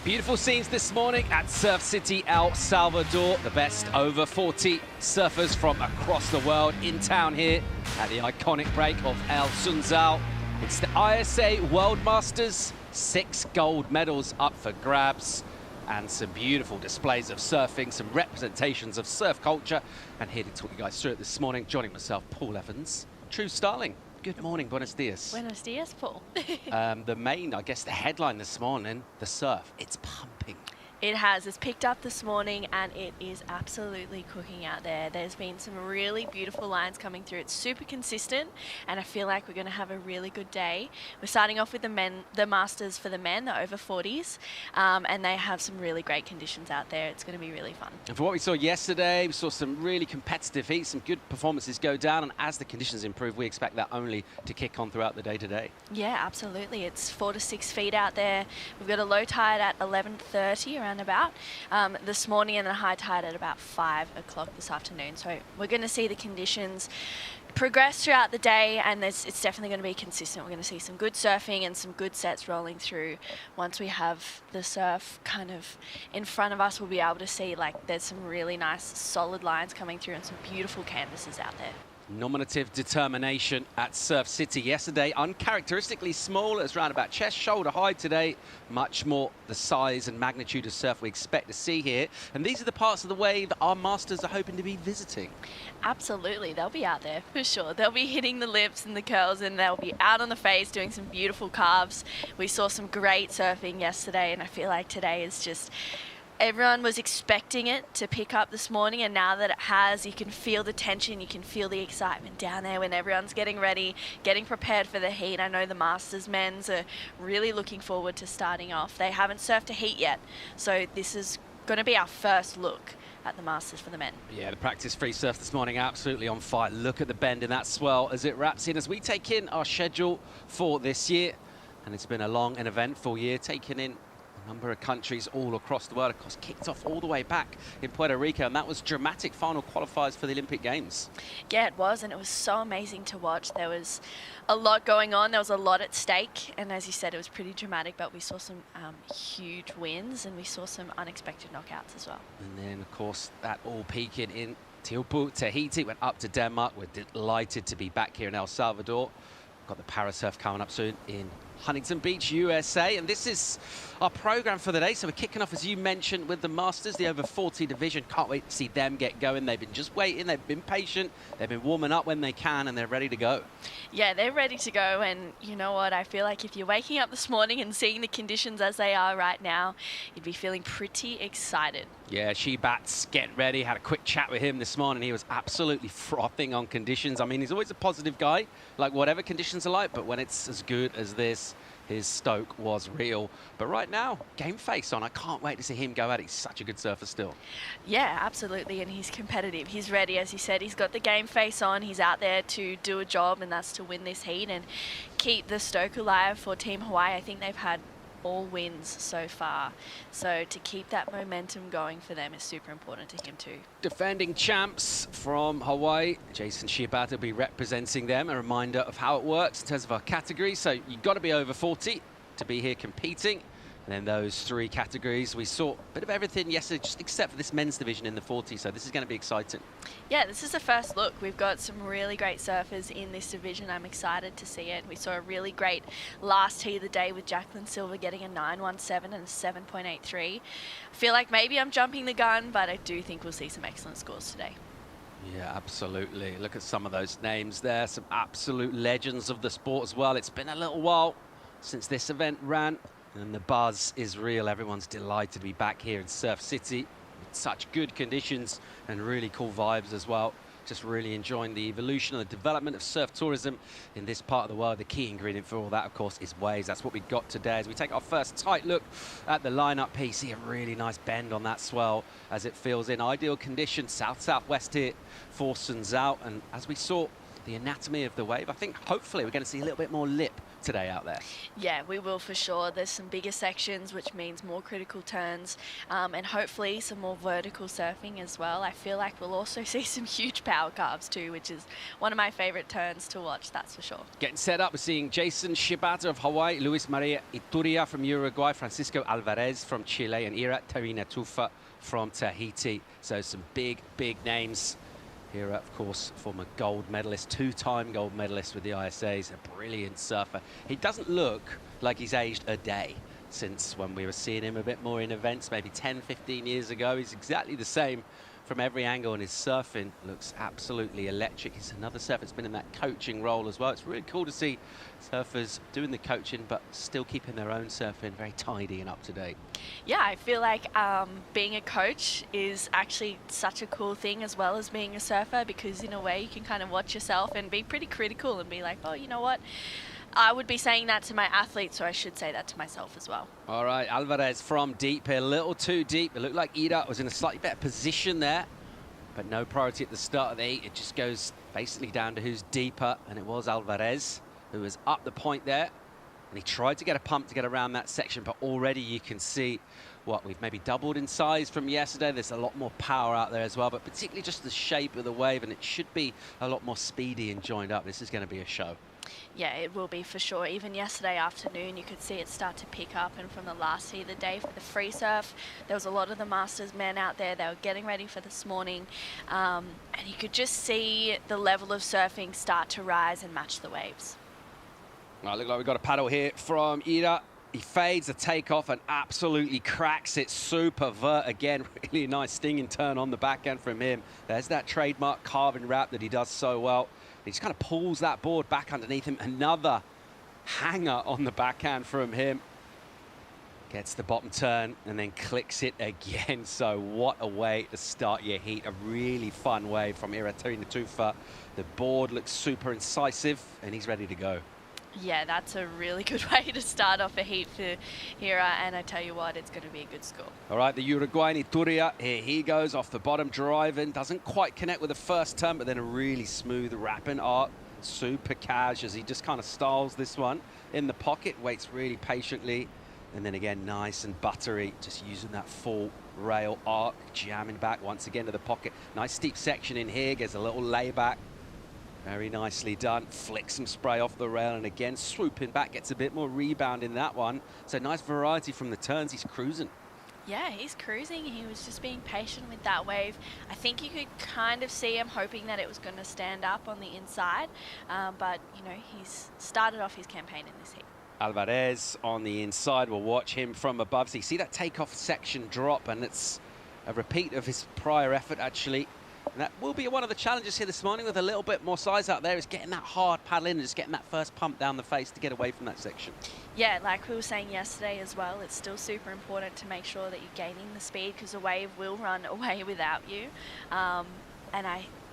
Beautiful scenes this morning at Surf City, El Salvador. The best over 40 surfers from across the world in town here at the iconic break of El Sunzal. It's the ISA World Masters, 6 gold medals up for grabs, and some beautiful displays of surfing, some representations of surf culture. And here to talk you guys through it this morning, joining myself, Paul Evans, True Starling. Good morning, buenos dias. Buenos dias, Paul. The headline this morning, the surf, it's pumping. It has. It's picked up this morning and it is absolutely cooking out there. There's been some really beautiful lines coming through. It's super consistent and I feel like we're going to have a really good day. We're starting off with the Masters for the men, the over 40s, and they have some really great conditions out there. It's going to be really fun. And for what we saw yesterday, we saw some really competitive heats, some good performances go down, and as the conditions improve, we expect that only to kick on throughout the day today. Yeah, absolutely. It's 4 to 6 feet out there. We've got a low tide at 11:30 around about this morning, and a high tide at about 5 o'clock this afternoon. So we're going to see the conditions progress throughout the day, and it's definitely going to be consistent. We're going to see some good surfing and some good sets rolling through. Once we have the surf kind of in front of us, we'll be able to see like there's some really nice solid lines coming through and some beautiful canvases out there. Nominative determination at Surf City yesterday, uncharacteristically small. It was around about chest, shoulder high today. Much more the size and magnitude of surf we expect to see here. And these are the parts of the wave that our masters are hoping to be visiting. Absolutely, they'll be out there for sure. They'll be hitting the lips and the curls, and they'll be out on the face doing some beautiful carves. We saw some great surfing yesterday, and I feel like today is just... Everyone was expecting it to pick up this morning, and now that it has, you can feel the tension, you can feel the excitement down there when everyone's getting ready, getting prepared for the heat. I know the Masters men's are really looking forward to starting off. They haven't surfed a heat yet, so this is going to be our first look at the Masters for the men. Yeah, the practice free surf this morning absolutely on fire. Look at the bend in that swell as it wraps in, as we take in our schedule for this year. And it's been a long and eventful year, taking in number of countries all across the world. Of course, kicked off all the way back in Puerto Rico, and that was dramatic final qualifiers for the Olympic Games. Yeah, it was, and it was so amazing to watch. There was a lot going on. There was a lot at stake, and as you said, it was pretty dramatic, but we saw some huge wins, and we saw some unexpected knockouts as well. And then, of course, that all peaking in Teahupo'o, Tahiti, went up to Denmark. We're delighted to be back here in El Salvador. Got the Parasurf coming up soon in Huntington Beach, USA, and this is our program for the day. So we're kicking off, as you mentioned, with the Masters, the over 40 division. Can't wait to see them get going. They've been just waiting, they've been patient, they've been warming up when they can, and they're ready to go. Yeah, they're ready to go, and you know what, I feel like if you're waking up this morning and seeing the conditions as they are right now, you'd be feeling pretty excited. Yeah, She-Bats, get ready. Had a quick chat with him this morning. He was absolutely frothing on conditions. I mean, he's always a positive guy, like whatever conditions are like, but when it's as good as this, his stoke was real. But right now, game face on. I can't wait to see him go at it. He's such a good surfer still. Yeah, absolutely, and he's competitive. He's ready, as you said. He's got the game face on. He's out there to do a job, and that's to win this heat and keep the stoke alive for Team Hawaii. I think they've had all wins so far, so to keep that momentum going for them is super important to him too. Defending champs from Hawaii, Jason Shibata will be representing them. A reminder of how it works in terms of our categories. So you've got to be over 40 to be here competing. And then those 3 categories, we saw a bit of everything yesterday, just except for this men's division in the 40, so this is going to be exciting. Yeah, this is the first look. We've got some really great surfers in this division. I'm excited to see it. We saw a really great last heat of the day with Jacqueline Silva getting a 9.17 and a 7.83. I feel like maybe I'm jumping the gun, but I do think we'll see some excellent scores today. Yeah, absolutely. Look at some of those names there, some absolute legends of the sport as well. It's been a little while since this event ran, and the buzz is real. Everyone's delighted to be back here in Surf City with such good conditions and really cool vibes as well. Just really enjoying the evolution and the development of surf tourism in this part of the world. The key ingredient for all that, of course, is waves. That's what we've got today as we take our first tight look at the lineup here. See a really nice bend on that swell as it fills in. Ideal conditions, south-southwest here for Sunzal. And as we saw the anatomy of the wave, I think hopefully we're going to see a little bit more lip today out there. Yeah, we will for sure. There's some bigger sections, which means more critical turns, and hopefully some more vertical surfing as well. I feel like we'll also see some huge power carves too, which is one of my favorite turns to watch, that's for sure. Getting set up, we're seeing Jason Shibata of Hawaii, Luis Maria Ituria from Uruguay, Francisco Alvarez from Chile, and Ira Terina Tufa from Tahiti. So some big, big names. Here, of course, former gold medalist, two-time gold medalist with the ISAs, a brilliant surfer. He doesn't look like he's aged a day since when we were seeing him a bit more in events, maybe 10, 15 years ago. He's exactly the same from every angle, and his surfing looks absolutely electric. He's another surfer that's been in that coaching role as well. It's really cool to see surfers doing the coaching, but still keeping their own surfing very tidy and up to date. Yeah, I feel like being a coach is actually such a cool thing as well as being a surfer, because in a way you can kind of watch yourself and be pretty critical and be like, oh, you know what? I would be saying that to my athletes, so I should say that to myself as well. All right, Alvarez from deep here, a little too deep. It looked like Ida was in a slightly better position there, but no priority at the start of the heat. It just goes basically down to who's deeper, and it was Alvarez who was up the point there. And he tried to get a pump to get around that section, but already you can see we've maybe doubled in size from yesterday. There's a lot more power out there as well, but particularly just the shape of the wave, and it should be a lot more speedy and joined up. This is going to be a show. Yeah, it will be for sure. Even yesterday afternoon, you could see it start to pick up. And from the last heat of the day for the free surf, there was a lot of the Masters men out there. They were getting ready for this morning. And you could just see the level of surfing start to rise and match the waves. Well, look like we've got a paddle here from Ida. He fades the takeoff and absolutely cracks it. Super vert again. Really nice stinging turn on the backhand from him. There's that trademark carving wrap that he does so well. He just kind of pulls that board back underneath him. Another hanger on the backhand from him. Gets the bottom turn and then clicks it again. So what a way to start your heat. A really fun wave from Ira Terina Tufa. The board looks super incisive and he's ready to go. Yeah, that's a really good way to start off a heat for Hira, and I tell you what, it's going to be a good score. All right, the Uruguayan Ituria, here he goes off the bottom, driving, doesn't quite connect with the first turn, but then a really smooth wrapping arc, super cash as he just kind of styles this one in the pocket, waits really patiently, and then again, nice and buttery, just using that full rail arc, jamming back once again to the pocket. Nice steep section in here, gets a little layback. Very nicely done. Flicks some spray off the rail and again swooping back, gets a bit more rebound in that one. So nice variety from the turns. He's cruising. Yeah, he's cruising. He was just being patient with that wave. I think you could kind of see him hoping that it was going to stand up on the inside. But, you know, he's started off his campaign in this heat. Alvarez on the inside. We'll watch him from above. So you see that takeoff section drop, and it's a repeat of his prior effort, actually. And that will be one of the challenges here this morning with a little bit more size out there, is getting that hard paddle in and just getting that first pump down the face to get away from that section. Yeah, like we were saying yesterday as well, it's still super important to make sure that you're gaining the speed, because the wave will run away without you.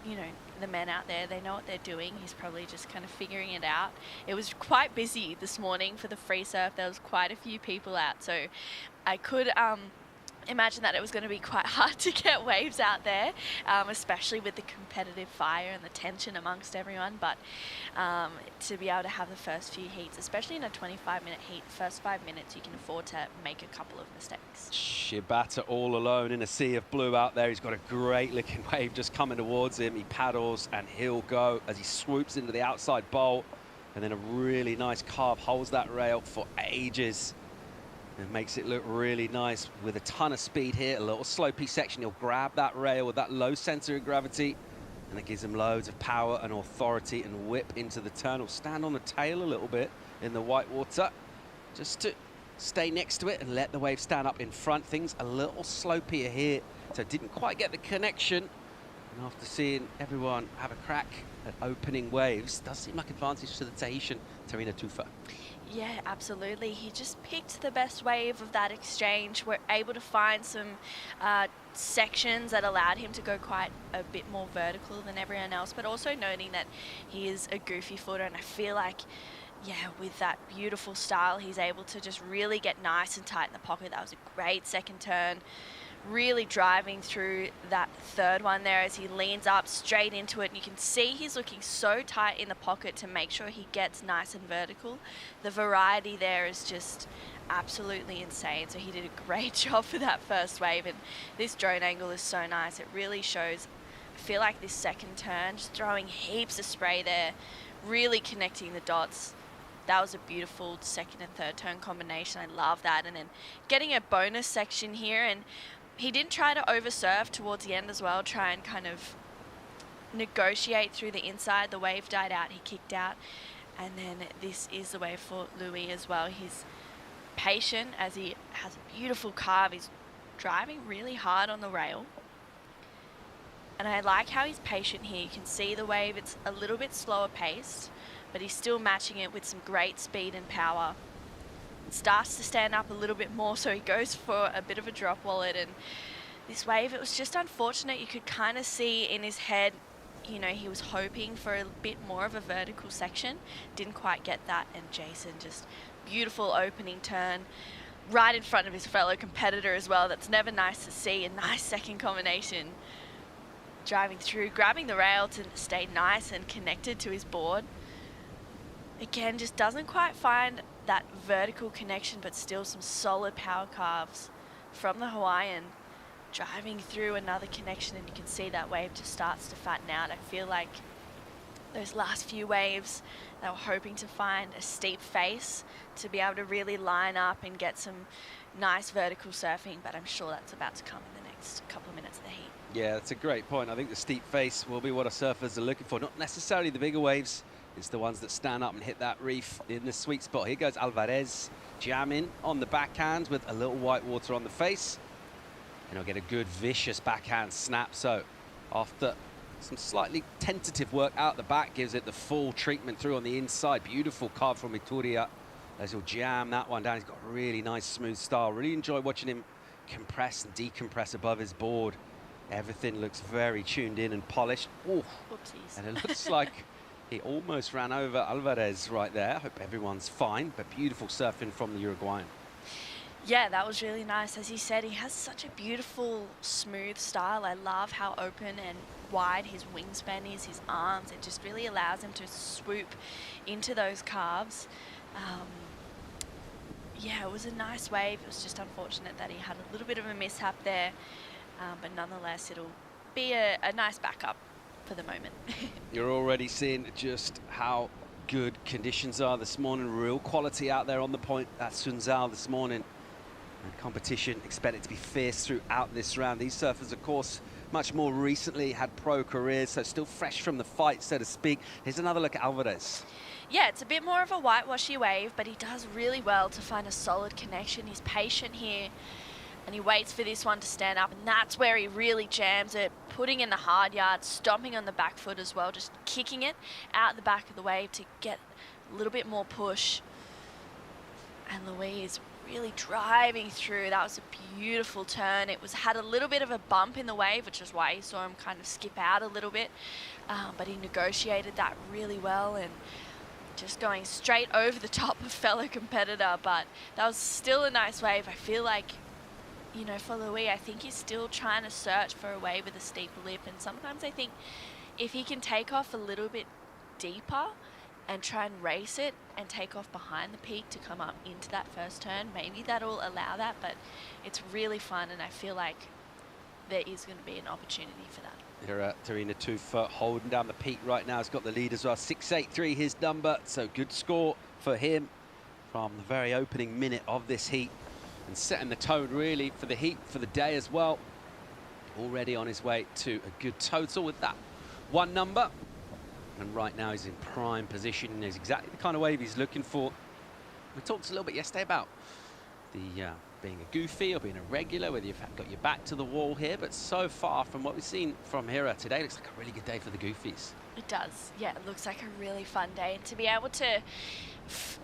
You know, the men out there, they know what they're doing. He's probably just kind of figuring it out. It was quite busy this morning for the free surf. There was quite a few people out, so I could imagine that it was going to be quite hard to get waves out there, especially with the competitive fire and the tension amongst everyone. But to be able to have the first few heats, especially in a 25-minute heat, first 5 minutes, you can afford to make a couple of mistakes. Shibata all alone in a sea of blue out there. He's got a great looking wave just coming towards him. He paddles and he'll go as he swoops into the outside bowl. And then a really nice carve holds that rail for ages. It makes it look really nice with a ton of speed here. A little slopey section. He'll grab that rail with that low center of gravity, and it gives him loads of power and authority and whip into the turn. He'll stand on the tail a little bit in the white water just to stay next to it and let the wave stand up in front. Things a little slopier here, so didn't quite get the connection. And after seeing everyone have a crack at opening waves, does seem like advantage to the Tahitian Terina Tufa. Yeah, absolutely. He just picked the best wave of that exchange. We're able to find some sections that allowed him to go quite a bit more vertical than everyone else, but also noting that he is a goofy footer, and I feel like, yeah, with that beautiful style, he's able to just really get nice and tight in the pocket. That was a great second turn. really driving through that third one there as he leans up straight into it, and you can see he's looking so tight in the pocket to make sure he gets nice and vertical. The variety there is just absolutely insane, so he did a great job for that first wave, and this drone angle is so nice. It really shows, I feel like this second turn, just throwing heaps of spray there, really connecting the dots. That was a beautiful second and third turn combination. I love that. And then getting a bonus section here, and he didn't try to oversurf towards the end as well, try and kind of negotiate through the inside. The wave died out, he kicked out. And then this is the wave for Louis as well. He's patient as he has a beautiful carve. He's driving really hard on the rail. And I like how he's patient here. You can see the wave, it's a little bit slower paced, but he's still matching it with some great speed and power. It starts to stand up a little bit more, so he goes for a bit of a drop wallet. And this wave, it was just unfortunate. You could kind of see in his head, you know, he was hoping for a bit more of a vertical section. Didn't quite get that, and Jason just beautiful opening turn right in front of his fellow competitor as well. That's never nice to see. A nice second combination. Driving through, grabbing the rail to stay nice and connected to his board. Again, just doesn't quite find that vertical connection, but still some solid power carves from the Hawaiian. Driving through another connection, and you can see that wave just starts to fatten out. I feel like those last few waves, they were hoping to find a steep face to be able to really line up and get some nice vertical surfing, but I'm sure that's about to come in the next couple of minutes of the heat. Yeah, that's a great point. I think the steep face will be what our surfers are looking for. Not necessarily the bigger waves. It's the ones that stand up and hit that reef in the sweet spot. Here goes Alvarez, jamming on the backhand with a little white water on the face. And he'll get a good vicious backhand snap. So after some slightly tentative work out the back, gives it the full treatment through on the inside. Beautiful carve from Ituria as he'll jam that one down. He's got a really nice smooth style. Really enjoy watching him compress and decompress above his board. Everything looks very tuned in and polished. Ooh. Whoopsies. And it looks like he almost ran over Alvarez right there. Hope everyone's fine, but beautiful surfing from the Uruguayan. Yeah, that was really nice. As he said, he has such a beautiful, smooth style. I love how open and wide his wingspan is, his arms. It just really allows him to swoop into those carves. Yeah, it was a nice wave. It was just unfortunate that he had a little bit of a mishap there. But nonetheless, it'll be a nice backup for the moment. You're already seeing just how good conditions are this morning. Real quality out there on the point at Sunzal this morning. And competition expected to be fierce throughout this round. These surfers, of course, much more recently had pro careers, so still fresh from the fight, so to speak. Here's another look at Alvarez. Yeah, it's a bit more of a whitewashy wave, but he does really well to find a solid connection. He's patient here, and he waits for this one to stand up, and that's where he really jams it, putting in the hard yard, stomping on the back foot as well, just kicking it out the back of the wave to get a little bit more push. And Louise really driving through. That was a beautiful turn. It had a little bit of a bump in the wave, which is why you saw him kind of skip out a little bit, but he negotiated that really well and just going straight over the top of fellow competitor. But that was still a nice wave. I feel like, you know, for Louis, I think he's still trying to search for a wave with a steep lip, and sometimes I think if he can take off a little bit deeper and try and race it and take off behind the peak to come up into that first turn, maybe that'll allow that. But it's really fun, and I feel like there is going to be an opportunity for that. Here at Tarina 2 foot, holding down the peak right now. He's got the lead as well, 6.83 his number, so good score for him from the very opening minute of this heat, and setting the tone really for the heat for the day as well. Already on his way to a good total with that one number. And right now he's in prime position. And there's exactly the kind of wave he's looking for. We talked a little bit yesterday about the being a goofy or being a regular, whether you've got your back to the wall here. But so far from what we've seen from Hira today, looks like a really good day for the goofies. It does. Yeah, it looks like a really fun day. And to be able to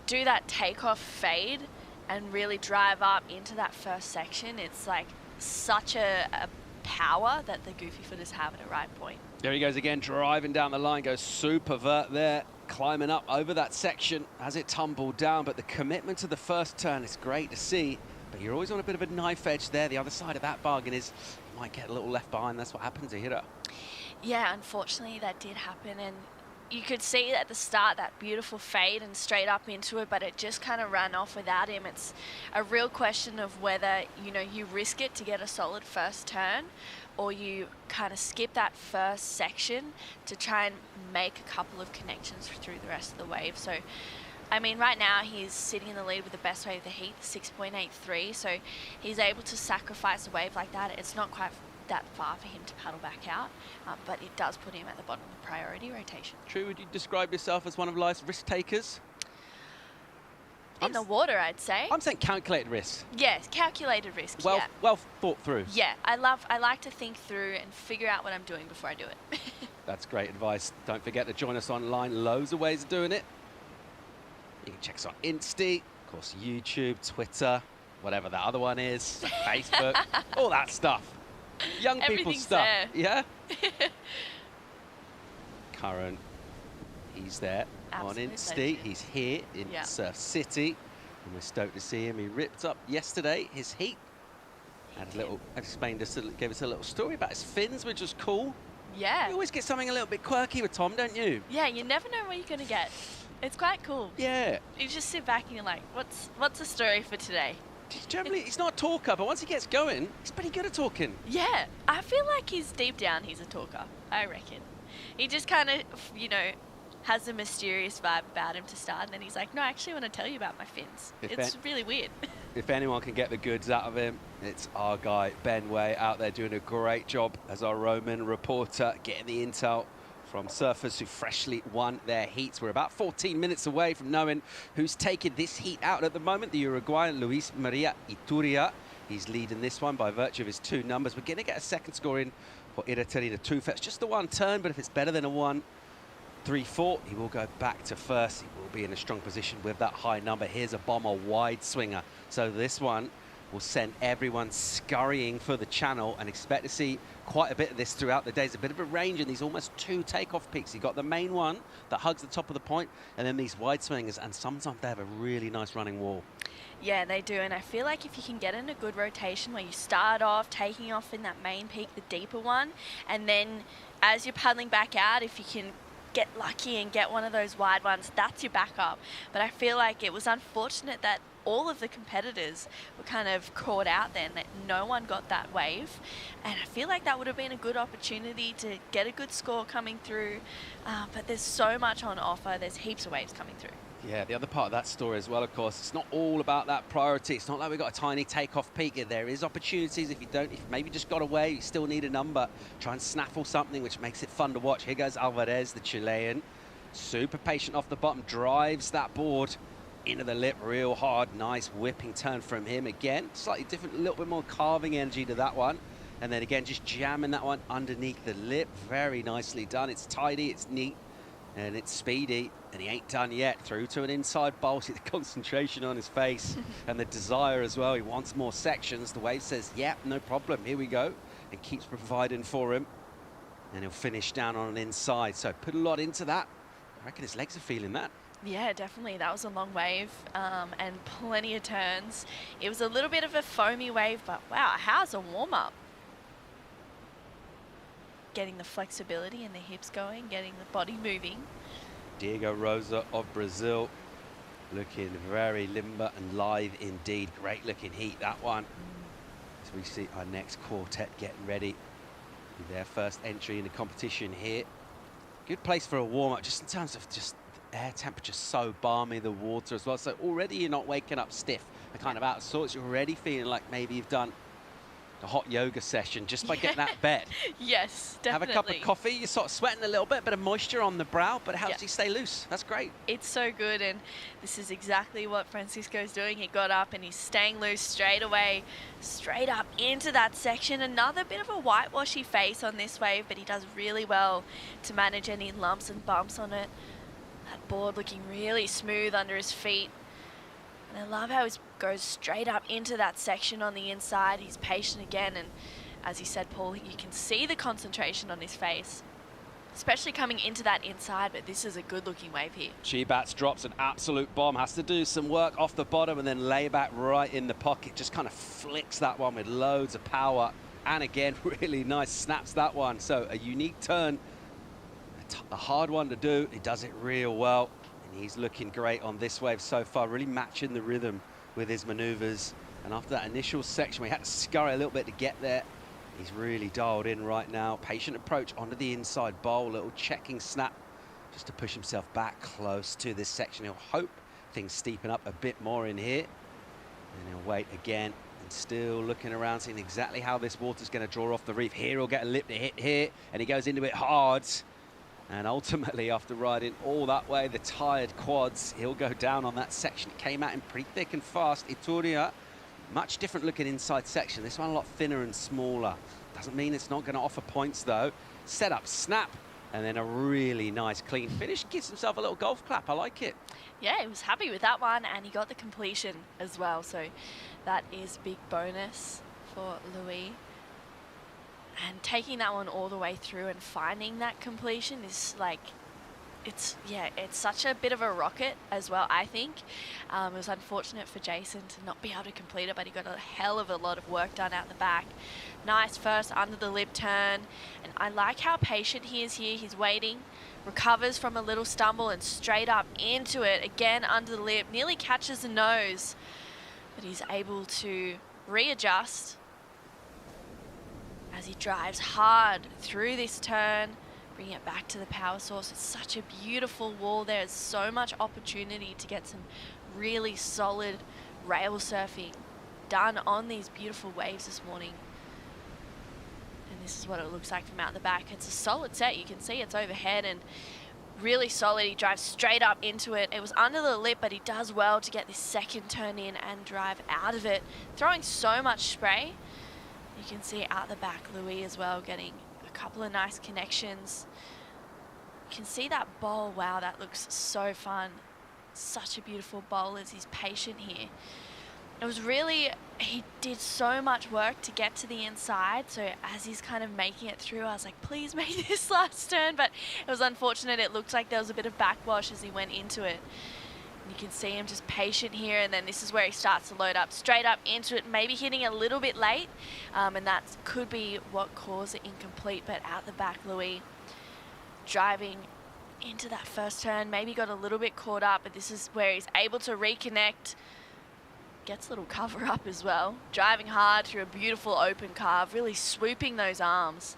do that takeoff fade and really drive up into that first section, it's like such a power that the goofy footers have at a right point. There he goes again, driving down the line, goes super vert there, climbing up over that section as it tumbled down. But the commitment to the first turn is great to see. but you're always on a bit of a knife edge there. The other side of that bargain is you might get a little left behind. That's what happens to hitter. Yeah, unfortunately that did happen, and you could see at the start that beautiful fade and straight up into it, but it just kind of ran off without him. It's a real question of whether, you know, you risk it to get a solid first turn, or you kind of skip that first section to try and make a couple of connections through the rest of the wave. So, I mean, right now he's sitting in the lead with the best wave of the heat, 6.83, so he's able to sacrifice a wave like that. It's not quite that far for him to paddle back out, but it does put him at the bottom of the priority rotation. True, would you describe yourself as one of life's risk takers? In the water, I'd say. I'm saying calculated risk. Yes, calculated risk, Well thought through. Yeah, I like to think through and figure out what I'm doing before I do it. That's great advice. Don't forget to join us online. Loads of ways of doing it. You can check us on Insta, of course, YouTube, Twitter, whatever that other one is, Facebook, all that stuff. Young people stuff. There. Yeah? Current, he's there. Absolute on Insta. legend. He's here in Surf City, and we're stoked to see him. He ripped up yesterday his heat. Gave us a little story about his fins, which was cool. Yeah. You always get something a little bit quirky with Tom, don't you? Yeah, you never know what you're going to get. It's quite cool. Yeah. You just sit back and you're like, what's the story for today? He's not a talker, but once he gets going, he's pretty good at talking. Yeah, I feel like deep down he's a talker, I reckon. He just kind of, you know, has a mysterious vibe about him to start, and then he's like, no, I actually want to tell you about my fins. It's really weird. If anyone can get the goods out of him, it's our guy, Ben Way, out there doing a great job as our Roman reporter, getting the intel from surfers who freshly won their heats. We're about 14 minutes away from knowing who's taking this heat out at the moment. The Uruguayan Luis Maria Iturria. He's leading this one by virtue of his 2 numbers. We're going to get a second score in for Iraterina Tufa. It's just the 1 turn, but if it's better than a 1-3-4, he will go back to first. He will be in a strong position with that high number. Here's a bomber wide swinger. So this one will send everyone scurrying for the channel, and expect to see quite a bit of this throughout the day. There's a bit of a range in these almost 2 takeoff peaks. You've got the main one that hugs the top of the point, and then these wide swingers, and sometimes they have a really nice running wall. Yeah, they do, and I feel like if you can get in a good rotation where you start off taking off in that main peak, the deeper one, and then as you're paddling back out, if you can get lucky and get one of those wide ones, that's your backup. But I feel like it was unfortunate that all of the competitors were kind of caught out then, that no one got that wave, and I feel like that would have been a good opportunity to get a good score coming through, but there's so much on offer. There's heaps of waves coming through. Yeah, the other part of that story as well, of course, it's not all about that priority. It's not like we've got a tiny takeoff peak. There is opportunities. If you maybe just got away, you still need a number. Try and snaffle something, which makes it fun to watch. Here goes Alvarez, the Chilean. Super patient off the bottom, drives that board into the lip real hard. Nice whipping turn from him again. Slightly different, a little bit more carving energy to that one. And then again, just jamming that one underneath the lip. Very nicely done. It's tidy, it's neat, and it's speedy. And he ain't done yet. Through to an inside bowl. See the concentration on his face and the desire as well. He wants more sections. The wave says, yeah, no problem, here we go. And keeps providing for him. And he'll finish down on an inside. So put a lot into that. I reckon his legs are feeling that. Yeah, definitely. That was a long wave and plenty of turns. It was a little bit of a foamy wave, but wow, how's a warm-up? Getting the flexibility and the hips going, getting the body moving. Diego Rosa of Brazil, looking very limber and live indeed. Great looking heat, that one. So we see our next quartet getting ready with their first entry in the competition here. Good place for a warm-up, just in terms of just air temperature, so balmy, the water as well. So already you're not waking up stiff and kind of out of sorts. You're already feeling like maybe you've done a hot yoga session just by getting out of bed. Yes, definitely. Have a cup of coffee, you're sort of sweating a little bit of moisture on the brow, but it helps you stay loose. That's great. It's so good, and this is exactly what Francisco's doing. He got up and he's staying loose straight away, straight up into that section. Another bit of a whitewashy face on this wave, but he does really well to manage any lumps and bumps on it. That board looking really smooth under his feet. And I love how he goes straight up into that section on the inside. He's patient again, and as you said, Paul, you can see the concentration on his face. especially coming into that inside, but this is a good looking wave here. Chibats drops an absolute bomb, has to do some work off the bottom and then lay back right in the pocket. Just kind of flicks that one with loads of power. And again, really nice, snaps that one. So a unique turn, a hard one to do. He does it real well. And he's looking great on this wave so far, really matching the rhythm with his maneuvers. And after that initial section, we had to scurry a little bit to get there. He's really dialed in right now. Patient approach onto the inside bowl, little checking snap just to push himself back close to this section. He'll hope things steepen up a bit more in here. And he'll wait again and still looking around, seeing exactly how this water's going to draw off the reef. Here he'll get a lip to hit here, and he goes into it hard. And ultimately, after riding all that way, the tired quads, he'll go down on that section. It came at him pretty thick and fast. Ituria, much different looking inside section. This one a lot thinner and smaller. Doesn't mean it's not going to offer points though. Set up, snap, and then a really nice clean finish. Gives himself a little golf clap. I like it. Yeah, he was happy with that one, and he got the completion as well. So that is big bonus for Louis. And taking that one all the way through and finding that completion is like, it's such a bit of a rocket as well, I think. It was unfortunate for Jason to not be able to complete it, but he got a hell of a lot of work done out the back. Nice first under the lip turn, and I like how patient he is here. He's waiting, recovers from a little stumble and straight up into it, again under the lip, nearly catches the nose, but he's able to readjust as he drives hard through this turn, bring it back to the power source. It's such a beautiful wall. There's so much opportunity to get some really solid rail surfing done on these beautiful waves this morning. And this is what it looks like from out the back. It's a solid set. You can see it's overhead and really solid. He drives straight up into it. It was under the lip, but he does well to get this second turn in and drive out of it, throwing so much spray. You can see out the back Louis as well, getting a couple of nice connections. You can see that bowl. Wow, that looks so fun. Such a beautiful bowl as he's patient here. It was really, he did so much work to get to the inside, so as he's kind of making it through, I was like, please make this last turn, but it was unfortunate. It looked like there was a bit of backwash as he went into it. You can see him just patient here, and then this is where he starts to load up straight up into it, maybe hitting a little bit late, and that could be what caused it incomplete. But out the back, Louis driving into that first turn, maybe got a little bit caught up, but this is where he's able to reconnect, gets a little cover up as well, driving hard through a beautiful open carve, really swooping those arms.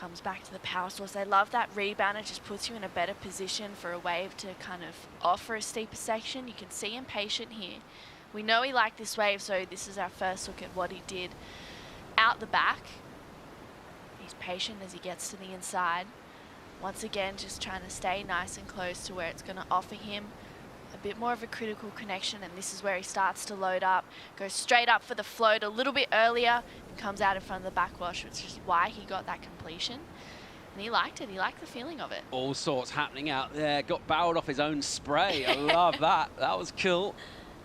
Comes back to the power source. I love that rebound. It just puts you in a better position for a wave to kind of offer a steeper section. You can see him patient here. We know he liked this wave, so this is our first look at what he did out the back. He's patient as he gets to the inside. Once again, just trying to stay nice and close to where it's going to offer him a bit more of a critical connection, and this is where he starts to load up, goes straight up for the float a little bit earlier, and comes out in front of the backwash, which is why he got that completion. And he liked it. He liked the feeling of it. All sorts happening out there. Got barreled off his own spray. I love that. That was cool.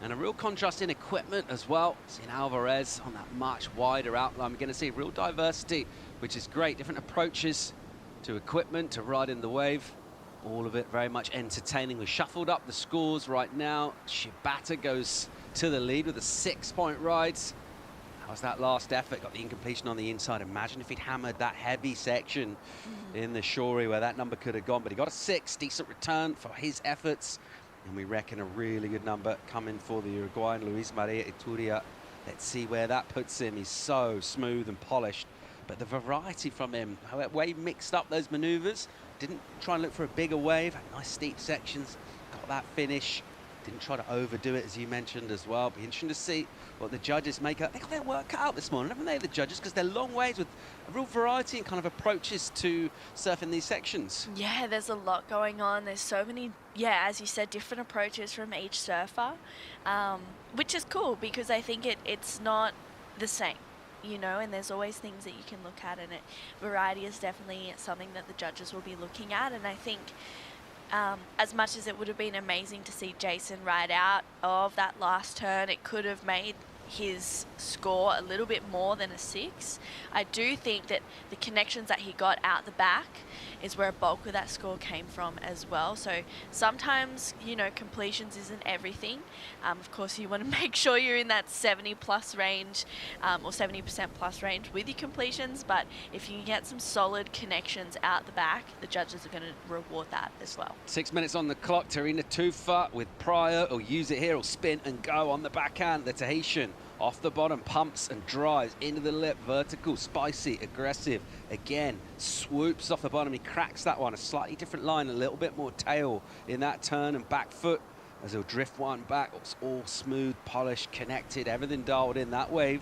And a real contrast in equipment as well. Seeing Alvarez on that much wider outline. We're going to see real diversity, which is great. Different approaches to equipment, to riding the wave. All of it very much entertaining. We shuffled up the scores right now. Shibata goes to the lead with a 6-point ride. How was that last effort? Got the incompletion on the inside. Imagine if he'd hammered that heavy section in the Shorey where that number could have gone. But he got a 6, decent return for his efforts. And we reckon a really good number coming for the Uruguayan, Luis Maria Ituria. Let's see where that puts him. He's so smooth and polished. But the variety from him, how that wave mixed up those maneuvers, didn't try and look for a bigger wave, had nice steep sections, got that finish, didn't try to overdo it, as you mentioned as well. Be interesting to see what the judges make up. They got their work cut out this morning, haven't they, the judges? Because they're long waves with a real variety and kind of approaches to surfing these sections. Yeah, there's a lot going on. There's so many, as you said, different approaches from each surfer, which is cool because I think it's not the same. You know, and there's always things that you can look at, and variety is definitely something that the judges will be looking at. And I think as much as it would have been amazing to see Jason ride out of that last turn, it could have made his score a little bit more than a 6. I do think that the connections that he got out the back is where a bulk of that score came from as well. So sometimes, you know, completions isn't everything. Of course, you want to make sure you're in that 70 plus range or 70% plus range with your completions, but if you can get some solid connections out the back, the judges are going to reward that as well. 6 minutes on the clock. Terina Tufa with Pryor will use it here, will spin and go on the backhand. The Tahitian off the bottom, pumps and drives into the lip, vertical, spicy, aggressive. Again, swoops off the bottom. He cracks that one, a slightly different line, a little bit more tail in that turn and back foot as he'll drift one back. It's all smooth, polished, connected, everything dialed in. That wave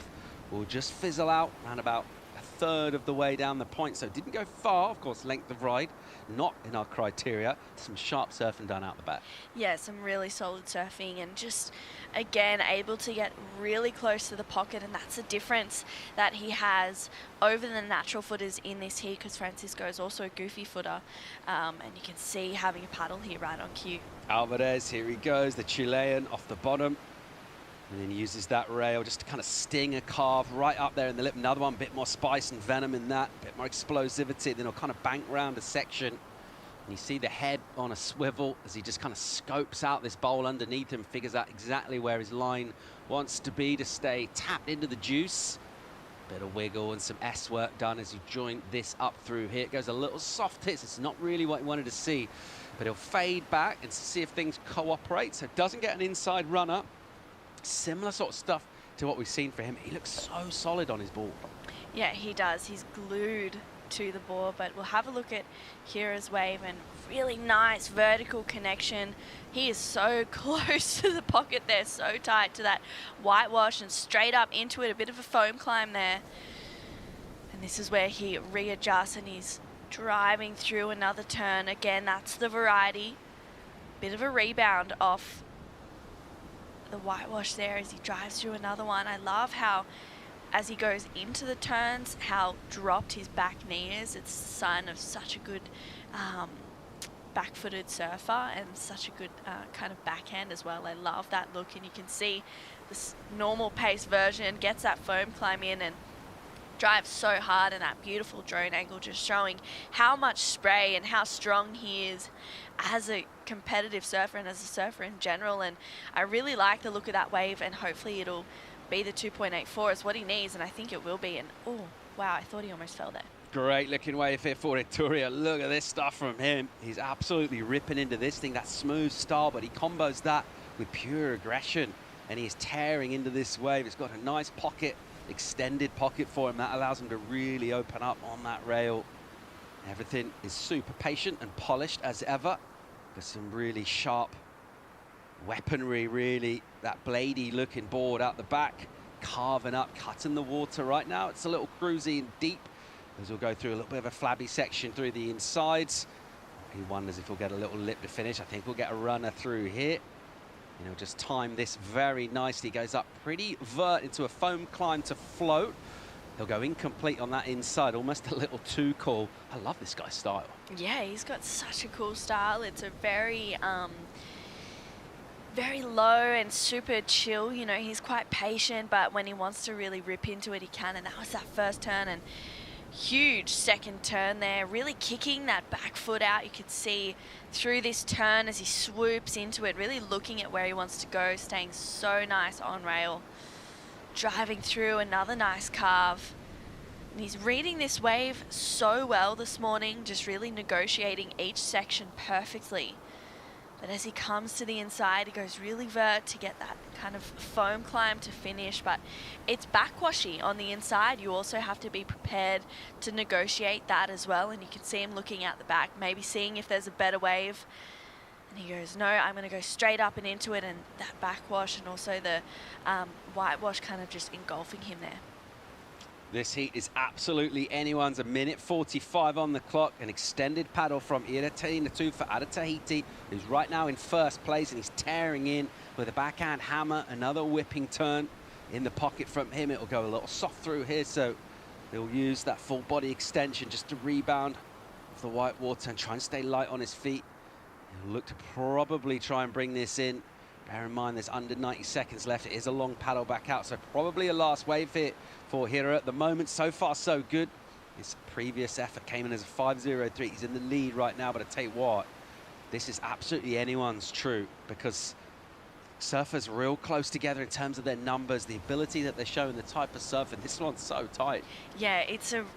will just fizzle out around about a third of the way down the point. So didn't go far, of course, length of ride, not in our criteria. Some sharp surfing done out the back. Yeah, some really solid surfing and just, again, able to get really close to the pocket, and that's the difference that he has over the natural footers in this heat, because Francisco is also a goofy footer, and you can see having a paddle here right on cue. Alvarez, here he goes, the Chilean off the bottom. And then he uses that rail just to kind of sting a carve right up there in the lip. Another one, bit more spice and venom in that, bit more explosivity. Then he'll kind of bank round a section. And you see the head on a swivel as he just kind of scopes out this bowl underneath him, figures out exactly where his line wants to be to stay tapped into the juice. Bit of wiggle and some S work done as you join this up through here. It goes a little soft hits. It's not really what he wanted to see, but he'll fade back and see if things cooperate. So doesn't get an inside runner. Similar sort of stuff to what we've seen for him. He looks so solid on his board. Yeah, he does. He's glued to the board, but we'll have a look at Hira's wave and really nice vertical connection. He is so close to the pocket there, so tight to that whitewash and straight up into it. A bit of a foam climb there. And this is where he readjusts and he's driving through another turn. Again, that's the variety. Bit of a rebound off the whitewash there as he drives through another one. I love how, as he goes into the turns, how dropped his back knee is. It's a sign of such a good back-footed surfer and such a good kind of backhand as well. I love that look, and you can see this normal pace version gets that foam climb in and drives so hard, and that beautiful drone angle just showing how much spray and how strong he is as a competitive surfer and as a surfer in general. And I really like the look of that wave, and hopefully it'll be the 2.84 is what he needs, and I think it will be. And oh wow, I thought he almost fell there. Great looking wave here for Ituria. Look at this stuff from him. He's absolutely ripping into this thing, that smooth style, but he combos that with pure aggression and he's tearing into this wave. It's got a nice pocket, extended pocket for him. That allows him to really open up on that rail. Everything is super patient and polished as ever. Got some really sharp weaponry, really. That bladey looking board out the back, carving up, cutting the water right now. It's a little cruisy and deep as we'll go through a little bit of a flabby section through the insides. He wonders if he'll get a little lip to finish. I think we'll get a runner through here. And he'll just time this very nicely. Goes up pretty vert into a foam climb to float. He'll go incomplete on that inside, almost a little too cool. I love this guy's style. Yeah, he's got such a cool style. It's a very, very low and super chill. You know, he's quite patient, but when he wants to really rip into it, he can. And that was that first turn, and huge second turn there, really kicking that back foot out. You could see through this turn as he swoops into it, really looking at where he wants to go, staying so nice on rail. Driving through another nice carve. And he's reading this wave so well this morning, just really negotiating each section perfectly. But as he comes to the inside, he goes really vert to get that kind of foam climb to finish. But it's backwashy on the inside. You also have to be prepared to negotiate that as well. And you can see him looking out the back, maybe seeing if there's a better wave. And he goes, no, I'm going to go straight up and into it. And that backwash and also the whitewash kind of just engulfing him there. This heat is absolutely anyone's. 1:45 on the clock. An extended paddle from Iratina Tufa out of Tahiti, who's right now in first place, and he's tearing in with a backhand hammer. Another whipping turn in the pocket from him. It'll go a little soft through here, so he'll use that full body extension just to rebound off the white water and try and stay light on his feet. He'll look to probably try and bring this in. Bear in mind there's under 90 seconds left. It is a long paddle back out, so probably a last wave here for Hira at the moment. So far, so good. His previous effort came in as a 5.03. He's in the lead right now, but I tell you what, this is absolutely anyone's true, because surfers real close together in terms of their numbers, the ability that they're showing, the type of surf, and this one's so tight. Yeah,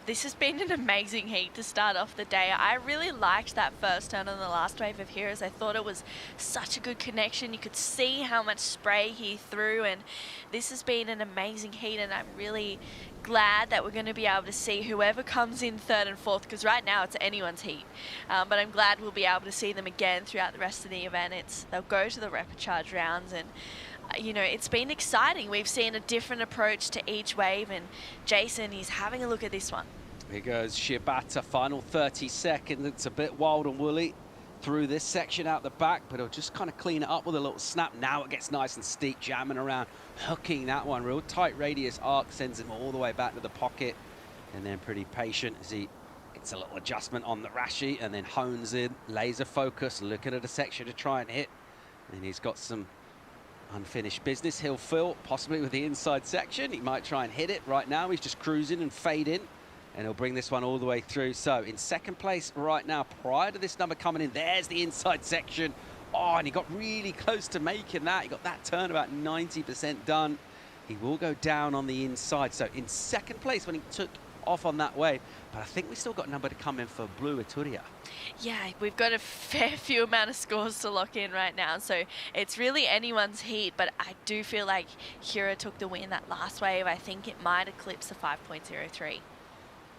this has been an amazing heat to start off the day. I really liked that first turn on the last wave of Heroes. I thought it was such a good connection. You could see how much spray he threw, and this has been an amazing heat, and I'm really glad that we're going to be able to see whoever comes in third and fourth, because right now it's anyone's heat. But I'm glad we'll be able to see them again throughout the rest of the event. They'll go to the repechage rounds, and you know, it's been exciting. We've seen a different approach to each wave, and Jason, he's having a look at this one. Here goes Shibata, final 30 seconds. It's a bit wild and woolly through this section out the back, but he'll just kind of clean it up with a little snap. Now it gets nice and steep, jamming around, hooking that one. Real tight radius arc, sends him all the way back to the pocket, and then pretty patient as he gets a little adjustment on the Rashi and then hones in, laser focus, looking at a section to try and hit. And he's got some unfinished business he'll fill, possibly with the inside section. He might try and hit it. Right now he's just cruising and fading, and he'll bring this one all the way through. So in second place right now, prior to this number coming in, there's the inside section. Oh, and he got really close to making that. He got that turn about 90% done. He will go down on the inside. So in second place when he took off on that wave, but I think we still got a number to come in for Blue Ituria. Yeah, we've got a fair few amount of scores to lock in right now, so it's really anyone's heat, but I do feel like Hira took the win that last wave. I think it might eclipse the 5.03.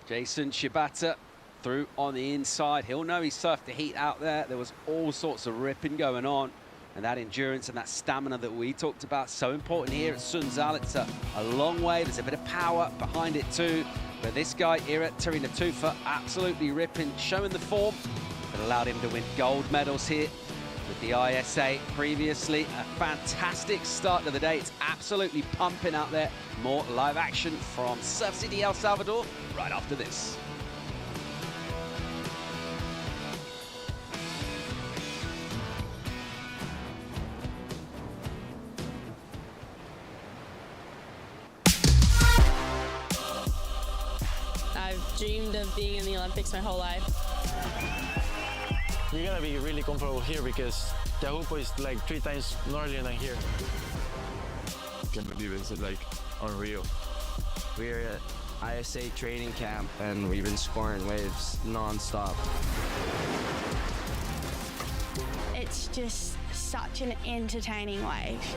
Jason Shibata through on the inside. He'll know he surfed the heat out there. There was all sorts of ripping going on, and that endurance and that stamina that we talked about, so important here at Sunzal. It's a long wave. There's a bit of power behind it too. But this guy, Ira Tarina Tufa, absolutely ripping, showing the form that allowed him to win gold medals here with the ISA previously. A fantastic start to the day. It's absolutely pumping out there. More live action from Surf City, El Salvador, right after this. I've dreamed of being in the Olympics my whole life. You're gonna be really comfortable here because Teahupo is like 3 times gnarlier than here. Can't believe it's like unreal. We're at ISA training camp and we've been scoring waves non-stop. It's just such an entertaining wave.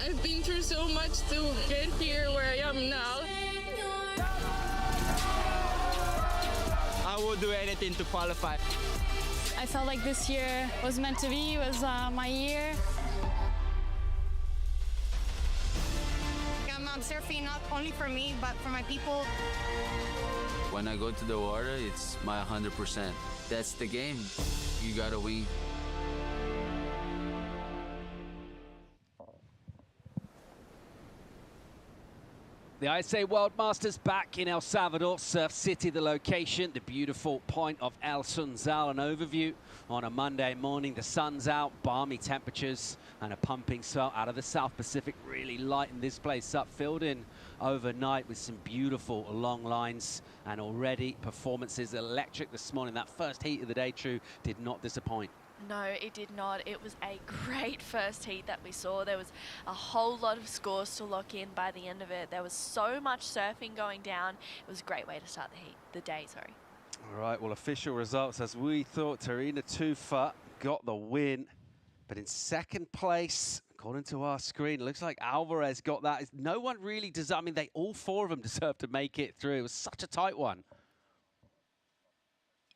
I've been through so much to get here where I am now. I would do anything to qualify. I felt like this year was meant to be, was my year. I'm surfing not only for me, but for my people. When I go to the water, it's my 100%. That's the game. You gotta win. The ISA World Masters back in El Salvador, Surf City, the location, the beautiful point of El Sunzal. An overview on a Monday morning. The sun's out, balmy temperatures, and a pumping swell out of the South Pacific really lightened this place up. Filled in overnight with some beautiful long lines, and already performances electric this morning. That first heat of the day, True, did not disappoint. No, it did not. It was a great first heat that we saw. There was a whole lot of scores to lock in by the end of it. There was so much surfing going down. It was a great way to start the day. All right, well, official results as we thought. Tarina Tufa got the win, but in second place, according to our screen, it looks like Alvarez got that. No one really deserved. I mean, all 4 of them deserved to make it through. It was such a tight one.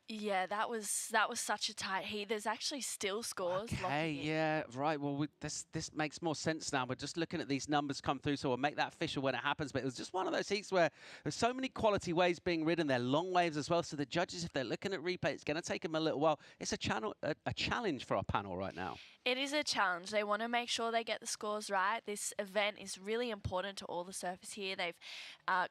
Yeah, that was such a tight heat. There's actually still scores. Okay, yeah, right. Well, this makes more sense now. We're just looking at these numbers come through, so we'll make that official when it happens. But it was just one of those heats where there's so many quality waves being ridden. They're long waves as well. So the judges, if they're looking at replay, it's going to take them a little while. It's a challenge for our panel right now. It is a challenge. They want to make sure they get the scores right. This event is really important to all the surfers here. They've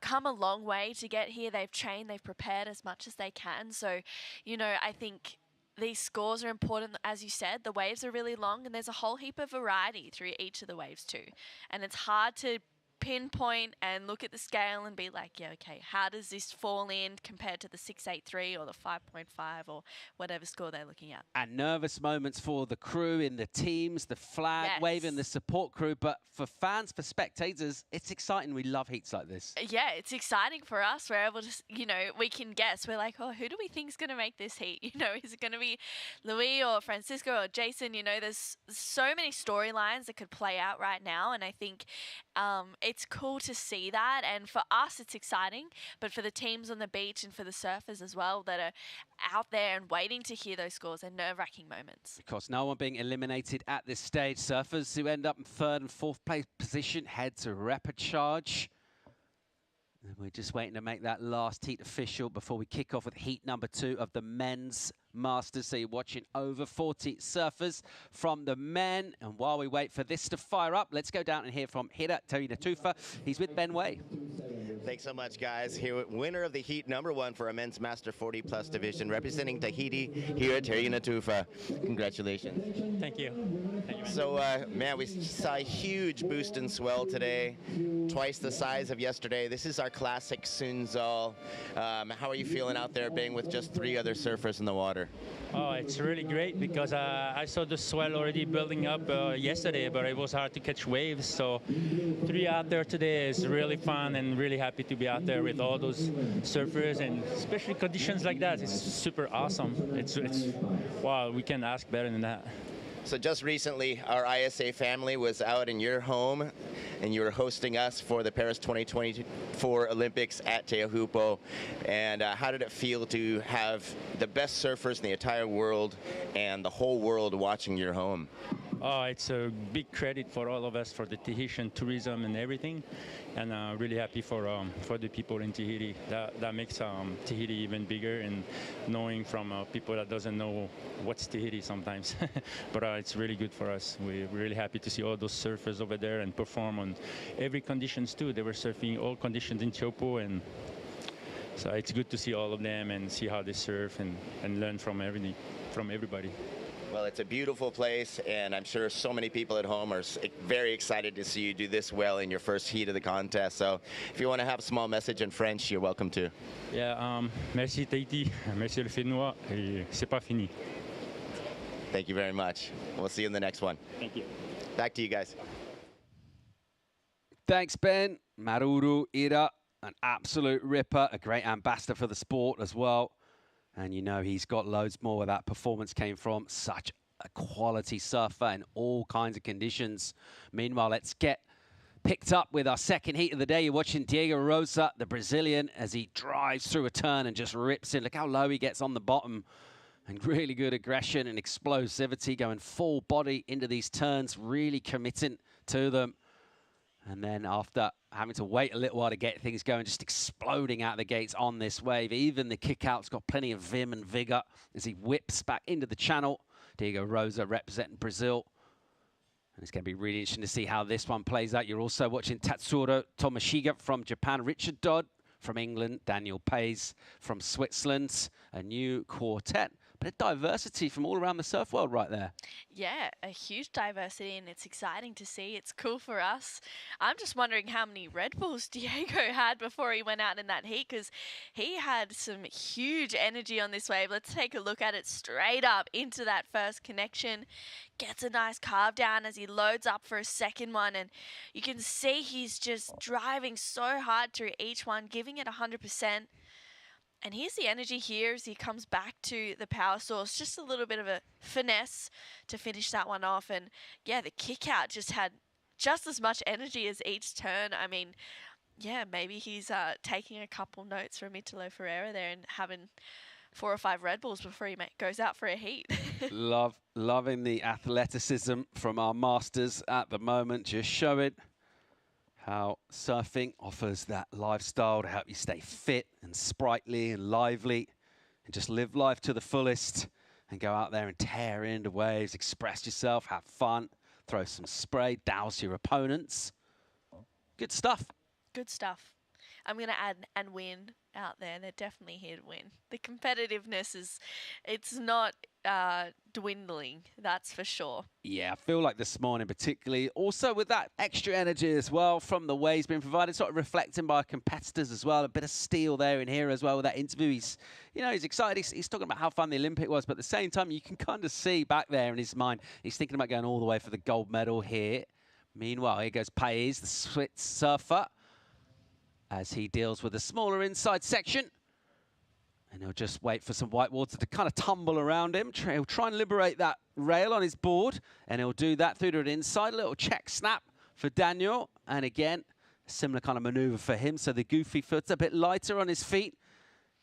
come a long way to get here. They've trained, they've prepared as much as they can. So, you know, I think these scores are important. As you said, the waves are really long and there's a whole heap of variety through each of the waves too. And it's hard to pinpoint and look at the scale and be like, yeah, okay, how does this fall in compared to the 683 or the 5.5 or whatever score they're looking at? And nervous moments for the crew in the teams, the flag waving, the support crew. But for fans, for spectators, it's exciting. We love heats like this. Yeah, it's exciting for us. We're able to, you know, we can guess. We're like, oh, who do we think is going to make this heat? You know, is it going to be Louis or Francisco or Jason? You know, there's so many storylines that could play out right now. And I think it's cool to see that, and for us it's exciting, but for the teams on the beach and for the surfers as well that are out there and waiting to hear those scores and nerve-wracking moments. Of course, no one being eliminated at this stage. Surfers who end up in 3rd and 4th place position head to repechage. And we're just waiting to make that last heat official before we kick off with heat number 2 of the men's Masters. So you're watching over 40 surfers from the men. And while we wait for this to fire up, let's go down and hear from Hira Tarinatufa. He's with Ben Way. Thanks so much, guys. Here, winner of the heat number 1 for our men's Master 40 Plus division, representing Tahiti, Hira Tarinatufa. Congratulations. Thank you. Thank you, so, man, we saw a huge boost in swell today, twice the size of yesterday. This is our classic Sunzal. How are you feeling out there being with just 3 other surfers in the water? Oh, it's really great because I saw the swell already building up yesterday, but it was hard to catch waves. So 3 out there today is really fun, and really happy to be out there with all those surfers, and especially conditions like that. It's super awesome. It's wow, we can ask better than that. So just recently, our ISA family was out in your home, and you were hosting us for the Paris 2024 Olympics at Teahupo. And how did it feel to have the best surfers in the entire world and the whole world watching your home? Oh, it's a big credit for all of us for the Tahitian tourism and everything, and really happy for the people in Tahiti. That makes Tahiti even bigger, and knowing from people that doesn't know what's Tahiti sometimes. But it's really good for us. We're really happy to see all those surfers over there and perform on every conditions too. They were surfing all conditions in Teahupo'o, and so it's good to see all of them and see how they surf and learn from everybody. Well, it's a beautiful place, and I'm sure so many people at home are very excited to see you do this well in your first heat of the contest. So if you want to have a small message in French, you're welcome to. Yeah, merci Tahiti, merci le Finnois, et c'est pas fini. Thank you very much. We'll see you in the next one. Thank you. Back to you guys. Thanks, Ben. Maruru Ira, an absolute ripper, a great ambassador for the sport as well. And you know he's got loads more where that performance came from. Such a quality surfer in all kinds of conditions. Meanwhile, let's get picked up with our second heat of the day. You're watching Diego Rosa, the Brazilian, as he drives through a turn and just rips in. Look how low he gets on the bottom. And really good aggression and explosivity, going full body into these turns, really committing to them. And then after having to wait a little while to get things going, just exploding out the gates on this wave. Even the kick-out's got plenty of vim and vigor as he whips back into the channel. Diego Rosa representing Brazil. And it's going to be really interesting to see how this one plays out. You're also watching Tatsuro Tomashiga from Japan, Richard Dodd from England, Daniel Pays from Switzerland. A new quartet, but a diversity from all around the surf world right there. Yeah, a huge diversity, and it's exciting to see. It's cool for us. I'm just wondering how many Red Bulls Diego had before he went out in that heat, because he had some huge energy on this wave. Let's take a look at it straight up into that first connection. Gets a nice carve down as he loads up for a second one, and you can see he's just driving so hard through each one, giving it 100%. And here's the energy here as he comes back to the power source. Just a little bit of a finesse to finish that one off. And yeah, the kick out just had just as much energy as each turn. I mean, yeah, maybe he's taking a couple notes from Italo Ferreira there and having 4 or 5 Red Bulls before he goes out for a heat. Loving the athleticism from our masters at the moment, just showing how surfing offers that lifestyle to help you stay fit and sprightly and lively and just live life to the fullest and go out there and tear into waves, express yourself, have fun, throw some spray, douse your opponents. Good stuff. Good stuff. I'm going to add and win out there. They're definitely here to win. The competitiveness it's not dwindling, that's for sure. Yeah, I feel like this morning particularly, also with that extra energy as well from the waves being provided, sort of reflecting by competitors as well. A bit of steel there in here as well with that interview. He's excited. He's talking about how fun the Olympic was, but at the same time, you can kind of see back there in his mind, he's thinking about going all the way for the gold medal here. Meanwhile, here goes Paez, the Swiss surfer, as he deals with the smaller inside section. And he'll just wait for some white water to kind of tumble around him. He'll try and liberate that rail on his board, and he'll do that through to an inside. A little check snap for Daniel. And again, a similar kind of maneuver for him. So the goofy foot's a bit lighter on his feet,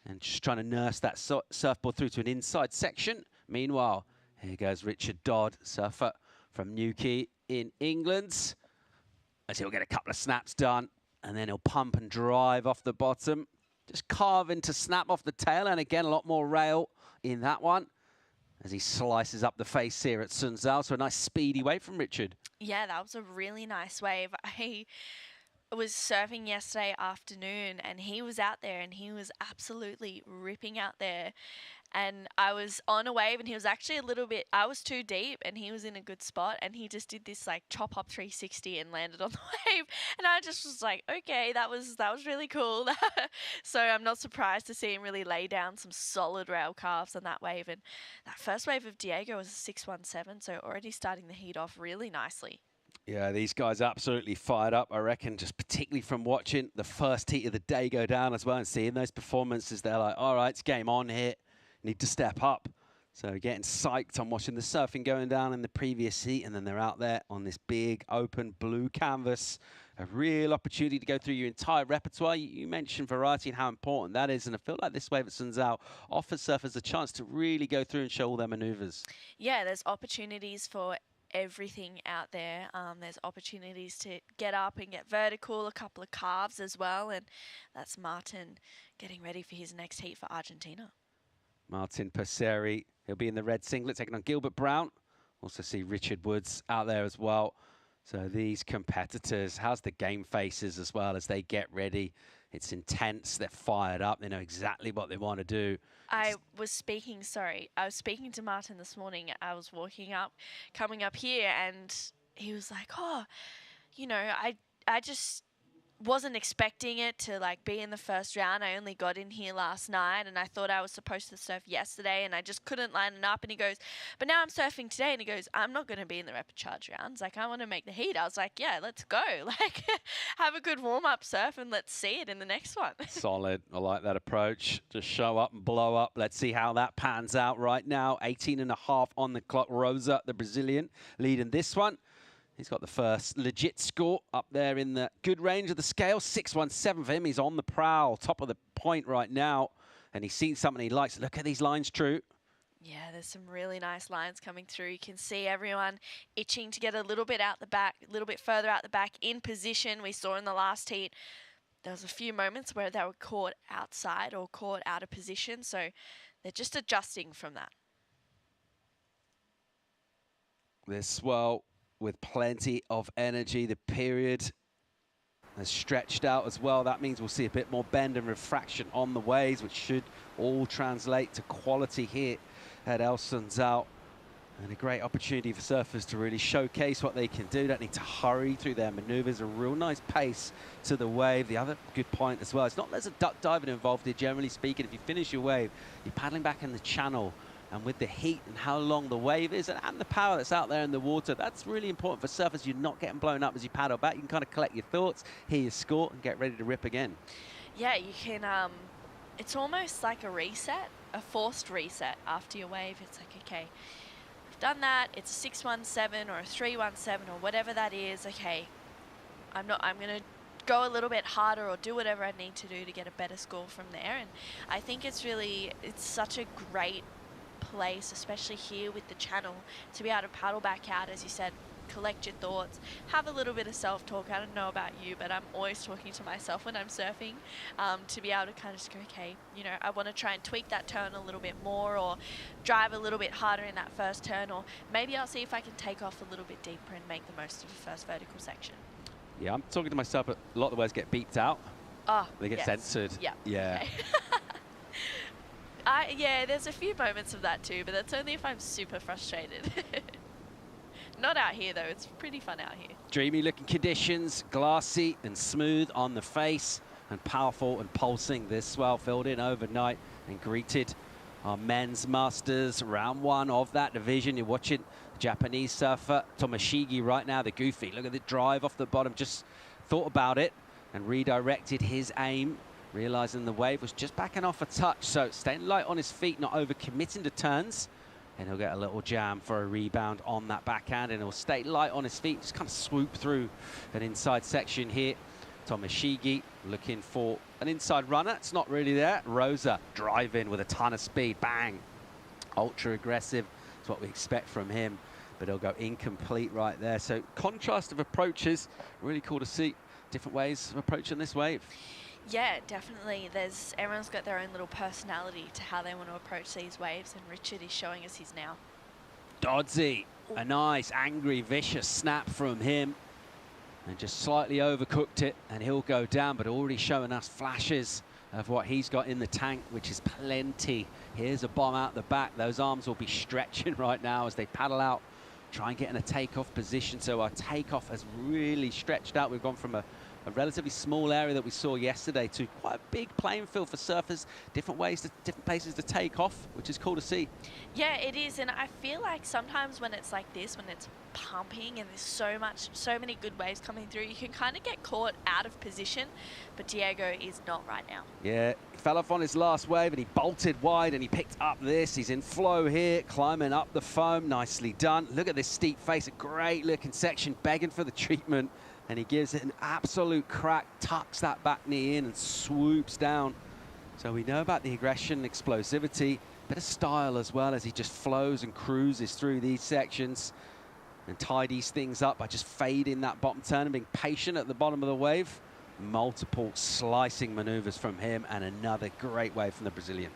and just trying to nurse that surfboard through to an inside section. Meanwhile, here goes Richard Dodd, surfer from Newquay in England, as he'll get a couple of snaps done, and then he'll pump and drive off the bottom. Just carve into snap off the tail, and again, a lot more rail in that one as he slices up the face here at Sunzal. So a nice speedy wave from Richard. Yeah, that was a really nice wave. I was surfing yesterday afternoon, and he was out there, and he was absolutely ripping out there. And I was on a wave, and he was actually I was too deep, and he was in a good spot, and he just did this like chop up 360 and landed on the wave. And I just was like, okay, that was really cool. So I'm not surprised to see him really lay down some solid rail calves on that wave. And that first wave of Diego was a 617, so already starting the heat off really nicely. Yeah, these guys absolutely fired up, I reckon, just particularly from watching the first heat of the day go down as well and seeing those performances. They're like, all right, it's game on here. Need to step up. So getting psyched on watching the surfing going down in the previous heat, and then they're out there on this big open blue canvas. A real opportunity to go through your entire repertoire. You mentioned variety and how important that is, and I feel like this wave at Sunzal offers surfers a chance to really go through and show all their maneuvers. Yeah, there's opportunities for everything out there. There's opportunities to get up and get vertical, a couple of carves as well, and that's Martin getting ready for his next heat for Argentina. Martin Passeri, he'll be in the red singlet taking on Gilbert Brown. Also see Richard Woods out there as well. So these competitors, how's the game faces as well as they get ready? It's intense, they're fired up, they know exactly what they want to do. I was speaking to Martin this morning. I was coming up here, and he was like, oh, I just wasn't expecting it to like be in the first round. I only got in here last night, and I thought I was supposed to surf yesterday, and I just couldn't line it up. And he goes, but now I'm surfing today, and he goes, I'm not going to be in the rapid charge rounds. Like, I want to make the heat. I was like, yeah, let's go. Like, have a good warm-up surf, and let's see it in the next one. Solid. I like that approach. Just show up and blow up. Let's see how that pans out right now. 18.5 on the clock. Rosa, the Brazilian, leading this one. He's got the first legit score up there in the good range of the scale. 617 for him. He's on the prowl, top of the point right now. And he's seen something he likes. Look at these lines, True. Yeah, there's some really nice lines coming through. You can see everyone itching to get a little bit out the back, a little bit further out the back in position. We saw in the last heat, there was a few moments where they were caught outside or caught out of position. So they're just adjusting from that. This swell with plenty of energy. The period has stretched out as well. That means we'll see a bit more bend and refraction on the waves, which should all translate to quality here at El Sunzal. And a great opportunity for surfers to really showcase what they can do. Don't need to hurry through their maneuvers. A real nice pace to the wave. The other good point as well, it's not there's a duck diving involved here, generally speaking. If you finish your wave, you're paddling back in the channel. And with the heat and how long the wave is and the power that's out there in the water, that's really important for surfers. You're not getting blown up as you paddle back. You can kind of collect your thoughts, hear your score, and get ready to rip again. Yeah, you can, it's almost like a reset, a forced reset after your wave. It's like, okay, I've done that. It's a 617 or a 317 or whatever that is. Okay, I'm going to go a little bit harder or do whatever I need to do to get a better score from there. And I think it's such a great place, especially here with the channel, to be able to paddle back out, as you said, collect your thoughts, have a little bit of self-talk. I don't know about you, but I'm always talking to myself when I'm surfing, to be able to kind of just go, okay, you know, I want to try and tweak that turn a little bit more, or drive a little bit harder in that first turn, or maybe I'll see if I can take off a little bit deeper and make the most of the first vertical section. Yeah, I'm talking to myself, but a lot of the waves get beeped out. Oh, they get censored. Yeah. Yeah. Okay. Yeah, there's a few moments of that too, but that's only if I'm super frustrated. Not out here though, it's pretty fun out here. Dreamy looking conditions, glassy and smooth on the face, and powerful and pulsing. This swell filled in overnight and greeted our men's masters, round 1 of that division. You're watching the Japanese surfer Tomashigi right now, the goofy. Look at the drive off the bottom, just thought about it and redirected his aim, realizing the wave was just backing off a touch. So staying light on his feet, not overcommitting to turns. And he'll get a little jam for a rebound on that backhand, and he'll stay light on his feet, just kind of swoop through an inside section here. Tomashigi looking for an inside runner. It's not really there. Rosa drive in with a ton of speed. Bang. Ultra aggressive. That's what we expect from him. But he'll go incomplete right there. So contrast of approaches. Really cool to see different ways of approaching this wave. Yeah, definitely. Everyone's got their own little personality to how they want to approach these waves, and Richard is showing us his now. Doddsy, a nice, angry, vicious snap from him. And just slightly overcooked it, and he'll go down, but already showing us flashes of what he's got in the tank, which is plenty. Here's a bomb out the back. Those arms will be stretching right now as they paddle out, try and get in a takeoff position. So our takeoff has really stretched out. We've gone from a relatively small area that we saw yesterday to quite a big playing field for surfers, different places to take off, which is cool to see. Yeah, it is, and I feel like sometimes when it's like this, when it's pumping and there's so many good waves coming through, you can kind of get caught out of position, but Diego is not right now. Yeah, he fell off on his last wave and he bolted wide and he picked up this. He's in flow here, climbing up the foam, nicely done. Look at this steep face, a great looking section, begging for the treatment. And he gives it an absolute crack, tucks that back knee in and swoops down. So we know about the aggression, explosivity, bit of style as well as he just flows and cruises through these sections and tidies things up by just fading that bottom turn and being patient at the bottom of the wave. Multiple slicing maneuvers from him and another great wave from the Brazilian.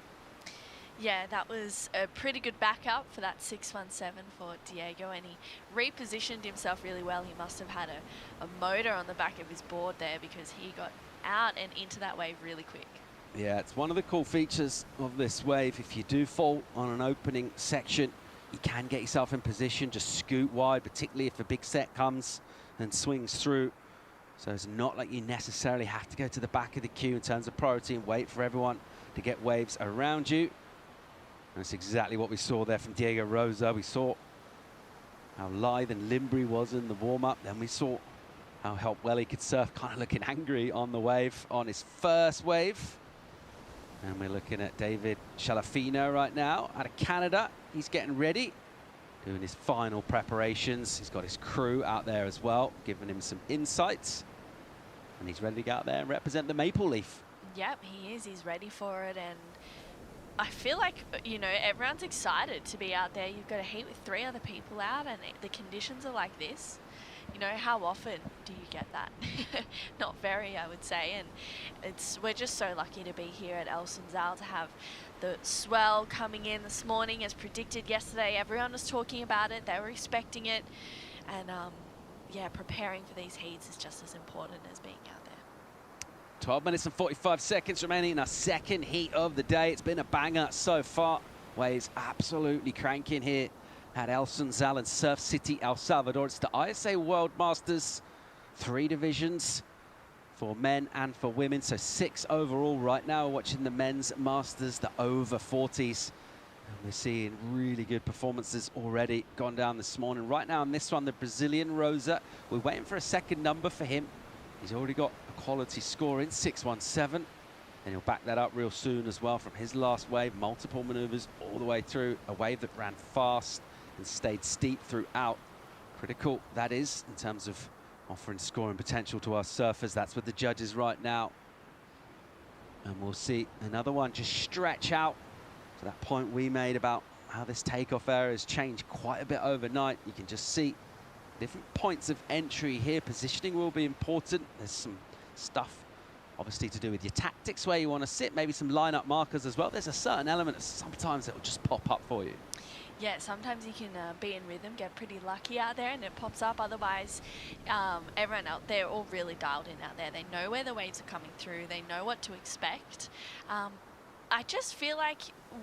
Yeah, that was a pretty good backup for that 617 for Diego, and he repositioned himself really well. He must have had a motor on the back of his board there, because he got out and into that wave really quick. Yeah, it's one of the cool features of this wave. If you do fall on an opening section, you can get yourself in position, just scoot wide, particularly if a big set comes and swings through. So it's not like you necessarily have to go to the back of the queue in terms of priority and wait for everyone to get waves around you. And that's exactly what we saw there from Diego Rosa. We saw how lithe and limber he was in the warm-up. Then we saw how well he could surf, kind of looking angry on the wave, on his first wave. And we're looking at David Shalafino right now out of Canada. He's getting ready, doing his final preparations. He's got his crew out there as well, giving him some insights. And he's ready to go out there and represent the Maple Leaf. Yep, he is. He's ready for it, and I feel like, you know, everyone's excited to be out there. You've got a heat with 3 other people out, and the conditions are like this. You know, how often do you get that? Not very, I would say. And we're just so lucky to be here at Sunzal to have the swell coming in this morning as predicted yesterday. Everyone was talking about it. They were expecting it. And, yeah, preparing for these heats is just as important as being out there. 12 minutes and 45 seconds remaining in our second heat of the day. It's been a banger so far. Waves absolutely cranking here at Sunzal and Surf City, El Salvador. It's the ISA World Masters, 3 divisions for men and for women, so 6 overall right now. We're watching the men's masters, the over 40s. And we're seeing really good performances already gone down this morning. Right now on this one, the Brazilian Rosa, we're waiting for a second number for him. He's already got a quality score in 617, and he'll back that up real soon as well from his last wave. Multiple maneuvers all the way through, a wave that ran fast and stayed steep throughout. Critical, that is, in terms of offering scoring potential to our surfers. That's with the judges right now. And we'll see another one just stretch out to that point we made about how this takeoff area has changed quite a bit overnight. You can just see different points of entry here. Positioning will be important. There's some stuff obviously to do with your tactics, where you want to sit, maybe some lineup markers as well. There's a certain element that sometimes it will just pop up for you. Yeah, sometimes you can be in rhythm, get pretty lucky out there and it pops up. Otherwise, everyone out there all really dialed in out there. They know where the waves are coming through. They know what to expect. I just feel like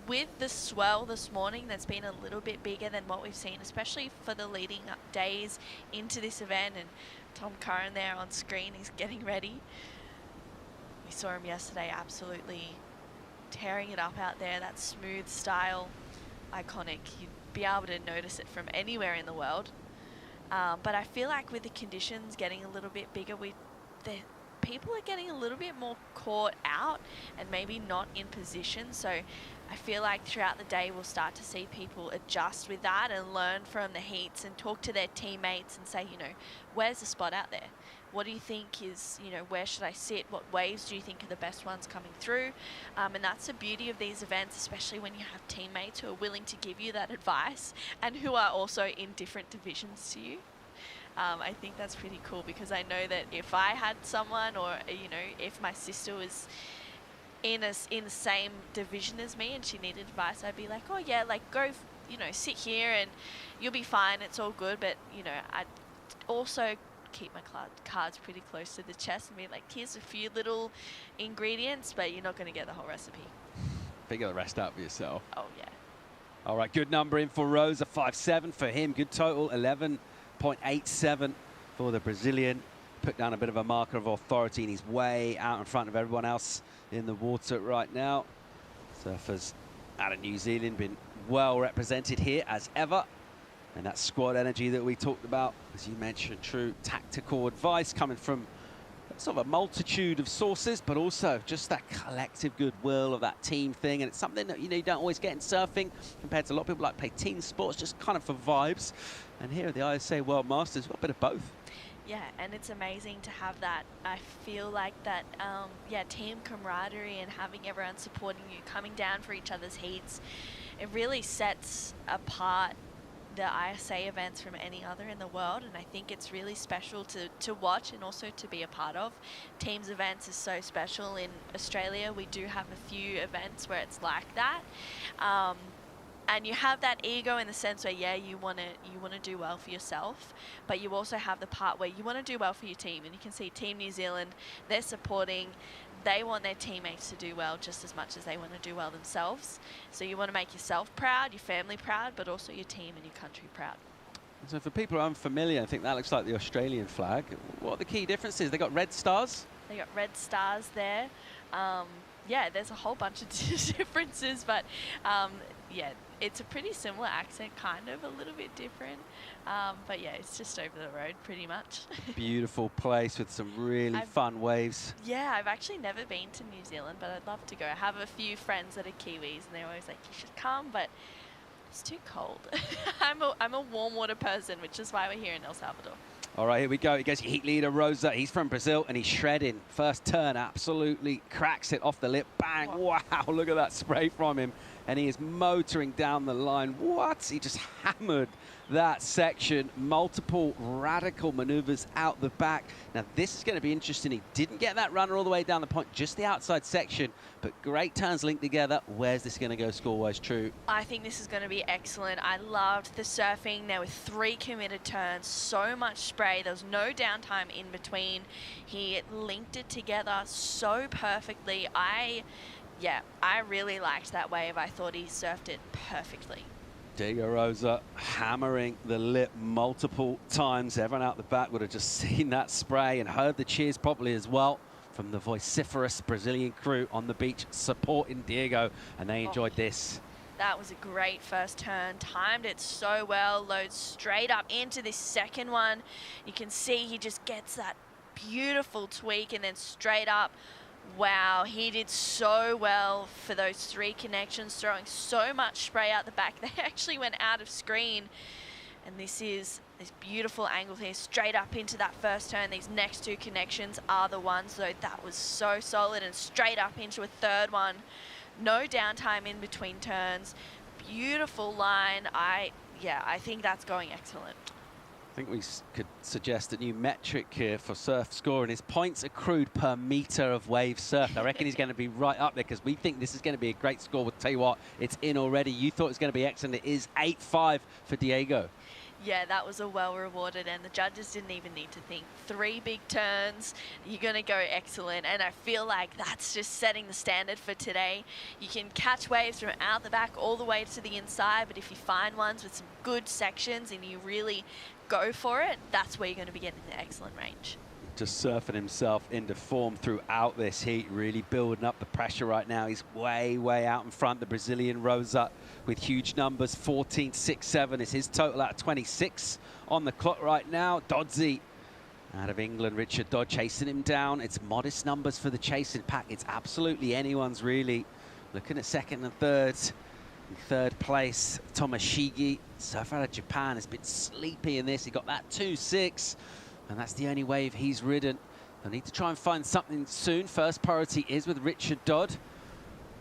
with the swell this morning that's been a little bit bigger than what we've seen, especially for the leading up days into this event. And Tom Curran there on screen, he's getting ready. We saw him yesterday absolutely tearing it up out there, that smooth style, iconic. You'd be able to notice it from anywhere in the world. But I feel like with the conditions getting a little bit bigger, people are getting a little bit more caught out and maybe not in position. So I feel like throughout the day we'll start to see people adjust with that and learn from the heats and talk to their teammates and say, you know, where's the spot out there? What do you think is, you know, where should I sit? What waves do you think are the best ones coming through? And that's the beauty of these events, especially when you have teammates who are willing to give you that advice and who are also in different divisions to you. I think that's pretty cool, because I know that if I had someone, or, you know, if my sister was in the same division as me and she needed advice, I'd be like, oh yeah, like go, you know, sit here and you'll be fine. It's all good. But, you know, I'd also keep my cards pretty close to the chest and be like, here's a few little ingredients, but you're not going to get the whole recipe. Figure the rest out for yourself. Oh yeah. All right, good number in for Rosa, 5.7 for him. Good total, 11.87 for the Brazilian. Put down a bit of a marker of authority, and he's way out in front of everyone else in the water right now. Surfers out of New Zealand been well represented here as ever. And that squad energy that we talked about, as you mentioned, true tactical advice coming from sort of a multitude of sources, but also just that collective goodwill of that team thing. And it's something that, you know, you don't always get in surfing compared to a lot of people like play team sports, just kind of for vibes. And here at the ISA World Masters, we've got a bit of both. Yeah, and it's amazing to have that. I feel like that, yeah, team camaraderie and having everyone supporting you, coming down for each other's heats, it really sets apart the ISA events from any other in the world, and I think it's really special to watch and also to be a part of. Teams events is so special. In Australia, we do have a few events where it's like that. And you have that ego in the sense where, yeah, you want to do well for yourself, but you also have the part where you want to do well for your team. And you can see Team New Zealand, they're supporting. They want their teammates to do well just as much as they want to do well themselves. So you want to make yourself proud, your family proud, but also your team and your country proud. So for people who are unfamiliar, I think that looks like the Australian flag. What are the key differences? They got red stars? They got red stars there. Yeah, there's a whole bunch of differences, but yeah, it's a pretty similar accent, kind of a little bit different. But yeah, it's just over the road pretty much. Beautiful place with some really fun waves. Yeah, I've actually never been to New Zealand, but I'd love to go. I have a few friends that are Kiwis, and they're always like, you should come, but it's too cold. I'm a warm water person, which is why we're here in El Salvador. All right, here we go. He goes heat leader, Rosa. He's from Brazil, and he's shredding. First turn, absolutely cracks it off the lip. Bang, wow, look at that spray from him. And he is motoring down the line. What? He just hammered that section. Multiple radical maneuvers out the back. Now, this is going to be interesting. He didn't get that runner all the way down the point, just the outside section, but great turns linked together. Where's this going to go score-wise, True? I think this is going to be excellent. I loved the surfing. There were 3 committed turns, so much spray. There was no downtime in between. He linked it together so perfectly. Yeah, I really liked that wave. I thought he surfed it perfectly. Diego Rosa hammering the lip multiple times. Everyone out the back would have just seen that spray and heard the cheers properly as well from the vociferous Brazilian crew on the beach supporting Diego, and they enjoyed this. That was a great first turn. Timed it so well. Loads straight up into this second one. You can see he just gets that beautiful tweak and then straight up. Wow, he did so well for those 3 connections, throwing so much spray out the back. They actually went out of screen. And this is this beautiful angle here, straight up into that first turn. These next two connections are the ones, though. That was so solid, and straight up into a third one. No downtime in between turns. Beautiful line. I think that's going excellent. I think we could suggest a new metric here for surf scoring is points accrued per meter of wave surfed. I reckon he's going to be right up there because we think this is going to be a great score. We'll tell you what, it's in already. You thought it was going to be excellent. It is 8-5 for Diego. Yeah, that was a well rewarded, and the judges didn't even need to think. 3 big turns, you're going to go excellent, and I feel like that's just setting the standard for today. You can catch waves from out the back all the way to the inside, but if you find ones with some good sections and you really go for it, that's where you're going to be getting the excellent range. Just surfing himself into form throughout this heat, really building up the pressure right now. He's way, way out in front. The Brazilian rose up with huge numbers. 14.67 is his total out of 26 on the clock right now. Doddsy out of England, Richard Dodd chasing him down. It's modest numbers for the chasing pack. It's absolutely anyone's really. Looking at second and third. In third place, Tomashigi, surfer out of Japan, has been sleepy in this. He got that 2.6. And that's the only wave he's ridden. They'll need to try and find something soon. First priority is with Richard Dodd.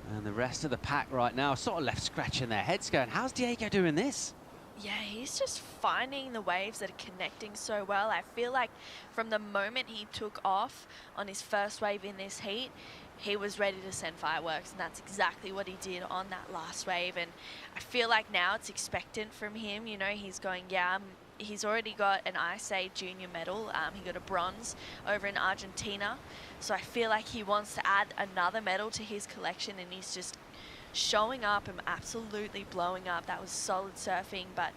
And the rest of the pack right now sort of left scratching their heads going, how's Diego doing this? Yeah, he's just finding the waves that are connecting so well. I feel like from the moment he took off on his first wave in this heat, he was ready to send fireworks, and that's exactly what he did on that last wave. And I feel like now it's expectant from him. You know, he's going, he's already got an ISA junior medal. He got a bronze over in Argentina. So I feel like he wants to add another medal to his collection, and he's just showing up and absolutely blowing up. That was solid surfing, but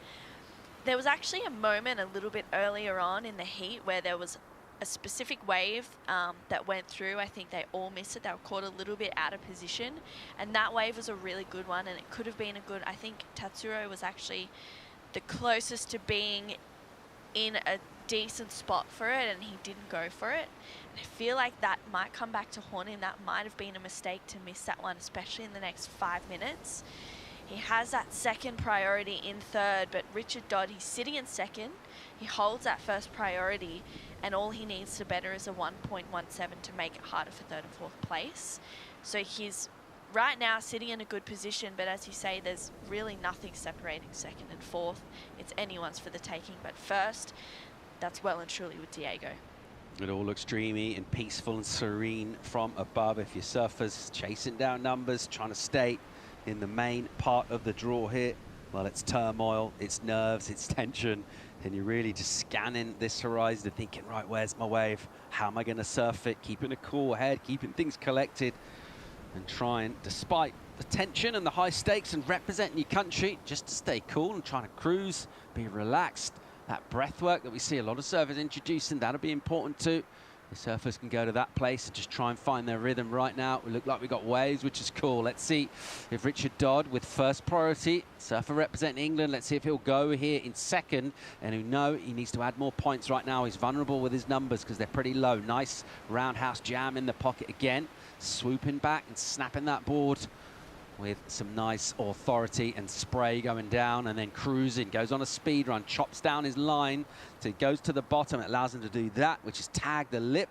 there was actually a moment a little bit earlier on in the heat where there was a specific wave that went through. I think they all missed it. They were caught a little bit out of position, and that wave was a really good one, and it could have been a good, I think Tatsuro was actually the closest to being in a decent spot for it, and he didn't go for it. And I feel like that might come back to haunt him. That might have been a mistake to miss that one, especially in the next 5 minutes. He has that second priority in third, but Richard Dodd, he's sitting in second. He holds that first priority, and all he needs to better is a 1.17 to make it harder for third and fourth place. So he's right now sitting in a good position, but as you say, there's really nothing separating second and fourth. It's anyone's for the taking, but first, that's well and truly with Diego. It all looks dreamy and peaceful and serene from above. If your surfers chasing down numbers, trying to stay in the main part of the draw here, well, it's turmoil, it's nerves, it's tension, and you're really just scanning this horizon and thinking, right, where's my wave? How am I going to surf it? Keeping a cool head, keeping things collected, and trying, despite the tension and the high stakes and representing your country, just to stay cool and trying to cruise, be relaxed. That breath work that we see a lot of surfers introducing, that'll be important too. The surfers can go to that place and just try and find their rhythm right now. We look like we got waves, which is cool. Let's see if Richard Dodd with first priority, surfer representing England, let's see if he'll go here in second. And we know he needs to add more points right now. He's vulnerable with his numbers because they're pretty low. Nice roundhouse jam in the pocket again. Swooping back and snapping that board with some nice authority and spray going down, and then cruising, goes on a speed run, chops down his line, so it goes to the bottom. It allows him to do that, which is tag the lip,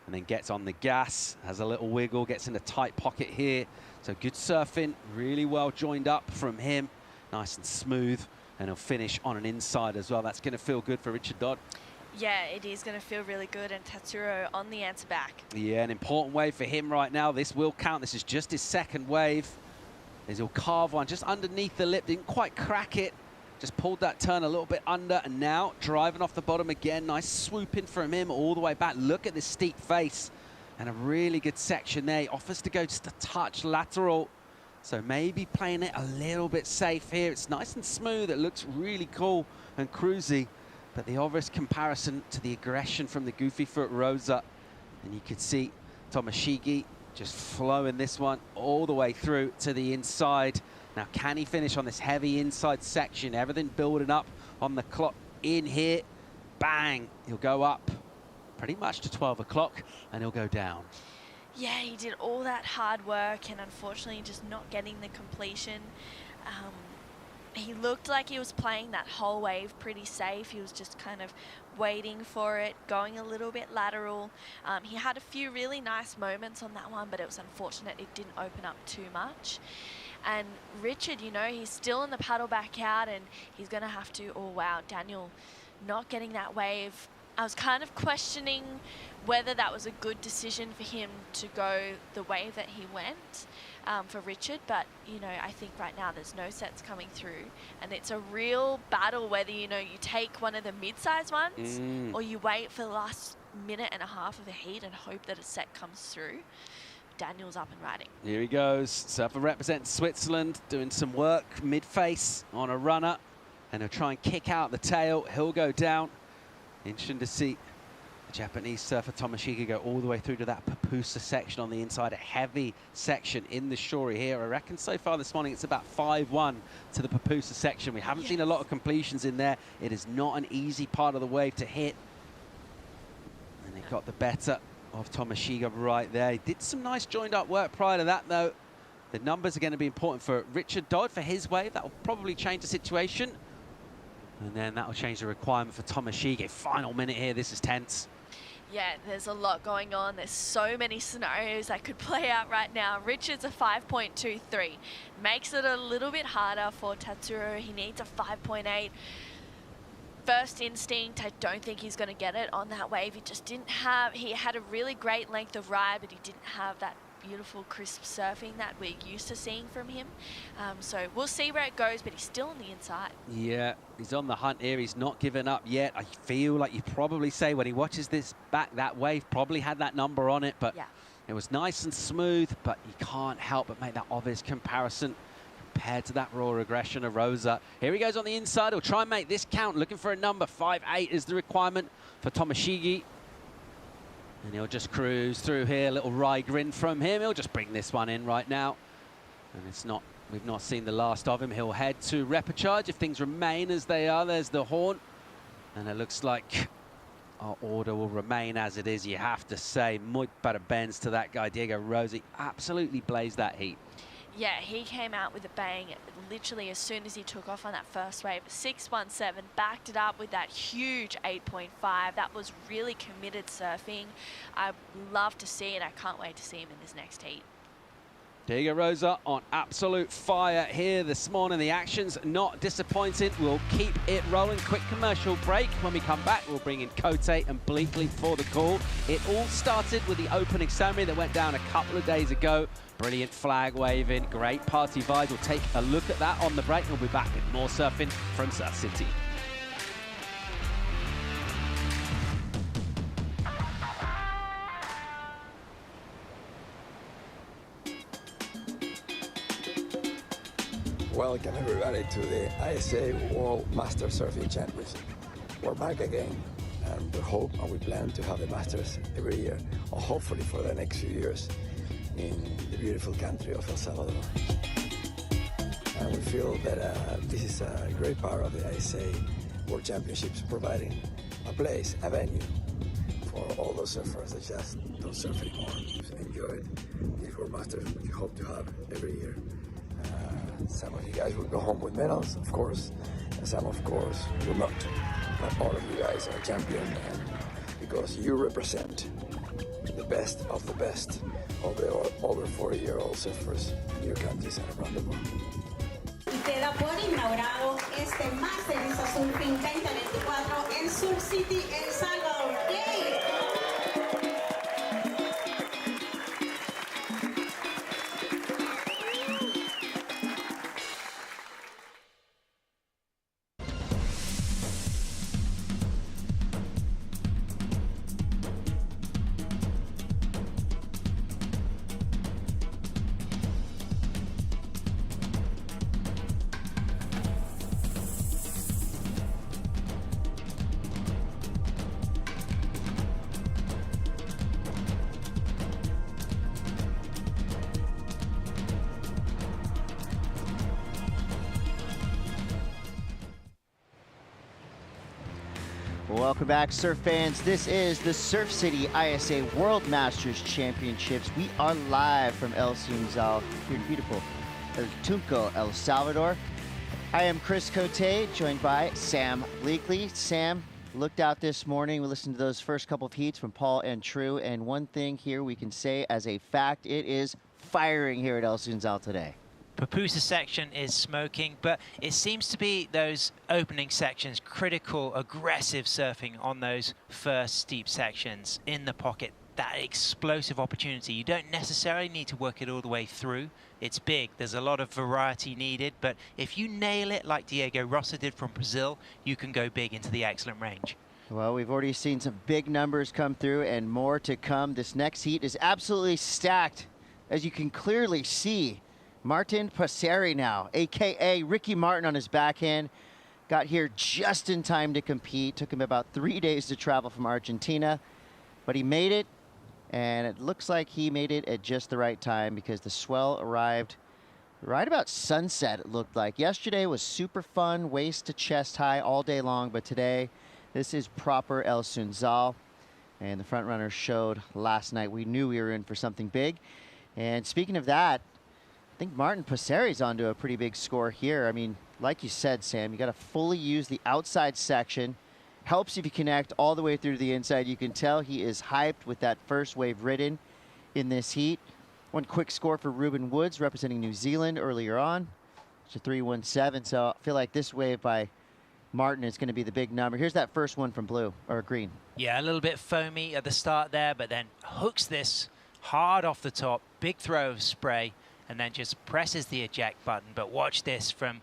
and then gets on the gas, has a little wiggle, gets in a tight pocket here. So good surfing, really well joined up from him, nice and smooth, and he'll finish on an inside as well. That's going to feel good for Richard Dodd. Yeah, it is going to feel really good, and Tatsuro on the answer back. Yeah, an important wave for him right now. This will count. This is just his second wave. As he'll carve one just underneath the lip, didn't quite crack it, just pulled that turn a little bit under, and now driving off the bottom again. Nice swooping from him all the way back. Look at this steep face and a really good section there. He offers to go just a touch lateral, so maybe playing it a little bit safe here. It's nice and smooth. It looks really cool and cruisy, but the obvious comparison to the aggression from the Goofy Foot Rosa, and you could see Tomashigi just flowing this one all the way through to the inside. Now, can he finish on this heavy inside section? Everything building up on the clock in here. Bang! He'll go up pretty much to 12 o'clock, and he'll go down. Yeah, he did all that hard work, and unfortunately just not getting the completion. he looked like he was playing that whole wave pretty safe. He was just kind of waiting for it, going a little bit lateral. He had a few really nice moments on that one, but it was unfortunate it didn't open up too much. And Richard, you know, he's still in the paddle back out, and he's going to have to, oh wow, Daniel not getting that wave. I was kind of questioning whether that was a good decision for him to go the wave that he went for Richard, but you know, I think right now there's no sets coming through, and it's a real battle whether, you know, you take one of the mid-sized ones or you wait for the last minute and a half of the heat and hope that a set comes through. Daniel's up and riding. Here he goes. Surfer represents Switzerland, doing some work mid-face on a runner, and he'll try and kick out the tail. He'll go down. Interesting to see the Japanese surfer Tomashiga go all the way through to that Papusa section on the inside, a heavy section in the Shori here. I reckon so far this morning it's about 5-1 to the Papusa section. We haven't seen a lot of completions in there. It is not an easy part of the wave to hit. And it got the better of Tomashiga right there. He did some nice joined up work prior to that though. The numbers are going to be important for Richard Dodd for his wave. That will probably change the situation. And then that will change the requirement for Tomashiga. Final minute here, this is tense. Yeah, there's a lot going on. There's so many scenarios that could play out right now. Richard's a 5.23. Makes it a little bit harder for Tatsuro. He needs a 5.8. First instinct, I don't think he's going to get it on that wave. He just didn't have, he had a really great length of ride, but he didn't have that beautiful crisp surfing that we're used to seeing from him. So we'll see where it goes, but he's still on the inside. Yeah, he's on the hunt here. He's not given up yet. I feel like you'd probably say when he watches this back, that wave probably had that number on it, but it was nice and smooth, but you can't help but make that obvious comparison compared to that raw aggression of Rosa. Here he goes on the inside. He'll try and make this count, looking for a number. 5.8 is the requirement for Tomashigi. And he'll just cruise through here, little wry grin from him. He'll just bring this one in right now. And it's not, we've not seen the last of him. He'll head to repechage if things remain as they are. There's the horn. And it looks like our order will remain as it is, you have to say. Muy parabéns to that guy, Diego Rosa. Absolutely blazed that heat. Yeah, he came out with a bang literally as soon as he took off on that first wave. 6.17, backed it up with that huge 8.5. That was really committed surfing. I love to see it. I can't wait to see him in this next heat. Diego Rosa on absolute fire here this morning. The action's not disappointing. We'll keep it rolling. Quick commercial break. When we come back, we'll bring in Cote and Bleakley for the call. It all started with the opening ceremony that went down a couple of days ago. Brilliant flag waving, great party vibes. We'll take a look at that on the break. We'll be back with more surfing from Surf City. Welcome everybody to the ISA World Master Surfing Championship. We're back again, and we hope and we plan to have the Masters every year, or hopefully for the next few years, in the beautiful country of El Salvador. And we feel that this is a great part of the ISA World Championships, providing a place, a venue for all those surfers that just don't surf anymore. Enjoy these World Masters, which we hope to have every year. Some of you guys will go home with medals, of course, and some, of course, will not. But all of you guys are champions, and because you represent the best of the best of the over 40-year-old surfers in your countries and around the world. Queda por inaugurado este Master ISAsurfing 2024 en Surf City, El Salvador. ¡Yay! Welcome back, surf fans. This is the Surf City ISA World Masters Championships. We are live from El Sunzal here in beautiful El Tunco, El Salvador. I am Chris Cote, joined by Sam Bleakley. Sam, looked out this morning. We listened to those first couple of heats from Paul and True, and one thing here we can say as a fact, it is firing here at El Sunzal today. Pupusa section is smoking, but it seems to be those opening sections, critical, aggressive surfing on those first steep sections in the pocket. That explosive opportunity. You don't necessarily need to work it all the way through. It's big. There's a lot of variety needed, but if you nail it like Diego Rosa did from Brazil, you can go big into the excellent range. Well, we've already seen some big numbers come through and more to come. This next heat is absolutely stacked, as you can clearly see. Martin Passeri now, AKA Ricky Martin on his backhand. Got here just in time to compete. Took him about 3 days to travel from Argentina, but he made it. And it looks like he made it at just the right time because the swell arrived right about sunset, it looked like. Yesterday was super fun, waist to chest high all day long, but today this is proper El Sunzal. And the front runners showed last night. We knew we were in for something big. And speaking of that, I think Martin Passeri's onto a pretty big score here. I mean, like you said, Sam, you got to fully use the outside section. Helps if you connect all the way through to the inside. You can tell he is hyped with that first wave ridden in this heat. One quick score for Ruben Woods representing New Zealand earlier on. It's a 3.17, so I feel like this wave by Martin is going to be the big number. Here's that first one from blue, or green. Yeah, a little bit foamy at the start there, but then hooks this hard off the top, big throw of spray, and then just presses the eject button. But watch this from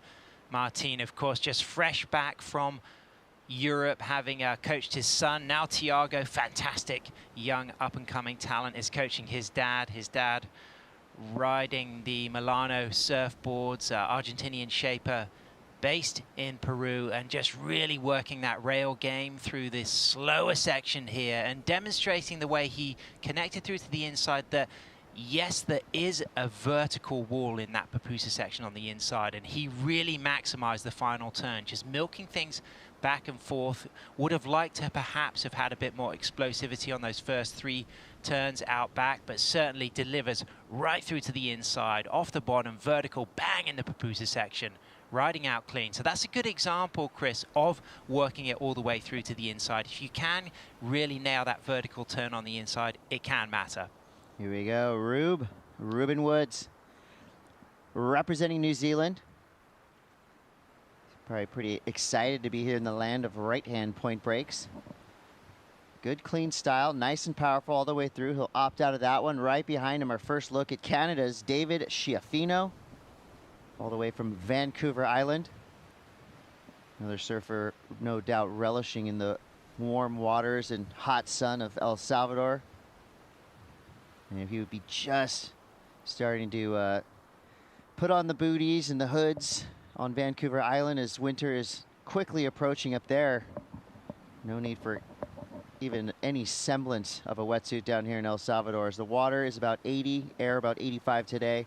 Martin, of course, just fresh back from Europe, having coached his son. Now Tiago, fantastic young up-and-coming talent, is coaching his dad. His dad riding the Milano surfboards, Argentinian shaper based in Peru, and just really working that rail game through this slower section here and demonstrating the way he connected through to the inside that yes, there is a vertical wall in that Pupusa section on the inside, and he really maximized the final turn, just milking things back and forth. Would have liked to perhaps have had a bit more explosivity on those first 3 turns out back, but certainly delivers right through to the inside, off the bottom, vertical, bang in the Pupusa section, riding out clean. So that's a good example, Chris, of working it all the way through to the inside. If you can really nail that vertical turn on the inside, it can matter. Here we go, Ruben Woods, representing New Zealand. Probably pretty excited to be here in the land of right-hand point breaks. Good clean style, nice and powerful all the way through. He'll opt out of that one. Right behind him, our first look at Canada's David Schiaffino, all the way from Vancouver Island. Another surfer, no doubt, relishing in the warm waters and hot sun of El Salvador. And if he would be just starting to put on the booties and the hoods on Vancouver Island as winter is quickly approaching up there. No need for even any semblance of a wetsuit down here in El Salvador, as the water is about 80, air about 85 today.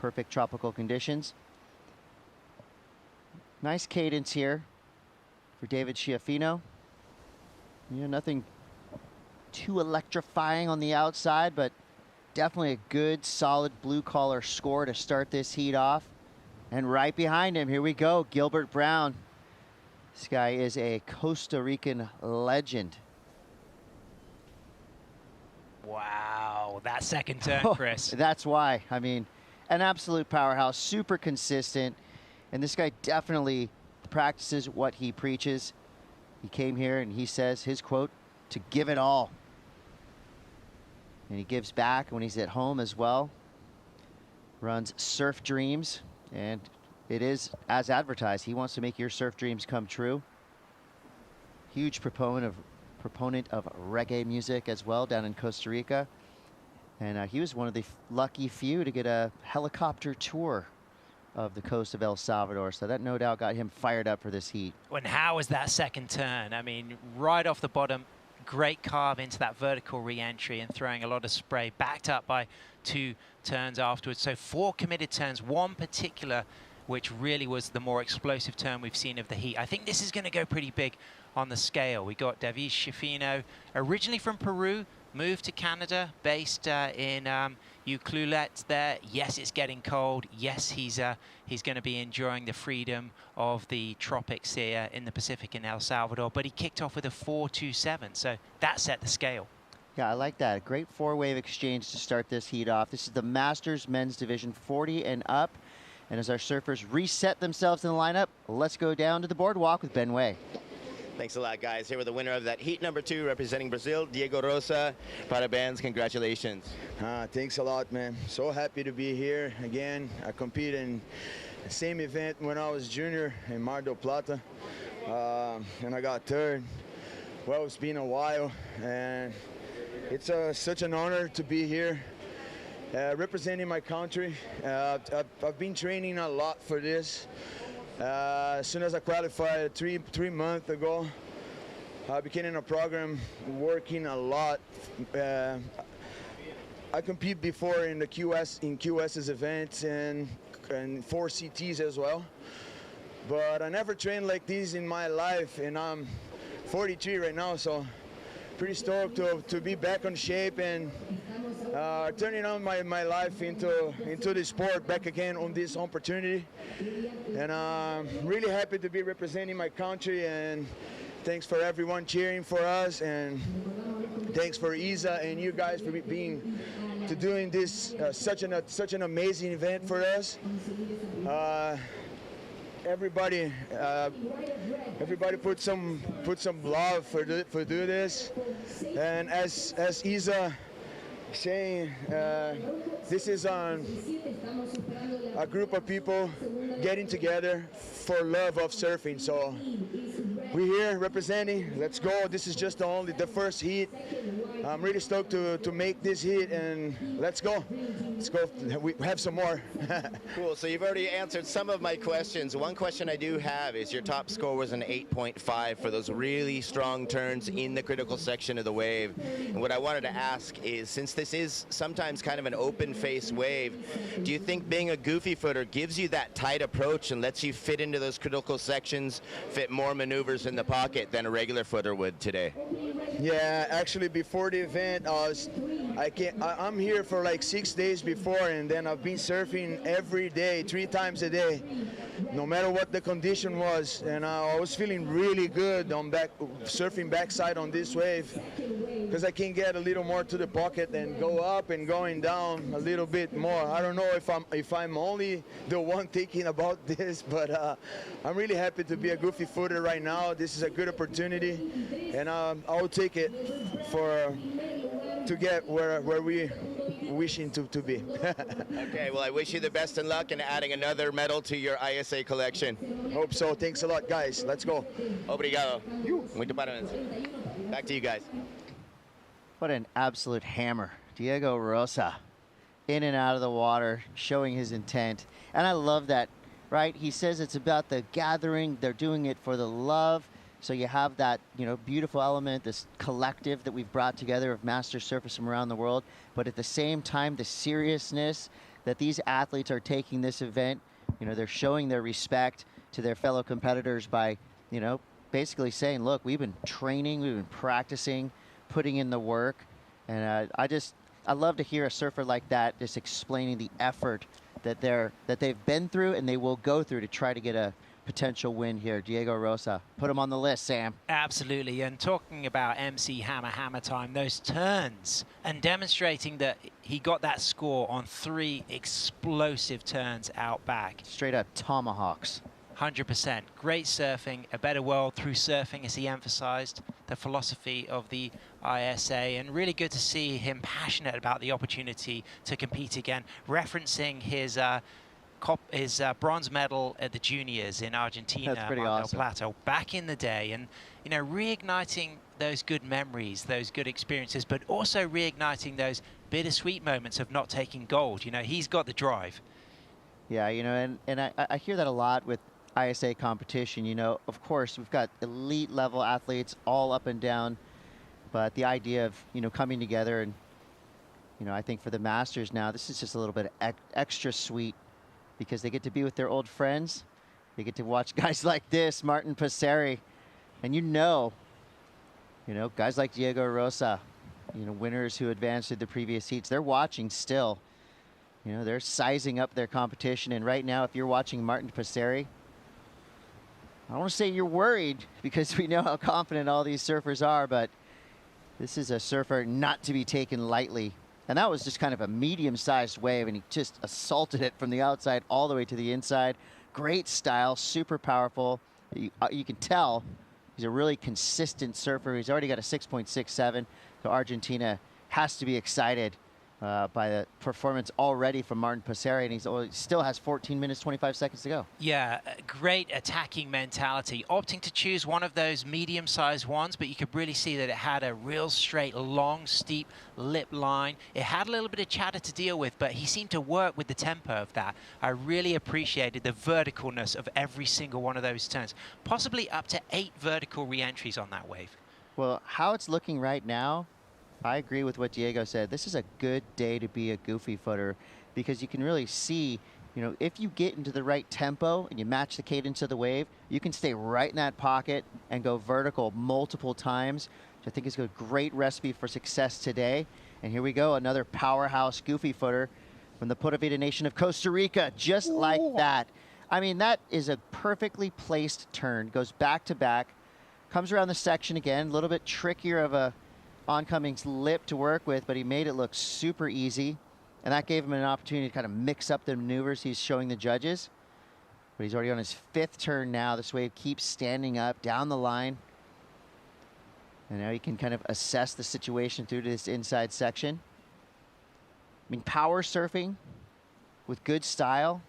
Perfect tropical conditions. Nice cadence here for David Schiaffino. Yeah, nothing too electrifying on the outside, but definitely a good, solid blue-collar score to start this heat off. And right behind him, here we go, Gilbert Brown. This guy is a Costa Rican legend. Wow, that second turn, Chris. That's why. I mean, an absolute powerhouse, super consistent. And this guy definitely practices what he preaches. He came here and he says, his quote, to give it all. And he gives back when he's at home as well. Runs Surf Dreams, and it is as advertised. He wants to make your surf dreams come true. Huge proponent of reggae music as well down in Costa Rica. And he was one of the lucky few to get a helicopter tour of the coast of El Salvador. So that no doubt got him fired up for this heat. And how was that second turn? I mean, right off the bottom, great carve into that vertical re-entry and throwing a lot of spray, backed up by 2 turns afterwards. So 4 committed turns, one particular which really was the more explosive turn we've seen of the heat. I think this is going to go pretty big on the scale. We got David Schiaffino, originally from Peru, moved to Canada, based in Ucluelet there. Yes, it's getting cold. Yes, he's going to be enjoying the freedom of the tropics here in the Pacific in El Salvador. But he kicked off with a 4.27, so that set the scale. Yeah, I like that. A great four-wave exchange to start this heat off. This is the Masters Men's Division 40 and up. And as our surfers reset themselves in the lineup, let's go down to the boardwalk with Ben Way. Thanks a lot, guys. Here with the winner of that heat number 2, representing Brazil, Diego Rosa. Parabéns, congratulations. Thanks a lot, man. So happy to be here again. I competed in the same event when I was junior in Mar del Plata, and I got third. Well, it's been a while, and it's such an honor to be here, representing my country. I've been training a lot for this. As soon as I qualified three months ago, I began in a program working a lot. I compete before in the QS's events and 4 CTs as well, but I never trained like this in my life, and I'm 43 right now, so pretty stoked to be back on shape and turning on my life into the sport back again on this opportunity. And I'm really happy to be representing my country, and thanks for everyone cheering for us, and thanks for Isa and you guys for doing this such an amazing event for us. Everybody put some love for do this, and as Isa saying, this is on a group of people getting together for love of surfing. So we're here representing. Let's go. This is just the first heat. I'm really stoked to make this heat, and let's go. Let's go. We have some more. Cool. So you've already answered some of my questions. One question I do have is your top score was an 8.5 for those really strong turns in the critical section of the wave. And what I wanted to ask is, since this is sometimes kind of an open face wave, do you think being a goofy footer gives you that tight approach and lets you fit into those critical sections, fit more maneuvers in the pocket than a regular footer would today? Yeah, actually before the event, I'm here for like 6 days before, and then I've been surfing every day, 3 times a day, no matter what the condition was, and I was feeling really good on surfing backside on this wave, because I can get a little more to the pocket and go up and going down a little bit more. I don't know if I'm only the one thinking about this, but I'm really happy to be a goofy footer right now. This is a good opportunity, and I will take it to get where we wishing to be. Okay, well, I wish you the best in luck in adding another medal to your ISA collection. Hope so. Thanks a lot, guys. Let's go. Obrigado. Muito parabéns. Back to you guys. What an absolute hammer. Diego Rosa, in and out of the water, showing his intent. And I love that, right? He says it's about the gathering. They're doing it for the love. So you have that, beautiful element, this collective that we've brought together of master surfers from around the world. But at the same time, the seriousness that these athletes are taking this event, they're showing their respect to their fellow competitors by, basically saying, look, we've been training, we've been practicing, putting in the work. And I love to hear a surfer like that just explaining the effort that they've been through and they will go through to try to get a potential win here. Diego Rosa, put him on the list, Sam. Absolutely, and talking about MC Hammer time, those turns, and demonstrating that he got that score on 3 explosive turns out back. Straight up tomahawks. 100%. Great surfing, a better world through surfing, as he emphasized the philosophy of the ISA, and really good to see him passionate about the opportunity to compete again, referencing his bronze medal at the juniors in Argentina, That's pretty Mar del awesome. Plata, back in the day, and reigniting those good memories, those good experiences, but also reigniting those bittersweet moments of not taking gold. He's got the drive. Yeah, and I hear that a lot with ISA competition. Of course, we've got elite level athletes all up and down, but the idea of, coming together and, I think for the Masters now, this is just a little bit extra sweet because they get to be with their old friends. They get to watch guys like this, Martin Passeri, and guys like Diego Rosa, winners who advanced to the previous heats, they're watching still. They're sizing up their competition. And right now, if you're watching Martin Passeri, I don't want to say you're worried because we know how confident all these surfers are, but this is a surfer not to be taken lightly. And that was just kind of a medium-sized wave, and he just assaulted it from the outside all the way to the inside. Great style, super powerful. You can tell he's a really consistent surfer. He's already got a 6.67, so Argentina has to be excited by the performance already from Martin Passeri, and he still has 14 minutes, 25 seconds to go. Yeah, great attacking mentality. Opting to choose one of those medium-sized ones, but you could really see that it had a real straight, long, steep lip line. It had a little bit of chatter to deal with, but he seemed to work with the tempo of that. I really appreciated the verticalness of every single one of those turns, possibly up to 8 vertical re-entries on that wave. Well, how it's looking right now, I agree with what Diego said. This is a good day to be a goofy footer because you can really see, if you get into the right tempo and you match the cadence of the wave, you can stay right in that pocket and go vertical multiple times, which I think is a great recipe for success today. And here we go, another powerhouse goofy footer from the Puerto Vida nation of Costa Rica, just like that. I mean, that is a perfectly placed turn, goes back to back, comes around the section again, a little bit trickier of a oncoming lip to work with, but he made it look super easy, and that gave him an opportunity to kind of mix up the maneuvers he's showing the judges. But he's already on his 5th turn now. This wave keeps standing up down the line, and now he can kind of assess the situation through to this inside section. I mean, power surfing with good style,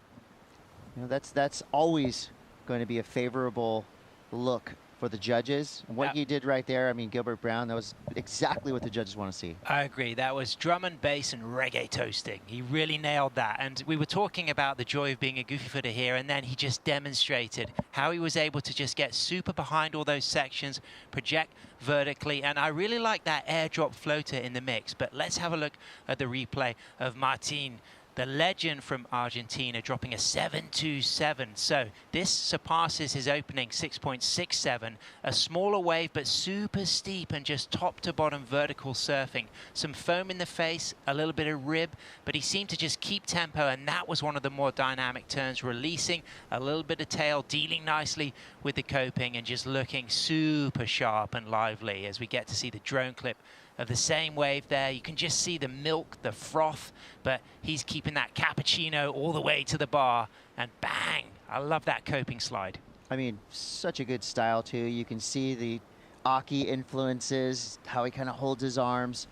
that's always going to be a favorable look for the judges. And what he did right there, I mean, Gilbert Brown, that was exactly what the judges want to see. I agree. That was drum and bass and reggae toasting. He really nailed that. And we were talking about the joy of being a goofy footer here, and then he just demonstrated how he was able to just get super behind all those sections, project vertically, and I really like that airdrop floater in the mix. But let's have a look at the replay of Martin, the legend from Argentina, dropping a 7.27. So this surpasses his opening 6.67. A smaller wave, but super steep and just top to bottom vertical surfing. Some foam in the face, a little bit of rib, but he seemed to just keep tempo, and that was one of the more dynamic turns, releasing a little bit of tail, dealing nicely with the coping, and just looking super sharp and lively as we get to see the drone clip of the same wave there. You can just see the milk, the froth, but he's keeping that cappuccino all the way to the bar, and bang, I love that coping slide. I mean, such a good style too. You can see the Aki influences, how he kind of holds his arms,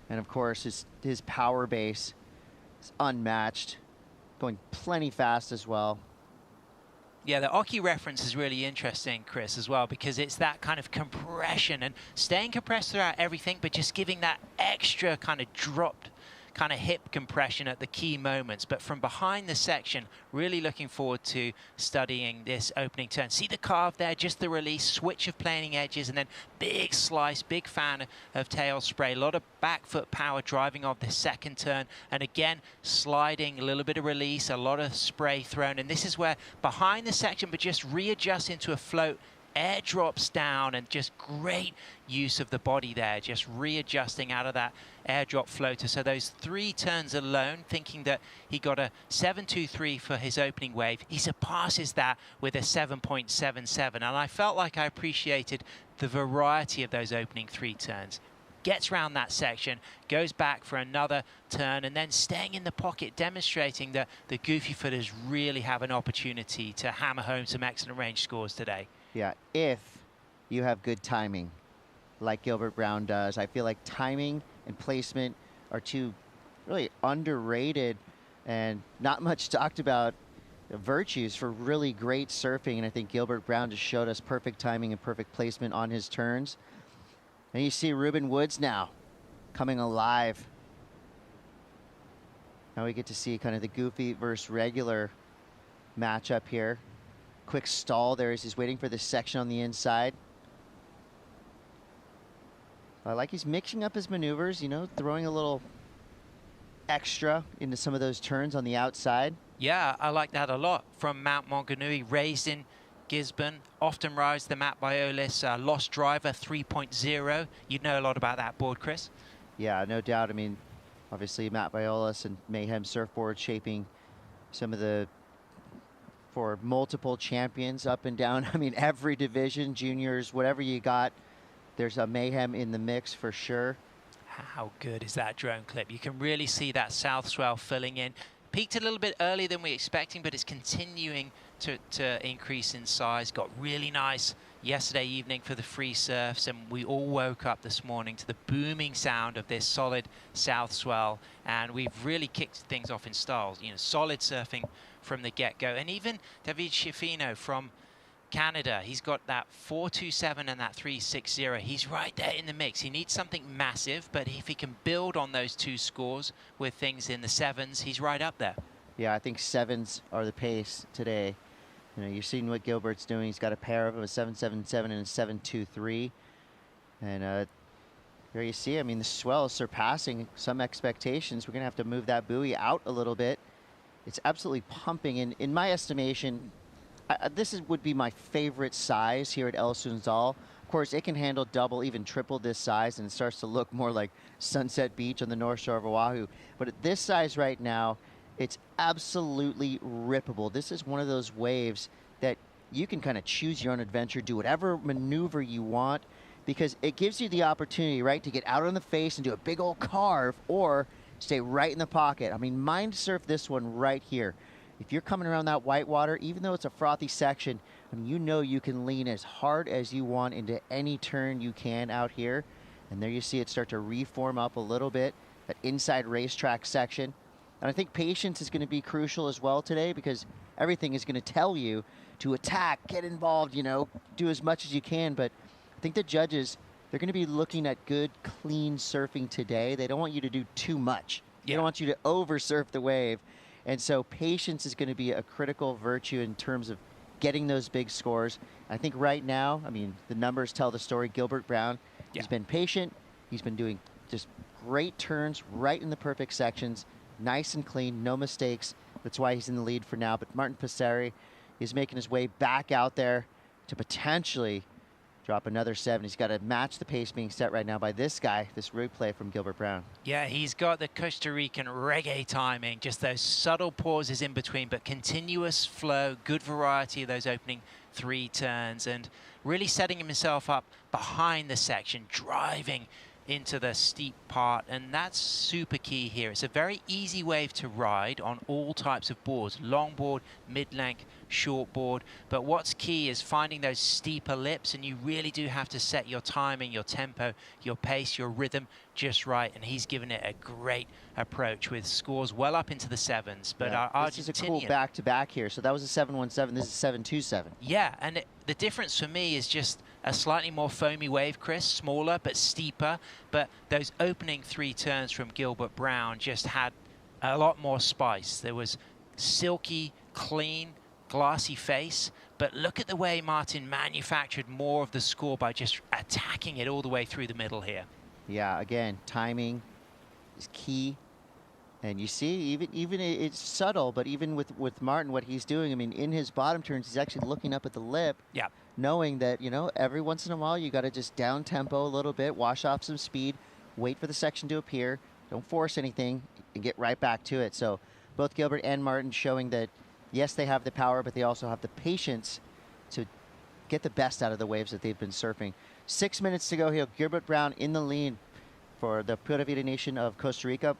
and of course his power base is unmatched, going plenty fast as well. Yeah, the Oki reference is really interesting, Chris, as well, because it's that kind of compression and staying compressed throughout everything, but just giving that extra kind of dropped kind of hip compression at the key moments. But from behind the section, really looking forward to studying this opening turn. See the carve there, just the release, switch of planing edges, and then big slice, big fan of tail spray. A lot of back foot power driving off the second turn. And again, sliding, a little bit of release, a lot of spray thrown. And this is where behind the section, but just readjust into a float, air drops down, and just great use of the body there, just readjusting out of that airdrop floater. So those 3 turns alone, thinking that he got a 7.23 for his opening wave, he surpasses that with a 7.77. And I felt like I appreciated the variety of those opening 3 turns. Gets around that section, goes back for another turn, and then staying in the pocket, demonstrating that the goofy footers really have an opportunity to hammer home some excellent range scores today. Yeah, if you have good timing, like Gilbert Brown does. I feel like timing and placement are 2 really underrated and not much talked about virtues for really great surfing. And I think Gilbert Brown just showed us perfect timing and perfect placement on his turns. And you see Ruben Woods now coming alive. Now we get to see kind of the goofy versus regular matchup here. Quick stall there as he's waiting for this section on the inside. I like he's mixing up his maneuvers, throwing a little extra into some of those turns on the outside. Yeah, I like that a lot. From Mount Maunganui, raised in Gisborne, often rides the Matt Biolis Lost Driver 3.0. You know a lot about that board, Chris. Yeah, no doubt. I mean, obviously Matt Violas and Mayhem Surfboard shaping some of the for multiple champions up and down. I mean, every division, juniors, whatever you got, there's a Mayhem in the mix for sure. How good is that drone clip? You can really see that south swell filling in. Peaked a little bit earlier than we were expecting, but it's continuing to increase in size. Got really nice yesterday evening for the free surfs, and we all woke up this morning to the booming sound of this solid south swell, and we've really kicked things off in styles. You know, solid surfing from the get-go. And even David Schifino from Canada, he's got that 427 and that 360. He's right there in the mix. He needs something massive, but if he can build on those two scores with things in the sevens, he's right up there. Yeah, I think sevens are the pace today. You know, you've seen what Gilbert's doing. He's got a pair of them, a 777 and a 723. And there you see, I mean, the swell is surpassing some expectations. We're going to have to move that buoy out a little bit. It's absolutely pumping. And in my estimation, this would be my favorite size here at El Sunzal. Of course, it can handle double, even triple this size, and it starts to look more like Sunset Beach on the North Shore of Oahu. But at this size right now, it's absolutely rippable. This is one of those waves that you can kind of choose your own adventure, do whatever maneuver you want, because it gives you the opportunity, right, to get out on the face and do a big old carve, or stay right in the pocket. I mean, mind surf this one right here. If you're coming around that white water, even though it's a frothy section, I mean, you know you can lean as hard as you want into any turn you can out here. And there you see it start to reform up a little bit, that inside racetrack section. And I think patience is going to be crucial as well today, because everything is going to tell you to attack, get involved, you know, do as much as you can. But I think the judges, they're going to be looking at good, clean surfing today. They don't want you to do too much. They don't want you to over surf the wave. And so patience is going to be a critical virtue in terms of getting those big scores. I think right now, I mean, the numbers tell the story. Gilbert Brown, he's been patient. He's been doing just great turns right in the perfect sections, nice and clean, no mistakes. That's why he's in the lead for now. But Martin Passeri is making his way back out there to potentially drop another 7. He's got to match the pace being set right now by this guy, this replay from Gilbert Brown. Yeah, he's got the Costa Rican reggae timing, just those subtle pauses in between, but continuous flow, good variety of those opening 3 turns, and really setting himself up behind the section, driving into the steep part, and that's super key here. It's a very easy wave to ride on all types of boards, longboard, mid-length, shortboard, but what's key is finding those steeper lips, and you really do have to set your timing, your tempo, your pace, your rhythm just right, and he's given it a great approach with scores well up into the 7s. But this is a cool back-to-back here. So that was a 717, this is 727. Yeah, and the difference for me is just a slightly more foamy wave, Chris, smaller but steeper, but those opening 3 turns from Gilbert Brown just had a lot more spice. There was silky, clean, glassy face, but look at the way Martin manufactured more of the score by just attacking it all the way through the middle here. Yeah, again, timing is key. And you see, even it's subtle, but even with Martin, what he's doing, I mean, in his bottom turns, he's actually looking up at the lip, knowing that, you know, every once in a while, you got to just down tempo a little bit, wash off some speed, wait for the section to appear, don't force anything, and get right back to it. So both Gilbert and Martin showing that, yes, they have the power, but they also have the patience to get the best out of the waves that they've been surfing. 6 minutes to go here. Gilbert Brown in the lead for the Pura Vida Nation of Costa Rica.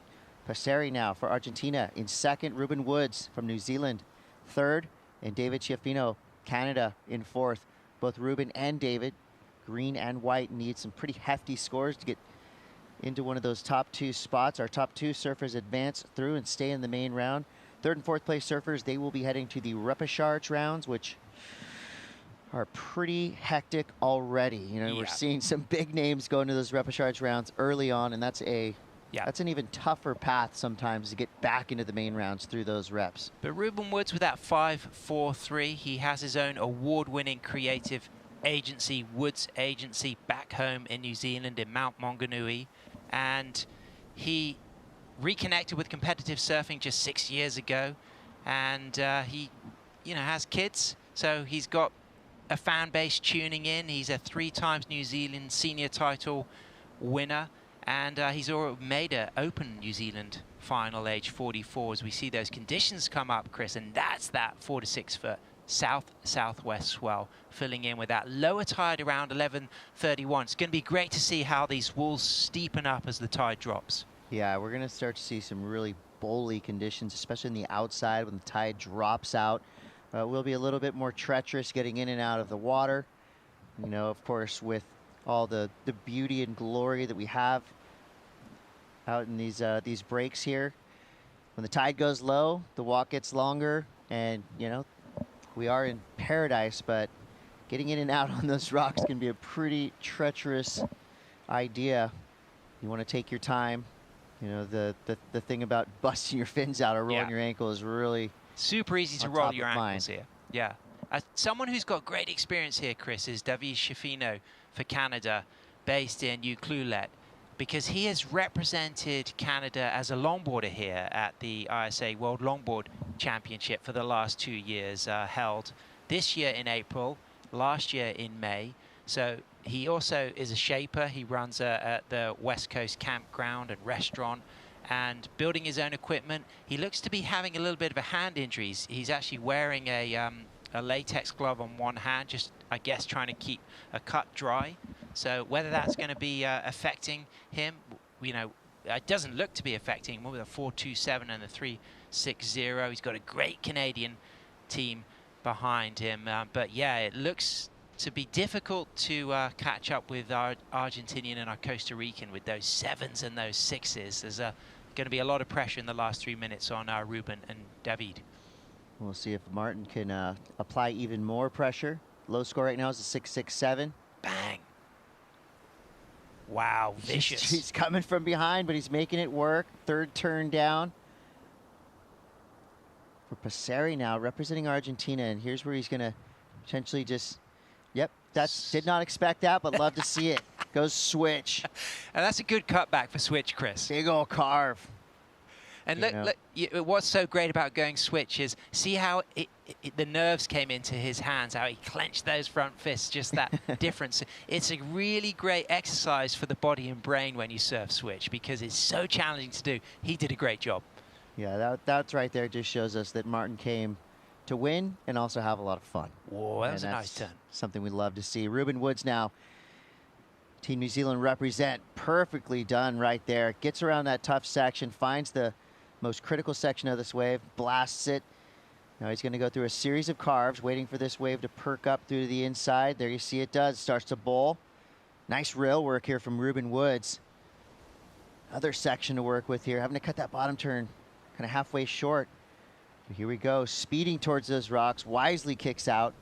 Passeri now for Argentina in second. Ruben Woods from New Zealand third. And David Chiafino, Canada, in fourth. Both Ruben and David, green and white, need some pretty hefty scores to get into one of those top 2 spots. Our top 2 surfers advance through and stay in the main round. Third and fourth place surfers, they will be heading to the repechage rounds, which are pretty hectic already. You know, we're seeing some big names go into those repechage rounds early on, and that's an even tougher path sometimes to get back into the main rounds through those reps. But Ruben Woods with that 5.43, he has his own award-winning creative agency, Woods Agency, back home in New Zealand in Mount Maunganui, and he reconnected with competitive surfing just 6 years ago, and he, you know, has kids, so he's got a fan base tuning in. He's a 3 times New Zealand senior title winner, And he's already made an Open New Zealand final, age 44, as we see those conditions come up, Chris, and that's that 4 to 6 foot south-southwest swell filling in with that lower tide around 11:31. It's going to be great to see how these walls steepen up as the tide drops. Yeah, we're going to start to see some really bowly conditions, especially on the outside when the tide drops out. We'll be a little bit more treacherous getting in and out of the water. You know, of course, with all the beauty and glory that we have out in these breaks here. When the tide goes low, the walk gets longer, and, you know, we are in paradise, but getting in and out on those rocks can be a pretty treacherous idea. You want to take your time. You know, the thing about busting your fins out or rolling your ankle is really super easy to roll your ankles here. Yeah. Someone who's got great experience here, Chris, is David Schifino for Canada, based in Ucluelet, because he has represented Canada as a longboarder here at the ISA World Longboard Championship for the last 2 years, held this year in April, last year in May. So he also is a shaper. He runs at the West Coast campground and restaurant and building his own equipment. He looks to be having a little bit of a hand injury. He's actually wearing a latex glove on one hand, just, I guess, trying to keep a cut dry. So whether that's going to be affecting him, you know, it doesn't look to be affecting him with a 4.27 and a 3.60. He's got a great Canadian team behind him. But yeah, it looks to be difficult to catch up with our Argentinian and our Costa Rican with those 7s and those 6s. There's going to be a lot of pressure in the last 3 minutes on Ruben and David. We'll see if Martin can apply even more pressure. Low score right now is a 6.67. Bang. Wow, vicious. He's coming from behind, but he's making it work. Third turn down. For Passeri now, representing Argentina, and here's where he's going to potentially just... Yep, did not expect that, but love to see it. Goes switch. And that's a good cutback for switch, Chris. Big old carve. And look, what's so great about going switch is see how the nerves came into his hands, how he clenched those front fists, just that difference. It's a really great exercise for the body and brain when you surf switch because it's so challenging to do. He did a great job. Yeah, that's right there. Just shows us that Martin came to win and also have a lot of fun. Whoa, that was a nice turn. Something we love to see. Ruben Woods now, Team New Zealand represent, perfectly done right there. Gets around that tough section, finds the most critical section of this wave, blasts it. Now he's going to go through a series of carves, waiting for this wave to perk up through to the inside. There you see it does. Starts to bowl. Nice rail work here from Ruben Woods. Other section to work with here. Having to cut that bottom turn kind of halfway short. But here we go. Speeding towards those rocks. Wisely kicks out.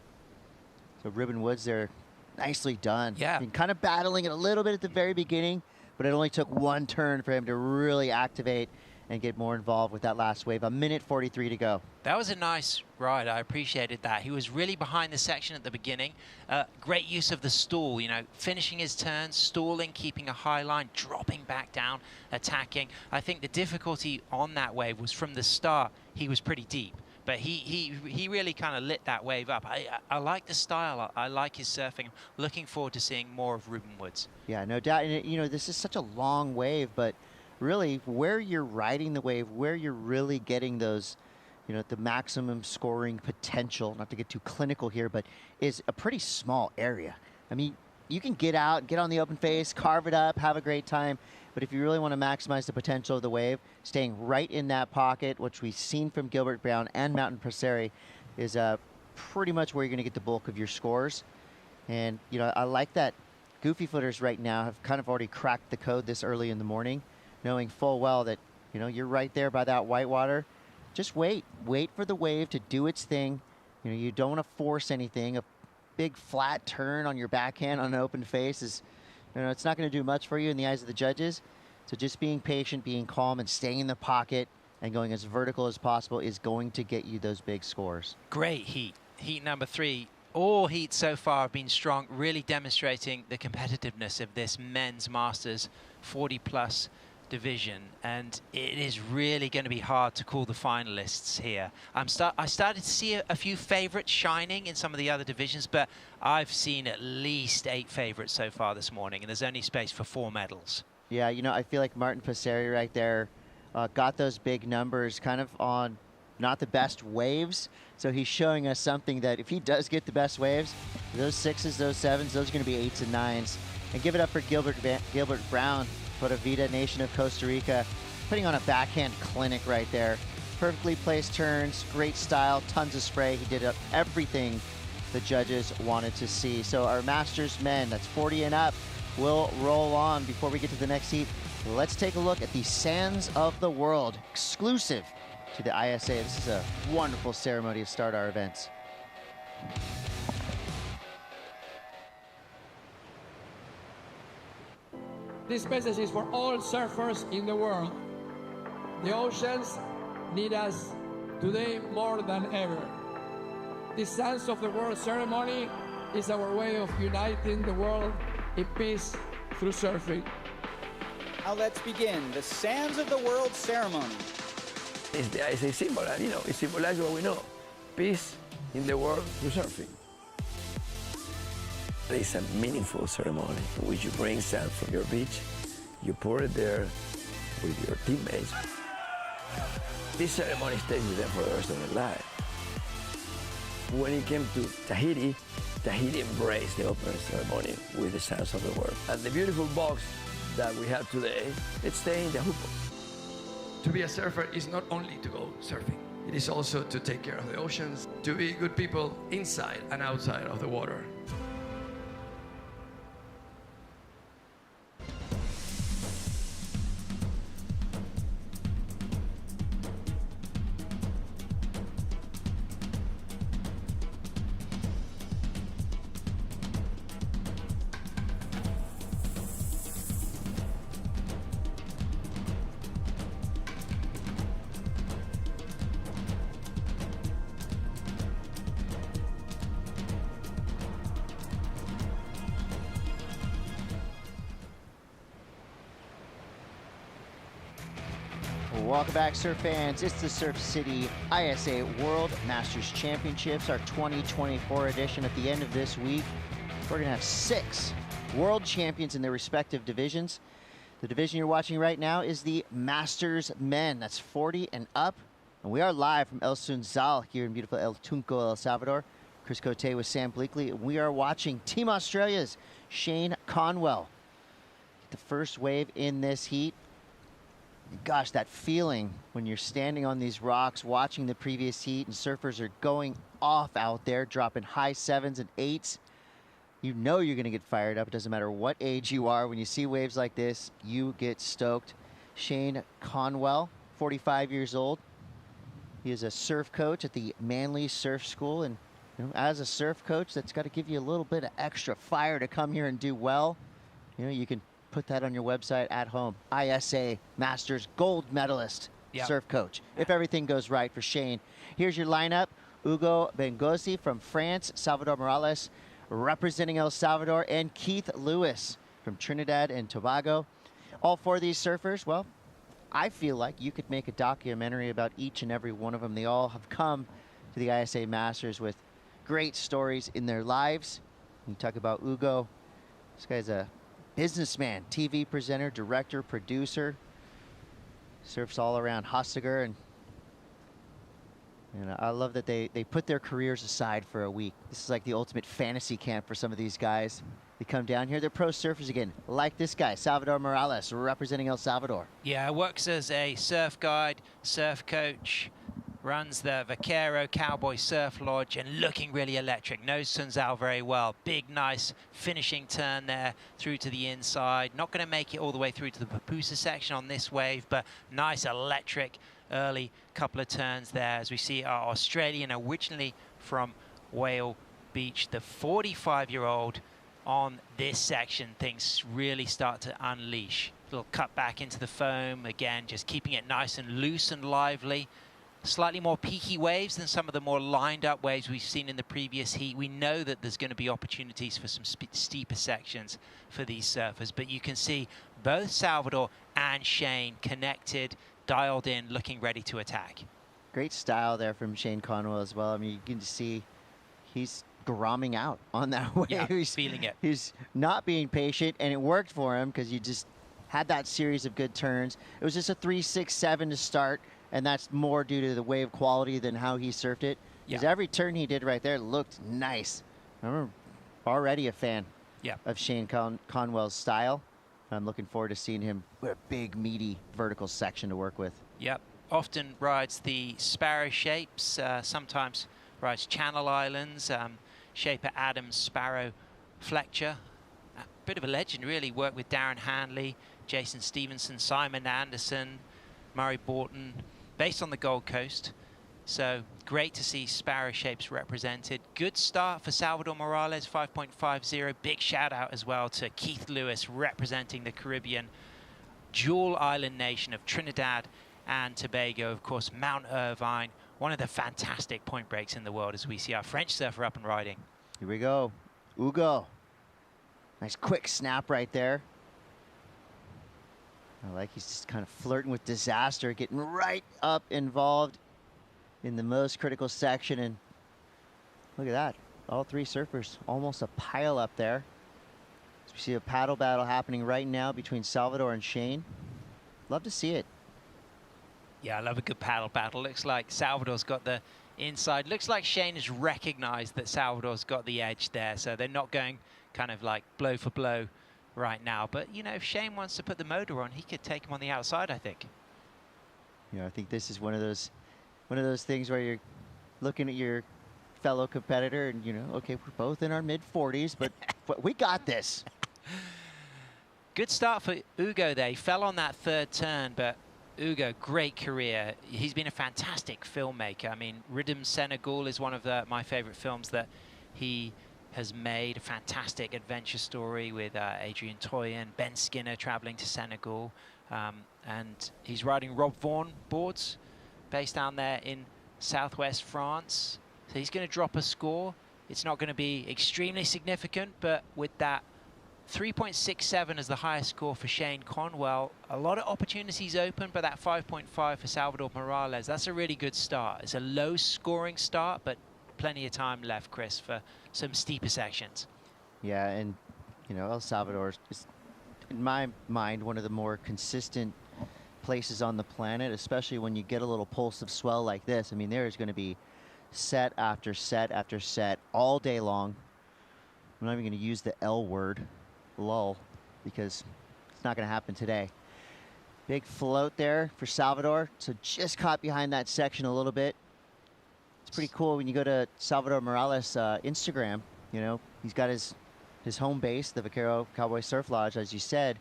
So Ruben Woods there, nicely done. Yeah. And kind of battling it a little bit at the very beginning, but it only took one turn for him to really activate and get more involved with that last wave. 1:43 to go. That was a nice ride. I appreciated that. He was really behind the section at the beginning. Great use of the stall, you know, finishing his turn, stalling, keeping a high line, dropping back down, attacking. I think the difficulty on that wave was from the start, he was pretty deep. But he really kind of lit that wave up. I like the style. I like his surfing. Looking forward to seeing more of Ruben Woods. Yeah, no doubt. And you know, this is such a long wave, but really where you're riding the wave, where you're really getting those, you know, the maximum scoring potential, not to get too clinical here, but is a pretty small area. I mean, you can get out, get on the open face, carve it up, have a great time. But if you really want to maximize the potential of the wave, staying right in that pocket, which we've seen from Gilbert Brown and Mountain Passeri, is pretty much where you're going to get the bulk of your scores. And, you know, I like that goofy footers right now have kind of already cracked the code this early in the morning, knowing full well that, you know, you're right there by that whitewater. Just wait. Wait for the wave to do its thing. You know, you don't want to force anything. A big flat turn on your backhand on an open face is, you know, it's not going to do much for you in the eyes of the judges. So just being patient, being calm, and staying in the pocket and going as vertical as possible is going to get you those big scores. Great heat. Heat number 3. All heats so far have been strong, really demonstrating the competitiveness of this men's Masters 40-plus division, and it is really going to be hard to call the finalists here. I started to see a few favorites shining in some of the other divisions, but I've seen at least 8 favorites so far this morning, and there's only space for 4 medals. Yeah, you know, I feel like Martin Passeri right there got those big numbers kind of on not the best waves. So he's showing us something that if he does get the best waves, those 6s, those 7s, those are going to be 8s and 9s. And give it up for Gilbert Brown, Pura Vida Nation of Costa Rica, putting on a backhand clinic right there. Perfectly placed turns, great style, tons of spray. He did everything the judges wanted to see. So our Masters men, that's 40 and up, will roll on. Before we get to the next heat, let's take a look at the Sands of the World, exclusive to the ISA. This is a wonderful ceremony to start our events. This message is for all surfers in the world. The oceans need us today more than ever. The Sands of the World ceremony is our way of uniting the world in peace through surfing. Now let's begin the Sands of the World ceremony. It's the ISA symbol, and you know, it symbolizes what we know, peace in the world through surfing. It's a meaningful ceremony in which you bring sand from your beach, you pour it there with your teammates. This ceremony stays with them for the rest of their life. When it came to Tahiti, Tahiti embraced the opening ceremony with the Sands of the World. And the beautiful box that we have today, it's staying in Teahupo'o. To be a surfer is not only to go surfing. It is also to take care of the oceans, to be good people inside and outside of the water. Welcome back, surf fans. It's the Surf City ISA World Masters Championships, our 2024 edition. At the end of this week, we're going to have 6 world champions in their respective divisions. The division you're watching right now is the Masters Men. That's 40 and up. And we are live from El Sunzal here in beautiful El Tunco, El Salvador. Chris Cote with Sam Bleakley. We are watching Team Australia's Shane Conwell get the first wave in this heat. Gosh, that feeling when you're standing on these rocks watching the previous heat and surfers are going off out there, dropping high 7s and 8s. You know you're going to get fired up. It doesn't matter what age you are. When you see waves like this, you get stoked. Shane Conwell, 45 years old. He is a surf coach at the Manly Surf School. And you know, as a surf coach, that's got to give you a little bit of extra fire to come here and do well. You know, you can put that on your website at home. ISA Masters gold medalist, surf coach. If everything goes right for Shane. Here's your lineup. Hugo Bengozi from France, Salvador Morales representing El Salvador, and Keith Lewis from Trinidad and Tobago. All 4 of these surfers, well, I feel like you could make a documentary about each and every one of them. They all have come to the ISA Masters with great stories in their lives. You talk about Hugo. This guy's a businessman, TV presenter, director, producer, surfs all around Hostigar, and I love that they put their careers aside for a week. This is like the ultimate fantasy camp for some of these guys. They come down here, they're pro surfers again, like this guy, Salvador Morales, representing El Salvador. Yeah, works as a surf guide, surf coach, runs the Vaquero Cowboy Surf Lodge, and looking really electric. Knows Sunzal very well. Big, nice finishing turn there through to the inside. Not going to make it all the way through to the Papusa section on this wave, but nice electric early couple of turns there as we see our Australian, originally from Whale Beach, the 45-year-old on this section. Things really start to unleash. Little cut back into the foam, again, just keeping it nice and loose and lively. Slightly more peaky waves than some of the more lined up waves we've seen in the previous heat. We know that there's going to be opportunities for some steeper sections for these surfers, but you can see both Salvador and Shane connected, dialed in, looking ready to attack. Great style there from Shane Conwell as well. I mean, you can see he's gromming out on that wave. Yeah, he's feeling it. He's not being patient, and it worked for him because you just had that series of good turns. It was just a 3.67 to start, and that's more due to the wave quality than how he surfed it. Because every turn he did right there looked nice. I'm already a fan of Shane Conwell's style. I'm looking forward to seeing him with a big, meaty vertical section to work with. Yep. Often rides the Sparrow shapes, sometimes rides Channel Islands, shaper Adam Sparrow Fletcher. A bit of a legend, really. Worked with Darren Handley, Jason Stevenson, Simon Anderson, Murray Borton, based on the Gold Coast. So great to see Sparrow shapes represented. Good start for Salvador Morales, 5.50. Big shout out as well to Keith Lewis, representing the Caribbean dual island nation of Trinidad and Tobago. Of course, Mount Irvine, one of the fantastic point breaks in the world as we see our French surfer up and riding. Here we go. Hugo. Nice quick snap right there. I like he's just kind of flirting with disaster, getting right up involved in the most critical section. And look at that. All three surfers, almost a pile up there. So we see a paddle battle happening right now between Salvador and Shane. Love to see it. Yeah, I love a good paddle battle. Looks like Salvador's got the inside. Looks like Shane has recognized that Salvador's got the edge there. So they're not going kind of like blow for blow right now. But, you know, if Shane wants to put the motor on, he could take him on the outside, I think. You know, I think this is one of those things where you're looking at your fellow competitor and, you know, okay, we're both in our mid-40s, but we got this. Good start for Hugo there. He fell on that third turn, but Hugo, great career. He's been a fantastic filmmaker. I mean, Rhythm Senegal is one of my favorite films that he has made. A fantastic adventure story with Adrian Toyen, Ben Skinner traveling to Senegal. And he's riding Rob Vaughan boards based down there in southwest France. So he's going to drop a score. It's not going to be extremely significant, but with that 3.67 as the highest score for Shane Conwell, a lot of opportunities open, but that 5.5 for Salvador Morales, that's a really good start. It's a low scoring start, but plenty of time left, Chris, for some steeper sections. Yeah, and, you know, El Salvador is, in my mind, one of the more consistent places on the planet, especially when you get a little pulse of swell like this. I mean, there is going to be set after set after set all day long. I'm not even going to use the L word, lull, because it's not going to happen today. Big float there for Salvador, so just caught behind that section a little bit. It's pretty cool when you go to Salvador Morales' Instagram. You know, he's got his home base, the Vaquero Cowboy Surf Lodge, as you said,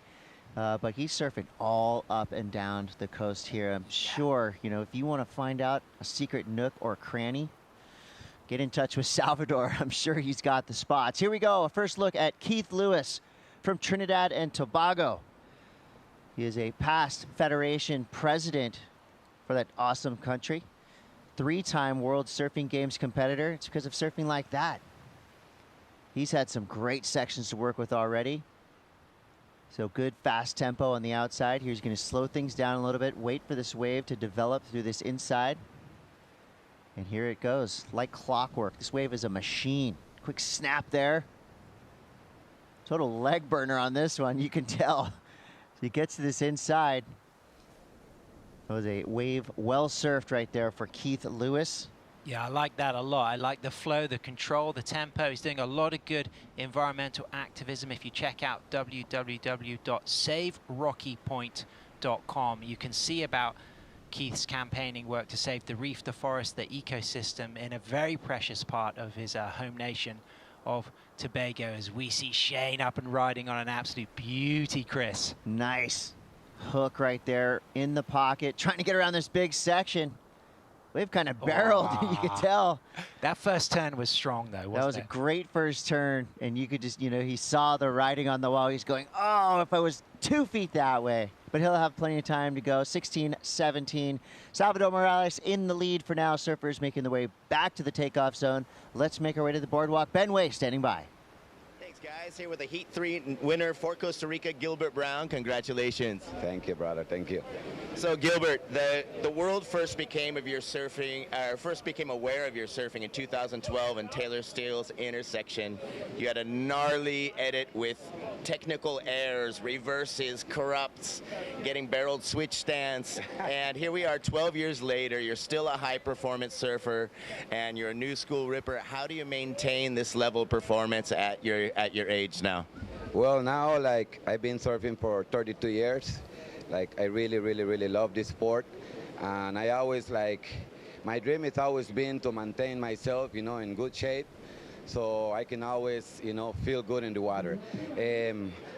but he's surfing all up and down the coast here. I'm sure, you know, if you want to find out a secret nook or cranny, get in touch with Salvador. I'm sure he's got the spots. Here we go, a first look at Keith Lewis from Trinidad and Tobago. He is a past Federation president for that awesome country. 3-time World Surfing Games competitor. It's because of surfing like that. He's had some great sections to work with already. So good fast tempo on the outside. Here's going to slow things down a little bit, wait for this wave to develop through this inside. And here it goes, like clockwork. This wave is a machine. Quick snap there. Total leg burner on this one, you can tell. He gets to this inside. That was a wave well surfed right there for Keith Lewis. Yeah, I like that a lot. I like the flow, the control, the tempo. He's doing a lot of good environmental activism. If you check out www.saverockypoint.com, you can see about Keith's campaigning work to save the reef, the forest, the ecosystem in a very precious part of his home nation of Tobago, as we see Shane up and riding on an absolute beauty, Chris. Nice hook right there in the pocket, trying to get around this big section. Wave kind of barreled, you could tell. That first turn was strong, though, wasn't it? That was a great first turn, and you could just, you know, he saw the writing on the wall. He's going, oh, if I was 2 feet that way. But he'll have plenty of time to go. 16-17. Salvador Morales in the lead for now. Surfers making the way back to the takeoff zone. Let's make our way to the boardwalk. Ben Way standing by. Thanks, guys. Here with a Heat 3 winner for Costa Rica, Gilbert Brown. Congratulations. Thank you, brother. Thank you. So, Gilbert, the world first became aware of your surfing in 2012 in Taylor Steele's intersection. You had a gnarly edit with technical errors, reverses, corrupts, getting barreled switch stance, and here we are 12 years later. You're still a high-performance surfer, and you're a new school ripper. How do you maintain this level of performance at your age now? Well, now, like, I've been surfing for 32 years. Like, I really, really, really love this sport, and I always, like, my dream has always been to maintain myself, you know, in good shape, so I can always, you know, feel good in the water.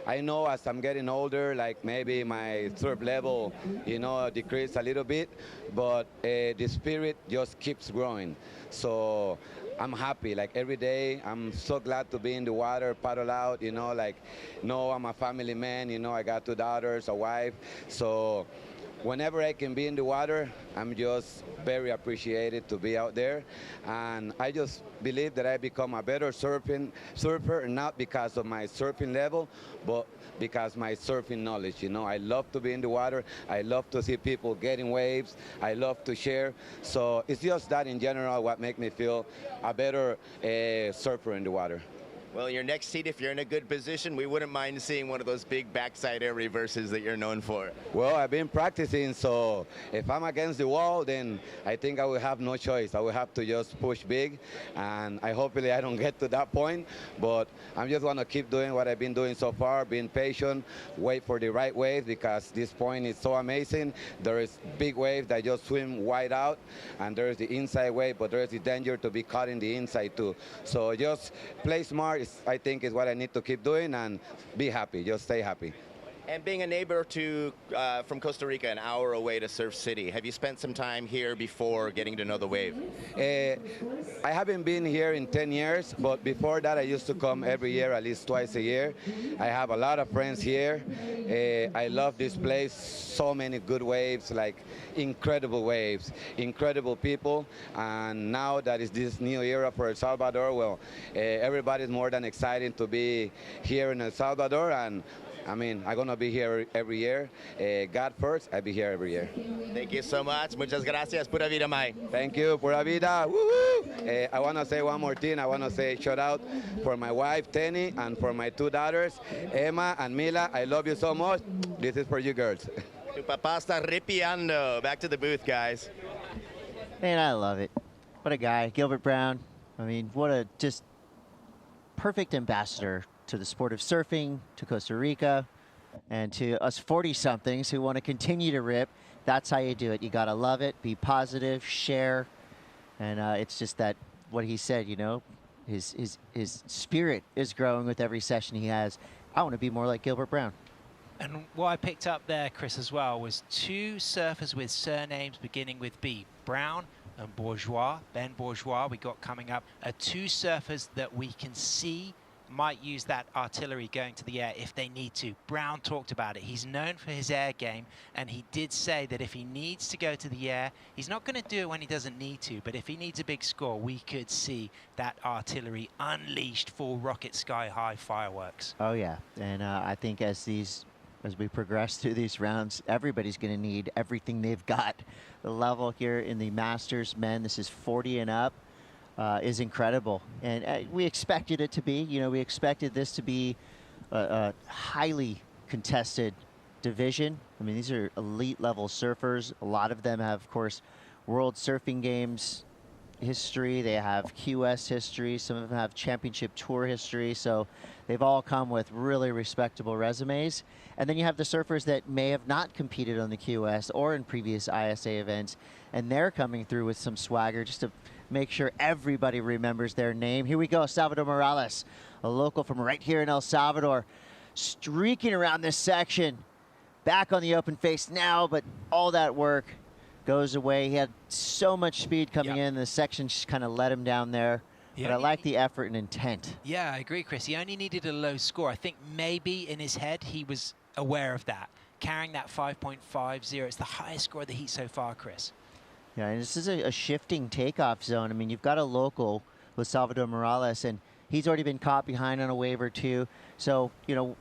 I know as I'm getting older, like maybe my surf level, you know, decrease a little bit, but the spirit just keeps growing. So I'm happy, like every day, I'm so glad to be in the water, paddle out, you know, like, no, I'm a family man, you know, I got 2 daughters, a wife, so whenever I can be in the water, I'm just very appreciated to be out there. And I just believe that I become a better surfer, not because of my surfing level, but because my surfing knowledge. You know, I love to be in the water. I love to see people getting waves. I love to share. So it's just that in general what makes me feel a better surfer in the water. Well, your next heat, if you're in a good position, we wouldn't mind seeing one of those big backside air reverses that you're known for. Well, I've been practicing, so if I'm against the wall, then I think I will have no choice. I will have to just push big, and hopefully I don't get to that point, but I'm just going to keep doing what I've been doing so far, being patient, wait for the right wave, because this point is so amazing. There is big waves that just swim wide out, and there is the inside wave, but there is the danger to be caught in the inside too. So just play smart, I think, is what I need to keep doing, and be happy, just stay happy. And being a neighbor to from Costa Rica, an hour away to Surf City, have you spent some time here before getting to know the wave? I haven't been here in 10 years, but before that I used to come every year, at least twice a year. I have a lot of friends here. I love this place, so many good waves, like incredible waves, incredible people, and now that is this new era for El Salvador, well, everybody's more than excited to be here in El Salvador, and I mean, I'm going to be here every year. God first, I'll be here every year. Thank you so much. Muchas gracias. Pura vida, Mike. Thank you. Pura vida. Woo-hoo! I want to say one more thing. I want to say shout out for my wife, Tenny, and for my 2 daughters, Emma and Mila. I love you so much. This is for you girls. Tu papá está ripiando. Back to the booth, guys. Man, I love it. What a guy. Gilbert Brown. I mean, what a just perfect ambassador to the sport of surfing, to Costa Rica, and to us 40-somethings who want to continue to rip. That's how you do it. You got to love it, be positive, share, and it's just that what he said, you know, his spirit is growing with every session he has. I want to be more like Gilbert Brown. And what I picked up there, Chris, as well, was 2 surfers with surnames beginning with B. Brown and Bourgeois, Ben Bourgeois, we got coming up, are 2 surfers that we can see might use that artillery going to the air if they need to. Brown talked about it. He's known for his air game, and he did say that if he needs to go to the air, he's not going to do it when he doesn't need to, but if he needs a big score, we could see that artillery unleashed, full rocket sky-high fireworks. Oh, yeah, and I think as we progress through these rounds, everybody's going to need everything they've got. The level here in the Masters men, this is 40 and up, is incredible. And we expected it to be. You know, we expected this to be a highly contested division. I mean, these are elite level surfers. A lot of them have, of course, World Surfing Games history. They have QS history. Some of them have Championship Tour history. So they've all come with really respectable resumes. And then you have the surfers that may have not competed on the QS or in previous ISA events, and they're coming through with some swagger just to make sure everybody remembers their name. Here we go, Salvador Morales, a local from right here in El Salvador, streaking around this section. Back on the open face now, but all that work goes away. He had so much speed coming in, the section just kind of let him down there. But I like the effort and intent. Yeah, I agree, Chris. He only needed a low score. I think maybe in his head he was aware of that. Carrying that 5.50, it's the highest score of the heat so far, Chris. Yeah, and this is a shifting takeoff zone. I mean, you've got a local with Salvador Morales, and He's already been caught behind on a wave or two. So, you know,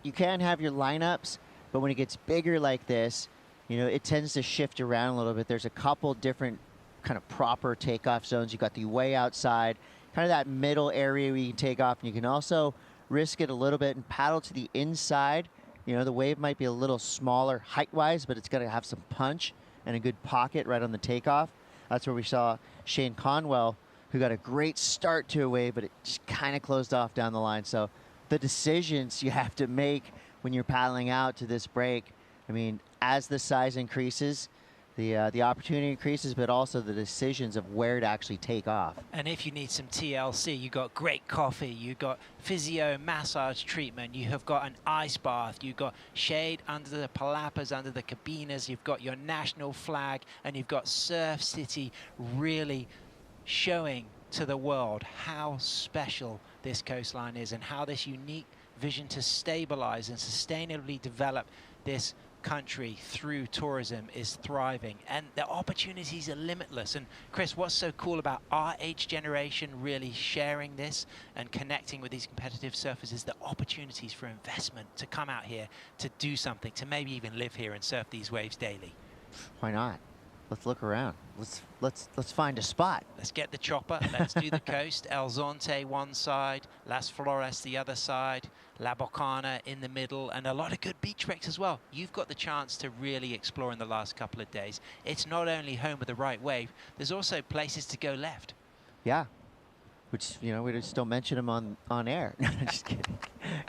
you can have your lineups, but when it gets bigger like this, you know, it tends to shift around a little bit. There's a couple different kind of proper takeoff zones. You got the way outside, kind of that middle area where you can take off, and you can also risk it a little bit and paddle to the inside. You know, the wave might be a little smaller height-wise, but it's going to have some punch and a good pocket right on the takeoff. That's where we saw Shane Conwell, who got a great start to a wave, but it just kind of closed off down the line. So the decisions you have to make when you're paddling out to this break, I mean, as the size increases, the opportunity increases, but also the decisions of where to actually take off. And if you need some TLC, you got great coffee, you got physio massage treatment, you have got an ice bath, you've got shade under the palapas, under the cabinas, you've got your national flag, and you've got Surf City really showing to the world how special this coastline is and how this unique vision to stabilize and sustainably develop this country through tourism is thriving, and the opportunities are limitless. And Chris, what's so cool about our age generation really sharing this and connecting with these competitive surfers is the opportunities for investment to come out here to do something, to maybe even live here and surf these waves daily. Why not? Let's look around. Let's find a spot. Let's get the chopper. Let's do the coast. El Zonte one side, Las Flores the other side, La Bocana in the middle, and a lot of good beach breaks as well. You've got the chance to really explore in the last couple of days. It's not only home with the right wave, there's also places to go left. Yeah, which, you know, we just don't mention them on air. Just kidding.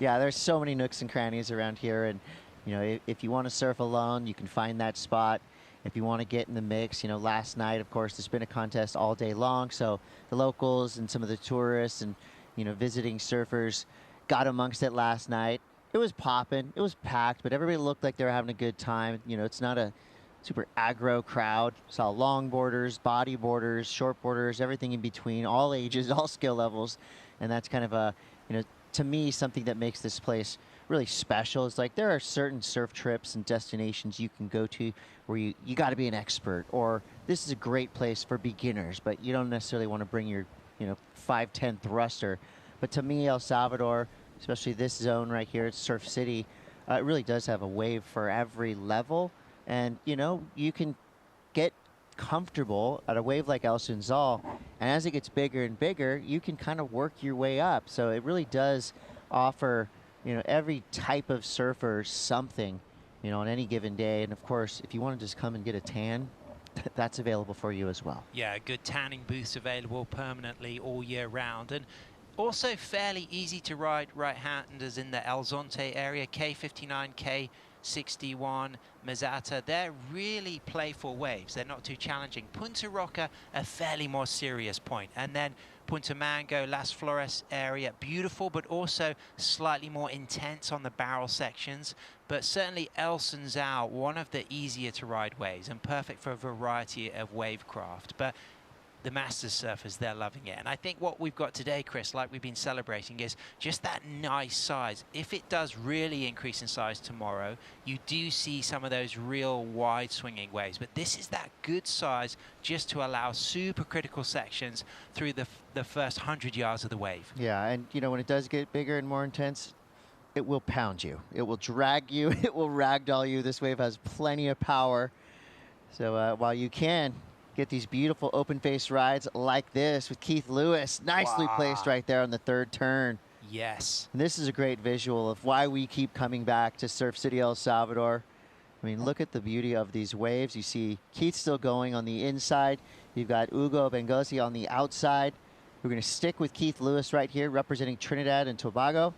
Yeah, there's so many nooks and crannies around here, and, you know, if you want to surf alone, you can find that spot. If you want to get in the mix, you know, last night, of course, there's been a contest all day long, so the locals and some of the tourists and, you know, visiting surfers got amongst it last night. It was popping, it was packed, but everybody looked like they were having a good time. You know, it's not a super aggro crowd. Saw longboarders, bodyboarders, shortboarders, everything in between, all ages, all skill levels, and that's kind of a, you know, to me, something that makes this place really special. It's like there are certain surf trips and destinations you can go to where you got to be an expert, or this is a great place for beginners, but you don't necessarily want to bring your, you know, 5'10" thruster. But to me, El Salvador, especially this zone right here at Surf City, it really does have a wave for every level. And, you know, you can get comfortable at a wave like El Sunzal, and as it gets bigger and bigger, you can kind of work your way up. So it really does offer, you know, every type of surfer something, you know, on any given day. And of course, if you want to just come and get a tan, that's available for you as well. Yeah, good tanning booths available permanently all year round, and also fairly easy to ride right-handers in the El Zonte area. K59, K61, Mazata, they're really playful waves. They're not too challenging. Punta Roca, a fairly more serious point. And then Punta Mango, Las Flores area, beautiful, but also slightly more intense on the barrel sections. But certainly El Sunzal, one of the easier to ride waves and perfect for a variety of wave craft. But the Masters surfers, they're loving it. And I think what we've got today, Chris, like we've been celebrating, is just that nice size. If it does really increase in size tomorrow, you do see some of those real wide swinging waves. But this is that good size just to allow super critical sections through the first 100 yards of the wave. Yeah, and, you know, when it does get bigger and more intense, it will pound you. It will drag you. It will ragdoll you. This wave has plenty of power. So while you can get these beautiful open face rides like this with Keith Lewis, nicely placed right there on the third turn. Yes. And this is a great visual of why we keep coming back to Surf City, El Salvador. I mean, look at the beauty of these waves. You see Keith still going on the inside. You've got Hugo Bengosi on the outside. We're going to stick with Keith Lewis right here, representing Trinidad and Tobago.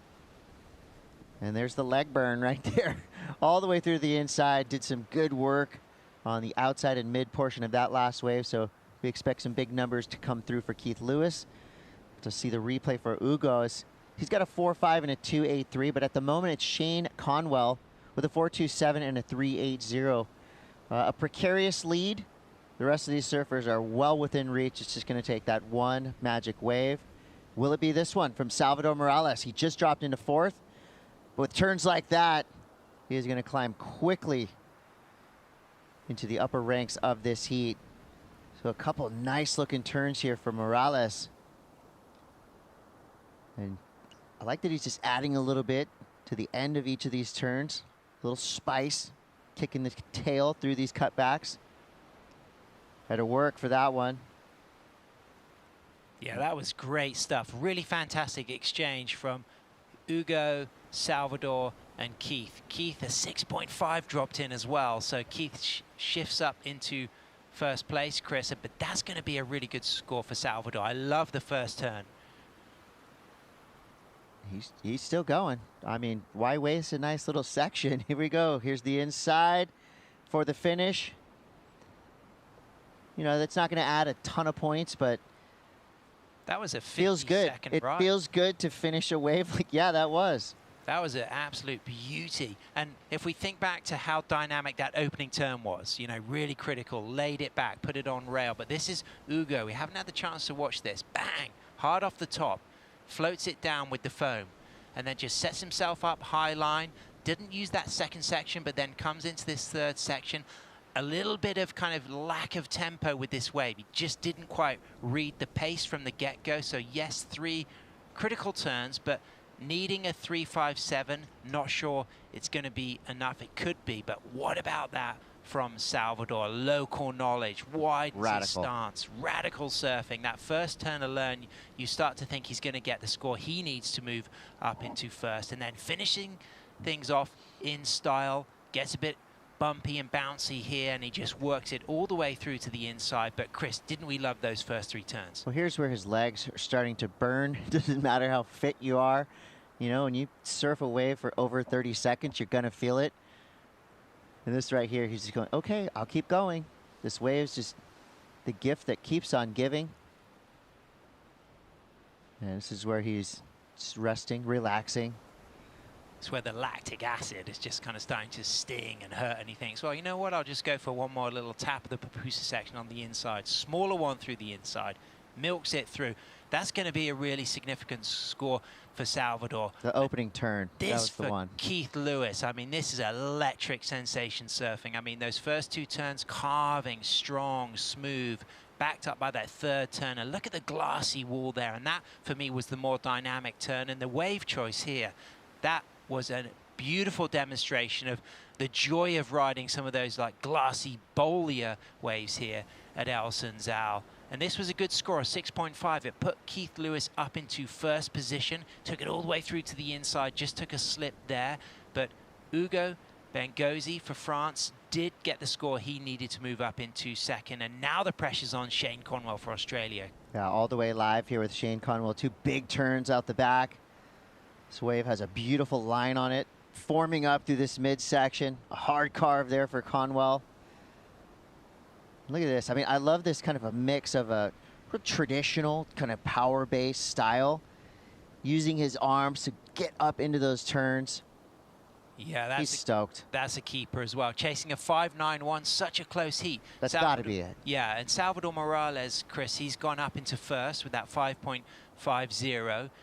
And there's the leg burn right there. All the way through the inside. Did some good work on the outside and mid portion of that last wave. So we expect some big numbers to come through for Keith Lewis. To see the replay for Hugo, he's got a 4.5 and a 2.83, but at the moment it's Shane Conwell with a 4.27 and a 3.80. A precarious lead. The rest of these surfers are well within reach. It's just going to take that one magic wave. Will it be this one from Salvador Morales? He just dropped into fourth. But with turns like that, he is going to climb quickly into the upper ranks of this heat. So a couple nice looking turns here for Morales. And I like that he's just adding a little bit to the end of each of these turns. A little spice, kicking the tail through these cutbacks. Had to work for that one. Yeah, that was great stuff. Really fantastic exchange from Ugo, Salvador, and Keith. Keith, a 6.5 dropped in as well. So Keith shifts up into first place, Chris. But that's going to be a really good score for Salvador. I love the first turn. He's still going. I mean, why waste a nice little section? Here we go. Here's the inside for the finish. You know, that's not going to add a ton of points, but that was a 50 feels good. second It ride. feels good to finish a wave like, yeah, that was. That was an absolute beauty. And if we think back to how dynamic that opening turn was, you know, really critical, laid it back, put it on rail. But this is Ugo. We haven't had the chance to watch this. Bang! Hard off the top. Floats it down with the foam. And then just sets himself up high line. Didn't use that second section, but then comes into this third section. A little bit of kind of lack of tempo with this wave. He just didn't quite read the pace from the get-go. So yes, 3 critical turns, but needing a 3.57, not sure it's going to be enough. It could be, but what about that from Salvador? Local knowledge, wide stance, radical surfing. That first turn alone, you start to think he's going to get the score. He needs to move up into first, and then finishing things off in style, gets a bit bumpy and bouncy here, and he just works it all the way through to the inside. But Chris, didn't we love those first 3 turns? Well, here's where his legs are starting to burn. Doesn't matter how fit you are. You know, when you surf a wave for over 30 seconds, you're going to feel it. And this right here, he's just going, okay, I'll keep going. This wave's just the gift that keeps on giving. And this is where he's just resting, relaxing. It's where the lactic acid is just kind of starting to sting and hurt, and he thinks, well, you know what, I'll just go for one more little tap of the pupusa section on the inside. Smaller one through the inside, milks it through. That's going to be a really significant score for Salvador. The opening turn, this that was the one. Keith Lewis, I mean, this is electric sensation surfing. I mean, those first 2 turns, carving, strong, smooth, backed up by that third turn. And look at the glassy wall there. And that, for me, was the more dynamic turn. And the wave choice here, that was a beautiful demonstration of the joy of riding some of those like glassy, bowlier waves here at El Sunzal. And this was a good score, a 6.5. It put Keith Lewis up into first position, took it all the way through to the inside, just took a slip there. But Ugo Bengozi for France did get the score he needed to move up into second. And now the pressure's on Shane Conwell for Australia. Yeah, all the way live here with Shane Conwell. 2 big turns out the back. This wave has a beautiful line on it, forming up through this midsection. A hard carve there for Conwell. Look at this. I mean, I love this kind of a mix of a traditional kind of power-based style, using his arms to get up into those turns. Yeah, he's stoked. That's a keeper as well. Chasing a 5.91, such a close heat. That's got to be it. Yeah, and Salvador Morales, Chris, he's gone up into first with that 5.50.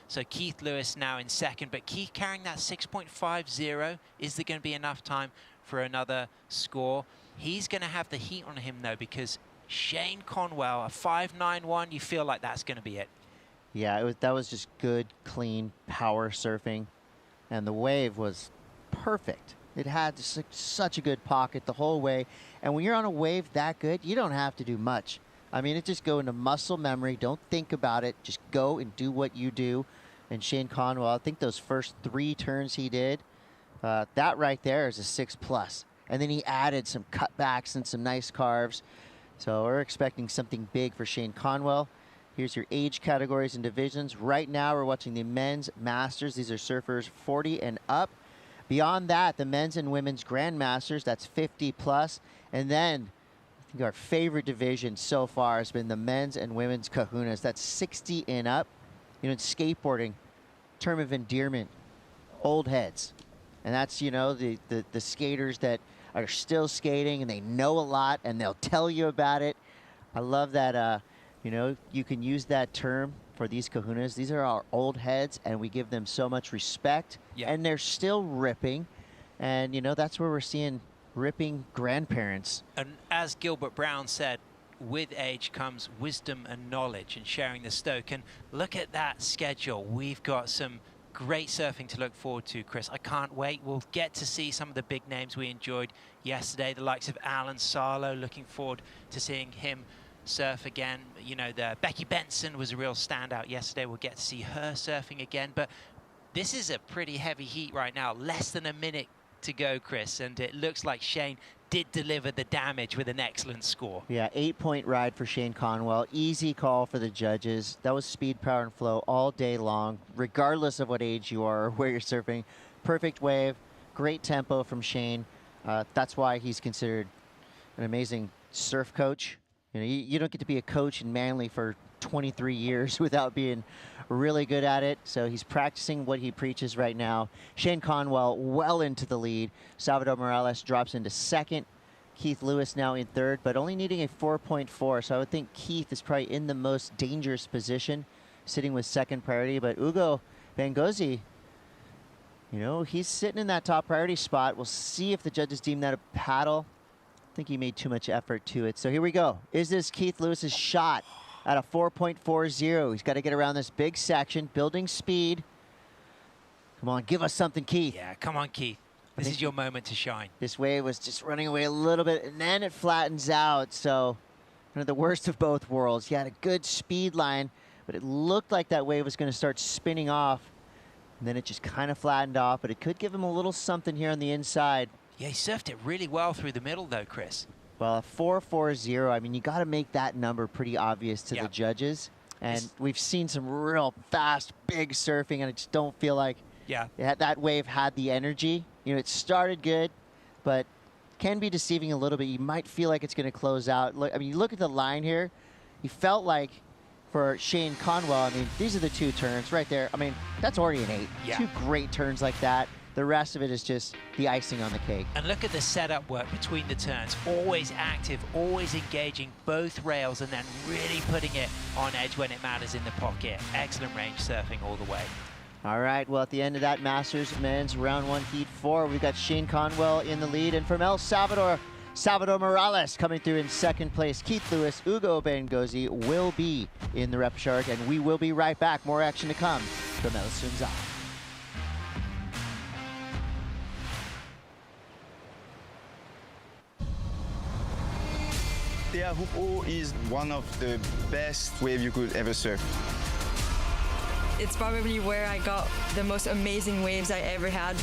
So Keith Lewis now in second, but Keith carrying that 6.50. Is there going to be enough time for another score? He's going to have the heat on him, though, because Shane Conwell, a 5.91, you feel like that's going to be it. Yeah, that was just good, clean power surfing. And the wave was perfect. It had such a good pocket the whole way. And when you're on a wave that good, you don't have to do much. I mean, it just go into muscle memory. Don't think about it. Just go and do what you do. And Shane Conwell, I think those first 3 turns he did, that right there is a 6+. And then he added some cutbacks and some nice carves. So we're expecting something big for Shane Conwell. Here's your age categories and divisions. Right now we're watching the men's masters. These are surfers 40 and up. Beyond that, the men's and women's grandmasters, that's 50+. And then I think our favorite division so far has been the men's and women's kahunas. That's 60 and up. You know, in skateboarding, term of endearment, old heads. And that's, you know, the skaters that are still skating and they know a lot and they'll tell you about it. I love that, you know, you can use that term for these kahunas. These are our old heads and we give them so much respect. Yeah. And they're still ripping. And, you know, that's where we're seeing ripping grandparents. And as Gilbert Brown said, with age comes wisdom and knowledge and sharing the stoke. And look at that schedule. We've got some great surfing to look forward to, Chris. I can't wait. We'll get to see some of the big names we enjoyed yesterday, the likes of Alan Sarlo. Looking forward to seeing him surf again. You know, the Becky Benson was a real standout yesterday. We'll get to see her surfing again. But this is a pretty heavy heat right now. Less than a minute to go, Chris, and it looks like Shane did deliver the damage with an excellent score. Yeah, 8-point ride for Shane Conwell. Easy call for the judges. That was speed, power, and flow all day long, regardless of what age you are or where you're surfing. Perfect wave, great tempo from Shane. That's why he's considered an amazing surf coach. You know, you don't get to be a coach in Manly for 23 years without being really good at it. So he's practicing what he preaches right now. Shane Conwell well into the lead. Salvador Morales drops into second. Keith Lewis now in third, but only needing a 4.4. So I would think Keith is probably in the most dangerous position, sitting with second priority. But Ugo Bengozi, you know, he's sitting in that top priority spot. We'll see if the judges deem that a paddle. I think he made too much effort to it. So here we go. Is this Keith Lewis's shot? At a 4.40. He's got to get around this big section, building speed. Come on, give us something, Keith. Yeah, come on, Keith. This is your moment to shine. This wave was just running away a little bit, and then it flattens out. So, kind of the worst of both worlds. He had a good speed line, but it looked like that wave was going to start spinning off. And then it just kind of flattened off, but it could give him a little something here on the inside. Yeah, he surfed it really well through the middle, though, Chris. Well, a 4.40, I mean, you got to make that number pretty obvious to the judges. And we've seen some real fast, big surfing, and I just don't feel like that wave had the energy. You know, it started good, but can be deceiving a little bit. You might feel like it's going to close out. Look, I mean, you look at the line here. You felt like for Shane Conwell, I mean, these are the two turns right there. I mean, that's already an 8. Yeah. Two great turns like that. The rest of it is just the icing on the cake. And look at the setup work between the turns. Always active, always engaging both rails and then really putting it on edge when it matters in the pocket. Excellent range surfing all the way. All right, well, at the end of that Masters Men's Round 1 Heat 4, we've got Shane Conwell in the lead. And from El Salvador, Salvador Morales coming through in second place. Keith Lewis, Ugo Bengozi will be in the repechage, and we will be right back. More action to come from El Sunzal. Teahupo is one of the best waves you could ever surf. It's probably where I got the most amazing waves I ever had.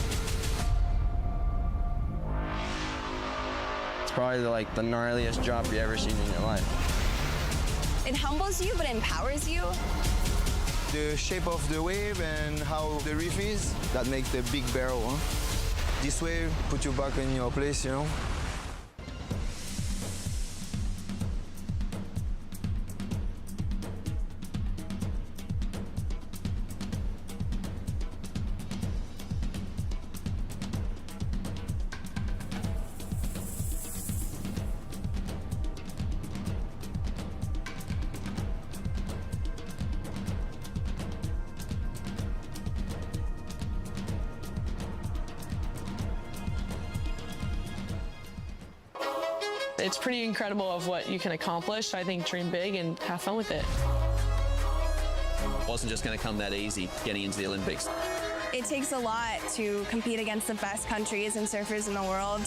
It's probably like the gnarliest drop you've ever seen in your life. It humbles you, but empowers you. The shape of the wave and how the reef is, that makes the big barrel. Huh? This wave put you back in your place, you know. It's pretty incredible of what you can accomplish. I think dream big and have fun with it. It wasn't just going to come that easy getting into the Olympics. It takes a lot to compete against the best countries and surfers in the world.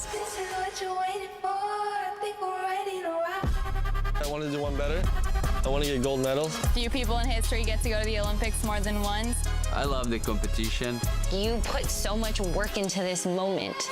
I want to do one better. I want to get gold medals. Few people in history get to go to the Olympics more than once. I love the competition. You put so much work into this moment.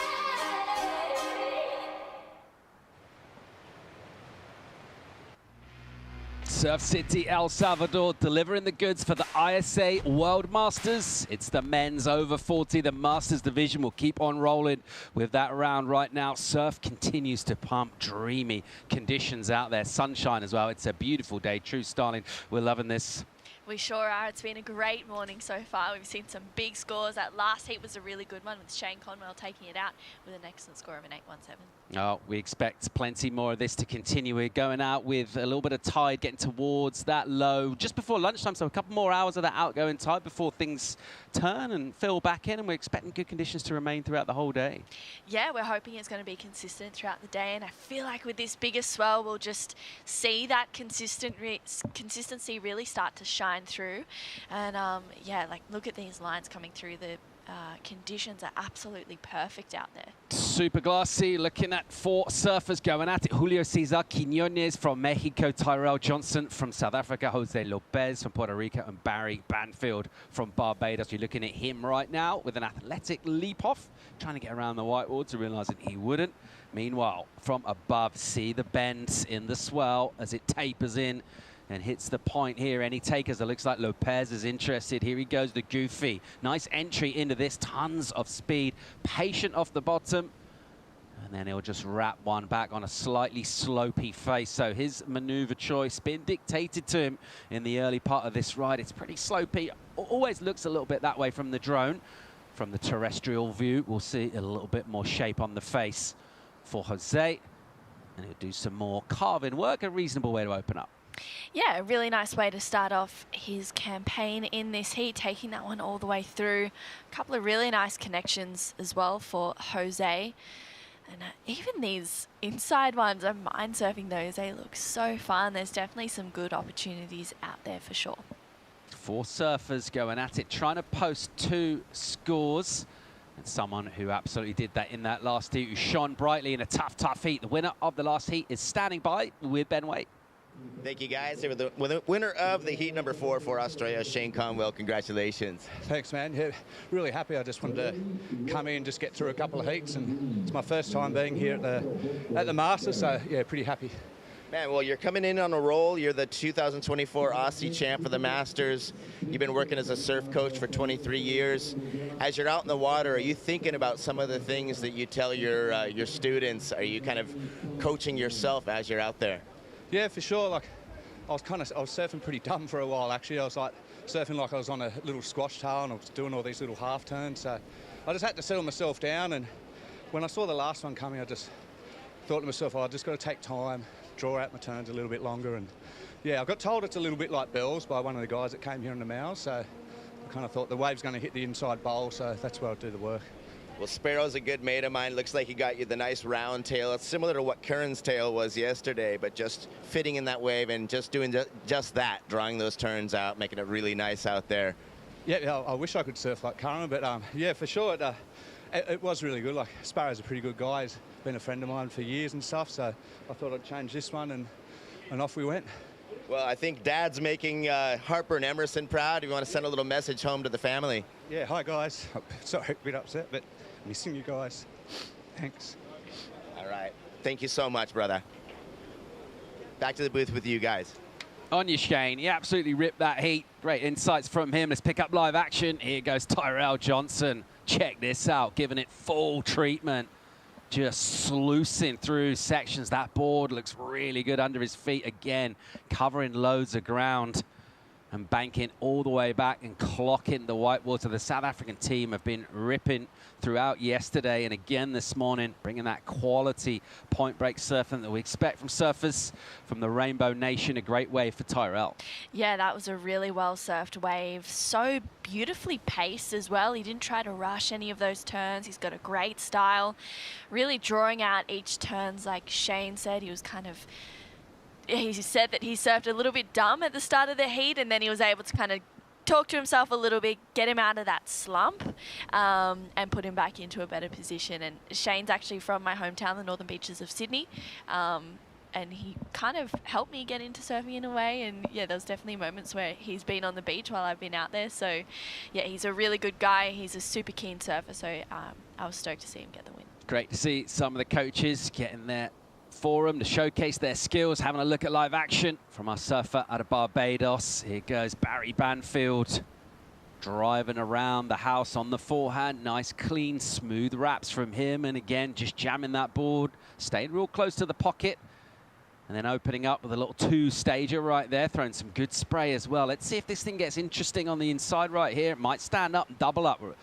Surf City, El Salvador, delivering the goods for the ISA World Masters. It's the men's over 40. The Masters division will keep on rolling with that round right now. Surf continues to pump. Dreamy conditions out there. Sunshine as well. It's a beautiful day. True styling. We're loving this. We sure are. It's been a great morning so far. We've seen some big scores. That last heat was a really good one with Shane Conwell taking it out with an excellent score of an 8.17. Oh, we expect plenty more of this to continue. We're going out with a little bit of tide getting towards that low just before lunchtime, so a couple more hours of that outgoing tide before things turn and fill back in, and we're expecting good conditions to remain throughout the whole day. Yeah, we're hoping it's going to be consistent throughout the day, and I feel like with this bigger swell, we'll just see that consistency really start to shine through. And yeah, like look at these lines coming through. The conditions are absolutely perfect out there. Super glassy, looking at 4 surfers going at it. Julio Cesar Quiñones from Mexico, Tyrell Johnson from South Africa, Jose Lopez from Puerto Rico, and Barry Banfield from Barbados. You're looking at him right now with an athletic leap off, trying to get around the whitewater, realizing he wouldn't. Meanwhile, from above, see the bends in the swell as it tapers in and hits the point here. Any takers? It looks like Lopez is interested. Here he goes, the goofy. Nice entry into this, tons of speed. Patient off the bottom, and then he'll just wrap one back on a slightly slopey face. So his maneuver choice been dictated to him in the early part of this ride. It's pretty slopey. Always looks a little bit that way from the drone. From the terrestrial view, we'll see a little bit more shape on the face for Jose. And he'll do some more carving work, a reasonable way to open up. Yeah, a really nice way to start off his campaign in this heat, taking that one all the way through. A couple of really nice connections as well for Jose. And even these inside ones, I'm mind surfing those. They look so fun. There's definitely some good opportunities out there for sure. 4 surfers going at it, trying to post 2 scores. And someone who absolutely did that in that last heat, who shone brightly in a tough heat. The winner of the last heat is standing by with Ben Waite. Thank you, guys. The winner of the heat number 4 for Australia, Shane Conwell. Congratulations. Thanks, man. Yeah, really happy. I just wanted to come in and just get through a couple of heats, and it's my first time being here at the Masters, so yeah, pretty happy. Man, well, you're coming in on a roll. You're the 2024 Aussie champ for the Masters. You've been working as a surf coach for 23 years. As you're out in the water, are you thinking about some of the things that you tell your students? Are you kind of coaching yourself as you're out there? Yeah, for sure. Like, I was surfing pretty dumb for a while, actually. I was like surfing like I was on a little squash tail, and I was doing all these little half turns. So I just had to settle myself down. And when I saw the last one coming, I just thought to myself, oh, I just got to take time, draw out my turns a little bit longer. And yeah, I got told it's a little bit like bells by one of the guys that came here in the Mows. So I kind of thought the wave's going to hit the inside bowl, so that's where I'll do the work. Well, Sparrow's a good mate of mine. Looks like he got you the nice round tail. It's similar to what Curran's tail was yesterday, but just fitting in that wave and just doing just that, drawing those turns out, making it really nice out there. Yeah, I wish I could surf like Curran, but yeah, for sure, it was really good. Like, Sparrow's a pretty good guy. He's been a friend of mine for years and stuff, so I thought I'd change this one, and off we went. Well, I think Dad's making Harper and Emerson proud. You want to send a little message home to the family? Yeah, hi, guys. Sorry, a bit upset, but missing you guys. Thanks. All right. Thank you so much, brother. Back to the booth with you guys. On you, Shane. He absolutely ripped that heat. Great insights from him. Let's pick up live action. Here goes Tyrell Johnson. Check this out, giving it full treatment. Just sluicing through sections. That board looks really good under his feet again, covering loads of ground and banking all the way back and clocking the whitewater. The South African team have been ripping throughout yesterday and again this morning, bringing that quality point break surfing that we expect from surfers from the Rainbow Nation. A great wave for Tyrell. Yeah, that was a really well surfed wave. So beautifully paced as well. He didn't try to rush any of those turns. He's got a great style, really drawing out each turns. Like Shane said, he was kind of, he said that he surfed a little bit dumb at the start of the heat, and then he was able to kind of talk to himself a little bit, get him out of that slump, and put him back into a better position. And Shane's actually from my hometown, the Northern Beaches of Sydney, and he kind of helped me get into surfing in a way. And yeah, there's definitely moments where he's been on the beach while I've been out there. So yeah, he's a really good guy. He's a super keen surfer. So I was stoked to see him get the win. Great to see some of the coaches getting there for them to showcase their skills, having a look at live action from our surfer out of Barbados. Here goes Barry Banfield, driving around the house on the forehand. Nice, clean, smooth wraps from him. And again, just jamming that board, staying real close to the pocket. And then opening up with a little 2-stager right there, throwing some good spray as well. Let's see if this thing gets interesting on the inside right here. It might stand up and double up. We're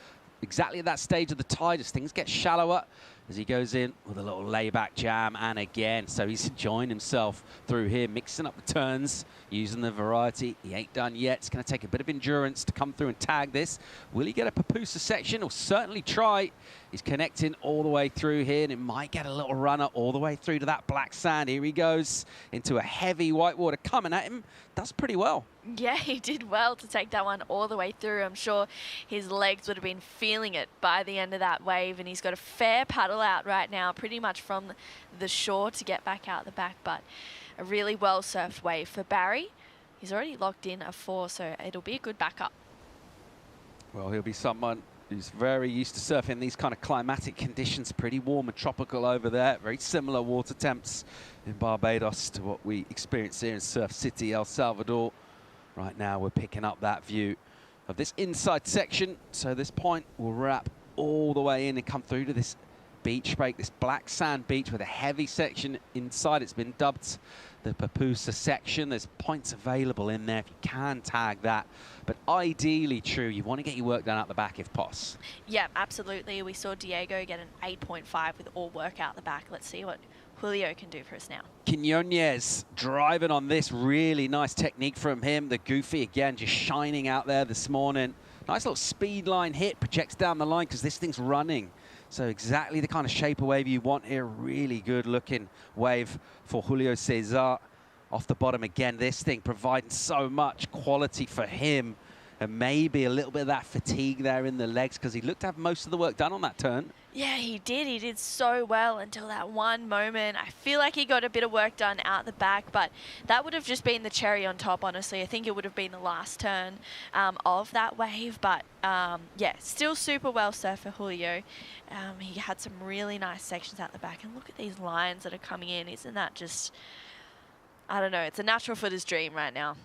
exactly at that stage of the tide as things get shallower. as he goes in with a little layback jam, and again. So he's enjoying himself through here, mixing up the turns, using the variety. He ain't done yet. It's going to take a bit of endurance to come through and tag this. Will he get a pupusa section? He'll certainly try. He's connecting all the way through here, and it might get a little runner all the way through to that black sand. Here he goes into a heavy whitewater coming at him. Does pretty well. Yeah, he did well to take that one all the way through. I'm sure his legs would have been feeling it by the end of that wave, and he's got a fair paddle out right now, pretty much from the shore to get back out the back, but a really well surfed wave for Barry. He's already locked in a 4, so it'll be a good backup. Well, he'll be someone who's very used to surfing these kind of climatic conditions, pretty warm and tropical over there. Very similar water temps in Barbados to what we experience here in Surf City, El Salvador. Right now, we're picking up that view of this inside section. So this point will wrap all the way in and come through to this beach break, this black sand beach with a heavy section inside. It's been dubbed the Pupusa section. There's points available in there if you can tag that. But ideally, True, you want to get your work done out the back if possible. Yeah, absolutely. We saw Diego get an 8.5 with all work out the back. Let's see what Julio can do for us now. Quiñones driving on this. Really nice technique from him. The goofy, again, just shining out there this morning. Nice little speed line hit. Projects down the line because this thing's running. So exactly the kind of shape of wave you want here. Really good looking wave for Julio Cesar. Off the bottom again, this thing providing so much quality for him. And maybe a little bit of that fatigue there in the legs because he looked to have most of the work done on that turn. Yeah, he did. He did so well until that one moment. I feel like he got a bit of work done out the back, but that would have just been the cherry on top, honestly. I think it would have been the last turn of that wave, but yeah, still super well surfed for Julio. He had some really nice sections out the back, and look at these lines that are coming in. Isn't that just, I don't know, it's a natural footer's dream right now.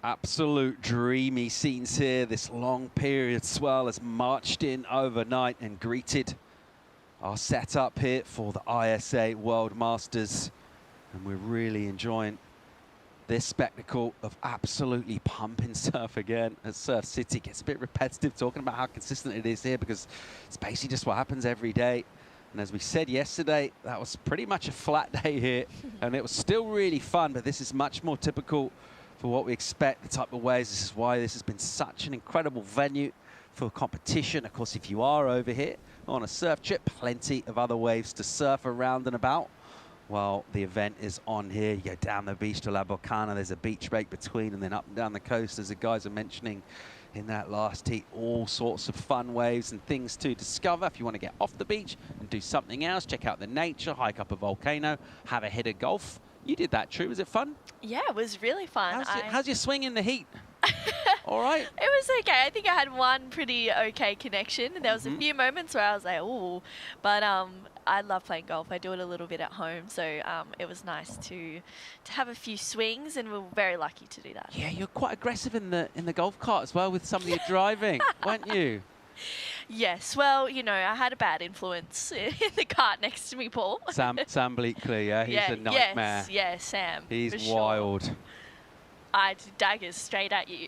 Absolute dreamy scenes here. This long period swell has marched in overnight and greeted our setup here for the ISA World Masters. And we're really enjoying this spectacle of absolutely pumping surf again at Surf City. Gets a bit repetitive talking about how consistent it is here because it's basically just what happens every day. And as we said yesterday, that was pretty much a flat day here. And it was still really fun, but this is much more typical for what we expect, the type of waves. This is why this has been such an incredible venue for competition. Of course, if you are over here on a surf trip, plenty of other waves to surf around and about while the event is on here. You go down the beach to La Bocana, there's a beach break between, and then up and down the coast, as the guys are mentioning in that last heat, all sorts of fun waves and things to discover. If you want to get off the beach and do something else, check out the nature, hike up a volcano, have a hit of golf. You did that, True. Was it fun? Yeah, it was really fun. How's your swing in the heat? All right. It was okay. I think I had one pretty okay connection. There was a few moments where I was like, ooh. But I love playing golf. I do it a little bit at home. So it was nice to have a few swings, and we were very lucky to do that. Yeah, you're quite aggressive in the golf cart as well with some of your driving, weren't you? Yes, well, you know, I had a bad influence in the cart next to me, Paul. Sam Bleakley, yeah, he's a nightmare. Yes, Sam. He's wild. Sure. I daggers straight at you.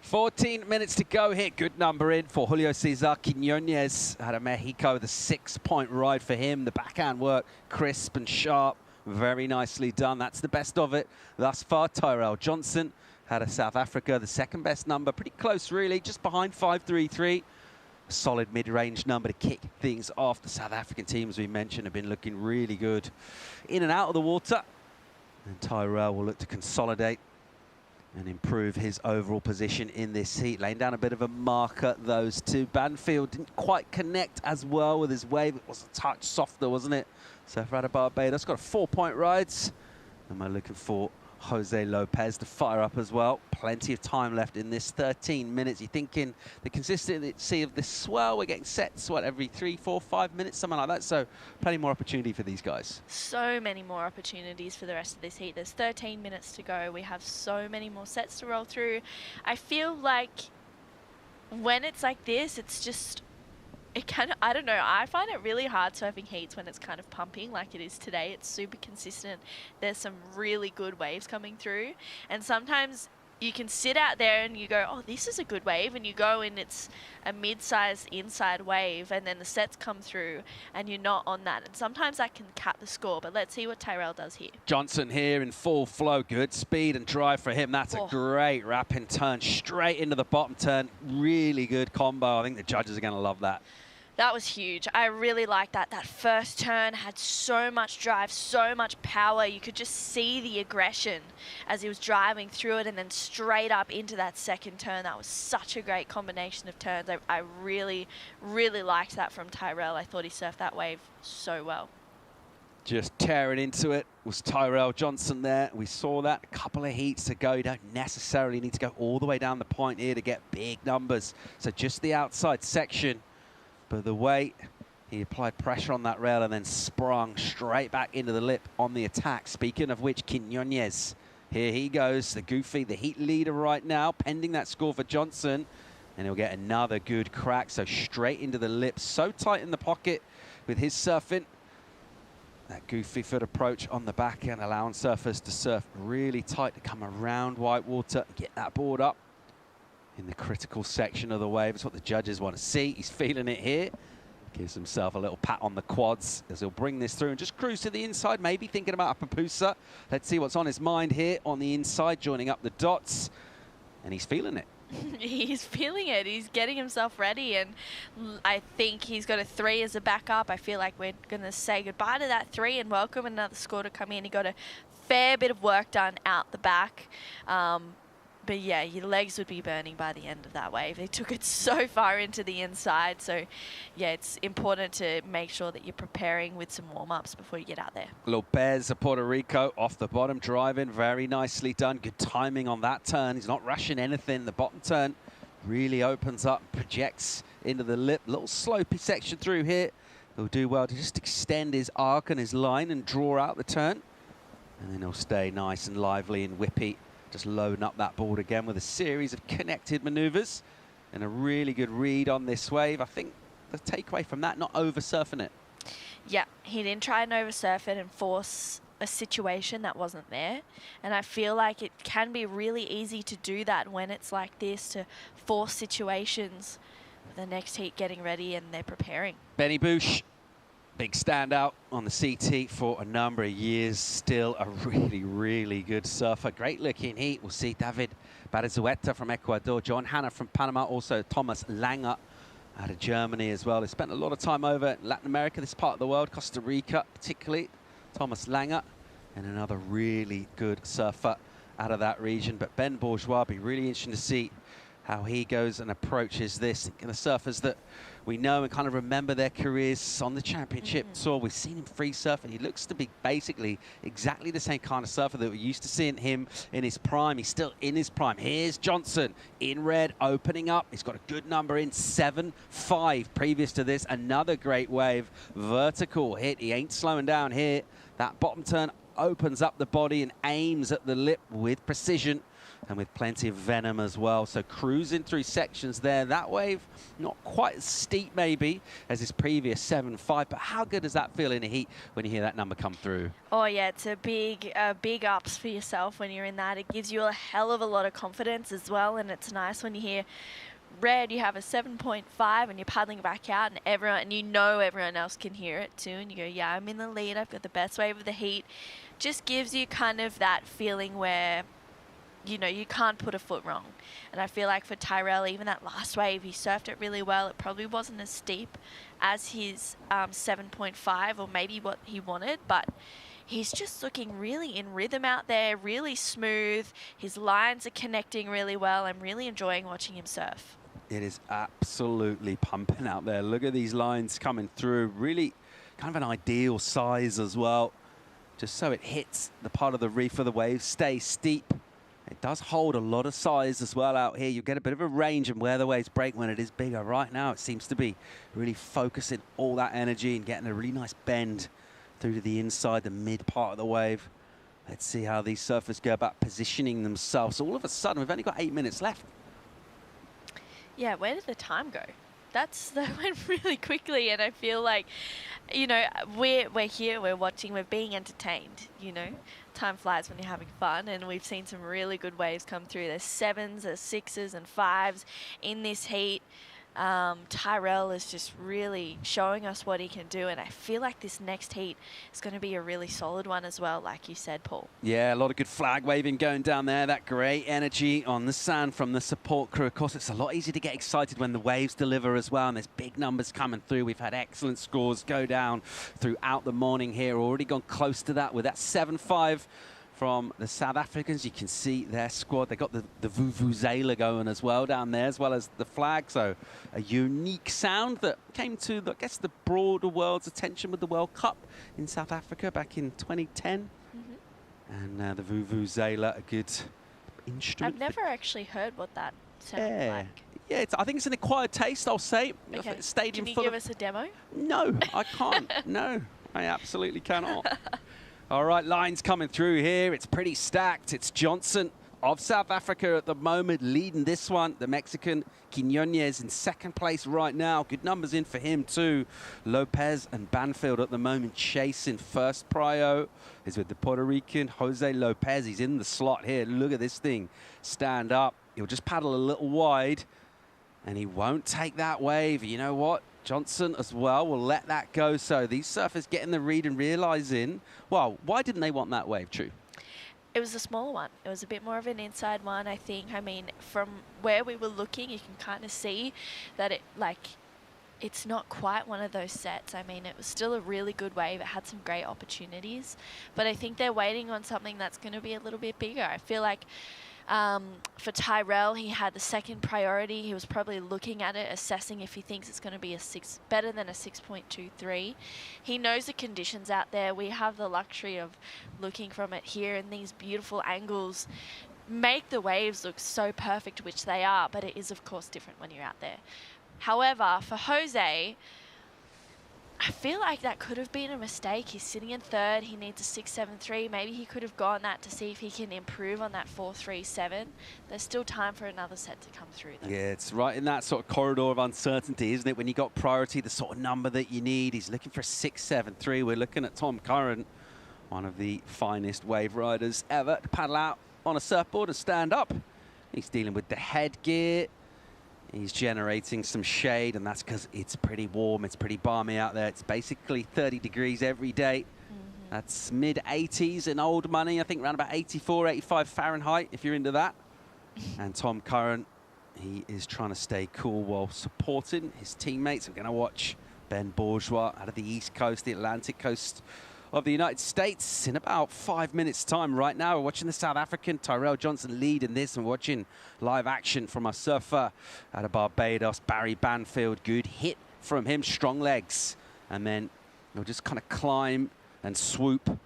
14 minutes to go here. Good number in for Julio Cesar Quiñones out of Mexico. The 6-point ride for him. The backhand work, crisp and sharp. Very nicely done. That's the best of it thus far. Tyrell Johnson out of South Africa, the second best number. Pretty close, really, just behind 5.33. A solid mid-range number to kick things off. The South African team, as we mentioned, have been looking really good in and out of the water. And Tyrell will look to consolidate and improve his overall position in this heat. Laying down a bit of a marker, those two. Banfield didn't quite connect as well with his wave. It was a touch softer, wasn't it? Surfer out of Barbados got a 4-point rides. Am I looking for Jose Lopez to fire up as well? Plenty of time left in this 13 minutes. You're thinking the consistency of this swell, we're getting sets, what, every 3, 4, 5 minutes, something like that. So plenty more opportunity for these guys. So many more opportunities for the rest of this heat. There's 13 minutes to go. We have so many more sets to roll through. I feel like when it's like this, it's just, it kind of, I don't know, I find it really hard surfing heats when it's kind of pumping like it is today. It's super consistent. There's some really good waves coming through. And sometimes you can sit out there and you go, oh, this is a good wave, and you go and it's a mid-sized inside wave, and then the sets come through and you're not on that. And sometimes that can cap the score, but let's see what Tyrell does here. Johnson here in full flow. Good speed and drive for him. That's a great wrapping turn straight into the bottom turn. Really good combo. I think the judges are going to love that. That was huge. I really liked that. That first turn had so much drive, so much power. You could just see the aggression as he was driving through it, and then straight up into that second turn. That was such a great combination of turns. I really, really liked that from Tyrell. I thought he surfed that wave so well. Just tearing into it was Tyrell Johnson there. We saw that a couple of heats ago. You don't necessarily need to go all the way down the point here to get big numbers. So just the outside section. But the way he applied pressure on that rail and then sprung straight back into the lip on the attack. Speaking of which, Quiñones, here he goes, the Goofy, the heat leader right now, pending that score for Johnson. And he'll get another good crack, so straight into the lip. So tight in the pocket with his surfing. That Goofy foot approach on the back end, allowing surfers to surf really tight to come around whitewater, get that board up in the critical section of the wave. It's what the judges want to see. He's feeling it here. Gives himself a little pat on the quads as he'll bring this through and just cruise to the inside, maybe thinking about a pupusa. Let's see what's on his mind here on the inside, joining up the dots. And he's feeling it. He's feeling it. He's getting himself ready, and I think he's got a 3 as a backup. I feel like we're going to say goodbye to that 3 and welcome another score to come in. He got a fair bit of work done out the back. But yeah, your legs would be burning by the end of that wave. They took it so far into the inside. So yeah, it's important to make sure that you're preparing with some warm-ups before you get out there. Lopez of Puerto Rico off the bottom, driving very nicely done. Good timing on that turn. He's not rushing anything. The bottom turn really opens up, projects into the lip. Little slopey section through here. He'll do well to just extend his arc and his line and draw out the turn. And then he'll stay nice and lively and whippy. Just loading up that board again with a series of connected maneuvers and a really good read on this wave. I think the takeaway from that, not over surfing it. Yeah, he didn't try and over surf it and force a situation that wasn't there. And I feel like it can be really easy to do that when it's like this, to force situations with the next heat getting ready and they're preparing. Benny Bush, big standout on the CT for a number of years. Still a really, really good surfer. Great looking heat. We'll see David Barrizueta from Ecuador, John Hanna from Panama, also Thomas Langer out of Germany as well. They spent a lot of time over in Latin America, this part of the world, Costa Rica particularly. Thomas Langer, and another really good surfer out of that region. But Ben Bourgeois, be really interesting to see how he goes and approaches this. And the surfers that we know and kind of remember their careers on the championship tour. We've seen him free surf, and he looks to be basically exactly the same kind of surfer that we're used to seeing him in his prime. He's still in his prime. Here's Johnson in red, opening up. He's got a good number in 7.5. Previous to this, another great wave, vertical hit. He ain't slowing down here. That bottom turn opens up the body and aims at the lip with precision and with plenty of venom as well. So cruising through sections there. That wave, not quite as steep maybe as his previous 7.5, but how good does that feel in a heat when you hear that number come through? Oh yeah, it's a big ups for yourself when you're in that. It gives you a hell of a lot of confidence as well, and it's nice when you hear red, you have a 7.5 and you're paddling back out, and everyone else can hear it too, and you go, yeah, I'm in the lead, I've got the best wave of the heat. Just gives you kind of that feeling where, you know, you can't put a foot wrong. And I feel like for Tyrell, even that last wave, he surfed it really well. It probably wasn't as steep as his 7.5 or maybe what he wanted, but he's just looking really in rhythm out there, really smooth. His lines are connecting really well. I'm really enjoying watching him surf. It is absolutely pumping out there. Look at these lines coming through. Really kind of an ideal size as well, just so it hits the part of the reef of the wave, stays steep. It does hold a lot of size as well out here. You get a bit of a range and where the waves break when it is bigger. Right now, it seems to be really focusing all that energy and getting a really nice bend through to the inside, the mid part of the wave. Let's see how these surfers go about positioning themselves. All of a sudden, we've only got 8 minutes left. Yeah, where did the time go? That went really quickly, and I feel like, you know, we're here, we're watching, we're being entertained, you know. time flies when you're having fun, and we've seen some really good waves come through. There's 7s, there's 6s and 5s in this heat. Tyrell is just really showing us what he can do, and I feel like this next heat is going to be a really solid one as well, like you said, Paul. Yeah, a lot of good flag waving going down there. That great energy on the sand from the support crew. Of course, it's a lot easier to get excited when the waves deliver as well, and there's big numbers coming through. We've had excellent scores go down throughout the morning here. Already gone close to that with that 7-5 from the South Africans. You can see their squad. They got the Vuvuzela going as well down there, as well as the flag. So a unique sound that came to, I guess, the broader world's attention with the World Cup in South Africa back in 2010. And the Vuvuzela, a good instrument. I've never actually heard what that sounded like. Yeah, I think it's an acquired taste, I'll say. Okay. Stadium Can you full give of... us a demo? No, I can't. No, I absolutely cannot. All right, lines coming through here. It's pretty stacked. It's Johnson of South Africa at the moment leading this one. The Mexican Quiñones in second place right now. Good numbers in for him too. Lopez and Banfield at the moment chasing. First prio is with the Puerto Rican Jose Lopez. He's in the slot here. Look at this thing. Stand up. He'll just paddle a little wide and he won't take that wave. You know what? Johnson as well will let that go. So these surfers getting the read and realizing, well, why didn't they want that wave, True? It was a smaller one. It was a bit more of an inside one, I think. I mean, from where we were looking, you can kind of see that it's not quite one of those sets. I mean, it was still a really good wave. It had some great opportunities, but I think they're waiting on something that's going to be a little bit bigger. I feel like for Tyrell, he had the second priority. He was probably looking at it, assessing if he thinks it's going to be better than a 6.23. He knows the conditions out there. We have the luxury of looking from it here, and these beautiful angles make the waves look so perfect, which they are, but it is, of course, different when you're out there. However, for Jose, I feel like that could have been a mistake. He's sitting in third. He needs a 6.73. Maybe he could have gone that to see if he can improve on that 4.37. There's still time for another set to come through, though. Yeah, it's right in that sort of corridor of uncertainty, isn't it? When you got priority, the sort of number that you need. He's looking for a 6.73. We're looking at Tom Curran, one of the finest wave riders ever, to paddle out on a surfboard and stand up. He's dealing with the headgear. He's generating some shade, and that's because it's pretty warm. It's pretty balmy out there. It's basically 30 degrees every day. That's mid-80s in old money. I think around about 84, 85 Fahrenheit, if you're into that. And Tom Curran, he is trying to stay cool while supporting his teammates. We're going to watch Ben Bourgeois out of the East Coast, the Atlantic coast of the United States in about 5 minutes time right now. We're watching the South African Tyrell Johnson lead in this, and watching live action from our surfer out of Barbados, Barry Banfield. Good hit from him, strong legs. And then he'll just kind of climb and swoop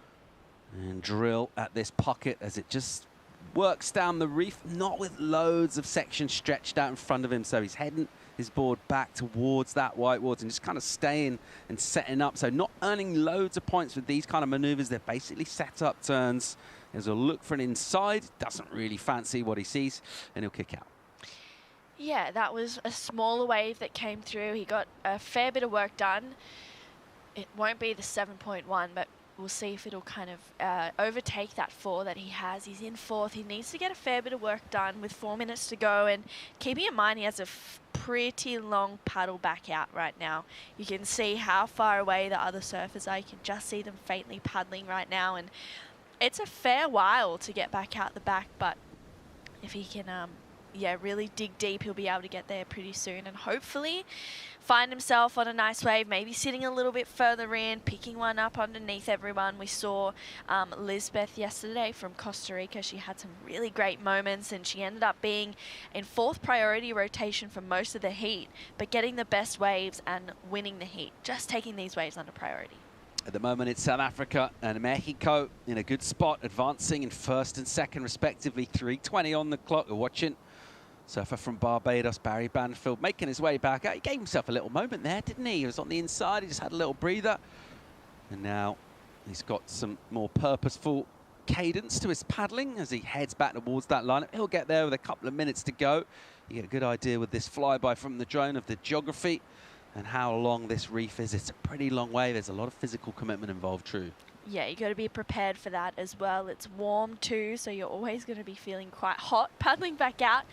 and drill at this pocket as it just works down the reef, not with loads of section stretched out in front of him. So he's heading his board back towards that whitewater and just kind of staying and setting up. So not earning loads of points with these kind of maneuvers. They're basically set up turns. There's a look for an inside. Doesn't really fancy what he sees, and he'll kick out. Yeah, that was a smaller wave that came through. He got a fair bit of work done. It won't be the 7.1, but we'll see if it'll kind of overtake that 4 that he has. He's in fourth. He needs to get a fair bit of work done with 4 minutes to go. And keeping in mind, he has a pretty long paddle back out right now. You can see how far away the other surfers are. You can just see them faintly paddling right now. And it's a fair while to get back out the back. But if he can, really dig deep, he'll be able to get there pretty soon. And hopefully find himself on a nice wave, maybe sitting a little bit further in, picking one up underneath everyone. We saw Lisbeth yesterday from Costa Rica. She had some really great moments, and she ended up being in 4th priority rotation for most of the heat, but getting the best waves and winning the heat, just taking these waves under priority. At the moment, it's South Africa and Mexico in a good spot, advancing in 1st and 2nd, respectively. 3:20 on the clock. We're watching surfer from Barbados, Barry Banfield, making his way back out. He gave himself a little moment there, didn't he? He was on the inside. He just had a little breather. And now he's got some more purposeful cadence to his paddling as he heads back towards that lineup. He'll get there with a couple of minutes to go. You get a good idea with this flyby from the drone of the geography and how long this reef is. It's a pretty long way. There's a lot of physical commitment involved, True. yeah, you got to be prepared for that as well. It's warm too, so you're always going to be feeling quite hot paddling back out.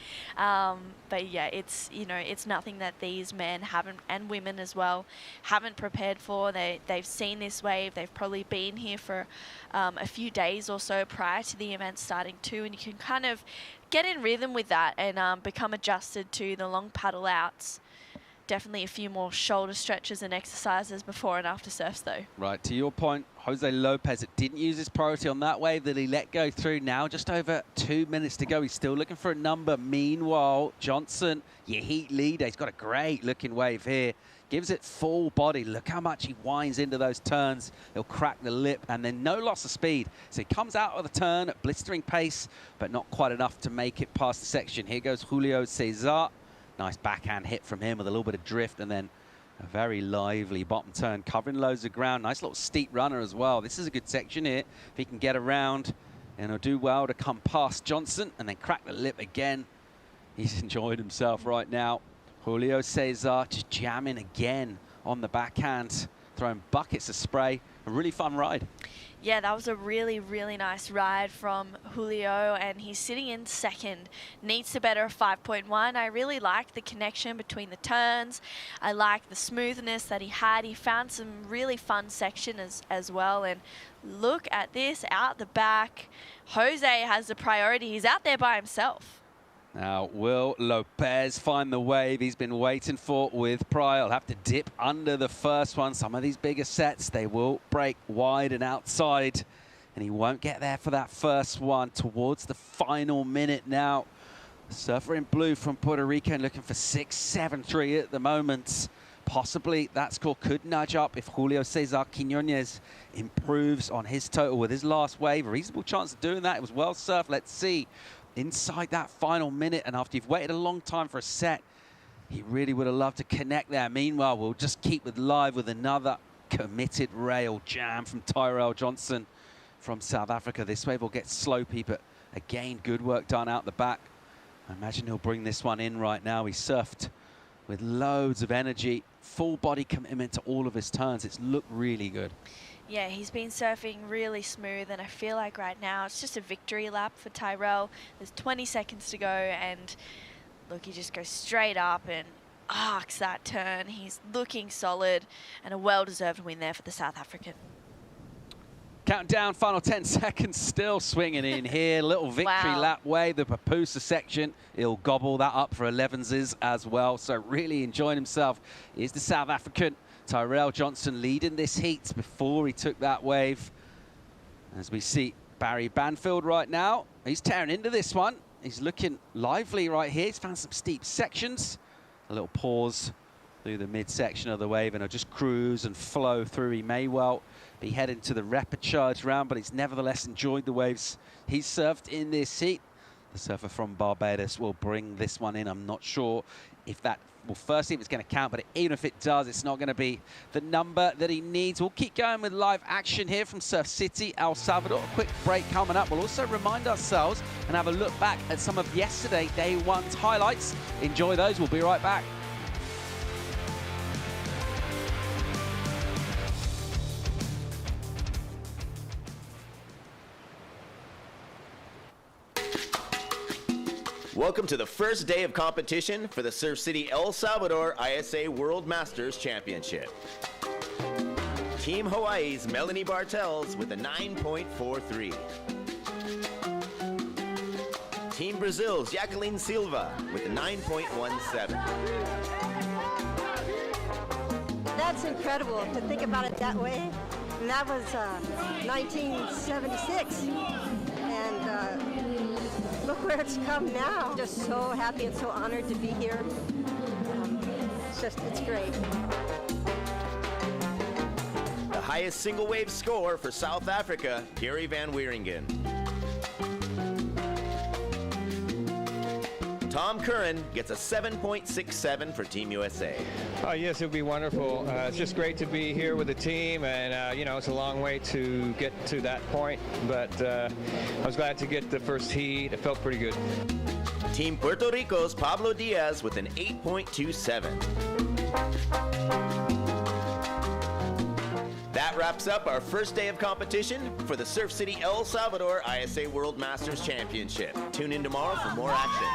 But yeah, it's, you know, it's nothing that these men haven't, and women as well, haven't prepared for. They've seen this wave. They've probably been here for a few days or so prior to the event starting too, and you can kind of get in rhythm with that and become adjusted to the long paddle outs. Definitely a few more shoulder stretches and exercises before and after surfs though. Right, to your point, Jose Lopez didn't use his priority on that wave that he let go through. Now just over 2 minutes to go. He's still looking for a number. Meanwhile, Johnson, your heat leader, he's got a great looking wave here. Gives it full body. Look how much he winds into those turns. He'll crack the lip and then no loss of speed. So he comes out of the turn at blistering pace, but not quite enough to make it past the section. Here goes Julio Cesar. Nice backhand hit from him with a little bit of drift and then a very lively bottom turn, covering loads of ground. Nice little steep runner as well. This is a good section here. If he can get around, and he'll do well to come past Johnson and then crack the lip again. He's enjoying himself right now. Julio Cesar just jamming again on the backhand, throwing buckets of spray. A really fun ride. Yeah, that was a really, really nice ride from Julio, and he's sitting in second. Needs to better a 5.1. I really like the connection between the turns. I like the smoothness that he had. He found some really fun section as well. And look at this out the back. Jose has the priority. He's out there by himself. Now, will Lopez find the wave he's been waiting for with Pryor? He'll have to dip under the first one. Some of these bigger sets, they will break wide and outside, and he won't get there for that first one towards the final minute now. Surfer in blue from Puerto Rico looking for 6.73 at the moment. Possibly that score could nudge up if Julio Cesar Quiñones improves on his total with his last wave. A reasonable chance of doing that. It was well surfed. Let's see. Inside that final minute, and after you've waited a long time for a set, he really would have loved to connect there. Meanwhile, we'll just keep it live with another committed rail jam from Tyrell Johnson from South Africa. This wave will get slopey, but again, good work done out the back. I imagine he'll bring this one in right now. He surfed with loads of energy, full body commitment to all of his turns. It's looked really good. Yeah, he's been surfing really smooth, and I feel like right now it's just a victory lap for Tyrell. There's 20 seconds to go, and look, he just goes straight up and arcs that turn. He's looking solid, and a well-deserved win there for the South African. Counting down, final 10 seconds, still swinging in here. Little victory lap wave, the Papusa section. He'll gobble that up for 11s as well. So really enjoying himself is the South African. Tyrell Johnson leading this heat before he took that wave. As we see Barry Banfield right now, he's tearing into this one. He's looking lively right here. He's found some steep sections. A little pause through the midsection of the wave, and he'll just cruise and flow through. He may well be heading to the rapid charge round, but he's nevertheless enjoyed the waves he's surfed in this heat. The surfer from Barbados will bring this one in. I'm not sure if that will first see if it's going to count, but even if it does, it's not going to be the number that he needs. We'll keep going with live action here from Surf City, El Salvador. A quick break coming up. We'll also remind ourselves and have a look back at some of yesterday, day one's highlights. Enjoy those. We'll be right back. Welcome to the first day of competition for the Surf City El Salvador ISA World Masters Championship. Team Hawaii's Melanie Bartels with a 9.43. Team Brazil's Jacqueline Silva with a 9.17. That's incredible to think about it that way. And that was 1976. And look where it's come now. Just so happy and so honored to be here. It's great. The highest single wave score for South Africa, Gary Van Wieringen. Tom Curran gets a 7.67 for Team USA. Oh, yes, it would be wonderful. It's just great to be here with the team, and you know, it's a long way to get to that point, but I was glad to get the first heat. It felt pretty good. Team Puerto Rico's Pablo Diaz with an 8.27. That wraps up our first day of competition for the Surf City El Salvador ISA World Masters Championship. Tune in tomorrow for more action.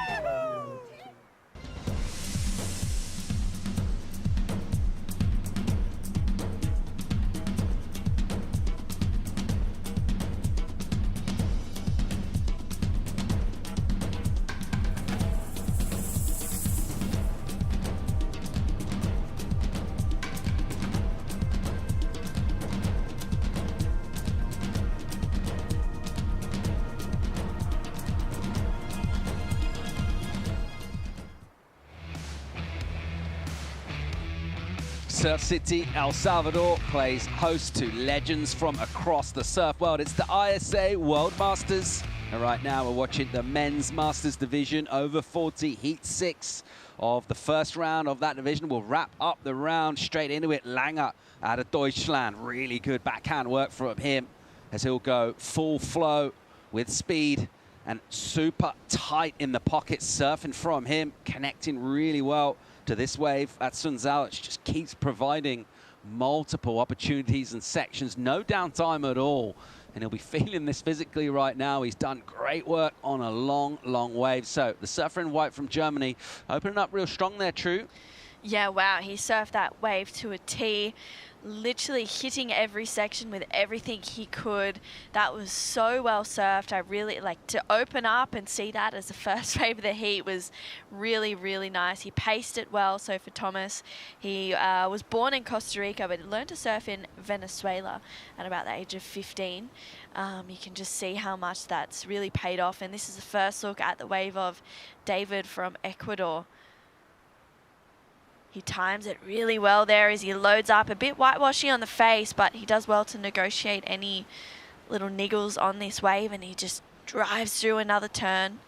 Surf City, El Salvador plays host to legends from across the surf world. It's the ISA World Masters. And right now we're watching the men's Masters division over 40, heat 6 of the first round of that division. We'll wrap up the round straight into it. Langer out of Deutschland. Really good backhand work from him as he'll go full flow with speed and super tight in the pocket, surfing from him, connecting really well to this wave at Sunzal. It just keeps providing multiple opportunities and sections, no downtime at all. And he'll be feeling this physically right now. He's done great work on a long, long wave. So the surfer in white from Germany opening up real strong there, True. Yeah, wow, he surfed that wave to a T, literally hitting every section with everything he could. That was so well surfed. I really like to open up and see that as the first wave of the heat was really, really nice. He paced it well. So for Thomas, he was born in Costa Rica, but learned to surf in Venezuela at about the age of 15. You can just see how much that's really paid off. And this is the first look at the wave of David from Ecuador. He times it really well there as he loads up, a bit whitewashy on the face, but he does well to negotiate any little niggles on this wave, and he just drives through another turn.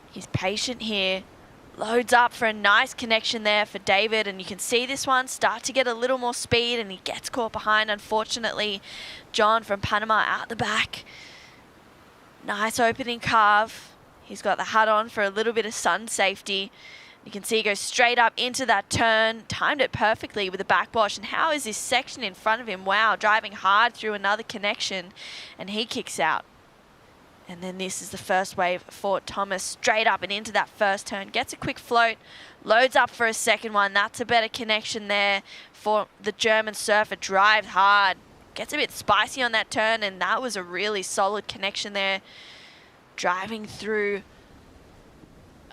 He's patient here, loads up for a nice connection there for David, and you can see this one start to get a little more speed, and he gets caught behind, unfortunately. John from Panama out the back. Nice opening carve. He's got the hat on for a little bit of sun safety. You can see he goes straight up into that turn, timed it perfectly with a backwash. And how is this section in front of him? Wow, driving hard through another connection, and he kicks out. And then this is the first wave for Thomas, straight up and into that first turn. Gets a quick float, loads up for a second one. That's a better connection there for the German surfer. Drives hard, gets a bit spicy on that turn, and that was a really solid connection there. Driving through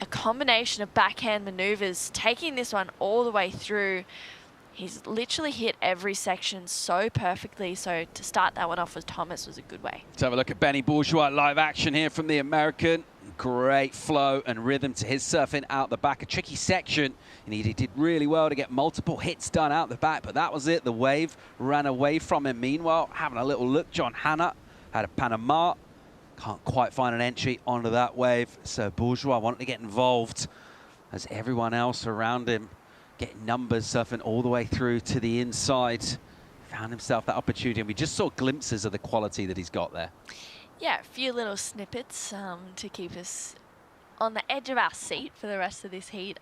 a combination of backhand maneuvers, taking this one all the way through. He's literally hit every section so perfectly. So to start that one off with Thomas was a good way. Let's have a look at Benny Bourgeois live action here from the American. Great flow and rhythm to his surfing out the back. A tricky section, and he did really well to get multiple hits done out the back, but that was it. The wave ran away from him. Meanwhile, having a little look, John Hanna out of Panama. Can't quite find an entry onto that wave, so Bourgeois wanted to get involved as everyone else around him getting numbers, surfing all the way through to the inside. Found himself that opportunity, and we just saw glimpses of the quality that he's got there. Yeah, a few little snippets to keep us on the edge of our seat for the rest of this heat.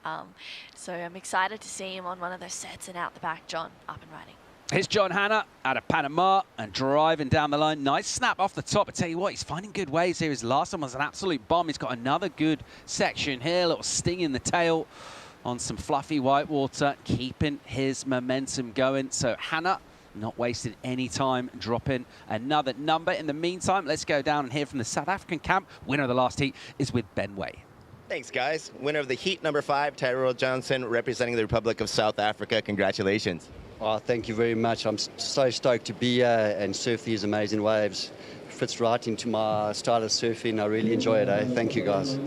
So I'm excited to see him on one of those sets and out the back. John, up and riding. Here's John Hanna out of Panama and driving down the line. Nice snap off the top. I tell you what, he's finding good waves here. His last one was an absolute bomb. He's got another good section here. A little sting in the tail on some fluffy white water, keeping his momentum going. So Hanna not wasting any time, dropping another number. In the meantime, let's go down and hear from the South African camp. Winner of the last heat is with Ben Way. Thanks, guys. Winner of the heat number 5, Tyrell Johnson, representing the Republic of South Africa. Congratulations. Oh, thank you very much. I'm so stoked to be here and surf these amazing waves. Fits right into my style of surfing. I really enjoy it. Thank you, guys.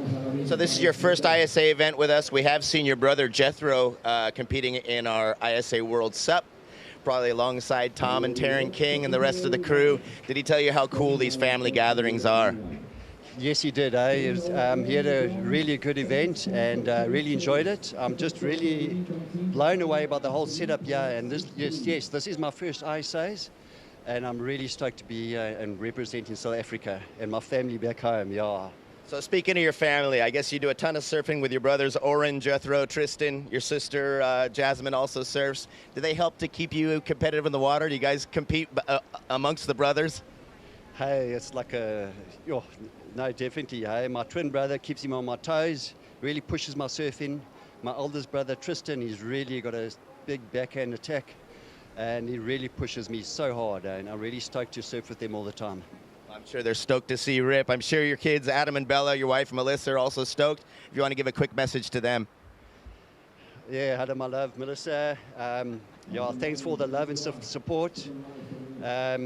So this is your first ISA event with us. We have seen your brother Jethro competing in our ISA World Sup, probably alongside Tom and Taryn King and the rest of the crew. Did he tell you how cool these family gatherings are? Yes, he did. He had a really good event and really enjoyed it. I'm just really blown away by the whole setup here. And this is my first ISAs, and I'm really stoked to be here and representing South Africa and my family back home. Yeah, So speaking of your family, I guess you do a ton of surfing with your brothers, Oren, Jethro, Tristan. Your sister, Jasmine, also surfs. Do they help to keep you competitive in the water? Do you guys compete amongst the brothers? Hey, it's like no, definitely. Hey, my twin brother keeps him on my toes, really pushes my surfing. My oldest brother, Tristan, he's really got a big backhand attack, and he really pushes me so hard, and I'm really stoked to surf with them all the time. I'm sure they're stoked to see you rip. I'm sure your kids, Adam and Bella, your wife Melissa, are also stoked. If you want to give a quick message to them. Yeah, Adam, I love Melissa. Yeah, thanks for all the love and support. Yeah,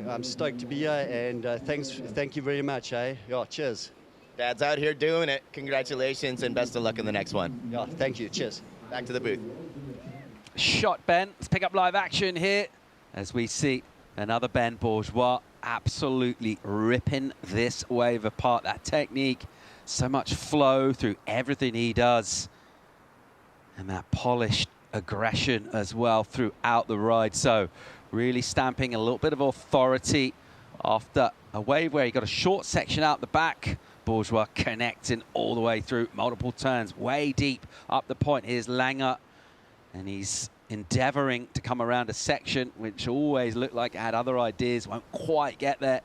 I'm stoked to be here, and thank you very much. Yeah, cheers. Dad's out here doing it. Congratulations and best of luck in the next one. Yeah, thank you. Cheers. Back to the booth. Shot Ben. Let's pick up live action here as we see another Ben Bourgeois absolutely ripping this wave apart. That technique, so much flow through everything he does, and that polished aggression as well throughout the ride. So really stamping a little bit of authority after a wave where he got a short section out the back. Bourgeois connecting all the way through, multiple turns, way deep up the point. Here's Langer, and he's endeavoring to come around a section which always looked like it had other ideas, won't quite get there.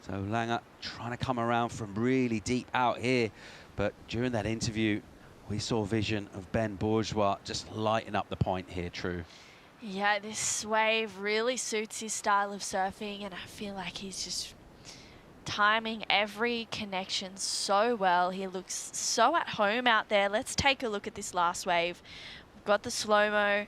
So Langer trying to come around from really deep out here, but during that interview we saw vision of Ben Bourgeois just lighting up the point here. True. Yeah, this wave really suits his style of surfing, and I feel like he's just timing every connection so well. He looks so at home out there. Let's take a look at this last wave. We've got the slow-mo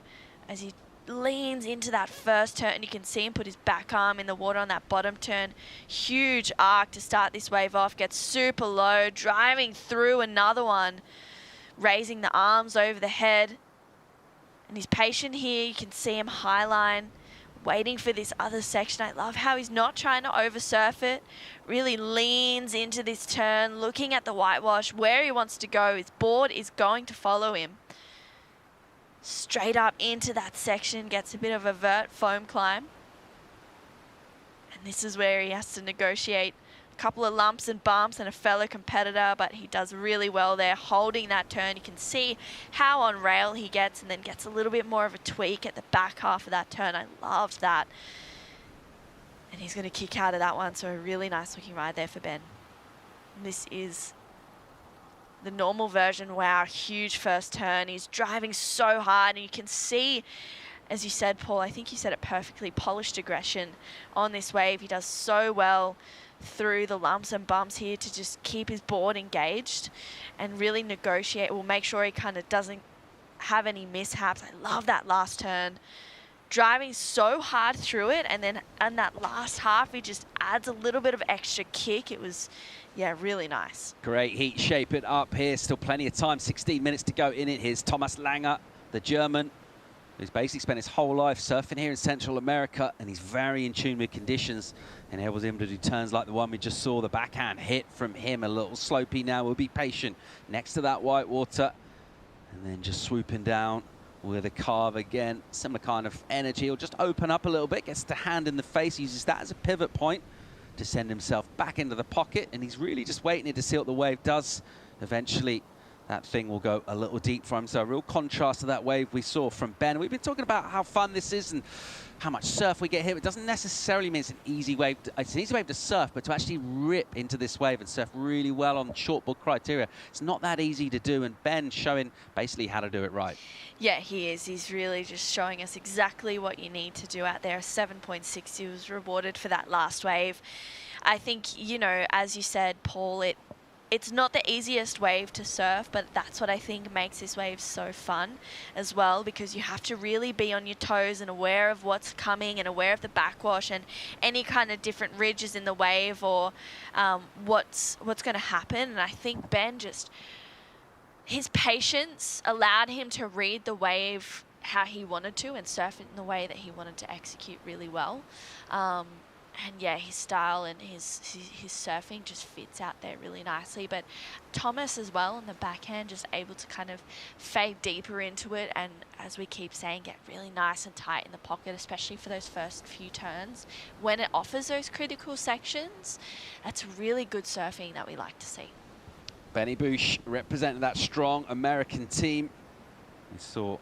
as he leans into that first turn. You can see him put his back arm in the water on that bottom turn. Huge arc to start this wave off. Gets super low, driving through another one, raising the arms over the head. And he's patient here. You can see him highline, waiting for this other section. I love how he's not trying to oversurf it. Really leans into this turn, looking at the whitewash, where he wants to go. His board is going to follow him. Straight up into that section, gets a bit of a vert foam climb. And this is where he has to negotiate a couple of lumps and bumps and a fellow competitor, but he does really well there, holding that turn. You can see how on rail he gets, and then gets a little bit more of a tweak at the back half of that turn. I loved that. And he's going to kick out of that one, so a really nice looking ride there for Ben. And this is the normal version. Wow, huge first turn. He's driving so hard, and you can see, as you said, Paul, I think you said it perfectly, polished aggression on this wave. He does so well through the lumps and bumps here to just keep his board engaged and really negotiate. We'll make sure he kind of doesn't have any mishaps. I love that last turn. Driving so hard through it, and then on that last half, he just adds a little bit of extra kick. It was, yeah, really nice. Great heat shaping up here. Still plenty of time, 16 minutes to go in it. Here's Thomas Langer, the German, who's basically spent his whole life surfing here in Central America, and he's very in tune with conditions and enables him to do turns like the one we just saw. The backhand hit from him, a little slopey now. We'll be patient next to that white water, and then just swooping down with a carve again. Similar kind of energy. He'll just open up a little bit, gets the hand in the face, uses that as a pivot point to send himself back into the pocket, and he's really just waiting here to see what the wave does. Eventually that thing will go a little deep for him. So a real contrast to that wave we saw from Ben. We've been talking about how fun this is and how much surf we get here. It doesn't necessarily mean it's an easy wave. It's an easy wave to surf, but to actually rip into this wave and surf really well on shortboard criteria, it's not that easy to do. And Ben showing basically how to do it right. Yeah, he is. He's really just showing us exactly what you need to do out there. 7.6, he was rewarded for that last wave. I think, you know, as you said, Paul, it's not the easiest wave to surf, but that's what I think makes this wave so fun as well, because you have to really be on your toes and aware of what's coming and aware of the backwash and any kind of different ridges in the wave or what's going to happen. And I think Ben just, his patience allowed him to read the wave how he wanted to and surf it in the way that he wanted to execute really well. And yeah, his style and his surfing just fits out there really nicely. But Thomas as well on the backhand, just able to kind of fade deeper into it, and as we keep saying, get really nice and tight in the pocket, especially for those first few turns. When it offers those critical sections, that's really good surfing that we like to see. Benny Bush representing that strong American team. We saw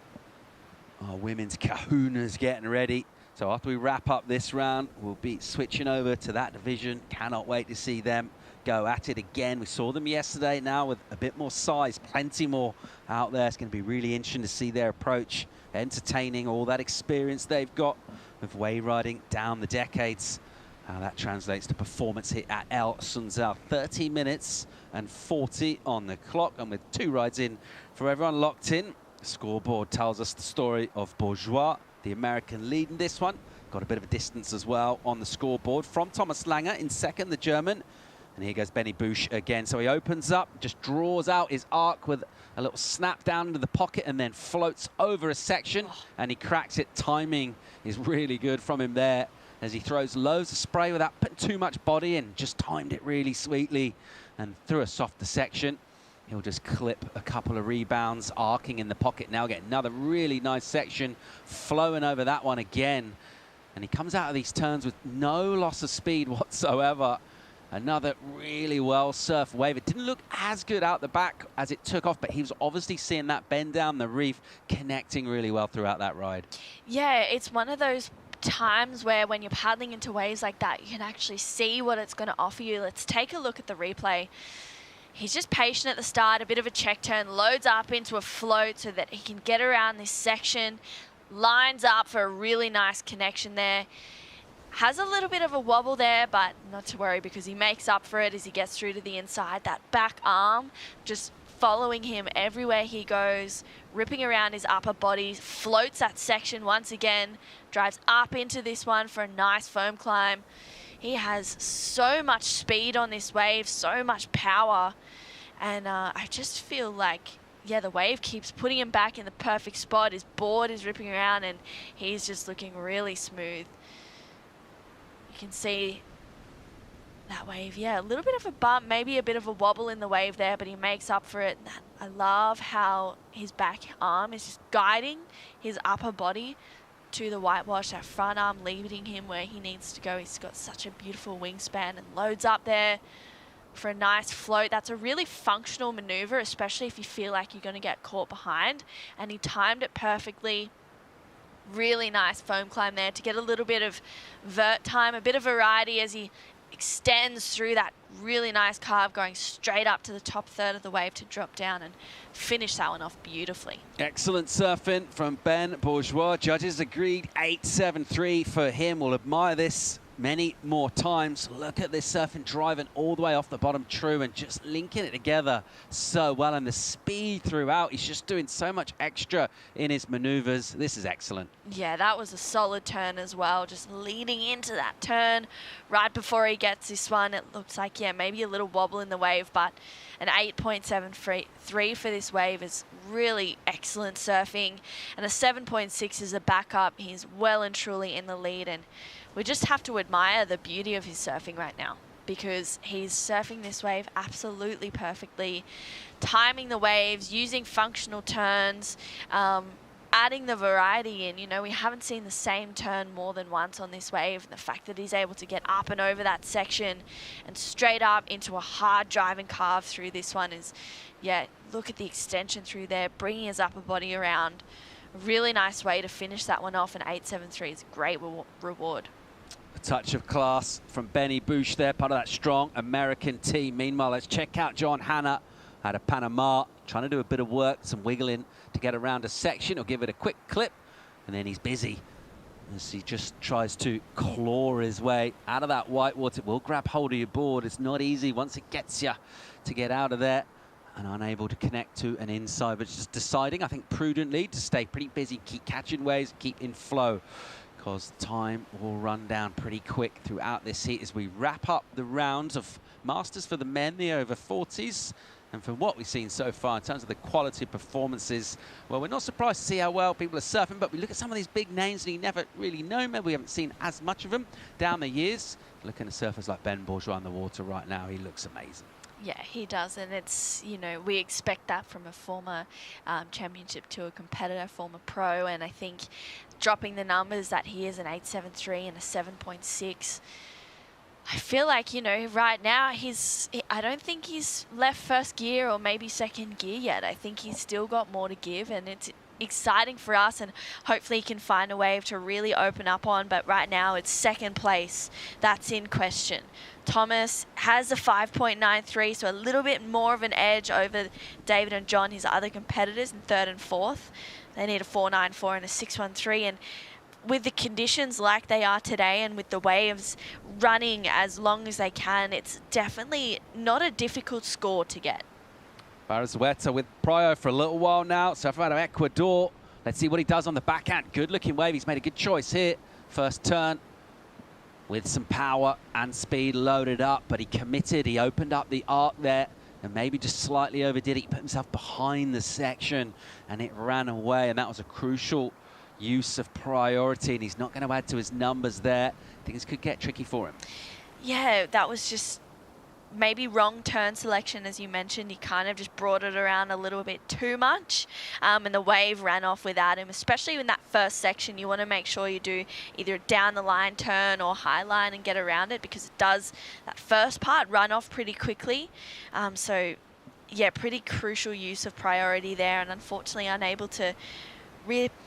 our women's kahunas getting ready. So after we wrap up this round, we'll be switching over to that division. Cannot wait to see them go at it again. We saw them yesterday, now with a bit more size, plenty more out there. It's going to be really interesting to see their approach, entertaining, all that experience they've got with wave riding down the decades. How that translates to performance here at El Sunzal. 30 minutes and 40 on the clock, and with 2 rides in for everyone locked in. The scoreboard tells us the story of Bourgeois, the American leading this one. Got a bit of a distance as well on the scoreboard from Thomas Langer in second, the German. And here goes Benny Bush again. So he opens up, just draws out his arc with a little snap down into the pocket and then floats over a section, and he cracks it. Timing is really good from him there as he throws loads of spray without putting too much body in. Just timed it really sweetly and through a softer section. He'll just clip a couple of rebounds, arcing in the pocket. Now get another really nice section, flowing over that one again. And he comes out of these turns with no loss of speed whatsoever. Another really well surfed wave. It didn't look as good out the back as it took off, but he was obviously seeing that bend down the reef, connecting really well throughout that ride. Yeah, it's one of those times where when you're paddling into waves like that, you can actually see what it's going to offer you. Let's take a look at the replay. He's just patient at the start, a bit of a check turn, loads up into a float so that he can get around this section, lines up for a really nice connection there. Has a little bit of a wobble there, but not to worry because he makes up for it as he gets through to the inside. That back arm just following him everywhere he goes, ripping around his upper body, floats that section once again, drives up into this one for a nice foam climb. He has so much speed on this wave, so much power, and I just feel like, yeah, the wave keeps putting him back in the perfect spot. His board is ripping around and he's just looking really smooth. You can see that wave, yeah, a little bit of a bump, maybe a bit of a wobble in the wave there, but he makes up for it. I love how his back arm is just guiding his upper body to the whitewash, that front arm leading him where he needs to go. He's got such a beautiful wingspan and loads up there for a nice float. That's a really functional maneuver, especially if you feel like you're going to get caught behind, and he timed it perfectly. Really nice foam climb there to get a little bit of vert time, a bit of variety as he extends through that really nice carve, going straight up to the top third of the wave to drop down and finish that one off beautifully. Excellent surfing from Ben Bourgeois. Judges agreed 8.73 for him. We'll admire this many more times. Look at this surfing, driving all the way off the bottom true and just linking it together so well, and the speed throughout. He's just doing so much extra in his maneuvers. This is excellent. Yeah, that was a solid turn as well, just leading into that turn right before he gets this one. It looks like, yeah, maybe a little wobble in the wave, but an 8.73 for this wave is really excellent surfing, and a 7.6 is a backup. He's well and truly in the lead, and we just have to admire the beauty of his surfing right now, because he's surfing this wave absolutely perfectly, timing the waves, using functional turns, adding the variety in. You know, we haven't seen the same turn more than once on this wave, and the fact that he's able to get up and over that section and straight up into a hard driving carve through this one is, yeah, look at the extension through there, bringing his upper body around. A really nice way to finish that one off, and 8.73 is a great reward. A touch of class from Benny Bush there, part of that strong American team. Meanwhile, let's check out John Hanna out of Panama, trying to do a bit of work, some wiggling to get around a section. He'll give it a quick clip, and then he's busy as he just tries to claw his way out of that white water. It will grab hold of your board. It's not easy once it gets you to get out of there, and unable to connect to an inside, but just deciding, I think, prudently to stay pretty busy, keep catching waves, keep in flow, because time will run down pretty quick throughout this heat as we wrap up the rounds of Masters for the men, the over 40s. And from what we've seen so far in terms of the quality of performances, well, we're not surprised to see how well people are surfing, but we look at some of these big names and you never really know. Maybe we haven't seen as much of them down the years. Looking at surfers like Ben Bourgeois in the water right now, he looks amazing. Yeah, he does, and it's, you know, we expect that from a former championship tour competitor, former pro, and I think dropping the numbers that he is, an 8.73 and a 7.6, I feel like, you know, right now I don't think he's left first gear or maybe second gear yet. I think he's still got more to give, and it's exciting for us, and hopefully he can find a wave to really open up on. But right now it's second place that's in question. Thomas has a 5.93, so a little bit more of an edge over David and John, his other competitors, in third and fourth. They need a 4.94 and a 6.13, and with the conditions like they are today and with the waves running as long as they can, it's definitely not a difficult score to get. Barrazueta with prio for a little while now, surfer out of Ecuador. Let's see what he does on the backhand. Good looking wave. He's made a good choice here. First turn with some power and speed loaded up, but he committed. He opened up the arc there and maybe just slightly overdid it. He put himself behind the section and it ran away, and that was a crucial use of priority, and he's not going to add to his numbers there. Things could get tricky for him. Yeah, that was just maybe wrong turn selection, as you mentioned. He kind of just brought it around a little bit too much, and the wave ran off without him, especially in that first section. You want to make sure you do either down the line turn or high line and get around it, because it does, that first part, run off pretty quickly. So yeah, pretty crucial use of priority there, and unfortunately unable to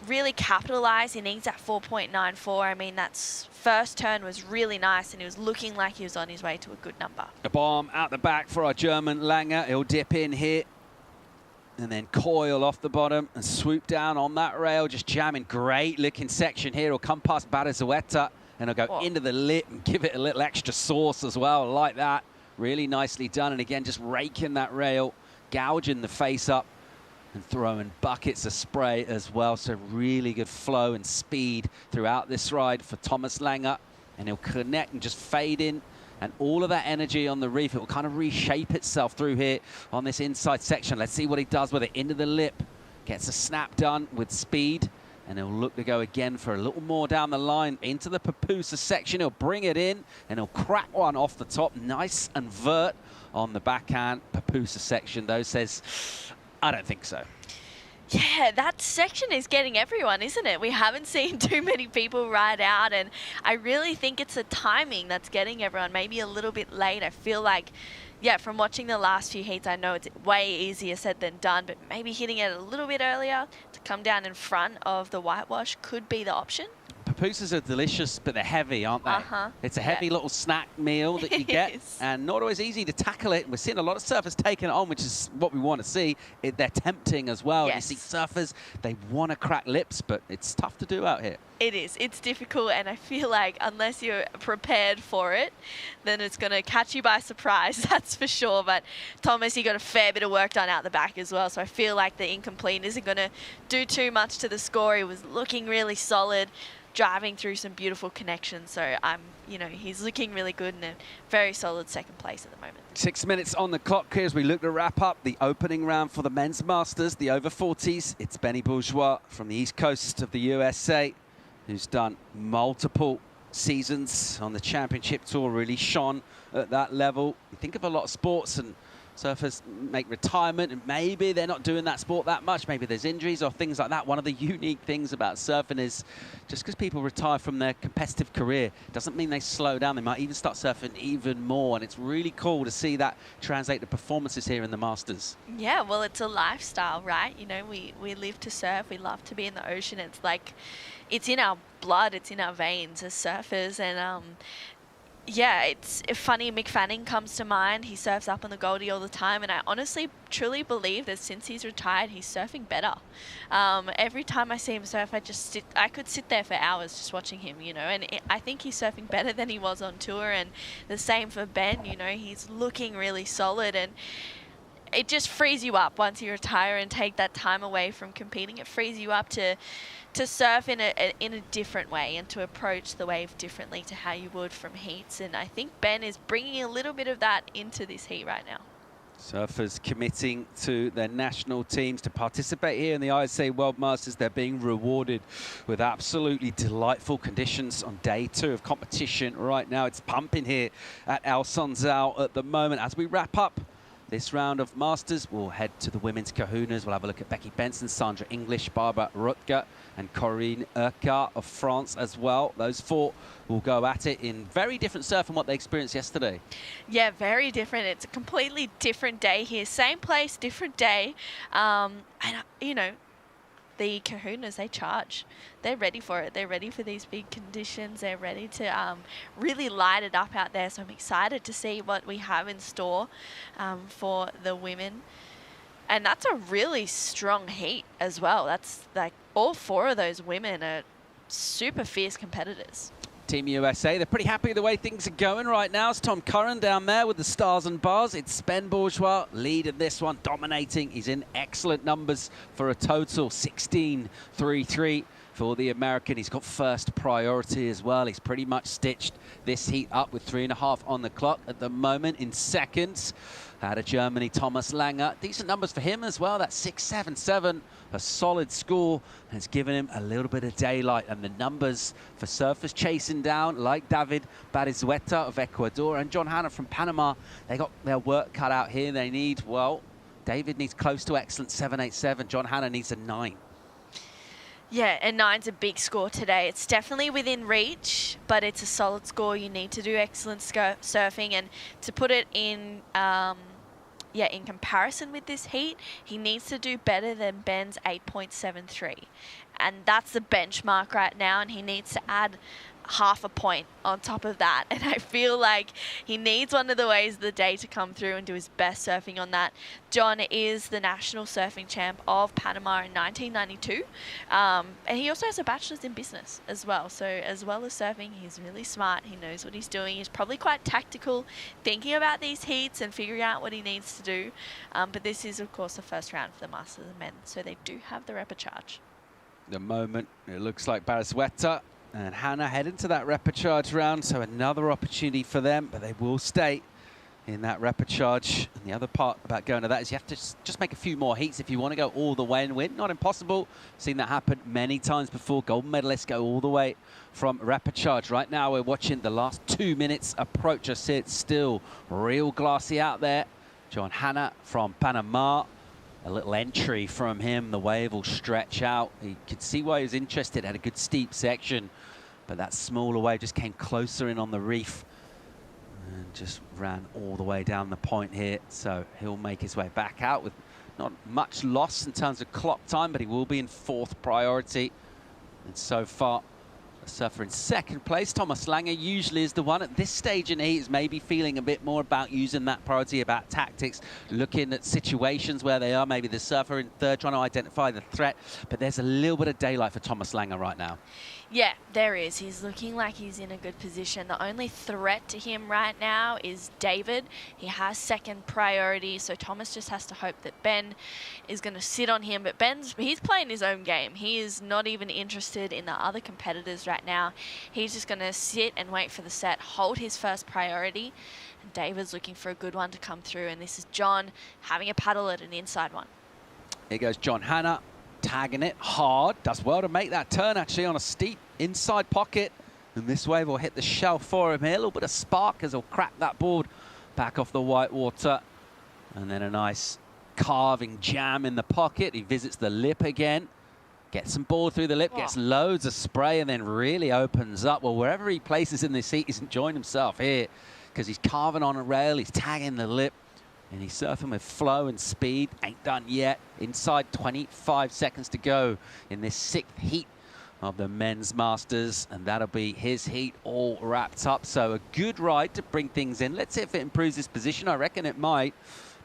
really capitalize. He needs that 4.94. I mean, that's first turn was really nice, and he was looking like he was on his way to a good number. A bomb out the back for our German Langer. He'll dip in here and then coil off the bottom and swoop down on that rail, just jamming. Great looking section here. He'll come past Barrazueta and he'll go into the lip and give it a little extra sauce as well, like that. Really nicely done. And again, just raking that rail, gouging the face up, and throwing buckets of spray as well. So really good flow and speed throughout this ride for Thomas Langer. And he'll connect and just fade in. And all of that energy on the reef, it will kind of reshape itself through here on this inside section. Let's see what he does with it. Into the lip. Gets a snap done with speed. And he'll look to go again for a little more down the line into the Papusa section. He'll bring it in and he'll crack one off the top. Nice and vert on the backhand. Papusa section, though, says, I don't think so. Yeah, that section is getting everyone, isn't it? We haven't seen too many people ride out, and I really think it's the timing that's getting everyone maybe a little bit late. I feel like, yeah, from watching the last few heats, I know it's way easier said than done, but maybe hitting it a little bit earlier to come down in front of the whitewash could be the option. Papusas are delicious, but they're heavy, aren't they? It's a heavy little snack meal that you get, and not always easy to tackle it. We're seeing a lot of surfers taking it on, which is what we want to see. They're tempting as well. You see surfers, they want to crack lips, but it's tough to do out here. It is. It's difficult, and I feel like unless you're prepared for it, then it's going to catch you by surprise, that's for sure. But Thomas, he got a fair bit of work done out the back as well, so I feel like the incomplete isn't going to do too much to the score. He was looking really solid, driving through some beautiful connections. So he's looking really good in a very solid second place at the moment. 6 minutes on the clock here as we look to wrap up the opening round for the men's masters, the over 40s. It's Benny Bourgeois from the east coast of the USA, who's done multiple seasons on the championship tour, really shone at that level. You think of a lot of sports and surfers make retirement and maybe they're not doing that sport that much. Maybe there's injuries or things like that. One of the unique things about surfing is just because people retire from their competitive career doesn't mean they slow down. They might even start surfing even more, and it's really cool to see that translate to performances here in the Masters. Yeah, well, it's a lifestyle, right? You know, we live to surf. We love to be in the ocean. It's like, it's in our blood. It's in our veins as surfers. And yeah, it's funny. Mick Fanning comes to mind. He surfs up on the Goldie all the time, and I honestly, truly believe that since he's retired, he's surfing better. Every time I see him surf, I could sit there for hours just watching him, you know, and I think he's surfing better than he was on tour, and the same for Ben, you know, he's looking really solid, and it just frees you up once you retire and take that time away from competing. It frees you up to surf in a different way and to approach the wave differently to how you would from heats. And I think Ben is bringing a little bit of that into this heat right now. Surfers committing to their national teams to participate here in the ISA World Masters. They're being rewarded with absolutely delightful conditions on day 2 of competition right now. It's pumping here at El Sunzal at the moment. As we wrap up this round of Masters. We'll head to the women's kahunas. We'll have a look at Becky Benson, Sandra English, Barbara Rutger, and Corinne Urquhart of France as well. Those four will go at it in very different surf from what they experienced yesterday. Yeah, very different. It's a completely different day here. Same place, different day. And, you know, the kahunas, they charge. They're ready for it. They're ready for these big conditions. They're ready to really light it up out there. So I'm excited to see what we have in store for the women. And that's a really strong heat as well. That's like all four of those women are super fierce competitors. Team USA, they're pretty happy with the way things are going right now. It's Tom Curran down there with the stars and bars. It's Ben Bourgeois leading this one, dominating. He's in excellent numbers for a total 16.33 for the American. He's got first priority as well. He's pretty much stitched this heat up with 3.5 on the clock at the moment. In seconds, out of Germany, Thomas Langer. Decent numbers for him as well. That's 6.77, a solid score. And it's given him a little bit of daylight. And the numbers for surfers chasing down, like David Barizueta of Ecuador and John Hanna from Panama, they got their work cut out here. They need, well, David needs close to excellent, 7.87. John Hanna needs a 9. Yeah, and 9's a big score today. It's definitely within reach, but it's a solid score. You need to do excellent surfing, and to put it in, in comparison with this heat, he needs to do better than Ben's 8.73, and that's the benchmark right now. And he needs to add half a point on top of that, and I feel like he needs one of the ways of the day to come through and do his best surfing on that. John is the national surfing champ of Panama in 1992, and he also has a bachelor's in business as well. So as well as surfing, he's really smart. He knows what he's doing. He's probably quite tactical, thinking about these heats and figuring out what he needs to do. But this is, of course, the first round for the Masters of Men, so they do have the repechage. The moment, it looks like Barizueta and Hanna head into that repechage round, so another opportunity for them, but they will stay in that repechage. And the other part about going to that is you have to just make a few more heats if you want to go all the way and win. Not impossible. Seen that happen many times before. Gold medalists go all the way from repechage. Right now we're watching the last 2 minutes approach. I see it's still real glassy out there. John Hanna from Panama. A little entry from him, the wave will stretch out. You could see why he was interested, had a good steep section, but that smaller wave just came closer in on the reef and just ran all the way down the point here. So he'll make his way back out with not much loss in terms of clock time, but he will be in 4th priority. And so far, a surfer in 2nd place. Thomas Langer usually is the one at this stage in the heat is maybe feeling a bit more about using that priority, about tactics, looking at situations where they are, maybe the surfer in 3rd, trying to identify the threat. But there's a little bit of daylight for Thomas Langer right now. Yeah, there is. He's looking like he's in a good position. The only threat to him right now is David. He has 2nd priority, so Thomas just has to hope that Ben is going to sit on him. But he's playing his own game. He is not even interested in the other competitors right now. He's just going to sit and wait for the set, hold his 1st priority. And David's looking for a good one to come through, and this is John having a paddle at an inside one. Here goes John Hanna. Tagging it hard, does well to make that turn actually on a steep inside pocket, and this wave will hit the shelf for him here. A little bit of spark as he'll crack that board back off the white water, and then a nice carving jam in the pocket. He visits the lip again, gets some board through the lip, gets loads of spray, and then really opens up. Well, wherever he places in this heat, he's enjoying himself here because he's carving on a rail, he's tagging the lip, and he's surfing with flow and speed. Ain't done yet. Inside 25 seconds to go in this 6th heat of the men's Masters, and that'll be his heat all wrapped up. So a good ride to bring things in. Let's see if it improves his position. I reckon it might,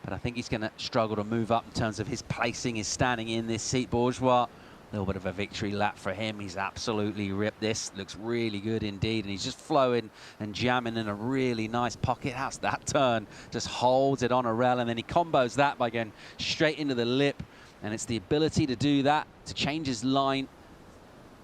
but I think he's going to struggle to move up in terms of his placing, his standing in this seat. Bourgeois, a little bit of a victory lap for him. He's absolutely ripped this. Looks really good indeed. And he's just flowing and jamming in a really nice pocket. How's that turn? Just holds it on a rail, and then he combos that by going straight into the lip. And it's the ability to do that, to change his line,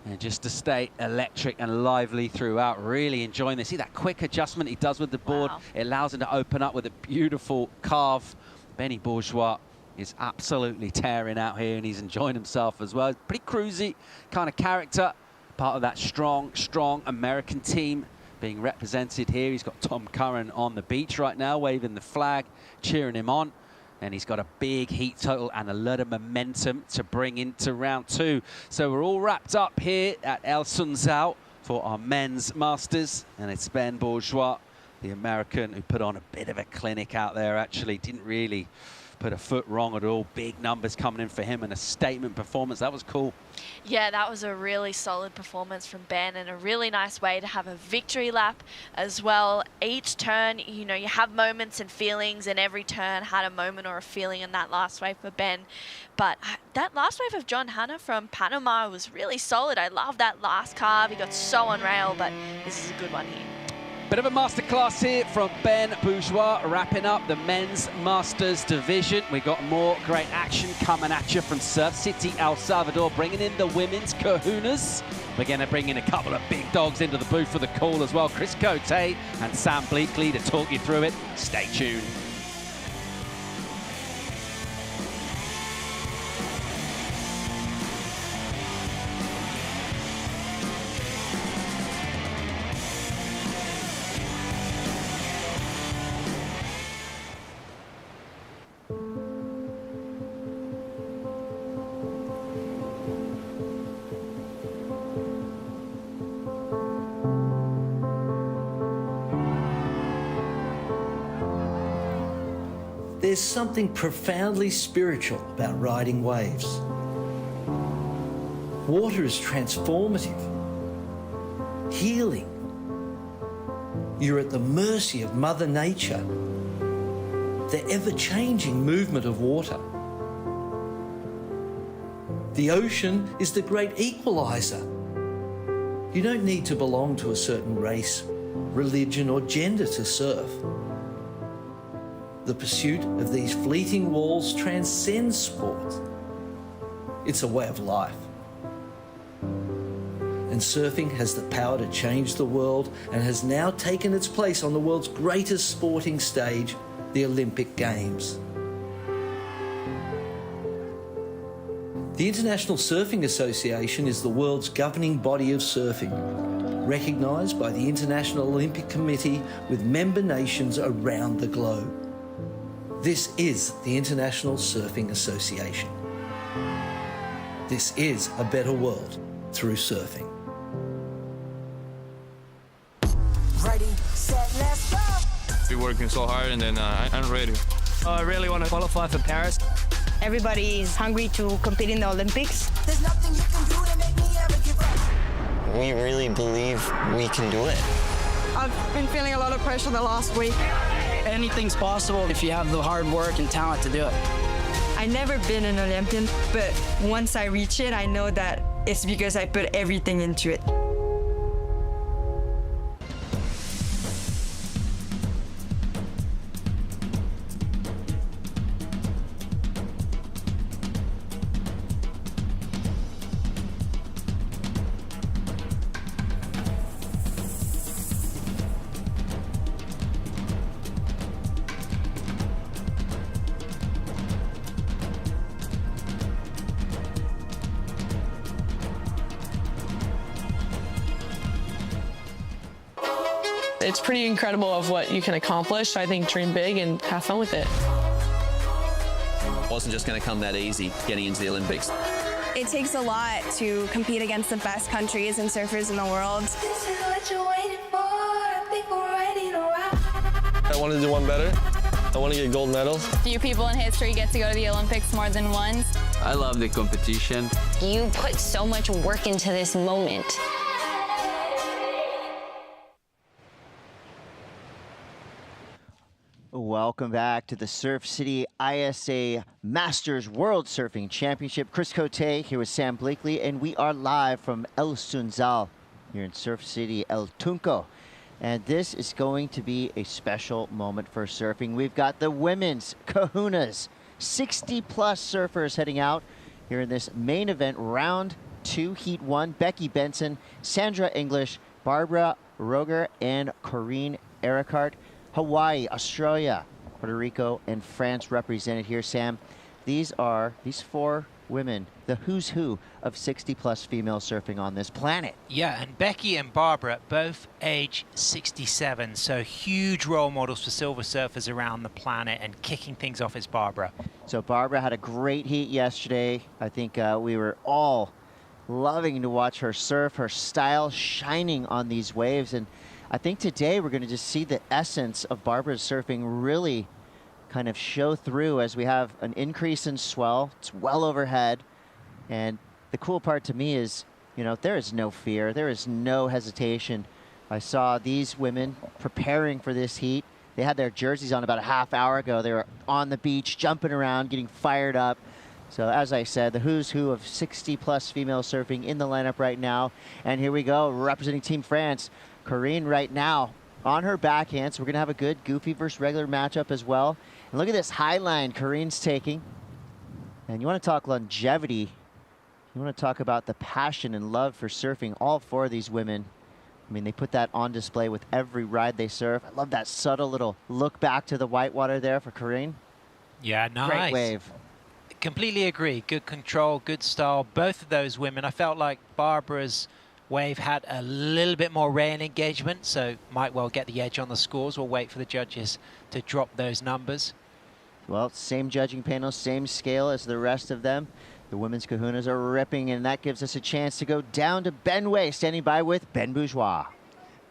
and just to stay electric and lively throughout. Really enjoying this. See that quick adjustment he does with the board. Wow. It allows him to open up with a beautiful carve. Benny Bourgeois is absolutely tearing out here, and he's enjoying himself as well. Pretty cruisy kind of character, part of that strong American team being represented here. He's got Tom Curran on the beach right now, waving the flag, cheering him on. And he's got a big heat total and a lot of momentum to bring into round 2. So we're all wrapped up here at El Sunzal for our men's masters. And it's Ben Bourgeois, the American, who put on a bit of a clinic out there, actually. Didn't really put a foot wrong at all. Big numbers coming in for him and a statement performance. That was cool. Yeah, that was a really solid performance from Ben and a really nice way to have a victory lap as well. Each turn, you know, you have moments and feelings, and every turn had a moment or a feeling in that last wave for Ben. But that last wave of John Hanna from Panama was really solid. I love that last carve. He got so on rail, but this is a good one here. Bit of a masterclass here from Ben Bourgeois, wrapping up the men's masters division. We got more great action coming at you from Surf City, El Salvador, bringing in the women's kahunas. We're going to bring in a couple of big dogs into the booth for the call as well. Chris Cote and Sam Bleakley to talk you through it. Stay tuned. There's something profoundly spiritual about riding waves. Water is transformative, healing. You're at the mercy of Mother Nature, the ever-changing movement of water. The ocean is the great equalizer. You don't need to belong to a certain race, religion, or gender to surf. The pursuit of these fleeting walls transcends sport. It's a way of life. And surfing has the power to change the world and has now taken its place on the world's greatest sporting stage, the Olympic Games. The International Surfing Association is the world's governing body of surfing, recognised by the International Olympic Committee with member nations around the globe. This is the International Surfing Association. This is a better world through surfing. Ready, set, let's go! We're working so hard, and then I'm ready. I really want to qualify for Paris. Everybody is hungry to compete in the Olympics. There's nothing you can do to make me ever give up. We really believe we can do it. I've been feeling a lot of pressure the last week. Anything's possible if you have the hard work and talent to do it. I've never been an Olympian, but once I reach it, I know that it's because I put everything into it. It's pretty incredible of what you can accomplish. I think dream big and have fun with it. It wasn't just going to come that easy getting into the Olympics. It takes a lot to compete against the best countries and surfers in the world. This is what you're waiting for. I think we're ready to ride. I want to do one better. I want to get gold medals. Few people in history get to go to the Olympics more than once. I love the competition. You put so much work into this moment. Welcome back to the Surf City ISA Masters World Surfing Championship. Chris Cote here with Sam Bleakley, and we are live from El Sunzal here in Surf City, El Tunco. And this is going to be a special moment for surfing. We've got the women's kahunas, 60-plus surfers heading out here in this main event, round 2, heat 1. Becky Benson, Sandra English, Barbara Roger, and Corinne Ericart. Hawaii, Australia, Puerto Rico, and France represented here. Sam, these 4 women, the who's who of 60-plus female surfing on this planet. Yeah, and Becky and Barbara both age 67, so huge role models for silver surfers around the planet, and kicking things off is Barbara. So Barbara had a great heat yesterday. I think we were all loving to watch her surf, her style shining on these waves, and I think today we're going to just see the essence of Barbara's surfing really kind of show through as we have an increase in swell. It's well overhead. And the cool part to me is, you know, there is no fear. There is no hesitation. I saw these women preparing for this heat. They had their jerseys on about a half hour ago. They were on the beach, jumping around, getting fired up. So as I said, the who's who of 60-plus female surfing in the lineup right now. And here we go, representing Team France. Corinne right now on her backhand. So we're going to have a good goofy versus regular matchup as well. And look at this high line Corinne's taking. And you want to talk longevity. You want to talk about the passion and love for surfing. All four of these women, I mean, they put that on display with every ride they surf. I love that subtle little look back to the whitewater there for Corinne. Yeah, nice. Great wave. Completely agree. Good control, good style. Both of those women. I felt like Barbara's wave had a little bit more rain engagement, so might well get the edge on the scores. We'll wait for the judges to drop those numbers. Well, same judging panel, same scale as the rest of them. The women's kahunas are ripping, and that gives us a chance to go down to Ben Way, standing by with Ben Bourgeois.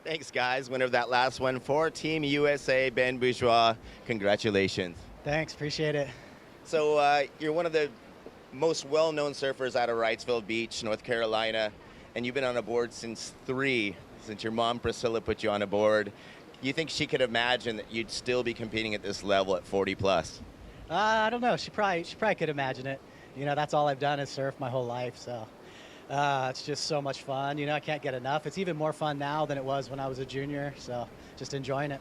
Thanks, guys. Winner of that last one for Team USA, Ben Bourgeois. Congratulations. Thanks, appreciate it. So you're one of the most well-known surfers out of Wrightsville Beach, North Carolina, and you've been on a board since your mom Priscilla put you on a board. You think she could imagine that you'd still be competing at this level at 40 plus? I don't know. She probably could imagine it. You know, that's all I've done is surf my whole life, so it's just so much fun. You know, I can't get enough. It's even more fun now than it was when I was a junior, so just enjoying it.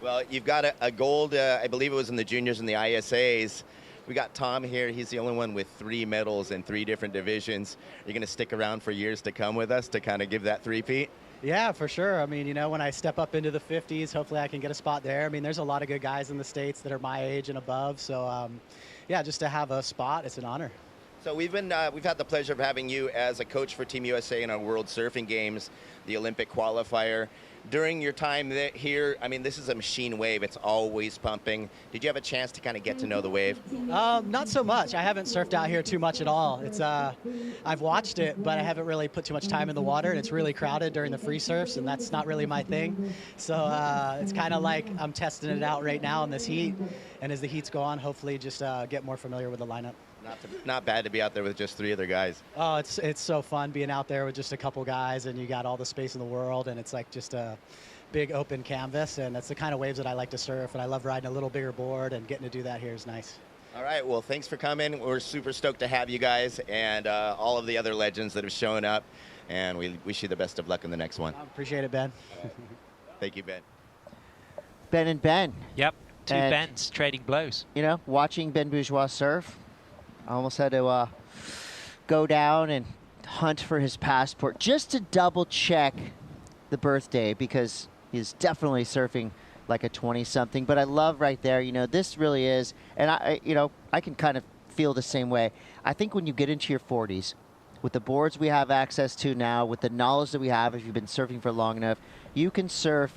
Well, you've got a gold, I believe it was in the juniors and the ISAs. We got Tom here. He's the only one with 3 medals in 3 different divisions. Are you going to stick around for years to come with us to kind of give that three-peat? Yeah, for sure. I mean, you know, when I step up into the 50s, hopefully I can get a spot there. I mean, there's a lot of good guys in the States that are my age and above. So, yeah, just to have a spot, it's an honor. So we've had the pleasure of having you as a coach for Team USA in our World Surfing Games, the Olympic qualifier. During your time here, I mean, this is a machine wave. It's always pumping. Did you have a chance to kind of get to know the wave? Not so much. I haven't surfed out here too much at all. It's I've watched it, but I haven't really put too much time in the water, and it's really crowded during the free surfs, and that's not really my thing. So it's kind of like I'm testing it out right now in this heat, and as the heats go on, hopefully just get more familiar with the lineup. Not bad to be out there with just 3 other guys. Oh, it's so fun being out there with just a couple guys, and you got all the space in the world, and it's like just a big open canvas, and that's the kind of waves that I like to surf, and I love riding a little bigger board, and getting to do that here is nice. All right, well, thanks for coming. We're super stoked to have you guys and all of the other legends that have shown up, and we wish you the best of luck in the next one. Appreciate it, Ben. Thank you, Ben. Ben and Ben. Yep, 2 Bens trading blows. You know, watching Ben Bourgeois surf, I almost had to go down and hunt for his passport just to double check the birthday, because he's definitely surfing like a 20-something. But I love right there, you know, this really is, and I can kind of feel the same way. I think when you get into your 40s, with the boards we have access to now, with the knowledge that we have, if you've been surfing for long enough, you can surf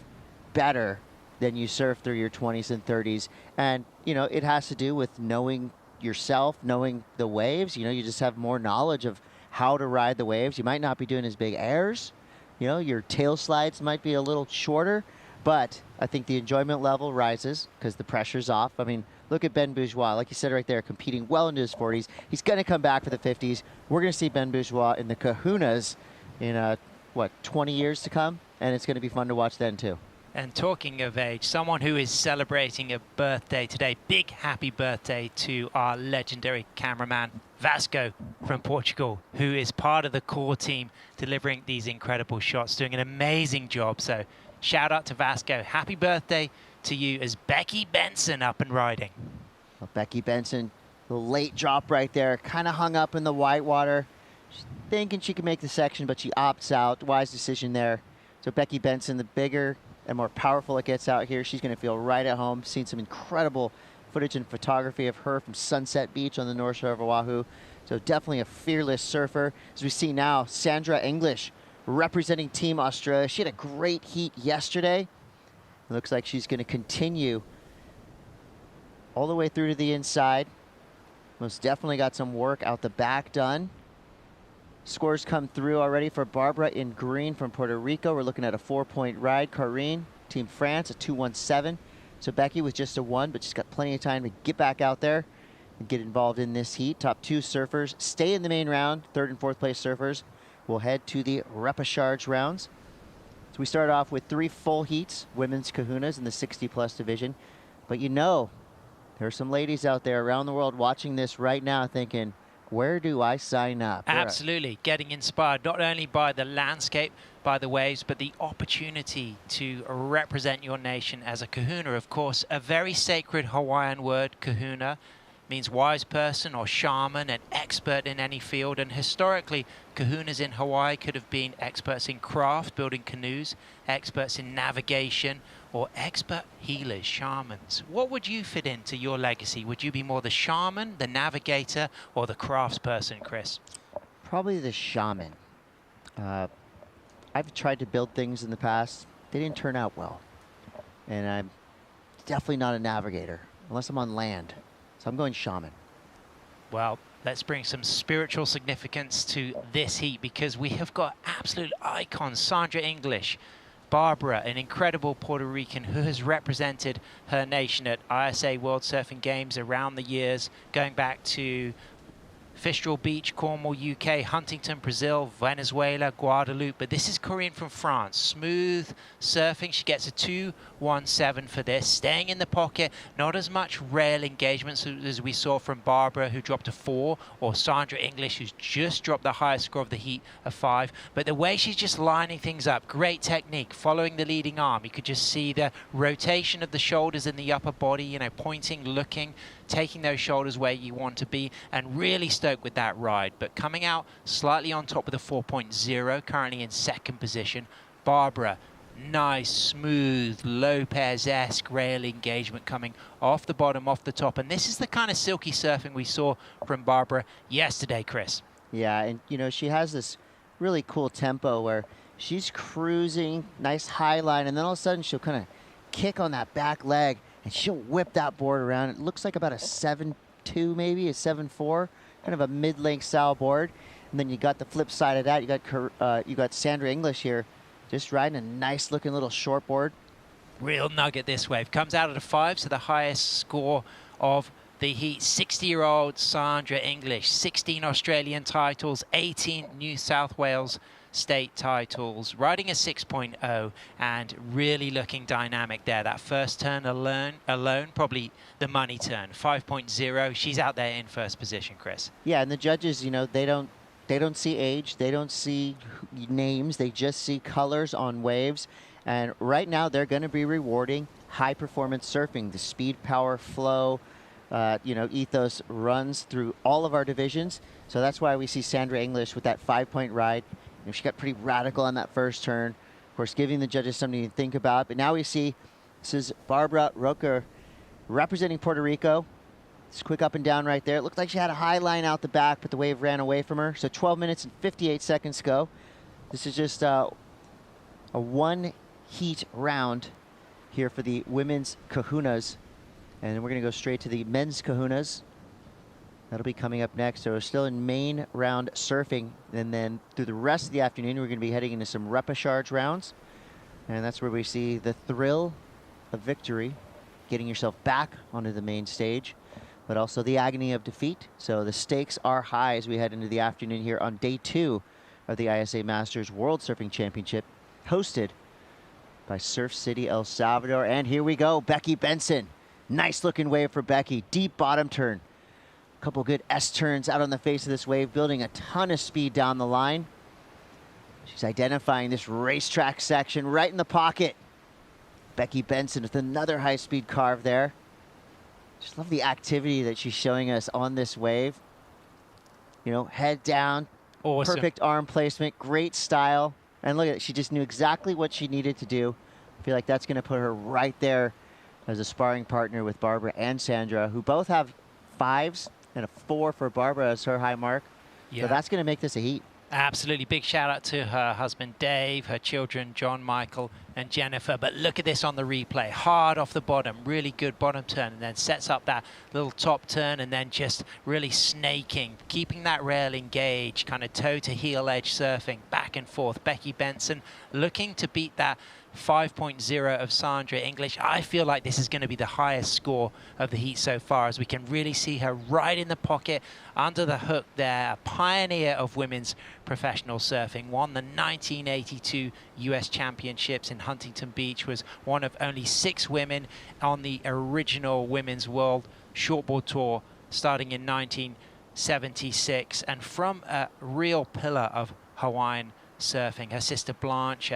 better than you surf through your 20s and 30s. And, you know, it has to do with knowing yourself, knowing the waves. You know, you just have more knowledge of how to ride the waves. You might not be doing as big airs. You know, your tail slides might be a little shorter, but I think the enjoyment level rises because the pressure's off. I mean, look at Ben Bourgeois, like you said right there, competing well into his 40s. He's going to come back for the 50s. We're going to see Ben Bourgeois in the kahunas in, 20 years to come, and it's going to be fun to watch then too. And talking of age, someone who is celebrating a birthday today, big happy birthday to our legendary cameraman, Vasco from Portugal, who is part of the core team delivering these incredible shots, doing an amazing job. So shout out to Vasco. Happy birthday to you as Becky Benson up and riding. Well, Becky Benson, the late drop right there, kind of hung up in the whitewater. She's thinking she can make the section, but she opts out. Wise decision there. So Becky Benson, the bigger and more powerful it gets out here, she's going to feel right at home. Seen some incredible footage and photography of her from Sunset Beach on the north shore of Oahu. So definitely a fearless surfer. As we see now, Sandra English representing Team Australia. She had a great heat yesterday. It looks like she's going to continue all the way through to the inside. Most definitely got some work out the back done. Scores come through already for Barbara in green from Puerto Rico. We're looking at a 4-point ride. Karine, Team France, a 2:17. So Becky with just a 1, but she's got plenty of time to get back out there and get involved in this heat. Top 2 surfers stay in the main round. 3rd and 4th place surfers will head to the repechage rounds. So we start off with 3 full heats, women's kahunas in the 60-plus division. But you know, there are some ladies out there around the world watching this right now thinking, where do I sign up? Absolutely, getting inspired not only by the landscape, by the waves, but the opportunity to represent your nation as a kahuna. Of course, a very sacred Hawaiian word, kahuna, means wise person or shaman, an expert in any field. And historically, kahunas in Hawaii could have been experts in craft, building canoes, experts in navigation, or expert healers, shamans. What would you fit into your legacy? Would you be more the shaman, the navigator, or the craftsperson, Chris? Probably the shaman. I've tried to build things in the past. They didn't turn out well. And I'm definitely not a navigator, unless I'm on land. So I'm going shaman. Well, let's bring some spiritual significance to this heat, because we have got absolute icons. Sandra English, Barbara, an incredible Puerto Rican who has represented her nation at ISA World Surfing Games around the years, going back to Fistral Beach, Cornwall, UK, Huntington, Brazil, Venezuela, Guadeloupe. But this is Karine from France. Smooth surfing. She gets a 2:17 for this. Staying in the pocket. Not as much rail engagement as we saw from Barbara, who dropped a 4, or Sandra English, who's just dropped the highest score of the heat, a 5. But the way she's just lining things up, great technique, following the leading arm. You could just see the rotation of the shoulders in the upper body, you know, pointing, looking, taking those shoulders where you want to be, and really stoked with that ride. But coming out slightly on top with a 4.0, currently in 2nd position. Barbara, nice, smooth, Lopez-esque rail engagement coming off the bottom, off the top. And this is the kind of silky surfing we saw from Barbara yesterday, Chris. Yeah, and you know, she has this really cool tempo where she's cruising, nice high line, and then all of a sudden she'll kind of kick on that back leg, and she'll whip that board around. It looks like about a 7.2, maybe a 7.4, kind of a mid-length style board. And then you got the flip side of that. You got Sandra English here, just riding a nice-looking little short board. Real nugget this wave. Comes out at a 5, so the highest score of the heat. 60-year-old Sandra English, 16 Australian titles, 18 New South Wales state titles, riding a 6.0 and really looking dynamic there. That first turn alone probably the money turn. 5.0, she's out there in 1st position, Chris. Yeah, and the judges, you know, they don't see age, they don't see names, they just see colors on waves. And right now they're going to be rewarding high performance surfing. The speed, power, flow, you know, ethos runs through all of our divisions. So that's why we see Sandra English with that 5-point ride. You know, she got pretty radical on that first turn, of course, giving the judges something to think about. But now we see this is Barbara Roker representing Puerto Rico. It's quick up and down right there. It looked like she had a high line out the back, but the wave ran away from her. So 12 minutes and 58 seconds to go. This is just a 1-heat round here for the women's kahunas. And then we're going to go straight to the men's kahunas. That'll be coming up next. So we're still in main round surfing. And then through the rest of the afternoon, we're going to be heading into some repechage rounds. And that's where we see the thrill of victory, getting yourself back onto the main stage, but also the agony of defeat. So the stakes are high as we head into the afternoon here on day 2 of the ISA Masters World Surfing Championship, hosted by Surf City, El Salvador. And here we go, Becky Benson. Nice looking wave for Becky. Deep bottom turn. Couple good S-turns out on the face of this wave, building a ton of speed down the line. She's identifying this racetrack section right in the pocket. Becky Benson with another high-speed carve there. Just love the activity that she's showing us on this wave. You know, head down, awesome. Perfect arm placement, great style. And look at it, she just knew exactly what she needed to do. I feel like that's going to put her right there as a sparring partner with Barbara and Sandra, who both have 5s and a 4 for Barbara as her high mark. Yeah. So that's going to make this a heat. Absolutely. Big shout out to her husband Dave, her children John, Michael and Jennifer. But look at this on the replay. Hard off the bottom, really good bottom turn, and then sets up that little top turn and then just really snaking, keeping that rail engaged, kind of toe to heel edge surfing back and forth. Becky Benson looking to beat that 5.0 of Sandra English. I feel like this is going to be the highest score of the heat so far, as we can really see her right in the pocket, under the hook there. A pioneer of women's professional surfing, won the 1982 US Championships in Huntington Beach, was one of only 6 women on the original Women's World Shortboard Tour starting in 1976, and from a real pillar of Hawaiian surfing. Her sister Blanche,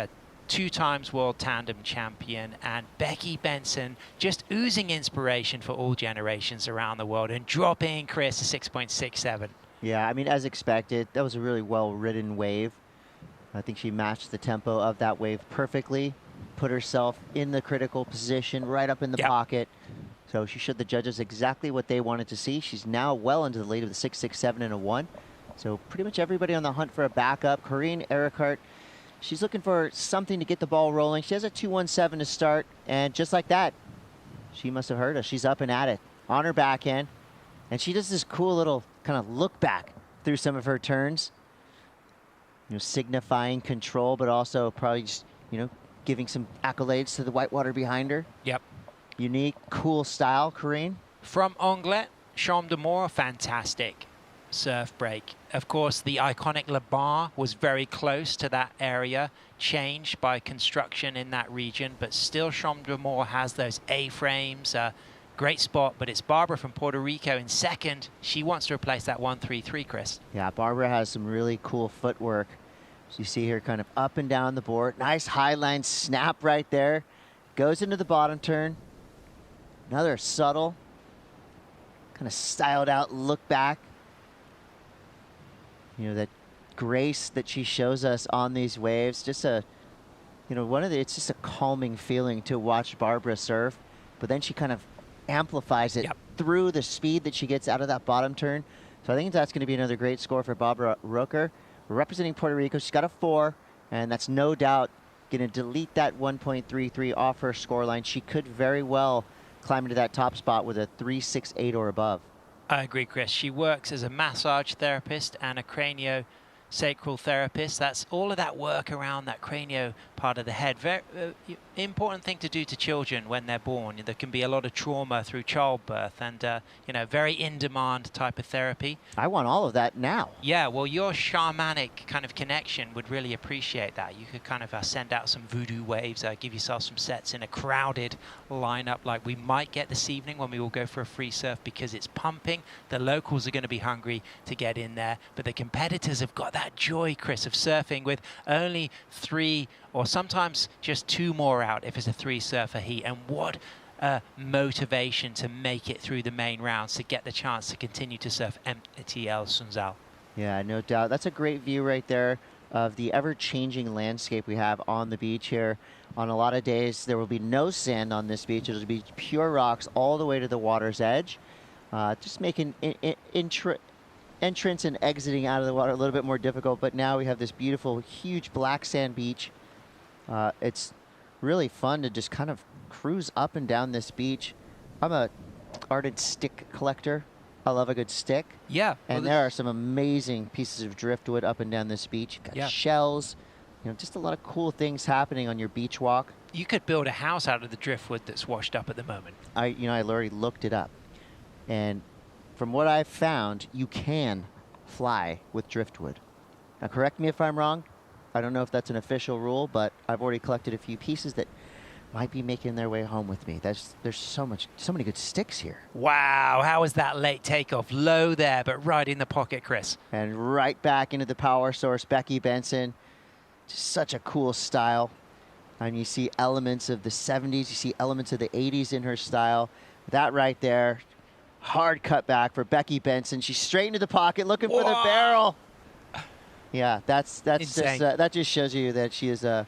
2 times world tandem champion, and Becky Benson just oozing inspiration for all generations around the world and dropping Chris to 6.67. Yeah, I mean, as expected, that was a really well-ridden wave. I think she matched the tempo of that wave perfectly, put herself in the critical position, right up in the pocket. So she showed the judges exactly what they wanted to see. She's now well into the lead of the 6.67 and a 1. So pretty much everybody on the hunt for a backup. Corrine Ericart, she's looking for something to get the ball rolling. She has a 2.17 to start, and just like that, she must have heard us. She's up and at it on her backhand, and she does this cool little kind of look back through some of her turns, signifying control, but also probably just, giving some accolades to the whitewater behind her. Yep. Unique, cool style, Corrine. From Onglet, Chambre de Moore, fantastic surf break. Of course, the iconic Le Bar was very close to that area, changed by construction in that region, but still Chambre de Moore has those A-frames. Great spot, but it's Barbara from Puerto Rico in second. She wants to replace that 1.33, Chris. Yeah, Barbara has some really cool footwork. So you see her kind of up and down the board. Nice high line snap right there. Goes into the bottom turn. Another subtle, kind of styled out look back. That grace that she shows us on these waves, just it's just a calming feeling to watch Barbara surf, but then she kind of amplifies it through the speed that she gets out of that bottom turn. So I think that's going to be another great score for Barbara Roker. Representing Puerto Rico, she's got a 4, and that's no doubt going to delete that 1.33 off her scoreline. She could very well climb into that top spot with a 3.68 or above. I agree, Chris. She works as a massage therapist and a craniosacral therapist. That's all of that work around that cranio part of the head. Very important thing to do to children when they're born. There can be a lot of trauma through childbirth, and very in-demand type of therapy. I want all of that now. Yeah, well, your shamanic kind of connection would really appreciate that. You could kind of send out some voodoo waves, give yourself some sets in a crowded lineup like we might get this evening when we all go for a free surf, because it's pumping. The locals are going to be hungry to get in there, but the competitors have got that joy, Chris, of surfing with only 3 or sometimes just 2 more out if it's a 3 surfer heat. And what a motivation to make it through the main rounds, to get the chance to continue to surf MTL Sunzal. Yeah, no doubt. That's a great view right there of the ever-changing landscape we have on the beach here. On a lot of days, there will be no sand on this beach. It'll be pure rocks all the way to the water's edge. Just making entrance and exiting out of the water a little bit more difficult, but now we have this beautiful, huge black sand beach. It's really fun to just kind of cruise up and down this beach. I'm a ardent stick collector. I love a good stick. Yeah. And there are some amazing pieces of driftwood up and down this beach. Got shells, just a lot of cool things happening on your beach walk. You could build a house out of the driftwood that's washed up at the moment. I already looked it up. And from what I've found, you can fly with driftwood. Now, correct me if I'm wrong. I don't know if that's an official rule, but I've already collected a few pieces that might be making their way home with me. There's so many good sticks here. Wow, how was that late takeoff? Low there, but right in the pocket, Chris. And right back into the power source, Becky Benson. Just such a cool style. And you see elements of the 70s, you see elements of the 80s in her style. That right there, hard cut back for Becky Benson. She's straight into the pocket, looking for the barrel. Yeah, that's just that just shows you that she is a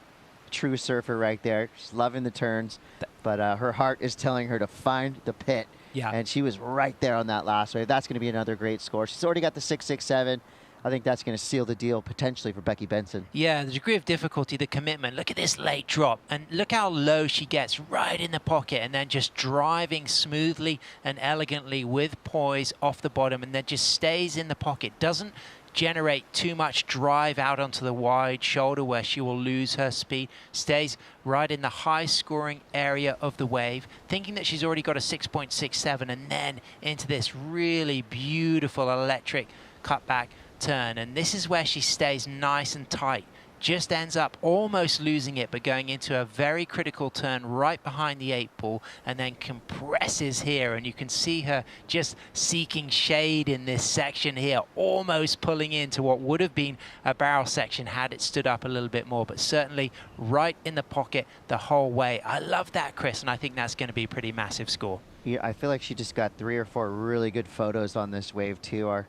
true surfer right there. She's loving the turns, but her heart is telling her to find the pit. Yeah. And she was right there on that last wave. That's going to be another great score. She's already got the 6.67. I think that's going to seal the deal potentially for Becky Benson. Yeah, the degree of difficulty, the commitment. Look at this late drop. And look how low she gets right in the pocket and then just driving smoothly and elegantly with poise off the bottom and then just stays in the pocket. Doesn't generate too much drive out onto the wide shoulder where she will lose her speed. Stays right in the high scoring area of the wave, thinking that she's already got a 6.67 and then into this really beautiful electric cutback turn. And this is where she stays nice and tight. Just ends up almost losing it, but going into a very critical turn right behind the 8 ball and then compresses here. And you can see her just seeking shade in this section here, almost pulling into what would have been a barrel section had it stood up a little bit more, but certainly right in the pocket the whole way. I love that, Chris, and I think that's going to be a pretty massive score. Yeah, I feel like she just got 3 or 4 really good photos on this wave too. Our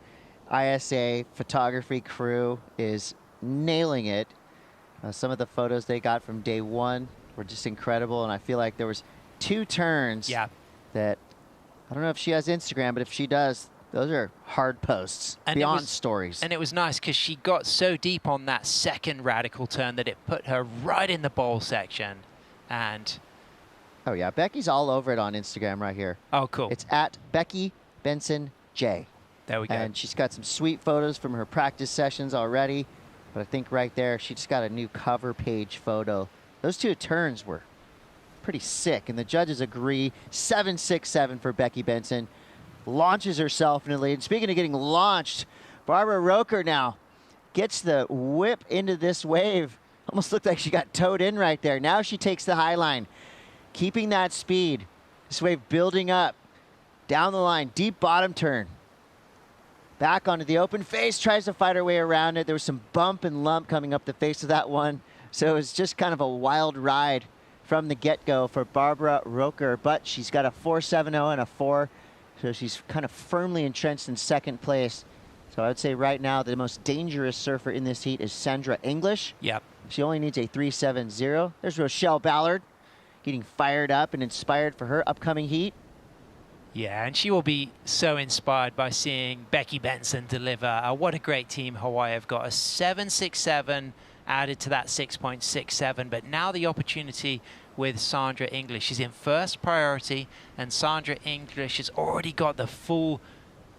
ISA photography crew is nailing it. Some of the photos they got from day 1 were just incredible, and I feel like there was 2 turns that, I don't know if she has Instagram, but if she does, those are hard posts, and beyond stories. And it was nice because she got so deep on that second radical turn that it put her right in the bowl section. And oh yeah, Becky's all over it on Instagram right here. Oh, cool. It's at Becky Benson J. There we go. And she's got some sweet photos from her practice sessions already. But I think right there, she just got a new cover page photo. Those 2 turns were pretty sick, and the judges agree. 7.67 for Becky Benson. Launches herself in the lead. Speaking of getting launched, Barbara Roker now gets the whip into this wave. Almost looked like she got towed in right there. Now she takes the high line, keeping that speed. This wave building up. Down the line, deep bottom turn. Back onto the open face, tries to fight her way around it. There was some bump and lump coming up the face of that one. So it was just kind of a wild ride from the get-go for Barbara Roker. But she's got a 4.70 and a 4. So she's kind of firmly entrenched in second place. So I would say right now the most dangerous surfer in this heat is Sandra English. Yep. She only needs a 3.70. There's Rochelle Ballard getting fired up and inspired for her upcoming heat. Yeah, and she will be so inspired by seeing Becky Benson deliver. What a great team Hawaii have got. A 7.67 added to that 6.67, but now the opportunity with Sandra English. She's in first priority, and Sandra English has already got the full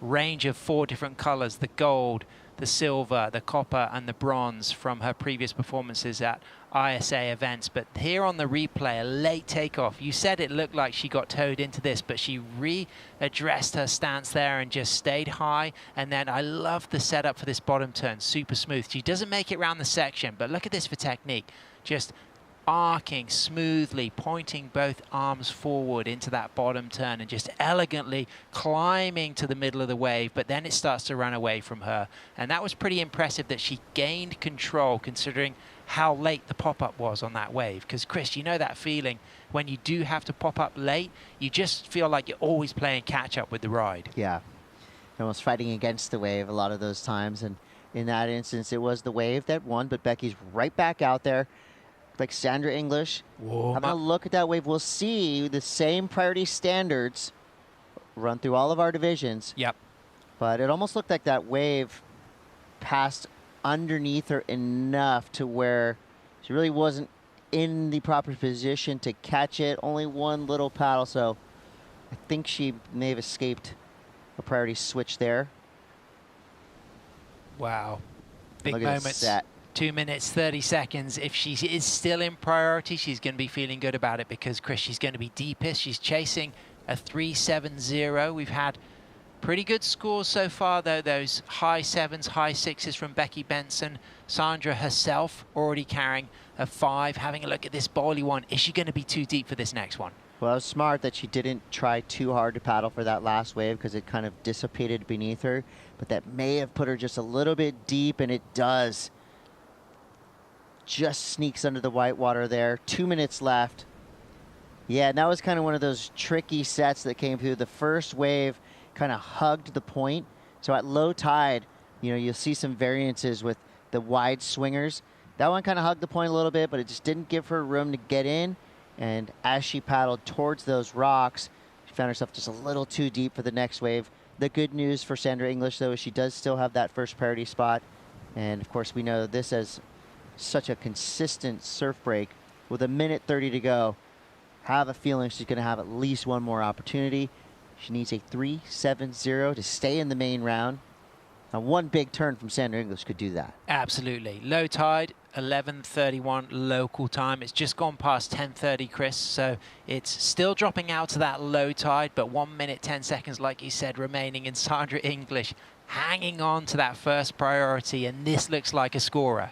range of 4 different colors: the gold, the silver, the copper, and the bronze from her previous performances at ISA events. But here on the replay, a late takeoff. You said it looked like she got towed into this, but she readdressed her stance there and just stayed high. And then I love the setup for this bottom turn, super smooth. She doesn't make it around the section, but look at this for technique. Just arcing smoothly, pointing both arms forward into that bottom turn and just elegantly climbing to the middle of the wave, but then it starts to run away from her. And that was pretty impressive that she gained control considering how late the pop-up was on that wave. Because Chris, you know that feeling when you do have to pop up late, you just feel like you're always playing catch-up with the ride. Yeah, you're almost fighting against the wave a lot of those times, and in that instance it was the wave that won, but Becky's right back out there. Like Sandra English, having a look at that wave. We'll see the same priority standards run through all of our divisions. Yep. But it almost looked like that wave passed underneath her enough to where she really wasn't in the proper position to catch it. Only one little paddle, so I think she may have escaped a priority switch there. Wow. Big Look at this moments. set. 2 minutes, 30 seconds. If she is still in priority, she's going to be feeling good about it because, Chris, she's going to be deepest. She's chasing a 3.70. We've had pretty good scores so far, though. Those high 7s, high 6s from Becky Benson. Sandra herself already carrying a 5. Having a look at this bowly one. Is she going to be too deep for this next one? Well, it was smart that she didn't try too hard to paddle for that last wave because it kind of dissipated beneath her. But that may have put her just a little bit deep, and it does. Just sneaks under the white water there. 2 minutes left. Yeah, and that was kind of one of those tricky sets that came through. The first wave kind of hugged the point. So at low tide, you know, you'll see some variances with the wide swingers. That one kind of hugged the point a little bit, but it just didn't give her room to get in. And as she paddled towards those rocks, She found herself just a little too deep for the next wave. The good news for Sandra English, though, is she does still have that first priority spot. And, of course, we know this as such a consistent surf break with 1:30 to go. Have a feeling she's going to have at least one more opportunity. She needs a 3.70 to stay in the main round. Now, one big turn from Sandra English could do that. Absolutely. Low tide, 11:31 local time. It's just gone past 10:30, Chris, so it's still dropping out to that low tide, but 1 minute, 10 seconds, like you said, remaining, and Sandra English hanging on to that first priority, and this looks like a scorer.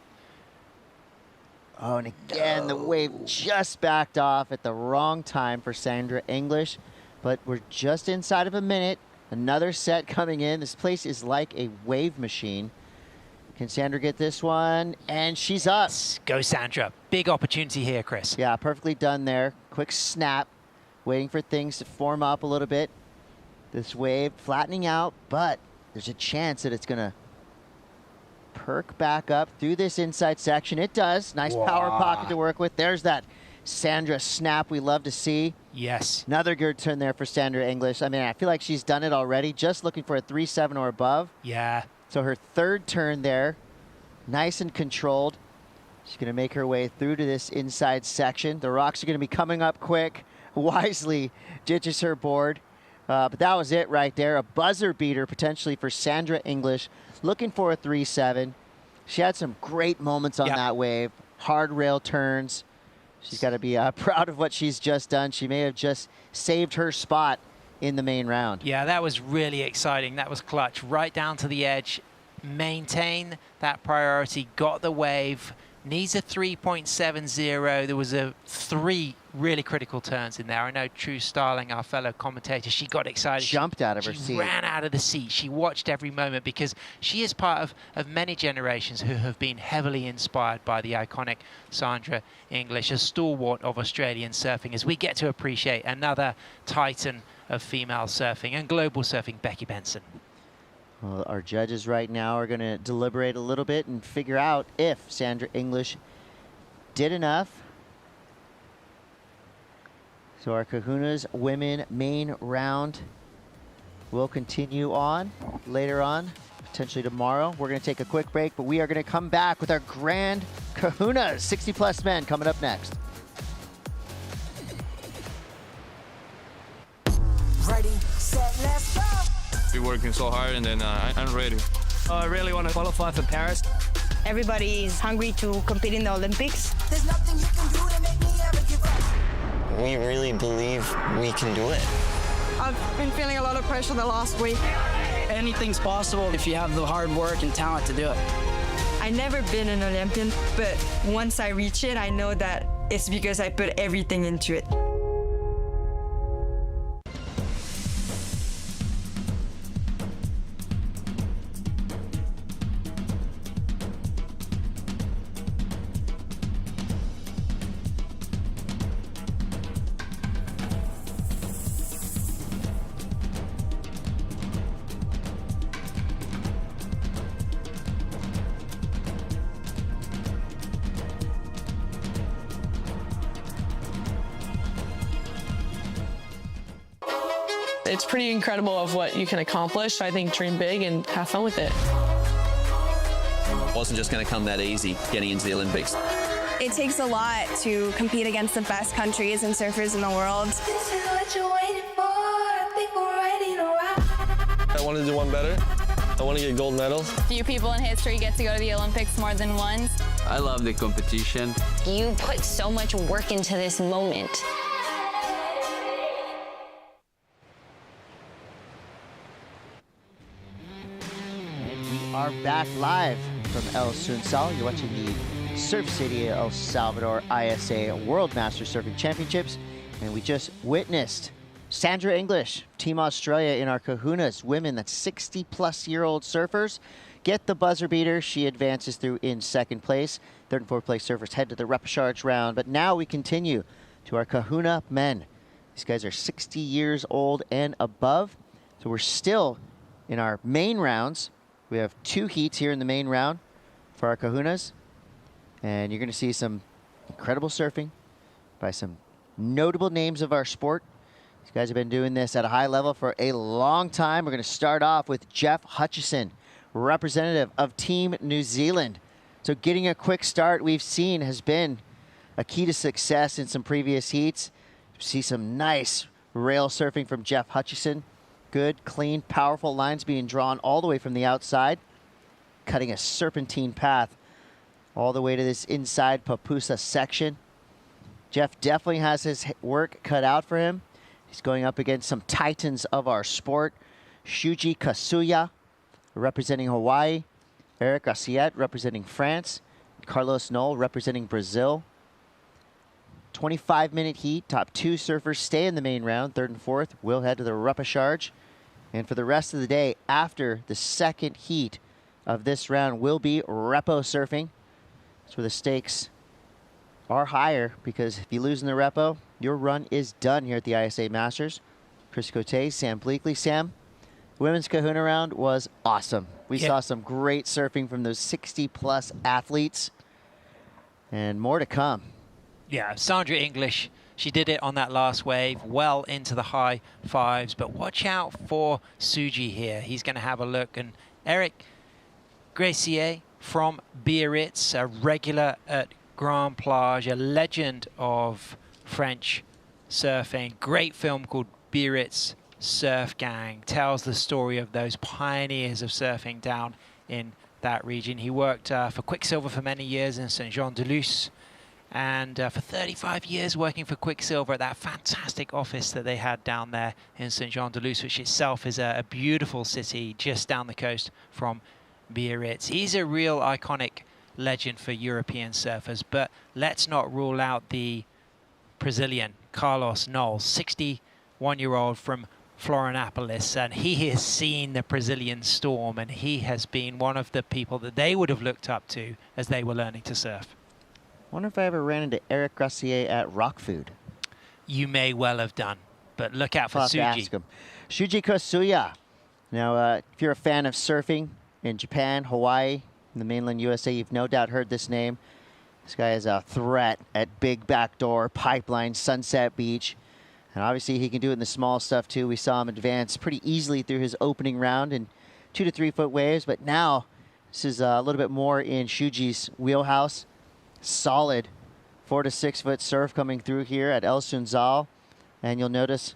Oh, and again, the wave just backed off at the wrong time for Sandra English, but we're just inside of a minute. Another set coming in. This place is like a wave machine. Can Sandra get this one? And she's up. Go, Sandra. Big opportunity here, Chris. Yeah, perfectly done there. Quick snap, waiting for things to form up a little bit. This wave flattening out, but there's a chance that it's going to perk back up through this inside section. It does. Nice power pocket to work with. There's that Sandra snap we love to see. Yes. Another good turn there for Sandra English. I mean, I feel like she's done it already, just looking for a 3.7 or above. Yeah. So her third turn there, nice and controlled. She's going to make her way through to this inside section. The rocks are going to be coming up quick. Wisely ditches her board. But that was it right there. A buzzer beater potentially for Sandra English, looking for a 3.7. She had some great moments on that wave. Hard rail turns. She's got to be proud of what she's just done. She may have just saved her spot in the main round. Yeah, that was really exciting. That was clutch. Right down to the edge. Maintain that priority. Got the wave. Needs a 3.70. There was a 3 really critical turns in there. I know True Starling, our fellow commentator, she got excited. Jumped out of her seat. She ran out of the seat. She watched every moment because she is part of many generations who have been heavily inspired by the iconic Sandra English, a stalwart of Australian surfing, as we get to appreciate another titan of female surfing and global surfing, Becky Benson. Well, our judges right now are going to deliberate a little bit and figure out if Sandra English did enough. So our Kahuna's women main round will continue on later on, potentially tomorrow. We're going to take a quick break, but we are going to come back with our grand Kahunas 60-plus men coming up next. Ready, set, let's go. We're working so hard, and then I'm ready. I really want to qualify for Paris. Everybody is hungry to compete in the Olympics. There's nothing you can do to make me ever give up. We really believe we can do it. I've been feeling a lot of pressure the last week. Anything's possible if you have the hard work and talent to do it. I've never been an Olympian, but once I reach it, I know that it's because I put everything into it. It's pretty incredible of what you can accomplish. I think dream big and have fun with it. It wasn't just going to come that easy getting into the Olympics. It takes a lot to compete against the best countries and surfers in the world. This is what you're waiting for. I think we're ready to ride. I want to do one better. I want to get gold medals. Few people in history get to go to the Olympics more than once. I love the competition. You put so much work into this moment. Are back live from El Sunzal. You're watching the Surf City El Salvador ISA World Master Surfing Championships, and we just witnessed Sandra English, Team Australia in our Kahunas women, that's 60-plus-year-old surfers, get the buzzer beater. She advances through in second place. Third and fourth place surfers head to the repechage round, but now we continue to our Kahuna men. These guys are 60 years old and above, so we're still in our main rounds. We have 2 heats here in the main round for our Kahunas. And you're going to see some incredible surfing by some notable names of our sport. These guys have been doing this at a high level for a long time. We're going to start off with Jeff Hutchison, representative of Team New Zealand. So getting a quick start, we've seen, has been a key to success in some previous heats. See some nice rail surfing from Jeff Hutchison. Good, clean, powerful lines being drawn all the way from the outside, cutting a serpentine path all the way to this inside Papusa section. Jeff definitely has his work cut out for him. He's going up against some titans of our sport. Shuji Kasuya, representing Hawaii. Eric Assiette, representing France. Carlos Noll, representing Brazil. 25-minute heat. Top 2 surfers stay in the main round. 3rd and 4th will head to the repechage. And for the rest of the day, after the second heat of this round, will be repo surfing. That's where the stakes are higher, because if you lose in the repo, your run is done here at the ISA Masters. Chris Cote, Sam Bleakley. Sam, women's Kahuna round was awesome. We saw some great surfing from those 60-plus athletes, and more to come. Yeah, Sandra English, she did it on that last wave, well into the high 5s, but watch out for Suji here. He's going to have a look. And Eric Gracier from Biarritz, a regular at Grand Plage, a legend of French surfing. Great film called Biarritz Surf Gang. Tells the story of those pioneers of surfing down in that region. He worked for Quicksilver for many years in Saint-Jean-de-Luz, and for 35 years working for Quicksilver at that fantastic office that they had down there in Saint-Jean-de-Luz, which itself is a beautiful city just down the coast from Biarritz. He's a real iconic legend for European surfers, but let's not rule out the Brazilian Carlos Noll, 61-year-old from Florianopolis, and he has seen the Brazilian storm, and he has been one of the people that they would have looked up to as they were learning to surf. Wonder if I ever ran into Eric Gracier at Rock Food. You may well have done, but look out for Suji. Ask him. Shuji Kosuya. Now, if you're a fan of surfing in Japan, Hawaii, in the mainland USA, you've no doubt heard this name. This guy is a threat at Big Backdoor, Pipeline, Sunset Beach. And obviously he can do it in the small stuff too. We saw him advance pretty easily through his opening round in 2 to 3 foot waves. But now this is a little bit more in Shuji's wheelhouse. Solid 4 to 6 foot surf coming through here at El Sunzal. And you'll notice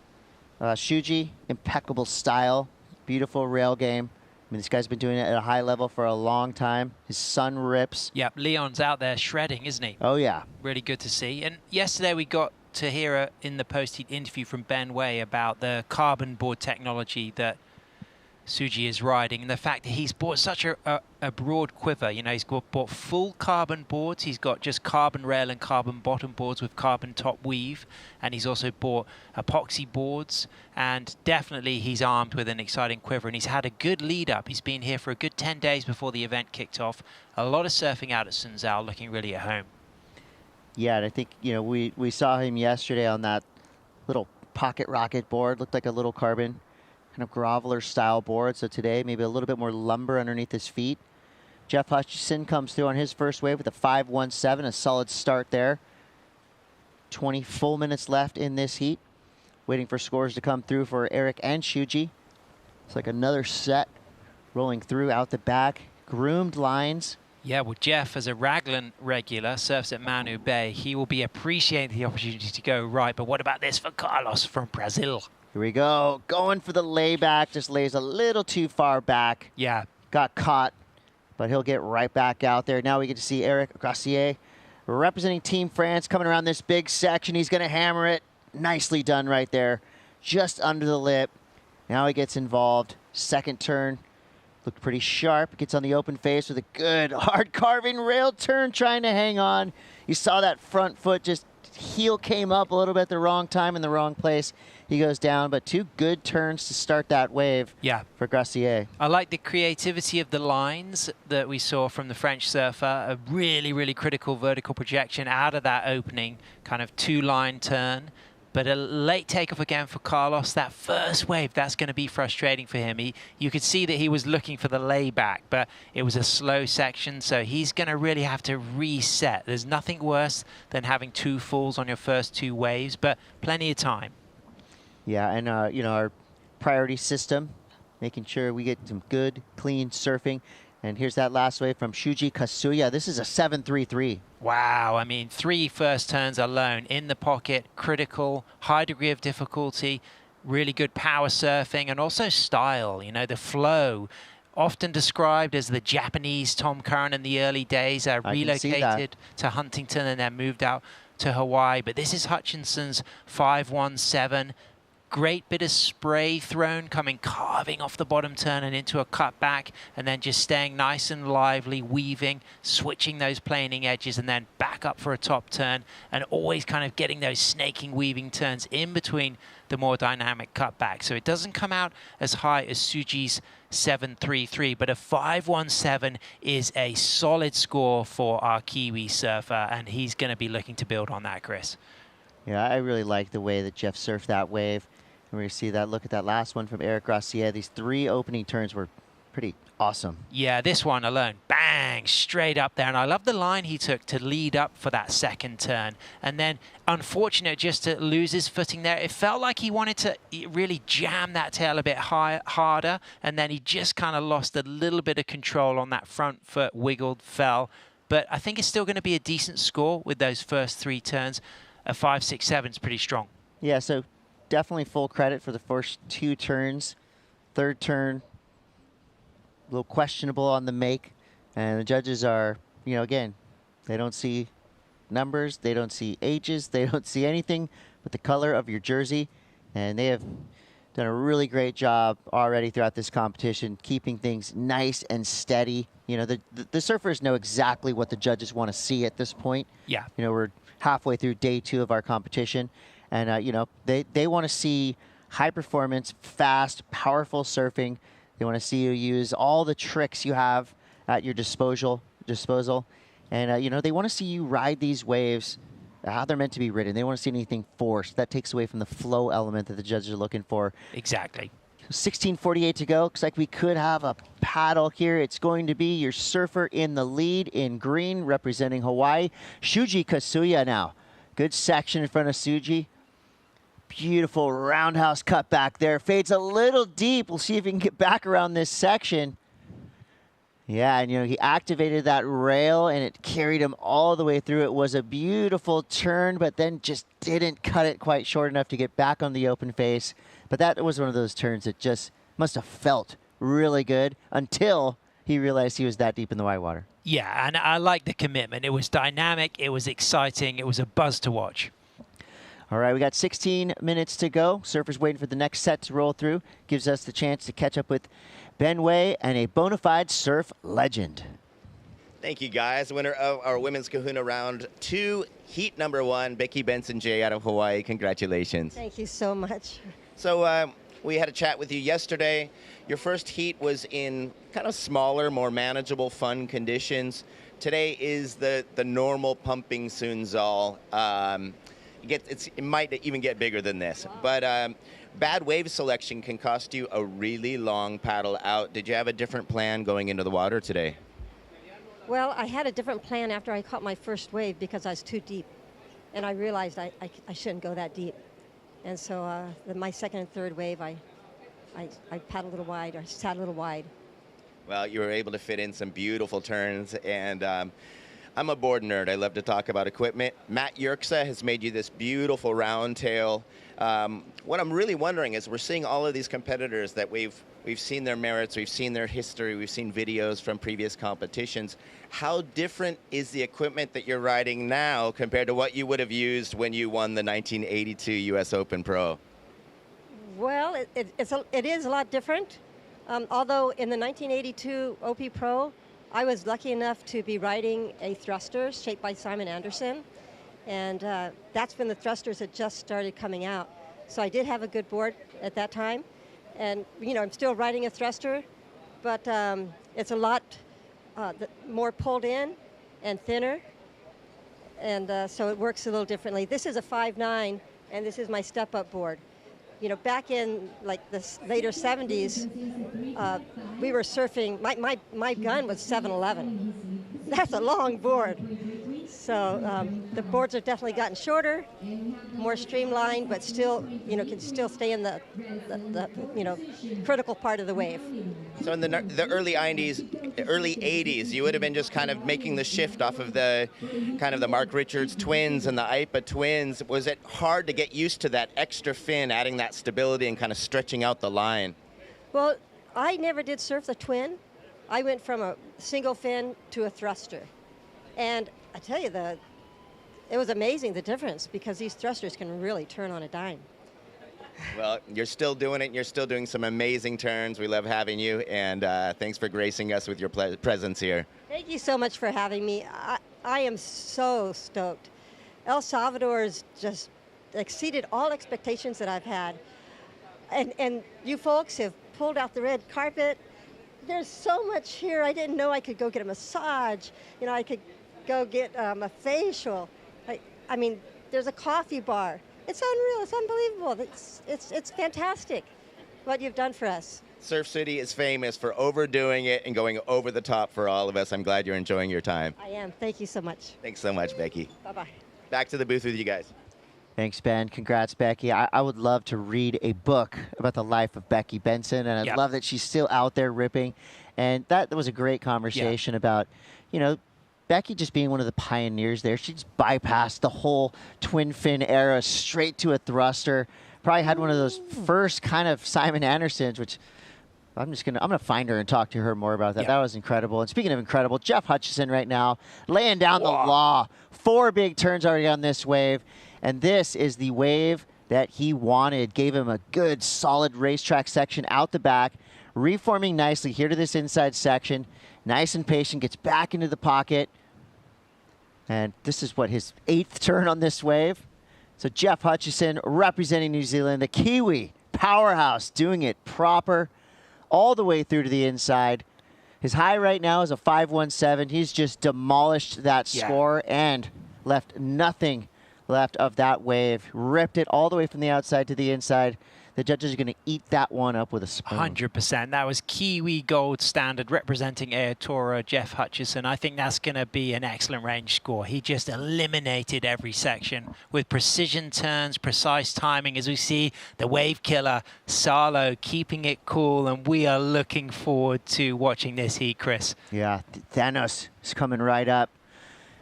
Shuji, impeccable style, beautiful rail game. I mean, this guy's been doing it at a high level for a long time. His son rips. Yep, Leon's out there shredding, isn't he? Oh, yeah. Really good to see. And yesterday we got to hear in the post-heat interview from Ben Way about the carbon board technology that Suji is riding, and the fact that he's bought such a broad quiver. You know, he's bought full carbon boards, he's got just carbon rail and carbon bottom boards with carbon top weave, and he's also bought epoxy boards, and definitely he's armed with an exciting quiver, and he's had a good lead up. He's been here for a good 10 days before the event kicked off. A lot of surfing out at Sunzal, looking really at home. Yeah, and I think, you know, we saw him yesterday on that little pocket rocket board. Looked like a little carbon kind of groveler style board. So today, maybe a little bit more lumber underneath his feet. Jeff Hutchison comes through on his first wave with a 5.17, a solid start there. 20 full minutes left in this heat. Waiting for scores to come through for Eric and Shuji. It's like another set rolling through out the back. Groomed lines. Yeah, well, Jeff, as a Raglan regular, surfs at Manu Bay. He will be appreciating the opportunity to go right. But what about this for Carlos from Brazil? Here we go. Going for the layback. Just lays a little too far back. Yeah. Got caught, but he'll get right back out there. Now we get to see Eric Gracier representing Team France coming around this big section. He's going to hammer it. Nicely done right there. Just under the lip. Now he gets involved. Second turn. Looked pretty sharp. Gets on the open face with a good hard carving rail turn, trying to hang on. You saw that front foot just heel came up a little bit at the wrong time in the wrong place. He goes down, but 2 good turns to start that wave for Gracier. I like the creativity of the lines that we saw from the French surfer. A really, really critical vertical projection out of that opening, kind of 2-line turn. But a late takeoff again for Carlos. That first wave, that's going to be frustrating for him. You could see that he was looking for the layback, but it was a slow section, so he's going to really have to reset. There's nothing worse than having 2 falls on your first 2 waves, but plenty of time. Yeah, and our priority system, making sure we get some good, clean surfing. And here's that last wave from Shuji Kasuya. This is a 7.33. Wow, I mean, 3 first turns alone in the pocket, critical, high degree of difficulty, really good power surfing, and also style. You know, the flow, often described as the Japanese Tom Curran in the early days, relocated to Huntington and then moved out to Hawaii. But this is Hutchinson's 5.17. Great bit of spray thrown, carving off the bottom turn and into a cutback, and then just staying nice and lively, weaving, switching those planing edges, and then back up for a top turn, and always kind of getting those snaking, weaving turns in between the more dynamic cutbacks. So it doesn't come out as high as Suji's 7.33, but a 5.17 is a solid score for our Kiwi surfer, and he's going to be looking to build on that, Chris. Yeah, I really like the way that Jeff surfed that wave. And we're going to see that. Look at that last one from Eric Gracia. These 3 opening turns were pretty awesome. Yeah, this one alone, bang, straight up there. And I love the line he took to lead up for that second turn. And then, unfortunate just to lose his footing there. It felt like he wanted to really jam that tail a bit harder. And then he just kind of lost a little bit of control on that front foot, wiggled, fell. But I think it's still going to be a decent score with those first 3 turns. A 5.67 is pretty strong. Yeah, so definitely full credit for the first 2 turns. Third turn, a little questionable on the make. And the judges are, again, they don't see numbers, they don't see ages, they don't see anything but the color of your jersey. And they have done a really great job already throughout this competition, keeping things nice and steady. The surfers know exactly what the judges want to see at this point. Yeah. We're halfway through day 2 of our competition. And, they want to see high performance, fast, powerful surfing. They want to see you use all the tricks you have at your disposal. And, they want to see you ride these waves how they're meant to be ridden. They don't want to see anything forced. That takes away from the flow element that the judges are looking for. Exactly. 16:48 to go. Looks like we could have a paddle here. It's going to be your surfer in the lead in green, representing Hawaii. Shuji Kasuya now. Good section in front of Suji. Beautiful roundhouse cut back there. Fades a little deep. We'll see if he can get back around this section. Yeah, and he activated that rail and it carried him all the way through. It was a beautiful turn, but then just didn't cut it quite short enough to get back on the open face. But that was one of those turns that just must have felt really good until he realized he was that deep in the whitewater. Yeah, and I like the commitment. It was dynamic, it was exciting, it was a buzz to watch. All right, we got 16 minutes to go. Surfers waiting for the next set to roll through. Gives us the chance to catch up with Ben Way and a bona fide surf legend. Thank you, guys. Winner of our Women's Kahuna Round 2, heat number 1, Becky Benson-J out of Hawaii. Congratulations. Thank you so much. So we had a chat with you yesterday. Your first heat was in kind of smaller, more manageable, fun conditions. Today is the normal pumping Sunzal. It might even get bigger than this. Wow. But bad wave selection can cost you a really long paddle out. Did you have a different plan going into the water today? Well, I had a different plan after I caught my first wave because I was too deep. And I realized I shouldn't go that deep. And so my second and third wave, I paddled a little wide, or sat a little wide. Well, you were able to fit in some beautiful turns, and I'm a board nerd. I love to talk about equipment. Matt Yerxa has made you this beautiful round tail. What I'm really wondering is we're seeing all of these competitors that we've seen their merits, we've seen their history, we've seen videos from previous competitions. How different is the equipment that you're riding now compared to what you would have used when you won the 1982 U.S. Open Pro? Well, it is a lot different. Although in the 1982 OP Pro, I was lucky enough to be riding a thruster shaped by Simon Anderson. And that's when the thrusters had just started coming out. So I did have a good board at that time. And, I'm still riding a thruster, but it's a lot more pulled in and thinner. And so it works a little differently. This is a 5.9, and this is my step-up board. Back in like the later 70s, we were surfing, my gun was 711. That's a long board. So the boards have definitely gotten shorter, more streamlined, but still, can still stay in the critical part of the wave. So in the early 80s, you would have been just kind of making the shift off of the Mark Richards twins and the IPA twins. Was it hard to get used to that extra fin, adding that stability and kind of stretching out the line? Well, I never did surf the twin. I went from a single fin to a thruster. And I tell you, it was amazing, the difference, because these thrusters can really turn on a dime. Well, you're still doing it, and you're still doing some amazing turns. We love having you, and thanks for gracing us with your presence here. Thank you so much for having me. I am so stoked. El Salvador's just exceeded all expectations that I've had. And you folks have pulled out the red carpet. There's so much here. I didn't know I could go get a massage. I could go get a facial. I mean, there's a coffee bar. It's unreal. It's unbelievable. It's fantastic what you've done for us. Surf City is famous for overdoing it and going over the top for all of us. I'm glad you're enjoying your time. I am. Thank you so much. Thanks so much, Becky. Bye-bye. Back to the booth with you guys. Thanks, Ben. Congrats, Becky. I would love to read a book about the life of Becky Benson, and I love that she's still out there ripping. And that was a great conversation about, Becky just being one of the pioneers there. She just bypassed the whole twin fin era straight to a thruster. Probably had one of those first kind of Simon Andersons, which I'm gonna find her and talk to her more about that. That was incredible. And speaking of incredible, Jeff Hutchison right now laying down the law. 4 big turns already on this wave, and this is the wave that he wanted. Gave him a good solid racetrack section out the back, reforming nicely here to this inside section. Nice and patient, gets back into the pocket. And this is his 8th turn on this wave. So Jeff Hutchison representing New Zealand, the Kiwi powerhouse, doing it proper all the way through to the inside. His high right now is a 5.17. He's just demolished that score and left nothing left of that wave. Ripped it all the way from the outside to the inside. The judges are going to eat that one up with a spoon. 100%. That was Kiwi gold standard representing Aotearoa, Jeff Hutchison. I think that's going to be an excellent range score. He just eliminated every section with precision turns, precise timing. As we see the wave killer, Salo, keeping it cool. And we are looking forward to watching this heat, Chris. Yeah, Thanos is coming right up.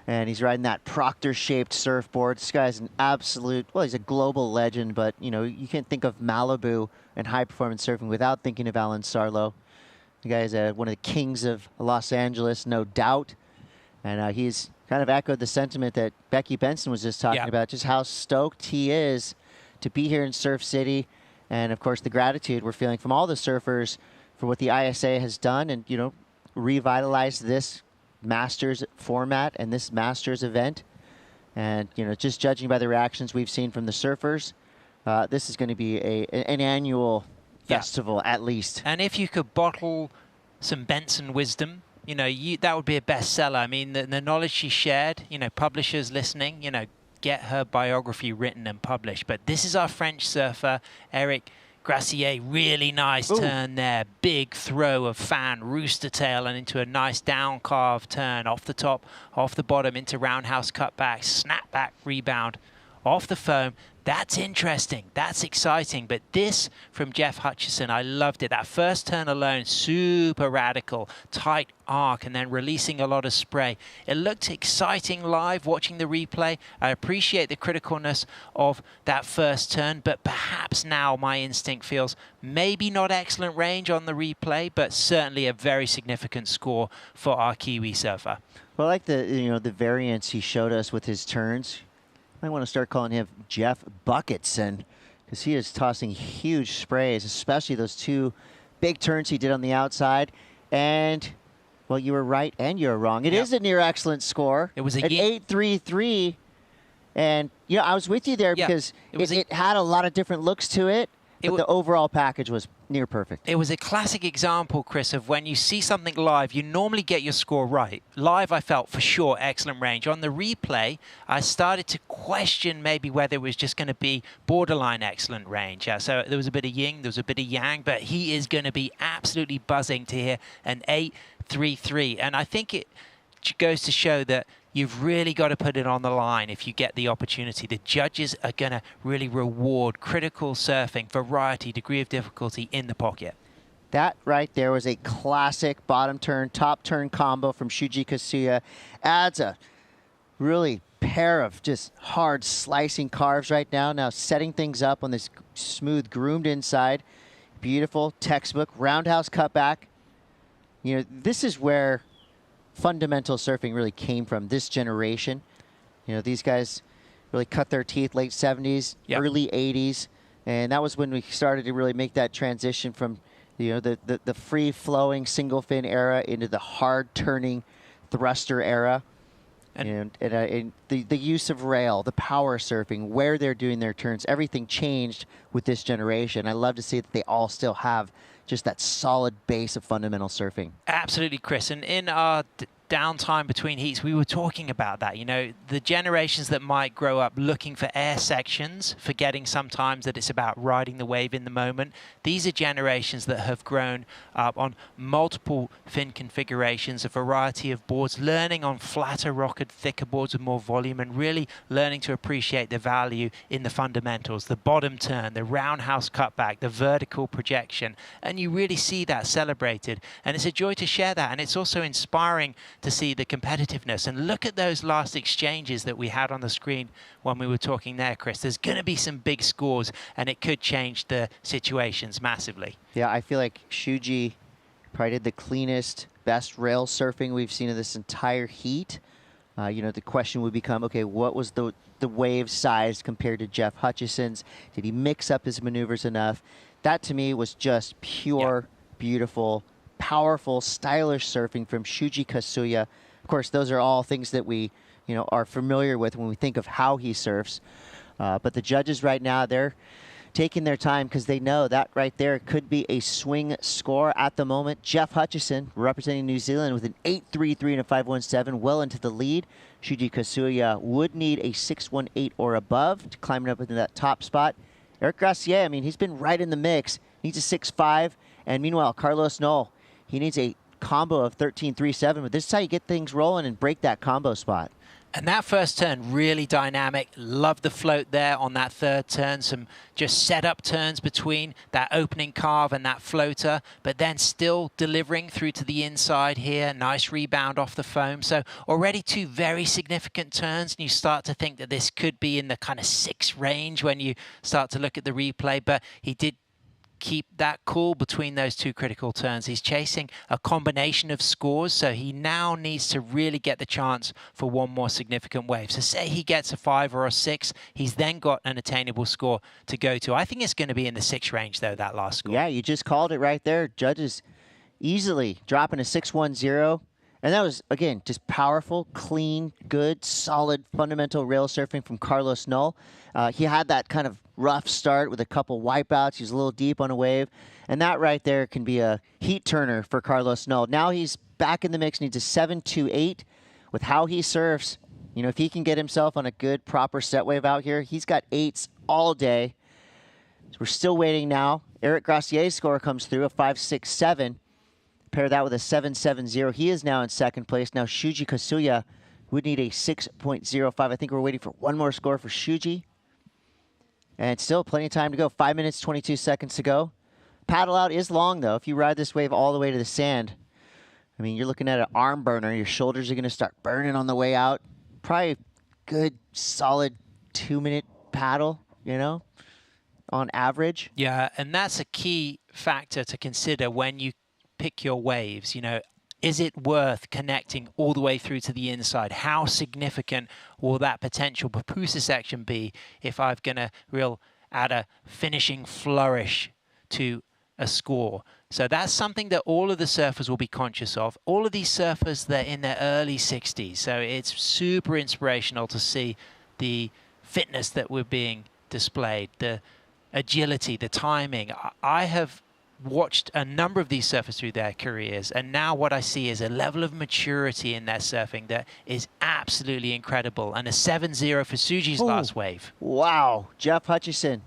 And he's riding that Proctor-shaped surfboard. This guy's an absolute, well, he's a global legend, but, you can't think of Malibu and high-performance surfing without thinking of Alan Sarlo. The guy is one of the kings of Los Angeles, no doubt. And he's kind of echoed the sentiment that Becky Benson was just talking about, just how stoked he is to be here in Surf City. And, of course, the gratitude we're feeling from all the surfers for what the ISA has done and, revitalized this Masters format and this Masters event. And, just judging by the reactions we've seen from the surfers, this is going to be an annual festival at least. And if you could bottle some Benson wisdom, that would be a bestseller. I mean, the knowledge she shared, publishers listening, get her biography written and published. But this is our French surfer, Eric Gracier, really nice turn there. Big throw of fan, rooster tail, and into a nice down carve turn. Off the top, off the bottom, into roundhouse cutback, snap back, rebound, off the foam. That's interesting. That's exciting. But this from Jeff Hutchison, I loved it. That first turn alone, super radical, tight arc, and then releasing a lot of spray. It looked exciting live watching the replay. I appreciate the criticalness of that first turn, but perhaps now my instinct feels maybe not excellent range on the replay, but certainly a very significant score for our Kiwi surfer. Well, I like the variance he showed us with his turns. I want to start calling him Jeff Bucketson because he is tossing huge sprays, especially those 2 big turns he did on the outside. And, well, you were right and you were wrong. It is a near excellent score. It was an 8.33. And, I was with you there because it had a lot of different looks to it. But the overall package was near perfect. It was a classic example, Chris, of when you see something live, you normally get your score right. Live, I felt for sure excellent range. On the replay, I started to question maybe whether it was just going to be borderline excellent range. So there was a bit of yin, there was a bit of yang, but he is going to be absolutely buzzing to hear an 8.33. And I think it goes to show that you've really got to put it on the line if you get the opportunity. The judges are going to really reward critical surfing, variety, degree of difficulty in the pocket. That right there was a classic bottom turn, top turn combo from Shuji Kasuya. Adds a really pair of just hard slicing carves right now. Now setting things up on this smooth, groomed inside. Beautiful textbook roundhouse cutback. You know, this is where fundamental surfing really came from, this generation. You know, these guys really cut their teeth late 70s, early 80s. And that was when we started to really make that transition from, you know, the free-flowing single fin era into the hard-turning thruster era. And the use of rail, the power surfing, where they're doing their turns, everything changed with this generation. I love to see that they all still have just that solid base of fundamental surfing. Absolutely, Chris. And in our downtime between heats, we were talking about that. You know, the generations that might grow up looking for air sections, forgetting sometimes that it's about riding the wave in the moment. These are generations that have grown up on multiple fin configurations, a variety of boards, learning on flatter, rocketed, thicker boards with more volume, and really learning to appreciate the value in the fundamentals, the bottom turn, the roundhouse cutback, the vertical projection. And you really see that celebrated. And it's a joy to share that. And it's also inspiring to see the competitiveness. And look at those last exchanges that we had on the screen when we were talking there, Chris. There's going to be some big scores, and it could change the situations massively. Yeah, I feel like Shuji probably did the cleanest, best rail surfing we've seen of this entire heat. You know, the question would become, okay, what was the wave size compared to Jeff Hutchison's? Did he mix up his maneuvers enough? That, to me, was just pure, beautiful, powerful, stylish surfing from Shuji Kasuya. Of course, those are all things that we, you know, are familiar with when we think of how he surfs. But the judges right now, they're taking their time because they know that right there could be a swing score at the moment. Jeff Hutchison, representing New Zealand, with an 8.33 and a 5.17, well into the lead. Shuji Kasuya would need a 6.18 or above to climb up into that top spot. Eric Gracier, I mean, he's been right in the mix. Needs a 6.5. And meanwhile, Carlos Noll, he needs a combo of 13.37, but this is how you get things rolling and break that combo spot. And that first turn, really dynamic. Love the float there on that third turn. Some just set-up turns between that opening carve and that floater, but then still delivering through to the inside here. Nice rebound off the foam. So already two very significant turns, and you start to think that this could be in the kind of 6 range when you start to look at the replay, but he did keep that cool between those two critical turns. He's chasing a combination of scores, so he now needs to really get the chance for one more significant wave. So say he gets a 5 or a 6, he's then got an attainable score to go to. I think it's going to be in the 6 range, though, that last score. Yeah, you just called it right there. Judges easily dropping a 6.10. And that was, again, just powerful, clean, good, solid, fundamental rail surfing from Carlos Noll. He had that kind of rough start with a couple wipeouts. He's a little deep on a wave. And that right there can be a heat turner for Carlos Noll. Now he's back in the mix, needs a 7.28 with how he surfs. You know, if he can get himself on a good, proper set wave out here, he's got 8s all day. So we're still waiting now. Eric Gracier's score comes through, a 5.67. Pair that with a 7.70. He is now in second place. Now Shuji Kasuya would need a 6.05. I think we're waiting for one more score for Shuji. And still plenty of time to go. 5 minutes, 22 seconds to go. Paddle out is long, though. If you ride this wave all the way to the sand, I mean, you're looking at an arm burner. Your shoulders are going to start burning on the way out. Probably good, solid 2-minute paddle, you know, on average. Yeah, and that's a key factor to consider when you pick your waves. You know, is it worth connecting all the way through to the inside? How significant will that potential pupusa section be if I'm going to add a finishing flourish to a score? So that's something that all of the surfers will be conscious of. All of these surfers, they're in their early 60s. So it's super inspirational to see the fitness that we're being displayed, the agility, the timing. I have watched a number of these surfers through their careers, and now what I see is a level of maturity in their surfing that is absolutely incredible. And a 7.0 for Suji's last wave. Wow. Jeff Hutchison,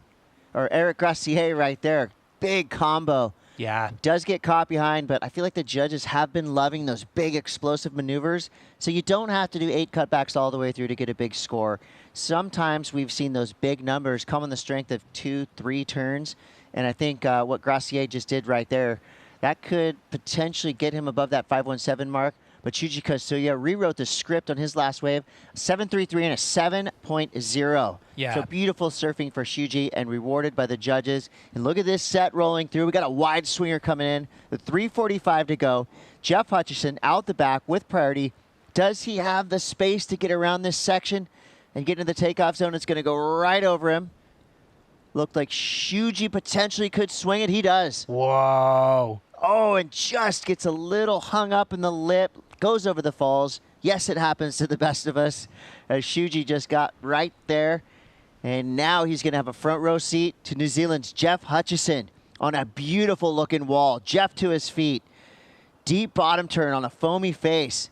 or Eric Gracier right there. Big combo. Yeah. Does get caught behind, but I feel like the judges have been loving those big explosive maneuvers. So you don't have to do 8 cutbacks all the way through to get a big score. Sometimes we've seen those big numbers come on the strength of 2, 3 turns. And I think what Gracier just did right there, that could potentially get him above that 517 mark. But Shuji Kasuya rewrote the script on his last wave, 7.33 and a 7.0. Yeah. So beautiful surfing for Shuji and rewarded by the judges. And look at this set rolling through. We got a wide swinger coming in with 3:45 to go. Jeff Hutchison out the back with priority. Does he have the space to get around this section and get into the takeoff zone? It's going to go right over him. Looked like Shuji potentially could swing it. He does. Whoa. Oh, and just gets a little hung up in the lip. Goes over the falls. Yes, it happens to the best of us. As Shuji just got right there. And now he's going to have a front row seat to New Zealand's Jeff Hutchison on a beautiful looking wall. Jeff to his feet. Deep bottom turn on a foamy face.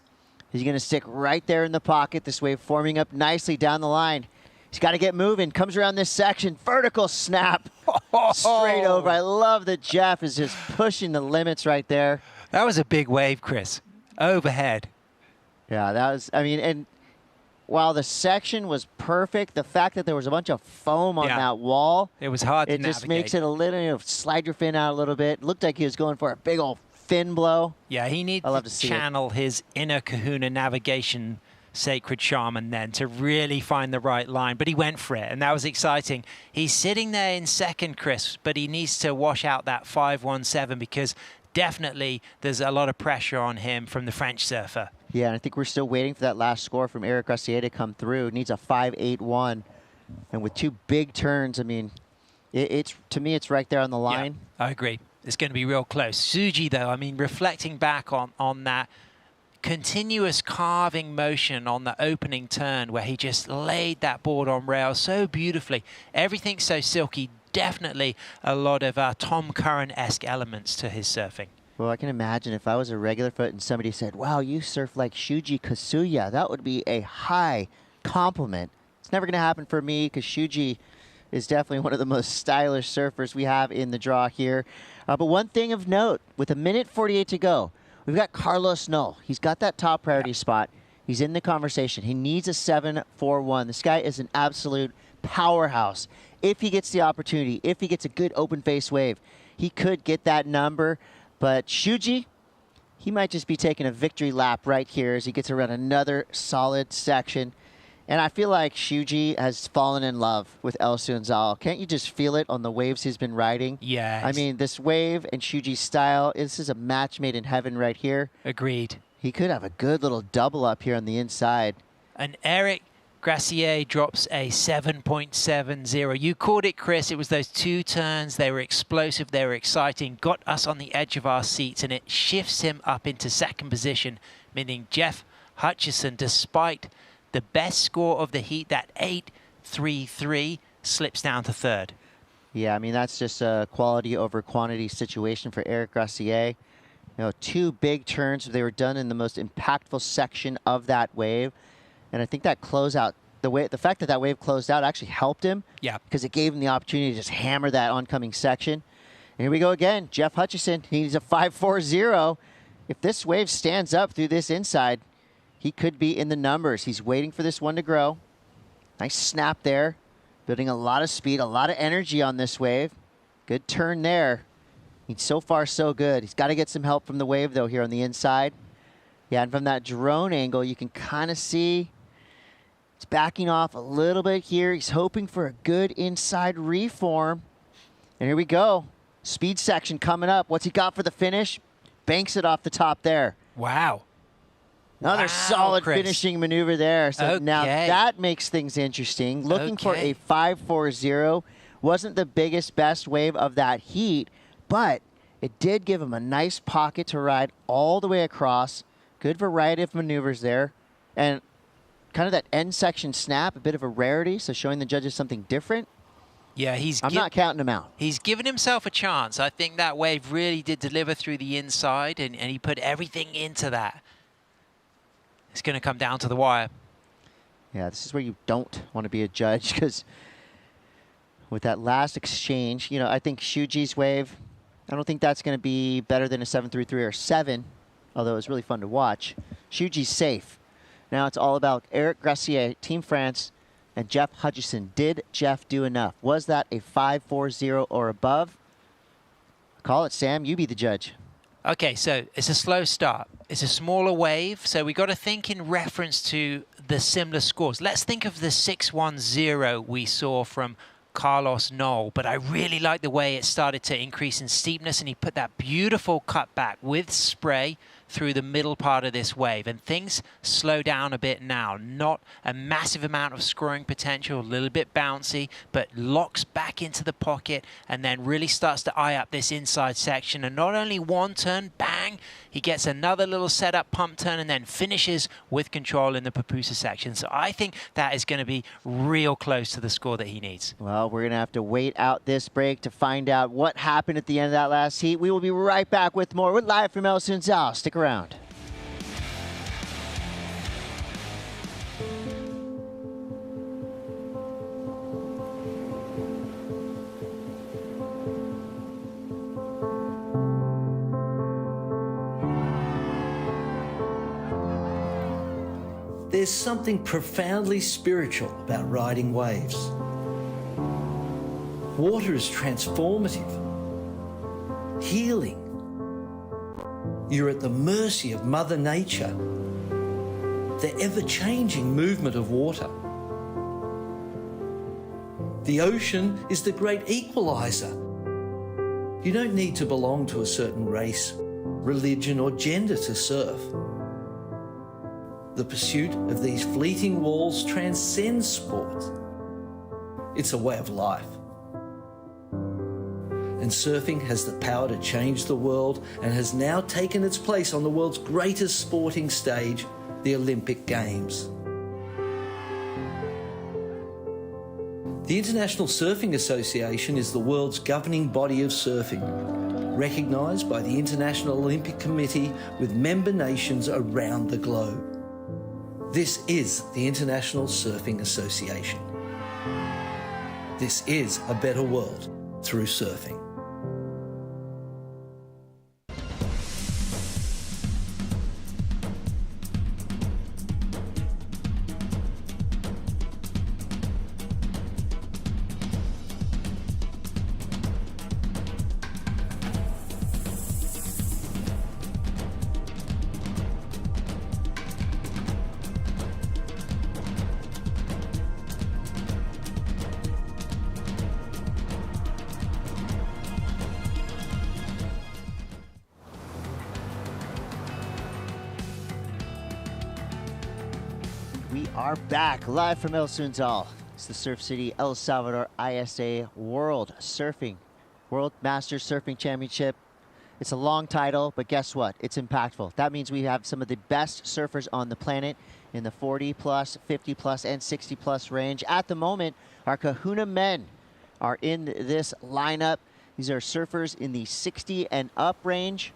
He's going to stick right there in the pocket. This wave forming up nicely down the line. He's got to get moving. Comes around this section. Vertical snap. Straight over. I love that Jeff is just pushing the limits right there. That was a big wave, Chris. Overhead. Yeah, that was, I mean, and while the section was perfect, the fact that there was a bunch of foam on that wall. It was hard to navigate. It just makes it a little, slide your fin out a little bit. Looked like he was going for a big old fin blow. Yeah, he needs to channel his inner kahuna navigation sacred shaman then to really find the right line, but he went for it, and that was exciting. He's sitting there in second, Chris, but he needs to wash out that 517 because definitely there's a lot of pressure on him from the French surfer. Yeah, and I think we're still waiting for that last score from Eric Gracier to come through. It needs a 5.81, and with 2 big turns, I mean, it's to me, it's right there on the line. Yeah, I agree. It's going to be real close. Suji, though, I mean, reflecting back on that continuous carving motion on the opening turn where he just laid that board on rail so beautifully. Everything's so silky. Definitely a lot of Tom Curran-esque elements to his surfing. Well, I can imagine if I was a regular foot and somebody said, wow, you surf like Shuji Kasuya, that would be a high compliment. It's never going to happen for me because Shuji is definitely one of the most stylish surfers we have in the draw here. But one thing of note, with 1:48 to go, we've got Carlos Null. He's got that top priority spot. He's in the conversation. He needs a 7.41. This guy is an absolute powerhouse. If he gets the opportunity, if he gets a good open face wave, he could get that number. But Shuji, he might just be taking a victory lap right here as he gets around another solid section. And I feel like Shuji has fallen in love with El Sunzal. Can't you just feel it on the waves he's been riding? Yeah. I mean, this wave and Shuji's style, this is a match made in heaven right here. Agreed. He could have a good little double up here on the inside. And Eric Gracier drops a 7.70. You called it, Chris. It was those 2 turns. They were explosive. They were exciting. Got us on the edge of our seats, and it shifts him up into second position, meaning Jeff Hutchison, despite the best score of the heat, that 8.33, slips down to third. Yeah, I mean, that's just a quality over quantity situation for Eric Gracier. You know, 2 big turns. They were done in the most impactful section of that wave. And I think that closeout, the fact that that wave closed out actually helped him. Yeah. Because it gave him the opportunity to just hammer that oncoming section. And here we go again. Jeff Hutchison, he needs a 5.40. If this wave stands up through this inside, he could be in the numbers. He's waiting for this one to grow. Nice snap there. Building a lot of speed, a lot of energy on this wave. Good turn there. He's so far so good. He's got to get some help from the wave, though, here on the inside. Yeah, and from that drone angle, you can kind of see it's backing off a little bit here. He's hoping for a good inside reform. And here we go. Speed section coming up. What's he got for the finish? Banks it off the top there. Wow. Another solid Chris. finishing maneuver there. So now that makes things interesting. Looking for a 5.40. Wasn't the biggest, best wave of that heat, but it did give him a nice pocket to ride all the way across. Good variety of maneuvers there. And kind of that end section snap, a bit of a rarity, so showing the judges something different. Yeah, I'm not counting him out. He's given himself a chance. I think that wave really did deliver through the inside, and he put everything into that. It's going to come down to the wire. Yeah, this is where you don't want to be a judge, because with that last exchange, you know, I think Shuji's wave, I don't think that's going to be better than a 7.33 or 7, although it was really fun to watch. Shuji's safe. Now it's all about Eric Gracier, Team France, and Jeff Hutchison. Did Jeff do enough? Was that a 5.40 or above? Call it, Sam. You be the judge. Okay, so it's a slow start. It's a smaller wave, so we got to think in reference to the similar scores. Let's think of the 6.10 we saw from Carlos Noll, but I really like the way it started to increase in steepness, and he put that beautiful cutback with spray through the middle part of this wave, and things slow down a bit now. Not a massive amount of scoring potential, a little bit bouncy, but locks back into the pocket and then really starts to eye up this inside section. And not only one turn, bang, he gets another little setup pump turn and then finishes with control in the Papusa section. So I think that is going to be real close to the score that he needs. Well, we're going to have to wait out this break to find out what happened at the end of that last heat. We will be right back with more. We're live from El Sunzal. Stick around. There's something profoundly spiritual about riding waves. Water is transformative, healing. You're at the mercy of Mother Nature, the ever-changing movement of water. The ocean is the great equalizer. You don't need to belong to a certain race, religion, or gender to surf. The pursuit of these fleeting walls transcends sport. It's a way of life. And surfing has the power to change the world and has now taken its place on the world's greatest sporting stage, the Olympic Games. The International Surfing Association is the world's governing body of surfing, recognised by the International Olympic Committee with member nations around the globe. This is the International Surfing Association. This is a better world through surfing. We are back live from El Sunzal. It's the Surf City El Salvador ISA World Masters Surfing Championship. It's a long title, but guess what? It's impactful. That means we have some of the best surfers on the planet in the 40 plus, 50 plus, and 60 plus range. At the moment, our Kahuna men are in this lineup. These are surfers in the 60 and up range.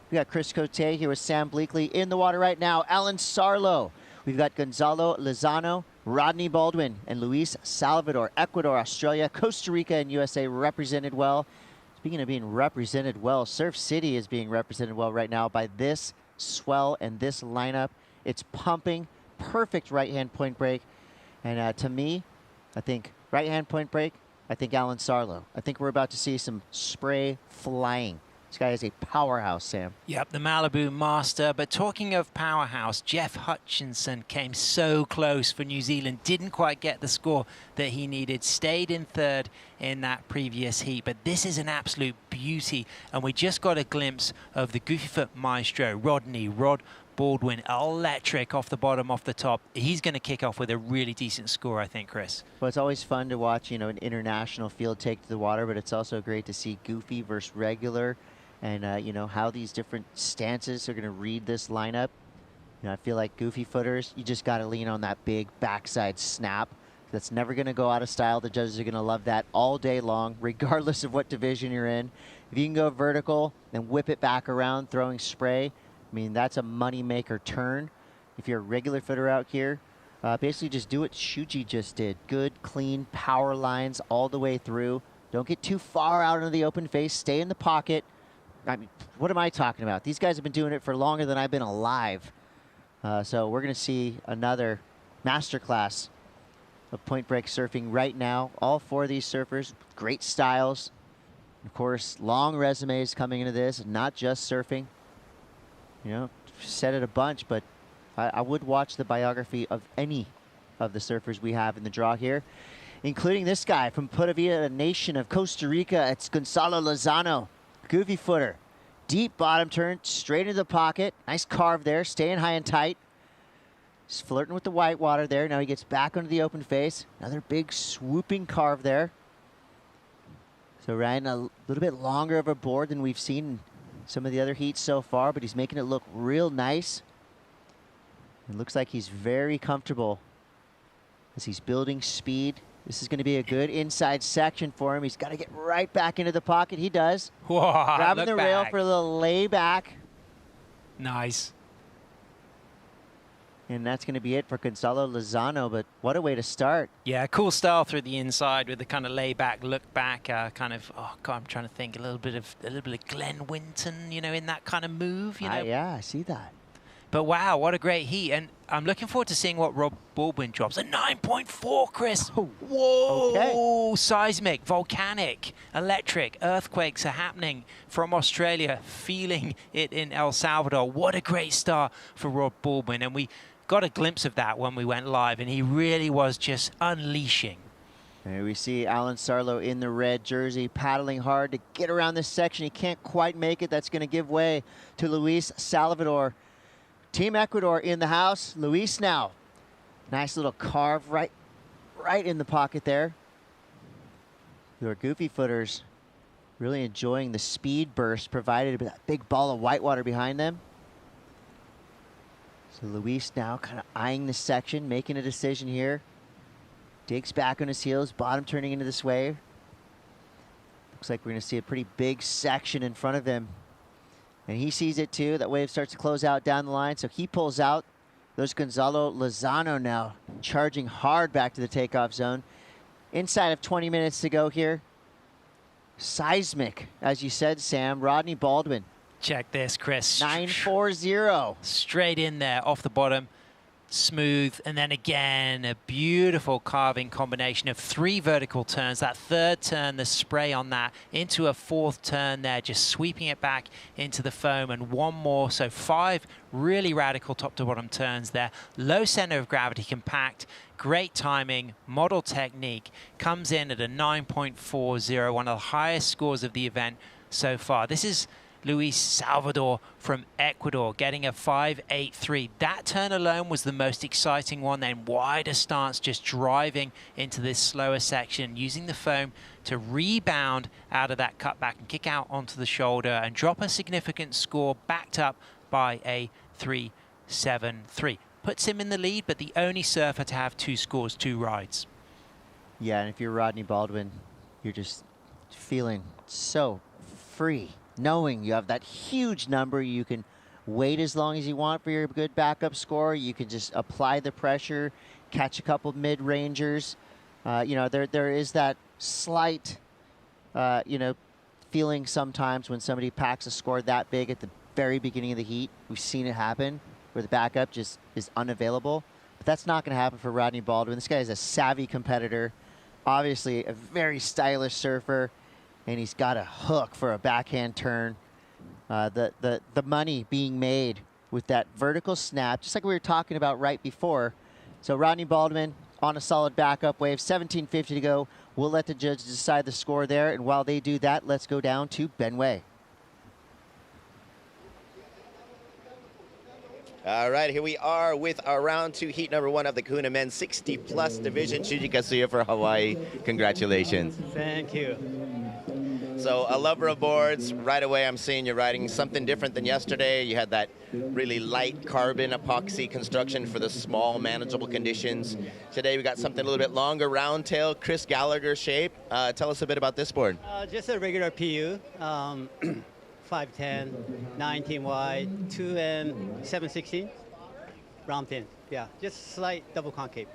We got Chris Cote here with Sam Bleakley in the water right now. Alan Sarlo. We've got Gonzalo Lozano, Rodney Baldwin, and Luis Salvador. Ecuador, Australia, Costa Rica, and USA represented well. Speaking of being represented well, Surf City is being represented well right now by this swell and this lineup. It's pumping, perfect right-hand point break. And to me, I think right-hand point break, I think Alan Sarlo. I think we're about to see some spray flying. This guy is a powerhouse, Sam. Yep, the Malibu master. But talking of powerhouse, Jeff Hutchinson came so close for New Zealand. Didn't quite get the score that he needed. Stayed in third in that previous heat. But this is an absolute beauty. And we just got a glimpse of the Goofy Foot maestro, Rod Baldwin, electric off the bottom, off the top. He's going to kick off with a really decent score, I think, Chris. Well, it's always fun to watch, an international field take to the water, but it's also great to see Goofy versus regular. And, how these different stances are going to read this lineup. I feel like Goofy footers, you just got to lean on that big backside snap. That's never going to go out of style. The judges are going to love that all day long, regardless of what division you're in. If you can go vertical and whip it back around, throwing spray, that's a money-maker turn. If you're a regular footer out here, basically just do what Shuji just did. Good, clean power lines all the way through. Don't get too far out into the open face. Stay in the pocket. I mean, what am I talking about? These guys have been doing it for longer than I've been alive. So we're going to see another masterclass of point break surfing right now. All 4 of these surfers, great styles. Of course, long resumes coming into this, not just surfing. You know, said it a bunch, but I would watch the biography of any of the surfers we have in the draw here, including this guy from Puerto Vida Nation of Costa Rica. It's Gonzalo Lozano, goofy footer. Deep bottom turn, straight into the pocket. Nice carve there, staying high and tight. He's flirting with the white water there. Now he gets back onto the open face. Another big swooping carve there. So riding a little bit longer of a board than we've seen in some of the other heats so far, but he's making it look real nice. It looks like he's very comfortable as he's building speed. This is going to be a good inside section for him. He's got to get right back into the pocket. He does. Whoa, grabbing the rail back for a little layback. Nice. And that's going to be it for Gonzalo Lozano, but what a way to start. Yeah, cool style through the inside with the kind of layback, look back, kind of, oh God, I'm trying to think, a little bit of Glenn Winton, you know, in that kind of move, you know. Yeah, I see that. But wow, what a great heat. And I'm looking forward to seeing what Rob Baldwin drops. A 9.4, Chris. Whoa. Okay. Seismic, volcanic, electric, earthquakes are happening from Australia, feeling it in El Salvador. What a great start for Rob Baldwin. And we got a glimpse of that when we went live, and he really was just unleashing. There we see Alan Sarlo in the red jersey, paddling hard to get around this section. He can't quite make it. That's going to give way to Luis Salvador. Team Ecuador in the house. Luis now. Nice little carve right in the pocket there. Your goofy footers really enjoying the speed burst provided by that big ball of whitewater behind them. So Luis now kind of eyeing the section, making a decision here. Digs back on his heels, bottom turning into this wave. Looks like we're going to see a pretty big section in front of him. And he sees it too. That wave starts to close out down the line, so he pulls out. There's Gonzalo Lozano now, charging hard back to the takeoff zone. Inside of 20 minutes to go here. Seismic, as you said, Sam. Rodney Baldwin. Check this, Chris. 940. Straight in there, off the bottom. Smooth, and then again, a beautiful carving combination of 3 vertical turns. That third turn, the spray on that, into a fourth turn there, just sweeping it back into the foam, and one more. So 5 really radical top to bottom turns there. Low center of gravity, compact, great timing, model technique. Comes in at a 9.40, one of the highest scores of the event so far. This is Luis Salvador from Ecuador getting a 5.83. That turn alone was the most exciting one. Then wider stance, just driving into this slower section, using the foam to rebound out of that cutback and kick out onto the shoulder and drop a significant score, backed up by a 3.73. Puts him in the lead, but the only surfer to have 2 scores, 2 rides. Yeah, and if you're Rodney Baldwin, you're just feeling so free, knowing you have that huge number. You can wait as long as you want for your good backup score. You can just apply the pressure, catch a couple mid-rangers. You know, there is that slight, you know, feeling sometimes when somebody packs a score that big at the very beginning of the heat. We've seen it happen where the backup just is unavailable. But that's not going to happen for Rodney Baldwin. This guy is a savvy competitor, obviously a very stylish surfer, and he's got a hook for a backhand turn. The money being made with that vertical snap, just like we were talking about right before. So Rodney Baldwin on a solid backup wave, 17:50 to go. We'll let the judges decide the score there, and while they do that, let's go down to Ben Way. All right, here we are with our round 2 heat number 1 of the Kahuna Men's 60-plus division. Shuji Kasuya for Hawaii. Congratulations. Thank you. So a lover of boards, right away I'm seeing you're riding something different than yesterday. You had that really light carbon epoxy construction for the small, manageable conditions. Today we got something a little bit longer, round tail, Chris Gallagher shape. Tell us a bit about this board. Just a regular PU, 510, 19 wide, 2 and 7/16, round pin. Yeah, just slight double concave.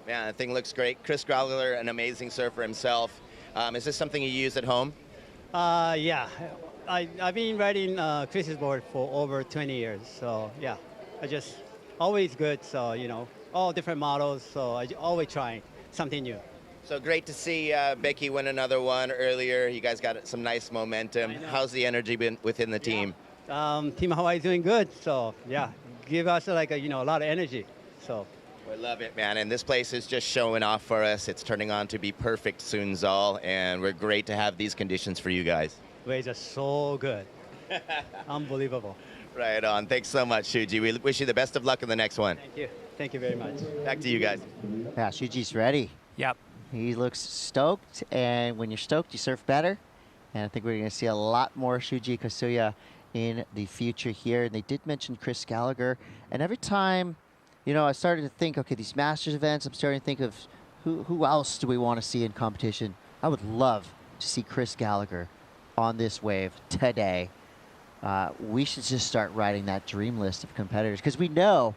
Yeah, the thing looks great. Chris Gallagher, an amazing surfer himself. Is this something you use at home? Yeah, I've been riding Chris's board for over 20 years. So yeah, I just always good. So all different models. So I always trying something new. So great to see Becky win another one earlier. You guys got some nice momentum. How's the energy been within the team? Team Hawaii is doing good. So yeah, give us like a lot of energy. So. We love it, man. And this place is just showing off for us. It's turning on to be perfect Sunzal, and we're great to have these conditions for you guys. Waves are so good. Unbelievable. Right on. Thanks so much, Shuji. We wish you the best of luck in the next one. Thank you. Thank you very much. Back to you guys. Yeah, Shuji's ready. Yep. He looks stoked, and when you're stoked, you surf better. And I think we're going to see a lot more Shuji Kasuya in the future here. And they did mention Chris Gallagher, and every time I started to think, okay, these Masters events, I'm starting to think of who else do we want to see in competition? I would love to see Chris Gallagher on this wave today. We should just start writing that dream list of competitors because we know,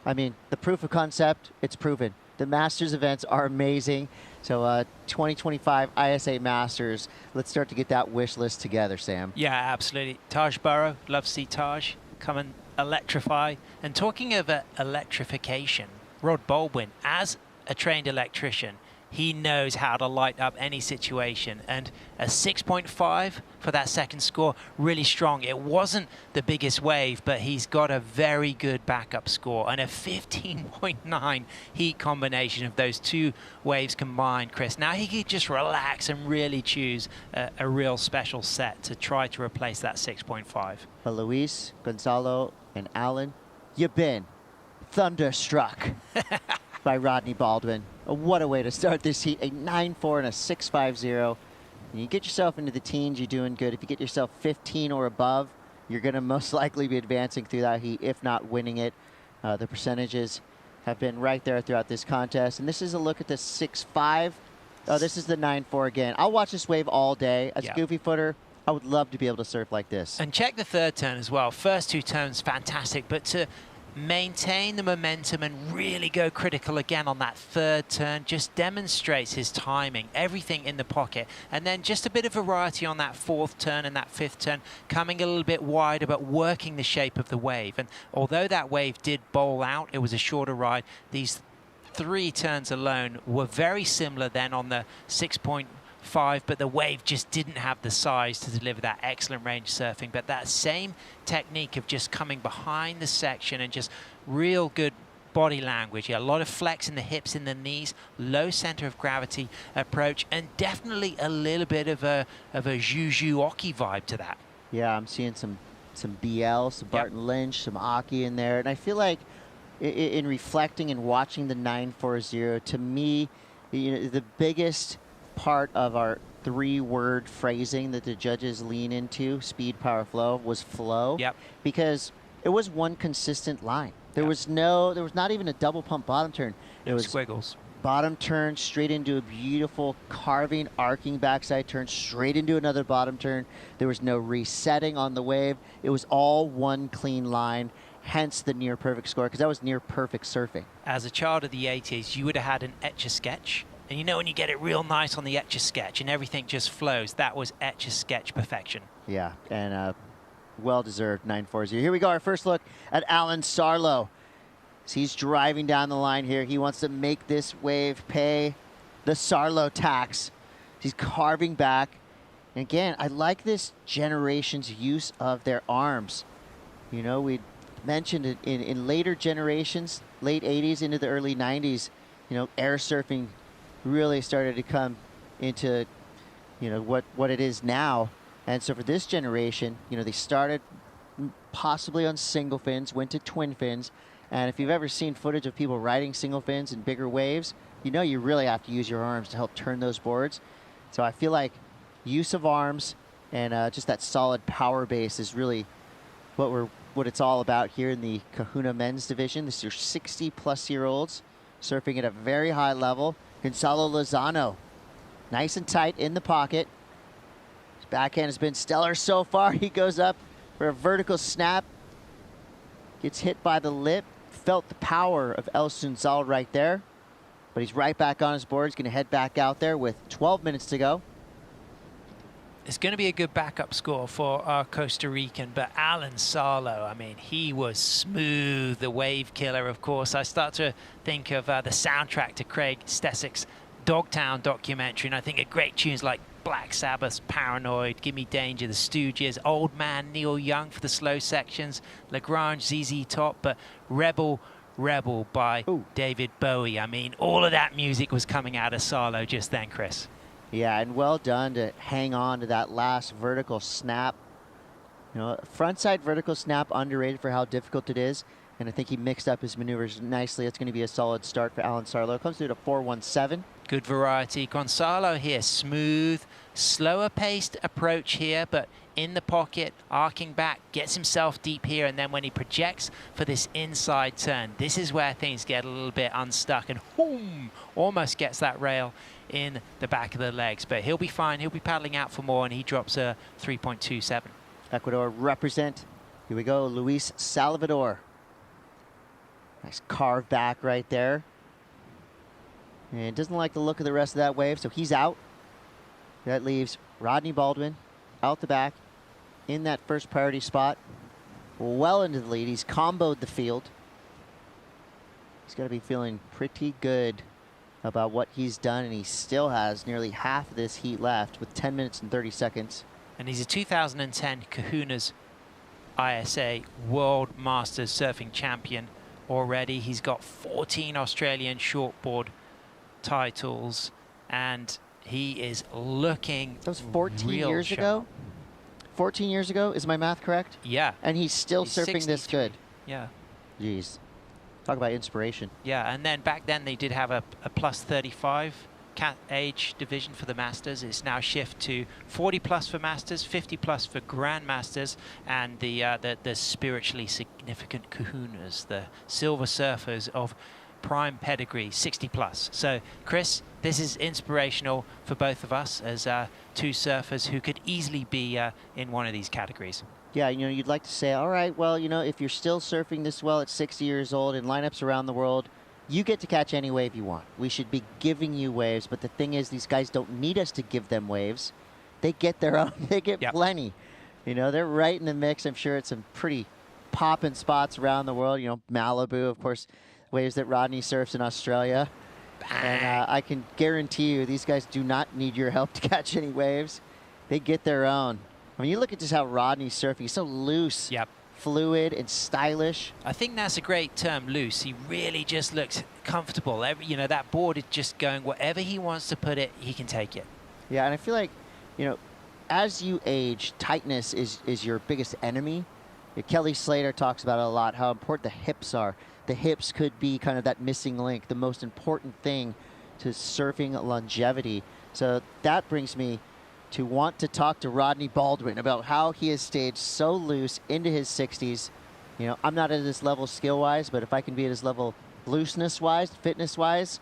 the proof of concept, it's proven. The Masters events are amazing. So 2025 ISA Masters, let's start to get that wish list together, Sam. Yeah, absolutely. Taj Burrow, love to see Taj come and electrify. And talking of electrification, Rod Baldwin, as a trained electrician, he knows how to light up any situation. And a 6.5 for that second score, really strong. It wasn't the biggest wave, but he's got a very good backup score. And a 15.9 heat combination of those two waves combined, Chris. Now he could just relax and really choose a real special set to try to replace that 6.5. But Luis, Gonzalo, and Alan, you've been thunderstruck by Rodney Baldwin. What a way to start this heat. A 9.4 and a 6.50. And you get yourself into the teens, you're doing good. If you get yourself 15 or above, you're going to most likely be advancing through that heat, if not winning it. The percentages have been right there throughout this contest. And this is a look at the 6.5. Oh, this is the 9.4 again. I'll watch this wave all day. As a goofy footer, I would love to be able to surf like this. And check the third turn as well. First two turns, fantastic. But to maintain the momentum and really go critical again on that third turn just demonstrates his timing, everything in the pocket. And then just a bit of variety on that fourth turn and that fifth turn, coming a little bit wider but working the shape of the wave. And although that wave did bowl out, it was a shorter ride, these three turns alone were very similar then on the 6.5, but the wave just didn't have the size to deliver that excellent range surfing. But that same technique of just coming behind the section and just real good body language, a lot of flex in the hips, in the knees, low center of gravity approach, and definitely a little bit of a Juju Oki vibe to that. Yeah, I'm seeing some BL, some Barton Lynch, some Aki in there, and I feel like in reflecting and watching the 940, to me, the biggest part of our three-word phrasing that the judges lean into, speed, power, flow, was flow. Yep. Because it was one consistent line. There was not even a double pump bottom turn. It was squiggles. Bottom turn straight into a beautiful carving, arcing backside turn, straight into another bottom turn. There was no resetting on the wave. It was all one clean line, hence the near perfect score, because that was near perfect surfing. As a child of the 80s, you would have had an Etch-a-Sketch. And you know when you get it real nice on the Etch-a-Sketch and everything just flows, that was Etch-a-Sketch perfection. Yeah, and well-deserved 940. Here we go, our first look at Alan Sarlo. So he's driving down the line here. He wants to make this wave pay the Sarlo tax. He's carving back. And again, I like this generation's use of their arms. You know, we mentioned it in later generations, late 80s into the early 90s, air surfing really started to come into, what it is now. And so for this generation, they started possibly on single fins, went to twin fins. And if you've ever seen footage of people riding single fins in bigger waves, you really have to use your arms to help turn those boards. So I feel like use of arms and just that solid power base is really what it's all about here in the Kahuna men's division. This is your 60-plus-year-olds surfing at a very high level. Gonzalo Lozano, nice and tight in the pocket. His backhand has been stellar so far. He goes up for a vertical snap. Gets hit by the lip. Felt the power of El Sunzal right there. But he's right back on his board. He's going to head back out there with 12 minutes to go. It's going to be a good backup score for our Costa Rican, but Alan Salo, I mean, he was smooth, the wave killer, of course. I start to think of the soundtrack to Craig Stesick's Dogtown documentary, and I think of great tunes like Black Sabbath's Paranoid, Gimme Danger, The Stooges, Old Man Neil Young for the slow sections, Lagrange, ZZ Top, but Rebel by David Bowie. I mean, all of that music was coming out of Salo just then, Chris. Yeah, and well done to hang on to that last vertical snap. You know, frontside vertical snap, underrated for how difficult it is. And I think he mixed up his maneuvers nicely. It's going to be a solid start for Alan Sarlo. Comes through to 4.17. Good variety. Gonzalo here, smooth, slower paced approach here, but in the pocket, arcing back, gets himself deep here, and then when he projects for this inside turn, this is where things get a little bit unstuck, and boom, almost gets that rail in the back of the legs. But he'll be fine. He'll be paddling out for more, and he drops a 3.27. Ecuador represent. Here we go, Luis Salvador. Nice carve back right there. And doesn't like the look of the rest of that wave, so he's out. That leaves Rodney Baldwin out the back in that first priority spot. Well into the lead. He's comboed the field. He's got to be feeling pretty good about what he's done, and he still has nearly half of this heat left with 10 minutes and 30 seconds. And he's a 2010 Kahuna's ISA World Masters Surfing Champion already. He's got 14 Australian shortboard titles, and he is looking. That was 14 real years sharp. ago? 14 years ago, is my math correct? Yeah. And he's still He's surfing this 63. good. Yeah. Jeez. Talk about inspiration. Yeah, and then back then they did have a plus 35 age division for the Masters. It's now shift to 40 plus for Masters, 50 plus for Grandmasters, and the spiritually significant Kahunas, the silver surfers of prime pedigree, 60 plus. So, Chris, this is inspirational for both of us as two surfers who could easily be in one of these categories. Yeah, you know, you'd like to say, all right, well, you know, if you're still surfing this well at 60 years old in lineups around the world, you get to catch any wave you want. We should be giving you waves, but the thing is, these guys don't need us to give them waves. They get their own. They get plenty. You know, they're right in the mix. I'm sure it's some pretty poppin' spots around the world. You know, Malibu, of course, waves that Rodney surfs in Australia. And I can guarantee you, these guys do not need your help to catch any waves. They get their own. I mean, you look at just how Rodney's surfing. He's so loose, fluid, and stylish. I think that's a great term, loose. He really just looks comfortable. You know, that board is just going wherever he wants to put it, he can take it. Yeah, and I feel like, you know, as you age, tightness is your biggest enemy. Kelly Slater talks about it a lot, how important the hips are. The hips could be kind of that missing link, the most important thing to surfing longevity. So that brings me to want to talk to Rodney Baldwin about how he has stayed so loose into his 60s. You know, I'm not at this level skill-wise, but if I can be at his level looseness-wise, fitness-wise,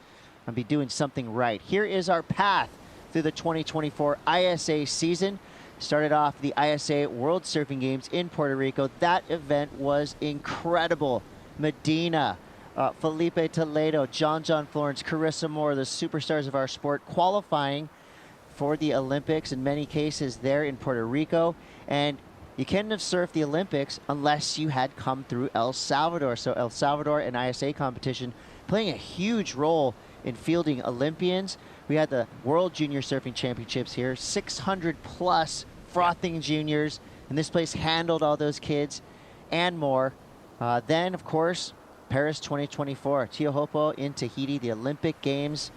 I'll be doing something right. Here is our path through the 2024 ISA season. Started off the ISA World Surfing Games in Puerto Rico. That event was incredible. Medina, Felipe Toledo, John Florence, Carissa Moore, the superstars of our sport, qualifying for the Olympics in many cases there in Puerto Rico. And you couldn't have surfed the Olympics unless you had come through El Salvador. So El Salvador and ISA competition playing a huge role in fielding Olympians. We had the World Junior Surfing Championships here, 600 plus frothing juniors, and this place handled all those kids and more. Then, of course, Paris 2024, Teohopo in Tahiti, the Olympic Games.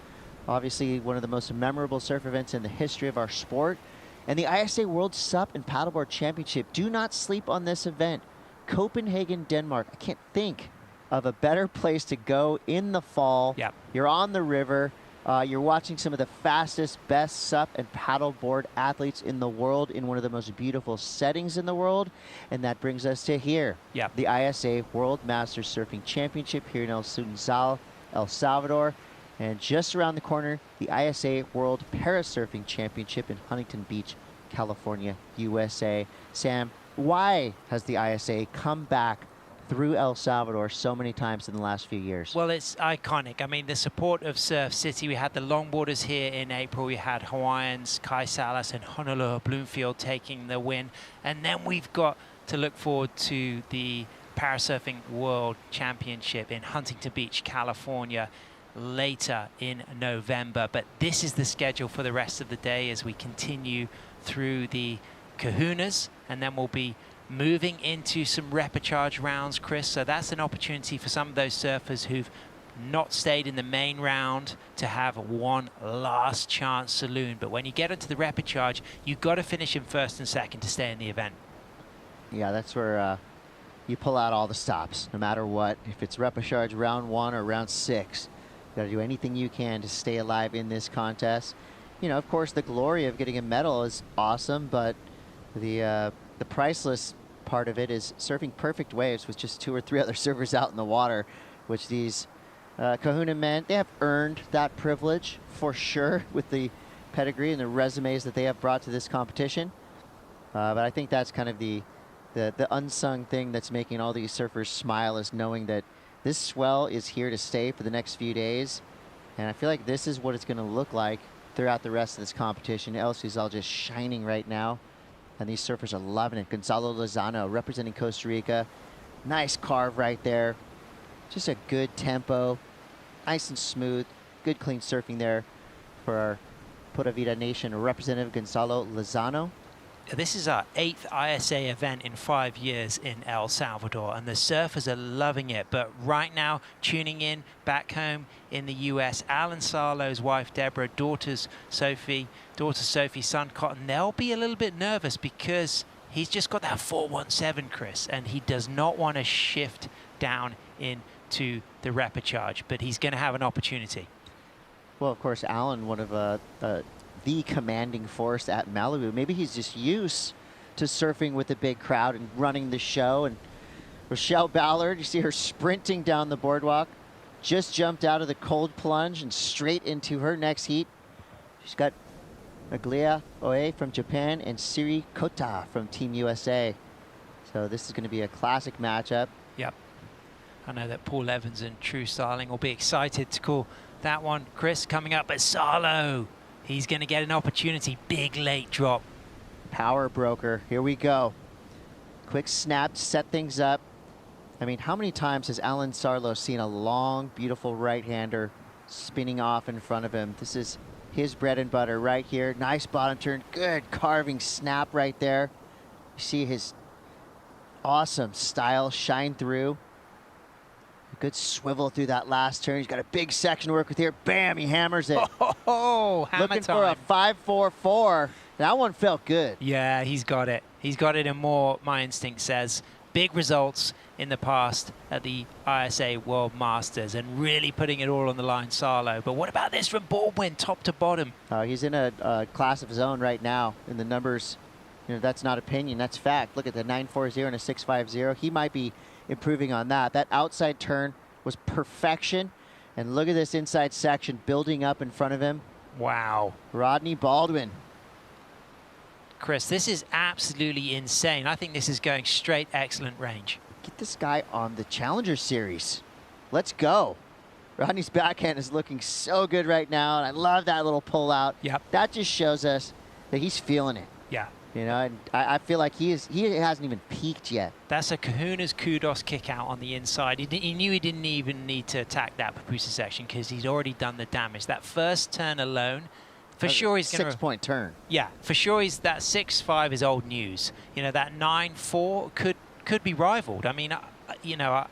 Obviously, one of the most memorable surf events in the history of our sport. And the ISA World Sup and Paddleboard Championship. Do not sleep on this event. Copenhagen, Denmark. I can't think of a better place to go in the fall. You're on the river. You're watching some of the fastest, best sup and paddleboard athletes in the world in one of the most beautiful settings in the world. And that brings us to here. The ISA World Masters Surfing Championship here in El Sunzal, El Salvador. And just around the corner, the ISA World Parasurfing Championship in Huntington Beach, California, USA. Sam, why has the ISA come back through El Salvador so mane times in the last few years. Well, it's iconic. I mean, the support of Surf City. We had the longboarders here in April. We had Hawaiians, Kai Salas and Honolulu Bloomfield taking the win. And then we've got to look forward to the Parasurfing World Championship in Huntington Beach, California, later in November. But this is the schedule for the rest of the day as we continue through the kahunas, and then we'll be moving into some repechage rounds, Chris. So that's an opportunity for some of those surfers who've not stayed in the main round to have one last chance saloon. But when you get into the repechage, you've got to finish in first and second to stay in the event. Yeah, that's where you pull out all the stops, no matter what. If it's repechage round 1 or round 6, you got to do anything you can to stay alive in this contest. You know, of course, the glory of getting a medal is awesome, but the priceless part of it is surfing perfect waves with just 2 or 3 other surfers out in the water, which these kahuna men, they have earned that privilege for sure with the pedigree and the resumes that they have brought to this competition. But I think that's kind of the unsung thing that's making all these surfers smile, is knowing that this swell is here to stay for the next few days. And I feel like this is what it's going to look like throughout the rest of this competition. El Sunzal just shining right now, and these surfers are loving it. Gonzalo Lozano representing Costa Rica. Nice carve right there. Just a good tempo, nice and smooth, good clean surfing there for our Pura Vida Nation representative Gonzalo Lozano. This is our 8th ISA event in 5 years in El Salvador, and the surfers are loving it. But right now, tuning in back home in the US, Alan Sarlo's wife Deborah, daughter Sophie, son Cotton, they'll be a little bit nervous because he's just got that 417, Chris, and he does not want to shift down into the repechage, but he's going to have an opportunity. Well, of course, Alan, one of the commanding force at Malibu. Maybe he's just used to surfing with a big crowd and running the show. And Rochelle Ballard, you see her sprinting down the boardwalk, just jumped out of the cold plunge and straight into her next heat. She's got Maglia Oe from Japan and Siri Kota from Team USA. So this is going to be a classic matchup. Yep. I know that Paul Evans and True Starling will be excited to call that one. Chris, coming up at Sarlo. He's going to get an opportunity. Big late drop. Power broker. Here we go. Quick snap to set things up. I mean, how many times has Alan Sarlo seen a long, beautiful right-hander spinning off in front of him? This is his bread and butter right here. Nice bottom turn. Good carving snap right there. You see his awesome style shine through. Good swivel through that last turn. He's got a big section to work with here. Bam, he hammers it. Oh, hammer looking time. for a 5.44. That one felt good. Yeah, he's got it. He's got it, and more, my instinct says. Big results in the past at the ISA World Masters and really putting it all on the line, Sarlo. But what about this from Baldwin, top to bottom? He's in a class of his own right now. In the numbers, you know, that's not opinion, that's fact. Look at the 940 and a 650. He might be improving on that. That outside turn was perfection. And look at this inside section building up in front of him. Wow. Rodney Baldwin. Chris, this is absolutely insane. I think this is going straight excellent range. Get this guy on the Challenger Series. Let's go. Rodney's backhand is looking so good right now, and I love that little pull out. Yep. That just shows us that he's feeling it. Yeah. You know, and I feel like he hasn't even peaked yet. That's a Kahuna's kudos kick out on the inside. He knew he didn't even need to attack that pupusa section because he'd already done the damage. That first turn alone, for sure he's going to... 6-point turn. Yeah, for sure that 6.5 is old news. You know, that 9.4 could be rivaled. I mean, I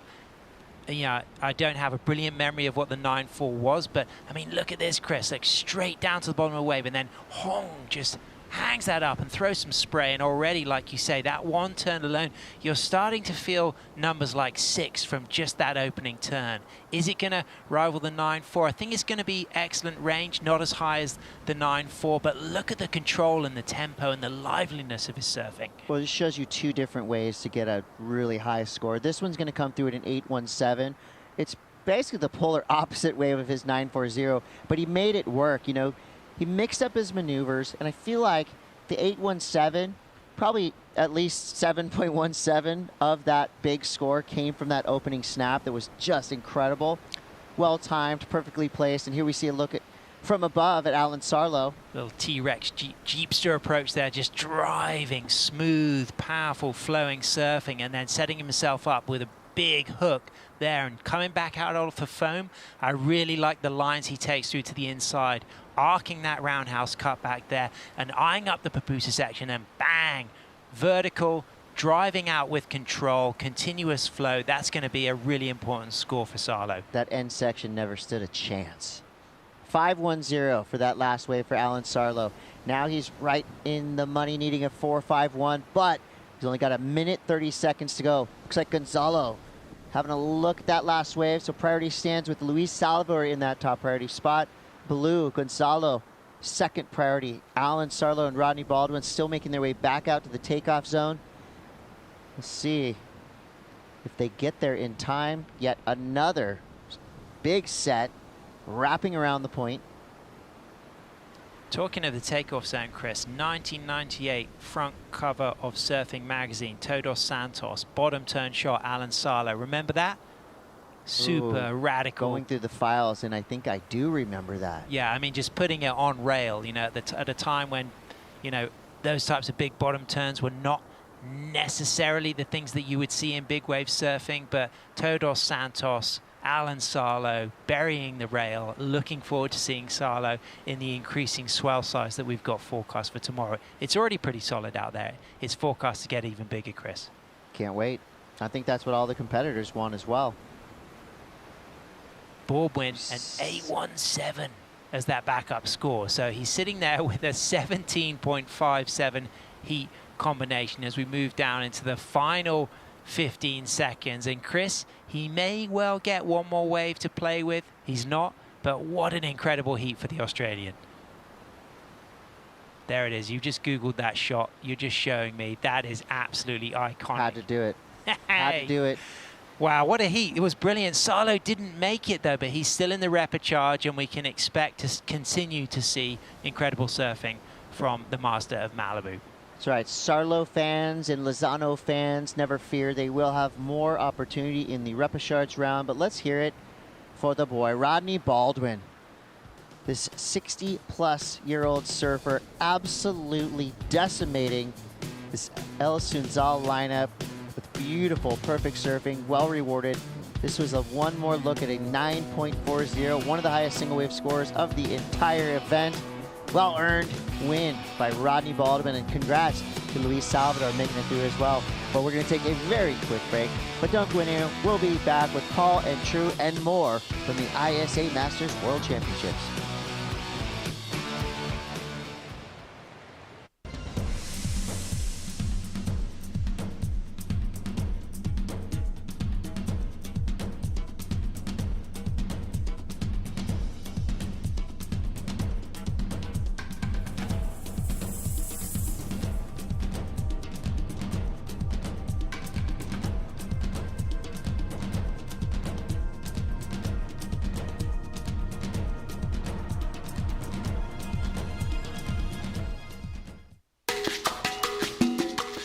don't have a brilliant memory of what the 9.4 was, but I mean, look at this, Chris, like straight down to the bottom of the wave, and then Hong just hangs that up and throws some spray, and already, like you say, that one turn alone, you're starting to feel numbers like 6 from just that opening turn. Is it going to rival the 9.4? I think it's going to be excellent range, not as high as the 9.4, but look at the control and the tempo and the liveliness of his surfing. Well, it shows you 2 different ways to get a really high score. This one's going to come through at an 8.17. It's basically the polar opposite wave of his 9.40, but he made it work, you know. He mixed up his maneuvers, and I feel like the 8.17 probably at least 7.17 of that big score came from that opening snap that was just incredible. Well timed, perfectly placed, and here we see a look at from above at Alan Sarlo. Little T-Rex Jeepster approach there, just driving, smooth, powerful, flowing surfing, and then setting himself up with a big hook there and coming back out off the foam. I really like the lines he takes through to the inside, arcing that roundhouse cut back there and eyeing up the Papusa section, and bang, vertical, driving out with control, continuous flow. That's going to be a really important score for Sarlo. That end section never stood a chance. 5-1-0 for that last wave for Alan Sarlo. Now he's right in the money, needing a 4-5-1, but he's only got a minute 30 seconds to go. Looks like Gonzalo having a look at that last wave, so priority stands with Luis Salvador in that top priority spot. Blue, Gonzalo, second priority. Alan Sarlo and Rodney Baldwin still making their way back out to the takeoff zone. Let's see if they get there in time. Yet another big set wrapping around the point. Talking of the takeoff zone, Chris, 1998 front cover of Surfing magazine, Todos Santos, bottom turn shot, Alan Sarlo. Remember that? Super radical. Going through the files, and I think I do remember that. Yeah, I mean, just putting it on rail, you know, at a time when, you know, those types of big bottom turns were not necessarily the things that you would see in big wave surfing, but Todos Santos, Alan Sarlo burying the rail. Looking forward to seeing Sarlo in the increasing swell size that we've got forecast for tomorrow. It's already pretty solid out there. It's forecast to get even bigger, Chris. Can't wait. I think that's what all the competitors want as well. Baldwin, an 817 as that backup score. So he's sitting there with a 17.57 heat combination as we move down into the final 15 seconds. And Chris, he may well get one more wave to play with. He's not, but what an incredible heat for the Australian. There it is. You just Googled that shot. You're just showing me. That is absolutely iconic. Had to do it. Had to do it. Wow, what a heat. It was brilliant. Sarlo didn't make it, though, but he's still in the repechage, and we can expect to continue to see incredible surfing from the master of Malibu. That's right. Sarlo fans and Lozano fans, never fear. They will have more opportunity in the repechage round, but let's hear it for the boy, Rodney Baldwin. This 60-plus-year-old surfer absolutely decimating this El Sunzal lineup with beautiful, perfect surfing, well rewarded. This was a one more look at a 9.40, one of the highest single wave scores of the entire event. Well earned win by Rodney Baldwin, and congrats to Luis Salvador making it through as well. But we're going to take a very quick break, but don't go anywhere. We'll be back with Paul and True and more from the ISA Masters World Championships.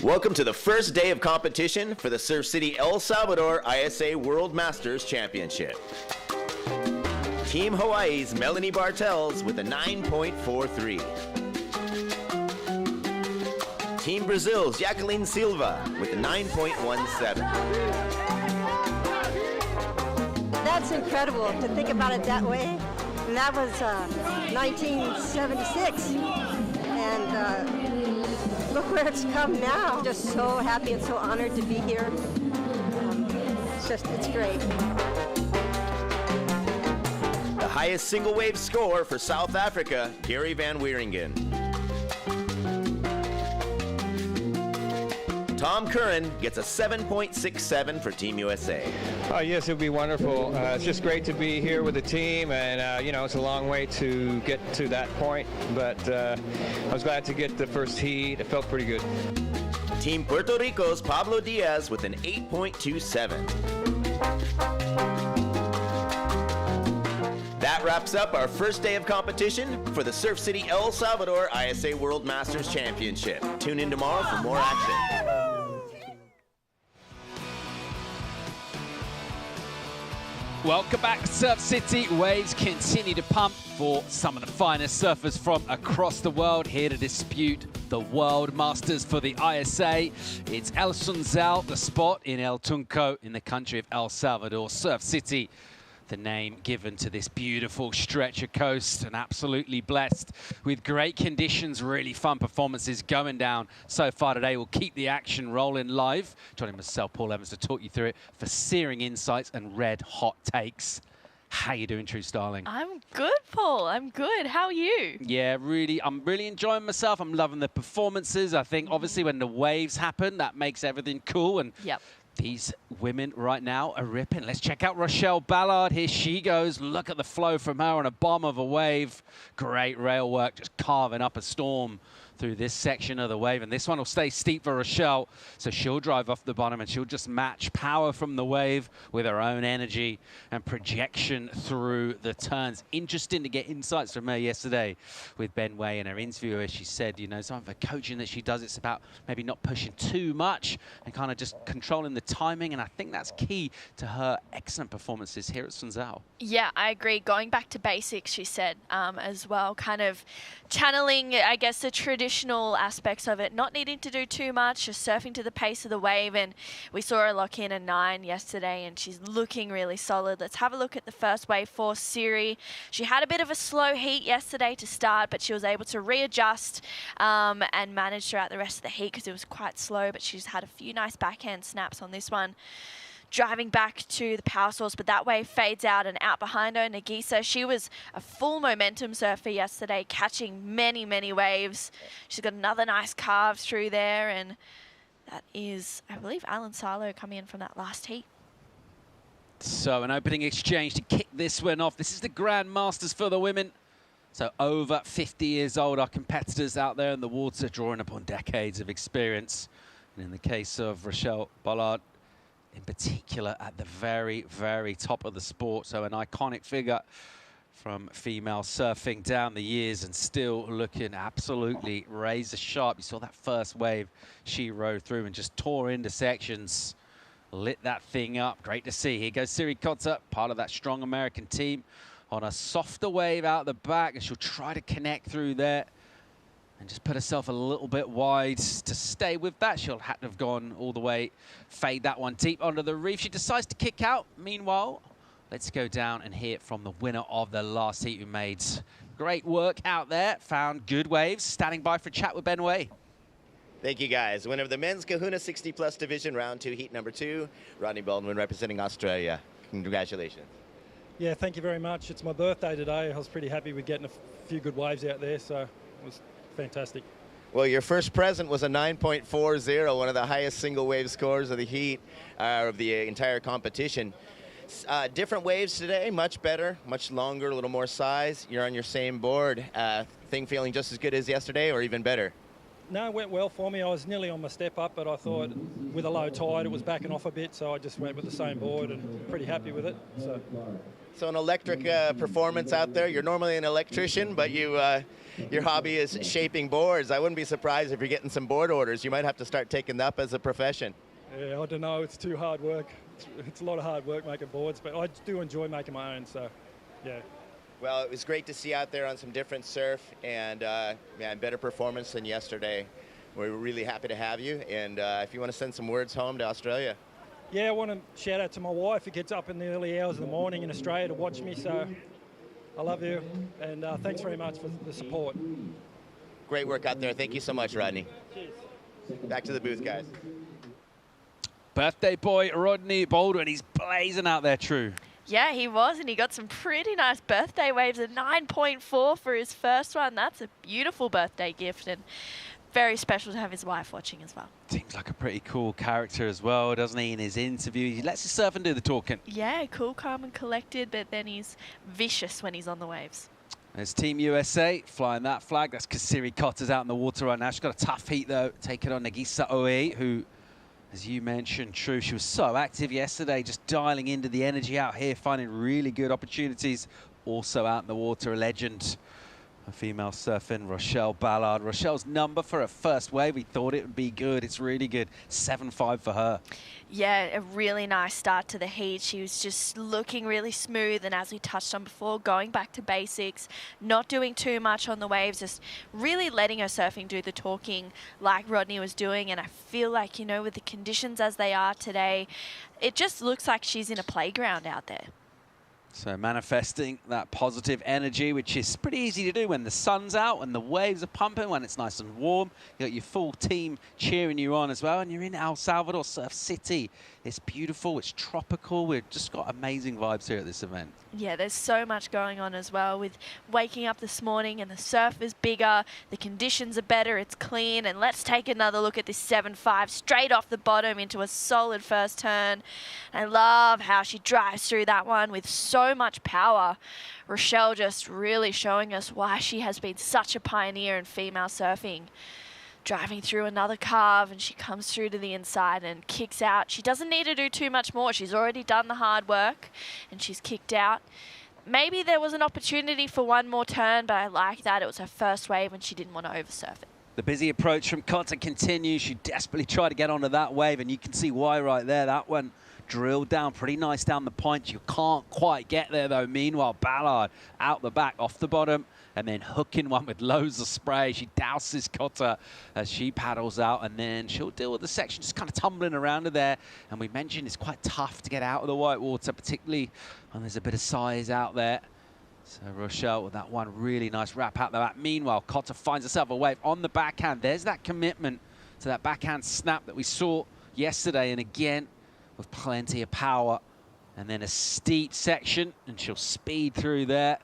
Welcome to the first day of competition for the Surf City El Salvador ISA World Masters Championship. Team Hawaii's Melanie Bartels with a 9.43. Team Brazil's Jacqueline Silva with a 9.17. That's incredible to think about it that way. And that was 1976. And look where it's come now. Just so happy and so honored to be here. It's great. The highest single wave score for South Africa, Gary Van Wieringen. Tom Curran gets a 7.67 for Team USA. Yes, it would be wonderful. It's just great to be here with the team, and you know, it's a long way to get to that point, but I was glad to get the first heat. It felt pretty good. Team Puerto Rico's Pablo Diaz with an 8.27. That that wraps up our first day of competition for the Surf City El Salvador ISA World Masters Championship. Tune in tomorrow for more action. Welcome back to Surf City. Waves continue to pump for some of the finest surfers from across the world here to dispute the World Masters for the ISA. It's El Sunzal, the spot in El Tunco in the country of El Salvador. Surf City, the name given to this beautiful stretch of coast, and absolutely blessed with great conditions, really fun performances going down so far today. We'll keep the action rolling live. Joining myself, Paul Evans, to talk you through it for searing insights and red hot takes. How you doing, True Starling? I'm good, Paul. I'm good. How are you? Yeah, I'm really enjoying myself. I'm loving the performances. I think obviously when the waves happen, that makes everything cool. And yep. These women right now are ripping. Let's check out Rochelle Ballard. Here she goes. Look at the flow from her on a bomb of a wave. Great rail work, just carving up a storm through this section of the wave. And this one will stay steep for Rochelle. So she'll drive off the bottom and she'll just match power from the wave with her own energy and projection through the turns. Interesting to get insights from her yesterday with Ben Way in her interview, where she said, you know, some of the coaching that she does, it's about maybe not pushing too much and kind of just controlling the timing. And I think that's key to her excellent performances here at Sunzal. Yeah, I agree. Going back to basics, she said, as well, kind of channeling, I guess, the traditional aspects of it, not needing to do too much, just surfing to the pace of the wave. And we saw her lock in a 9 yesterday, and she's looking really solid. Let's have a look at the first wave for Siri. She had a bit of a slow heat yesterday to start, but she was able to readjust and manage throughout the rest of the heat because it was quite slow, but she's had a few nice backhand snaps on this one. Driving back to the power source, but that wave fades out, and out behind her, Nagisa. She was a full momentum surfer yesterday, catching many, many waves. She's got another nice carve through there, and that is, I believe, Alan Sarlo coming in from that last heat. So an opening exchange to kick this one off. This is the Grand Masters for the women. So over 50 years old, our competitors out there in the water, drawing upon decades of experience. And in the case of Rochelle Ballard, in particular at the very, very top of the sport. So an iconic figure from female surfing down the years, and still looking absolutely razor sharp. You saw that first wave she rode through and just tore into sections, lit that thing up. Great to see. Here goes Siri Cotta, part of that strong American team, on a softer wave out the back, and she'll try to connect through there and just put herself a little bit wide to stay with that. She'll have to have gone all the way, fade that one deep onto the reef. She decides to kick out. Meanwhile, let's go down and hear from the winner of the last heat, who made great work out there, found good waves. Standing by for a chat with Ben Way. Thank you, guys. Winner of the men's Kahuna 60+ division, round 2, heat number 2, Rodney Baldwin representing Australia. Congratulations. Yeah, thank you very much. It's my birthday today. I was pretty happy with getting a few good waves out there, so it was fantastic. Well, your first present was a 9.40, one of the highest single wave scores of the heat, of the entire competition. Different waves today, much better, much longer, a little more size. You're on your same board. Thing feeling just as good as yesterday, or even better? No, it went well for me. I was nearly on my step up, but I thought with a low tide it was backing off a bit, so I just went with the same board and pretty happy with it. So an electric performance out there. You're normally an electrician, but your hobby is shaping boards. I wouldn't be surprised if you're getting some board orders. You might have to start taking that up as a profession. Yeah, I don't know. It's too hard work. It's a lot of hard work making boards, but I do enjoy making my own, so yeah. Well, it was great to see out there on some different surf, and man, better performance than yesterday. We're really happy to have you, and if you want to send some words home to Australia. Yeah, I want to shout out to my wife, who gets up in the early hours of the morning in Australia to watch me, so I love you, and thanks very much for the support. Great work out there. Thank you so much, Rodney. Cheers. Back to the booth, guys. Birthday boy Rodney Baldwin, he's blazing out there, True. Yeah, he was, and he got some pretty nice birthday waves, a 9.4 for his first one. That's a beautiful birthday gift, and very special to have his wife watching as well. Seems like a pretty cool character as well, doesn't he, in his interview? He lets us surf and do the talking. Yeah, cool, calm and collected, but then he's vicious when he's on the waves. There's Team USA flying that flag. That's Kasiri Cotta's out in the water right now. She's got a tough heat, though, taking on Nagisa Oe, who, as you mentioned, True, she was so active yesterday, just dialing into the energy out here, finding really good opportunities Also out in the water, a legend of female surfing, Rochelle Ballard. Rochelle's number for her first wave, we thought it would be good. It's really good. 7.5 for her. Yeah, a really nice start to the heat. She was just looking really smooth, and as we touched on before, going back to basics, not doing too much on the waves, just really letting her surfing do the talking like Rodney was doing. And I feel like, you know, with the conditions as they are today, it just looks like she's in a playground out there. So manifesting that positive energy, which is pretty easy to do when the sun's out and the waves are pumping, when it's nice and warm. You got your full team cheering you on as well, and you're in El Salvador Surf City. It's beautiful, it's tropical. We've just got amazing vibes here at this event. Yeah, there's so much going on as well with waking up this morning, and the surf is bigger, the conditions are better, it's clean. And let's take another look at this 7.5 straight off the bottom into a solid first turn. I love how she drives through that one with so much power. Rochelle just really showing us why she has been such a pioneer in female surfing. Driving through another carve, and she comes through to the inside and kicks out. She doesn't need to do too much more. She's already done the hard work and she's kicked out. Maybe there was an opportunity for one more turn, but I like that. It was her first wave and she didn't want to oversurf it. The busy approach from Cotter continues. She desperately tried to get onto that wave, and you can see why right there. That one drilled down pretty nice down the point. You can't quite get there though. Meanwhile, Ballard out the back, off the bottom, and then hooking one with loads of spray. She douses Cotter as she paddles out, and then she'll deal with the section just kind of tumbling around her there. And we mentioned it's quite tough to get out of the white water, particularly when there's a bit of size out there. So Rochelle with that one really nice wrap out the back. Meanwhile, Cotter finds herself a wave on the backhand. There's that commitment to that backhand snap that we saw yesterday, and again with plenty of power. And then a steep section, and she'll speed through there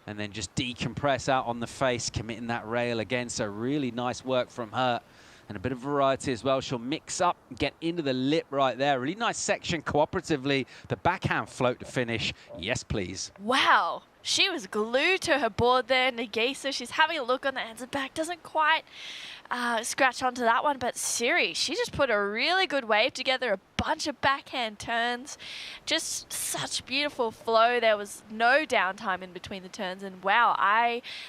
and then just decompress out on the face, committing that rail again. So really nice work from her, and a bit of variety as well. She'll mix up, get into the lip right there. Really nice section cooperatively. The backhand float to finish. Yes, please. Wow. She was glued to her board there, Nagisa. She's having a look on the ends and back. Doesn't quite scratch onto that one, but Siri, she just put a really good wave together, a bunch of backhand turns. Just such beautiful flow. There was no downtime in between the turns, and wow,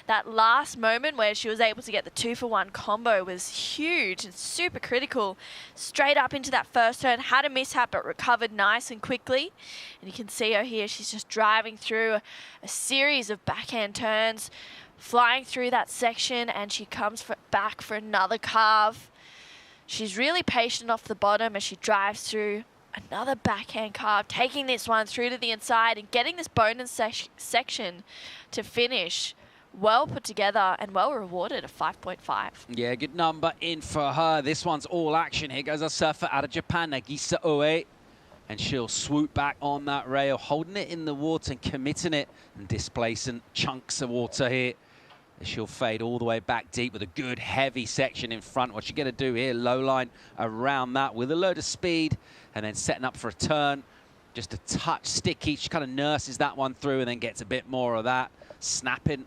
that last moment where she was able to get the 2-for-1 combo was huge and super critical. Straight up into that first turn, had a mishap but recovered nice and quickly. And you can see her here, she's just driving through a series of backhand turns, flying through that section, and she comes back for another carve. She's really patient off the bottom as she drives through another backhand carve, taking this one through to the inside and getting this bonus section to finish. Well put together and well rewarded at 5.5. Yeah, good number in for her. This one's all action. Here goes a surfer out of Japan, Nagisa Oe. And she'll swoop back on that rail, holding it in the water and committing it and displacing chunks of water here. She'll fade all the way back deep with a good heavy section in front. What's she going to do here? Low line around that with a load of speed, and then setting up for a turn. Just a touch sticky. She kind of nurses that one through and then gets a bit more of that. Snapping.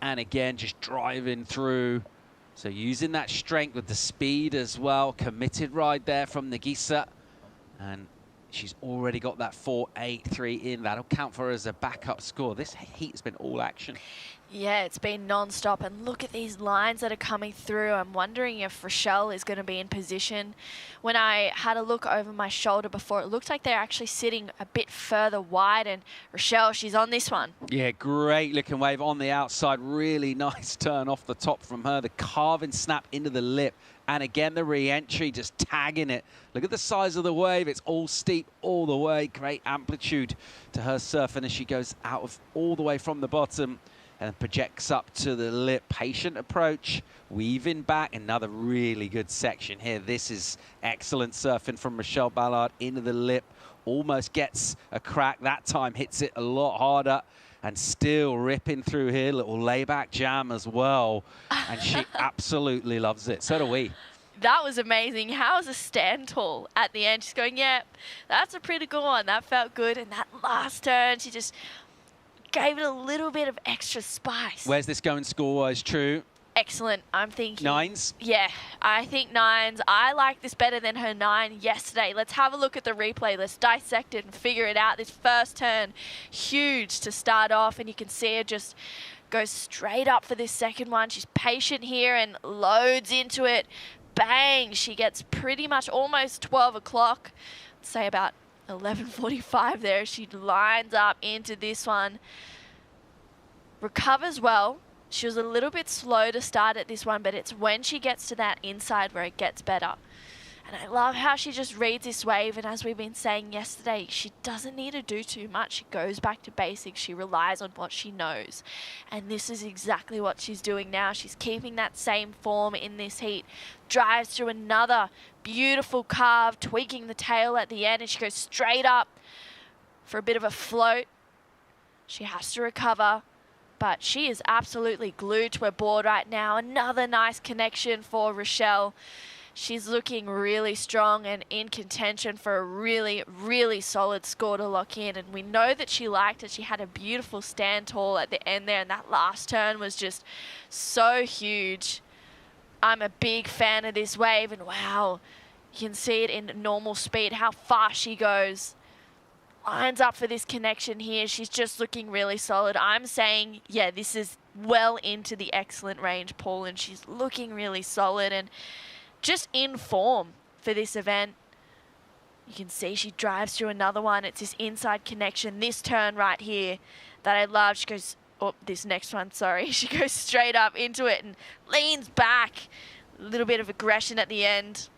And again, just driving through. So using that strength with the speed as well. Committed ride there from Nagisa. And she's already got that 4.83 in. That'll count for her as a backup score. This heat has been all action. Yeah, it's been non-stop, and look at these lines that are coming through. I'm wondering if Rochelle is going to be in position. When I had a look over my shoulder before, it looked like they're actually sitting a bit further wide, and Rochelle, she's on this one. Yeah, great looking wave on the outside. Really nice turn off the top from her. The carving snap into the lip. And again, the re-entry, just tagging it. Look at the size of the wave. It's all steep all the way. Great amplitude to her surfing as she goes out of all the way from the bottom and projects up to the lip. Patient approach, weaving back. Another really good section here. This is excellent surfing from Rochelle Ballard into the lip. Almost gets a crack. That time hits it a lot harder. And still ripping through here, little layback jam as well. And she absolutely loves it. So do we. That was amazing. How's a stand tall at the end? She's going, yeah, that's a pretty good one. That felt good. And that last turn, she just gave it a little bit of extra spice. Where's this going score-wise, True? excellent. I'm thinking 9s? Yeah, I think 9s. I like this better than her 9 yesterday. Let's have a look at the replay. Let's dissect it and figure it out. This first turn, huge to start off, and you can see her just go straight up for this second one. She's patient here and loads into it. Bang! She gets pretty much almost 12 o'clock. Say about 11:45 there. She lines up into this one. Recovers well. She was a little bit slow to start at this one, but it's when she gets to that inside where it gets better. And I love how she just reads this wave, and as we've been saying yesterday, she doesn't need to do too much. She goes back to basics. She relies on what she knows. And this is exactly what she's doing now. She's keeping that same form in this heat. Drives through another beautiful carve, tweaking the tail at the end, and she goes straight up for a bit of a float. She has to recover, but she is absolutely glued to her board right now. Another nice connection for Rochelle. She's looking really strong and in contention for a really, really solid score to lock in. And we know that she liked it. She had a beautiful stand tall at the end there, and that last turn was just so huge. I'm a big fan of this wave, and wow, you can see it in normal speed, how fast she goes. Lines up for this connection here. She's just looking really solid. I'm saying, yeah, this is well into the excellent range, Paul, and she's looking really solid and just in form for this event. You can see she drives through another one. It's this inside connection, this turn right here that I love. She goes, oh, this next one, sorry. She goes straight up into it and leans back. A little bit of aggression at the end.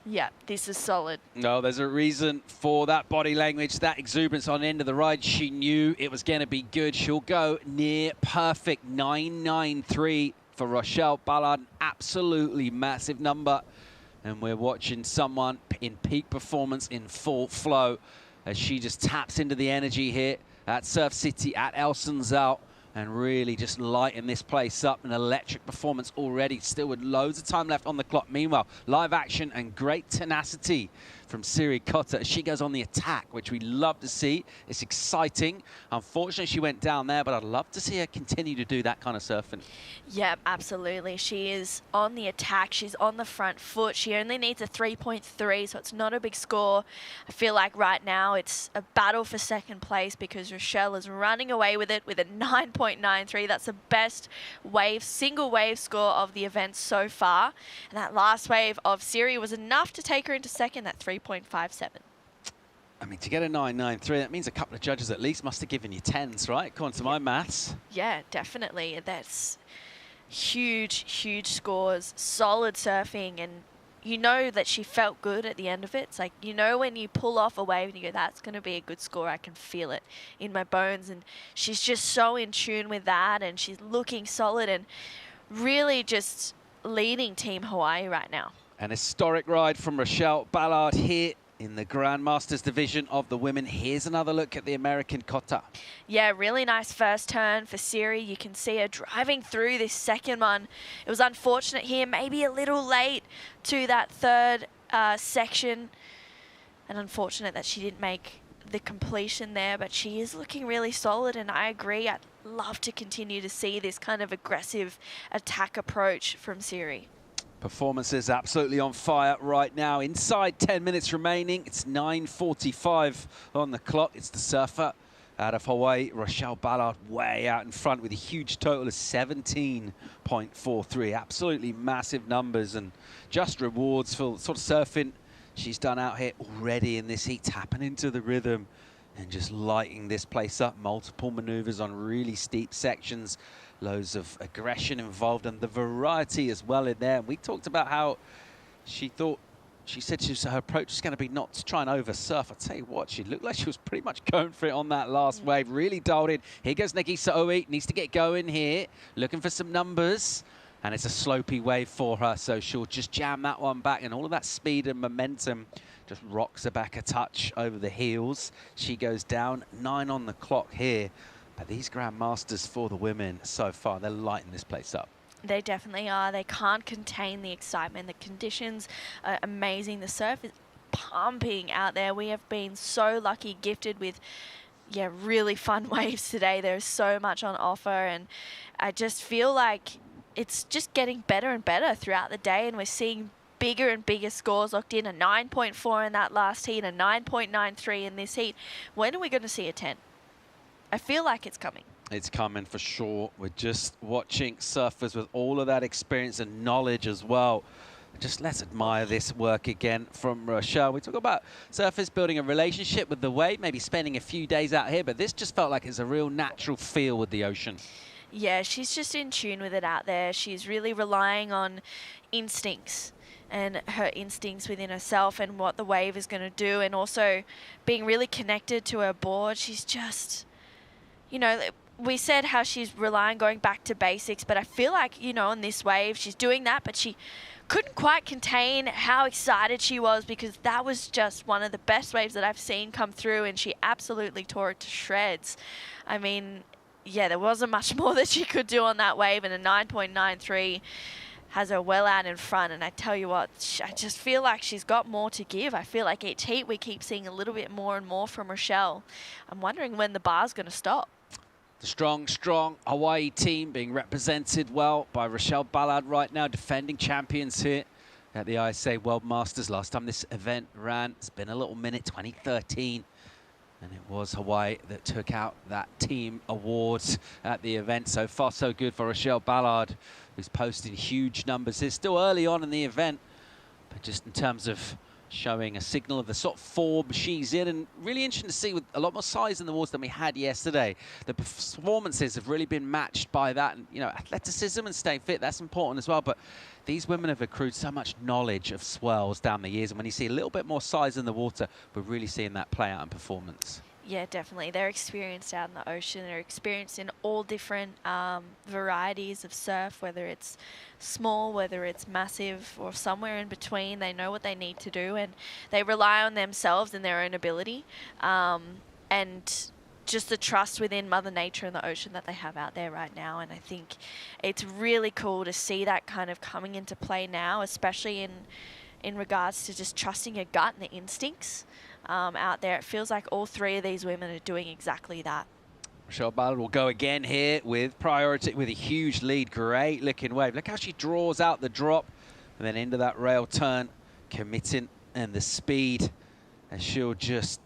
Yeah, this is solid. No, there's a reason for that body language, that exuberance on the end of the ride. She knew it was going to be good. She'll go near perfect 993 for Rochelle Ballard. An absolutely massive number. And we're watching someone in peak performance, in full flow, as she just taps into the energy here at Surf City, at El Sunzal, and really just lighting this place up. An electric performance already, still with loads of time left on the clock. Meanwhile, live action and great tenacity from Siri Cotter as she goes on the attack, which we love to see. It's exciting. Unfortunately, she went down there, but I'd love to see her continue to do that kind of surfing. Yeah, absolutely. She is on the attack. She's on the front foot. She only needs a 3.3, so it's not a big score. I feel like right now it's a battle for second place because Rochelle is running away with it with a 9.93. That's the best wave, single wave score of the event so far. And that last wave of Siri was enough to take her into second, that 3.57. I mean, to get a 9.93, that means a couple of judges at least must have given you 10s, right? According to my maths. Yeah, definitely. That's huge, huge scores, solid surfing, and you know that she felt good at the end of it. It's like, you know, when you pull off a wave and you go, that's going to be a good score, I can feel it in my bones. And she's just so in tune with that, and she's looking solid and really just leading Team Hawaii right now. An historic ride from Rochelle Ballard here in the Grandmasters division of the women. Here's another look at the American Cotter. Yeah, really nice first turn for Siri. You can see her driving through this second one. It was unfortunate here, maybe a little late to that third section. And unfortunate that she didn't make the completion there, but she is looking really solid, and I agree. I'd love to continue to see this kind of aggressive attack approach from Siri. Performance is absolutely on fire right now. Inside 10 minutes remaining. It's 9:45 on the clock. It's the surfer out of Hawaii, Rochelle Ballard, way out in front with a huge total of 17.43. Absolutely massive numbers, and just rewards for sort of surfing she's done out here already in this heat, tapping into the rhythm and just lighting this place up. Multiple maneuvers on really steep sections. Loads of aggression involved and the variety as well in there. And we talked about how she said her approach is going to be not to try and over-surf. I tell you what, she looked like she was pretty much going for it on that last wave. Really dialed in. Here goes Nagisa Oe. Needs to get going here. Looking for some numbers. And it's a slopey wave for her, so she'll just jam that one back. And all of that speed and momentum just rocks her back a touch over the heels. She goes down. 9 on the clock here. But these Grandmasters for the women so far, they're lighting this place up. They definitely are. They can't contain the excitement. The conditions are amazing. The surf is pumping out there. We have been so lucky, gifted with, yeah, really fun waves today. There's so much on offer, and I just feel like it's just getting better and better throughout the day, and we're seeing bigger and bigger scores locked in. A 9.4 in that last heat, a 9.93 in this heat. When are we going to see a 10? I feel like it's coming. It's coming for sure. We're just watching surfers with all of that experience and knowledge as well. Just let's admire this work again from Rochelle. We talk about surfers building a relationship with the wave, maybe spending a few days out here, but this just felt like it's a real natural feel with the ocean. Yeah, she's just in tune with it out there. She's really relying on instincts and her instincts within herself and what the wave is going to do, and also being really connected to her board. She's just, you know, we said how she's relying, going back to basics, but I feel like, you know, on this wave, she's doing that, but she couldn't quite contain how excited she was, because that was just one of the best waves that I've seen come through, and she absolutely tore it to shreds. I mean, yeah, there wasn't much more that she could do on that wave, and a 9.93 has her well out in front. And I tell you what, I just feel like she's got more to give. I feel like each heat we keep seeing a little bit more and more from Rochelle. I'm wondering when the bar's going to stop. The strong Hawaii team being represented well by Rochelle Ballard right now, defending champions here at the ISA World Masters. Last time this event ran, it's been a little minute, 2013. And it was Hawaii that took out that team awards at the event. So far, so good for Rochelle Ballard, who's posting huge numbers. It's still early on in the event, but just in terms of showing a signal of the sort of form she's in, and really interesting to see with a lot more size in the waters than we had yesterday. The performances have really been matched by that, and you know, athleticism and staying fit, that's important as well, but these women have accrued so much knowledge of swells down the years, and when you see a little bit more size in the water, we're really seeing that play out in performance. Yeah, definitely. They're experienced out in the ocean. They're experienced in all different varieties of surf, whether it's small, whether it's massive, or somewhere in between. They know what they need to do, and they rely on themselves and their own ability, and just the trust within Mother Nature and the ocean that they have out there right now. And I think it's really cool to see that kind of coming into play now, especially in regards to just trusting your gut and the instincts. Out there, it feels like all three of these women are doing exactly that. Rochelle Ballard will go again here with priority, with a huge lead. Great looking wave. Look how she draws out the drop and then into that rail turn, committing, and the speed, and she'll just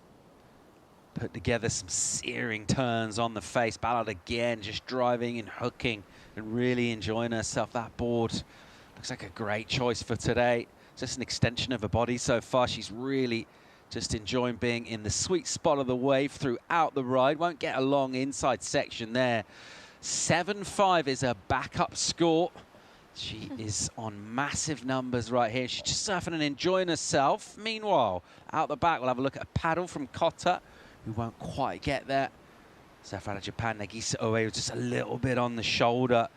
put together some searing turns on the face. Ballard again just driving and hooking and really enjoying herself. That board looks like a great choice for today. Just an extension of her body so far. She's really just enjoying being in the sweet spot of the wave throughout the ride. Won't get a long inside section there. 7.5 is her backup score. She is on massive numbers right here. She's just surfing and enjoying herself. Meanwhile, out the back, we'll have a look at a paddle from Kota, who won't quite get there. Surfer out of Japan, Nagisa Oe was just a little bit on the shoulder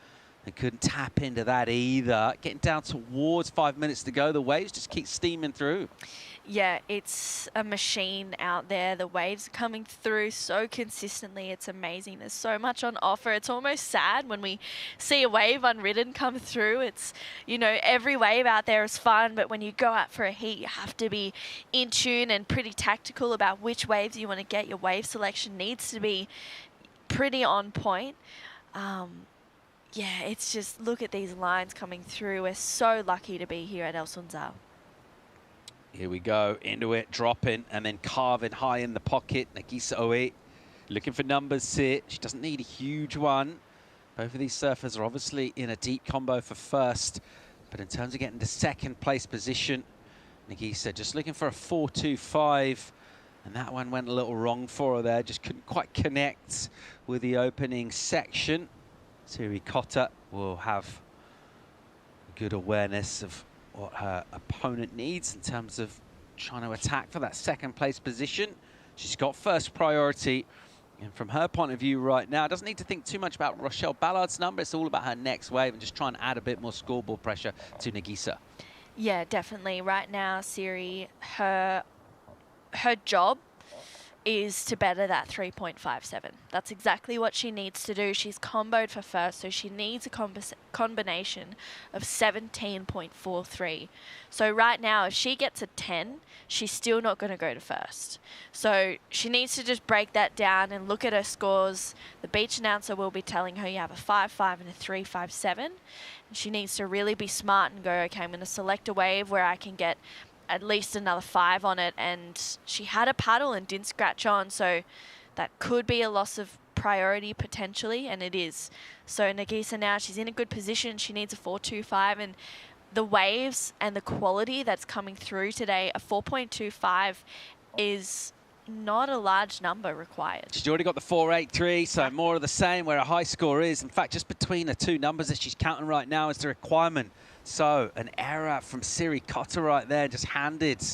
and couldn't tap into that either. Getting down towards 5 minutes to go. The waves just keep steaming through. Yeah, it's a machine out there. The waves are coming through so consistently. It's amazing. There's so much on offer. It's almost sad when we see a wave unridden come through. It's, you know, every wave out there is fun, but when you go out for a heat, you have to be in tune and pretty tactical about which waves you want to get. Your wave selection needs to be pretty on point. Yeah, it's just, look at these lines coming through. We're so lucky to be here at El Sunzal. Here we go, into it, dropping, and then carving high in the pocket. Nagisa Oe looking for numbers here. She doesn't need a huge one. Both of these surfers are obviously in a deep combo for first, but in terms of getting to second place position, Nagisa just looking for a 4.25, and that one went a little wrong for her there. Just couldn't quite connect with the opening section. Suri Kota will have good awareness of what her opponent needs in terms of trying to attack for that second place position. She's got first priority, and from her point of view right now, doesn't need to think too much about Rochelle Ballard's number. It's all about her next wave and just trying to add a bit more scoreboard pressure to Nagisa. Yeah, definitely. Right now, Siri, her job is to better that 3.57. That's exactly what she needs to do. She's comboed for first, so she needs a combination of 17.43. So right now, if she gets a 10, she's still not going to go to first. So she needs to just break that down and look at her scores. The beach announcer will be telling her you have a 5.5 and a 3.57. And she needs to really be smart and go, okay, I'm going to select a wave where I can get at least another 5 on it, and she had a paddle and didn't scratch on, so that could be a loss of priority potentially, and it is. So Nagisa now, she's in a good position. She needs a 4.25, and the waves and the quality that's coming through today, a 4.25 is not a large number required. She's already got the 4.83, so more of the same where a high score is. In fact, just between the two numbers that she's counting right now is the requirement. So an error from Siri Cotter right there, just handed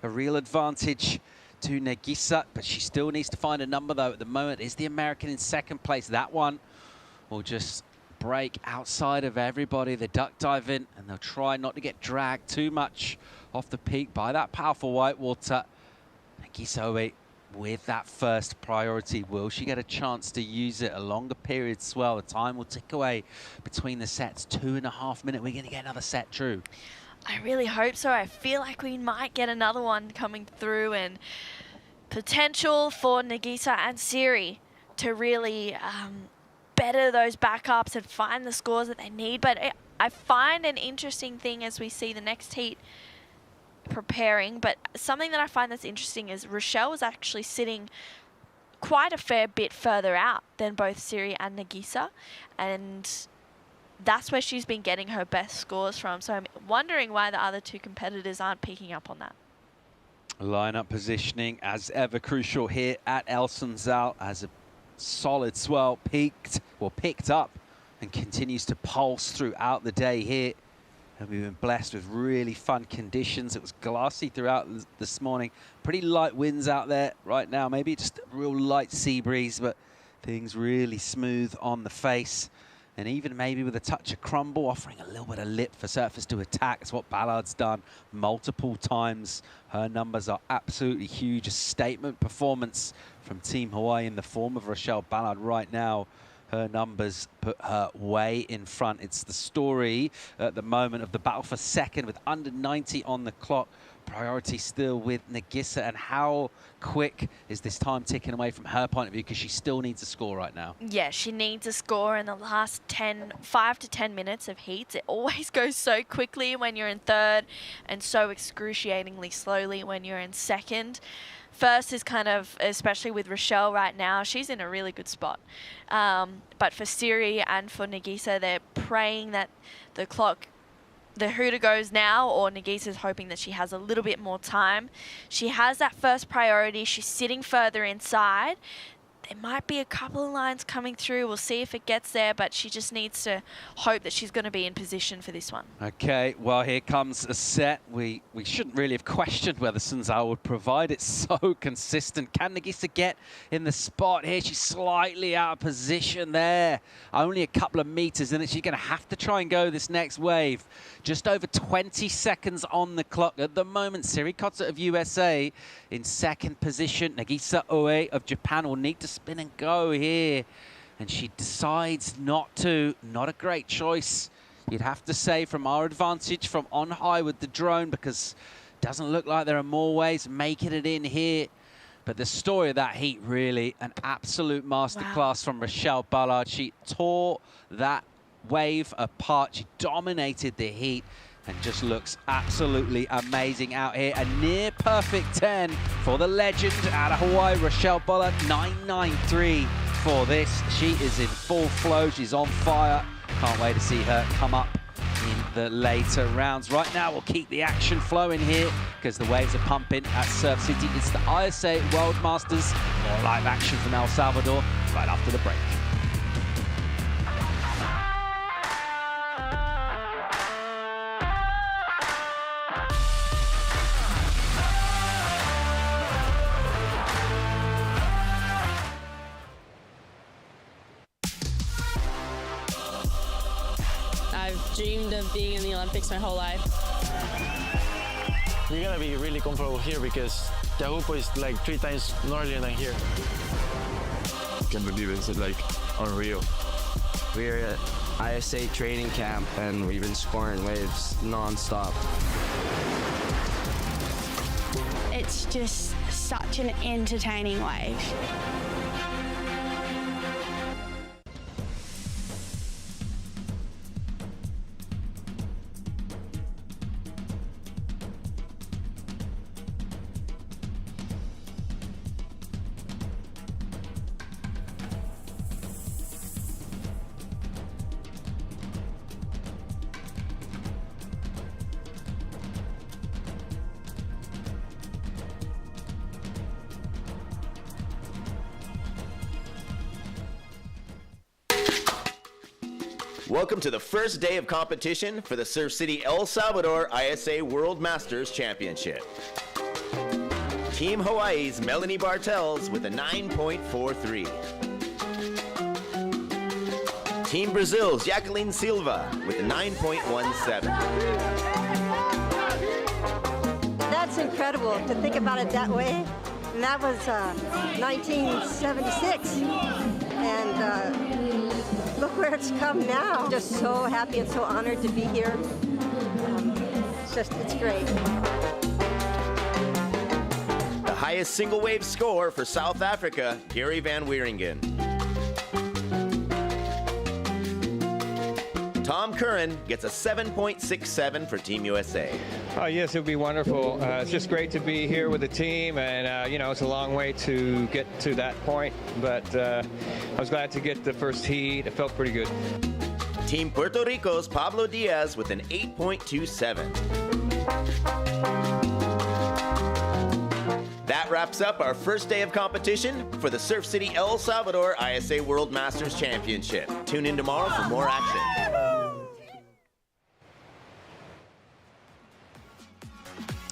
a real advantage to Nagisa, but she still needs to find a number though. At the moment is the American in second place. That one will just break outside of everybody. They duck dive in and they'll try not to get dragged too much off the peak by that powerful white water. Nagisa Oe with that first priority. Will she get a chance to use it a longer period as well? The time will tick away between the sets. 2.5 minutes. We're going to get another set, Drew. I really hope so. I feel like we might get another one coming through, and potential for Nagisa and Siri to really better those backups and find the scores that they need. But I find an interesting thing as we see the next heat preparing, but something that I find that's interesting is Rochelle was actually sitting quite a fair bit further out than both Siri and Nagisa, and that's where she's been getting her best scores from. So I'm wondering why the other two competitors aren't picking up on that. Lineup positioning as ever crucial here at El Sunzal, as a solid swell picked up and continues to pulse throughout the day here. And we've been blessed with really fun conditions. It was glassy throughout this morning. Pretty light winds out there right now. Maybe just a real light sea breeze, but things really smooth on the face. And even maybe with a touch of crumble, offering a little bit of lip for surfers to attack. It's what Ballard's done multiple times. Her numbers are absolutely huge. A statement performance from Team Hawaii in the form of Rochelle Ballard right now. Her numbers put her way in front. It's the story at the moment of the battle for second with under 90 on the clock. Priority still with Nagisa. And how quick is this time ticking away from her point of view? Because she still needs a score right now. Yeah, she needs a score in the last 5 to 10 minutes of heats. It always goes so quickly when you're in third and so excruciatingly slowly when you're in second. First is kind of, especially with Rochelle right now, she's in a really good spot. But for Siri and for Nagisa, they're praying that the hooter goes now, or Nagisa's hoping that she has a little bit more time. She has that first priority. She's sitting further inside. There might be a couple of lines coming through. We'll see if it gets there, but she just needs to hope that she's going to be in position for this one. Okay, well, here comes a set. We shouldn't really have questioned whether Sunzal would provide. It's so consistent. Can Nagisa get in the spot here? She's slightly out of position there. Only a couple of meters in it. She's going to have to try and go this next wave. Just over 20 seconds on the clock. At the moment, Siri Cotter of USA in second position. Nagisa Oe of Japan will need to spin and go here. And she decides not to. Not a great choice, you'd have to say, from our advantage from on high with the drone, because it doesn't look like there are more ways making it in here. But the story of that heat, really, an absolute masterclass from Rochelle Ballard. She tore that wave apart. She dominated the heat and just looks absolutely amazing out here. A near perfect 10 for the legend out of Hawaii, Rochelle Ballard. 9.93 for this. She is in full flow. She's on fire. Can't wait to see her come up in the later rounds. Right now, we'll keep the action flowing here because the waves are pumping at Surf City. It's the ISA World Masters. More live action from El Salvador right after the break. I've dreamed of being in the Olympics my whole life. You're gonna be really comfortable here because Teahupo is like 3 times gnarlier than here. Can't believe it. It's like unreal. We're at ISA training camp and we've been scoring waves non-stop. It's just such an entertaining wave. Welcome to the first day of competition for the Surf City El Salvador ISA World Masters Championship. Team Hawaii's Melanie Bartels with a 9.43. Team Brazil's Jacqueline Silva with a 9.17. That's incredible to think about it that way. And that was 1976. And look where it's come now. Just so happy and so honored to be here. It's great. The highest single wave score for South Africa, Gary Van Wieringen. Tom Curran gets a 7.67 for Team USA. Oh, yes, it would be wonderful. It's just great to be here with the team, and you know, it's a long way to get to that point, but I was glad to get the first heat. It felt pretty good. Team Puerto Rico's Pablo Diaz with an 8.27. That wraps up our first day of competition for the Surf City El Salvador ISA World Masters Championship. Tune in tomorrow for more action.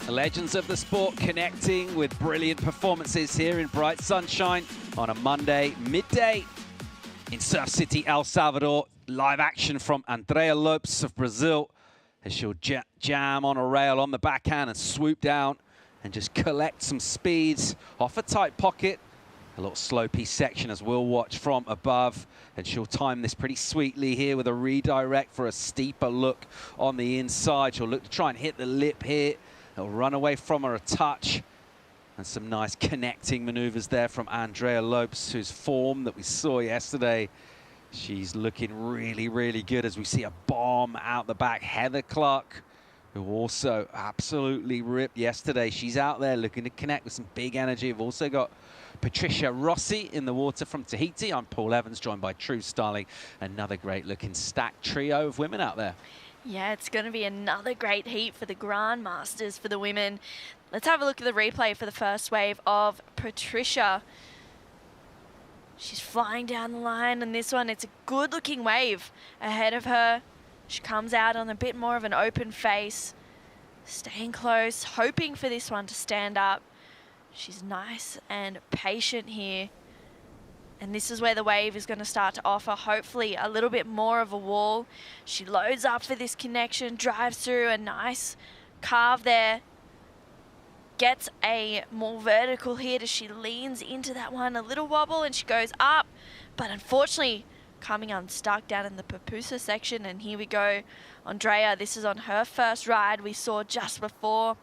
Legends of the sport connecting with brilliant performances here in bright sunshine on a Monday midday in Surf City, El Salvador. Live action from Andrea Lopes of Brazil as she'll jam on a rail on the backhand and swoop down and just collect some speeds off a tight pocket. A little slopey section as we'll watch from above, and she'll time this pretty sweetly here with a redirect for a steeper look on the inside. She'll look to try and hit the lip here. It'll run away from her a touch, and some nice connecting maneuvers there from Andrea Lopes, whose form that we saw yesterday. She's looking really, really good as we see a bomb out the back. Heather Clark, who also absolutely ripped yesterday. She's out there looking to connect with some big energy. We've also got Patricia Rossi in the water from Tahiti. I'm Paul Evans, joined by True Starling. Another great looking stacked trio of women out there. Yeah, it's going to be another great heat for the Grand Masters for the women. Let's have a look at the replay for the first wave of Patricia. She's flying down the line, and this one, it's a good-looking wave ahead of her. She comes out on a bit more of an open face, staying close, hoping for this one to stand up. She's nice and patient here. And this is where the wave is going to start to offer, hopefully, a little bit more of a wall. She loads up for this connection, drives through a nice carve there. Gets a more vertical hit as she leans into that one. A little wobble and she goes up. But unfortunately, coming unstuck down in the pupusa section. And here we go. Andrea, this is on her first ride we saw just before.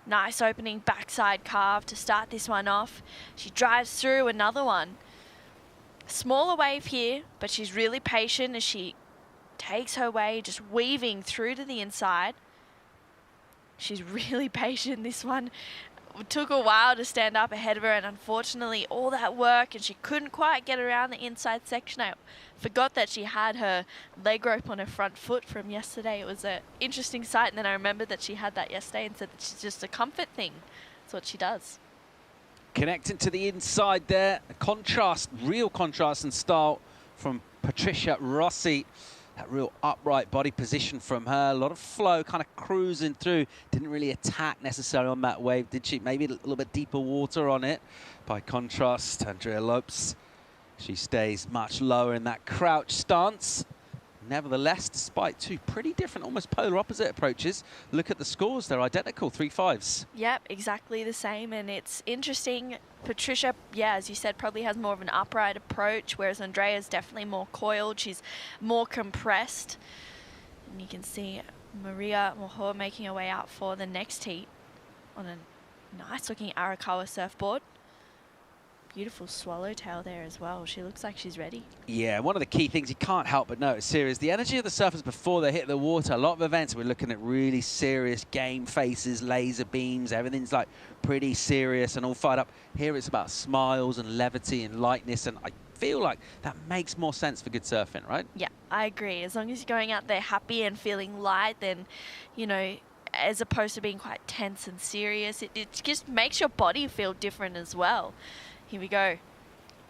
Nice opening backside carve to start this one off. She drives through another one. Smaller wave here, but she's really patient as she takes her way, just weaving through to the inside. She's really patient. This one took a while to stand up ahead of her, and unfortunately all that work and she couldn't quite get around the inside section. I forgot that she had her leg rope on her front foot from yesterday. It was an interesting sight, and then I remembered that she had that yesterday and said that she's just a comfort thing. That's what she does. Connecting to the inside there, a contrast, real contrast in style from Patricia Rossi. That real upright body position from her, a lot of flow, kind of cruising through. Didn't really attack necessarily on that wave, did she? Maybe a little bit deeper water on it. By contrast, Andrea Lopes, she stays much lower in that crouch stance. nevertheless, despite two pretty different, almost polar opposite approaches, look at the scores. They're identical, 3-5s. Yep, exactly the same. And it's interesting. Patricia, yeah, as you said, probably has more of an upright approach, whereas Andrea's definitely more coiled. She's more compressed. And you can see Maria Mohoa making her way out for the next heat on a nice-looking Arakawa surfboard. Beautiful swallowtail there as well. She looks like she's ready. Yeah, one of the key things you can't help but notice here is the energy of the surfers before they hit the water. A lot of events, we're looking at really serious game faces, laser beams, everything's like pretty serious and all fired up. Here it's about smiles and levity and lightness, and I feel like that makes more sense for good surfing, right? Yeah, I agree. As long as you're going out there happy and feeling light, then, you know, as opposed to being quite tense and serious, it just makes your body feel different as well. Here we go.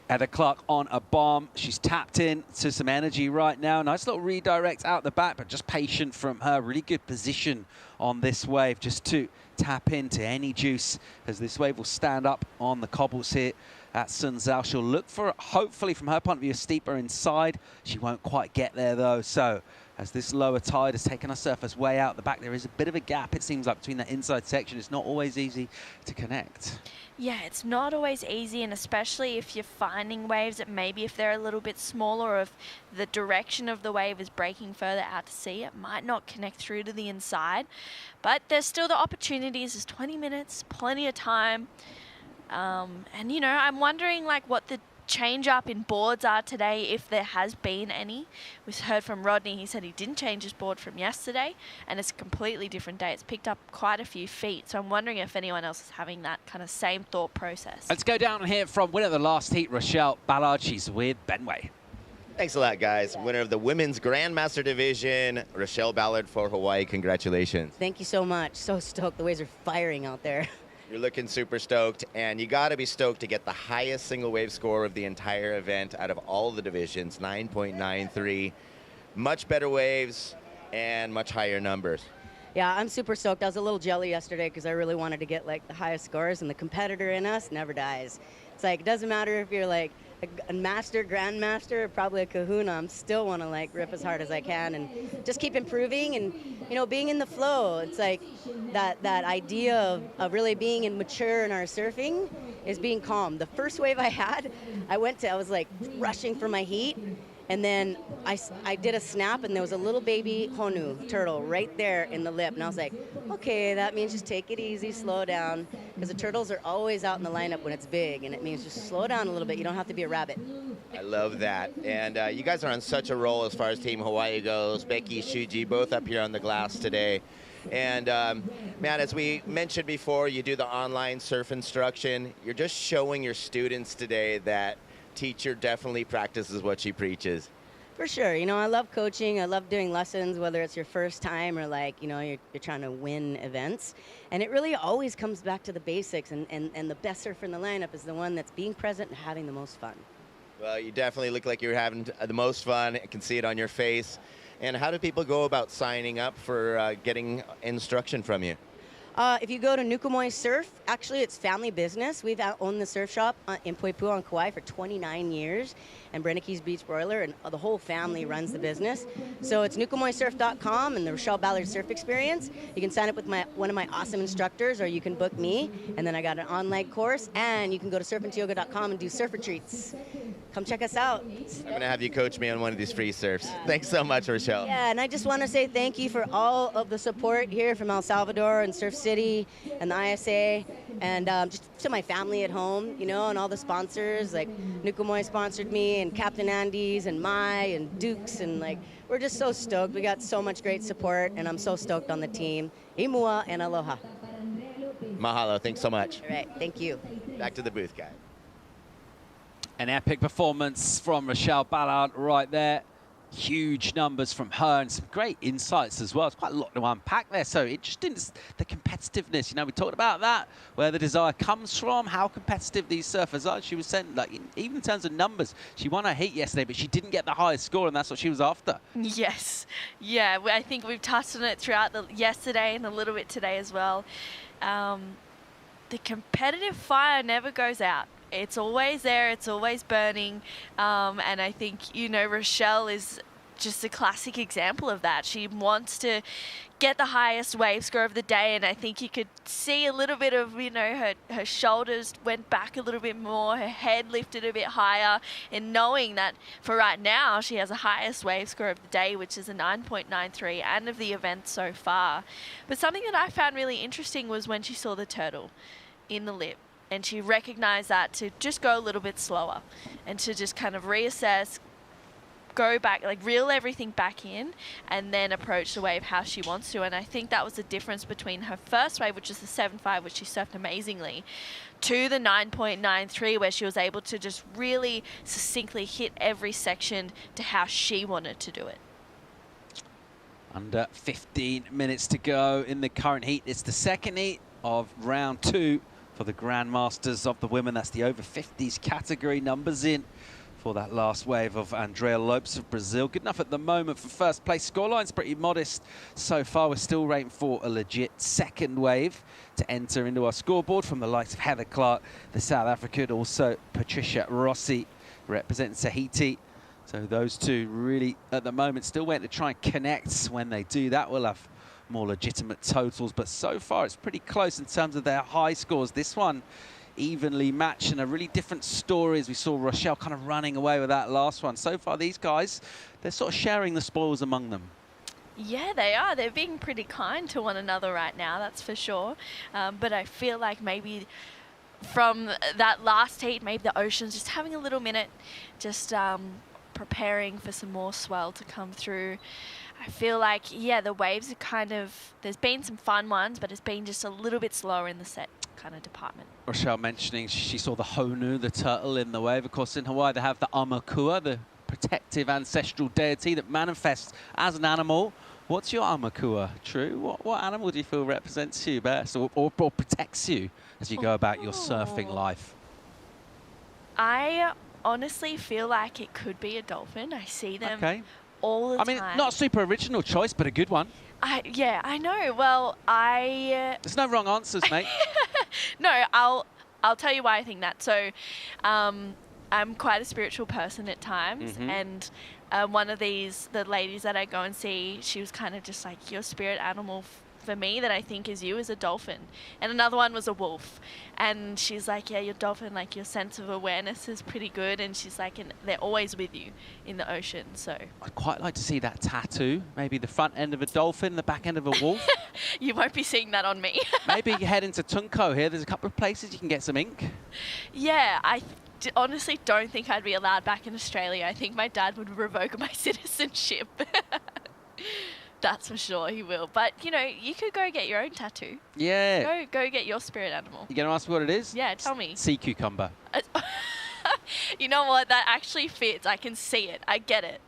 Heather Clark on a bomb. She's tapped in to some energy right now. Nice little redirect out the back, but just patient from her. Really good position on this wave just to tap into any juice as this wave will stand up on the cobbles here at Sunzal. She'll look for, hopefully from her point of view, a steeper inside. She won't quite get there though. So as this lower tide has taken our surfers way out the back, there is a bit of a gap, it seems like, between that inside section. It's not always easy to connect. Yeah, it's not always easy, and especially if you're finding waves that maybe if they're a little bit smaller, or if the direction of the wave is breaking further out to sea, it might not connect through to the inside. But there's still the opportunities. There's 20 minutes, plenty of time. And, you know, I'm wondering, like, what the change up in boards are today, if there has been any. We heard from Rodney, he said he didn't change his board from yesterday, and it's a completely different day. It's picked up quite a few feet, so I'm wondering if anyone else is having that kind of same thought process. Let's go down here from winner of the last heat, Rochelle Ballard. She's with Benway. Thanks a lot, guys. Winner of the Women's Grandmaster Division, Rochelle Ballard for Hawaii. Congratulations. Thank you so much. So stoked. The waves are firing out there. You're looking super stoked, and you got to be stoked to get the highest single wave score of the entire event out of all the divisions, 9.93. Much better waves and much higher numbers. Yeah, I'm super stoked. I was a little jelly yesterday because I really wanted to get like the highest scores, and the competitor in us never dies. It's like, it doesn't matter if you're like a master, grandmaster, or probably a kahuna. I'm still want to like rip as hard as I can and just keep improving and, you know, being in the flow. It's like that idea of really being mature in our surfing is being calm. The first wave I had, I was like rushing for my heat. And then I did a snap, and there was a little baby honu turtle right there in the lip. And I was like, okay, that means just take it easy, slow down. Because the turtles are always out in the lineup when it's big, and it means just slow down a little bit. You don't have to be a rabbit. I love that. And you guys are on such a roll as far as Team Hawaii goes. Becky, Shuji, both up here on the glass today. And, man, as we mentioned before, you do the online surf instruction. You're just showing your students today that teacher definitely practices what she preaches. For sure. You know, I love coaching. I love doing lessons, whether it's your first time or like, you know, you're trying to win events. And it really always comes back to the basics. And the best surfer in the lineup is the one that's being present and having the most fun. Well, you definitely look like you're having the most fun. I can see it on your face. And how do people go about signing up for getting instruction from you? If you go to Nukumoy Surf, actually it's family business. We've owned the surf shop in Poipua on Kauai for 29 years, and Brenda Keys Beach Broiler, and the whole family runs the business. So it's nukumoysurf.com and the Rochelle Ballard Surf Experience. You can sign up with one of my awesome instructors, or you can book me, and then I got an online course, and you can go to surfandyoga.com and do surf retreats. Come check us out. I'm going to have you coach me on one of these free surfs. Thanks so much, Rochelle. Yeah, and I just want to say thank you for all of the support here from El Salvador and Surf City and the ISA, and just to my family at home, you know, and all the sponsors, like Nukumoy sponsored me, and Captain Andy's, and Mai, and Dukes, and like, we're just so stoked. We got so much great support, and I'm so stoked on the team. Imua and aloha. Mahalo. Thanks so much. All right, thank you. Back to the booth, guys. An epic performance from Rochelle Ballard right there. Huge numbers from her and some great insights as well. It's quite a lot to unpack there. So interesting, the competitiveness. You know, we talked about that, where the desire comes from, how competitive these surfers are. She was saying, like, even in terms of numbers, she won her heat yesterday, but she didn't get the highest score, and that's what she was after. Yes. Yeah, I think we've touched on it throughout yesterday and a little bit today as well. The competitive fire never goes out. It's always there, it's always burning, and I think, you know, Rochelle is just a classic example of that. She wants to get the highest wave score of the day, and I think you could see a little bit of, you know, her shoulders went back a little bit more, her head lifted a bit higher, and knowing that for right now she has the highest wave score of the day, which is a 9.93, and of the event so far. But something that I found really interesting was when she saw the turtle in the lip, and she recognized that to just go a little bit slower and to just kind of reassess, go back, like reel everything back in, and then approach the wave how she wants to. And I think that was the difference between her first wave, which is the 7.5, which she surfed amazingly, to the 9.93, where she was able to just really succinctly hit every section to how she wanted to do it. Under 15 minutes to go in the current heat. It's the second heat of round 2 for the Grandmasters of the women. That's the over 50s category. Numbers in for that last wave of Andrea Lopes of Brazil. Good enough at the moment for first place. Scoreline's pretty modest so far. We're still waiting for a legit second wave to enter into our scoreboard from the likes of Heather Clark, the South African, also Patricia Rossi representing Tahiti. So those two really, at the moment, still waiting to try and connect. When they do that, we'll have more legitimate totals. But so far, it's pretty close in terms of their high scores. This one evenly matched, and a really different story as we saw Rochelle kind of running away with that last one. So far, these guys, they're sort of sharing the spoils among them. Yeah, they are. They're being pretty kind to one another right now, that's for sure. But I feel like maybe from that last heat, maybe the ocean's just having a little minute, just preparing for some more swell to come through. I feel like, yeah, the waves are kind of, there's been some fun ones, but it's been just a little bit slower in the set kind of department. Rochelle mentioning she saw the Honu, the turtle, in the wave. Of course, in Hawaii, they have the Amakua, the protective ancestral deity that manifests as an animal. What's your Amakua, True? What animal do you feel represents you best, or protects you as you go about your surfing life? I honestly feel like it could be a dolphin. I see them all the time. I mean, not a super original choice, but a good one. Yeah, I know. Well, There's no wrong answers, mate. No, I'll tell you why I think that. So, I'm quite a spiritual person at times, and one of the ladies that I go and see, she was kind of just like, your spirit animal for me that I think is you is a dolphin. And another one was a wolf. And she's like, yeah, your dolphin, like your sense of awareness is pretty good. And she's like, and they're always with you in the ocean. So I'd quite like to see that tattoo. Maybe the front end of a dolphin, the back end of a wolf. You won't be seeing that on me. Maybe you head into Tunko here. There's a couple of places you can get some ink. Yeah, I honestly don't think I'd be allowed back in Australia. I think my dad would revoke my citizenship. That's for sure, he will. But, you know, you could go get your own tattoo. Yeah. Go get your spirit animal. You going to ask me what it is? Yeah, tell me. Sea cucumber. You know what? That actually fits. I can see it. I get it.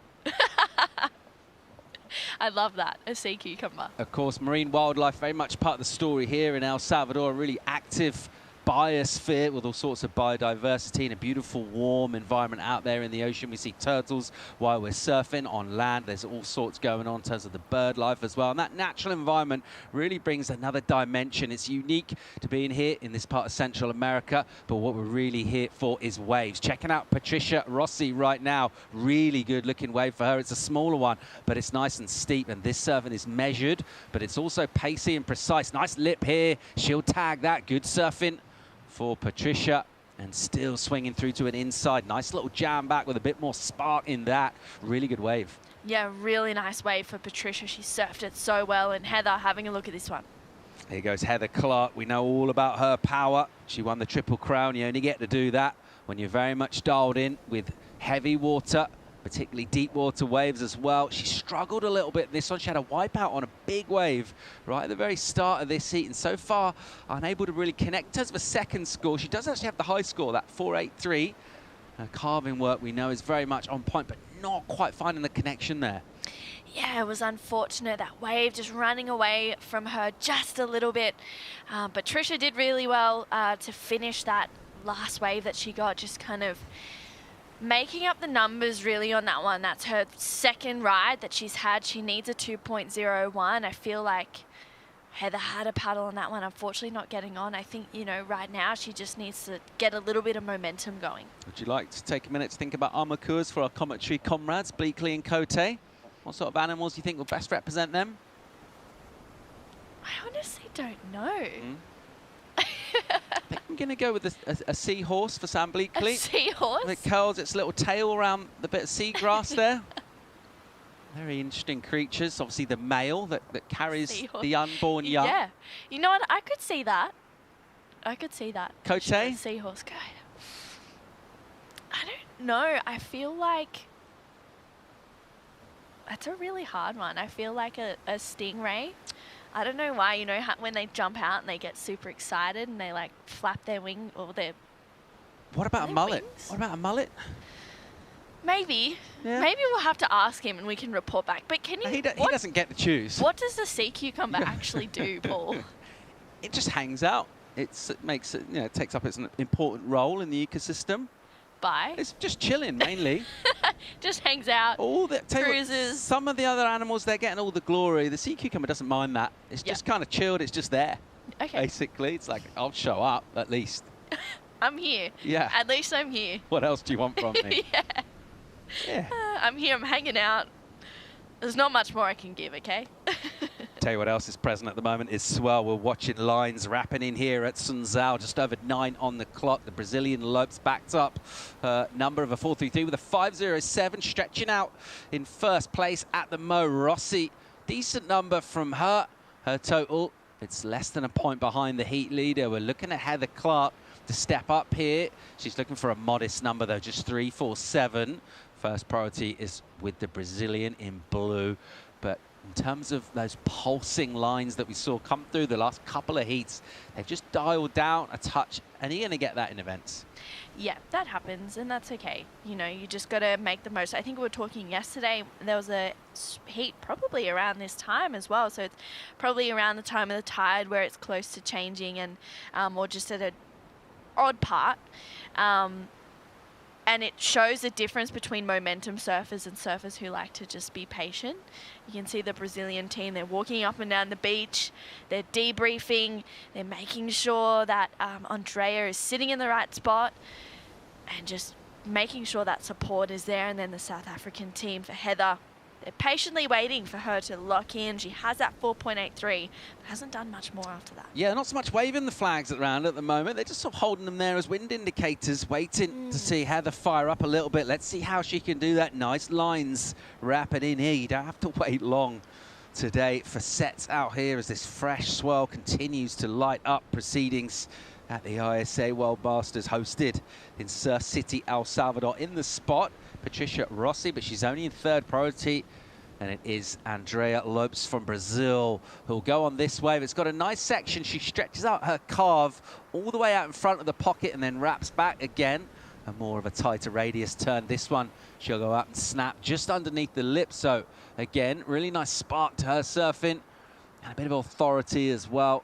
I love that, a sea cucumber. Of course, marine wildlife very much part of the story here in El Salvador. A really active biosphere with all sorts of biodiversity and a beautiful warm environment out there in the ocean. We see turtles while we're surfing. On land, there's all sorts going on in terms of the bird life as well, and that natural environment really brings another dimension. It's unique to being here in this part of Central America, but what we're really here for is waves. Checking out Patricia Rossi right now. Really good looking wave for her. It's a smaller one, but it's nice and steep, and this surfing is measured, but it's also pacey and precise. Nice lip here. She'll tag that. Good surfing for Patricia, and still swinging through to an inside. Nice little jam back with a bit more spark in that. Really good wave. Yeah, really nice wave for Patricia. She surfed it so well. And Heather, having a look at this one. Here goes Heather Clark. We know all about her power. She won the Triple Crown. You only get to do that when you're very much dialed in with heavy water, particularly deep water waves as well. She struggled a little bit this one. She had a wipeout on a big wave right at the very start of this heat, and so far unable to really connect. In terms of a second score, she does actually have the high score, that 4.83. Her carving work we know is very much on point, but not quite finding the connection there. Yeah, it was unfortunate, that wave just running away from her just a little bit. But Patricia did really well to finish that last wave that she got, just kind of making up the numbers really on that one. That's her second ride that she's had. She needs a 2.01. I feel like Heather had a paddle on that one, unfortunately not getting on. I think, you know, right now she just needs to get a little bit of momentum going. Would you like to take a minute to think about Amakuas for our commentary comrades, Bleakley and Cote? What sort of animals do you think will best represent them? I honestly don't know. I think I'm going to go with a seahorse for Sam Bleakley. A seahorse? It curls its little tail around the bit of seagrass there. Very interesting creatures. Obviously, the male that carries Seahorse. the unborn young. Yeah. You know what? I could see that. I could see that. Cote? Seahorse guy. I don't know. I feel like that's a really hard one. I feel like a stingray. I don't know why. You know how when they jump out and they get super excited and they like flap their wing or their. What about a mullet? Wings? What about a mullet? Maybe. Yeah. Maybe we'll have to ask him and we can report back. But can you? He doesn't get to choose. What does the sea cucumber actually do, Paul? It just hangs out. It makes it, it takes up its an important role in the ecosystem. Bye. It's just chilling mainly. Just hangs out. All the cruises. Some of the other animals, they're getting all the glory. The sea cucumber doesn't mind that. It's just kind of chilled. It's just there. Okay. Basically, it's like I'll show up at least. I'm here. Yeah. At least I'm here. What else do you want from me? Yeah. I'm here. I'm hanging out. There's not much more I can give, okay? Tell you what else is present at the moment is swell. We're watching lines wrapping in here at Sunzal, just over 9 on the clock. The Brazilian Lopes backed up number of a 4.33 with a 5.07, stretching out in first place at the Mo. Rossi, decent number from her. Her total, it's less than a point behind the heat leader. We're looking at Heather Clark to step up here. She's looking for a modest number though, just 3.47. First priority is with the Brazilian in blue. But in terms of those pulsing lines that we saw come through the last couple of heats, they've just dialed down a touch, and you're going to get that in events. Yeah, that happens, and that's okay. You know, you just got to make the most. I think we were talking yesterday, there was a heat probably around this time as well, so it's probably around the time of the tide where it's close to changing and or just at an odd part. And it shows a difference between momentum surfers and surfers who like to just be patient. You can see the Brazilian team, they're walking up and down the beach, they're debriefing, they're making sure that Andrea is sitting in the right spot and just making sure that support is there. And then the South African team for Heather, they're patiently waiting for her to lock in. She has that 4.83, but hasn't done much more after that. Yeah, not so much waving the flags around at the moment. They're just sort of holding them there as wind indicators, waiting to see Heather fire up a little bit. Let's see how she can do that. Nice lines wrapping in here. You don't have to wait long today for sets out here as this fresh swell continues to light up proceedings at the ISA World Masters hosted in Surf City, El Salvador. In the spot, Patricia Rossi, but she's only in third priority, and it is Andrea Lopes from Brazil who'll go on this wave. It's got a nice section. She stretches out her carve all the way out in front of the pocket and then wraps back again. A more of a tighter radius turn. This one, she'll go up and snap just underneath the lip. So again, really nice spark to her surfing and a bit of authority as well.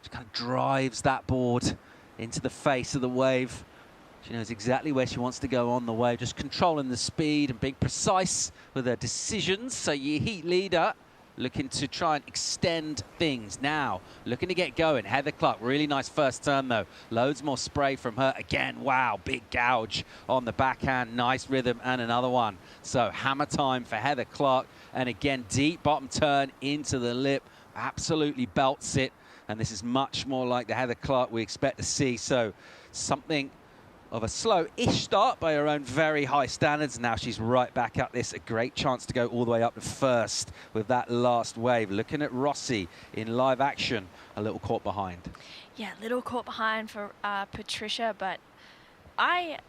She kind of drives that board into the face of the wave. She knows exactly where she wants to go on the wave, just controlling the speed and being precise with her decisions. So your heat leader looking to try and extend things now, looking to get going. Heather Clark, really nice first turn though. Loads more spray from her. Again, wow, big gouge on the backhand, nice rhythm and another one. So hammer time for Heather Clark. And again, deep bottom turn into the lip, absolutely belts it. And this is much more like the Heather Clark we expect to see. So something of a slow-ish start by her own very high standards. Now she's right back at this. A great chance to go all the way up to first with that last wave. Looking at Rossi in live action, a little caught behind. Yeah, a little caught behind for Patricia, but I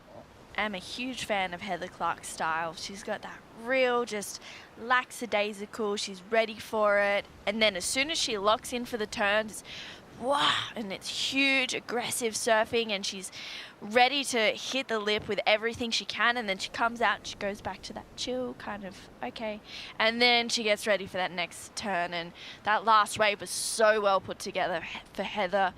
am a huge fan of Heather Clark's style. She's got that real just lackadaisical, she's ready for it, and then as soon as she locks in for the turns, wow, and it's huge, aggressive surfing, and she's ready to hit the lip with everything she can, and then she comes out and she goes back to that chill kind of, okay, and then she gets ready for that next turn, and that last wave was so well put together for Heather.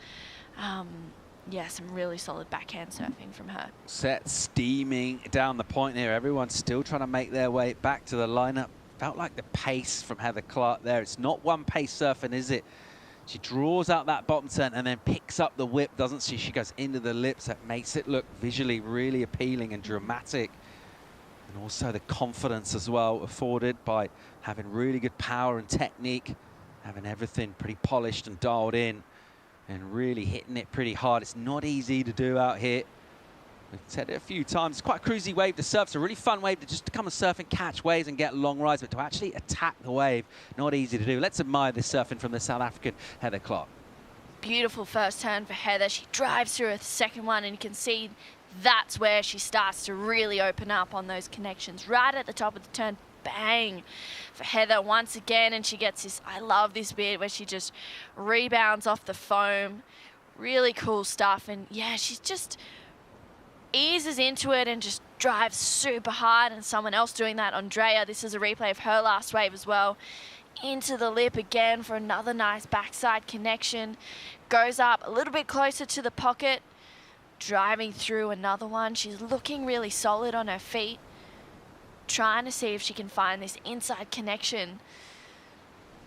Yeah, some really solid backhand surfing from her. Set steaming down the point here. Everyone's still trying to make their way back to the lineup. Felt like the pace from Heather Clark there. It's not one pace surfing, is it? She draws out that bottom turn and then picks up the whip, doesn't she? She goes into the lips. That makes it look visually really appealing and dramatic. And also the confidence as well afforded by having really good power and technique, having everything pretty polished and dialed in, and really hitting it pretty hard. It's not easy to do out here. We've said it a few times. It's quite a cruisy wave to surf. It's a really fun wave to just come and surf and catch waves and get long rides, but to actually attack the wave, not easy to do. Let's admire this surfing from the South African Heather Clark. Beautiful first turn for Heather. She drives through her second one, and you can see that's where she starts to really open up on those connections. Right at the top of the turn, bang for Heather once again, and she gets this, I love this bit where she just rebounds off the foam. Really cool stuff, and yeah, she's just eases into it and just drives super hard. And someone else doing that, Andrea, this is a replay of her last wave as well, into the lip again for another nice backside connection. Goes up a little bit closer to the pocket, driving through another one. She's looking really solid on her feet, trying to see if she can find this inside connection.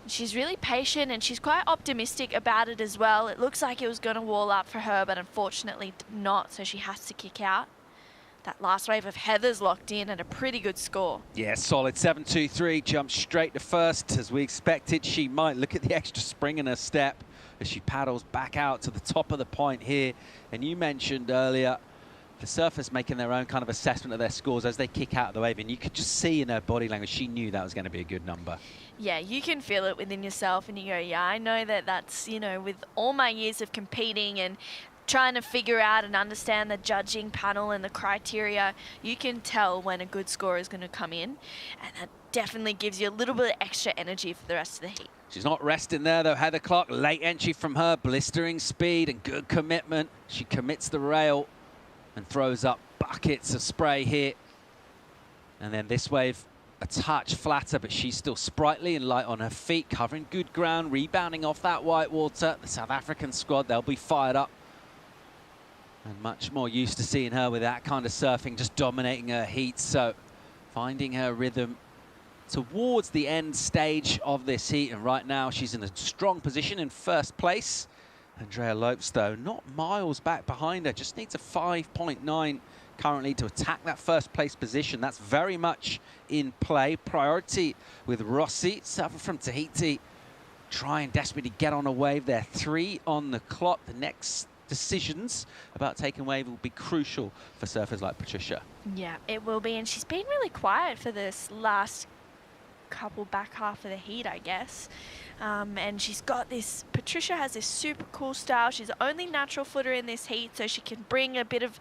She's really patient, and she's quite optimistic about it as well. It looks like it was going to wall up for her, but unfortunately not, so she has to kick out. That last wave of Heather's locked in at a pretty good score. Yeah, solid 7.23, jumps straight to first. As we expected, she might look at the extra spring in her step as she paddles back out to the top of the point here. And you mentioned earlier, the surfers making their own kind of assessment of their scores as they kick out of the wave, and you could just see in her body language, she knew that was going to be a good number. Yeah, you can feel it within yourself, and you go, yeah, I know that that's, you know, with all my years of competing and trying to figure out and understand the judging panel and the criteria, you can tell when a good score is going to come in, and that definitely gives you a little bit of extra energy for the rest of the heat. She's not resting there though, Heather Clark. Late entry from her, blistering speed and good commitment. She commits the rail and throws up buckets of spray here. And then this wave, a touch flatter, but she's still sprightly and light on her feet, covering good ground, rebounding off that white water. The South African squad, they'll be fired up and much more used to seeing her with that kind of surfing, just dominating her heat. So finding her rhythm towards the end stage of this heat, and right now she's in a strong position in first place. Andrea Lopes, though, not miles back behind her, just needs a 5.9 currently to attack that first place position. That's very much in play. Priority with Rossi, surfer from Tahiti, trying desperately to get on a wave there. 3 on the clock. The next decisions about taking wave will be crucial for surfers like Patricia. Yeah, it will be, and she's been really quiet for this last couple back half of the heat, I guess. And she's got this, Patricia has this super cool style. She's the only natural footer in this heat, so she can bring a bit of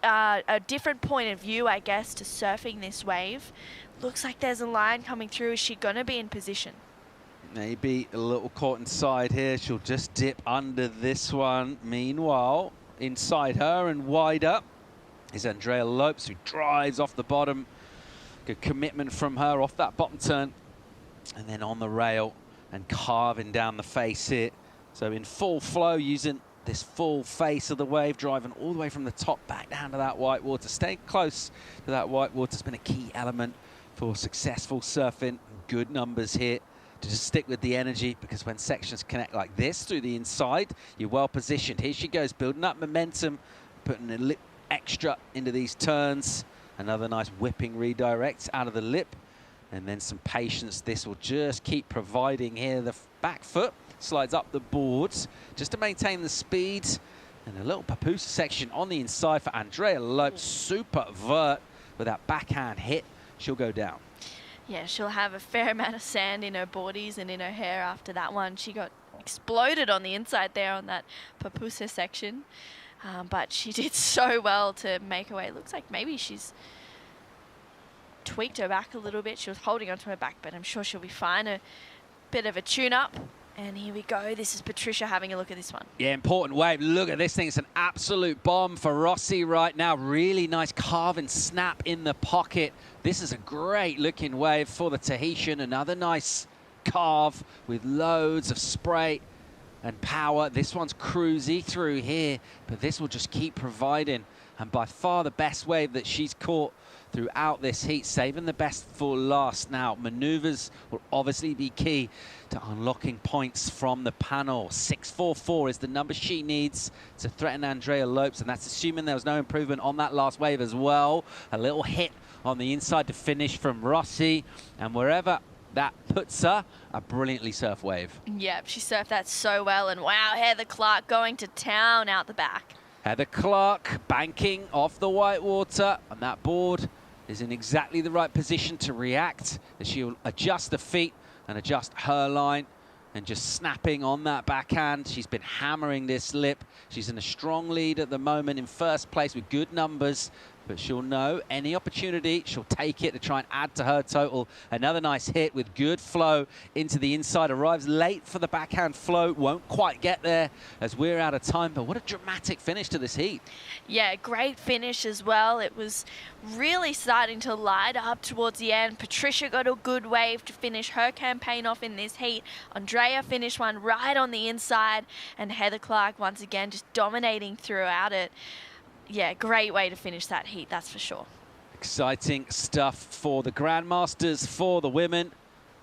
a different point of view, I guess, to surfing this wave. Looks like there's a line coming through. Is she going to be in position? Maybe a little caught inside here. She'll just dip under this one. Meanwhile, inside her and wide up is Andrea Lopes, who drives off the bottom. Good commitment from her off that bottom turn. And then on the rail and carving down the face here. So in full flow, using this full face of the wave, driving all the way from the top back down to that white water. Staying close to that white water has been a key element for successful surfing. Good numbers here to just stick with the energy, because when sections connect like this through the inside, you're well positioned. Here she goes, building up momentum, putting a lip extra into these turns. Another nice whipping redirect out of the lip, and then some patience. This will just keep providing here. The back foot slides up the boards just to maintain the speed, and a little papoose section on the inside for Andrea Lopes. Super vert with that backhand hit. She'll go down. Yeah, she'll have a fair amount of sand in her boardies and in her hair after that one. She got exploded on the inside there on that papoose section. But she did so well to make her way. It looks like maybe she's tweaked her back a little bit. She was holding onto her back, but I'm sure she'll be fine. A bit of a tune-up. And here we go. This is Patricia having a look at this one. Yeah, important wave. Look at this thing. It's an absolute bomb for Rossi right now. Really nice carve and snap in the pocket. This is a great looking wave for the Tahitian. Another nice carve with loads of spray and power. This one's cruisy through here, but this will just keep providing and by far the best wave that she's caught throughout this heat, saving the best for last. Now, maneuvers will obviously be key to unlocking points from the panel. 644 is the number she needs to threaten Andrea Lopes, and that's assuming there was no improvement on that last wave as well. A little hit on the inside to finish from Rossi, and wherever that puts her, a brilliantly surfed wave. Yep, she surfed that so well, and wow, Heather Clark going to town out the back. Heather Clark banking off the white water, and that board is in exactly the right position to react as she'll adjust the feet and adjust her line, and just snapping on that backhand. She's been hammering this lip. She's in a strong lead at the moment in first place with good numbers, but she'll know any opportunity, she'll take it to try and add to her total. Another nice hit with good flow into the inside. Arrives late for the backhand float, won't quite get there as we're out of time, but what a dramatic finish to this heat. Yeah, great finish as well. It was really starting to light up towards the end. Patricia got a good wave to finish her campaign off in this heat. Andrea finished one right on the inside, and Heather Clark once again just dominating throughout it. Yeah, great way to finish that heat, that's for sure. Exciting stuff for the Grandmasters, for the women,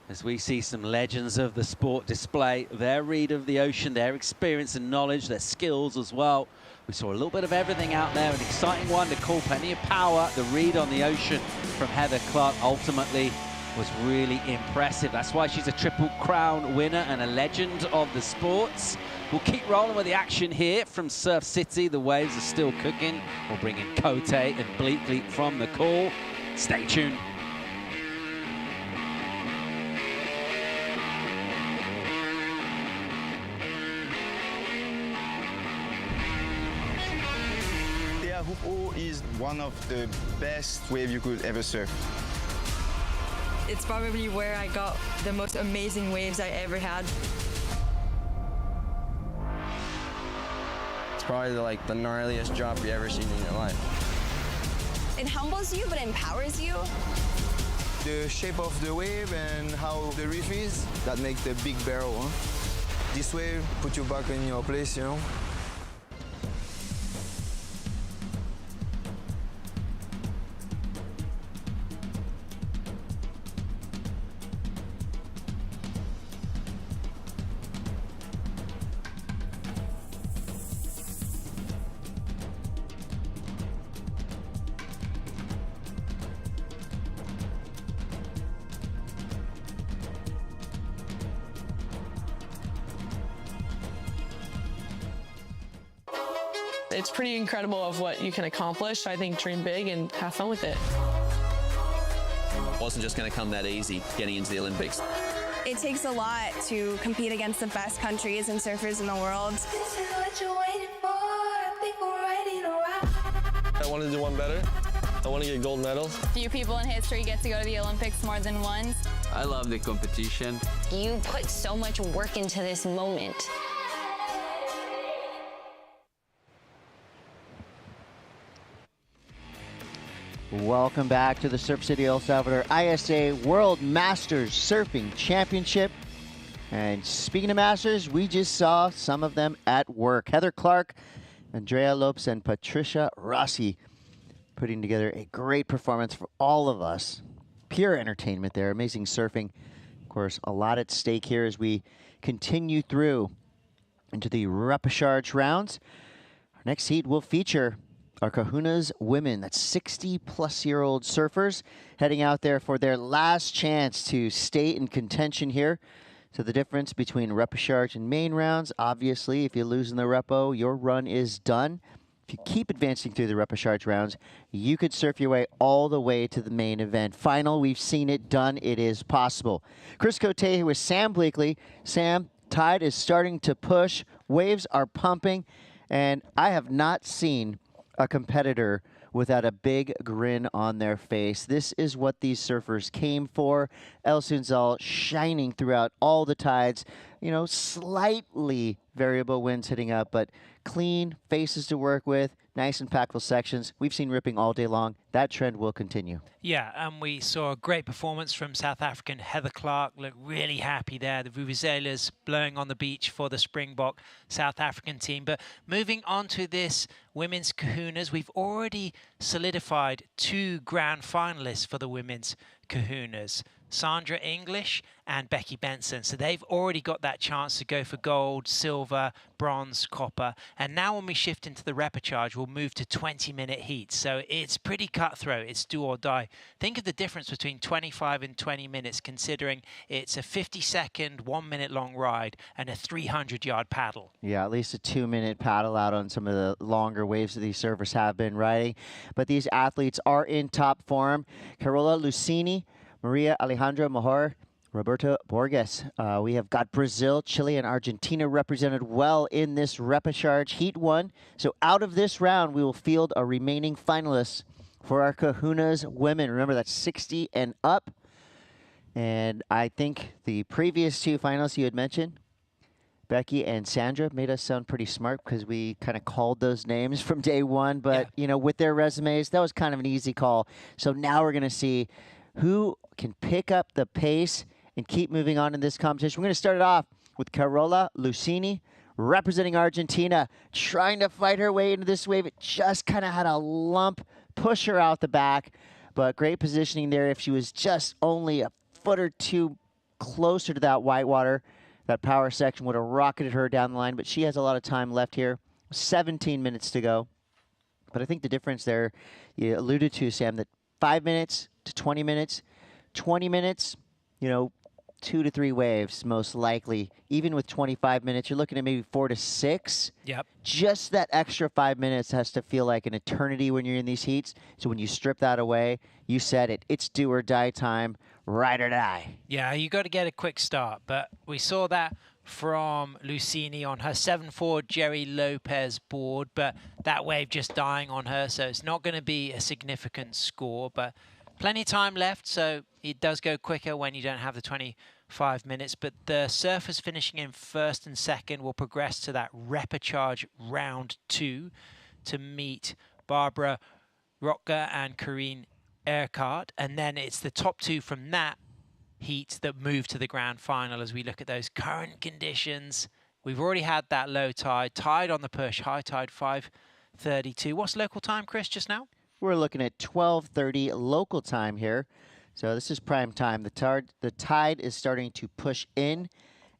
as we see some legends of the sport display their read of the ocean, their experience and knowledge, their skills as well. We saw a little bit of everything out there, an exciting one to call plenty of power. The read on the ocean from Heather Clark ultimately was really impressive. That's why she's a Triple Crown winner and a legend of the sports. We'll keep rolling with the action here from Surf City. The waves are still cooking. We'll bring in Cote and Bleakley from the call. Stay tuned. Teahupo is one of the best waves you could ever surf. It's probably where I got the most amazing waves I ever had. It's probably like the gnarliest drop you ever seen in your life. It humbles you, but empowers you. The shape of the wave and how the reef is, that makes the big barrel. Huh? This wave put you back in your place, you know. It's pretty incredible of what you can accomplish. I think dream big and have fun with it. It wasn't just going to come that easy getting into the Olympics. It takes a lot to compete against the best countries and surfers in the world. This is what you're waiting for. I think we're ready to rock. I want to do one better. I want to get gold medals. Few people in history get to go to the Olympics more than once. I love the competition. You put so much work into this moment. Welcome back to the Surf City El Salvador ISA World Masters Surfing Championship. And speaking of Masters, we just saw some of them at work. Heather Clark, Andrea Lopes, and Patricia Rossi putting together a great performance for all of us. Pure entertainment there, amazing surfing. Of course, a lot at stake here as we continue through into the repechage rounds. Our next heat will feature our Kahuna's women, that's 60-plus-year-old surfers, heading out there for their last chance to stay in contention here. So the difference between repechage and main rounds, obviously, if you lose in the repo, your run is done. If you keep advancing through the repechage rounds, you could surf your way all the way to the main event. Final, we've seen it done. It is possible. Chris Cote here with Sam Bleakley. Sam, tide is starting to push. Waves are pumping. And I have not seen a competitor without a big grin on their face. This is what these surfers came for. El Sunzal shining throughout all the tides. you know, slightly variable winds hitting up, but clean faces to work with, nice impactful sections. We've seen ripping all day long. That trend will continue. Yeah, and we saw a great performance from South African Heather Clark. Looked really happy there. The vuvuzelas blowing on the beach for the Springbok South African team. But moving on to this women's kahunas, we've already solidified 2 grand finalists for the women's kahunas. Sandra English and Becky Benson. So they've already got that chance to go for gold, silver, bronze, copper. And now when we shift into the repechage, we'll move to 20-minute heats. So it's pretty cutthroat. It's do or die. Think of the difference between 25 and 20 minutes, considering it's a 50-second, 1-minute long ride and a 300-yard paddle. Yeah, at least a 2-minute paddle out on some of the longer waves that these surfers have been riding. But these athletes are in top form. Carola Lucini, Maria Alejandra Mahor, Roberto Borges. We have got Brazil, Chile, and Argentina represented well in this repechage Heat 1. So out of this round, we will field our remaining finalists for our kahunas women. Remember, that's 60 and up. And I think the previous 2 finalists you had mentioned, Becky and Sandra, made us sound pretty smart because we kind of called those names from day one. But, you know, with their resumes, that was kind of an easy call. So now we're going to see who can pick up the pace and keep moving on in this competition. We're going to start it off with Carola Lucini, representing Argentina, trying to fight her way into this wave. It just kind of had a lump, push her out the back, but great positioning there. If she was just only a foot or 2 closer to that whitewater, that power section would have rocketed her down the line, but she has a lot of time left here. 17 minutes to go. But I think the difference there, you alluded to, Sam, that 5 minutes to 20 minutes, 20 minutes, you know, 2 to 3 waves, most likely. Even with 25 minutes, you're looking at maybe 4 to 6. Yep. Just that extra 5 minutes has to feel like an eternity when you're in these heats. So when you strip that away, you said it. It's do or die time, ride or die. Yeah, you got to get a quick start. But we saw that from Lucini on her 7-4 Jerry Lopez board, but that wave just dying on her, so it's not going to be a significant score, but plenty of time left, so it does go quicker when you don't have the 25 minutes. But the surfers finishing in 1st and 2nd will progress to that repechage round 2 to meet Barbara Rotka and Corinne Erkart, and then it's the top 2 from that heat that move to the grand final. As we look at those current conditions, we've already had that low tide on the push, high tide 5:32. What's local time, Chris, just now? We're looking at 12:30 local time here. So this is prime time. The tide is starting to push in,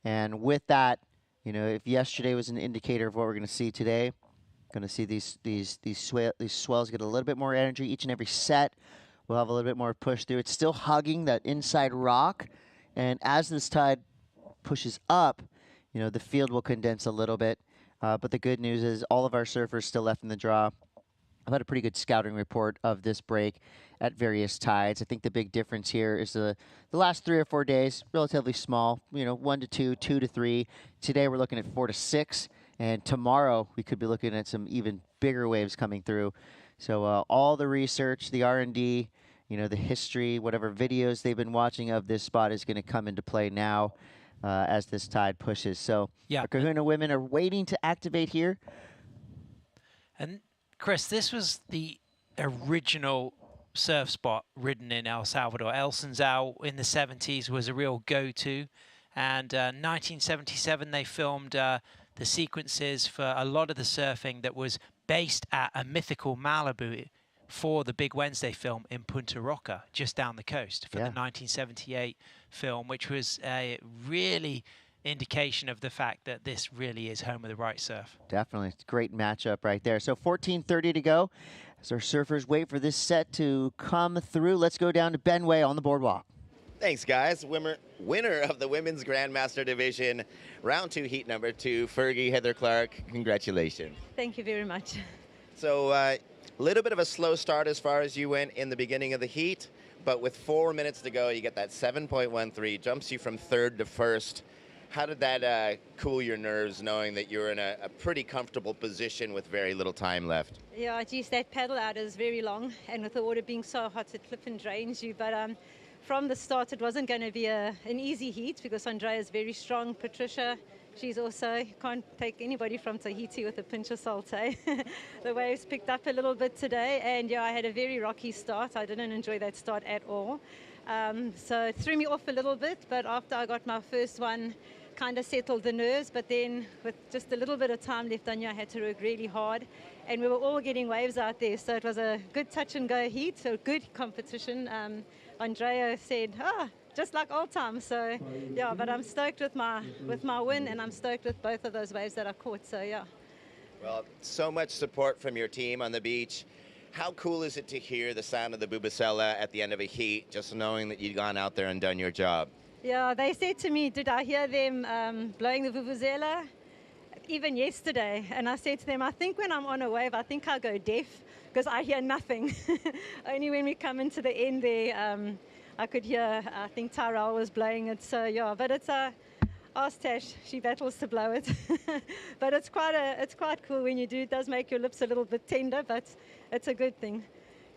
and with that, you know, if yesterday was an indicator of what we're going to see today, going to see these swells get a little bit more energy each and every set. We'll have a little bit more push through. It's still hugging that inside rock, and as this tide pushes up, you know, the field will condense a little bit. But the good news is all of our surfers still left in the draw. I've had a pretty good scouting report of this break at various tides. I think the big difference here is the last 3 or 4 days, relatively small, you know, 1 to 2, 2 to 3. Today we're looking at 4 to 6, and tomorrow we could be looking at some even bigger waves coming through. So all the research, the R&D, you know, the history, whatever videos they've been watching of this spot is going to come into play now as this tide pushes. So our kahuna women are waiting to activate here. And Chris, this was the original surf spot ridden in El Salvador. El Sunzal in the 70s was a real go-to. And 1977, they filmed the sequences for a lot of the surfing that was based at a mythical Malibu for the Big Wednesday film in Punta Roca, just down the coast, for the 1978 film, which was a really indication of the fact that this really is home of the right surf. Definitely. It's a great matchup right there. So 14:30 to go as our surfers wait for this set to come through. Let's go down to Benway on the boardwalk. Thanks, guys. Winner of the Women's Grandmaster Division, round 2, heat number 2, Fergie Heather Clark. Congratulations. Thank you very much. So a little bit of a slow start as far as you went in the beginning of the heat, but with 4 minutes to go, you get that 7.13, jumps you from 3rd to 1st. How did that cool your nerves, knowing that you're in a pretty comfortable position with very little time left? Yeah, geez, that paddle out is very long, and with the water being so hot, it flip and drains you. But from the start, it wasn't going to be an easy heat because Andrea is very strong. Patricia, she's also, can't take anybody from Tahiti with a pinch of salt, eh? The waves picked up a little bit today, and yeah, I had a very rocky start. I didn't enjoy that start at all. So it threw me off a little bit, but after I got my first one, kind of settled the nerves, but then with just a little bit of time left on you, I had to work really hard, and we were all getting waves out there, so it was a good touch and go heat, so good competition. Andrea said, just like old times, so yeah, but I'm stoked with my win, and I'm stoked with both of those waves that I caught, so yeah. Well, so much support from your team on the beach. How cool is it to hear the sound of the vuvuzela at the end of a heat, just knowing that you've gone out there and done your job? Yeah, they said to me, did I hear them blowing the vuvuzela? Even yesterday, and I said to them, I think when I'm on a wave, I think I'll go deaf because I hear nothing. Only when we come into the end there, I could hear, I think Tyrell was blowing it, so yeah, but it's ask Tash, she battles to blow it. But it's quite cool when you do. It does make your lips a little bit tender, but it's a good thing.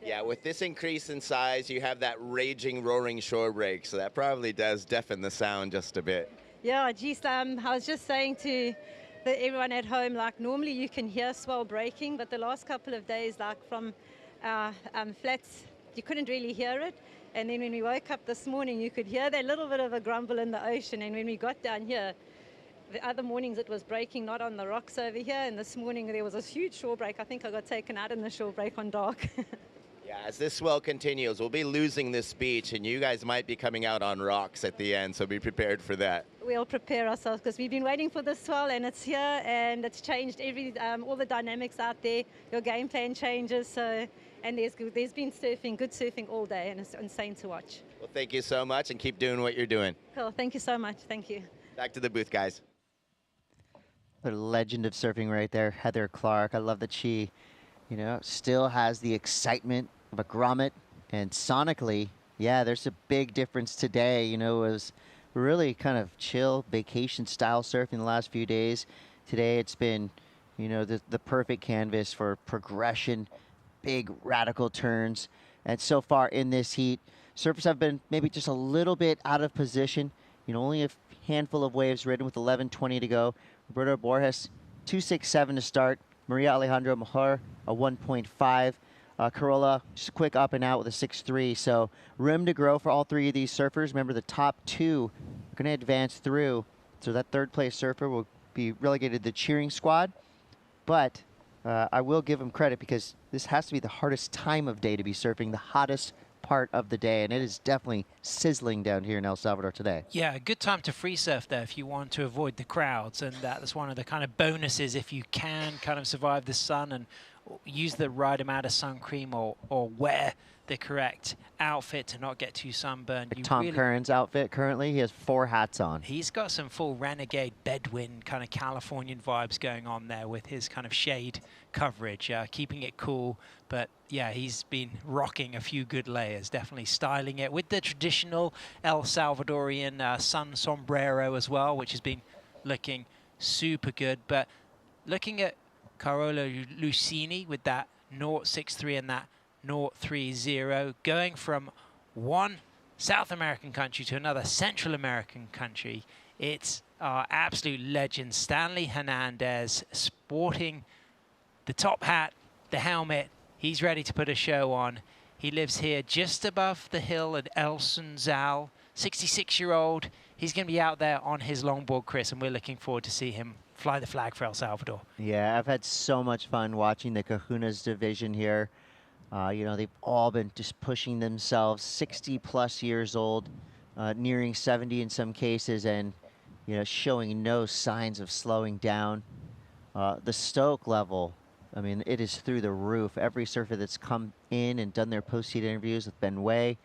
Yeah, with this increase in size, you have that raging, roaring shore break, so that probably does deafen the sound just a bit. Yeah, geez, I was just saying to everyone at home, like normally you can hear swell breaking, but the last couple of days, like from flats, you couldn't really hear it. And then when we woke up this morning, you could hear that little bit of a grumble in the ocean. And when we got down here, the other mornings it was breaking, not on the rocks over here. And this morning there was a huge shore break. I think I got taken out in the shore break on dark. Yeah, as this swell continues, we'll be losing this beach, and you guys might be coming out on rocks at the end, so be prepared for that. We'll prepare ourselves because we've been waiting for this swell, and it's here, and it's changed all the dynamics out there. Your game plan changes, so, and there's been surfing, good surfing all day, and it's insane to watch. Well, thank you so much, and keep doing what you're doing. Cool, thank you so much. Thank you. Back to the booth, guys. The legend of surfing right there, Heather Clark. I love that she, still has the excitement of a grommet, and sonically, yeah, there's a big difference today. It was really kind of chill vacation style surfing the last few days. Today it's been, the perfect canvas for progression, big radical turns, and so far in this heat, surfers have been maybe just a little bit out of position. Only a handful of waves ridden with 11:20 to go. Roberto Borges, 2.67 to start. Maria Alejandro Mejor, a 1.5. Carola, just a quick up and out with a 6.3. So room to grow for all three of these surfers. Remember, the top two are going to advance through. So that third place surfer will be relegated to the cheering squad. But I will give him credit because this has to be the hardest time of day to be surfing, the hottest part of the day, and it is definitely sizzling down here in El Salvador today. Yeah, a good time to free surf there if you want to avoid the crowds, and that's one of the kind of bonuses if you can kind of survive the sun and use the right amount of sun cream or wear the correct outfit to not get too sunburned. Like Tom Curran's outfit currently, he has 4 hats on. He's got some full renegade Bedouin kind of Californian vibes going on there with his kind of shade coverage, keeping it cool. But yeah, he's been rocking a few good layers, definitely styling it with the traditional El Salvadorian sun sombrero as well, which has been looking super good. But looking at Carola Lucini with that 0.63 and that 0.30, going from one South American country to another Central American country. It's our absolute legend, Stanley Hernandez, sporting the top hat, the helmet. He's ready to put a show on. He lives here just above the hill at El Sunzal, 66-year-old. He's going to be out there on his longboard, Chris, and we're looking forward to see him fly the flag for El Salvador. Yeah, I've had so much fun watching the Kahunas division here. They've all been just pushing themselves, 60-plus years old, nearing 70 in some cases, and, showing no signs of slowing down. The stoke level, I mean, it is through the roof. Every surfer that's come in and done their post-heat interviews with Ben Way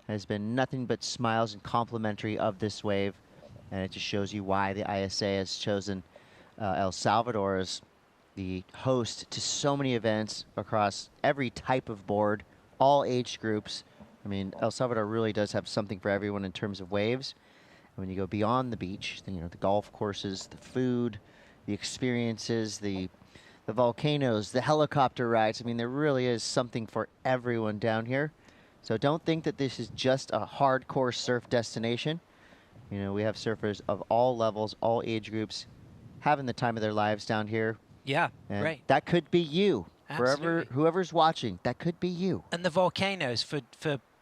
has been nothing but smiles and complimentary of this wave, and it just shows you why the ISA has chosen El Salvador as the host to so many events across every type of board, all age groups. I mean, El Salvador really does have something for everyone in terms of waves. And when you go beyond the beach, the golf courses, the food, the experiences, the volcanoes, the helicopter rides. I mean, there really is something for everyone down here. So don't think that this is just a hardcore surf destination. You know, we have surfers of all levels, all age groups, having the time of their lives down here. Yeah, And great. that could be you. Absolutely. Whoever's watching, that could be you. And the volcanoes for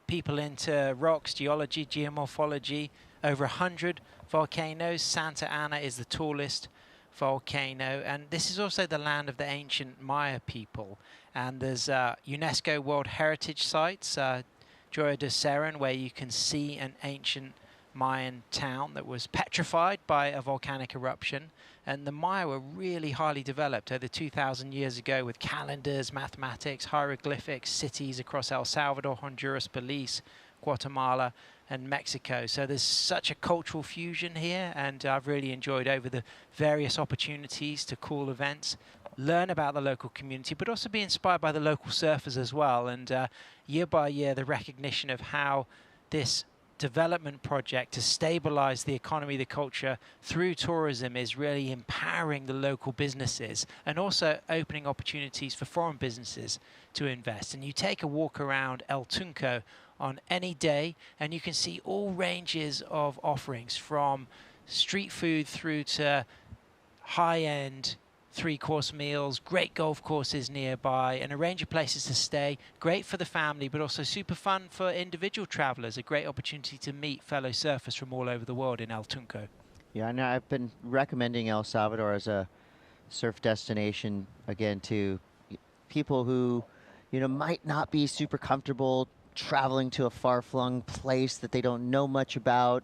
people into rocks, geology, geomorphology, over 100 volcanoes. Santa Ana is the tallest volcano, and this is also the land of the ancient Maya people. And there's UNESCO World Heritage Sites, Joya de Seren, where you can see an ancient Mayan town that was petrified by a volcanic eruption. And the Maya were really highly developed over 2,000 years ago with calendars, mathematics, hieroglyphics, cities across El Salvador, Honduras, Belize, Guatemala, and Mexico. So there's such a cultural fusion here, and I've really enjoyed over the various opportunities to cool events, learn about the local community, but also be inspired by the local surfers as well. And year by year, the recognition of how this development project to stabilize the economy, the culture through tourism is really empowering the local businesses and also opening opportunities for foreign businesses to invest. And you take a walk around El Tunco on any day and you can see all ranges of offerings, from street food through to high-end three-course meals, great golf courses nearby, and a range of places to stay. Great for the family, but also super fun for individual travelers. A great opportunity to meet fellow surfers from all over the world in El Tunco. Yeah, I know I've been recommending El Salvador as a surf destination, again, to people who, you know, might not be super comfortable traveling to a far-flung place that they don't know much about.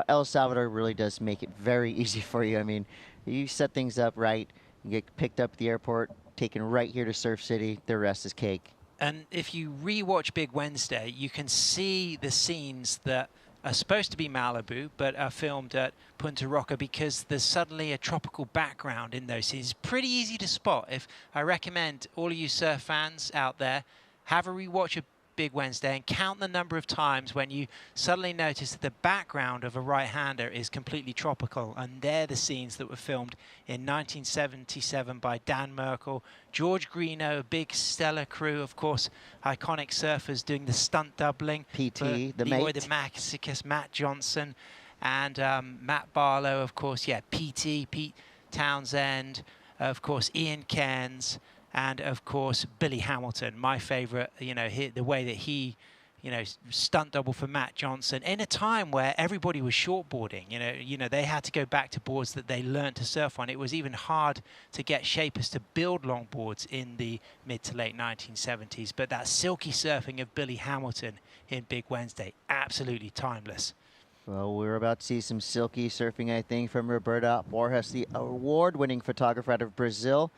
El Salvador really does make it very easy for you. I mean, you set things up right, you get picked up at the airport, taken right here to Surf City, the rest is cake. And if you rewatch Big Wednesday, you can see the scenes that are supposed to be Malibu, but are filmed at Punta Roca because there's suddenly a tropical background in those scenes. It's pretty easy to spot. If I recommend all of you surf fans out there, have a rewatch of Big Wednesday and count the number of times when you suddenly notice that the background of a right-hander is completely tropical. And they're the scenes that were filmed in 1977 by Dan Merkel, George Greeno, a big stellar crew, of course, iconic surfers doing the stunt doubling. PT, the Leroy mate. the Maxicus, Matt Johnson, and Matt Barlow, of course, yeah, PT, Pete Townsend, of course, Ian Cairns, and of course Billy Hamilton, my favorite. You know, the way that he, you know, stunt double for Matt Johnson in a time where everybody was shortboarding. You know, they had to go back to boards that they learned to surf on. It was even hard to get shapers to build longboards in the mid to late 1970s. But that silky surfing of Billy Hamilton in Big Wednesday, absolutely timeless. Well, we're about to see some silky surfing, I think, from Roberta Borges, the award-winning photographer out of Brazil.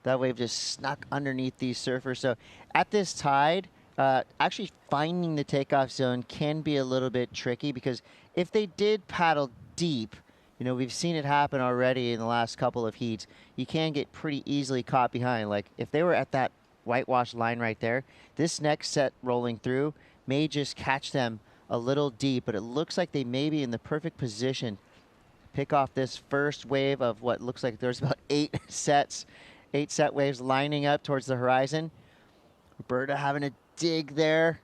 That wave just snuck underneath these surfers. So at this tide, actually finding the takeoff zone can be a little bit tricky, because if they did paddle deep, you know, we've seen it happen already in the last couple of heats, you can get pretty easily caught behind. Like if they were at that whitewash line right there, this next set rolling through may just catch them a little deep, but it looks like they may be in the perfect position to pick off this first wave of what looks like there's about 8 set waves lining up towards the horizon. Roberta having a dig there,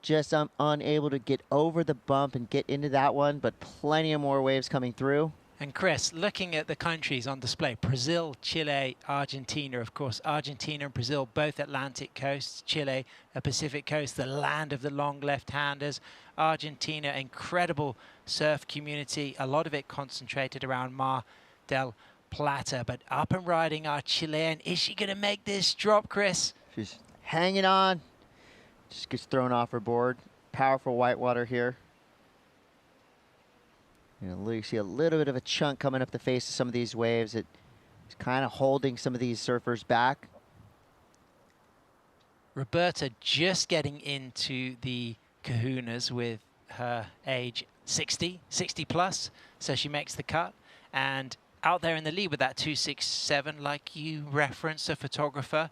just unable to get over the bump and get into that one, but plenty of more waves coming through. And Chris, looking at the countries on display, Brazil, Chile, Argentina, of course, Argentina and Brazil, both Atlantic coasts, Chile, a Pacific coast, the land of the long left-handers. Argentina, incredible surf community, a lot of it concentrated around Mar del Plata, but up and riding our Chilean. Is she going to make this drop, Chris? She's hanging on. Just gets thrown off her board. Powerful whitewater here. You know, you see a little bit of a chunk coming up the face of some of these waves. It's kind of holding some of these surfers back. Roberta just getting into the kahunas with her age 60 plus, so she makes the cut. And out there in the lead with that 267, like you referenced, a photographer,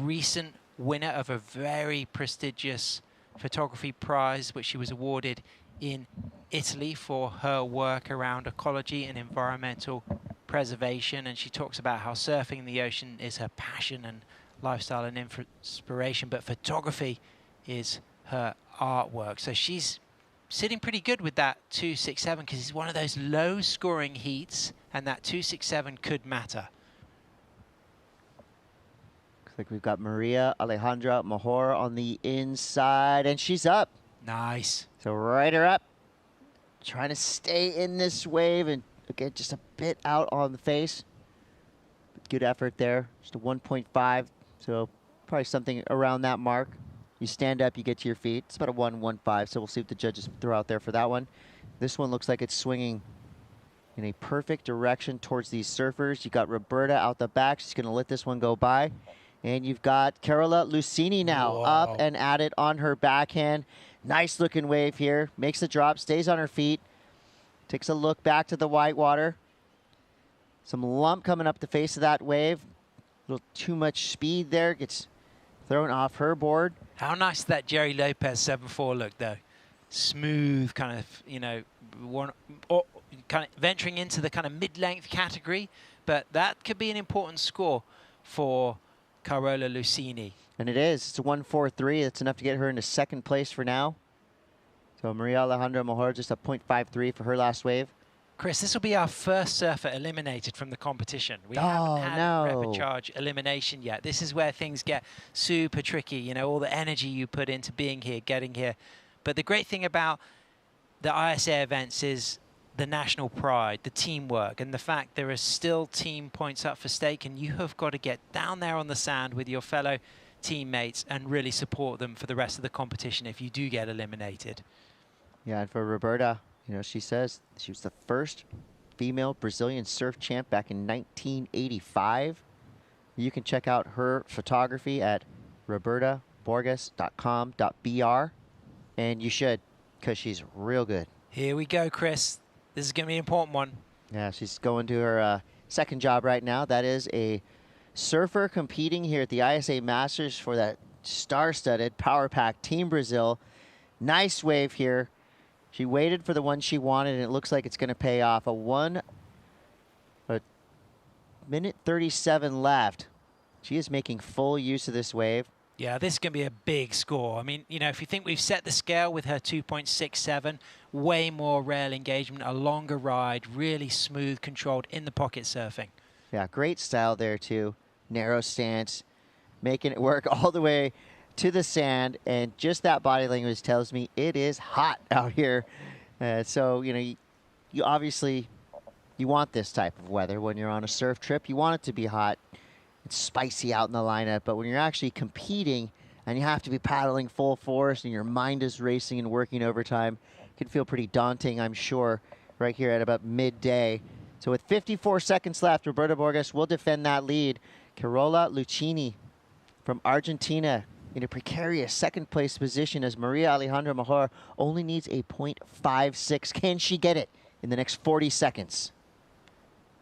recent winner of a very prestigious photography prize, which she was awarded in Italy for her work around ecology and environmental preservation. And she talks about how surfing in the ocean is her passion and lifestyle and inspiration, but photography is her artwork. So she's sitting pretty good with that 2.67 because it's one of those low-scoring heats, and that 2.67 could matter. Looks like we've got Maria Alejandra Mejor on the inside, and she's up. Nice. So right her up. Trying to stay in this wave and again just a bit out on the face. But good effort there. Just a 1.5. So probably something around that mark. You stand up, you get to your feet. It's about a 1.15. So we'll see what the judges throw out there for that one. This one looks like it's swinging in a perfect direction towards these surfers. You got Roberta out the back. She's going to let this one go by. And you've got Carola Lucini now up and at it on her backhand. Nice looking wave here. Makes the drop, stays on her feet. Takes a look back to the white water. Some lump coming up the face of that wave. A little too much speed there. Gets thrown off her board. How nice did that Jerry Lopez 7.4 look, though? Smooth, kind of, you know, kind of venturing into the kind of mid-length category. But that could be an important score for Carola Lucini. And it is. It's a 1.43. That's enough to get her into second place for now. So Maria Alejandra Mejor just a 0.53 for her last wave. Chris, this will be our first surfer eliminated from the competition. We haven't had a repechage elimination yet. This is where things get super tricky. You know, all the energy you put into being here, getting here. But the great thing about the ISA events is the national pride, the teamwork, and the fact there are still team points up for stake, and you have got to get down there on the sand with your fellow teammates and really support them for the rest of the competition if you do get eliminated. Yeah, and for Roberta, you know, she says she was the first female Brazilian surf champ back in 1985. You can check out her photography at robertaborges.com.br, and you should, because she's real good. Here we go, Chris. This is going to be an important one. Yeah, she's going to her second job right now. That is a surfer competing here at the ISA Masters for that star-studded Power Pack Team Brazil. Nice wave here. She waited for the one she wanted, and it looks like it's going to pay off. A minute 37 left. She is making full use of this wave. Yeah, this is going to be a big score. I mean, you know, if you think we've set the scale with her 2.67, way more rail engagement, a longer ride, really smooth, controlled, in the pocket surfing. Yeah, great style there, too. Narrow stance, making it work all the way to the sand, and just that body language tells me it is hot out here. So, you know, you obviously, you want this type of weather when you're on a surf trip. You want it to be hot. It's spicy out in the lineup, but when you're actually competing and you have to be paddling full force and your mind is racing and working overtime, it can feel pretty daunting, I'm sure, right here at about midday. So with 54 seconds left, Roberta Borges will defend that lead. Carola Lucini from Argentina in a precarious second place position as Maria Alejandra Mejor only needs a 0.56. Can she get it in the next 40 seconds?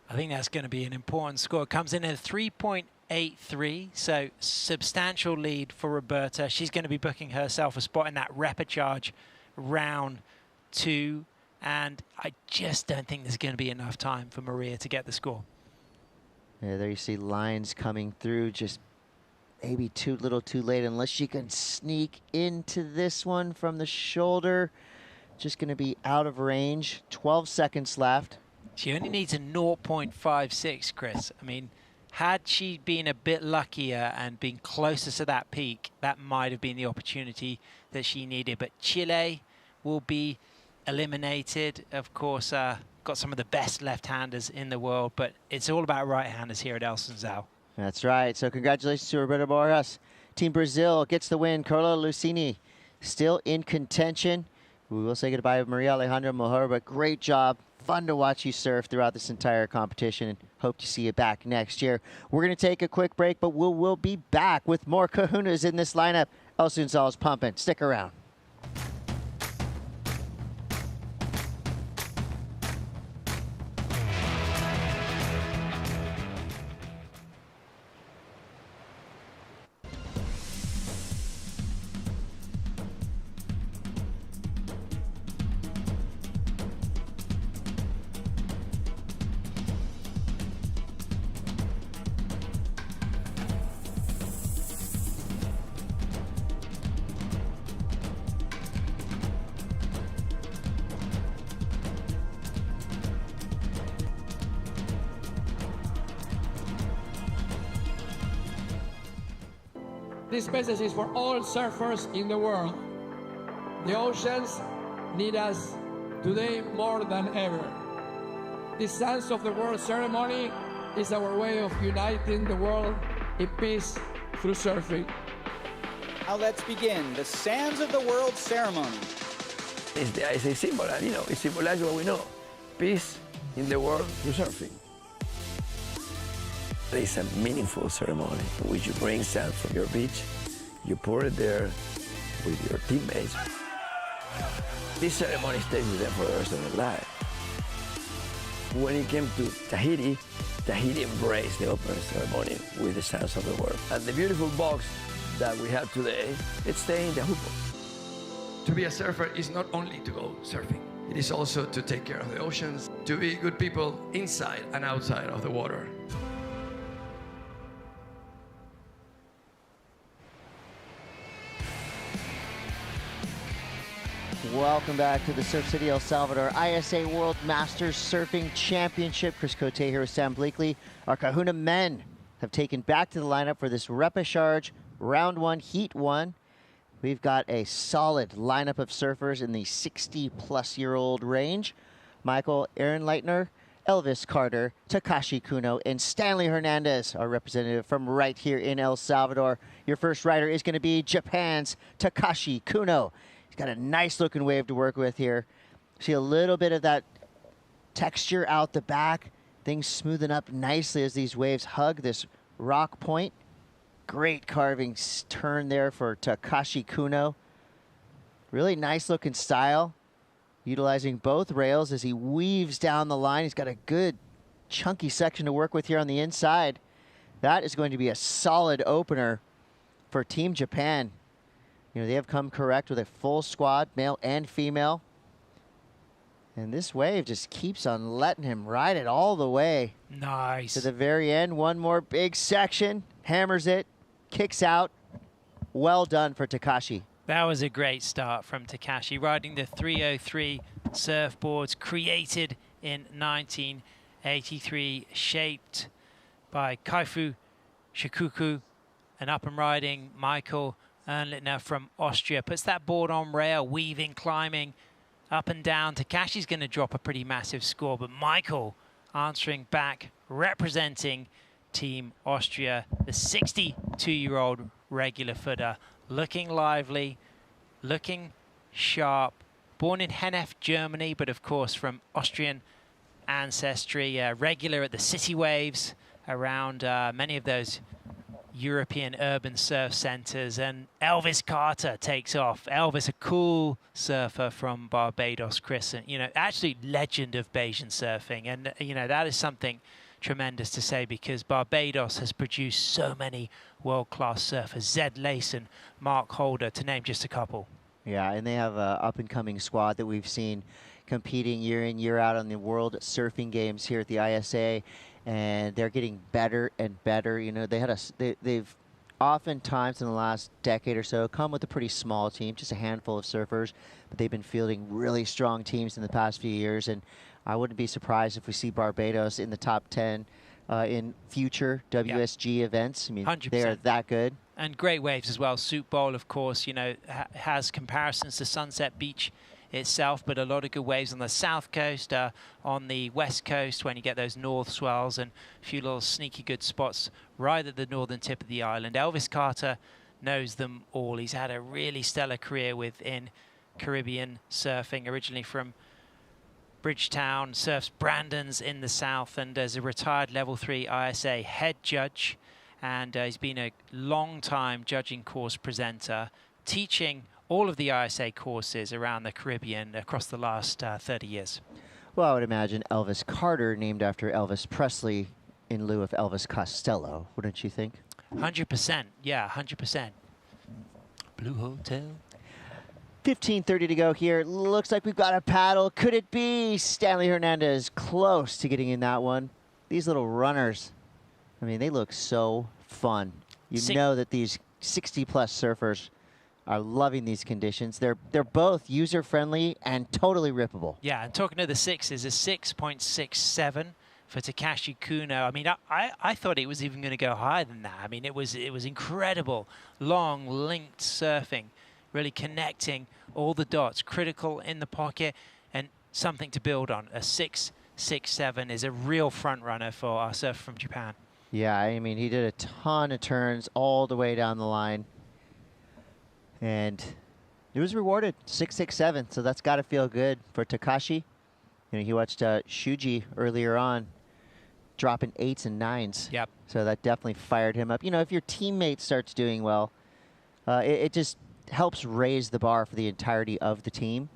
I think that's going to be an important score. It comes in at 3.83, so substantial lead for Roberta. She's going to be booking herself a spot in that repechage round 2, and I just don't think there's going to be enough time for Maria to get the score. Yeah, there you see lines coming through, just maybe too little too late, unless she can sneak into this one from the shoulder. Just going to be out of range. 12 seconds left. She only needs a 0.56, Chris. I mean, had she been a bit luckier and been closer to that peak, that might have been the opportunity that she needed. But Chile will be eliminated. Of course, got some of the best left-handers in the world, but it's all about right-handers here at El Sunzal. That's right. So congratulations to Roberta Borges. Team Brazil gets the win. Carola Lucini still in contention. We will say goodbye to Maria Alejandra Mejor, but great job. Fun to watch you surf throughout this entire competition, and hope to see you back next year. We're going to take a quick break, but we'll be back with more kahunas in this lineup. El Sunzal is pumping. Stick around. This message is for all surfers in the world. The oceans need us today more than ever. The Sands of the World ceremony is our way of uniting the world in peace through surfing. Now let's begin the Sands of the World ceremony. It's the ISA symbol, and it symbolizes what we know, peace in the world through surfing. It's a meaningful ceremony in which you bring sand from your beach, you pour it there with your teammates. This ceremony stays with them for the rest of their life. When it came to Tahiti, Tahiti embraced the opening ceremony with the Sands of the World. And the beautiful box that we have today, it's staying in Teahupo'o. To be a surfer is not only to go surfing. It is also to take care of the oceans, to be good people inside and outside of the water. Welcome back to the Surf City El Salvador ISA World Masters Surfing Championship. Chris Cote here with Sam Bleakley. Our Kahuna men have taken back to the lineup for this repechage round 1, heat 1. We've got a solid lineup of surfers in the 60-plus-year-old range. Michael Ehrenleitner, Elvis Carter, Takashi Kuno, and Stanley Hernandez, our representative from right here in El Salvador. Your first rider is going to be Japan's Takashi Kuno. He's got a nice looking wave to work with here. See a little bit of that texture out the back. Things smoothing up nicely as these waves hug this rock point. Great carving turn there for Takashi Kuno. Really nice looking style. Utilizing both rails as he weaves down the line. He's got a good chunky section to work with here on the inside. That is going to be a solid opener for Team Japan. You know, they have come correct with a full squad, male and female. And this wave just keeps on letting him ride it all the way. Nice. To the very end. One more big section. Hammers it. Kicks out. Well done for Takashi. That was a great start from Takashi, riding the 303 surfboards created in 1983, shaped by Kaifu Shikuku, and up and riding Michael Ernlichner from Austria. Puts that board on rail, weaving, climbing up and down. Takashi's going to drop a pretty massive score, but Michael answering back, representing Team Austria, the 62-year-old regular footer, looking lively, looking sharp. Born in Hennef, Germany, but of course from Austrian ancestry. Regular at the city waves around many of those European urban surf centers. And Elvis Carter takes off. Elvis, a cool surfer from Barbados, Chris, and, you know, actually legend of Bayesian surfing. And, you know, that is something tremendous to say, because Barbados has produced so many world-class surfers. Zed Lace and Mark Holder, to name just a couple. Yeah, and they have an up-and-coming squad that we've seen competing year in, year out on the World Surfing Games here at the ISA, and they're getting better and better. You know, they've oftentimes in the last decade or so come with a pretty small team, just a handful of surfers, but they've been fielding really strong teams in the past few years, and I wouldn't be surprised if we see Barbados in the top 10 in future WSG events. I mean, 100%. they are that good. And great waves as well. Soup Bowl, of course, you know, has comparisons to Sunset Beach itself, but a lot of good waves on the south coast, on the west coast when you get those north swells, and a few little sneaky good spots right at the northern tip of the island. Elvis Carter knows them all. He's had a really stellar career within Caribbean surfing, originally from Bridgetown, surfs Brandon's in the south, and as a retired level 3 ISA head judge, and he's been a long time judging course presenter, teaching all of the ISA courses around the Caribbean across the last 30 years. Well, I would imagine Elvis Carter named after Elvis Presley in lieu of Elvis Costello, wouldn't you think? 100%, yeah, 100%. Blue Hotel. 15:30 to go here. Looks like we've got a paddle. Could it be Stanley Hernandez close to getting in that one? These little runners, I mean, they look so fun. You know that these 60-plus surfers are loving these conditions. They're both user-friendly and totally rippable. Yeah, and talking to the sixes, a 6.67 for Takashi Kuno. I mean, I thought it was even going to go higher than that. I mean, it was incredible, long, linked surfing, really connecting all the dots, critical in the pocket, and something to build on. A 6.67 is a real front runner for our surfer from Japan. Yeah, I mean, he did a ton of turns all the way down the line. And it was rewarded, 6.67, so that's got to feel good for Takashi. You know, he watched Shuji earlier on dropping 8s and 9s. Yep. So that definitely fired him up. You know, if your teammate starts doing well, it just helps raise the bar for the entirety of the team.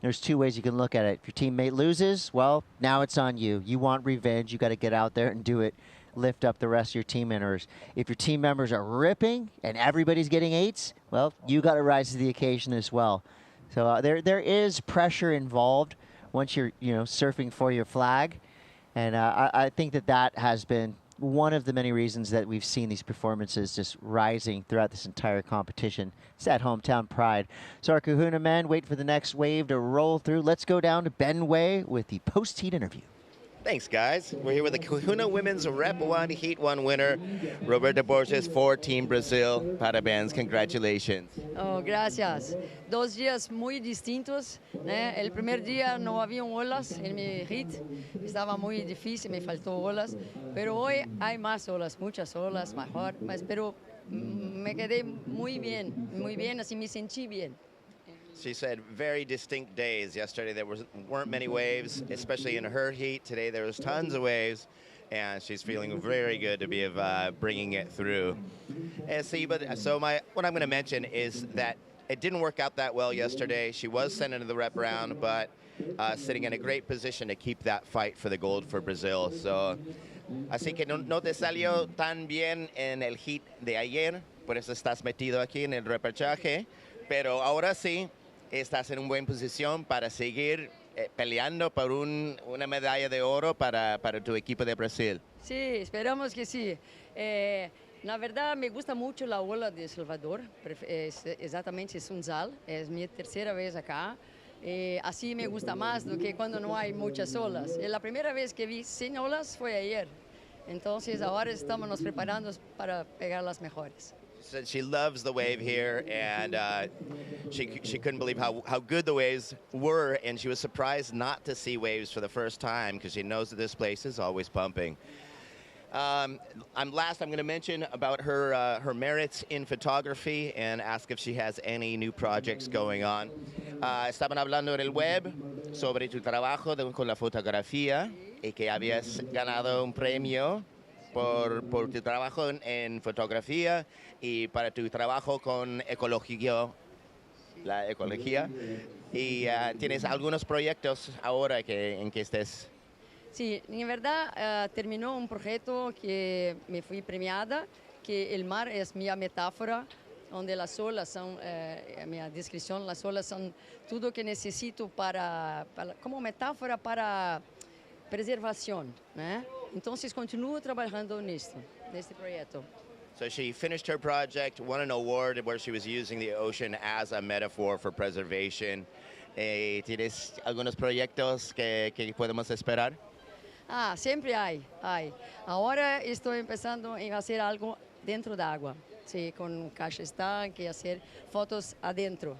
There's two ways you can look at it. If your teammate loses, well, now it's on you. You want revenge. You got to get out there and do it. Lift up the rest of your team members. If your team members are ripping and everybody's getting 8s, well, you got to rise to the occasion as well. So there is pressure involved once you're surfing for your flag, and I think that has been one of the many reasons that we've seen these performances just rising throughout this entire competition. It's that hometown pride. So our Kahuna men wait for the next wave to roll through. Let's go down to Benway with the post-heat interview. Thanks, guys. We're here with the Kahuna Women's Rep 1 Heat 1 winner, Roberta Borges for Team Brazil. Parabéns, congratulations. Oh, gracias. 2 días muy distintos, né? El primer día no había olas en mi heat, estaba muy difícil, me faltó olas, pero hoy hay más olas, muchas olas, mejor, pero me quedé muy bien, así me sentí bien. She said very distinct days. Yesterday there weren't many waves, especially in her heat. Today there was tons of waves, and she's feeling very good to be bringing it through. So what I'm going to mention is that it didn't work out that well yesterday. She was sent into the rep round, but sitting in a great position to keep that fight for the gold for Brazil. So, así que no te salió tan bien en el heat de ayer, por eso estás metido aquí en el repechaje, pero ahora sí. Estás en una buena posición para seguir peleando por una medalla de oro para tu equipo de Brasil. Sí, esperamos que sí. Na verdade, me gusta muito a ola de Salvador, exatamente Sunzal. É minha terceira vez acá. Assim me gusta mais do que quando não há muitas olas. A primeira vez que vi 100 olas foi ayer. Então, agora estamos nos preparando para pegar as melhores. Said she loves the wave here, and she couldn't believe how good the waves were, and she was surprised not to see waves for the first time because she knows that this place is always pumping. I'm going to mention about her merits in photography and ask if she has any new projects going on. Estaban hablando en el web sobre tu trabajo con la fotografía y que habías ganado un premio por tu trabajo en fotografía y para tu trabajo con la ecología. Y tienes algunos proyectos ahora en que estés. Sí, en verdad terminó un proyecto que me fui premiada, que el mar es mi metáfora, donde las olas son, mi descripción, las olas son todo que necesito como metáfora para preservación, né? Entonces continuo trabajando neste proyecto. So she finished her project, won an award where she was using the ocean as a metaphor for preservation. ¿Tienes algunos proyectos que podemos esperar? Siempre hay. Ahora estoy empezando a hacer algo dentro da agua, sí, con caixa estanque, hacer fotos adentro.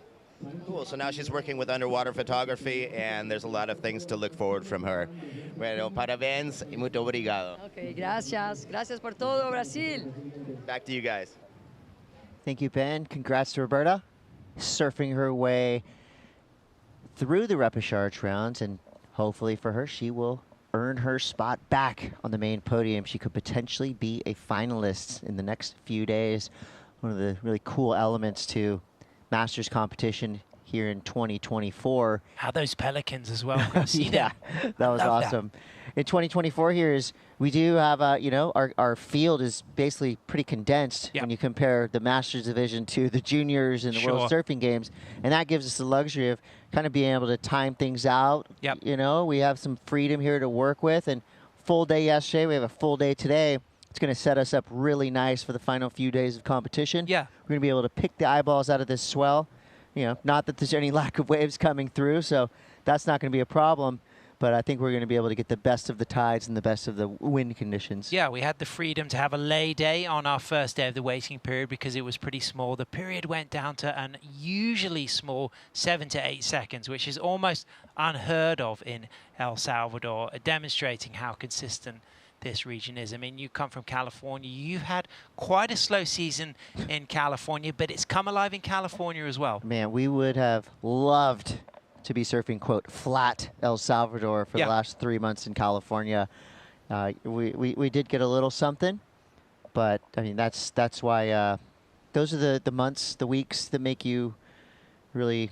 Cool. So now she's working with underwater photography, and there's a lot of things to look forward from her. Bueno, parabéns y muito obrigado. Okay, gracias. Gracias por todo, Brasil. Back to you guys. Thank you, Ben. Congrats to Roberta. Surfing her way through the repechage rounds, and hopefully for her, she will earn her spot back on the main podium. She could potentially be a finalist in the next few days. One of the really cool elements to Masters competition here in 2024. How those pelicans as well. Yeah, that was awesome. In 2024 here we do have, our field is basically pretty condensed when you compare the Masters division to the juniors and the World Surfing Games. And that gives us the luxury of kind of being able to time things out. You know, we have some freedom here to work with, and full day yesterday, we have a full day today. It's going to set us up really nice for the final few days of competition. Yeah. We're going to be able to pick the eyeballs out of this swell. You know, not that there's any lack of waves coming through, so that's not going to be a problem. but I think we're going to be able to get the best of the tides and the best of the wind conditions. Yeah, we had the freedom to have a lay day on our first day of the waiting period because it was pretty small. The period went down to an usually small 7 to 8 seconds, which is almost unheard of in El Salvador, demonstrating how consistent this region is. I mean, you come from California. You've had quite a slow season in California, but it's come alive in California as well. Man, we would have loved to be surfing, quote, flat El Salvador for the last 3 months in California. We did get a little something, but I mean, that's why those are the months, the weeks that make you really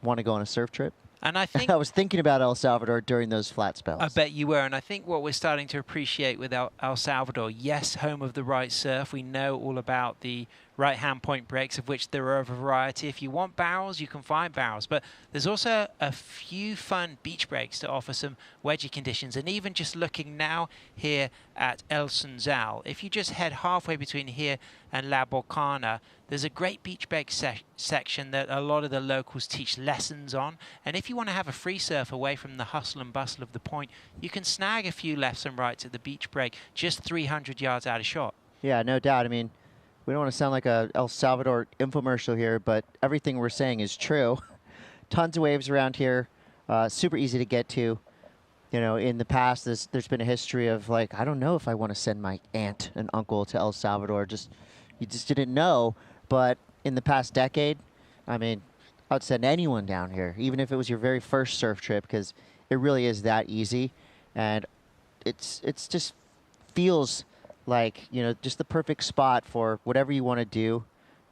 want to go on a surf trip. And I think I was thinking about El Salvador during those flat spells. I bet you were. And I think what we're starting to appreciate with El Salvador, yes, home of the right surf. We know all about the right-hand point breaks, of which there are a variety. If you want barrels, you can find barrels. But there's also a few fun beach breaks to offer some wedgie conditions. And even just looking now here at El Sunzal, if you just head halfway between here and La Bocana, there's a great beach break section that a lot of the locals teach lessons on. And if you want to have a free surf away from the hustle and bustle of the point, you can snag a few lefts and rights at the beach break just 300 yards out of shot. Yeah, no doubt. I mean, we don't want to sound like a El Salvador infomercial here, but everything we're saying is true. Tons of waves around here, super easy to get to. You know, in the past, there's been a history of like, I don't know if I want to send my aunt and uncle to El Salvador. You just didn't know. But in the past decade, I mean, I would send anyone down here, even if it was your very first surf trip, because it really is that easy. And it's just feels like, you know, just the perfect spot for whatever you want to do.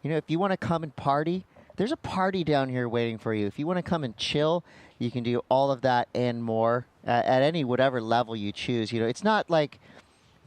You know, if you want to come and party, there's a party down here waiting for you. If you want to come and chill, you can do all of that and more at any whatever level you choose. You know, it's not like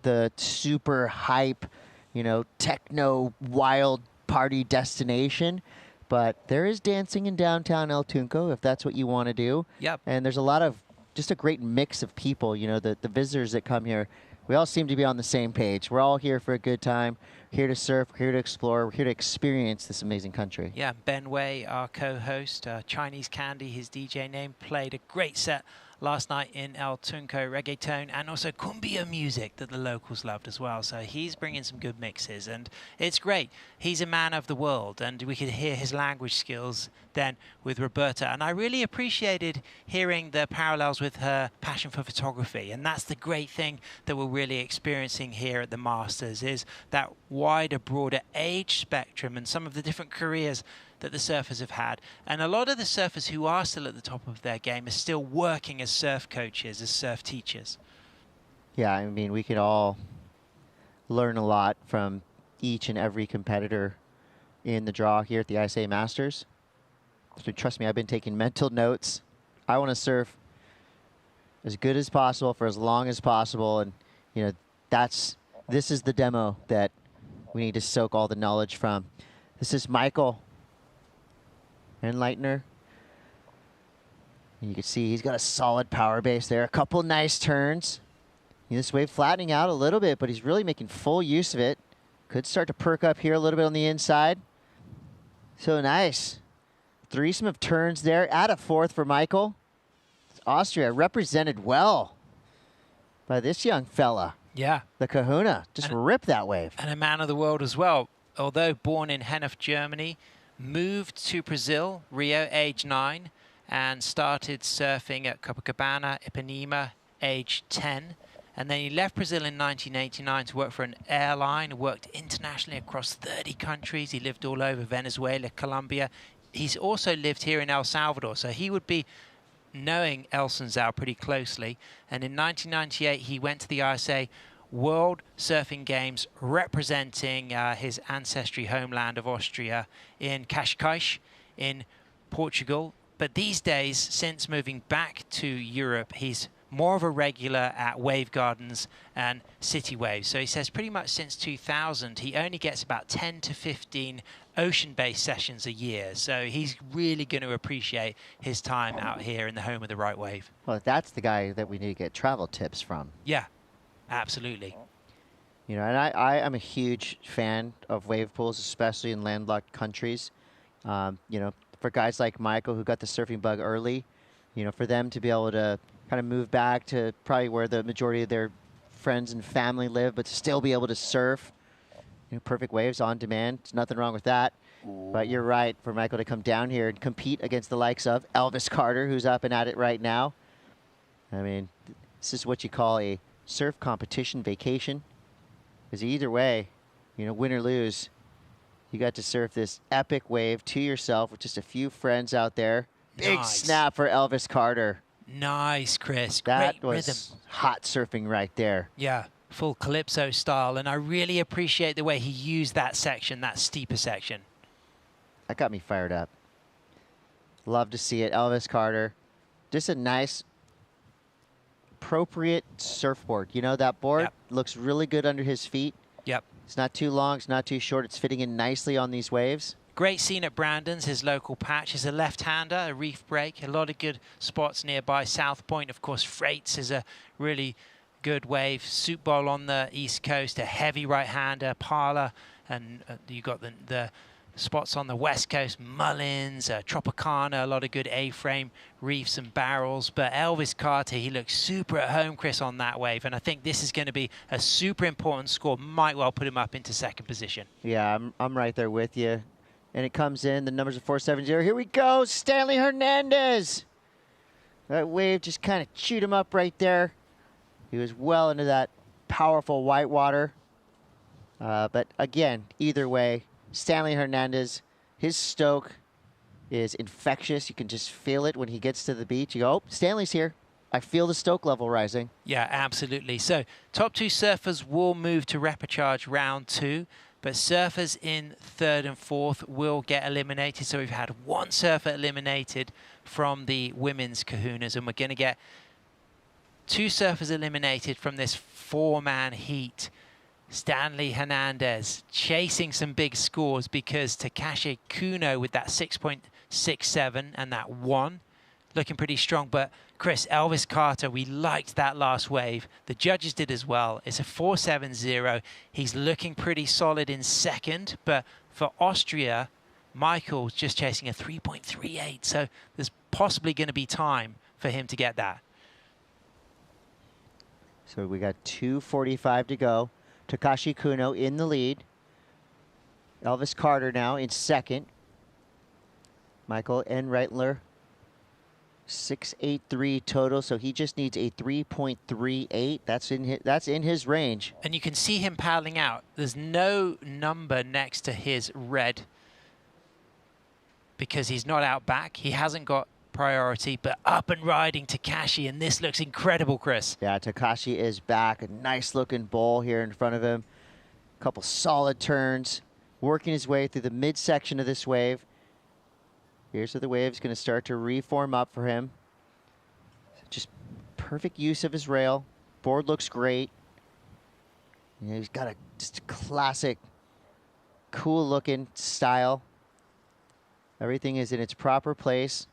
the super hype, you know, techno wild party destination, but there is dancing in downtown El Tunco if that's what you want to do. Yep. And there's a lot of just a great mix of people. You know, the visitors that come here, we all seem to be on the same page. We're all here for a good time, here to surf, here to explore, we're here to experience this amazing country. Yeah, Ben Wei, our co-host, Chinese Candy, his DJ name, played a great set last night in El Tunco, reggaeton, and also cumbia music that the locals loved as well. So he's bringing some good mixes, and it's great. He's a man of the world, and we could hear his language skills then with Roberta. And I really appreciated hearing the parallels with her passion for photography. And that's the great thing that we're really experiencing here at the Masters, is that wider, broader age spectrum and some of the different careers that the surfers have had. And a lot of the surfers who are still at the top of their game are still working as surf coaches, as surf teachers. Yeah, I mean, we could all learn a lot from each and every competitor in the draw here at the ISA Masters. So trust me, I've been taking mental notes. I want to surf as good as possible for as long as possible. And, you know, this is the demo that we need to soak all the knowledge from. This is Michael Enlightener. And you can see he's got a solid power base there. A couple nice turns. This wave flattening out a little bit, but he's really making full use of it. Could start to perk up here a little bit on the inside. So nice. Threesome of turns there. Add a fourth for Michael. Austria represented well by this young fella. Yeah. The Kahuna. Just ripped that wave. And a man of the world as well. Although born in Hennef, Germany, moved to Brazil, Rio, age 9, and started surfing at Copacabana, Ipanema, age 10. And then he left Brazil in 1989 to work for an airline, worked internationally across 30 countries. He lived all over Venezuela, Colombia. He's also lived here in El Salvador, so he would be knowing El Sunzal pretty closely. And in 1998, he went to the ISA World Surfing Games representing his ancestry homeland of Austria in Cascais in Portugal. But these days, since moving back to Europe, he's more of a regular at Wave Gardens and City Waves. So he says pretty much since 2000, he only gets about 10 to 15 ocean-based sessions a year. So he's really going to appreciate his time out here in the home of the right wave. Well, that's the guy that we need to get travel tips from. Yeah, absolutely. You know, and I am a huge fan of wave pools, especially in landlocked countries. You know, for guys like Michael who got the surfing bug early, you know, for them to be able to kind of move back to probably where the majority of their friends and family live, but still be able to surf. Perfect waves on demand. There's nothing wrong with that. But you're right, for Michael to come down here and compete against the likes of Elvis Carter, who's up and at it right now. I mean, this is what you call a surf competition vacation. Because either way, win or lose, you got to surf this epic wave to yourself with just a few friends out there. Big snap for Elvis Carter. Nice, Chris. That Great was rhythm. hot surfing right there. Yeah, full calypso style. And I really appreciate the way he used that section, that steeper section. That got me fired up. Love to see it. Elvis Carter. Just a nice, appropriate surfboard. That board looks really good under his feet. Yep. It's not too long. It's not too short. It's fitting in nicely on these waves. Great scene at Brandon's, his local patch. He's a left-hander, a reef break. A lot of good spots nearby. South Point, of course, Freights is a really good wave. Soup Bowl on the East Coast, a heavy right-hander, Parla. And you got the spots on the West Coast, Mullins, Tropicana, a lot of good A-frame reefs and barrels. But Elvis Carter, he looks super at home, Chris, on that wave. And I think this is going to be a super important score. Might well put him up into second position. Yeah, I'm right there with you. And it comes in. The numbers are 470. Here we go. Stanley Hernandez. That wave just kind of chewed him up right there. He was well into that powerful whitewater. But again, either way, Stanley Hernandez, his stoke is infectious. You can just feel it when he gets to the beach. You go, oh, Stanley's here. I feel the stoke level rising. Yeah, absolutely. So top two surfers will move to repechage round 2. But surfers in 3rd and 4th will get eliminated. So we've had one surfer eliminated from the women's kahunas. And we're going to get 2 surfers eliminated from this 4-man heat. Stanley Hernandez chasing some big scores because Takashi Kuno with that 6.67 and that 1 looking pretty strong. But Chris, Elvis Carter, we liked that last wave. The judges did as well. It's a 4.70. He's looking pretty solid in second. But for Austria, Michael's just chasing a 3.38. So there's possibly going to be time for him to get that. So we got 2:45 to go. Takashi Kuno in the lead. Elvis Carter now in second. Michael Enreitler, 6.83 total, so he just needs a 3.38. That's in his range. And you can see him paddling out. There's no number next to his red because he's not out back. He hasn't got priority, but up and riding Takashi, and this looks incredible, Chris. Yeah, Takashi is back. A nice looking bowl here in front of him. A couple solid turns, working his way through the midsection of this wave. Here's where the wave's going to start to reform up for him. Just perfect use of his rail. Board looks great. He's got just a classic, cool looking style. Everything is in its proper place.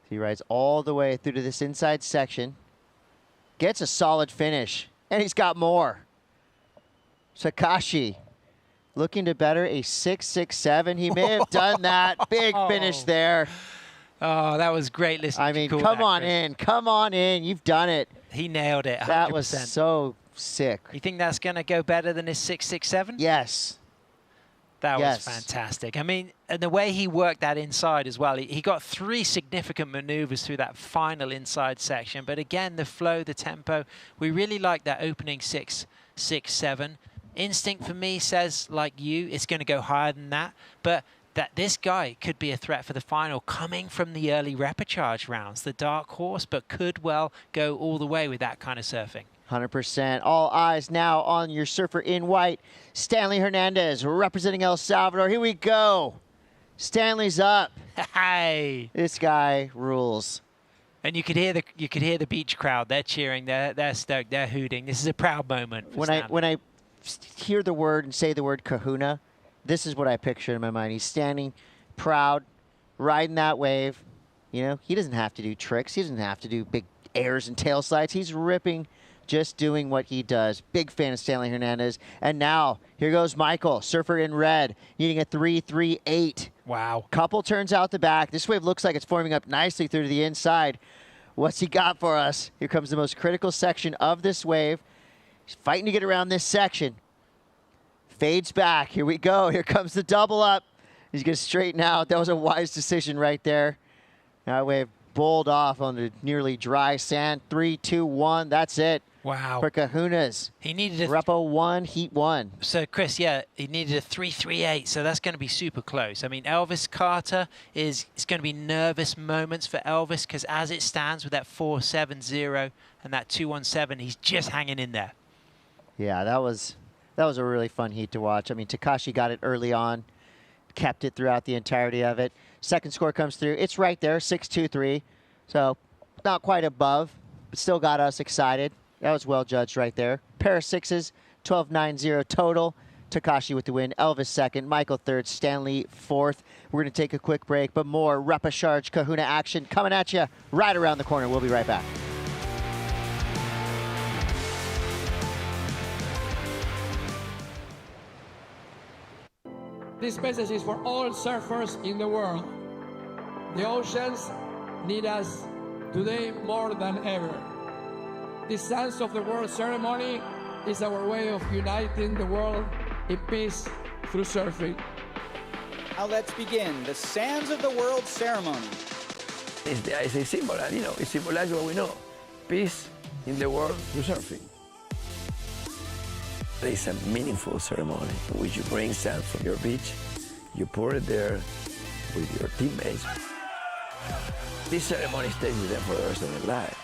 He rides all the way through to this inside section. Gets a solid finish. And he's got more. Takashi looking to better a 6.67. He may have done that. Big finish there. Oh, that was great listening. I mean, come on in. Come on in. You've done it. He nailed it. 100%. That was so sick. You think that's going to go better than his 6.67? Yes. That was fantastic. I mean, and the way he worked that inside as well, he got 3 significant maneuvers through that final inside section. But again, the flow, the tempo, we really like that opening 6.67. Instinct for me says, like you, it's going to go higher than that. But that this guy could be a threat for the final coming from the early repechage rounds. The dark horse, but could well go all the way with that kind of surfing. 100%. All eyes now on your surfer in white, Stanley Hernandez, representing El Salvador. Here we go. Stanley's up. Hey, this guy rules. And you could hear the beach crowd. They're cheering. They're stoked. They're hooting. This is a proud moment. For Stanley. When I hear the word and say the word kahuna, this is what I picture in my mind. He's standing proud, riding that wave. You know, he doesn't have to do tricks. He doesn't have to do big airs and tail slides. He's ripping, just doing what he does. Big fan of Stanley Hernandez. And now, here goes Michael, surfer in red, needing a 3.38. Wow. Couple turns out the back. This wave looks like it's forming up nicely through to the inside. What's he got for us? Here comes the most critical section of this wave. He's fighting to get around this section. Fades back. Here we go. Here comes the double up. He's going to straighten out. That was a wise decision right there. That wave bowled off on the nearly dry sand. 3, 2, 1. That's it. Wow. For Kahuna's. He needed a Repo 1, Heat 1. So, Chris, yeah, he needed a 3.38, so that's going to be super close. I mean, Elvis Carter it's going to be nervous moments for Elvis because as it stands with that 4.70 and that 2.17, he's just hanging in there. Yeah, that was a really fun heat to watch. I mean, Takashi got it early on, kept it throughout the entirety of it. Second score comes through. It's right there, 6.23. So not quite above, but still got us excited. That was well judged right there. Pair of sixes, 12.90 total. Takashi with the win. Elvis second. Michael third. Stanley fourth. We're going to take a quick break, but more Repecharge Kahuna action coming at you right around the corner. We'll be right back. This message is for all surfers in the world. The oceans need us today more than ever. The Sands of the World ceremony is our way of uniting the world in peace through surfing. Now let's begin the Sands of the World ceremony. It's the ISA symbol, and it symbolizes what we know: peace in the world through surfing. It's a meaningful ceremony in which you bring sand from your beach, you pour it there with your teammates. This ceremony stays with them for the rest of their life.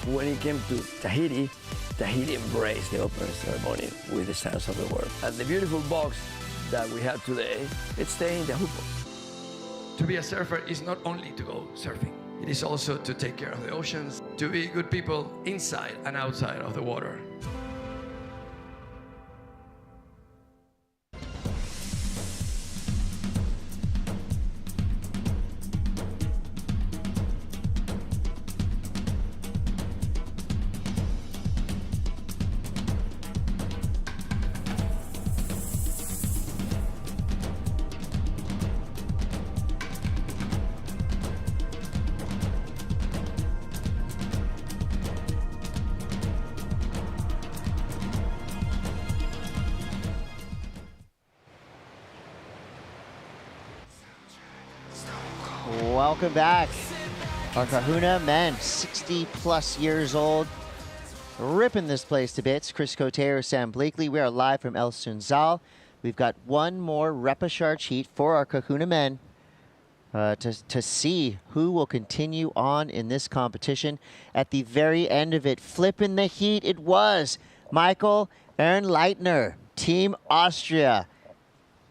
When it came to Tahiti embraced the opening ceremony with the Sands of the World. And the beautiful box that we have today, it's staying in the Hupo. To be a surfer is not only to go surfing. It is also to take care of the oceans, to be good people inside and outside of the water. Welcome back. Our Kahuna men, 60+ years old, ripping this place to bits. Chris Cotero, Sam Blakely. We are live from El Sunzal. We've got one more Repecharge heat for our Kahuna men to see who will continue on in this competition. At the very end of it, flipping the heat, it was Michael Ehrenleitner, Team Austria.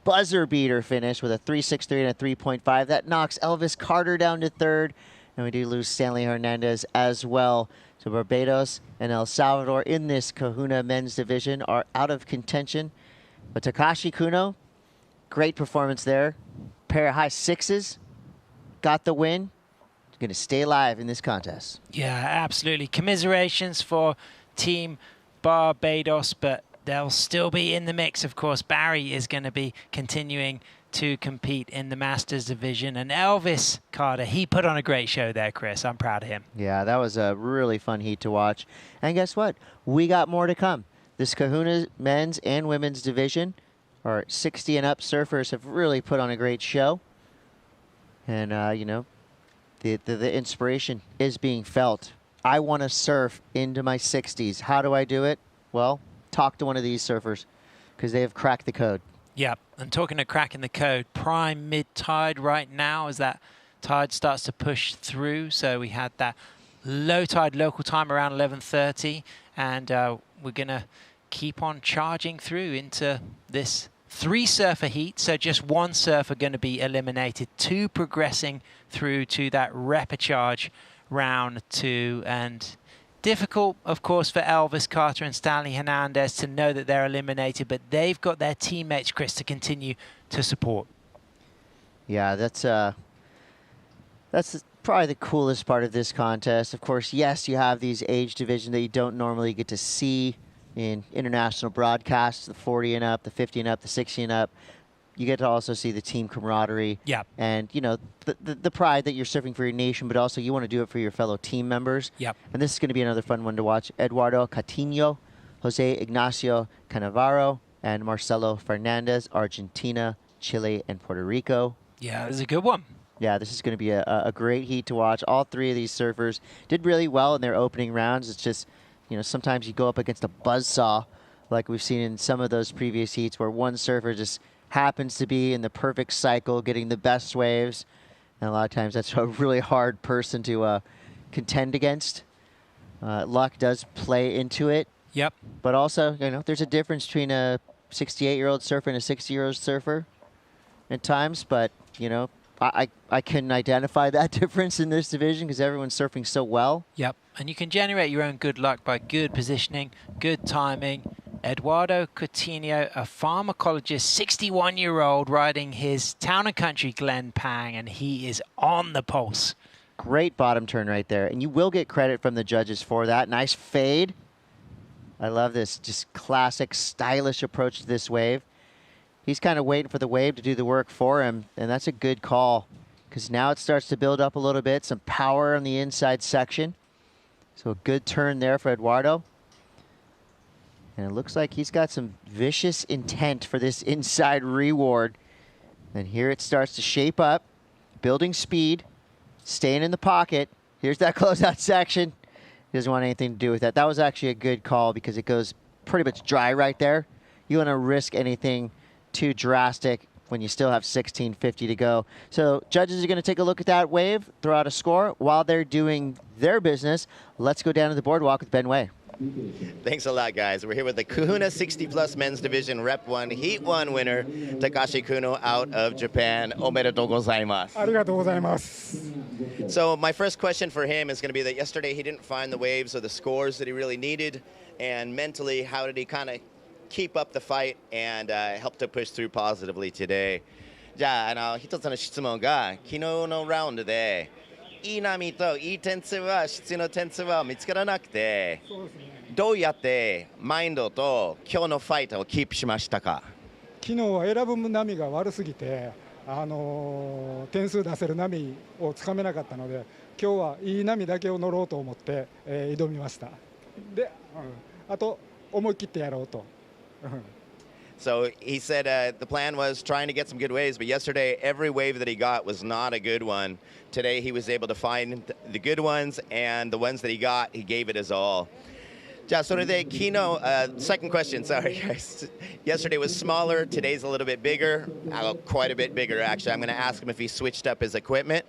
Buzzer beater finish with a 3.63 and a 3.5. That knocks Elvis Carter down to third. And we do lose Stanley Hernandez as well. So Barbados and El Salvador in this Kahuna men's division are out of contention. But Takashi Kuno, great performance there. Pair of high sixes, got the win. He's going to stay alive in this contest. Yeah, absolutely. Commiserations for Team Barbados, but they'll still be in the mix, of course. Barry is going to be continuing to compete in the Masters division. And Elvis Carter, he put on a great show there, Chris. I'm proud of him. Yeah, that was a really fun heat to watch. And guess what? We got more to come. This Kahuna men's and women's division, our 60 and up surfers have really put on a great show. And, you know, the inspiration is being felt. I want to surf into my 60s. How do I do it? Well, talk to one of these surfers because they have cracked the code. Yeah, and talking of cracking the code, prime mid-tide right now as that tide starts to push through. So we had that low tide local time around 11:30, and we're going to keep on charging through into this 3 surfer heat. So just 1 surfer going to be eliminated, 2 progressing through to that Repecharge round 2. And difficult, of course, for Elvis Carter and Stanley Hernandez to know that they're eliminated, but they've got their teammates, Chris, to continue to support. Yeah, that's probably the coolest part of this contest. Of course, yes, you have these age divisions that you don't normally get to see in international broadcasts, the 40 and up, the 50 and up, the 60 and up. you get to also see the team camaraderie. Yeah. And, you know, the pride that you're surfing for your nation, but also you want to do it for your fellow team members. Yep. And this is going to be another fun one to watch. Eduardo Coutinho, Jose Ignacio Cannavaro, and Marcelo Fernandez, Argentina, Chile, and Puerto Rico. Yeah, it was a good one. Yeah, this is going to be a great heat to watch. All three of these surfers did really well in their opening rounds. It's just, you know, sometimes you go up against a buzzsaw like we've seen in some of those previous heats where one surfer just happens to be in the perfect cycle, getting the best waves. And a lot of times that's a really hard person to contend against. Luck does play into it. Yep. But also, you know, there's a difference between a 68-year-old surfer and a 60-year-old surfer at times. But, you know, I couldn't identify that difference in this division because everyone's surfing so well. Yep. And you can generate your own good luck by good positioning, good timing. Eduardo Coutinho, a pharmacologist, 61-year-old, riding his Town and Country Glen Pang, and he is on the pulse. Great bottom turn right there. And you will get credit from the judges for that. Nice fade. I love this just classic, stylish approach to this wave. He's kind of waiting for the wave to do the work for him, and that's a good call because now it starts to build up a little bit, some power on the inside section. So a good turn there for Eduardo. And it looks like he's got some vicious intent for this inside reward. And here it starts to shape up, building speed, staying in the pocket. Here's that closeout section. He doesn't want anything to do with that. That was actually a good call because it goes pretty much dry right there. You want to risk anything too drastic when you still have 16:50 to go. So judges are going to take a look at that wave, throw out a score. While they're doing their business, let's go down to the boardwalk with Ben Way. Thanks a lot, guys. We're here with the Kahuna 60-plus men's division Rep 1 Heat 1 winner, Takashi Kuno out of Japan. Omedetou gozaimasu. Arigatou gozaimasu. So my first question for him is going to be that yesterday he didn't find the waves or the scores that he really needed, and mentally, how did he kind of keep up the fight and help to push through positively today? じゃあ、一つの質問が、昨日のラウンドで、いい波といい点数は、質の点数は見つからなくて、どうやってマインドと今日のファイトをキープしましたか？昨日は選ぶ波が悪すぎて、点数出せる波をつかめなかったので、今日はいい波だけを乗ろうと思って、挑みました。で、あと思い切ってやろうと。So he said the plan was trying to get some good waves, but yesterday every wave that he got was not a good one. Today he was able to find the good ones, and the ones that he got, he gave it his all. じゃあそれで昨日 second question, sorry guys. Yesterday was smaller, today's a little bit bigger, quite a bit bigger actually. I'm going to ask him if he switched up his equipment.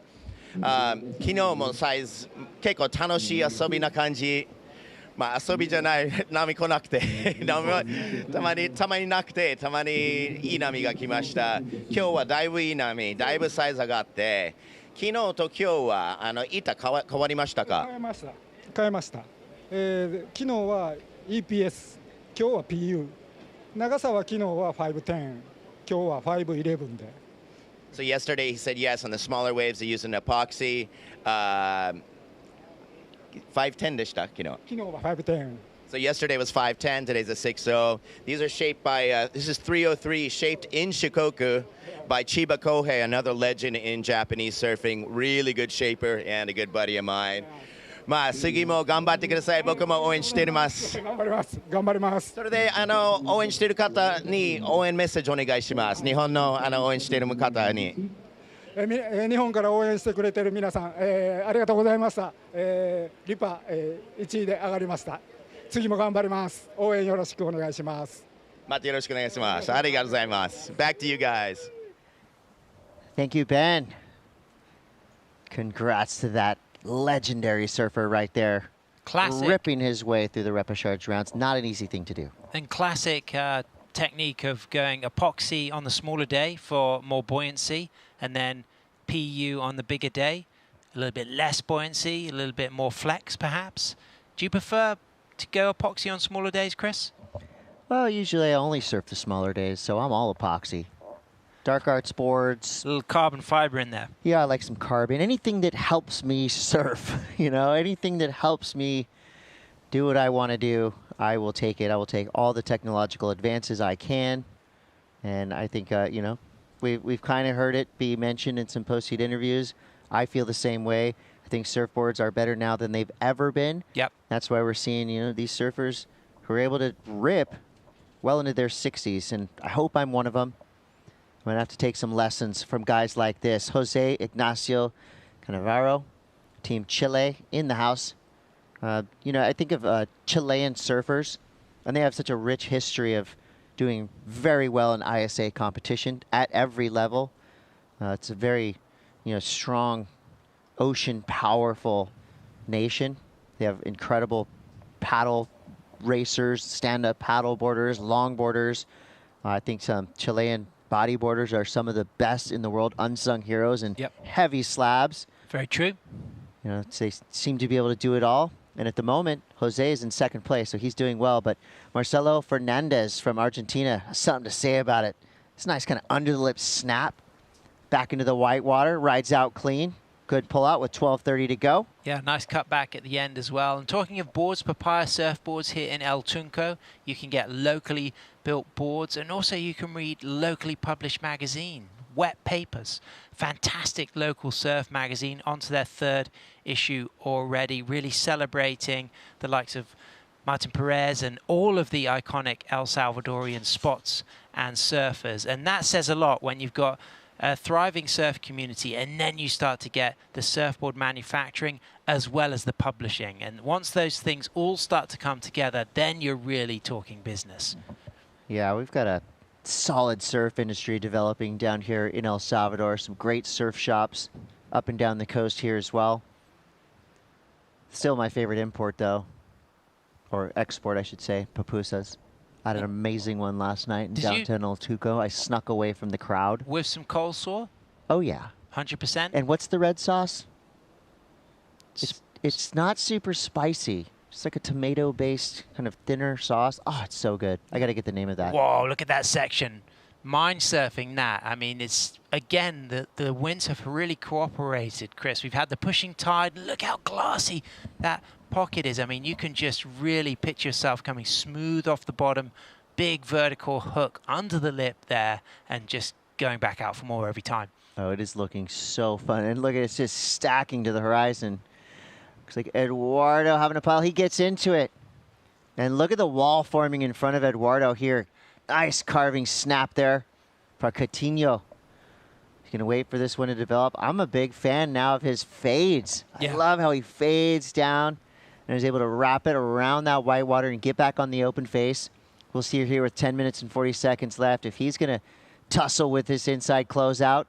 昨日もサイズ結構楽しい遊びな感じ。まあ遊びじゃない波来なくてたまになくてたまにいい波が来ました。今日はだいぶいい波、だいぶサイズ上がって、昨日と今日は板変わりましたか？変えました。昨日は EPS、今日は PU、長さは昨日は510、今日は511で。So yesterday he said yes on the smaller waves they use an epoxy. 510 でした昨日。昨日は510。So yesterday was 510, today's a 60. These are shaped by, this is 303, shaped in Shikoku by Chiba Kohei, another legend in Japanese surfing. Really good shaper and a good buddy of mine. まあ次も頑張ってください。僕も応援しています。頑張ります。頑張ります。それで応援している方に応援メッセージお願いします。日本の応援している方に。日本から応援してくれている皆さん、ありがとうございました。リパ、1位で上がりました。次も頑張ります。応援よろしくお願いします。またよろしくお願いします。ありがとうございます。Back to you guys. Thank you, Ben. Congrats to that legendary surfer right there. Classic. Ripping his way through the repechage rounds. Not an easy thing to do. And classic technique of going epoxy on the smaller day for more buoyancy, and then PU on the bigger day, a little bit less buoyancy, a little bit more flex perhaps. Do you prefer to go epoxy on smaller days, Chris? Well, usually I only surf the smaller days, so I'm all epoxy. Dark arts boards. A little carbon fiber in there. Yeah, I like some carbon. Anything that helps me surf, you know, anything that helps me do what I want to do, I will take it. I will take all the technological advances I can. And I think, you know, We've kind of heard it be mentioned in some post-heat interviews. I feel the same way. I think surfboards are better now than they've ever been. Yep. That's why we're seeing, these surfers who are able to rip well into their 60s, and I hope I'm one of them. I'm going to have to take some lessons from guys like this. Jose Ignacio Cannavaro, Team Chile in the house. I think of Chilean surfers, and they have such a rich history of doing very well in ISA competition at every level. It's a very, strong, ocean powerful nation. They have incredible paddle racers, stand-up paddle boarders, longboarders. I think some Chilean bodyboarders are some of the best in the world, unsung heroes and heavy slabs. Very true. They seem to be able to do it all. And at the moment, Jose is in second place, so he's doing well. But Marcelo Fernandez from Argentina has something to say about it. It's a nice kind of under-the-lip snap. Back into the white water, rides out clean. Good pull out with 12:30 to go. Yeah, nice cut back at the end as well. And talking of boards, Papaya Surfboards here in El Tunco, you can get locally built boards, and also you can read locally published magazine, Wet Papers. Fantastic local surf magazine, onto their 3rd issue already, really celebrating the likes of Martin Perez and all of the iconic El Salvadorian spots and surfers. And that says a lot when you've got a thriving surf community, and then you start to get the surfboard manufacturing as well as the publishing. And once those things all start to come together, then you're really talking business. Yeah, we've got a solid surf industry developing down here in El Salvador. Some great surf shops up and down the coast here as well. Still my favorite import, though, or export, I should say, pupusas. I had an amazing one last night in downtown El Tunco. I snuck away from the crowd. With some coleslaw? Oh, yeah. 100%? And what's the red sauce? It's not super spicy. It's like a tomato-based kind of thinner sauce. Oh, it's so good. I got to get the name of that. Whoa, look at that section. Mind surfing that. I mean, it's, again, the winds have really cooperated, Chris. We've had the pushing tide. Look how glassy that pocket is. I mean, you can just really picture yourself coming smooth off the bottom, big vertical hook under the lip there, and just going back out for more every time. Oh, it is looking so fun. And look at it, it's just stacking to the horizon. Looks like Eduardo having a pile. He gets into it. And look at the wall forming in front of Eduardo here. Nice carving snap there for Coutinho. He's going to wait for this one to develop. I'm a big fan now of his fades. I love how he fades down and is able to wrap it around that white water and get back on the open face. We'll see here with 10 minutes and 40 seconds left. If he's going to tussle with this inside closeout,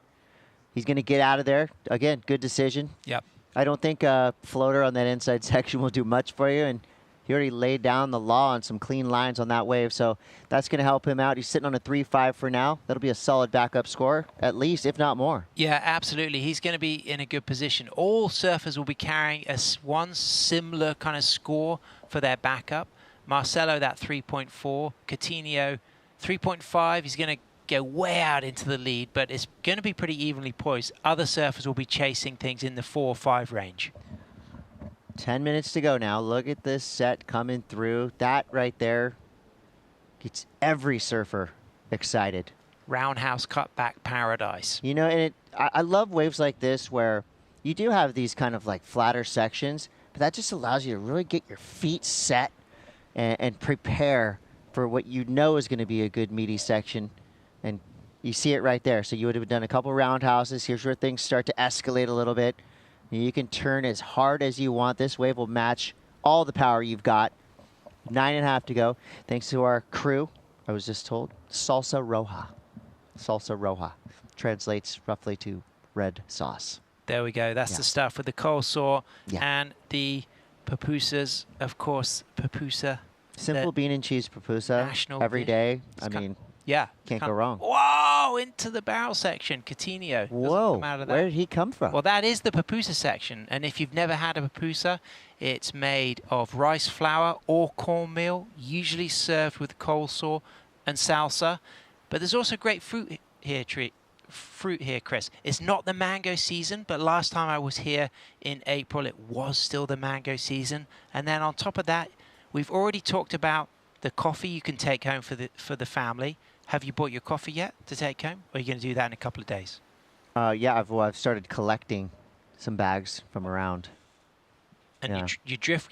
he's going to get out of there. Again, good decision. Yep. I don't think a floater on that inside section will do much for you, and he already laid down the law on some clean lines on that wave, so that's going to help him out. He's sitting on a 3.5 for now. That'll be a solid backup score, at least, if not more. Yeah, absolutely. He's going to be in a good position. All surfers will be carrying one similar kind of score for their backup. Marcelo, that 3.4. Coutinho, 3.5. He's going to go way out into the lead, but it's going to be pretty evenly poised. Other surfers will be chasing things in the 4 or 5 range. 10 minutes to go now. Look at this set coming through. That right there gets every surfer excited. Roundhouse cutback paradise. And I love waves like this where you do have these kind of like flatter sections, but that just allows you to really get your feet set and prepare for what you know is going to be a good meaty section. And you see it right there. So you would have done a couple roundhouses. Here's where things start to escalate a little bit. You can turn as hard as you want. This wave will match all the power you've got. 9.5 to go. Thanks to our crew, I was just told, Salsa Roja. Salsa Roja translates roughly to red sauce. There we go. That's the stuff with the coleslaw and the pupusas. Of course, pupusa. Simple bean and cheese pupusa every day. I mean, can't go wrong. Whoa, into the barrel section. Coutinho. Whoa, where did he come from? Well, that is the pupusa section. And if you've never had a pupusa, it's made of rice flour or cornmeal, usually served with coleslaw and salsa. But there's also great fruit here, Chris. It's not the mango season, but last time I was here in April, it was still the mango season. And then on top of that, we've already talked about the coffee you can take home for the family. Have you bought your coffee yet to take home? Or are you going to do that in a couple of days? Yeah, I've started collecting some bags from around. And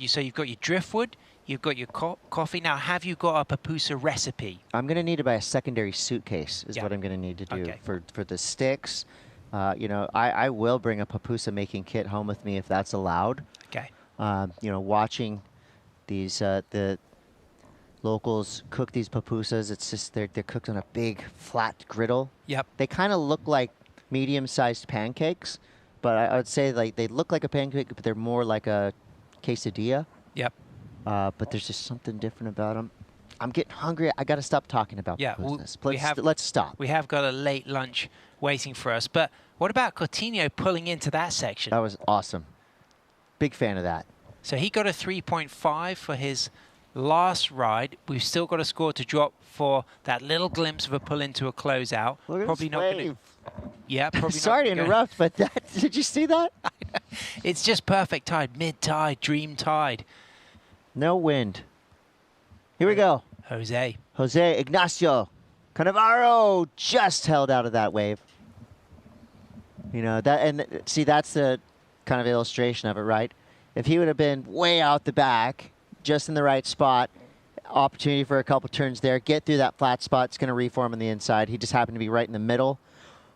so you've got your driftwood, you've got your coffee. Now, have you got a pupusa recipe? I'm going to need to buy a secondary suitcase is what I'm going to need to do for the sticks. You know, I will bring a pupusa making kit home with me if that's allowed. Okay. You know, watching these the locals cook these pupusas, it's just they're cooked on a big flat griddle. Yep. They kind of look like medium-sized pancakes, but I would say like they look like a pancake, but they're more like a quesadilla. Yep. But there's just something different about them. I'm getting hungry. I got to stop talking about pupusas. Let's stop. We have got a late lunch waiting for us. But what about Coutinho pulling into that section? That was awesome. Big fan of that. So he got a 3.5 for his last ride. We've still got a score to drop for that little glimpse of a pull into a closeout. Look at probably this not wave. going to. Yeah, probably Sorry to interrupt, but did you see that? It's just perfect tide, mid-tide, dream tide. No wind. Here we go. Jose Ignacio Cannavaro just held out of that wave. You know, see, that's the kind of illustration of it, right? If he would have been way out the back, just in the right spot, opportunity for a couple turns there, get through that flat spot, it's going to reform on the inside. He just happened to be right in the middle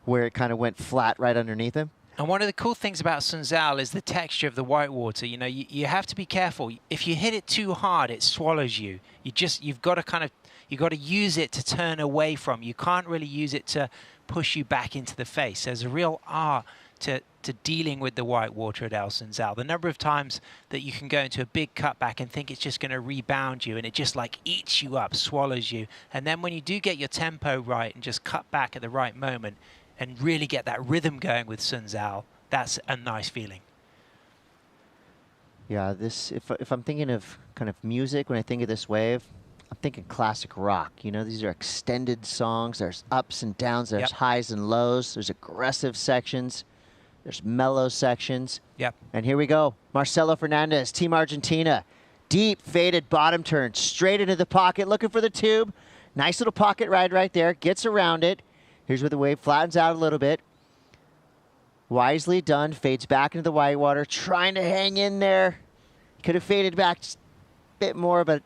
where it kind of went flat right underneath him. And one of the cool things about Sunzal is the texture of the whitewater. You know, you have to be careful. If you hit it too hard, it swallows you. You've got to use it to turn away from. You can't really use it to push you back into the face. There's a real art to dealing with the whitewater at El Sunzal. The number of times that you can go into a big cutback and think it's just going to rebound you, and it just like eats you up, swallows you. And then when you do get your tempo right and just cut back at the right moment and really get that rhythm going with Sunzal, that's a nice feeling. Yeah, if I'm thinking of kind of music when I think of this wave, I'm thinking classic rock. You know, these are extended songs. There's ups and downs. There's highs and lows. There's aggressive sections. There's mellow sections. Yep. And here we go. Marcelo Fernandez, Team Argentina. Deep, faded bottom turn. Straight into the pocket, looking for the tube. Nice little pocket ride right there. Gets around it. Here's where the wave flattens out a little bit. Wisely done. Fades back into the whitewater. Trying to hang in there. Could have faded back just a bit more, but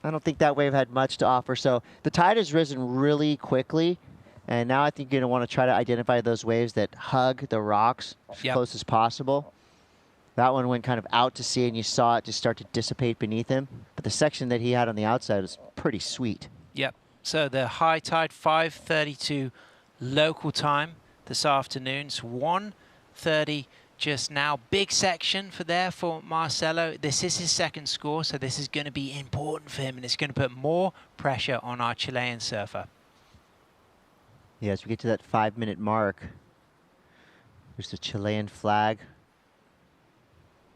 I don't think that wave had much to offer. So the tide has risen really quickly. And now I think you're going to want to try to identify those waves that hug the rocks as close as possible. That one went kind of out to sea, and you saw it just start to dissipate beneath him. But the section that he had on the outside was pretty sweet. Yep. So the high tide, 5:32 local time this afternoon. It's 1:30 just now. Big section for Marcelo. This is his second score, so this is going to be important for him, and it's going to put more pressure on our Chilean surfer. Yeah, as we get to that 5-minute mark, there's the Chilean flag.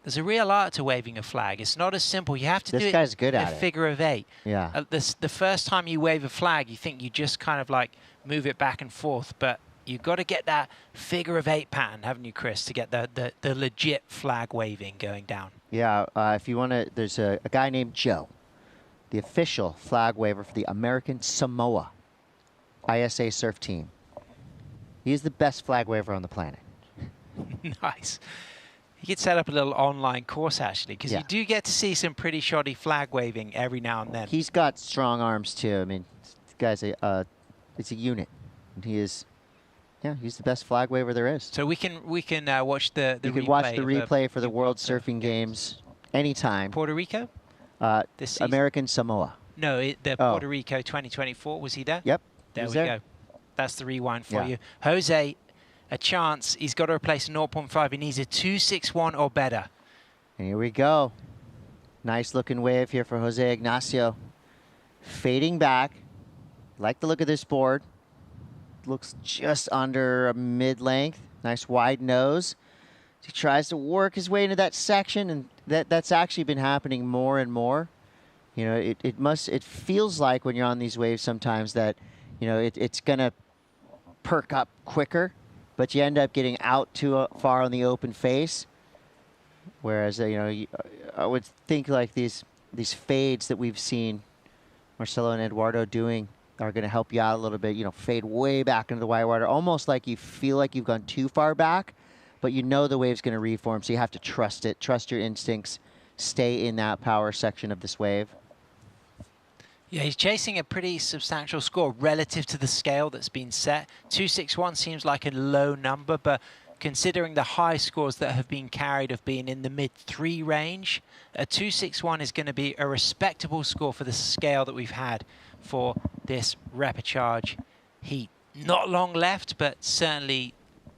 There's a real art to waving a flag. It's not as simple. You have to do it This guy's good at a it. figure of 8. Yeah. The first time you wave a flag, you think you just kind of like move it back and forth, but you've got to get that figure of 8 pattern, haven't you, Chris, to get the legit flag waving going down. Yeah, if you want to, there's a guy named Joe, the official flag waver for the American Samoa ISA surf team. He's the best flag waver on the planet. Nice. You could set up a little online course, actually, because you do get to see some pretty shoddy flag waving every now and then. He's got strong arms, too. I mean, this guy's it's a unit. And he is, he's the best flag waver there is. So we can watch the You replay. can watch the replay for the World Surfing Games anytime. Puerto Rico? American Samoa. No, the Puerto Rico 2024. Was he there? Yep. There we go. That's the rewind for you. Jose, a chance. He's got to replace 0.5. He needs a 261 or better. Here we go. Nice looking wave here for Jose Ignacio. Fading back. Like the look of this board. Looks just under a mid-length. Nice wide nose. He tries to work his way into that section, and that's actually been happening more and more. You know, it feels like when you're on these waves sometimes that, you know, it's going to perk up quicker, but you end up getting out too far on the open face. Whereas, you know, I would think like these fades that we've seen Marcelo and Eduardo doing are going to help you out a little bit. You know, fade way back into the white water, almost like you feel like you've gone too far back, but you know the wave's going to reform, so you have to trust it, trust your instincts, stay in that power section of this wave. Yeah, he's chasing a pretty substantial score relative to the scale that's been set. 261 seems like a low number, but considering the high scores that have been carried have been in the mid-3 range, a 261 is going to be a respectable score for the scale that we've had for this repechage heat. Not long left, but certainly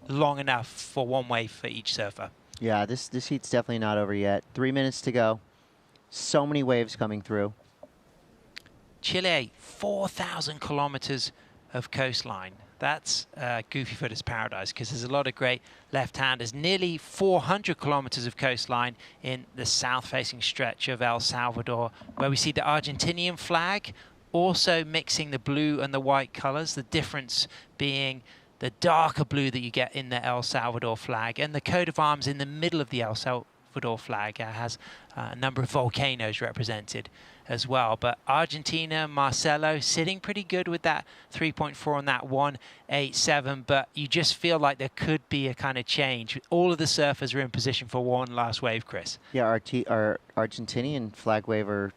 long enough for one wave for each surfer. Yeah, this heat's definitely not over yet. 3 minutes to go. So many waves coming through. Chile, 4,000 kilometers of coastline. That's Goofy Footer's paradise, because there's a lot of great left-handers. Nearly 400 kilometers of coastline in the south-facing stretch of El Salvador, where we see the Argentinian flag also mixing the blue and the white colors, the difference being the darker blue that you get in the El Salvador flag. And the coat of arms in the middle of the El Salvador flag has a number of volcanoes represented as well. But Argentina, Marcelo, sitting pretty good with that 3.4 on that 187, but you just feel like there could be a kind of change. All of the surfers are in position for one last wave, Chris. Yeah, our Argentinian flag wave are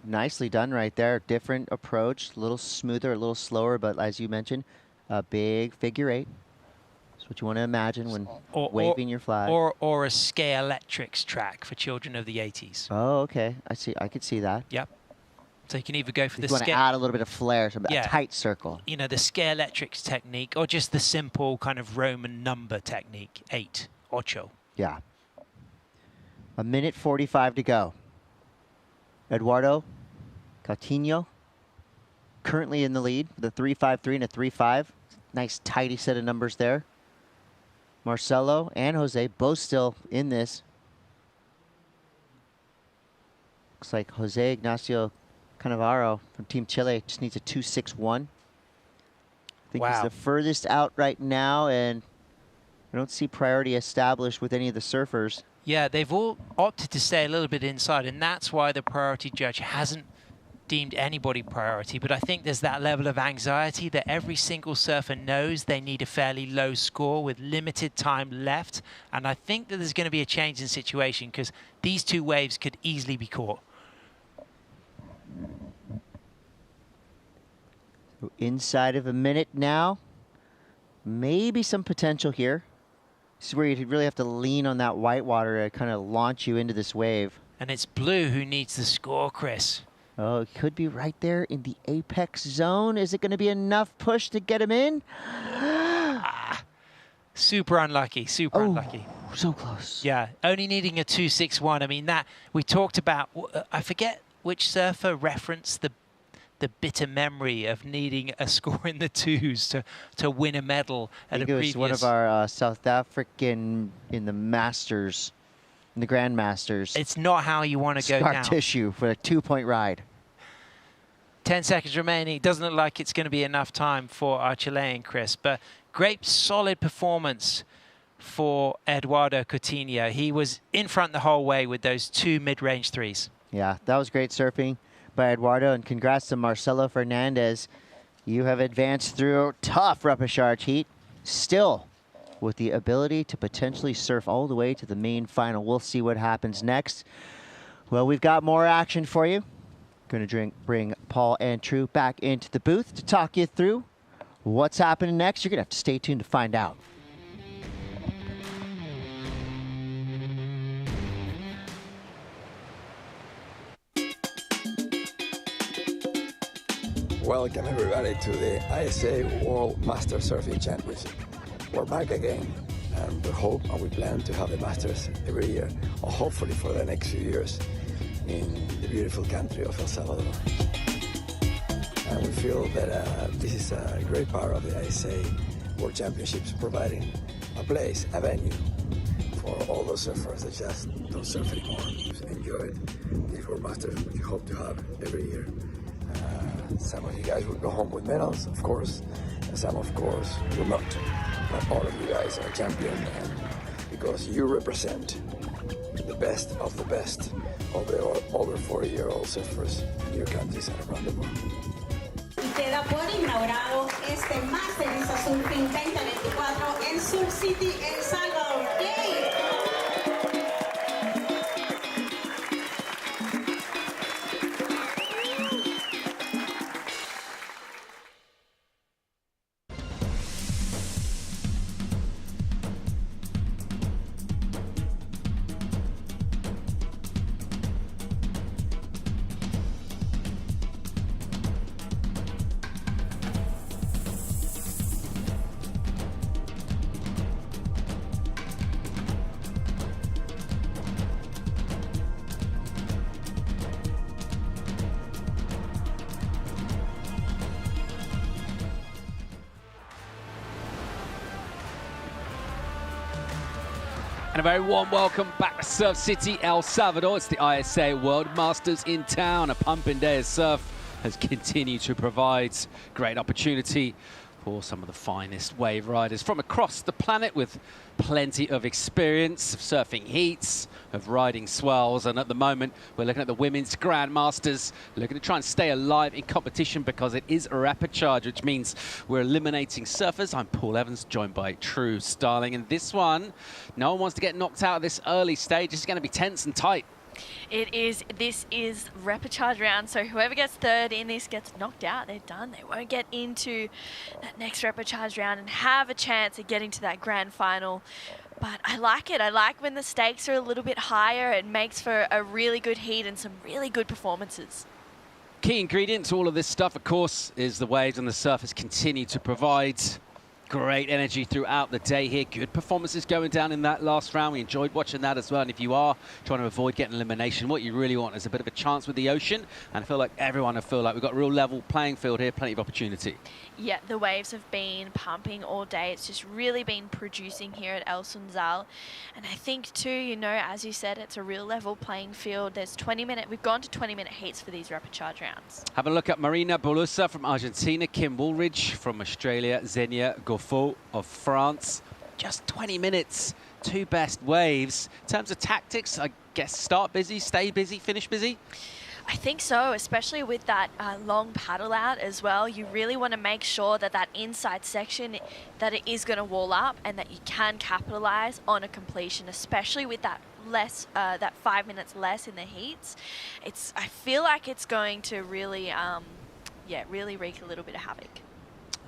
nicely done right there. Different approach, a little smoother, a little slower, but as you mentioned, a big figure 8. That's what you want to imagine when waving your flag. Or a Scale Electrics track for children of the 80s. Oh, okay. I see. I could see that. Yep. So you can either go for the you want to add a little bit of flair, so a tight circle. You know, the Scale Electrics technique, or just the simple kind of Roman number technique, 8, ocho. Yeah. 1:45 to go. Eduardo Coutinho currently in the lead, the 3.53 and a 3.5. Nice tidy set of numbers there. Marcelo and Jose both still in this. Looks like Jose Ignacio Cannavaro from Team Chile just needs a 2.61. I think he's the furthest out right now, and I don't see priority established with any of the surfers. Yeah, they've all opted to stay a little bit inside, and that's why the priority judge hasn't deemed anybody priority. But I think there's that level of anxiety that every single surfer knows they need a fairly low score with limited time left. And I think that there's going to be a change in situation, because these two waves could easily be caught. So inside of a minute now. Maybe some potential here. This is where you really have to lean on that white water to kind of launch you into this wave. And it's blue who needs the score, Chris. Oh, it could be right there in the apex zone. Is it going to be enough push to get him in? Super unlucky, super unlucky. So close. Yeah, only needing a 2.61. I mean, that we talked about, I forget which surfer referenced the bitter memory of needing a score in the 2s to win a medal at a previous. I think it was one of our South African in the Masters. In the Grandmasters. It's not how you want to go down. Scar tissue for a 2-point ride. 10 seconds remaining. Doesn't look like it's going to be enough time for our Chilean, Chris. But great, solid performance for Eduardo Coutinho. He was in front the whole way with those 2 mid-range 3s. Yeah, that was great surfing by Eduardo. And congrats to Marcelo Fernandez. You have advanced through tough repechage heat. Still with the ability to potentially surf all the way to the main final. We'll see what happens next. Well, we've got more action for you. Going to bring Paul and True back into the booth to talk you through what's happening next. You're going to have to stay tuned to find out. Welcome everybody to the ISA World Master Surfing Championship. We're back again, and we hope and we plan to have the Masters every year, or hopefully for the next few years, in the beautiful country of El Salvador. And we feel that this is a great part of the ISA World Championships, providing a place, a venue for all those surfers that just don't surf anymore. Enjoy it. These World Masters we hope to have every year. Some of you guys will go home with medals, of course, and some, of course, will not. But all of you guys are champions, and because you represent the best of the best of the over 40-year-old surfers in your countries and around the world. Y queda por inaugurado este Master ISAsurfing 2024 en Surf City, El Salvador. ¡Yay! And a very warm welcome back to Surf City, El Salvador. It's the ISA World Masters in town. A pumping day of surf has continued to provide great opportunity for some of the finest wave riders from across the planet with plenty of experience of surfing heats, of riding swells. And at the moment, we're looking at the Women's Grandmasters, looking to try and stay alive in competition because it is a rapid charge, which means we're eliminating surfers. I'm Paul Evans, joined by True Starling. And this one, no one wants to get knocked out at this early stage. It's going to be tense and tight. It is. This is rapid charge round, so whoever gets third in this gets knocked out. They're done. They won't get into that next rapid charge round and have a chance of getting to that grand final. But I like it. I like when the stakes are a little bit higher. It makes for a really good heat and some really good performances. Key ingredient to all of this stuff, of course, is the waves and the surfers continue to provide great energy throughout the day here. Good performances going down in that last round. We enjoyed watching that as well. And if you are trying to avoid getting elimination, what you really want is a bit of a chance with the ocean. And I feel like everyone, we've got a real level playing field here, plenty of opportunity. Yeah, the waves have been pumping all day. It's just really been producing here at El Sunzal. And I think too, you know, as you said, it's a real level playing field. We've gone to 20-minute heats for these rapid charge rounds. Have a look at Marina Bolusa from Argentina, Kim Woolridge from Australia, Xenia Goffo of France. Just 20 minutes, two best waves. In terms of tactics, I guess start busy, stay busy, finish busy. I think so, especially with that long paddle out as well. You really want to make sure that that inside section, that it is going to wall up and that you can capitalize on a completion, especially with that that 5 minutes less in the heats. I feel like it's going to really, really wreak a little bit of havoc.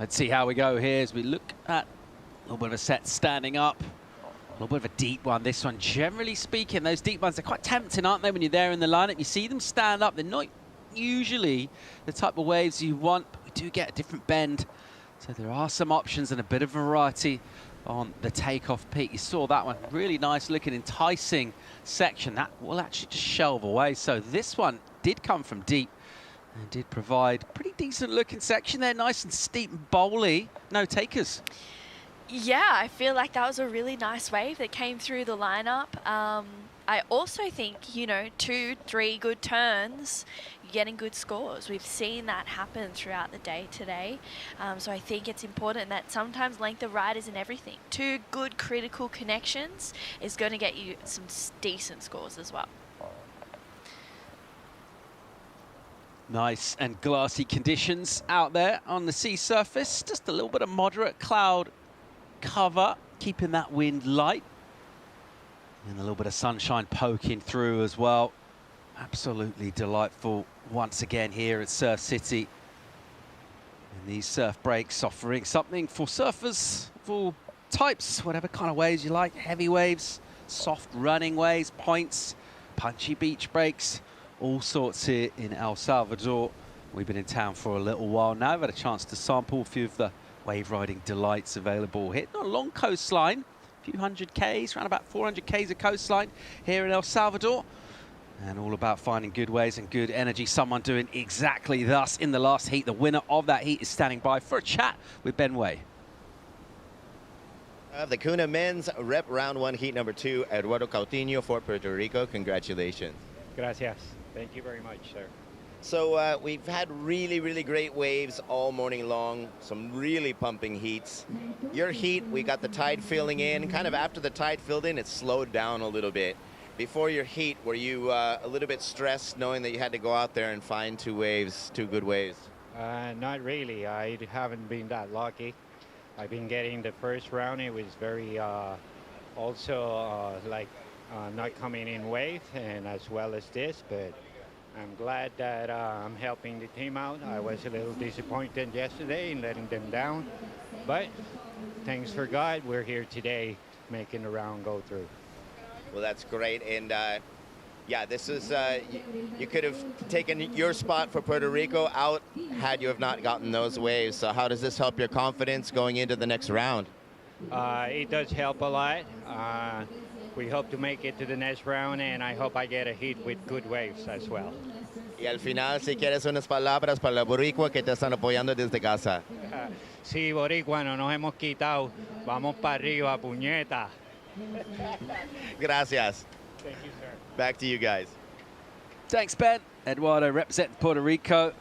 Let's see how we go here as we look at a little bit of a set standing up. A little bit of a deep one, this one. Generally speaking, those deep ones are quite tempting, aren't they, when you're there in the lineup? You see them stand up. They're not usually the type of waves you want, but we do get a different bend. So there are some options and a bit of variety on the takeoff peak. You saw that one. Really nice looking, enticing section. That will actually just shelve away. So this one did come from deep and did provide pretty decent looking section there. Nice and steep and bowly. No takers. Yeah, I feel like that was a really nice wave that came through the lineup. I also think, you know, 2-3 good turns, you're getting good scores. We've seen that happen throughout the day today. So I think it's important that sometimes length of ride isn't everything. 2 good critical connections is going to get you some decent scores as well. Nice and glassy conditions out there on the sea surface. Just a little bit of moderate cloud cover, keeping that wind light. And a little bit of sunshine poking through as well. Absolutely delightful once again here at Surf City. And these surf breaks offering something for surfers of all types, whatever kind of waves you like. Heavy waves, soft running waves, points, punchy beach breaks, all sorts here in El Salvador. We've been in town for a little while now. I've had a chance to sample a few of the wave riding delights available here. Not a long coastline, a few hundred Ks, around about 400 Ks of coastline here in El Salvador. And all about finding good waves and good energy. Someone doing exactly thus in the last heat. The winner of that heat is standing by for a chat with Ben Way. The Kuna men's rep round 1 heat number 2, Eduardo Coutinho for Puerto Rico. Congratulations. Gracias. Thank you very much, sir. So we've had really, really great waves all morning long, some really pumping heats. Your heat, we got the tide filling in. Kind of after the tide filled in, it slowed down a little bit. Before your heat, were you a little bit stressed knowing that you had to go out there and find two good waves? Not really. I haven't been that lucky. I've been getting the first round. It was very not coming in wave, and as well as this, but I'm glad that I'm helping the team out. I was a little disappointed yesterday in letting them down, but thanks for God, we're here today making the round go through. Well, that's great, and yeah, this is, you could have taken your spot for Puerto Rico out had you have not gotten those waves. So how does this help your confidence going into the next round? It does help a lot. We hope to make it to the next round, and I hope I get a hit with good waves as well. Y al final, si quieres unas palabras para la boricua que te están apoyando desde casa. Sí, boricua, no nos hemos quitado. Vamos para arriba, puñeta. Gracias. Thank you, sir. Back to you guys. Thanks, Ben. Eduardo representing Puerto Rico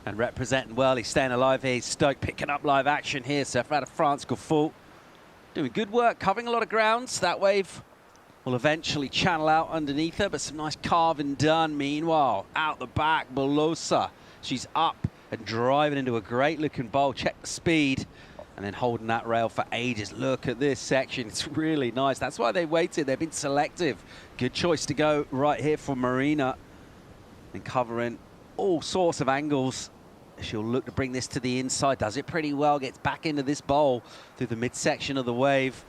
and representing well. He's staying alive here. He's stoked, picking up live action here. Surfer out of France, Gaufou. Doing good work, covering a lot of grounds. That wave will eventually channel out underneath her, but some nice carving done. Meanwhile, out the back, Belosa. She's up and driving into a great-looking bowl. Check the speed. And then holding that rail for ages. Look at this section. It's really nice. That's why they waited. They've been selective. Good choice to go right here for Marina. And covering all sorts of angles. She'll look to bring this to the inside. Does it pretty well. Gets back into this bowl through the midsection of the wave.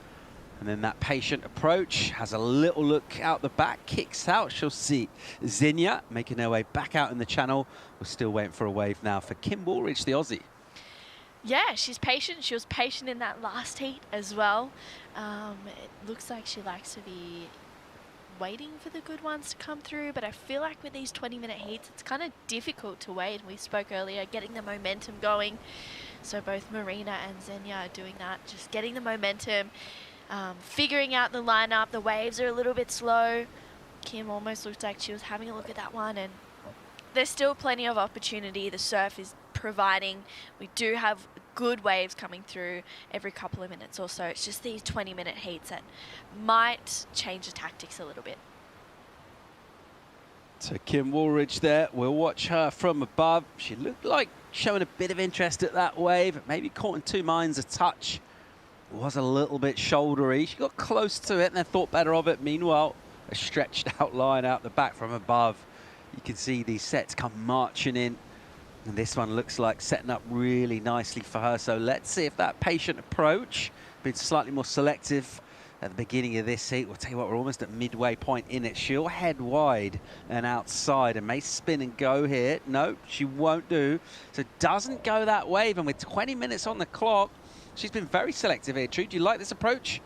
And then that patient approach. Has a little look out the back. Kicks out. She'll see Xenia making her way back out in the channel. We're still waiting for a wave now for Kim Woolridge, the Aussie. Yeah, she's patient. She was patient in that last heat as well. It looks like she likes to be waiting for the good ones to come through, but I feel like with these 20-minute heats, it's kind of difficult to wait. We spoke earlier, getting the momentum going. So both Marina and Xenia are doing that, just getting the momentum, figuring out the lineup. The waves are a little bit slow. Kim almost looked like she was having a look at that one, and there's still plenty of opportunity. The surf is providing. We do have good waves coming through every couple of minutes or so. It's just these 20-minute heats that might change the tactics a little bit. So Kim Woolridge there. We'll watch her from above. She looked like showing a bit of interest at that wave. Maybe caught in two minds a touch. It was a little bit shouldery. She got close to it and then thought better of it. Meanwhile, a stretched out line out the back from above. You can see these sets come marching in. And this one looks like setting up really nicely for her. So let's see if that patient approach, been slightly more selective at the beginning of this heat. We'll tell you what, we're almost at midway point in it. She'll head wide and outside and may spin and go here. No, she won't do. So doesn't go that wave. And with 20 minutes on the clock, she's been very selective here. True, do you like this approach?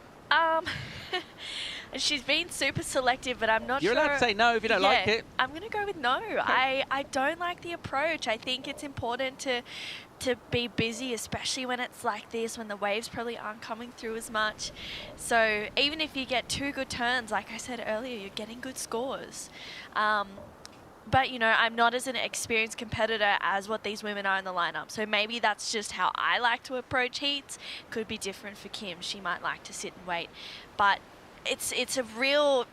She's been super selective, but I'm not sure. You're allowed to say no if you don't like it. I'm going to go with no. I don't like the approach. I think it's important to be busy, especially when it's like this, when the waves probably aren't coming through as much. So even if you get two good turns, like I said earlier, you're getting good scores. But, you know, I'm not as an experienced competitor as what these women are in the lineup. So maybe that's just how I like to approach heats. Could be different for Kim. She might like to sit and wait. But it's a real,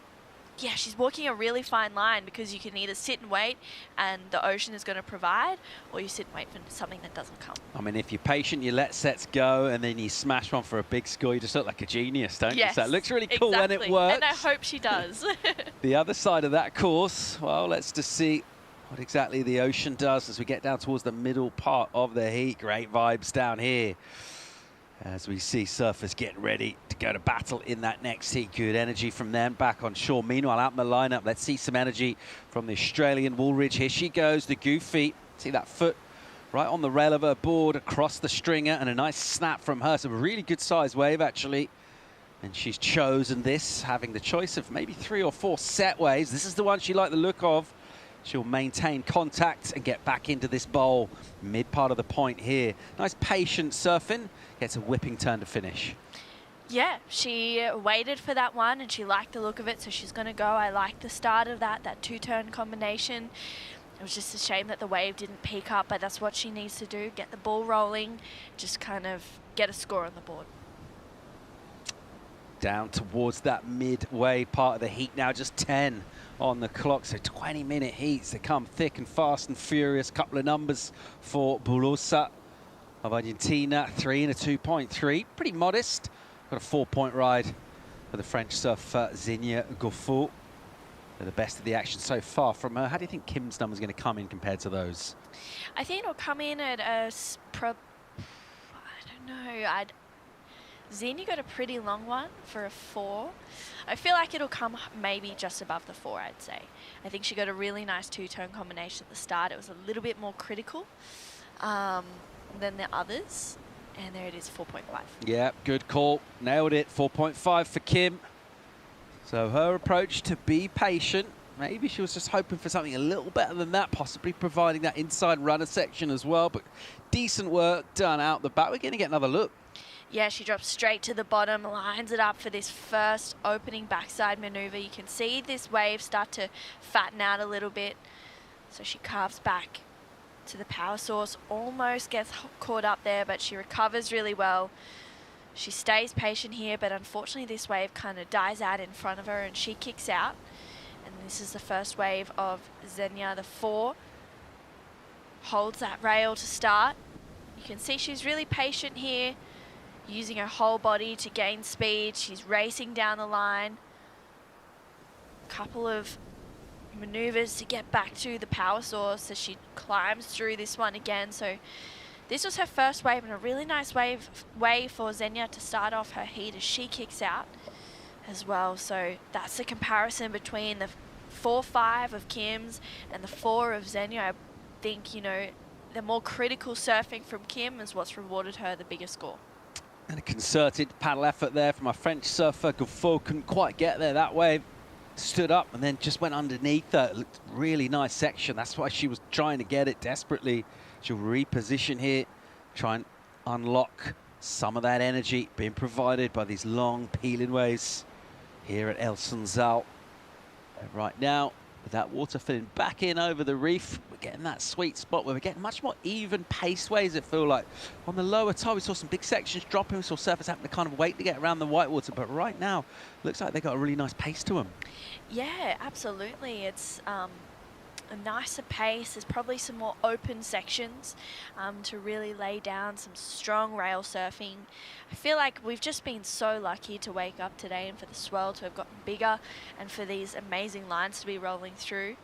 yeah, she's walking a really fine line, because you can either sit and wait and the ocean is going to provide, or you sit and wait for something that doesn't come. I mean, if you're patient, you let sets go and then you smash one for a big score, you just look like a genius, don't you? So it looks really cool when it works. And I hope she does. The other side of that course, well, let's just see what exactly the ocean does as we get down towards the middle part of the heat. Great vibes down here as we see surfers getting ready to go to battle in that next heat. Good energy from them back on shore. Meanwhile, out in the lineup, let's see some energy from the Australian Woolridge. Here she goes, the goofy. See that foot right on the rail of her board, across the stringer, and a nice snap from her. So a really good size wave, actually. And she's chosen this, having the choice of maybe 3 or 4 set waves. This is the one she liked the look of. She'll maintain contact and get back into this bowl. Mid part of the point here. Nice patient surfing. Gets a whipping turn to finish. Yeah, she waited for that one and she liked the look of it, so she's going to go. I like the start of that two-turn combination. It was just a shame that the wave didn't peak up, but that's what she needs to do. Get the ball rolling, just kind of get a score on the board. down towards that midway part of the heat now, just 10 on the clock, so 20-minute heats. They come thick and fast and furious. Couple of numbers for Bulosa of Argentina, 3 and a 2.3, pretty modest. Got a 4-point ride for the French surfer Xenia Goffaux. They're the best of the action so far from her. How do you think Kim's number is going to come in compared to those? I think it'll come in at a I don't know. Xenia got a pretty long one for a 4. I feel like it'll come maybe just above the 4, I'd say. I think she got a really nice 2-turn combination at the start. It was a little bit more critical than the others. And there it is, 4.5. Yeah, good call. Nailed it. 4.5 for Kim. So her approach to be patient. Maybe she was just hoping for something a little better than that, possibly providing that inside runner section as well. But decent work done out the back. We're going to get another look. Yeah, she drops straight to the bottom, lines it up for this first opening backside maneuver. You can see this wave start to fatten out a little bit. So she carves back to the power source, almost gets caught up there, but she recovers really well. She stays patient here, but unfortunately this wave kind of dies out in front of her and she kicks out. And this is the first wave of Xenia, the 4. Holds that rail to start. You can see she's really patient here, using her whole body to gain speed. She's racing down the line. Couple of maneuvers to get back to the power source as she climbs through this one again. So this was her first wave, and a really nice way for Xenia to start off her heat as she kicks out as well. So that's the comparison between the 4.5 of Kim's and the 4 of Xenia. I think, you know, the more critical surfing from Kim is what's rewarded her the bigger score. And a concerted paddle effort there from our French surfer. Goffaux couldn't quite get there. That wave stood up and then just went underneath her. It looked really nice section. That's why she was trying to get it desperately. She'll reposition here, try and unlock some of that energy being provided by these long peeling waves here at El Sunzal. And right now, with that water filling back in over the reef, we're getting that sweet spot where we're getting much more even pace waves, it feel like. On the lower tide, we saw some big sections dropping. We saw surfers having to kind of wait to get around the whitewater, but right now, looks like they got a really nice pace to them. Yeah, absolutely. It's a nicer pace. There's probably some more open sections to really lay down some strong rail surfing. I feel like we've just been so lucky to wake up today and for the swell to have gotten bigger and for these amazing lines to be rolling through.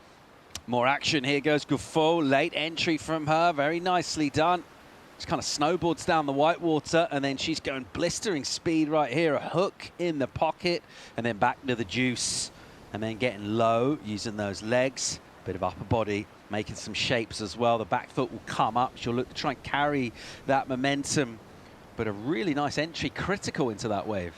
More action. Here goes Goffaux. Late entry from her. Very nicely done. Just kind of snowboards down the whitewater, and then she's going blistering speed right here. A hook in the pocket, and then back to the juice, and then getting low, using those legs. Bit of upper body, making some shapes as well. The back foot will come up. She'll look to try and carry that momentum, but a really nice entry, critical into that wave.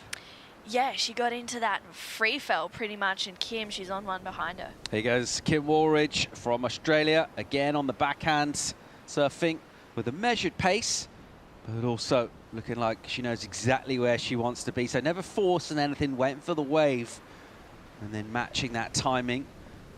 Yeah, she got into that free fell pretty much, and Kim, she's on one behind her. Here goes Kim Woolridge from Australia, again on the backhand, surfing with a measured pace, but also looking like she knows exactly where she wants to be. So never forcing anything, waiting for the wave, and then matching that timing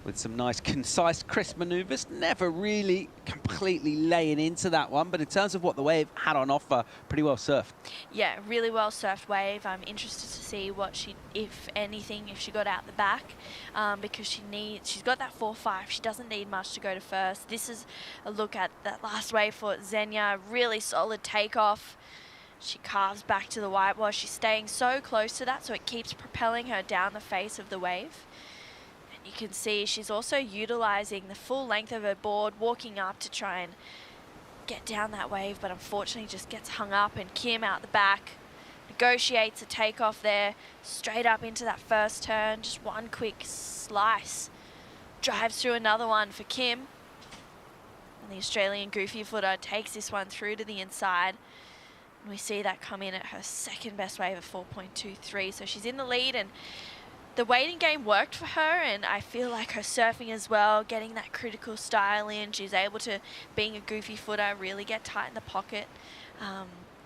with some nice, concise, crisp maneuvers. Never really completely laying into that one, but in terms of what the wave had on offer, pretty well surfed. Yeah, really well surfed wave. I'm interested to see what she, if anything, if she got out the back, because she's got that 4.5. She doesn't need much to go to first. This is a look at that last wave for Xenia. Really solid takeoff. She carves back to the whitewash. She's staying so close to that, so it keeps propelling her down the face of the wave. You can see she's also utilizing the full length of her board, walking up to try and get down that wave, but unfortunately just gets hung up, and Kim out the back negotiates a takeoff there, straight up into that first turn, just one quick slice. Drives through another one for Kim. And the Australian goofy footer takes this one through to the inside. And we see that come in at her second best wave of 4.23. So she's in the lead, and the waiting game worked for her, and I feel like her surfing as well, getting that critical style in. She's able to, being a goofy footer, really get tight in the pocket.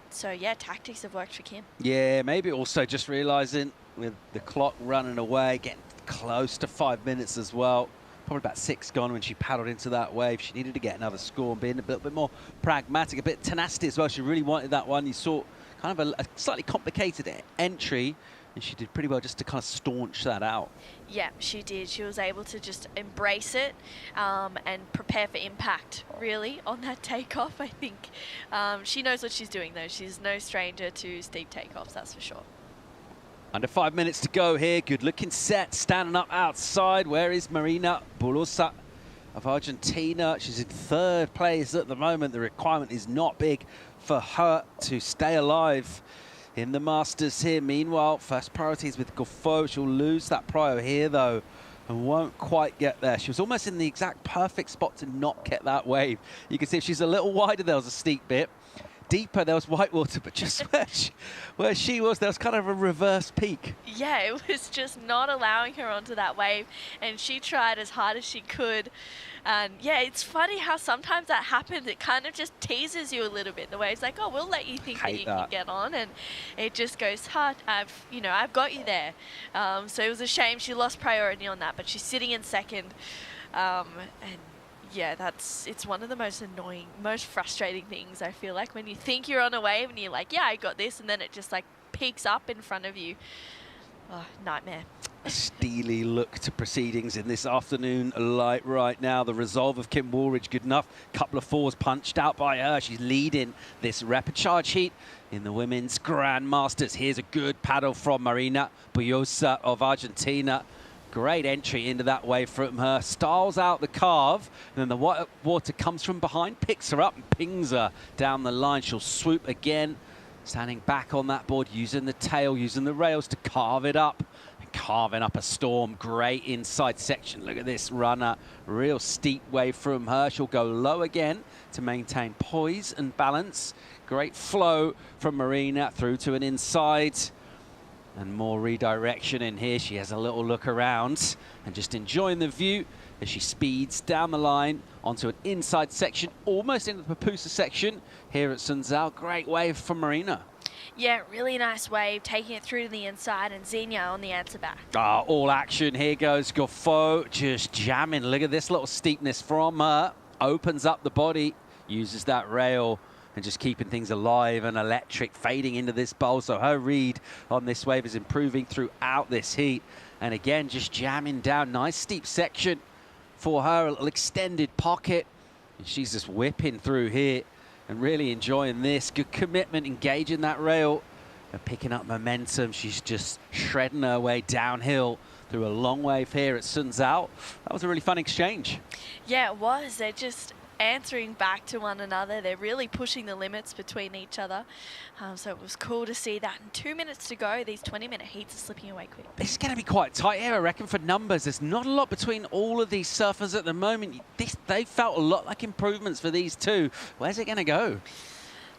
So yeah, tactics have worked for Kim. Yeah, maybe also just realizing with the clock running away, getting close to 5 minutes as well. Probably about 6 gone when she paddled into that wave. She needed to get another score and being a little bit more pragmatic, a bit tenacity as well. She really wanted that one. You saw kind of a slightly complicated entry, And she did pretty well just to kind of staunch that out. Yeah, she did. She was able to just embrace it and prepare for impact, really, on that takeoff, I think. She knows what she's doing, though. She's no stranger to steep takeoffs, that's for sure. Under 5 minutes to go here. Good-looking set, standing up outside. Where is Marina Bulosa of Argentina? She's in third place at the moment. The requirement is not big for her to stay alive in the Masters here. Meanwhile, first priorities with Goffo. She'll lose that prio here, though, and won't quite get there. She was almost in the exact perfect spot to not get that wave. You can see if she's a little wider, there was a steep bit. Deeper, there was whitewater, but just where she was, there was kind of a reverse peak. Yeah, it was just not allowing her onto that wave, and she tried as hard as she could. And yeah, it's funny how sometimes that happens. It kind of just teases you a little bit. The wave's like, oh, we'll let you think that you can get on, and it just goes hard. I've got you there. So it was a shame she lost priority on that, but she's sitting in second, and yeah, it's one of the most annoying, most frustrating things, I feel like, when you think you're on a wave and you're like, yeah, I got this, and then it just like peaks up in front of you. Oh, nightmare. A steely look to proceedings in this afternoon light right now. The resolve of Kim Woolridge, good enough. Couple of fours punched out by her. She's leading this repechage heat in the Women's Grand Masters. Here's a good paddle from Marina Bulosa of Argentina. Great entry into that wave from her. Styles out the carve, and then the water comes from behind, picks her up and pings her down the line. She'll swoop again, standing back on that board, using the tail, using the rails to carve it up. And carving up a storm. Great inside section. Look at this runner. Real steep wave from her. She'll go low again to maintain poise and balance. Great flow from Marina through to an inside. And more redirection in here. She has a little look around and just enjoying the view as she speeds down the line onto an inside section, almost into the Papusa section here at Sunzal. Great wave from Marina. Yeah, really nice wave, taking it through to the inside, and Xenia on the answer back. All action. Here goes Goffo, just jamming. Look at this little steepness from her. Opens up the body, uses that rail, and just keeping things alive and electric, fading into this bowl. So her read on this wave is improving throughout this heat. And again, just jamming down. Nice steep section for her, a little extended pocket. And she's just whipping through here and really enjoying this. Good commitment, engaging that rail and picking up momentum. She's just shredding her way downhill through a long wave here at Sunzal. That was a really fun exchange. Yeah, it was. They're just answering back to one another. They're really pushing the limits between each other. So it was cool to see that. And 2 minutes to go. These 20-minute heats are slipping away quick. It's going to be quite tight here, I reckon, for numbers. There's not a lot between all of these surfers at the moment. They felt a lot like improvements for these two. Where's it going to go?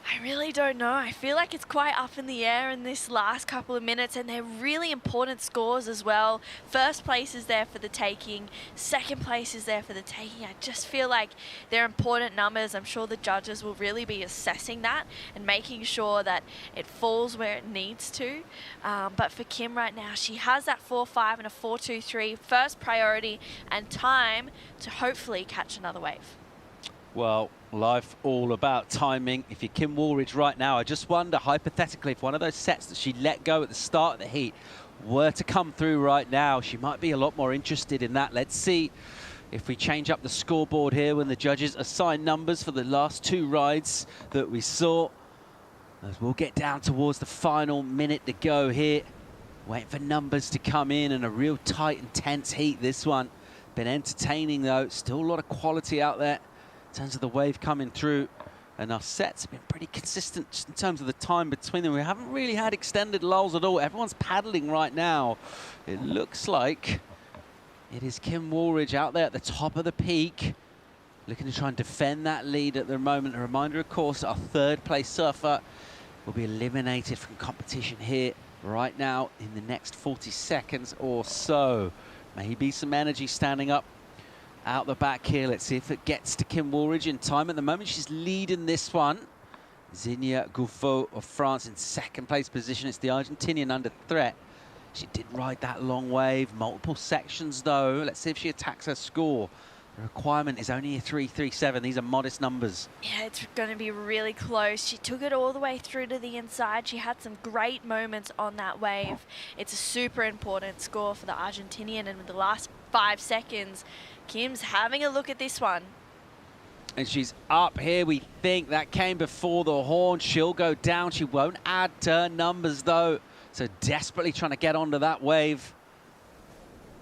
I really don't know. I feel like it's quite up in the air in this last couple of minutes, and they're really important scores as well. First place is there for the taking. Second place is there for the taking. I just feel like they're important numbers. I'm sure the judges will really be assessing that and making sure that it falls where it needs to. But for Kim right now, she has that 4.5 and a 4.23. First priority and time to hopefully catch another wave. Well, life all about timing. If you're Kim Woolridge right now, I just wonder, hypothetically, if one of those sets that she let go at the start of the heat were to come through right now, she might be a lot more interested in that. Let's see if we change up the scoreboard here when the judges assign numbers for the last two rides that we saw. As we'll get down towards the final minute to go here. Waiting for numbers to come in, and a real tight, intense heat, this one. Been entertaining, though. Still a lot of quality out there in terms of the wave coming through, and our sets have been pretty consistent just in terms of the time between them. We haven't really had extended lulls at all. Everyone's paddling right now. It looks like it is Kim Woolridge out there at the top of the peak, looking to try and defend that lead at the moment. A reminder, of course, our third place surfer will be eliminated from competition here right now in the next 40 seconds or so. Maybe some energy standing up out the back here. Let's see if it gets to Kim Woolridge in time. At the moment, she's leading this one. Xenia Goffo of France in second place position. It's the Argentinian under threat. She did ride that long wave. Multiple sections, though. Let's see if she attacks her score. The requirement is only a 3.37. These are modest numbers. Yeah, it's going to be really close. She took it all the way through to the inside. She had some great moments on that wave. It's a super important score for the Argentinian, and with the last 5 seconds, Kim's having a look at this one. And she's up here. We think that came before the horn. She'll go down. She won't add to her numbers, though. So desperately trying to get onto that wave.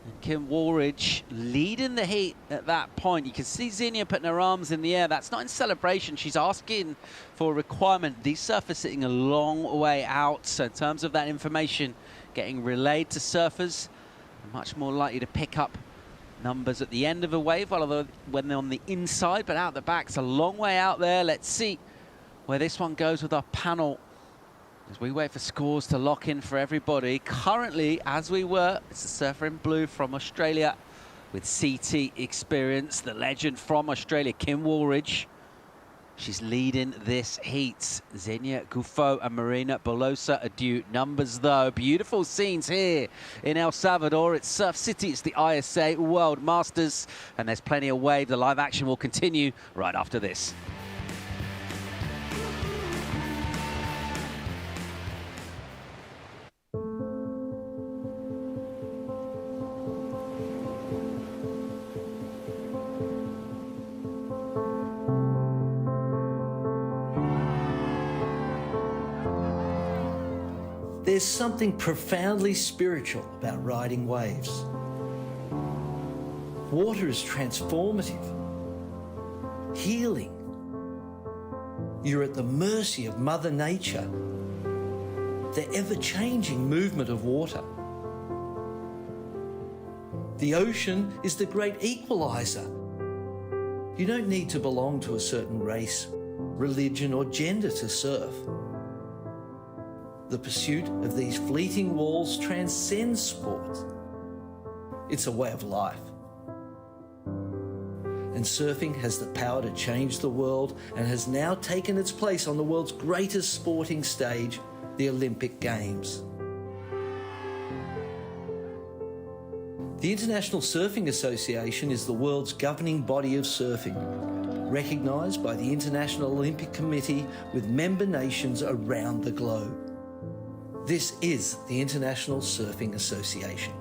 And Kim Woolridge leading the heat at that point. You can see Xenia putting her arms in the air. That's not in celebration. She's asking for a requirement. These surfers sitting a long way out. So in terms of that information getting relayed to surfers, much more likely to pick up numbers at the end of a wave, although when they're on the inside, but out the back, it's a long way out there. Let's see where this one goes with our panel as we wait for scores to lock in for everybody. Currently, as we were, it's the surfer in blue from Australia with CT experience, the legend from Australia, Kim Woolridge. She's leading this heat. Xenia Gufo and Marina Bolosa are due numbers, though. Beautiful scenes here in El Salvador. It's Surf City. It's the ISA World Masters. And there's plenty of wave. The live action will continue right after this. There's something profoundly spiritual about riding waves. Water is transformative, healing. You're at the mercy of Mother Nature, the ever-changing movement of water. The ocean is the great equalizer. You don't need to belong to a certain race, religion, or gender to surf. The pursuit of these fleeting walls transcends sport. It's a way of life. And surfing has the power to change the world and has now taken its place on the world's greatest sporting stage, the Olympic Games. The International Surfing Association is the world's governing body of surfing, recognised by the International Olympic Committee with member nations around the globe. This is the International Surfing Association.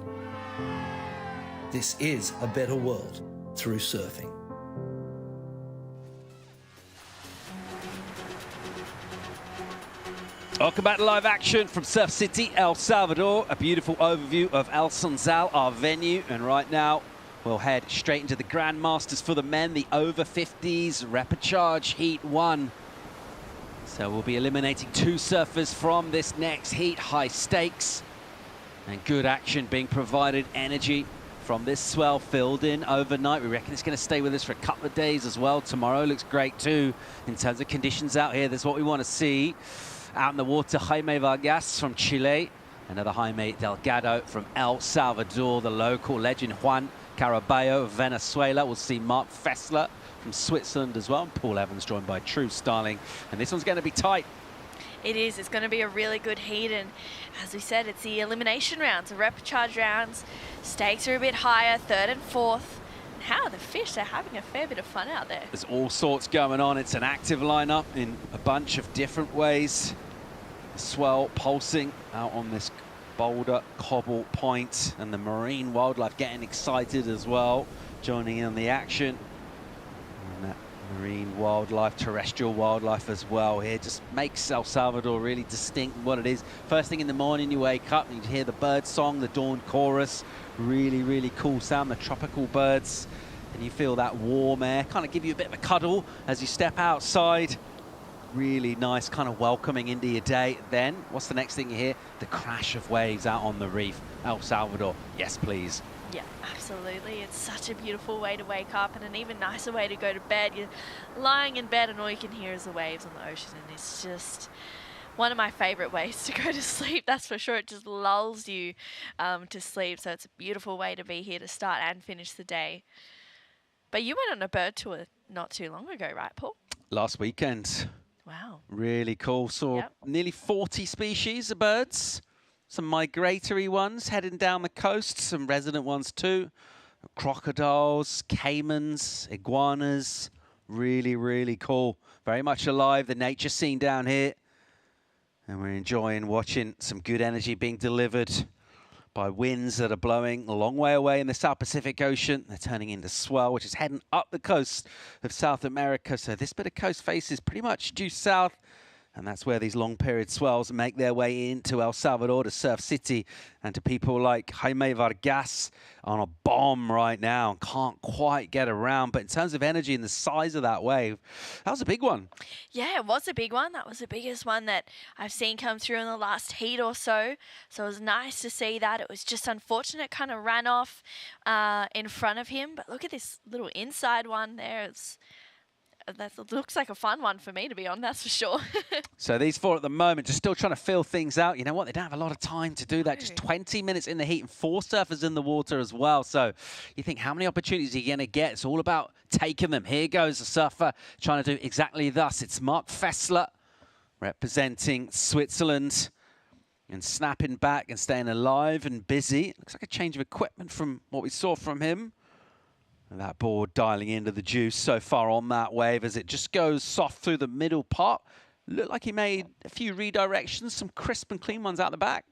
This is a better world through surfing. Welcome back to live action from Surf City, El Salvador. A beautiful overview of El Sunzal, our venue. And right now, we'll head straight into the Grand Masters for the men, the over 50s, Repechage Heat 1. So we'll be eliminating 2 surfers from this next heat. High stakes and good action being provided. Energy from this swell filled in overnight. We reckon it's going to stay with us for a couple of days as well. Tomorrow looks great too in terms of conditions out here. That's what we want to see. Out in the water, Jaime Vargas from Chile. Another Jaime Delgado from El Salvador. The local legend Juan Caraballo of Venezuela. We'll see Mark Fessler from Switzerland as well. Paul Evans joined by True Starling. And this one's going to be tight. It is. It's going to be a really good heat. And as we said, it's the elimination rounds, the repechage rounds. Stakes are a bit higher, 3rd and 4th. And how the fish, they're having a fair bit of fun out there. There's all sorts going on. It's an active lineup in a bunch of different ways. The swell pulsing out on this boulder cobble point, and the marine wildlife getting excited as well, joining in on the action. And that marine wildlife, terrestrial wildlife as well here just makes El Salvador really distinct in what it is. First thing in the morning you wake up and you hear the bird song, the dawn chorus. Really, really cool sound, the tropical birds. And you feel that warm air, kind of give you a bit of a cuddle as you step outside. Really nice, kind of welcoming into your day. Then, what's the next thing you hear? The crash of waves out on the reef. El Salvador, yes please. Yeah, absolutely. It's such a beautiful way to wake up and an even nicer way to go to bed. You're lying in bed and all you can hear is the waves on the ocean, and it's just one of my favorite ways to go to sleep, that's for sure. It just lulls you to sleep, so it's a beautiful way to be here to start and finish the day. But you went on a bird tour not too long ago, right, Paul? Last weekend. Wow. Really cool. Saw nearly 40 species of birds. Some migratory ones heading down the coast, some resident ones too. crocodiles, caimans, iguanas. Really, really cool. Very much alive, the nature scene down here. And we're enjoying watching some good energy being delivered by winds that are blowing a long way away in the South Pacific Ocean. They're turning into swell, which is heading up the coast of South America. So this bit of coast faces pretty much due south. And that's where these long period swells make their way into El Salvador, to Surf City, and to people like Jaime Vargas on a bomb right now and can't quite get around. But in terms of energy and the size of that wave, that was a big one. Yeah, it was a big one. That was the biggest one that I've seen come through in the last heat or so. So it was nice to see that. It was just unfortunate, kind of ran off in front of him. But look at this little inside one there. That looks like a fun one for me to be on, that's for sure. So these four at the moment just still trying to feel things out. You know what? They don't have a lot of time to do that. Just 20 minutes in the heat and 4 surfers in the water as well. So you think, how many opportunities are you going to get? It's all about taking them. Here goes a surfer trying to do exactly thus. It's Mark Fessler representing Switzerland and snapping back and staying alive and busy. Looks like a change of equipment from what we saw from him. And that board dialing into the juice so far on that wave as it just goes soft through the middle part. Looked like he made a few redirections, some crisp and clean ones out the back.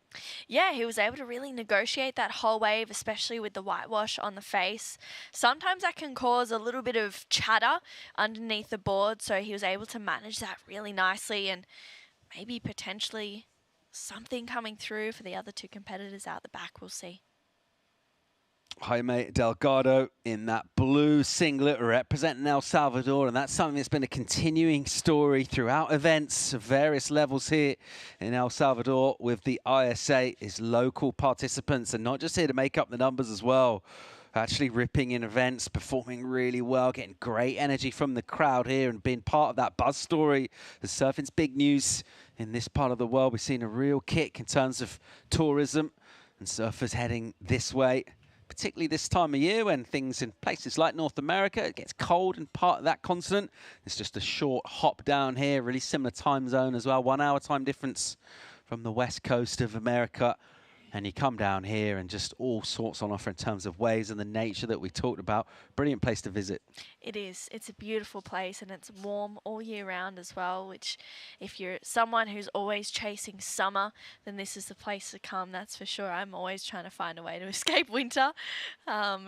Yeah, he was able to really negotiate that whole wave, especially with the whitewash on the face. Sometimes that can cause a little bit of chatter underneath the board, so he was able to manage that really nicely, and maybe potentially something coming through for the other 2 competitors out the back. We'll see. Jaime Delgado in that blue singlet representing El Salvador, and that's something that's been a continuing story throughout events of various levels here in El Salvador with the ISA, is local participants, and not just here to make up the numbers as well, actually ripping in events, performing really well, getting great energy from the crowd here and being part of that buzz story. The surfing's big news in this part of the world. We've seen a real kick in terms of tourism and surfers heading this way, particularly this time of year when things in places like North America, it gets cold in part of that continent. It's just a short hop down here, really similar time zone as well, 1 hour time difference from the west coast of America. And you come down here and just all sorts on offer in terms of waves and the nature that we talked about. Brilliant place to visit. It is. It's a beautiful place, and it's warm all year round as well, which if you're someone who's always chasing summer, then this is the place to come, that's for sure. I'm always trying to find a way to escape winter,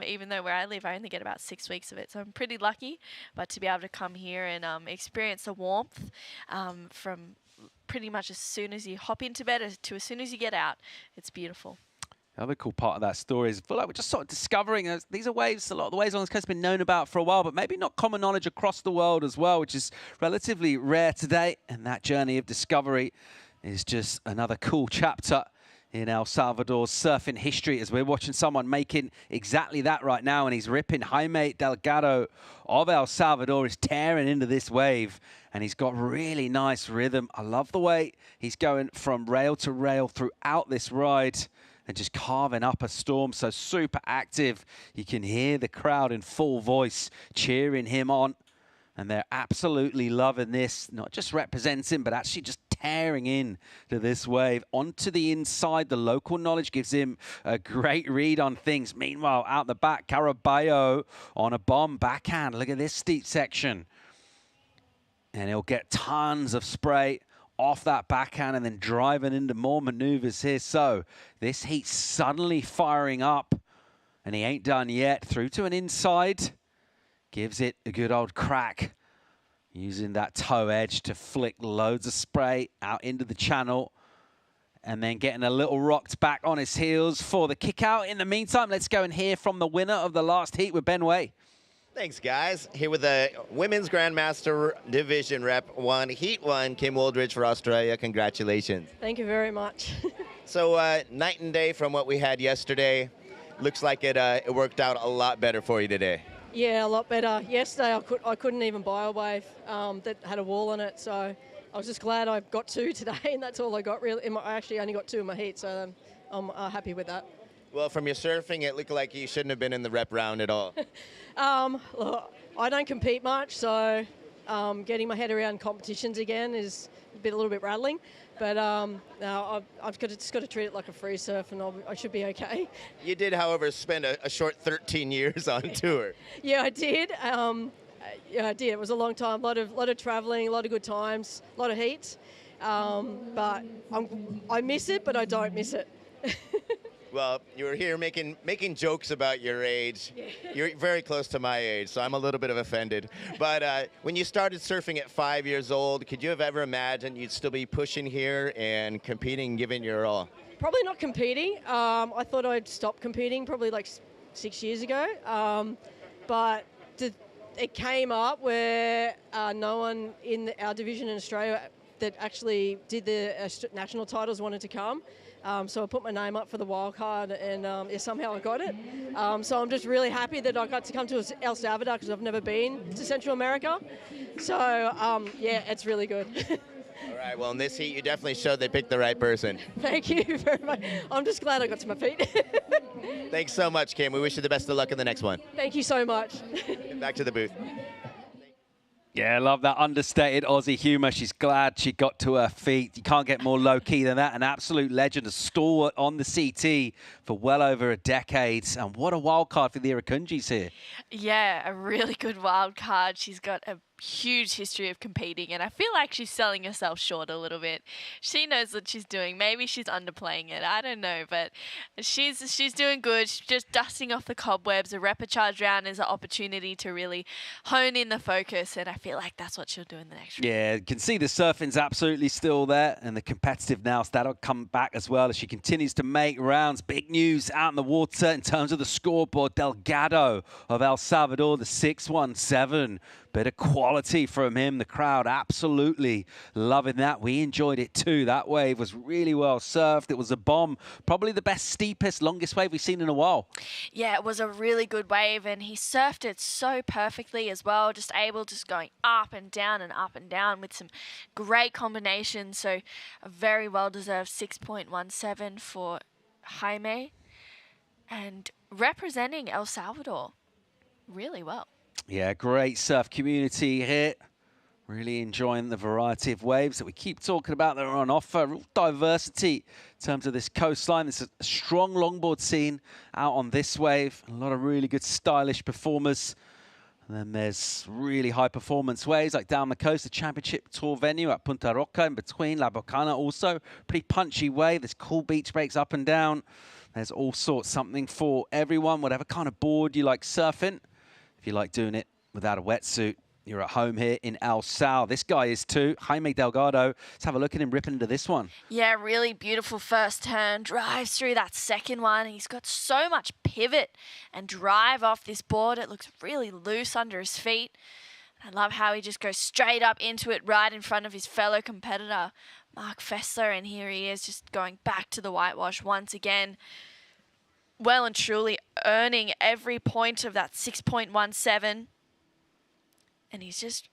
even though where I live, I only get about 6 weeks of it, so I'm pretty lucky. But to be able to come here and experience the warmth from pretty much as soon as you hop into bed to as soon as you get out, it's beautiful. The other cool part of that story is I feel like we're just sort of discovering these are waves, a lot of the waves on this coast have been known about for a while, but maybe not common knowledge across the world as well, which is relatively rare today. And that journey of discovery is just another cool chapter in El Salvador's surfing history, as we're watching someone making exactly that right now, and he's ripping. Jaime Delgado of El Salvador is tearing into this wave, and he's got really nice rhythm. I love the way he's going from rail to rail throughout this ride and just carving up a storm. So super active. You can hear the crowd in full voice cheering him on, and they're absolutely loving this, not just representing, but actually just tearing in to this wave. Onto the inside, the local knowledge gives him a great read on things. Meanwhile, out the back, Caraballo on a bomb backhand. Look at this steep section. And he'll get tons of spray off that backhand and then driving into more maneuvers here. So this heat's suddenly firing up, and he ain't done yet. Through to an inside. Gives it a good old crack, using that toe edge to flick loads of spray out into the channel, and then getting a little rocked back on his heels for the kick out. In the meantime, let's go and hear from the winner of the last heat with Ben Way. Thanks, guys. Here with the Women's Grandmaster Division Rep 1, Heat 1, Kim Wooldridge for Australia. Congratulations. Thank you very much. So night and day from what we had yesterday. Looks like it worked out a lot better for you today. Yeah, a lot better. Yesterday I couldn't even buy a wave that had a wall on it, so I was just glad I got 2 today, and that's all I got really. I actually only got 2 in my heat, so I'm happy with that. Well, from your surfing, it looked like you shouldn't have been in the rep round at all. Look, I don't compete much, so getting my head around competitions again is a little bit rattling. But no, I've just got to treat it like a free surf, and I should be okay. You did, however, spend a short 13 years on tour. Yeah, I did. Yeah, I did. It was a long time. A lot of traveling, a lot of good times, a lot of heat. But I miss it, but I don't miss it. Well, you were here making jokes about your age. Yeah. You're very close to my age, so I'm a little bit offended. But when you started surfing at 5 years old, could you have ever imagined you'd still be pushing here and competing, giving your all? Probably not competing. I thought I'd stop competing probably like 6 years ago. But it came up where no one in our division in Australia that actually did the national titles wanted to come. So I put my name up for the wild card, and yeah, somehow I got it. So I'm just really happy that I got to come to El Salvador because I've never been to Central America. So yeah, it's really good. All right, well, in this heat, you definitely showed they picked the right person. Thank you very much. I'm just glad I got to my feet. Thanks so much, Kim. We wish you the best of luck in the next one. Thank you so much. Back to the booth. Yeah, I love that understated Aussie humour. She's glad she got to her feet. You can't get more low-key than that. An absolute legend, a stalwart on the CT for well over a decade. And what a wild card for the Irukundjis here. Yeah, a really good wild card. She's got a huge history of competing, and I feel like she's selling herself short a little bit. She knows what she's doing. Maybe she's underplaying it. I don't know, but she's doing good. She's just dusting off the cobwebs. A repechage round is an opportunity to really hone in the focus, and I feel like that's what she'll do in the next round. Yeah, you can see the surfing's absolutely still there, and the competitive now, so that'll come back as well as she continues to make rounds. Big news out in the water in terms of the scoreboard. Delgado of El Salvador, the 617. Bit of quality from him. The crowd absolutely loving that. We enjoyed it too. That wave was really well surfed. It was a bomb. Probably the best, steepest, longest wave we've seen in a while. Yeah, it was a really good wave, and he surfed it so perfectly as well. Just going up and down with some great combinations. So a very well-deserved 6.17 for Jaime, and representing El Salvador really well. Yeah, great surf community here. Really enjoying the variety of waves that we keep talking about that are on offer. Real diversity in terms of this coastline. There's a strong longboard scene out on this wave. A lot of really good stylish performers. And then there's really high performance waves like down the coast, the championship tour venue at Punta Roca in between. La Bocana also. Pretty punchy wave. There's cool beach breaks up and down. There's all sorts, something for everyone, whatever kind of board you like surfing. If you like doing it without a wetsuit, you're at home here in El Sal. This guy is too, Jaime Delgado. Let's have a look at him ripping into this one. Yeah, really beautiful first turn. Drives through that second one. He's got so much pivot and drive off this board. It looks really loose under his feet. I love how he just goes straight up into it right in front of his fellow competitor, Mark Fessler. And here he is just going back to the whitewash once again. Well and truly earning every point of that 6.17. And he's just,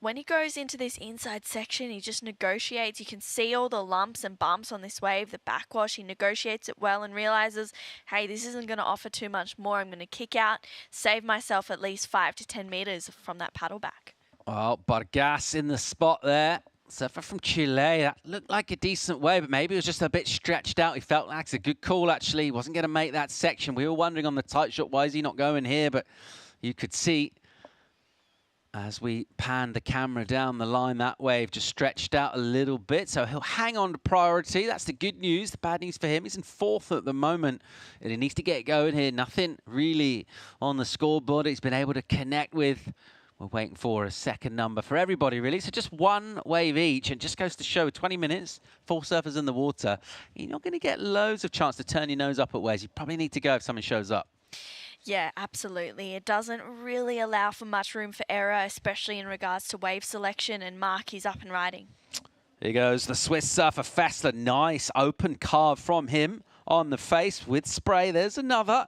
when he goes into this inside section, he just negotiates. You can see all the lumps and bumps on this wave, the backwash. He negotiates it well and realizes, hey, this isn't going to offer too much more. I'm going to kick out, save myself at least 5 to 10 meters from that paddle back. Well, Bargas in the spot there. Surfer from Chile. That looked like a decent wave, but maybe it was just a bit stretched out. He felt like it's a good call, actually. He wasn't going to make that section. We were wondering on the tight shot, why is he not going here? But you could see as we panned the camera down the line, that wave just stretched out a little bit. So he'll hang on to priority. That's the good news. The bad news for him, he's in fourth at the moment, and he needs to get going here. Nothing really on the scoreboard he's been able to connect with. We're waiting for a second number for everybody, really. So just one wave each, and just goes to show 20 minutes, 4 surfers in the water. You're not going to get loads of chance to turn your nose up at waves. You probably need to go if someone shows up. Yeah, absolutely. It doesn't really allow for much room for error, especially in regards to wave selection, and Mark is up and riding. Here goes the Swiss surfer Fessler. Nice open carve from him on the face with spray. There's another.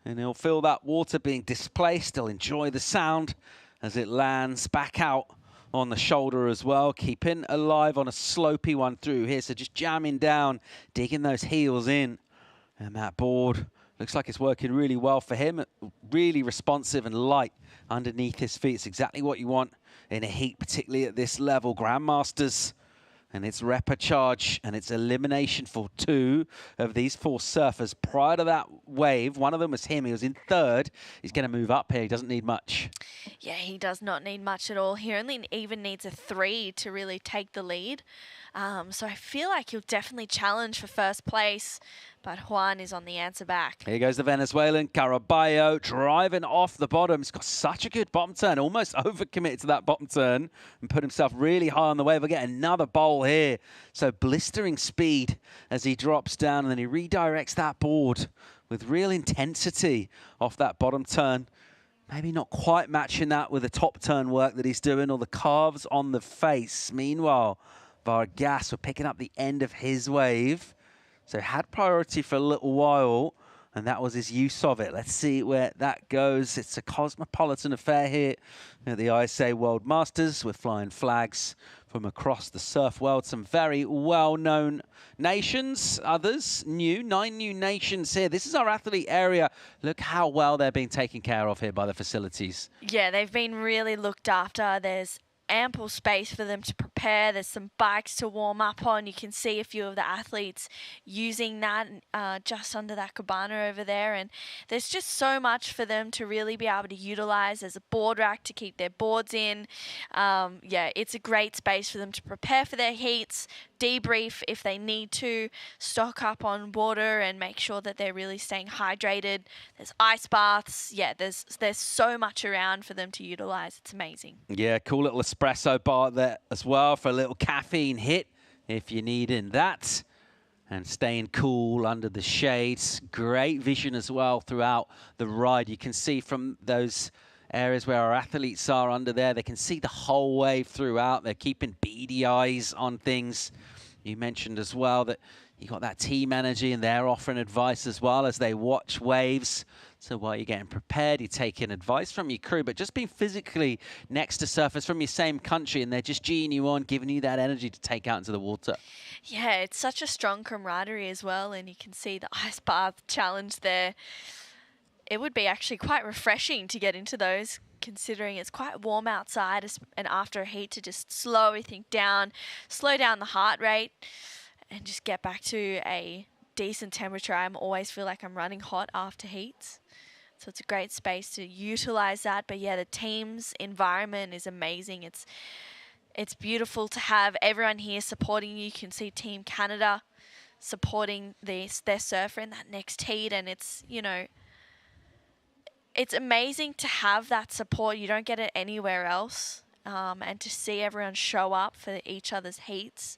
And he'll feel that water being displaced. He'll enjoy the sound as it lands back out on the shoulder as well, keeping alive on a slopey one through here. So just jamming down, digging those heels in. And that board looks like it's working really well for him. Really responsive and light underneath his feet. It's exactly what you want in a heat, particularly at this level. Grandmasters And it's repechage, and it's elimination for 2 of these 4 surfers. Prior to that wave, one of them was him. He was in 3rd. He's going to move up here. He doesn't need much. Yeah, he does not need much at all. He only even needs a 3 to really take the lead. So I feel like he'll definitely challenge for first place, but Juan is on the answer back. Here goes the Venezuelan, Caraballo, driving off the bottom. He's got such a good bottom turn, almost overcommitted to that bottom turn and put himself really high on the wave. We'll get another bowl here. So blistering speed as he drops down, and then he redirects that board with real intensity off that bottom turn. Maybe not quite matching that with the top turn work that he's doing, or the carves on the face. Meanwhile, Vargas were picking up the end of his wave. So had priority for a little while, and that was his use of it. Let's see where that goes. It's a cosmopolitan affair here at the ISA World Masters with flying flags from across the surf world. Some very well-known nations, others new, 9 new nations here. This is our athlete area. Look how well they're being taken care of here by the facilities. Yeah, they've been really looked after. There's ample space for them to prepare. There's some bikes to warm up on. You can see a few of the athletes using that just under that cabana over there, and there's just so much for them to really be able to utilize. There's a board rack to keep their boards in. Yeah, it's a great space for them to prepare for their heats, debrief if they need to, stock up on water and make sure that they're really staying hydrated. There's ice baths. Yeah, there's so much around for them to utilize. It's amazing. Yeah, cool little espresso bar there as well for a little caffeine hit if you're needing that. And staying cool under the shades. Great vision as well throughout the ride. You can see from those areas where our athletes are under there, they can see the whole wave throughout. They're keeping beady eyes on things. You mentioned as well that you got that team energy, and they're offering advice as well as they watch waves. So while you're getting prepared, you're taking advice from your crew, but just being physically next to surfers from your same country, and they're just geeing you on, giving you that energy to take out into the water. Yeah, it's such a strong camaraderie as well, and you can see the ice bath challenge there. It would be actually quite refreshing to get into those, considering it's quite warm outside, and after a heat to just slow everything down, slow down the heart rate, and just get back to a decent temperature. I always feel like I'm running hot after heats. So it's a great space to utilize that. But yeah, the team's environment is amazing. It's beautiful to have everyone here supporting you. You can see Team Canada supporting their surfer in that next heat, and it's, you know, it's amazing to have that support. You don't get it anywhere else. And to see everyone show up for each other's heats,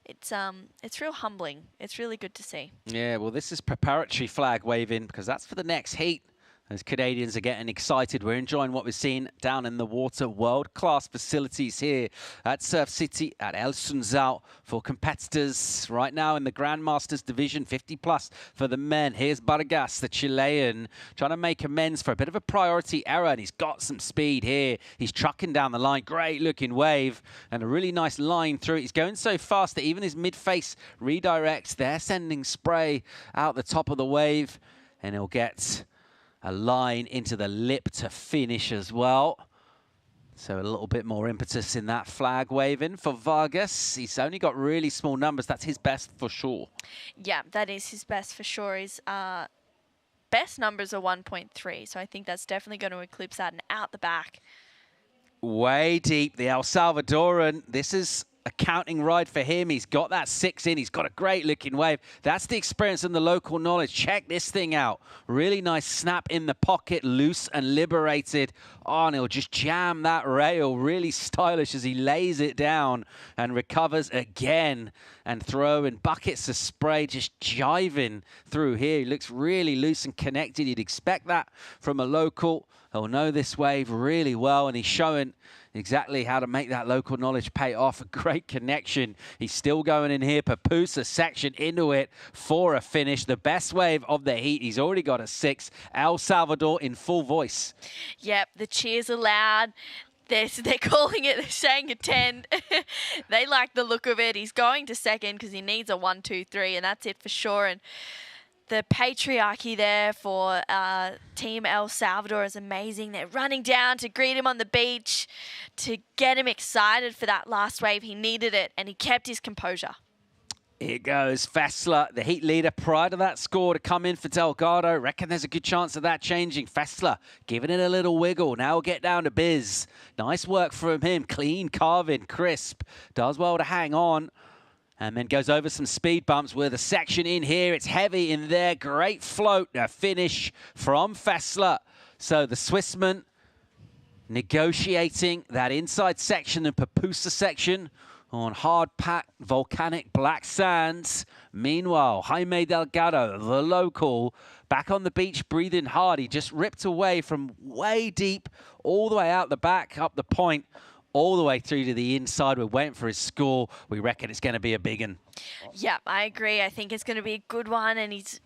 it's real humbling. It's really good to see. Yeah, well, this is preparatory flag waving because that's for the next heat. As Canadians are getting excited, we're enjoying what we're seeing down in the water. World-class facilities here at Surf City at El Sunzal for competitors. Right now in the Grandmasters division, 50+ for the men. Here's Vargas, the Chilean, trying to make amends for a bit of a priority error, and he's got some speed here. He's trucking down the line. Great-looking wave and a really nice line through it. He's going so fast that even his mid-face redirects. They're sending spray out the top of the wave, and he'll get a line into the lip to finish as well. So a little bit more impetus in that flag waving for Vargas. He's only got really small numbers. That's his best for sure. Yeah, that is his best for sure. His best numbers are 1.3. So I think that's definitely going to eclipse that, and out the back. Way deep, the El Salvadoran. This is a counting ride for him. He's got that 6 in. He's got a great looking wave. That's the experience and the local knowledge. Check this thing out. Really nice snap in the pocket, loose and liberated. Oh, and he'll just jam that rail. Really stylish as he lays it down and recovers again, and throwing buckets of spray, just jiving through here. He looks really loose and connected. You'd expect that from a local. He'll know this wave really well, and he's showing exactly how to make that local knowledge pay off. A great connection. He's still going in here. Papusa section into it for a finish. The best wave of the heat. He's already got a 6. El Salvador in full voice. Yep, the cheers are loud. They're calling it, they're saying a 10. They like the look of it. He's going to second because he needs a 1, 2, 3, and that's it for sure. And the patriarchy there for Team El Salvador is amazing. They're running down to greet him on the beach, to get him excited for that last wave. He needed it, and he kept his composure. Here goes Fessler, the heat leader prior to that score to come in for Delgado. Reckon there's a good chance of that changing. Fessler giving it a little wiggle. Now we'll get down to Biz. Nice work from him. Clean carving, crisp. Does well to hang on. And then goes over some speed bumps with a section in here. It's heavy in there. Great float. A finish from Fessler. So the Swissman negotiating that inside section, the Papusa section, on hard-packed volcanic black sands. Meanwhile, Jaime Delgado, the local, back on the beach, breathing hard. He just ripped away from way deep, all the way out the back, up the point, all the way through to the inside. We're waiting for his score. We reckon it's going to be a big one. Yeah, I agree. I think it's going to be a good one, and he's...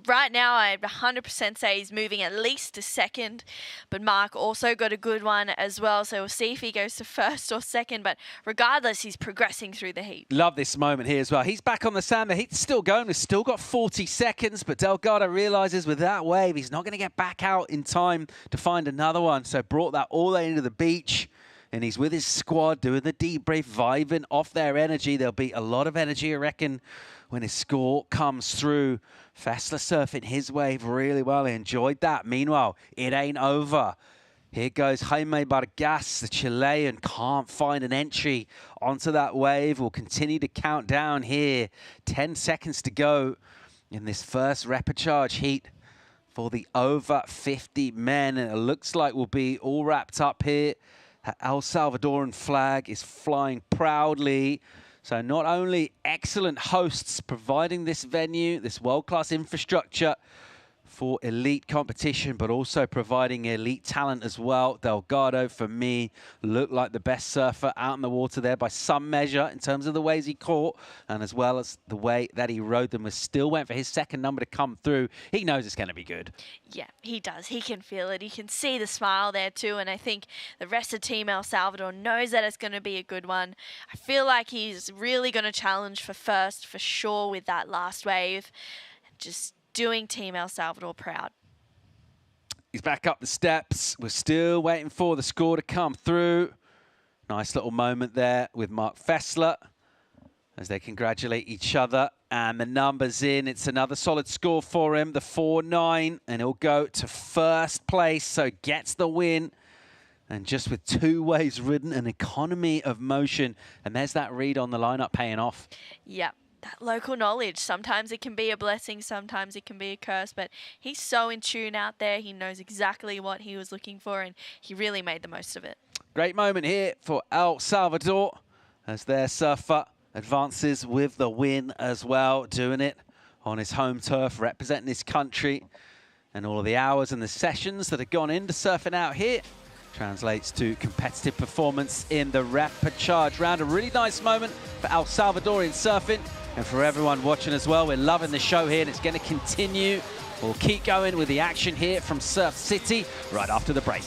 Right now, I'd 100% say he's moving at least to second, but Mark also got a good one as well, so we'll see if he goes to first or second, but regardless, he's progressing through the heat. Love this moment here as well. He's back on the sand. The heat's still going. We've still got 40 seconds, but Delgado realizes with that wave, he's not going to get back out in time to find another one, so brought that all the way into the beach, and he's with his squad doing the debrief, vibing off their energy. There'll be a lot of energy, I reckon, when his score comes through. Fessler surfing his wave really well. He enjoyed that. Meanwhile, it ain't over. Here goes Jaime Vargas, the Chilean. Can't find an entry onto that wave. We'll continue to count down here. 10 seconds to go in this first repechage heat for the over 50 men. And it looks like we'll be all wrapped up here. El Salvadoran flag is flying proudly. So not only excellent hosts providing this venue, this world-class infrastructure for elite competition, but also providing elite talent as well. Delgado, for me, looked like the best surfer out in the water there by some measure in terms of the waves he caught, and as well as the way that he rode them. Was still went for his second number to come through. He knows it's going to be good. Yeah, he does. He can feel it. He can see the smile there too, and I think the rest of Team El Salvador knows that it's going to be a good one. I feel like he's really going to challenge for first for sure with that last wave. Just doing Team El Salvador proud. He's back up the steps. We're still waiting for the score to come through. Nice little moment there with Mark Fessler as they congratulate each other. And the numbers in. It's another solid score for him, the 4.9, and he'll go to first place, so gets the win. And just with 2 waves ridden, an economy of motion. And there's that read on the lineup paying off. Yeah. That local knowledge. Sometimes it can be a blessing, sometimes it can be a curse, but he's so in tune out there. He knows exactly what he was looking for, and he really made the most of it. Great moment here for El Salvador as their surfer advances with the win as well, doing it on his home turf, representing his country, and all of the hours and the sessions that have gone into surfing out here translates to competitive performance in the repechage round. A really nice moment for El Salvadorian surfing. And for everyone watching as well, we're loving the show here, and it's going to continue. We'll keep going with the action here from Surf City right after the break.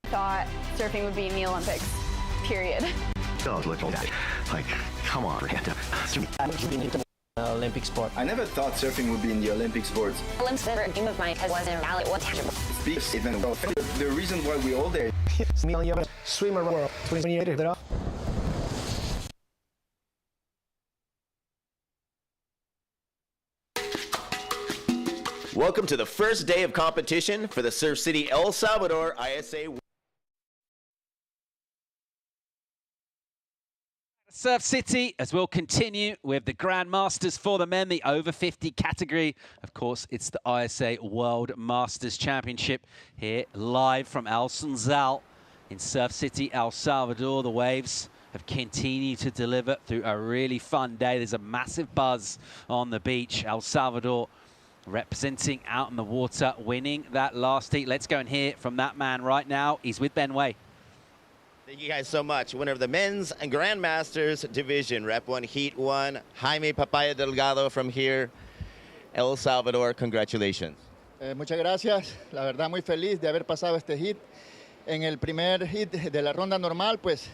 Thought surfing would be in the Olympics, period. Like, come on, Olympic sport. I never thought surfing would be in the Olympic sports. Olympics never a dream of mine because it wasn't valid or tangible. Big statement. The reason why we all there. Swimmer world 28. Welcome to the first day of competition for the Surf City El Salvador ISA. Surf City, as we'll continue with the Grand Masters for the men, the over 50 category. Of course, it's the ISA World Masters Championship here live from El Sunzal in Surf City, El Salvador. The waves have continued to deliver through a really fun day. There's a massive buzz on the beach. El Salvador representing out in the water, winning that last heat. Let's go and hear from that man right now. He's with Ben Way. Thank you guys so much. Winner of the men's and Grandmasters division, Rep 1, Heat 1, Jaime Papaya Delgado from here, El Salvador. Congratulations. Muchas gracias. La verdad, muy feliz de haber pasado este hit. En el primer hit de la ronda normal, pues,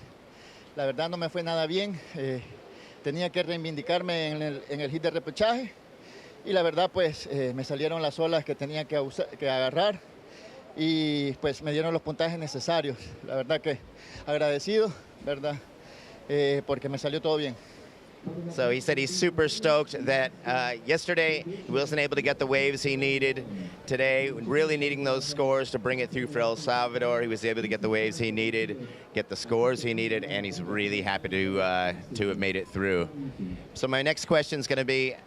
la verdad no me fue nada bien. Tenía que reivindicarme en el hit de repechaje. Y la verdad, pues, me salieron las olas que tenía que agarrar. Y pues me dieron los puntajes necesarios. La verdad que agradecido, ¿verdad? Porque me salió todo bien. So he said he's super stoked that yesterday he wasn't able to get the waves he needed. Today, really needing those scores to bring it through for El Salvador. He was able to get the waves he needed, get the scores he needed, and he's really happy to have made it through. So my next question is going to be,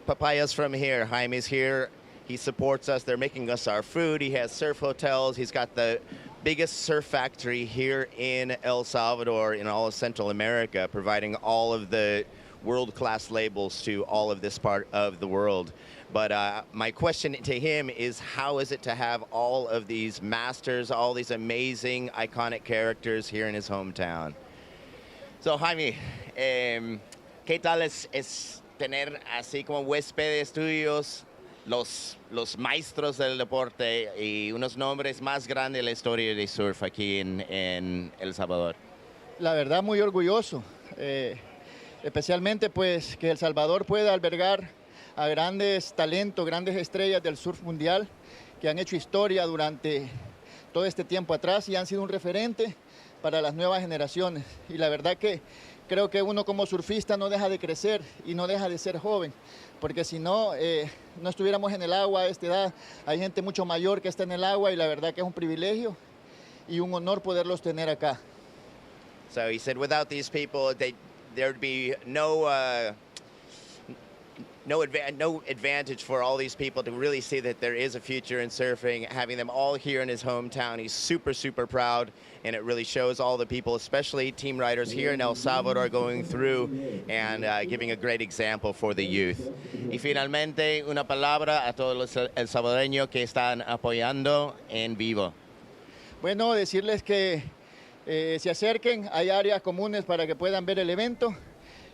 Papaya's from here, Jaime's here. He supports us. They're making us our food. He has surf hotels. He's got the biggest surf factory here in El Salvador, in all of Central America, providing all of the world-class labels to all of this part of the world. But my question to him is, how is it to have all of these masters, all these amazing, iconic characters here in his hometown? So, Jaime, ¿qué tal es tener así como huéspedes tuyos, los maestros del deporte y unos nombres más grandes de la historia de surf aquí en El Salvador? La verdad, muy orgulloso, especialmente pues que El Salvador pueda albergar a grandes talentos, grandes estrellas del surf mundial que han hecho historia durante todo este tiempo atrás y han sido un referente para las nuevas generaciones. Y la verdad que creo que uno como surfista no deja de crecer y no deja de ser joven, porque si no, no estuviéramos en el agua a esta edad. Hay gente mucho mayor que está en el agua y la verdad que es un privilegio y un honor poderlos tener acá. So he said without these people, there'd be no advantage for all these people to really see that there is a future in surfing. Having them all here in his hometown, he's super, super proud, and it really shows all the people, especially team riders here in El Salvador, going through and giving a great example for the youth. Y finalmente, una palabra a todos los el salvadoreños que están apoyando en vivo. Bueno, decirles que se acerquen, hay áreas comunes para que puedan ver el evento.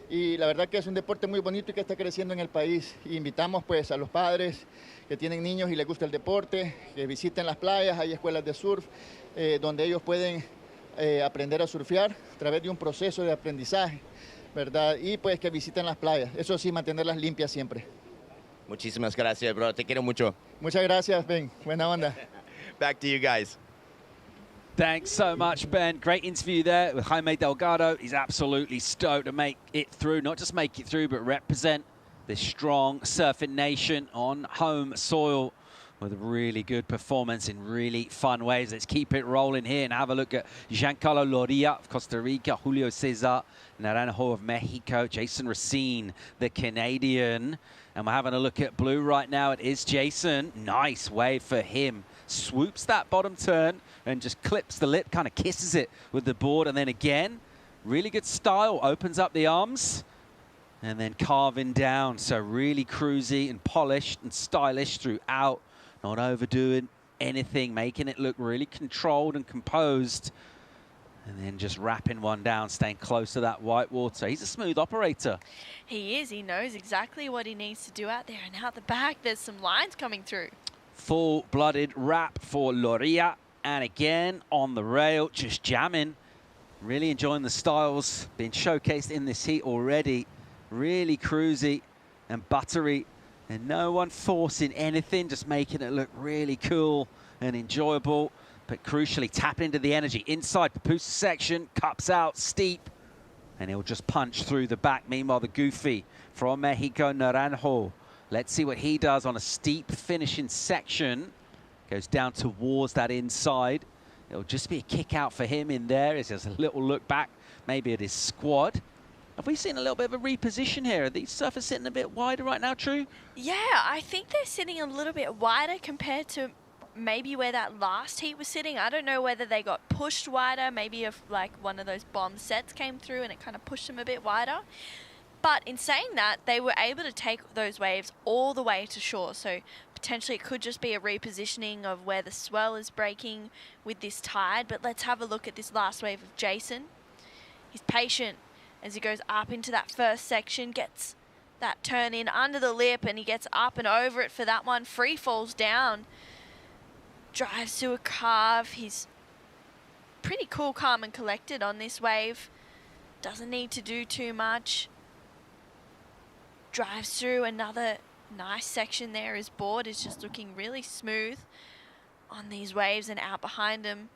Y la verdad que es un deporte muy bonito y que está creciendo en el país. Y invitamos pues a los padres que tienen niños y les gusta el deporte, que visiten las playas, hay escuelas de surf donde ellos pueden aprender a surfear a través de un proceso de aprendizaje, ¿verdad? Y pues que visiten las playas, eso sí, mantenerlas limpias siempre. Muchísimas gracias, bro. Te quiero mucho. Muchas gracias, Ben. Buena onda. Back to you guys. Thanks so much, Ben. Great interview there with Jaime Delgado. He's absolutely stoked to make it through, not just make it through, but represent this strong surfing nation on home soil with a really good performance in really fun ways. Let's keep it rolling here and have a look at Giancarlo Loria of Costa Rica, Julio Cesar Naranjo of Mexico, Jason Racine, the Canadian. And we're having a look at blue right now. It is Jason. Nice wave for him. Swoops that bottom turn and just clips the lip, kind of kisses it with the board. And then again, really good style, opens up the arms and then carving down. So really cruisy and polished and stylish throughout, not overdoing anything, making it look really controlled and composed. And then just wrapping one down, staying close to that white water. He's a smooth operator. He is. He knows exactly what he needs to do out there. And out the back, there's some lines coming through. Full-blooded wrap for Loria. And again, on the rail, just jamming. Really enjoying the styles being showcased in this heat already. Really cruisy and buttery. And no one forcing anything, just making it look really cool and enjoyable. But crucially, tap into the energy. Inside Papusa section, cups out, steep. And he'll just punch through the back. Meanwhile, the Goofy from Mexico, Naranjo. Let's see what he does on a steep finishing section. Goes down towards that inside. It'll just be a kick out for him in there. It's just a little look back, maybe at his squad. Have we seen a little bit of a reposition here? Are these surfers sitting a bit wider right now, True? Yeah, I think they're sitting a little bit wider compared to maybe where that last heat was sitting. I don't know whether they got pushed wider, maybe if like one of those bomb sets came through and it kind of pushed them a bit wider. But in saying that, they were able to take those waves all the way to shore. So potentially it could just be a repositioning of where the swell is breaking with this tide. But let's have a look at this last wave of Jason. He's patient as he goes up into that first section, gets that turn in under the lip, and he gets up and over it for that one. Free falls down, drives to a carve. He's pretty cool, calm and collected on this wave. Doesn't need to do too much. Drives through another nice section there. His board is just looking really smooth on these waves, and out behind him,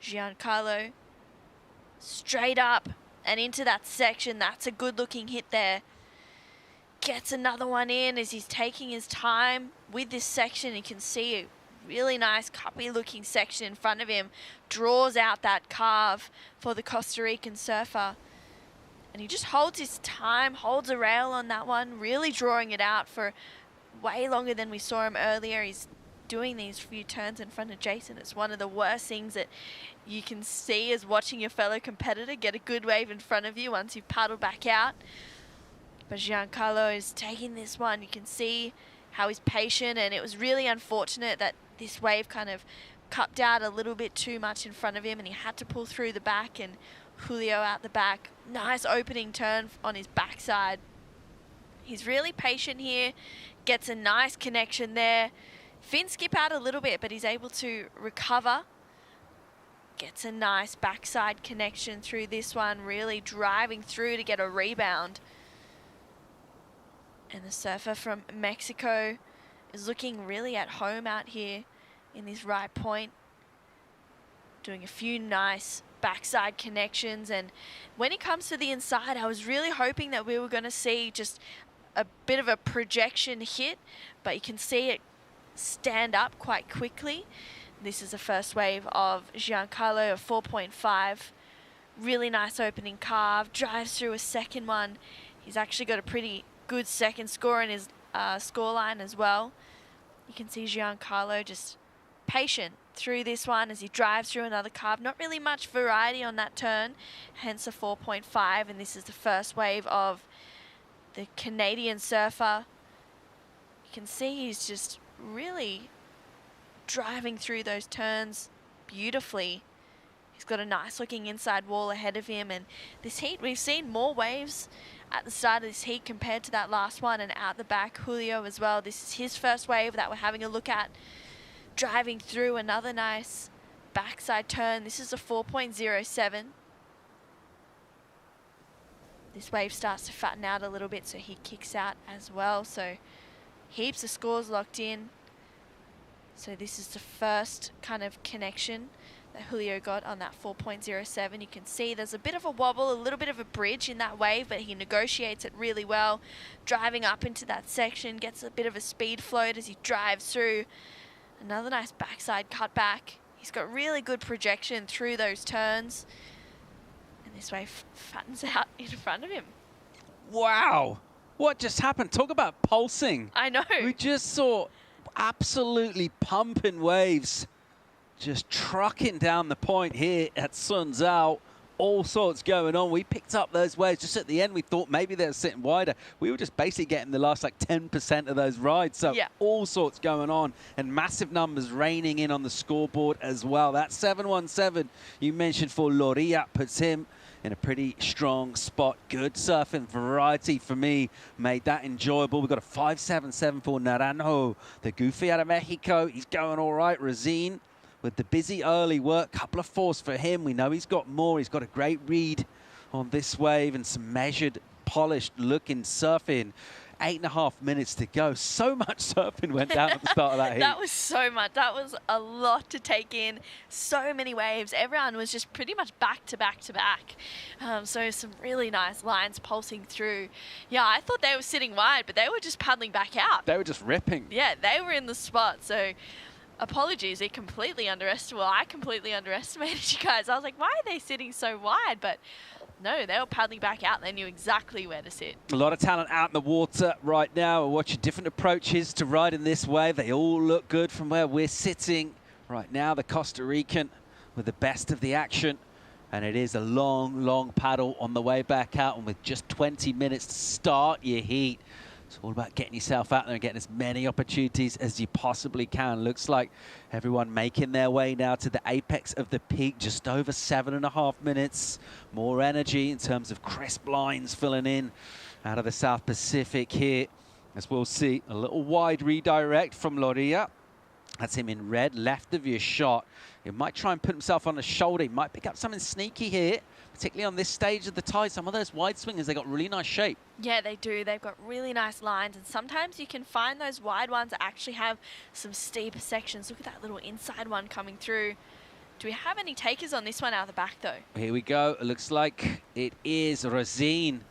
Giancarlo straight up and into that section. That's a good looking hit there. Gets another one in as he's taking his time with this section. You can see a really nice cuppy looking section in front of him. Draws out that carve for the Costa Rican surfer. And he just holds his time, holds a rail on that one, really drawing it out for way longer than we saw him earlier. He's doing these few turns in front of Jason. It's one of the worst things that you can see is watching your fellow competitor get a good wave in front of you once you've paddled back out. But Giancarlo is taking this one. You can see how he's patient, and it was really unfortunate that this wave kind of cupped out a little bit too much in front of him, and he had to pull through the back, and Julio out the back. Nice opening turn on his backside. He's really patient here, gets a nice connection there. Fin skip out a little bit, but he's able to recover. Gets a nice backside connection through this one, really driving through to get a rebound. And the surfer from Mexico is looking really at home out here in this right point. Doing a few nice backside connections, and when it comes to the inside, I was really hoping that we were going to see just a bit of a projection hit, but you can see it stand up quite quickly. This is the first wave of Giancarlo, a 4.5. Really nice opening carve, drives through a second one. He's actually got a pretty good second score in his scoreline as well. You can see Giancarlo just patient through this one as he drives through another carve. Not really much variety on that turn, hence a 4.5, and this is the first wave of the Canadian surfer. You can see he's just really driving through those turns beautifully. He's got a nice looking inside wall ahead of him, and this heat, we've seen more waves at the start of this heat compared to that last one, and out the back, Julio as well. This is his first wave that we're having a look at. Driving through another nice backside turn. This is a 4.07. This wave starts to fatten out a little bit, so he kicks out as well. So heaps of scores locked in. So this is the first kind of connection that Julio got on that 4.07. You can see there's a bit of a wobble, a little bit of a bridge in that wave, but he negotiates it really well. Driving up into that section, gets a bit of a speed float as he drives through. Another nice backside cutback. He's got really good projection through those turns. And this wave fattens out in front of him. Wow. What just happened? Talk about pulsing. I know. We just saw absolutely pumping waves just trucking down the point here at Sunzal. All sorts going on. We picked up those waves just at the end. We thought maybe they were sitting wider. We were just basically getting the last like 10% of those rides. So yeah, all sorts going on, and massive numbers raining in on the scoreboard as well. That 717 you mentioned for Loria puts him in a pretty strong spot. Good surfing variety for me made that enjoyable. We've got a 577 for Naranjo, the goofy out of Mexico. He's going all right. Razine with the busy early work, couple of fours for him. We know he's got more. He's got a great read on this wave and some measured, polished looking surfing. 8.5 minutes to go. So much surfing went down at the start of that heat. That was so much. That was a lot to take in. So many waves. Everyone was just pretty much back to back to back. So some really nice lines pulsing through. Yeah, I thought they were sitting wide, but they were just paddling back out. They were just ripping. Yeah, they were in the spot. So apologies, I completely underestimated you guys. I was like, why are they sitting so wide? But No, they were paddling back out. They knew exactly where to sit. A lot of talent out in the water right now. We're watching different approaches to riding this wave. They all look good from where we're sitting right now. The Costa Rican with the best of the action. And it is a long, long paddle on the way back out. And with just 20 minutes to start your heat, it's all about getting yourself out there and getting as many opportunities as you possibly can. Looks like everyone making their way now to the apex of the peak, just over 7.5 minutes. More energy in terms of crisp lines filling in out of the South Pacific here. As we'll see, a little wide redirect from Loria. That's him in red, left of your shot. He might try and put himself on the shoulder. He might pick up something sneaky here, particularly on this stage of the tide. Some of those wide swingers, they got really nice shape. Yeah, they do. They've got really nice lines, and sometimes you can find those wide ones that actually have some steeper sections. Look at that little inside one coming through. Do we have any takers on this one out of the back, though? Here we go. It looks like it is Rosine,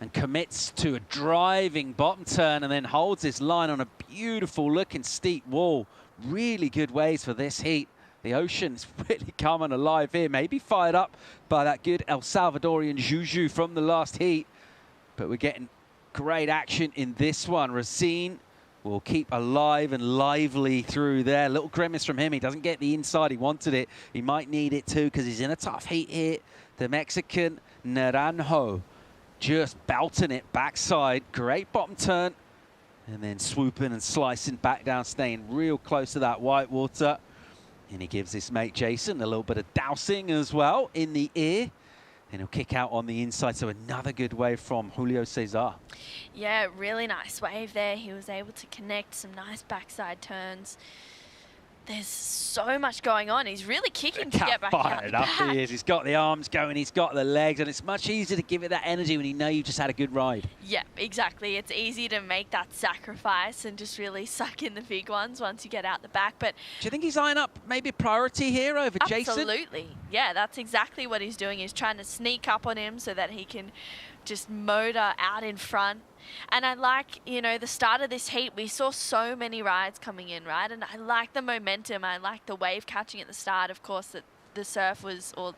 and commits to a driving bottom turn and then holds his line on a beautiful looking steep wall. Really good waves for this heat. The ocean's really coming alive here. Maybe fired up by that good El Salvadorian Juju from the last heat. But we're getting great action in this one. Racine will keep alive and lively through there. Little grimace from him. He doesn't get the inside. He wanted it. He might need it too because he's in a tough heat here. The Mexican Naranjo just belting it backside. Great bottom turn. And then swooping and slicing back down, staying real close to that white water. And he gives his mate Jason a little bit of dousing as well in the ear. And he'll kick out on the inside. So another good wave from Julio Cesar. Yeah, really nice wave there. He was able to connect some nice backside turns. There's so much going on. He's really kicking to get back out the back. He is. He's got the arms going. He's got the legs. And it's much easier to give it that energy when you know you just had a good ride. Yeah, exactly. It's easy to make that sacrifice and just really suck in the big ones once you get out the back. But do you think he's eyeing up maybe a priority here over Jason? Absolutely. Yeah, that's exactly what he's doing. He's trying to sneak up on him so that he can just motor out in front. And I like, you know, the start of this heat, we saw so many rides coming in, right? And I like the momentum. I like the wave catching at the start. Of course, that the surf was, or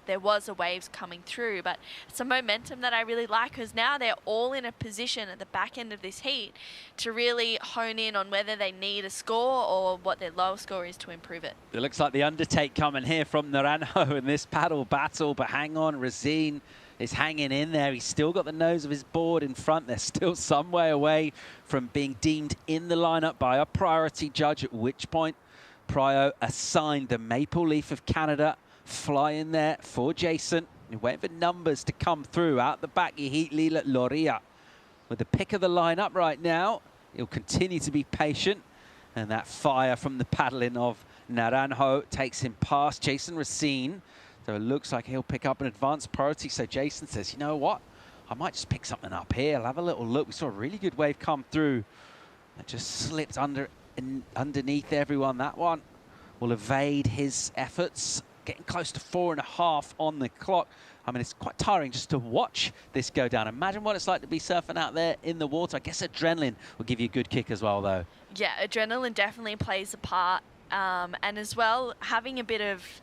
there was a waves coming through, but it's a momentum that I really like because now they're all in a position at the back end of this heat to really hone in on whether they need a score or what their lower score is to improve it. It looks like the undertake coming here from Naranjo in this paddle battle, but hang on, Racine is hanging in there. He's still got the nose of his board in front. They're still some way away from being deemed in the lineup by a priority judge, at which point Prio assigned the Maple Leaf of Canada flying there for Jason. You're waiting for numbers to come through. Out the back, you heat Lila Loria with the pick of the lineup right now. He'll continue to be patient. And that fire from the paddling of Naranjo takes him past Jason Racine. So it looks like he'll pick up an advanced priority. So Jason says, you know what? I might just pick something up here. I'll have a little look. We saw a really good wave come through. It just slipped underneath everyone. That one will evade his efforts. Getting close to 4.5 on the clock. I mean, it's quite tiring just to watch this go down. Imagine what it's like to be surfing out there in the water. I guess adrenaline will give you a good kick as well, though. Yeah, adrenaline definitely plays a part. And as well, having a bit of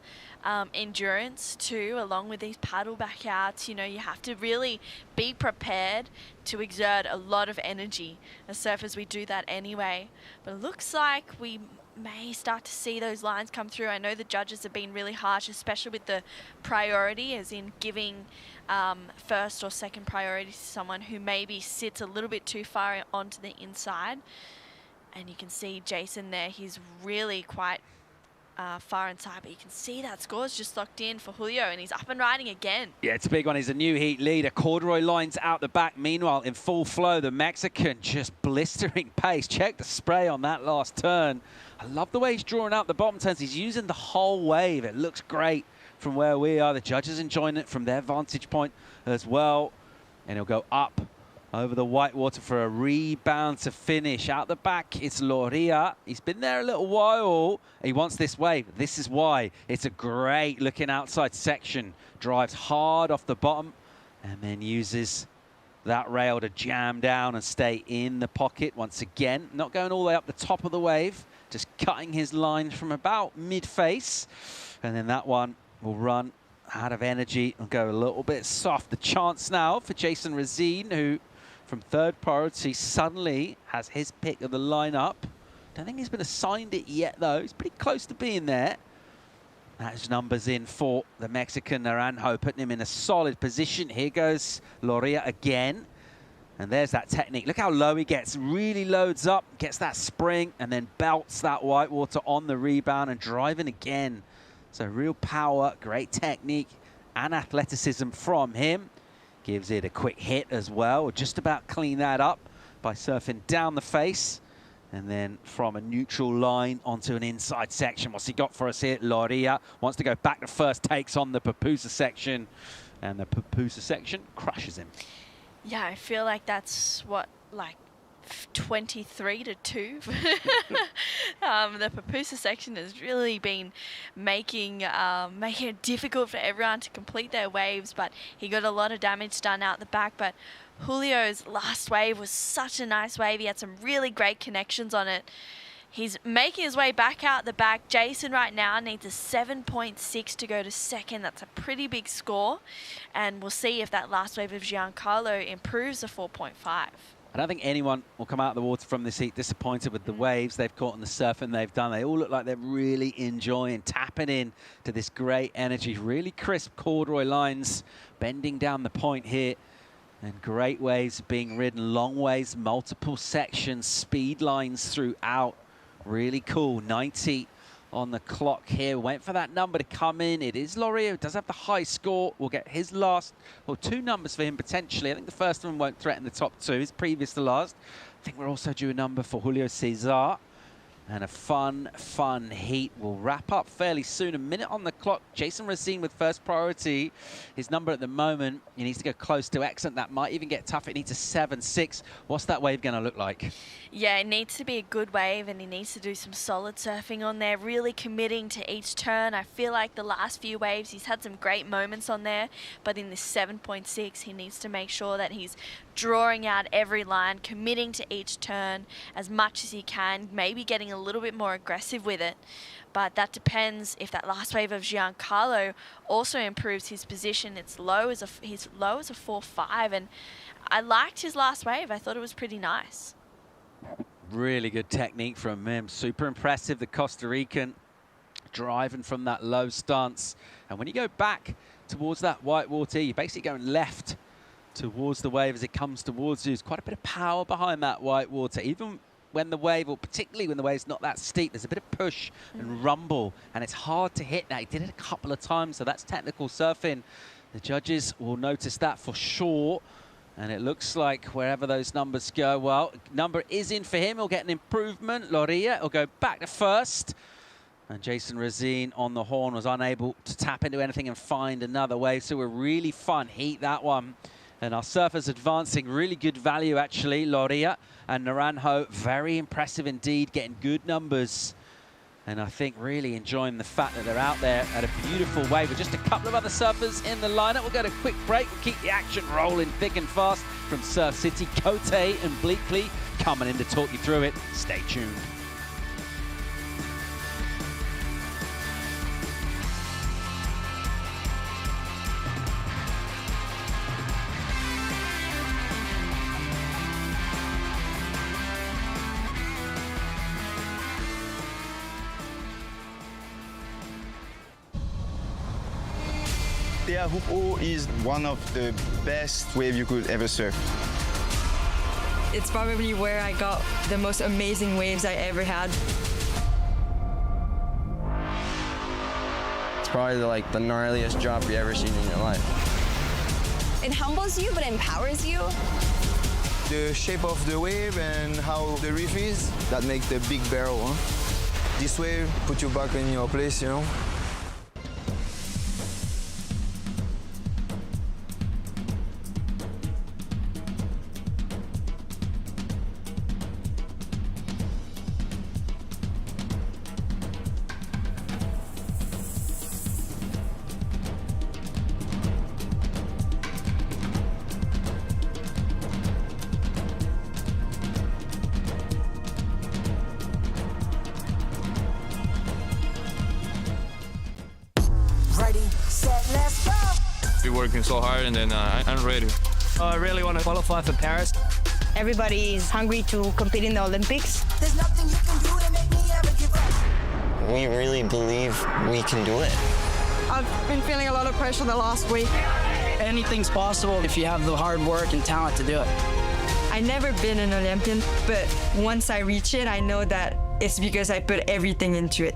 endurance too, along with these paddle back outs. You know, you have to really be prepared to exert a lot of energy. As surfers, we do that anyway. But it looks like we may start to see those lines come through. I know the judges have been really harsh, especially with the priority, as in giving first or second priority to someone who maybe sits a little bit too far onto the inside. And you can see Jason there, he's really quite far inside, but you can see that score's just locked in for Julio, and he's up and riding again. Yeah, it's a big one. He's a new heat leader. Corduroy lines out the back. Meanwhile, in full flow, the Mexican just blistering pace. Check the spray on that last turn. I love the way he's drawing out the bottom turns. He's using the whole wave. It looks great from where we are. The judges enjoying it from their vantage point as well. And he'll go up over the white water for a rebound to finish. Out the back, it's Loria. He's been there a little while. He wants this wave. This is why. It's a great looking outside section. Drives hard off the bottom and then uses that rail to jam down and stay in the pocket once again. Not going all the way up the top of the wave, just cutting his line from about mid-face. And then that one will run out of energy and go a little bit soft. The chance now for Jason Razine, who from third priority suddenly has his pick of the lineup. Don't think he's been assigned it yet, though. He's pretty close to being there. That's numbers in for the Mexican Naranjo, putting him in a solid position. Here goes Loria again. And there's that technique. Look how low he gets. Really loads up, gets that spring, and then belts that whitewater on the rebound and driving again. So real power, great technique, and athleticism from him. Gives it a quick hit as well. Just about clean that up by surfing down the face. And then from a neutral line onto an inside section. What's he got for us here? Loria wants to go back to first, takes on the Papusa section. And the Papusa section crushes him. Yeah, I feel like that's what, like 23-2. The Papusa section has really been making it difficult for everyone to complete their waves, but he got a lot of damage done out the back. But Julio's last wave was such a nice wave. He had some really great connections on it. He's making his way back out the back. Jason right now needs a 7.6 to go to second. That's a pretty big score. And we'll see if that last wave of Giancarlo improves a 4.5. I don't think anyone will come out of the water from this heat disappointed with the waves they've caught and the surfing they've done. They all look like they're really enjoying tapping in to this great energy. Really crisp corduroy lines bending down the point here. And great waves being ridden, long waves, multiple sections, speed lines throughout. Really cool. 90 on the clock here. Went for that number to come in. It is Loria, who does have the high score. We'll get his last, or two numbers for him potentially. I think the first one won't threaten the top two. His previous to last. I think we're also due a number for Julio Cesar. And a fun heat will wrap up fairly soon. A minute on the clock. Jason Razine with first priority. His number at the moment, he needs to go close to excellent. That might even get tough. It needs a 7.6. What's that wave going to look like? Yeah, it needs to be a good wave, and he needs to do some solid surfing on there, really committing to each turn. I feel like the last few waves, he's had some great moments on there, but in this 7.6, he needs to make sure that he's drawing out every line, committing to each turn as much as he can, maybe getting a little bit more aggressive with it. But that depends if that last wave of Giancarlo also improves his position. He's low as a 4.5, and I liked his last wave. I thought it was pretty nice. Really good technique from him. Super impressive, the Costa Rican, driving from that low stance. And when you go back towards that whitewater, you're basically going left towards the wave as it comes towards you. There's quite a bit of power behind that whitewater. Even when the wave, or particularly when the wave's not that steep, there's a bit of push and rumble, and it's hard to hit that. He did it a couple of times, so that's technical surfing. The judges will notice that for sure. And it looks like wherever those numbers go, well, number is in for him. He'll get an improvement. Loria will go back to first. And Jason Razine on the horn was unable to tap into anything and find another wave. So a really fun heat, that one. And our surfers advancing, really good value, actually. Loria and Naranjo, very impressive indeed, getting good numbers. And I think really enjoying the fact that they're out there at a beautiful wave with just a couple of other surfers in the lineup. We'll go to a quick break. We'll keep the action rolling thick and fast from Surf City. Cote and Bleakley coming in to talk you through it. Stay tuned. Teahupo is one of the best waves you could ever surf. It's probably where I got the most amazing waves I ever had. It's probably like the gnarliest drop you ever seen in your life. It humbles you, but empowers you. The shape of the wave and how the reef is, that makes the big barrel. Huh? This wave put you back in your place, you know. working so hard, and then I'm ready. I really want to qualify for Paris. Everybody is hungry to compete in the Olympics. There's nothing you can do to make me ever give up. We really believe we can do it. I've been feeling a lot of pressure the last week. Anything's possible if you have the hard work and talent to do it. I've never been an Olympian, but once I reach it, I know that it's because I put everything into it.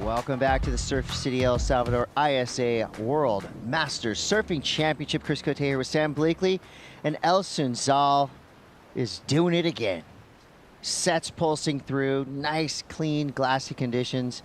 Welcome back to the Surf City El Salvador ISA World Masters Surfing Championship. Chris Cote here with Sam Blakely, and El Sunzal is doing it again. Sets pulsing through, nice, clean, glassy conditions,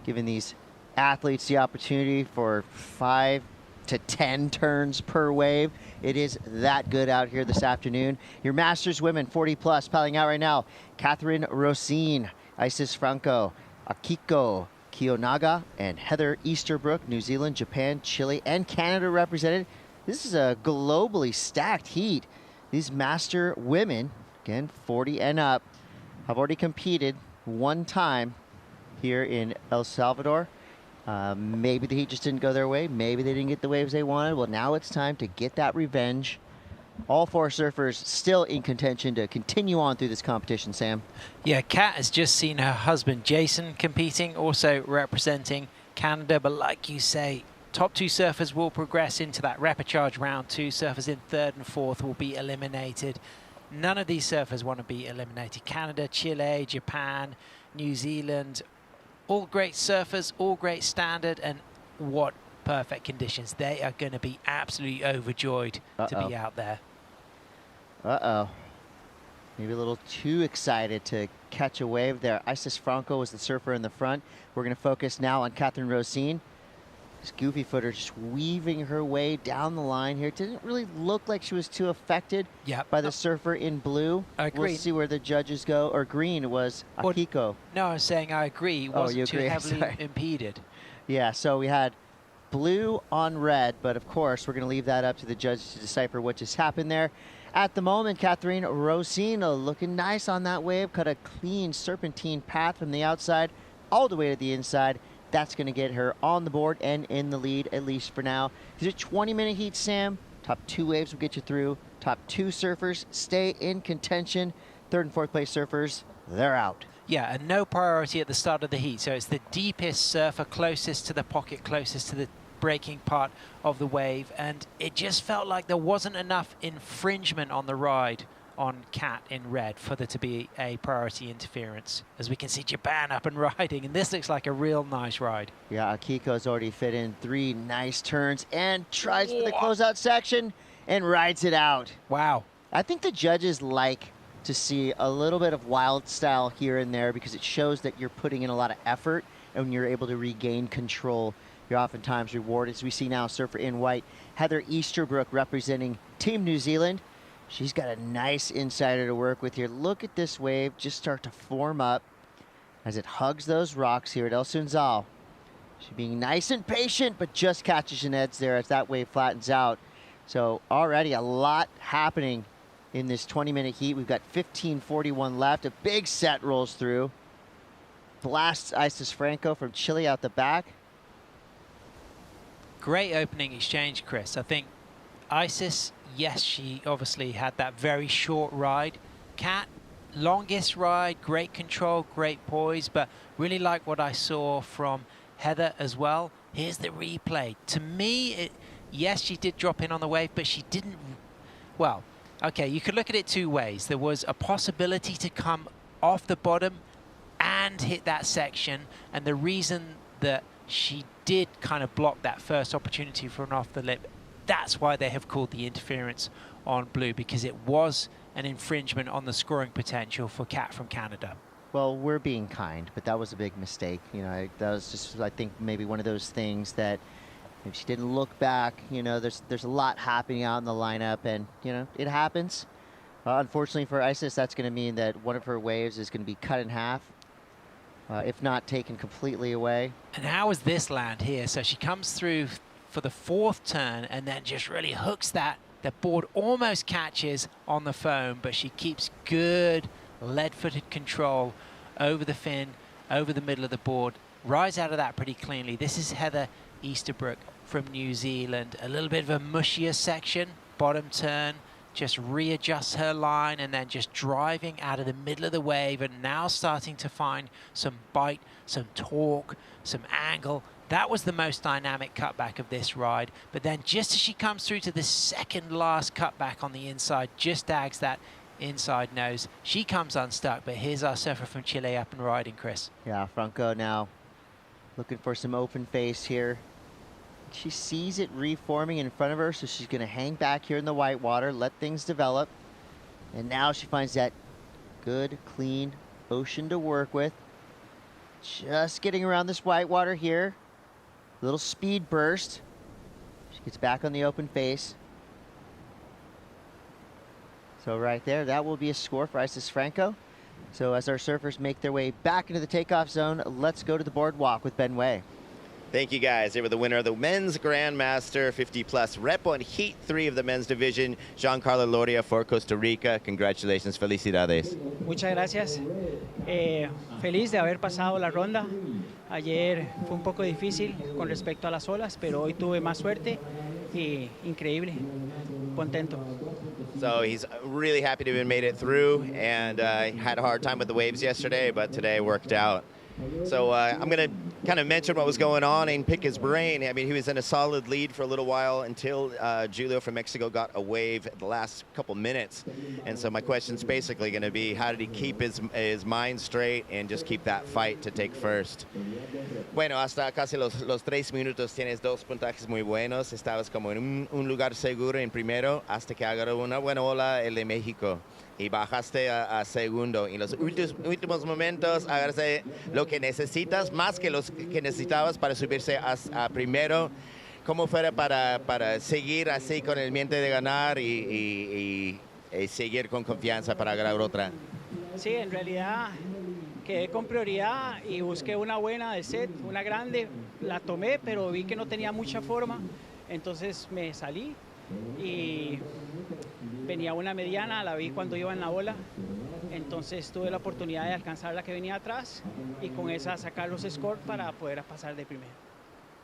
giving these athletes the opportunity for 5 to 10 turns per wave. It is that good out here this afternoon. Your Masters women 40 plus paddling out right now. Catherine Rosine, Isis Franco, Akiko Kiyonaga, and Heather Easterbrook, New Zealand, Japan, Chile, and Canada represented. This is a globally stacked heat. These master women, again, 40 and up, have already competed one time here in El Salvador. Maybe the heat just didn't go their way. Maybe they didn't get the waves they wanted. Well, now it's time to get that revenge. All 4 surfers still in contention to continue on through this competition, Sam. Yeah, Kat has just seen her husband Jason competing, also representing Canada. But like you say, top 2 surfers will progress into that repechage round 2. Surfers in 3rd and 4th will be eliminated. None of these surfers want to be eliminated. Canada, Chile, Japan, New Zealand, all great surfers, all great standard, and what perfect conditions. They are going to be absolutely overjoyed to be out there. Maybe a little too excited to catch a wave there. Isis Franco was the surfer in the front. We're going to focus now on Catherine Rosine. This goofy footer just weaving her way down the line here. Didn't really look like she was too affected by the surfer in blue. We'll see where the judges go. Or green was Akiko. No, I was saying I agree. It wasn't too heavily impeded. Yeah, so we had blue on red, but of course we're going to leave that up to the judges to decipher what just happened there. At the moment, Catherine Rosine looking nice on that wave. Cut a clean serpentine path from the outside all the way to the inside. That's going to get her on the board and in the lead, at least for now. These are 20-minute heats, Sam. Top 2 waves will get you through. Top 2 surfers stay in contention. 3rd and 4th place surfers, they're out. Yeah, and no priority at the start of the heat. So it's the deepest surfer closest to the pocket, closest to the breaking part of the wave. And it just felt like there wasn't enough infringement on the ride on Cat in red for there to be a priority interference. As we can see Japan up and riding, and this looks like a real nice ride. Yeah, Akiko's already fit in 3 nice turns and tries for the closeout section and rides it out. Wow. I think the judges like to see a little bit of wild style here and there because it shows that you're putting in a lot of effort, and when you're able to regain control, you're oftentimes rewarded. As we see now, surfer in white, Heather Easterbrook representing Team New Zealand. She's got a nice insider to work with here. Look at this wave just start to form up as it hugs those rocks here at El Sunzal. She's being nice and patient, but just catches an edge there as that wave flattens out. So already a lot happening in this 20-minute heat. We've got 15:41 left. A big set rolls through. Blasts Isis Franco from Chile out the back. Great opening exchange, Chris. I think Isis, yes, she obviously had that very short ride. Kat, longest ride, great control, great poise, but really like what I saw from Heather as well. Here's the replay. To me, yes, she did drop in on the wave, but she didn't, well, okay, you could look at it 2 ways. There was a possibility to come off the bottom and hit that section, and the reason that she did kind of block that first opportunity for an off the lip, that's why they have called the interference on blue, because it was an infringement on the scoring potential for Kat from Canada. Well, we're being kind, but that was a big mistake. You know, that was just, I think, maybe one of those things that if she didn't look back, you know, there's a lot happening out in the lineup, and, you know, it happens. Unfortunately for Isis, that's going to mean that one of her waves is going to be cut in half, if not taken completely away. And how is this land here? So she comes through for the 4th turn and then just really hooks that. The board almost catches on the foam, but she keeps good lead-footed control over the fin, over the middle of the board. rides out of that pretty cleanly. This is Heather Easterbrook from New Zealand. A little bit of a mushier section, bottom turn, just readjusts her line and then just driving out of the middle of the wave and now starting to find some bite, some torque, some angle. That was the most dynamic cutback of this ride. But then just as she comes through to the second last cutback on the inside, just ags that inside nose, she comes unstuck. But here's our surfer from Chile up and riding, Chris. Yeah, Franco now looking for some open face here. She sees it reforming in front of her, so she's going to hang back here in the white water, let things develop. And now she finds that good, clean ocean to work with. Just getting around this white water here. Little speed burst. She gets back on the open face. So right there, that will be a score for Isis Franco. So as our surfers make their way back into the takeoff zone, let's go to the boardwalk with Ben Way. Thank you, guys. They were the winner of the Men's Grandmaster 50-plus rep on Heat 3 of the men's division, Giancarlo Loria for Costa Rica. Congratulations. Felicidades. Muchas gracias. Feliz de haber pasado la ronda. Ayer fue un poco difícil con respecto a las olas, pero hoy tuve más suerte y increíble. Contento. So he's really happy to have made it through and had a hard time with the waves yesterday, but today worked out. So I'm going to kind of mention what was going on and pick his brain. I mean, he was in a solid lead for a little while until Julio from Mexico got a wave at the last couple minutes. And so my question's basically going to be, how did he keep his mind straight and just keep that fight to take first? Bueno, hasta casi los 3 minutos tienes 2 puntajes muy buenos. Estabas como en un lugar seguro en primero hasta que agarró una buena ola el de México. Y bajaste a segundo. En los últimos momentos, agarraste lo que necesitas, más que los que necesitabas para subirse a primero. ¿Cómo fue para seguir así con el mente de ganar y seguir con confianza para agarrar otra? Sí, en realidad quedé con prioridad y busqué una buena de set, una grande. La tomé, pero vi que no tenía mucha forma. Entonces me salí y venía una mediana, la vi cuando iba en la ola, entonces tuve la oportunidad de alcanzar la que venía atrás y con esa sacar los scores para poder pasar de primero.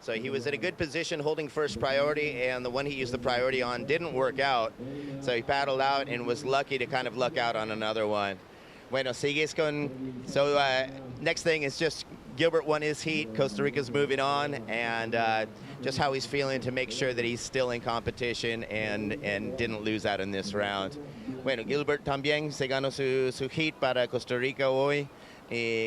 So he was in a good position holding first priority, and the one he used the priority on didn't work out. So he paddled out and was lucky to kind of luck out on another one. Bueno, sigues con... So next thing is just Gilbert won his heat, Costa Rica's moving on, and just how he's feeling to make sure that he's still in competition and didn't lose out in this round. Bueno, Gilbert también se ganó su heat para Costa Rica hoy.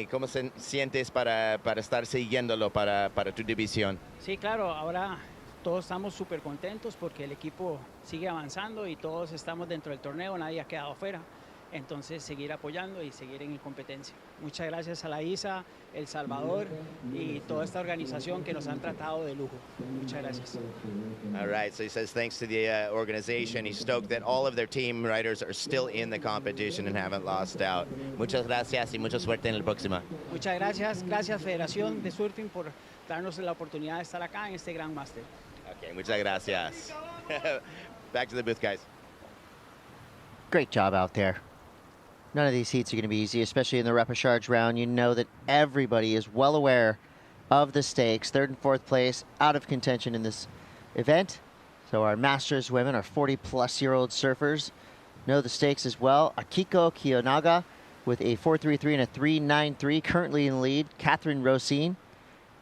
¿Cómo se sientes para estar siguiéndolo para tu división? Sí, claro, ahora todos estamos súper contentos porque el equipo sigue avanzando y todos estamos dentro del torneo, nadie ha quedado fuera. Entonces seguir apoyando y seguir en competencia. Muchas gracias a la ISA, El Salvador y toda esta organización que nos han tratado de lujo. Muchas gracias. All right, so he says thanks to the organization. He's stoked that all of their team riders are still in the competition and haven't lost out. Muchas gracias y mucha suerte en el próximo. Muchas gracias, gracias Federación de Surfing por darnos la oportunidad de estar acá en este Gran Máster. Okay, muchas gracias. Back to the booth, guys. Great job out there. None of these heats are going to be easy, especially in the repechage round. You know that everybody is well aware of the stakes. 3rd and 4th place out of contention in this event. So our Masters women, our 40-plus-year-old surfers, know the stakes as well. Akiko Kiyonaga with a 4.33 and a 3.93, currently in the lead. Catherine Rosine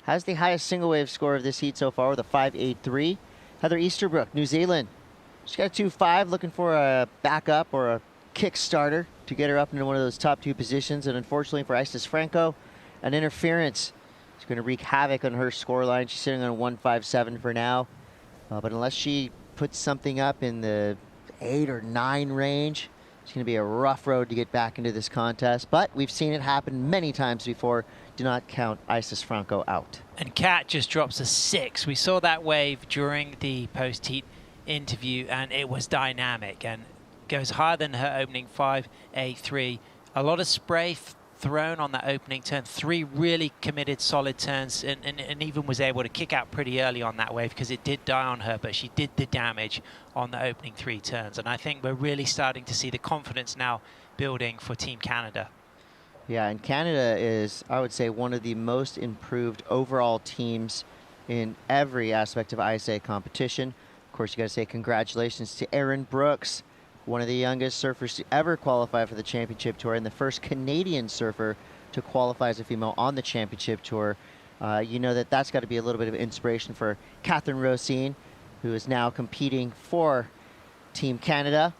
has the highest single wave score of this heat so far with a 5.83. Heather Easterbrook, New Zealand. She's got a 2.5, looking for a backup or a Kickstarter to get her up into one of those top 2 positions. And unfortunately for Isis Franco, an interference is going to wreak havoc on her scoreline. She's sitting on a 1.57 for now. But unless she puts something up in the 8 or 9 range, it's going to be a rough road to get back into this contest. But we've seen it happen many times before. Do not count Isis Franco out. And Kat just drops a 6. We saw that wave during the post-heat interview, and it was dynamic and goes higher than her opening 5.83. A lot of spray thrown on that opening turn. 3 really committed solid turns, and even was able to kick out pretty early on that wave because it did die on her, but she did the damage on the opening 3 turns. And I think we're really starting to see the confidence now building for Team Canada. Yeah, and Canada is, I would say, one of the most improved overall teams in every aspect of ISA competition. Of course, you got to say congratulations to Erin Brooks, one of the youngest surfers to ever qualify for the championship tour and the first Canadian surfer to qualify as a female on the championship tour. You know that's got to be a little bit of inspiration for Catherine Rosine, who is now competing for Team Canada.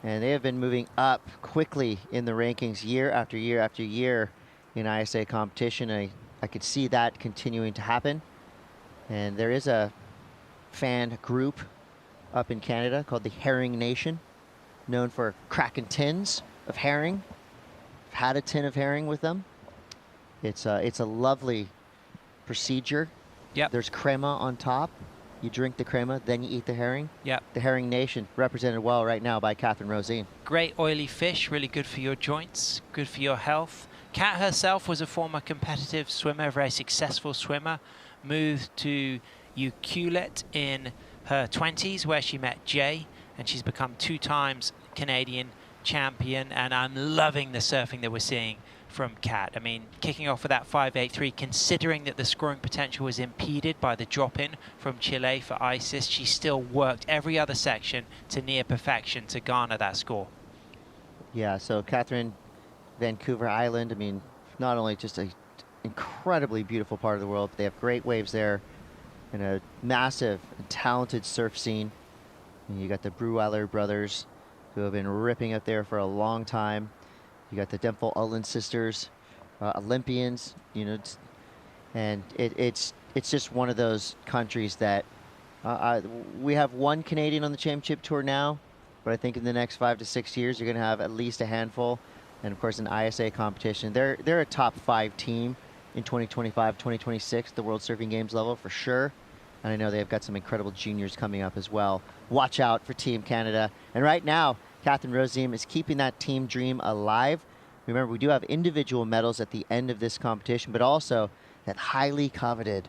And they have been moving up quickly in the rankings year after year after year in ISA competition. I could see that continuing to happen. And there is a fan group up in Canada called the Herring Nation, known for cracking tins of herring. I've had a tin of herring with them. It's a lovely procedure. Yep. There's crema on top. You drink the crema, then you eat the herring. Yep. The Herring Nation, represented well right now by Catherine Rosine. Great oily fish, really good for your joints, good for your health. Kat herself was a former competitive swimmer, very successful swimmer. Moved to Ucluelet in her 20s where she met Jay, and she's become 2 times Canadian champion, and I'm loving the surfing that we're seeing from Kat. I mean, kicking off with that 5.83, considering that the scoring potential was impeded by the drop-in from Chile for ISIS, she still worked every other section to near perfection to garner that score. Yeah, so Catherine, Vancouver Island, I mean, not only just an incredibly beautiful part of the world, but they have great waves there and a massive and talented surf scene. And you got the Breweiler brothers, who have been ripping up there for a long time. You got the Dempfel Ulland sisters, Olympians, you know, and it's just one of those countries that we have one Canadian on the championship tour now, but I think in the next 5 to 6 years you're going to have at least a handful. And of course, in ISA competition, they're a top 5 team in 2025, 2026, the World Surfing Games level for sure. And I know they've got some incredible juniors coming up as well. Watch out for Team Canada. And right now, Catherine Rosine is keeping that team dream alive. Remember, we do have individual medals at the end of this competition, but also that highly coveted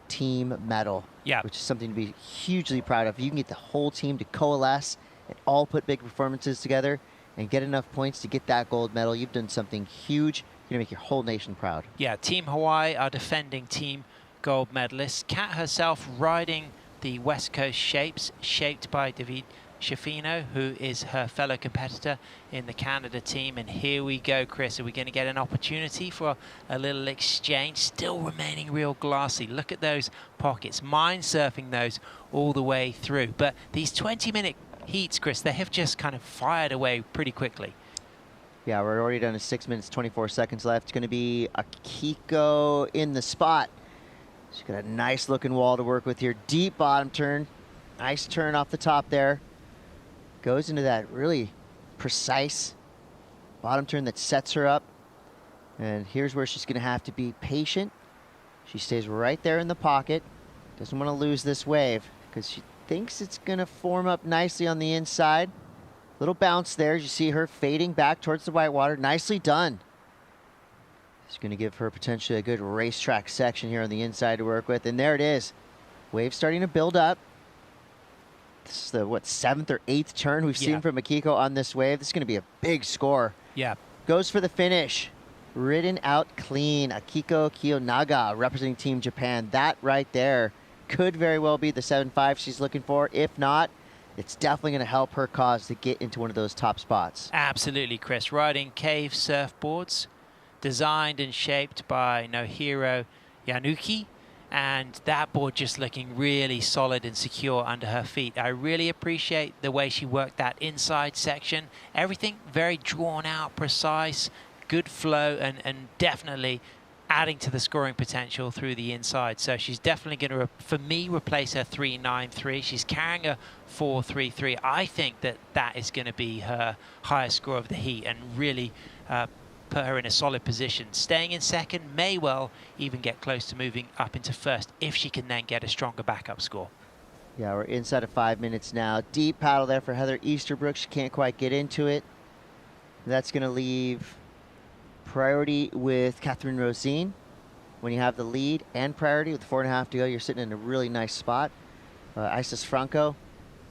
team medal, which is something to be hugely proud of. You can get the whole team to coalesce and all put big performances together and get enough points to get that gold medal. You've done something huge. You're going to make your whole nation proud. Yeah, Team Hawaii are defending team gold medalists. Kat herself riding the West Coast shapes, shaped by David Schifino, who is her fellow competitor in the Canada team. And here we go, Chris. Are we going to get an opportunity for a little exchange? Still remaining real glassy. Look at those pockets. Mind surfing those all the way through. But these 20-minute heats, Chris, they have just kind of fired away pretty quickly. Yeah, we're already down to 6 minutes, 24 seconds left. It's going to be Akiko in the spot. She's got a nice looking wall to work with here. Deep bottom turn. Nice turn off the top there. Goes into that really precise bottom turn that sets her up. And here's where she's going to have to be patient. She stays right there in the pocket. Doesn't want to lose this wave because she thinks it's going to form up nicely on the inside. Little bounce there as you see her fading back towards the whitewater. Nicely done. It's going to give her potentially a good racetrack section here on the inside to work with. And there it is. Wave starting to build up. This is the, 7th or 8th turn we've seen from Akiko on this wave. This is going to be a big score. Yeah. Goes for the finish. Ridden out clean. Akiko Kiyonaga representing Team Japan. That right there could very well be the 7.5 she's looking for. If not, it's definitely going to help her cause to get into one of those top spots. Absolutely, Chris. Riding cave surfboards, designed and shaped by Nohiro Yanuki. And that board just looking really solid and secure under her feet. I really appreciate the way she worked that inside section. Everything very drawn out, precise, good flow, and definitely adding to the scoring potential through the inside. So she's definitely going to, for me, replace her 3.93. She's carrying a 4.33. I think that is going to be her highest score of the heat and really put her in a solid position. Staying in second may well even get close to moving up into first if she can then get a stronger backup score. Yeah, we're inside of 5 minutes now. Deep paddle there for Heather Easterbrook. She can't quite get into it. That's going to leave priority with Catherine Rosine. When you have the lead and priority with 4.5 to go, you're sitting in a really nice spot. Isis Franco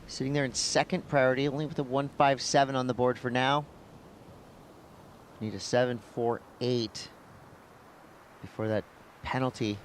sitting there in second priority, only with a 1.57 on the board for now. Need a 7.48 before that penalty.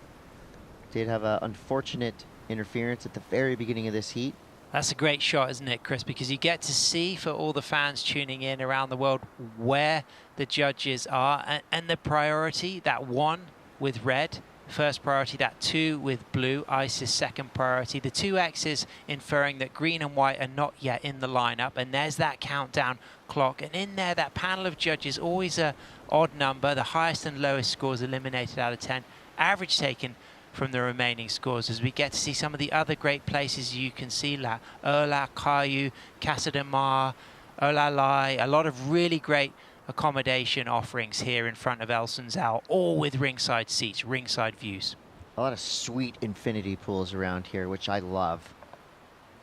Did have an unfortunate interference at the very beginning of this heat. That's a great shot, isn't it, Chris? Because you get to see, for all the fans tuning in around the world, where the judges are, and the priority, that 1 with red, first priority, that 2 with blue, ISIS second priority, the 2 X's inferring that green and white are not yet in the lineup, and there's that countdown clock, and in there, that panel of judges, always a odd number, the highest and lowest scores eliminated out of 10, average taken from the remaining scores, as we get to see some of the other great places. You can see La Ola, Caillou, Casa de Mar, Ola Lai, a lot of really great accommodation offerings here in front of El Sunzal, all with ringside seats, ringside views. A lot of sweet infinity pools around here, which I love.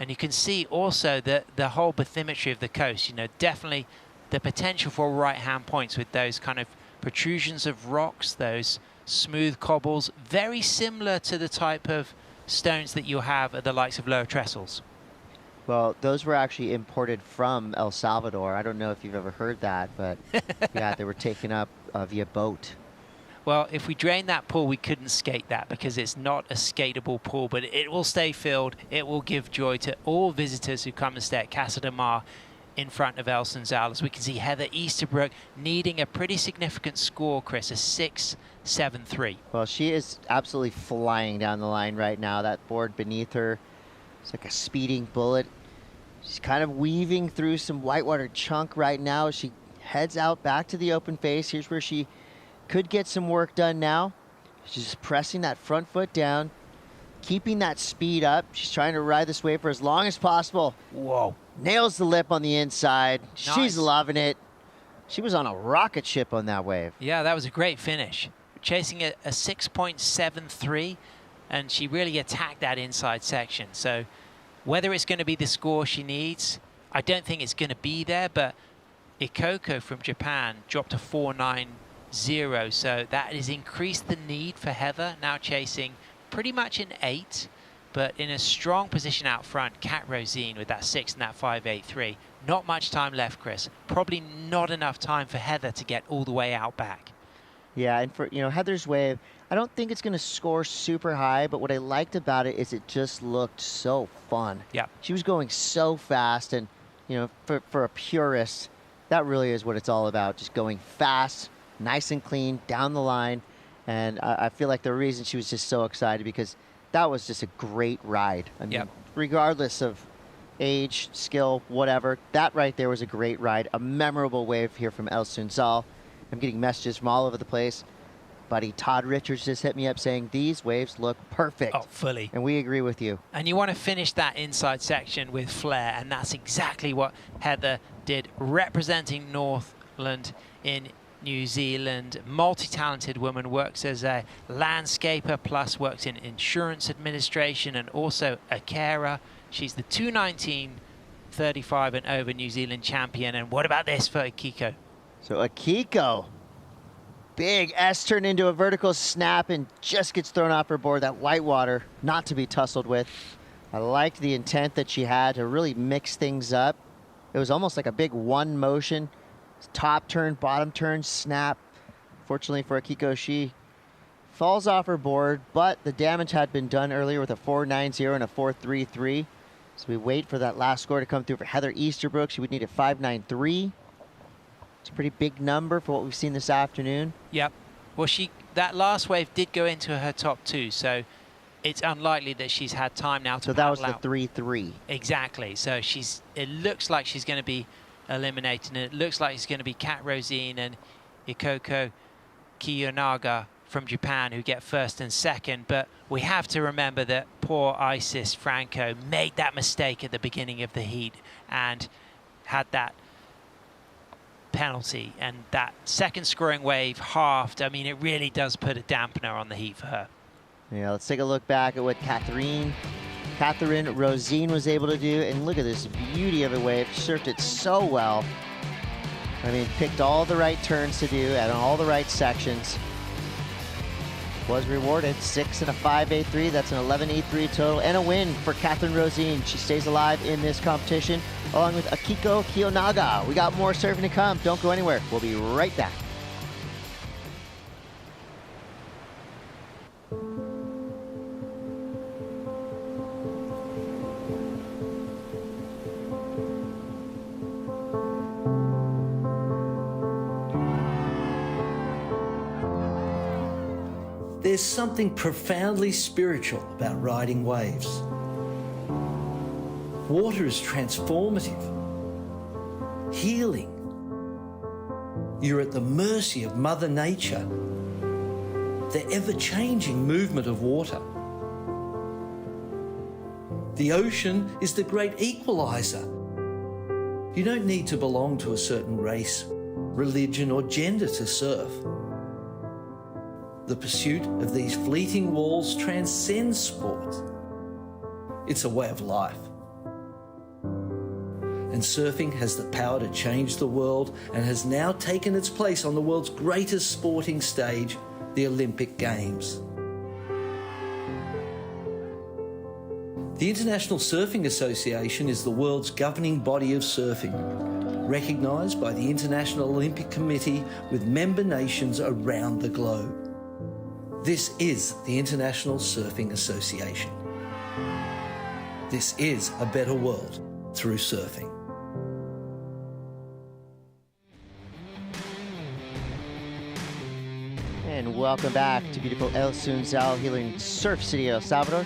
And you can see also the whole bathymetry of the coast, you know, definitely the potential for right-hand points with those kind of protrusions of rocks, those smooth cobbles, very similar to the type of stones that you have at the likes of Lower Trestles. Well, those were actually imported from El Salvador. I don't know if you've ever heard that, but yeah, they were taken up via boat. Well, if we drain that pool, we couldn't skate that because it's not a skatable pool, but it will stay filled. It will give joy to all visitors who come and stay at Casa de Mar in front of El Sunzal. As we can see, Heather Easterbrook needing a pretty significant score, Chris, a 6.73. Well, she is absolutely flying down the line right now. That board beneath her, it's like a speeding bullet. She's kind of weaving through some whitewater chunk right now as she heads out back to the open face. Here's where she could get some work done now. She's just pressing that front foot down, keeping that speed up. She's trying to ride this wave for as long as possible. Whoa. Nails the lip on the inside. Nice. She's loving it. She was on a rocket ship on that wave. Yeah, that was a great finish. Chasing a 6.73, and she really attacked that inside section. So whether it's going to be the score she needs, I don't think it's going to be there, but Ikoko from Japan dropped a 4.90, so that has increased the need for Heather, now chasing pretty much an 8, but in a strong position out front. Kat Rosine with that 6 and that 5.83. Not much time left, Chris. Probably not enough time for Heather to get all the way out back. Yeah, and for, you know, Heather's wave, I don't think it's going to score super high, but what I liked about it is it just looked so fun. Yeah. She was going so fast, and, you know, for a purist, that really is what it's all about, just going fast, nice and clean, down the line. And I feel like the reason she was just so excited because that was just a great ride. I mean, regardless of age, skill, whatever, that right there was a great ride, a memorable wave here from El Sunzal. I'm getting messages from all over the place. Buddy Todd Richards just hit me up saying these waves look perfect. Oh, fully. And we agree with you. And you want to finish that inside section with flair, and that's exactly what Heather did, representing Northland in New Zealand. Multi-talented woman, works as a landscaper, plus works in insurance administration and also a carer. She's the 219 35 and over New Zealand champion. And what about this for Akiko? So Akiko, big S turn into a vertical snap and just gets thrown off her board. That whitewater not to be tussled with. I liked the intent that she had to really mix things up. It was almost like a big one motion. Top turn, bottom turn, snap. Fortunately for Akiko, she falls off her board, but the damage had been done earlier with a 4.90 and a 4.33. So we wait for that last score to come through for Heather Easterbrook. She would need a 5.93. It's a pretty big number for what we've seen this afternoon. Yep. Well, that last wave did go into her top 2, so it's unlikely that she's had time now to So that was the out. 3.3. Exactly. So it looks like she's going to be eliminated, and it looks like it's going to be Kat Rosine and Ikoko Kiyonaga from Japan who get first and second. But we have to remember that poor Isis Franco made that mistake at the beginning of the heat and had that penalty, and that second scoring wave halved. I mean, it really does put a dampener on the heat for her. Yeah, let's take a look back at what Catherine Rosine was able to do, and look at this beauty of a wave. Surfed it so well. I mean, picked all the right turns to do at all the right sections. was rewarded. 6 and a 5.83. That's an 11.83 total and a win for Catherine Rosine. She stays alive in this competition along with Akiko Kiyonaga. We got more surfing to come. Don't go anywhere. We'll be right back. There's something profoundly spiritual about riding waves. Water is transformative, healing. You're at the mercy of Mother Nature, the ever-changing movement of water. The ocean is the great equalizer. You don't need to belong to a certain race, religion, or gender to surf. The pursuit of these fleeting walls transcends sport. It's a way of life. And surfing has the power to change the world and has now taken its place on the world's greatest sporting stage, the Olympic Games. The International Surfing Association is the world's governing body of surfing, recognised by the International Olympic Committee with member nations around the globe. This is the International Surfing Association. This is a better world through surfing. And welcome back to beautiful El Sunzal here in Surf City, El Salvador.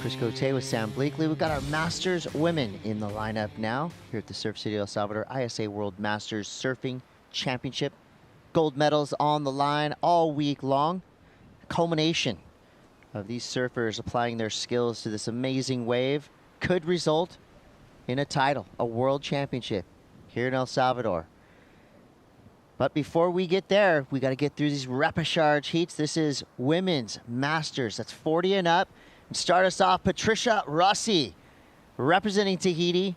Chris Cote with Sam Bleakley. We've got our Masters women in the lineup now here at the Surf City, El Salvador ISA World Masters Surfing Championship. Gold medals on the line all week long. Culmination of these surfers applying their skills to this amazing wave could result in a title, a world championship here in El Salvador. But before we get there, we got to get through these repechage heats. This is women's masters. That's 40 and up. And start us off, Patricia Rossi, representing Tahiti.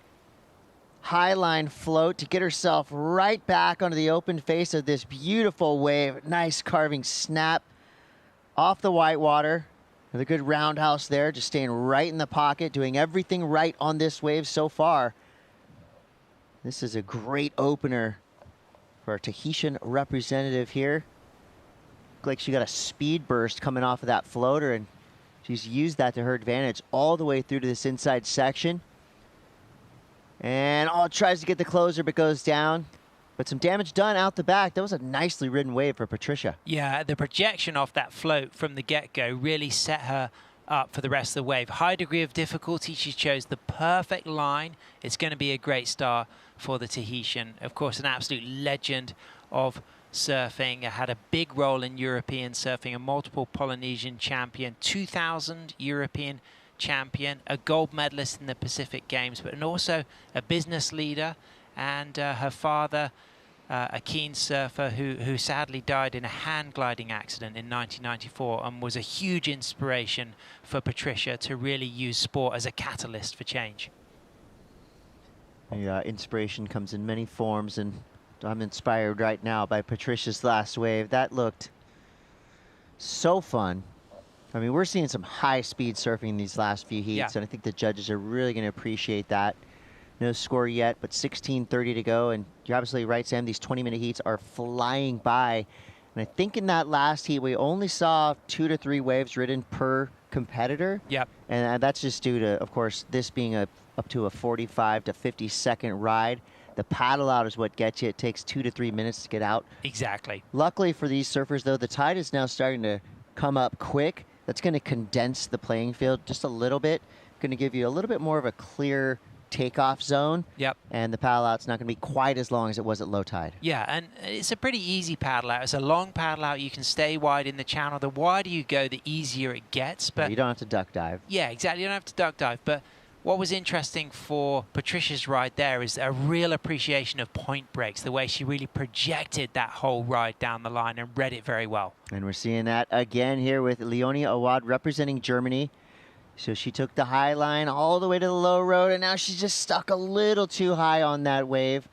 Highline float to get herself right back onto the open face of this beautiful wave. Nice carving snap off the white water. With a good roundhouse there, just staying right in the pocket, doing everything right on this wave so far. This is a great opener for our Tahitian representative here. Looks like she got a speed burst coming off of that floater, and she's used that to her advantage all the way through to this inside section. And tries to get the closer, but goes down. But some damage done out the back. That was a nicely ridden wave for Patricia. Yeah, the projection off that float from the get-go really set her up for the rest of the wave. High degree of difficulty. She chose the perfect line. It's going to be a great start for the Tahitian. Of course, an absolute legend of surfing. Had a big role in European surfing, a multiple Polynesian champion, 2000 European champion, a gold medalist in the Pacific Games, but also a business leader. And her father, a keen surfer who sadly died in a hand gliding accident in 1994 and was a huge inspiration for Patricia to really use sport as a catalyst for change. The inspiration comes in many forms, and I'm inspired right now by Patricia's last wave. That looked so fun. I mean, we're seeing some high-speed surfing in these last few heats, and I think the judges are really going to appreciate that. No score yet, but 16:30 to go, and you're absolutely right, Sam. These 20-minute heats are flying by, and I think in that last heat we only saw 2 to 3 waves ridden per competitor. Yep. And that's just due to, of course, this being up to a 45 to 50-second ride. The paddle out is what gets you. It takes 2 to 3 minutes to get out. Exactly. Luckily for these surfers, though, the tide is now starting to come up quick. That's going to condense the playing field just a little bit. Going to give you a little bit more of a clear takeoff zone. Yep. And the paddle out's not going to be quite as long as it was at low tide. Yeah, and it's a pretty easy paddle out. It's a long paddle out. You can stay wide in the channel. The wider you go, the easier it gets. But you don't have to duck dive. Yeah, exactly. You don't have to duck dive. But what was interesting for Patricia's ride there is a real appreciation of point breaks, the way she really projected that whole ride down the line and read it very well. And we're seeing that again here with Leonie Awad representing Germany. So she took the high line all the way to the low road, and now she's just stuck a little too high on that wave.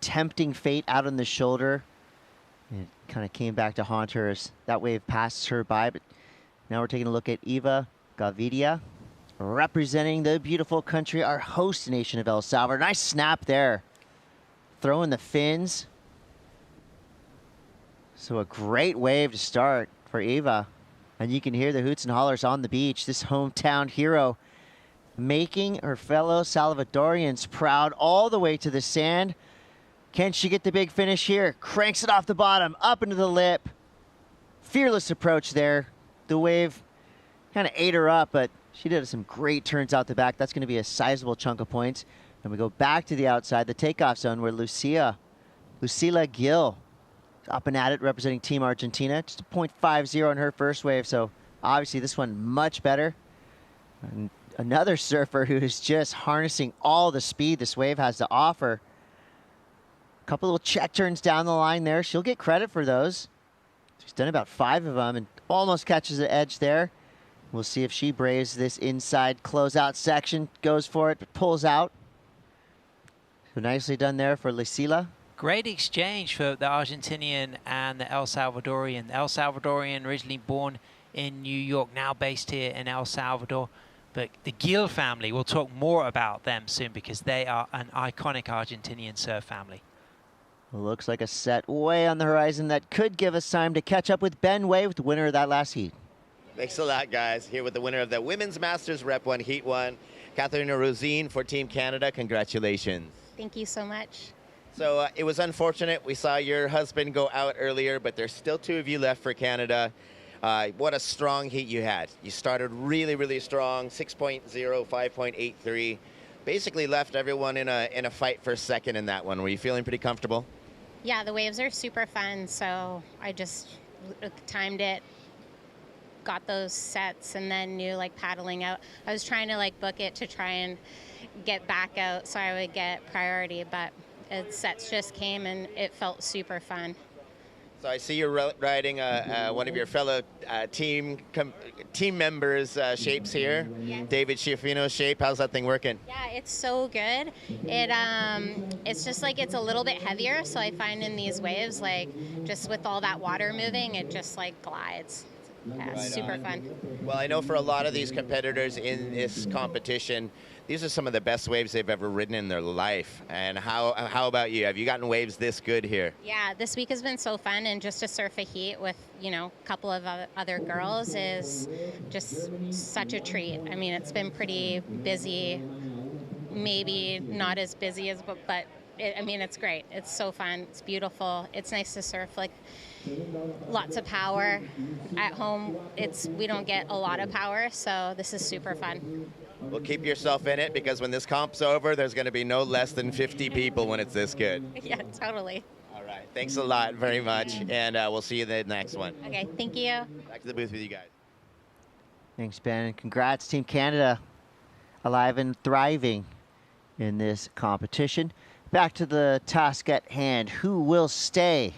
Tempting fate out on the shoulder. And kind of came back to haunt her as that wave passes her by. But now we're taking a look at Eva Gaviria, representing the beautiful country, our host nation of El Salvador. Nice snap there, throwing the fins. So a great wave to start for Eva. And you can hear the hoots and hollers on the beach. This hometown hero making her fellow Salvadorians proud all the way to the sand. Can she get the big finish here? Cranks it off the bottom, up into the lip. Fearless approach there. The wave kind of ate her up, but she did some great turns out the back. That's going to be a sizable chunk of points. And we go back to the outside, the takeoff zone, where Lucila Gil up and at it, representing Team Argentina. Just a .50 on her first wave, so obviously this one much better. And another surfer who is just harnessing all the speed this wave has to offer. A couple little check turns down the line there. She'll get credit for those. She's done about 5 of them and almost catches the edge there. We'll see if she braves this inside closeout section, goes for it, but pulls out. So nicely done there for Lucila. Great exchange for the Argentinian and the El Salvadorian. The El Salvadorian originally born in New York, now based here in El Salvador. But the Gil family, we'll talk more about them soon because they are an iconic Argentinian surf family. Looks like a set way on the horizon that could give us time to catch up with Ben Way, with the winner of that last heat. Thanks a lot, guys. Here with the winner of the Women's Masters Rep 1 Heat 1, Katharina Rosine for Team Canada. Congratulations. Thank you so much. So it was unfortunate. We saw your husband go out earlier, but there's still 2 of you left for Canada. What a strong heat you had. You started really, really strong, 6.0, 5.83. Basically left everyone in a fight for second in that one. Were you feeling pretty comfortable? Yeah, the waves are super fun, so I just timed it, got those sets, and then knew like paddling out. I was trying to like book it to try and get back out so I would get priority, but sets just came and it felt super fun. So I see you're riding one of your fellow team members' shapes here, Yes. David Schiaffino's shape. How's that thing working? Yeah, it's so good. It's just like it's a little bit heavier, so I find in these waves, like just with all that water moving, it just like glides. Yeah, Right super on. fun. Well, I know for a lot of these competitors in this competition, these are some of the best waves they've ever ridden in their life. And how about you? Have you gotten waves this good here? Yeah, this week has been so fun, and just to surf a heat with, a couple of other girls is just such a treat. I mean, it's been pretty busy, maybe not as busy as, but it's great. It's so fun. It's beautiful. It's nice to surf, like lots of power. At home, we don't get a lot of power, so this is super fun. Well, keep yourself in it, because when this comp's over, there's going to be no less than 50 people when it's this good. Yeah, totally. All right. Thanks a lot very much, and we'll see you in the next one. Okay, thank you. Back to the booth with you guys. Thanks, Ben, and congrats, Team Canada, alive and thriving in this competition. Back to the task at hand. Who will stay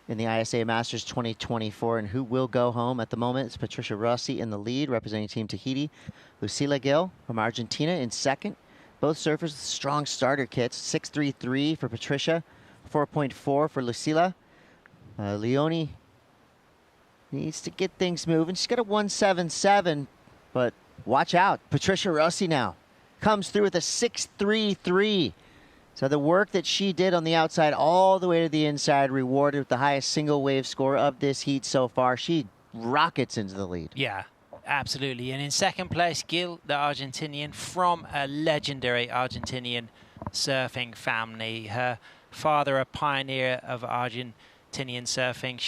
in the ISA Masters 2024 and who will go home? At the moment, it's Patricia Rossi in the lead, representing Team Tahiti. Lucila Gil from Argentina in second. Both surfers with strong starter kits. 6.33 for Patricia, 4.4 for Lucila. Leone needs to get things moving. She's got a 1.77, but watch out. Patricia Rossi now comes through with a 6.33. So the work that she did on the outside all the way to the inside, rewarded with the highest single wave score of this heat so far. She rockets into the lead. Yeah, absolutely. And in second place, Gil, the Argentinian, from a legendary Argentinian surfing family. Her father, a pioneer of Argentinian surfing.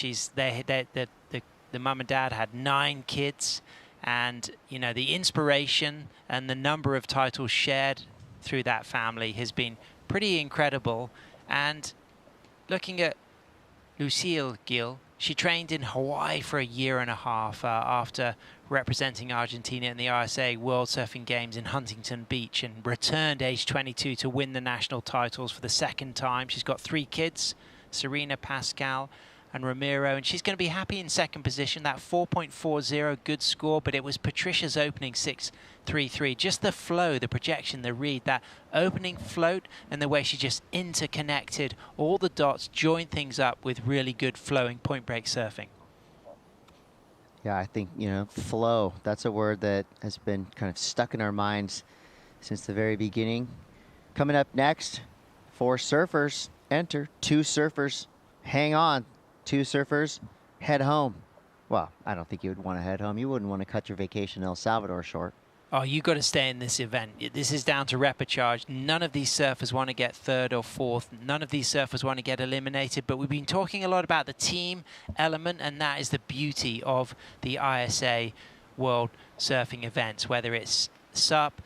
The mum and dad had 9 kids. And, the inspiration and the number of titles shared through that family has been pretty incredible. And looking at Lucila Gil, she trained in Hawaii for a year and a half after representing Argentina in the ISA World Surfing Games in Huntington Beach, and returned age 22 to win the national titles for the second time. She's got 3 kids, Serena, Pascal, and Ramiro, and she's going to be happy in second position. That 4.40, good score, but it was Patricia's opening 6.33. Just the flow, the projection, the read, that opening float, and the way she just interconnected all the dots, joined things up with really good flowing point break surfing. Yeah, I think, you know, flow, that's a word that has been kind of stuck in our minds since the very beginning. Coming up next, 4 surfers enter, 2 surfers hang on, 2 surfers head home. Well, I don't think you would want to head home. You wouldn't want to cut your vacation in El Salvador short. Oh, you got to stay in this event. This is down to repechage. None of these surfers want to get 3rd or 4th. None of these surfers want to get eliminated. But we've been talking a lot about the team element, and that is the beauty of the ISA World Surfing events, whether it's SUP,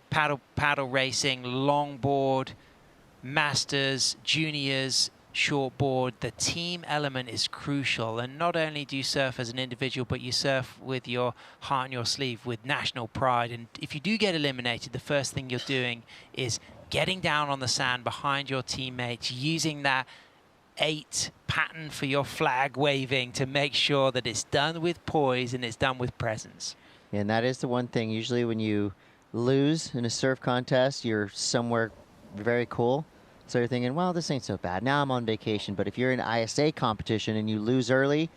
paddle racing, longboard, masters, juniors, shortboard. The team element is crucial, and not only do you surf as an individual, but you surf with your heart on your sleeve, with national pride. And if you do get eliminated, the first thing you're doing is getting down on the sand behind your teammates, using that 8 pattern for your flag waving to make sure that it's done with poise and it's done with presence. And that is the one thing. Usually when you lose in a surf contest, you're somewhere very cool. So you're thinking, well, this ain't so bad. Now I'm on vacation. But if you're in ISA competition and you lose early,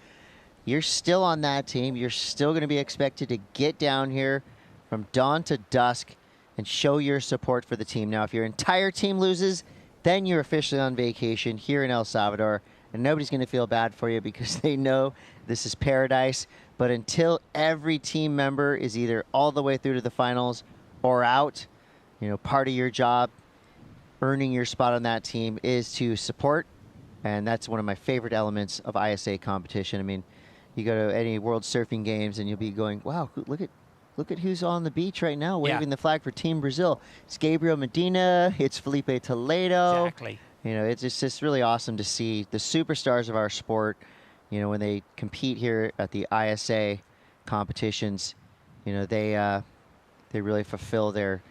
you're still on that team. You're still going to be expected to get down here from dawn to dusk and show your support for the team. Now, if your entire team loses, then you're officially on vacation here in El Salvador, and nobody's going to feel bad for you because they know this is paradise. But until every team member is either all the way through to the finals or out, you know, part of your job, earning your spot on that team, is to support, and that's one of my favorite elements of ISA competition. I mean, you go to any World Surfing Games and you'll be going, wow, look at who's on the beach right now waving the flag for Team Brazil. It's Gabriel Medina, it's Felipe Toledo. Exactly. You know, it's just really awesome to see the superstars of our sport, you know, when they compete here at the ISA competitions, you know, they really fulfill their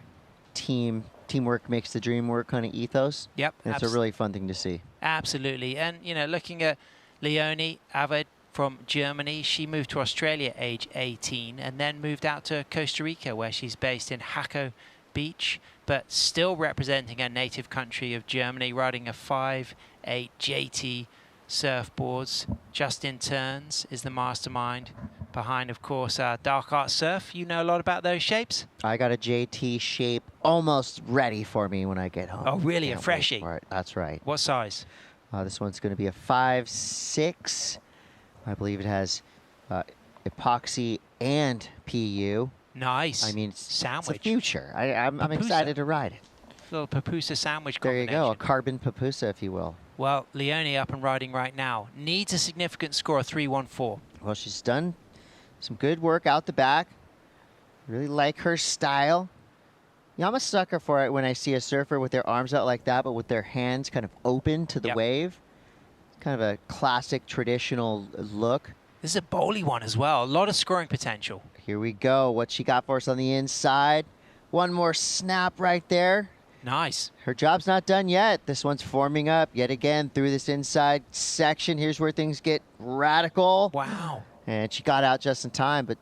teamwork makes the dream work kind of ethos. Yep. And it's a really fun thing to see. Absolutely. And, you know, looking at Leonie Avid from Germany, she moved to Australia age 18 and then moved out to Costa Rica, where she's based in Jaco Beach, but still representing her native country of Germany, riding a 5.8 JT surfboards. Justin Turns is the mastermind behind, of course, Dark Art Surf. You know a lot about those shapes? I got a JT shape almost ready for me when I get home. Oh, really? A freshie? That's right. What size? This one's going to be a 5.6. I believe it has epoxy and PU. Nice. I mean, sandwich. It's the future. I'm excited to ride it. Little pupusa sandwich There combination. you go, a carbon pupusa, if you will. Well, Leonie up and riding right now. Needs a significant score of 3.14. Well, she's done some good work out the back. Really like her style. Yeah, I'm a sucker for it when I see a surfer with their arms out like that, but with their hands kind of open to the wave. Kind of a classic, traditional look. This is a bowly one as well. A lot of scoring potential. Here we go. What she got for us on the inside. One more snap right there. Nice. Her job's not done yet. This one's forming up yet again through this inside section. Here's where things get radical. Wow. And she got out just in time, but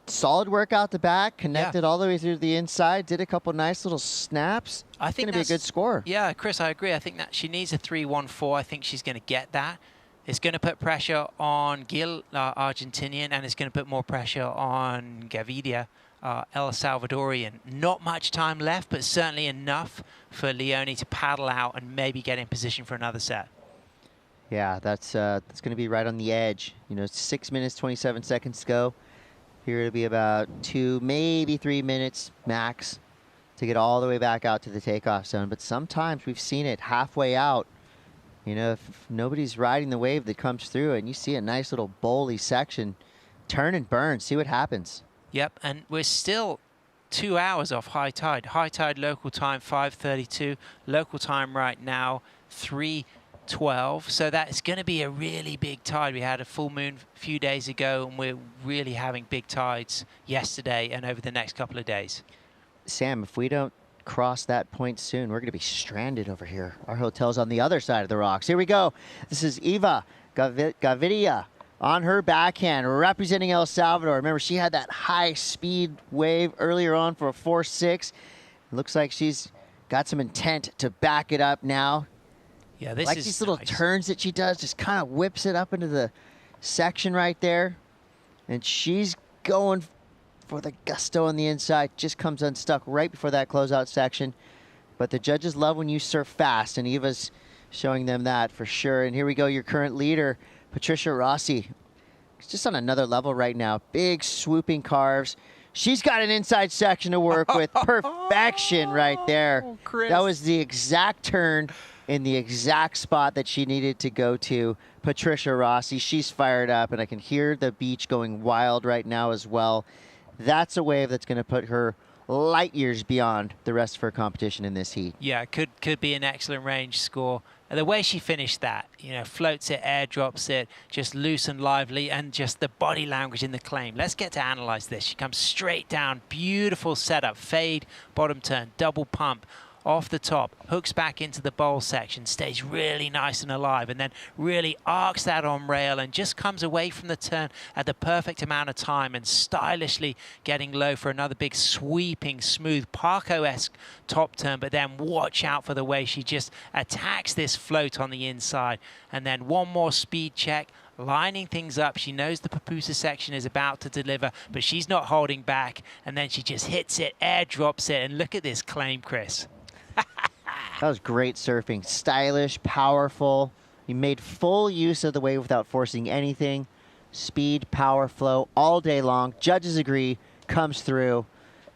solid work out the back, connected all the way through the inside, did a couple nice little snaps. I think it's going to be a good score. Yeah, Chris, I agree. I think that she needs a 3.14. I think she's going to get that. It's going to put pressure on Gil, Argentinian, and it's going to put more pressure on Gavidia, El Salvadorian. Not much time left, but certainly enough for Leonie to paddle out and maybe get in position for another set. Yeah, that's going to be right on the edge. You know, 6 minutes, 27 seconds to go. Here it'll be about 2, maybe 3 minutes max to get all the way back out to the takeoff zone. But sometimes we've seen it halfway out. You know, if nobody's riding the wave that comes through and you see a nice little bowly section, turn and burn, see what happens. Yep, and we're still 2 hours off high tide. High tide local time 5:32, local time right now 3:12. So that's going to be a really big tide. We had a full moon a few days ago, and we're really having big tides yesterday and over the next couple of days. Sam, if we don't cross that point soon, we're going to be stranded over here. Our hotel's on the other side of the rocks. Here we go. This is Eva Gaviria on her backhand, representing El Salvador. Remember, she had that high-speed wave earlier on for a 4-6. Looks like she's got some intent to back it up now. Yeah, this like is these little nice. turns that she does, just kind of whips it up into the section right there. And she's going for the gusto on the inside. Just comes unstuck right before that closeout section. But the judges love when you surf fast, and Eva's showing them that for sure. And here we go, your current leader, Patricia Rossi. It's just on another level right now. Big swooping carves. She's got an inside section to work with. Perfection right there. Chris. That was the exact turn in the exact spot that she needed to go to. Patricia Rossi, she's fired up, and I can hear the beach going wild right now as well. That's a wave that's going to put her light years beyond the rest of her competition in this heat. Yeah, could be an excellent range score. And the way she finished that, you know, floats it, airdrops it, just loose and lively, and just the body language in the claim. Let's get to analyze this. She comes straight down, beautiful setup, fade, bottom turn, double pump, off the top, hooks back into the bowl section, stays really nice and alive, and then really arcs that on rail and just comes away from the turn at the perfect amount of time and stylishly getting low for another big sweeping, smooth, Parko-esque top turn. But then watch out for the way she just attacks this float on the inside. And then one more speed check, lining things up. She knows the pupusa section is about to deliver, but she's not holding back. And then she just hits it, airdrops it, and look at this claim, Chris. That was great surfing. Stylish, powerful. You made full use of the wave without forcing anything. Speed, power, flow, all day long. Judges agree, comes through.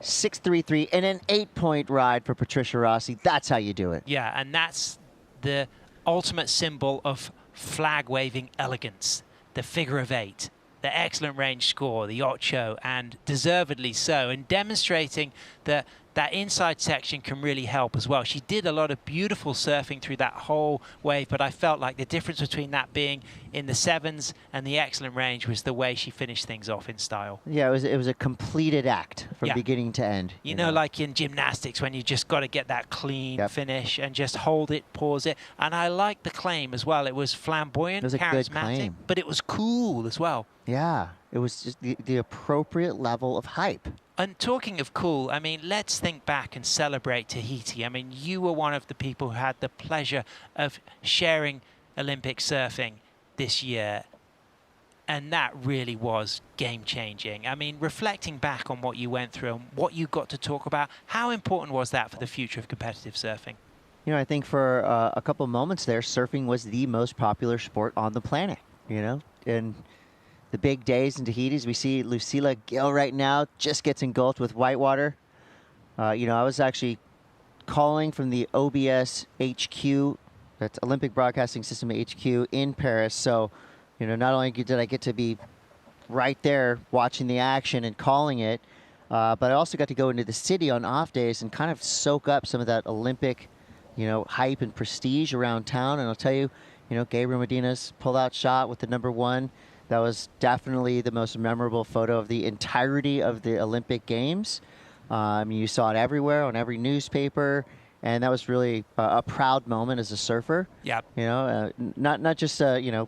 6.33 and an 8-point ride for Patricia Rossi. That's how you do it. Yeah, and that's the ultimate symbol of flag waving elegance. The figure of 8. The excellent range score, the ocho, and deservedly so, and demonstrating that that inside section can really help as well. She did a lot of beautiful surfing through that whole wave, but I felt like the difference between that being in the 7s and the excellent range was the way she finished things off in style. Yeah, it was a completed act from beginning to end. You know, like in gymnastics, when you just got to get that clean finish and just hold it, pause it. And I like the claim as well. It was flamboyant, it was a good charismatic, claim. but it was cool as well. Yeah, it was just the appropriate level of hype. And talking of cool, I mean, let's think back and celebrate Tahiti. I mean, you were one of the people who had the pleasure of sharing Olympic surfing this year. And that really was game-changing. I mean, reflecting back on what you went through and what you got to talk about, how important was that for the future of competitive surfing? You know, I think for a couple moments there, surfing was the most popular sport on the planet, you know? And the big days in Tahiti, we see Lucila Gill right now just gets engulfed with whitewater. You know, I was actually calling from the OBS HQ, that's Olympic Broadcasting System HQ in Paris. So, you know, not only did I get to be right there watching the action and calling it, but I also got to go into the city on off days and kind of soak up some of that Olympic, you know, hype and prestige around town. And I'll tell you, you know, Gabriel Medina's pull-out shot with the #1. That was definitely the most memorable photo of the entirety of the Olympic Games. You saw it everywhere, on every newspaper, and that was really a proud moment as a surfer. Yep. You know, not just a, you know,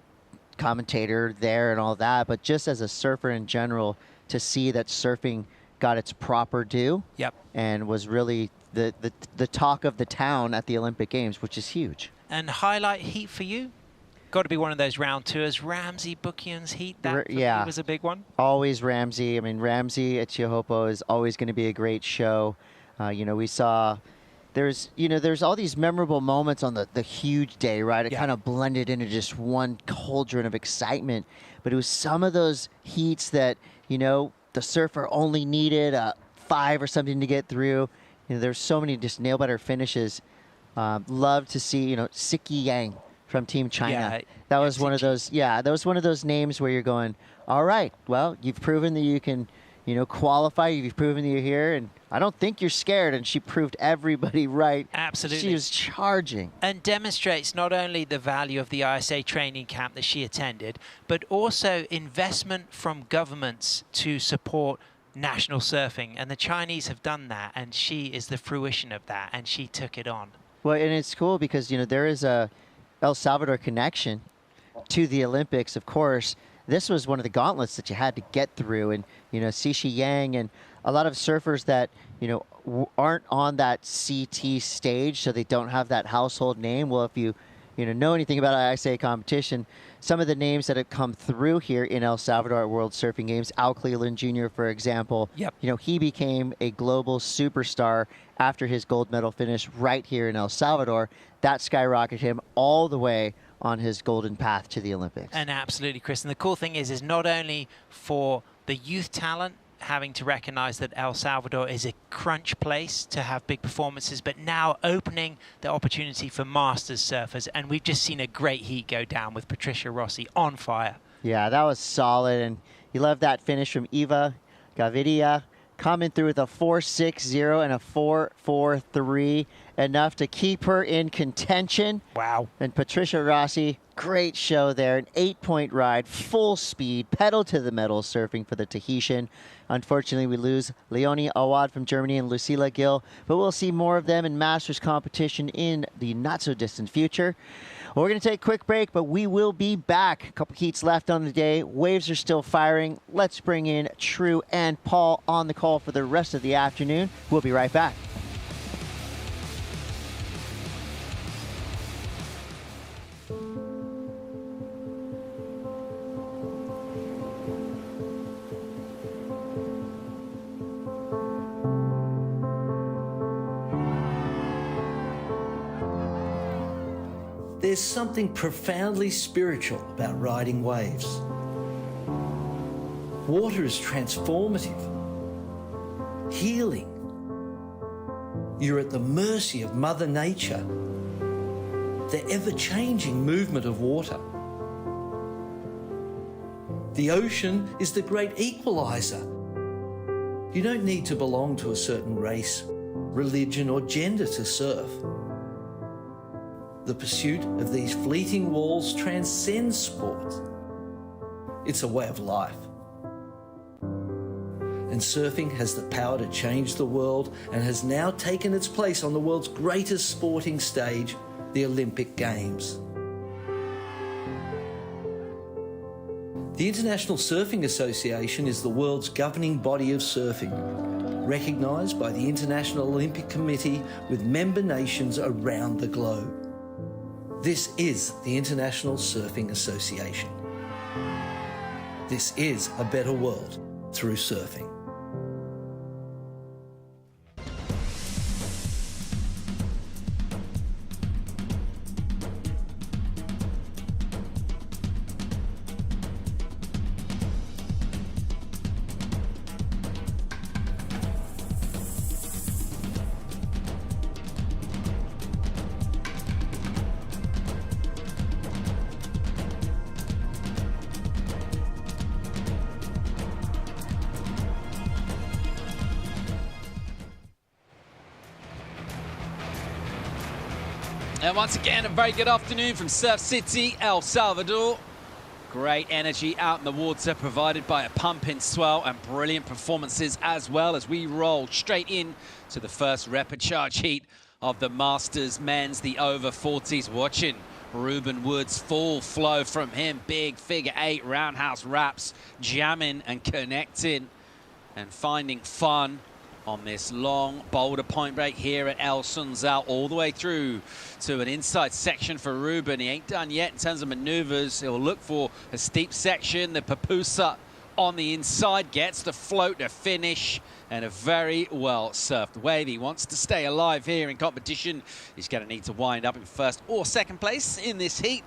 commentator there and all that, but just as a surfer in general, to see that surfing got its proper due. Yep. And was really the talk of the town at the Olympic Games, which is huge. And highlight heat for you? Got to be one of those round tours. Ramsey Bukian's heat, that for me was a big one. Always Ramsey. I mean, Ramsey at Teahupo'o is always going to be a great show. You know, we saw there's all these memorable moments on the huge day, right? It kind of blended into just one cauldron of excitement. But it was some of those heats that, you know, the surfer only needed a 5 or something to get through. You know, there's so many just nail-biter finishes. Love to see, you know, Siki Yang from Team China. Yeah, that was one of those. Yeah, that was one of those names where you're going, all right, well, you've proven that you can, you know, qualify. You've proven that you're here, and I don't think you're scared. And she proved everybody right. Absolutely. She was charging. And demonstrates not only the value of the ISA training camp that she attended, but also investment from governments to support national surfing. And the Chinese have done that, and she is the fruition of that, and she took it on. Well, and it's cool because, you know, there is a El Salvador connection to the Olympics, of course, this was one of the gauntlets that you had to get through. And, you know, Xixi Yang and a lot of surfers that, you know, aren't on that CT stage, so they don't have that household name. Well, if you know anything about ISA competition, some of the names that have come through here in El Salvador at World Surfing Games, Al Cleland Jr., for example, you know, he became a global superstar after his gold medal finish right here in El Salvador. That skyrocketed him all the way on his golden path to the Olympics. And absolutely, Chris. And the cool thing is not only for the youth talent having to recognize that El Salvador is a crunch place to have big performances, but now opening the opportunity for masters surfers. And we've just seen a great heat go down with Patricia Rossi on fire. Yeah, that was solid. And you love that finish from Eva Gaviria, coming through with a 4.60 and a 4.43, enough to keep her in contention. Wow. And Patricia Rossi, great show there. An 8-point ride, full speed, pedal to the metal surfing for the Tahitian. Unfortunately, we lose Leonie Awad from Germany and Lucila Gill, but we'll see more of them in Masters competition in the not-so-distant future. Well, we're going to take a quick break, but we will be back. A couple heats left on the day. Waves are still firing. Let's bring in True and Paul on the call for the rest of the afternoon. We'll be right back. There's something profoundly spiritual about riding waves. Water is transformative, healing. You're at the mercy of Mother Nature, the ever-changing movement of water. The ocean is the great equalizer. You don't need to belong to a certain race, religion, or gender to surf. The pursuit of these fleeting walls transcends sport. It's a way of life. And surfing has the power to change the world and has now taken its place on the world's greatest sporting stage, the Olympic Games. The International Surfing Association is the world's governing body of surfing, recognised by the International Olympic Committee with member nations around the globe. This is the International Surfing Association. This is a better world through surfing. And once again, a very good afternoon from Surf City, El Salvador. Great energy out in the water provided by a pumping swell and brilliant performances as well as we roll straight in to the first repechage heat of the Masters men's, the over 40s. Watching Ruben Woods, full flow from him, big figure 8 roundhouse wraps, jamming and connecting and finding fun on this long boulder point break here at El Sunzal, all the way through to an inside section for Ruben. He ain't done yet in terms of maneuvers. He'll look for a steep section. The Papusa on the inside gets the float to finish, and a very well surfed wave. He wants to stay alive here in competition. He's going to need to wind up in first or second place in this heat.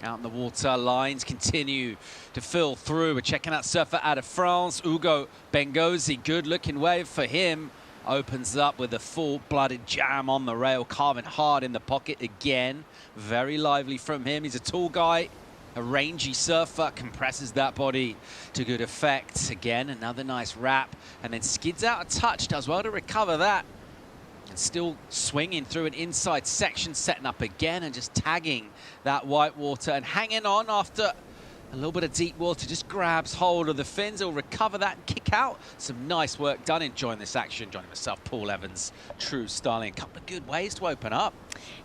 Out in the water, lines continue to fill through. We're checking out surfer out of France, Hugo Bengozi. Good looking wave for him. Opens up with a full-blooded jam on the rail, carving hard in the pocket again. Very lively from him. He's a tall guy, a rangy surfer, compresses that body to good effect. Again, another nice wrap, and then skids out a touch, does well to recover that. And still swinging through an inside section, setting up again and just tagging that white water and hanging on after A little bit of deep water, just grabs hold of the fins. He'll recover that and kick out. Some nice work done enjoying this action. Joining myself, Paul Evans, True Styling. A couple of good ways to open up.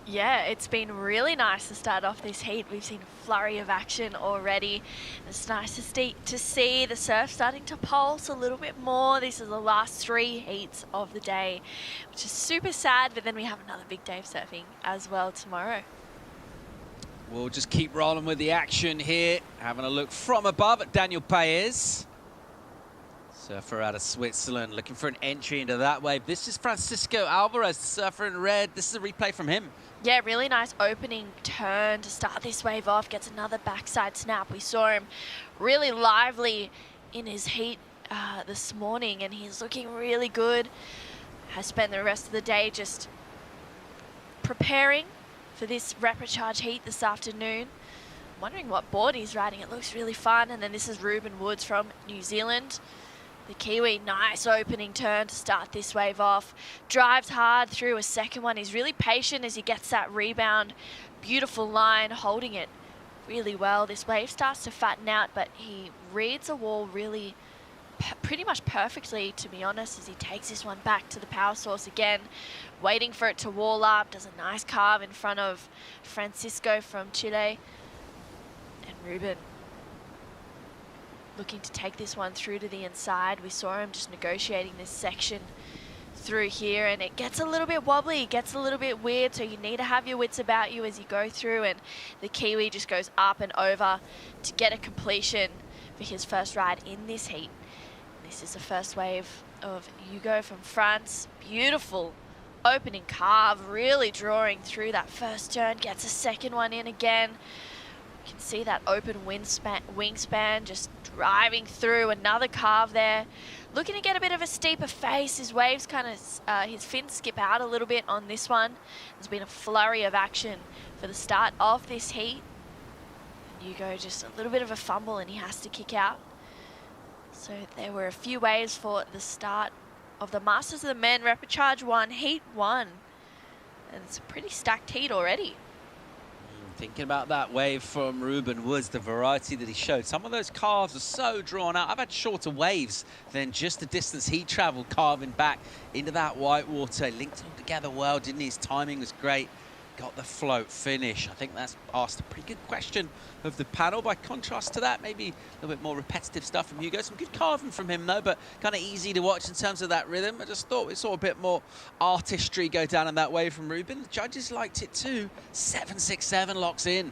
Yeah, it's been really nice to start off this heat. We've seen a flurry of action already. It's nice to see the surf starting to pulse a little bit more. This is the last 3 heats of the day, which is super sad, but then we have another big day of surfing as well tomorrow. We'll just keep rolling with the action here. Having a look from above at Daniel Paez. Surfer out of Switzerland, looking for an entry into that wave. This is Francisco Alvarez, the surfer in red. This is a replay from him. Yeah, really nice opening turn to start this wave off. Gets another backside snap. We saw him really lively in his heat this morning, and he's looking really good. Has spent the rest of the day just preparing for this repechage heat this afternoon. I'm wondering what board he's riding. It looks really fun. And then this is Ruben Woods from New Zealand. The Kiwi, nice opening turn to start this wave off. Drives hard through a second one. He's really patient as he gets that rebound. Beautiful line, holding it really well. This wave starts to fatten out, but he reads a wall really pretty much perfectly, to be honest, as he takes this one back to the power source again, waiting for it to wall up. Does a nice carve in front of Francisco from Chile. And Ruben looking to take this one through to the inside. We saw him just negotiating this section through here, and it gets a little bit wobbly, it gets a little bit weird, so you need to have your wits about you as you go through, and the Kiwi just goes up and over to get a completion for his first ride in this heat. This is the first wave of Hugo from France. Beautiful opening carve, really drawing through that first turn. Gets a second one in again. You can see that open wingspan just driving through. Another carve there. Looking to get a bit of a steeper face. His waves kind of, his fins skip out a little bit on this one. There's been a flurry of action for the start of this heat. And Hugo just a little bit of a fumble and he has to kick out. So there were a few waves for the start of the Masters of the Men Repechage 1, Heat 1. And it's a pretty stacked heat already. Thinking about that wave from Ruben Woods, the variety that he showed. Some of those carves are so drawn out. I've had shorter waves than just the distance he traveled, carving back into that white water. Linked it all together well, didn't he? His timing was great. Got the float finish. I think that's asked a pretty good question of the panel. By contrast to that, maybe a little bit more repetitive stuff from Hugo. Some good carving from him, though, but kind of easy to watch in terms of that rhythm. I just thought we saw a bit more artistry go down in that wave from Ruben. The judges liked it too. 767 locks in.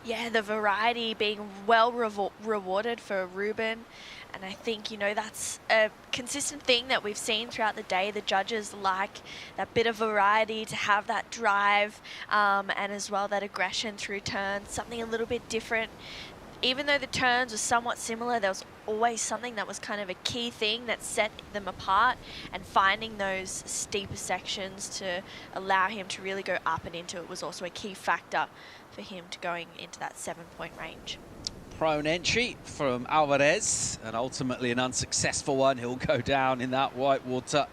Yeah, the variety being well rewarded for Ruben. And I think, you know, that's a consistent thing that we've seen throughout the day. The judges like that bit of variety, to have that drive and as well that aggression through turns, something a little bit different. Even though the turns were somewhat similar, there was always something that was kind of a key thing that set them apart, and finding those steeper sections to allow him to really go up and into it was also a key factor for him to going into that 7-point range. Prone entry from Alvarez, and ultimately an unsuccessful one. He'll go down in that white water.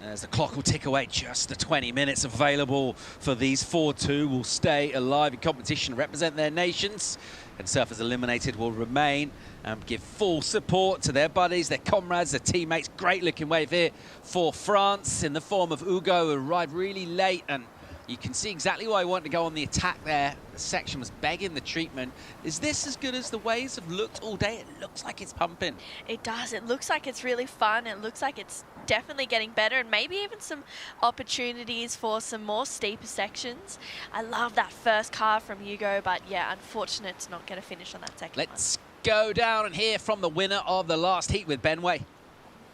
As the clock will tick away, just the 20 minutes available for these 4-2 will stay alive in competition, represent their nations, and surfers eliminated will remain and give full support to their buddies, their comrades, their teammates. Great looking wave here for France in the form of Hugo, who arrived really late, and you can see exactly why I wanted to go on the attack there. The section was begging the treatment. Is this as good as the waves have looked all day? It looks like it's pumping. It does. It looks like it's really fun. It looks like it's definitely getting better, and maybe even some opportunities for some more steeper sections. I love that first carve from Hugo, but yeah, unfortunate it's not going to finish on that second one. Let's go down and hear from the winner of the last heat with Benway.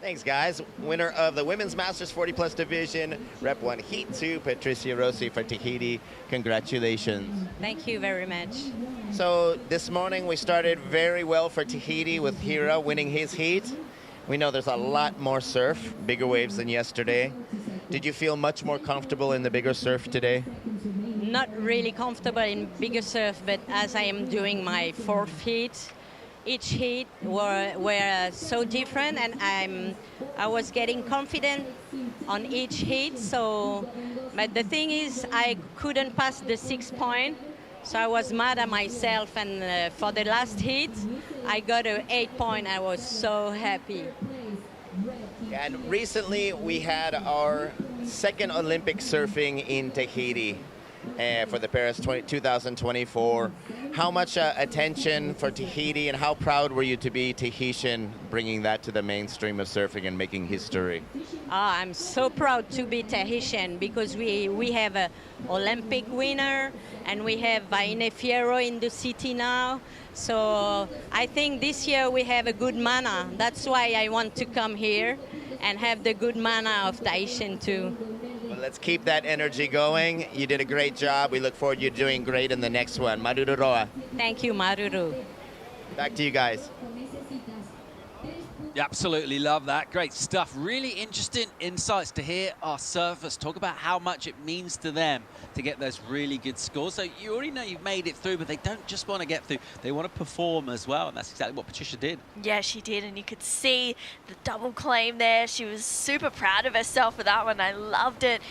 Thanks, guys. Winner of the Women's Masters 40+ division, Rep 1 Heat 2, Patricia Rossi for Tahiti. Congratulations. Thank you very much. So this morning we started very well for Tahiti with Hira winning his heat. We know there's a lot more surf, bigger waves than yesterday. Did you feel much more comfortable in the bigger surf today? Not really comfortable in bigger surf, but as I am doing my 4th heat, each heat were so different, and I was getting confident on each heat. So, but the thing is, I couldn't pass the 6 point, So I was mad at myself, and for the last heat, I got an 8 point. I was so happy. And recently we had our second Olympic surfing in Tahiti for the Paris 2024. How much attention for Tahiti, and how proud were you to be Tahitian, bringing that to the mainstream of surfing and making history? I'm so proud to be Tahitian because we have an Olympic winner and we have Vaine Fierro in the city now. So I think this year we have a good mana. That's why I want to come here and have the good mana of Tahitian too. Well, let's keep that energy going. You did a great job. We look forward to you doing great in the next one. Maruru roa. Thank you, Maruru. Back to you guys. You absolutely love that. Great stuff. Really interesting insights to hear our surfers talk about how much it means to them to get those really good scores. So you already know you've made it through, but they don't just want to get through. They want to perform as well, and that's exactly what Patricia did. Yeah, she did, and you could see the double claim there. She was super proud of herself for that one. I loved it.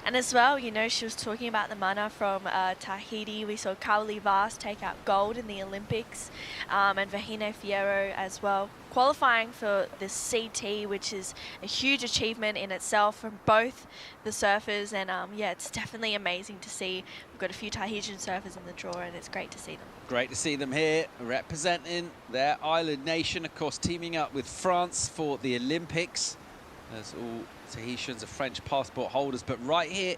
And as well, you know, she was talking about the mana from Tahiti. We saw Kaoli Vast take out gold in the Olympics, and Vahine Fierro as well, qualifying for the CT, which is a huge achievement in itself from both the surfers. And yeah, it's definitely amazing to see. We've got a few Tahitian surfers in the draw, and it's great to see them. Great to see them here representing their island nation, of course, teaming up with France for the Olympics. As all Tahitians are French passport holders, but right here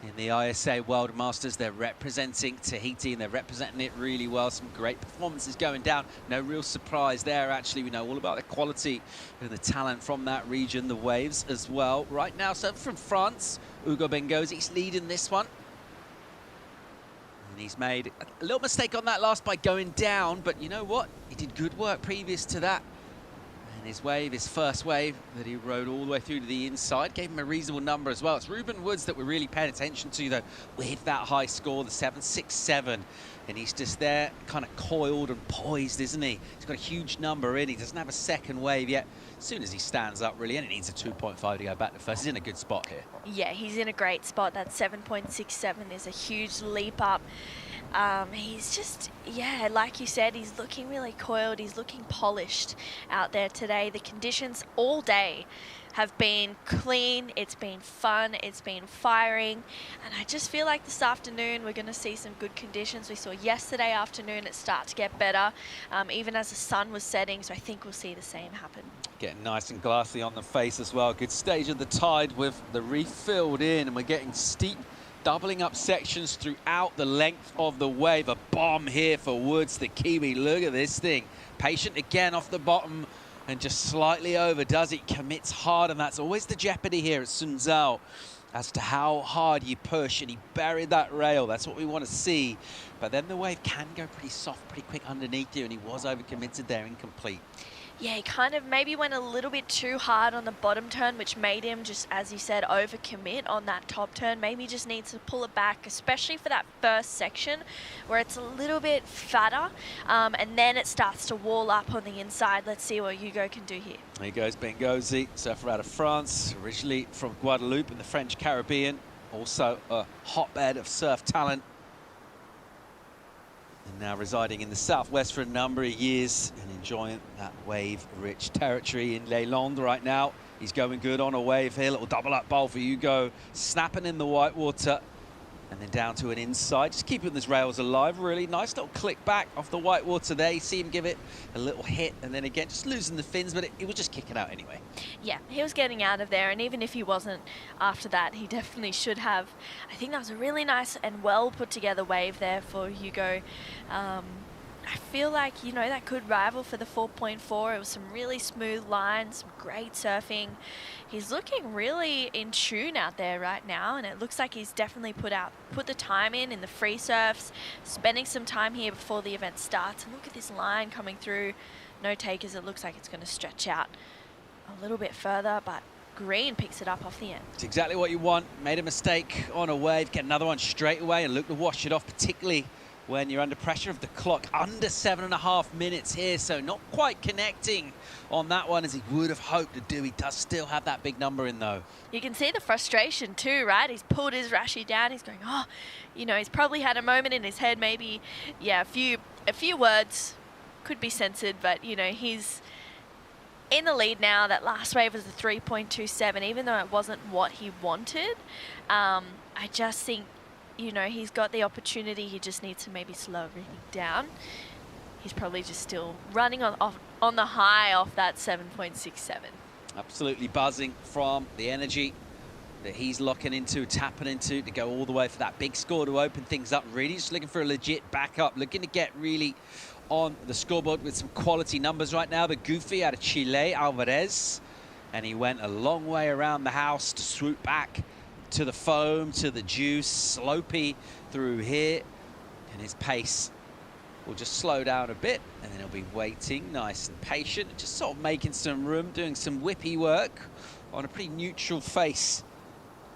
in the ISA World Masters, they're representing Tahiti and they're representing it really well. Some great performances going down. No real surprise there, actually. We know all about the quality and the talent from that region, the waves as well. Right now, so from France, Ugo Bengozi's leading this one. And he's made a little mistake on that last by going down, but you know what? He did good work previous to that. His wave, his first wave that he rode all the way through to the inside, gave him a reasonable number as well. It's Ruben Woods that we're really paying attention to, though, with that high score, the 7.67. And he's just there, kind of coiled and poised, isn't he? He's got a huge number in. He doesn't have a second wave yet. As soon as he stands up, really, and it needs a 2.5 to go back to first. He's in a good spot here. Yeah, he's in a great spot. That 7.67 is a huge leap up. He's just, yeah, like you said, he's looking really coiled. He's looking polished out there today. The conditions all day have been clean. It's been fun. It's been firing. And I just feel like this afternoon we're going to see some good conditions. We saw yesterday afternoon it start to get better, even as the sun was setting. So I think we'll see the same happen. Getting nice and glassy on the face as well. Good stage of the tide with the reef filled in, and we're getting steep doubling up sections throughout the length of the wave. A bomb here for Woods, the Kiwi. Look at this thing. Patient again off the bottom and just slightly over. Does it? Commits hard, and that's always the jeopardy here at Sunzal as to how hard you push, and he buried that rail. That's what we want to see. But then the wave can go pretty soft, pretty quick underneath you, and he was overcommitted there, incomplete. Yeah, he kind of maybe went a little bit too hard on the bottom turn, which made him just, as you said, overcommit on that top turn. Maybe he just needs to pull it back, especially for that first section where it's a little bit fatter, and then it starts to wall up on the inside. Let's see what Hugo can do here. There goes Bengozi, surfer out of France, originally from Guadeloupe in the French Caribbean, also a hotbed of surf talent. And now residing in the southwest for a number of years and enjoying that wave-rich territory in Leyland right now. He's going good on a wave here. Little double-up bowl for Hugo, snapping in the white water. And then down to an inside, just keeping those rails alive, really. Nice little click back off the white water there. You see him give it a little hit, and then again, just losing the fins, but it was just kicking out anyway. Yeah, he was getting out of there, and even if he wasn't after that, he definitely should have. I think that was a really nice and well put together wave there for Hugo. I feel like, you know, that could rival for the 4.4. It was some really smooth lines, some great surfing. He's looking really in tune out there right now, and it looks like he's definitely put the time in the free surfs, spending some time here before the event starts. And look at this line coming through. No takers. It looks like it's going to stretch out a little bit further, but Green picks it up off the end. It's exactly what you want. Made a mistake on a wave, get another one straight away and look to wash it off, particularly when you're under pressure of the clock. Under 7.5 minutes here, so not quite connecting on that one as he would have hoped to do. He does still have that big number in, though. You can see the frustration too, right? He's pulled his Rashi down. He's going, oh, you know, he's probably had a moment in his head, maybe, yeah, a few words could be censored, but, you know, he's in the lead now. That last wave was a 3.27, even though it wasn't what he wanted. I just think, you know, he's got the opportunity. He just needs to maybe slow everything down. He's probably just still running on the high off that 7.67. Absolutely buzzing from the energy that he's locking into, tapping into to go all the way for that big score to open things up. Really just looking for a legit backup, looking to get really on the scoreboard with some quality numbers right now. The goofy out of Chile, Alvarez, and he went a long way around the house to swoop back to the foam, to the juice. Slopey through here, and his pace will just slow down a bit, and then he'll be waiting, nice and patient, just sort of making some room, doing some whippy work on a pretty neutral face.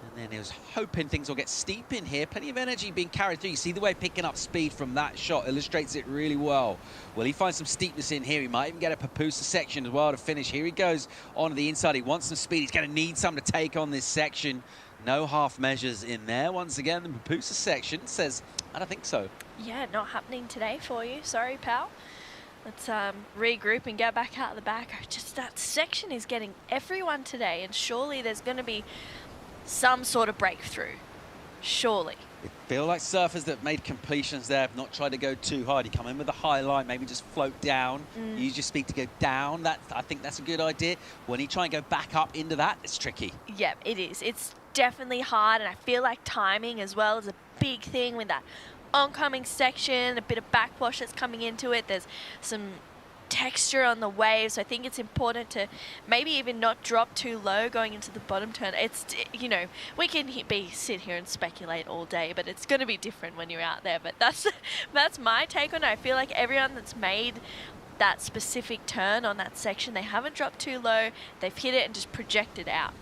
And then he was hoping things will get steep in here. Plenty of energy being carried through. You see the way picking up speed from that shot illustrates it really well. Will he find some steepness in here? He might even get a Papusa section as well to finish. Here he goes onto the inside. He wants some speed. He's going to need some to take on this section. No half measures in there. Once again, the Papusa section says, I don't think so. Yeah, not happening today for you. Sorry, pal. Let's regroup and get back out of the back. Just that section is getting everyone today, and surely there's going to be some sort of breakthrough. Surely. It feel like surfers that made completions there have not tried to go too hard. You come in with a high line, maybe just float down. Use your speed to go down. I think that's a good idea. When you try and go back up into that, it's tricky. Yeah, it is. It's definitely hard, and I feel like timing as well is a big thing with that oncoming section, a bit of backwash that's coming into it. There's some texture on the waves, so I think it's important to maybe even not drop too low going into the bottom turn. It's, you know, we can sit here and speculate all day, but it's going to be different when you're out there. But that's my take on it. I feel like everyone that's made that specific turn on that section, they haven't dropped too low, they've hit it and just projected out.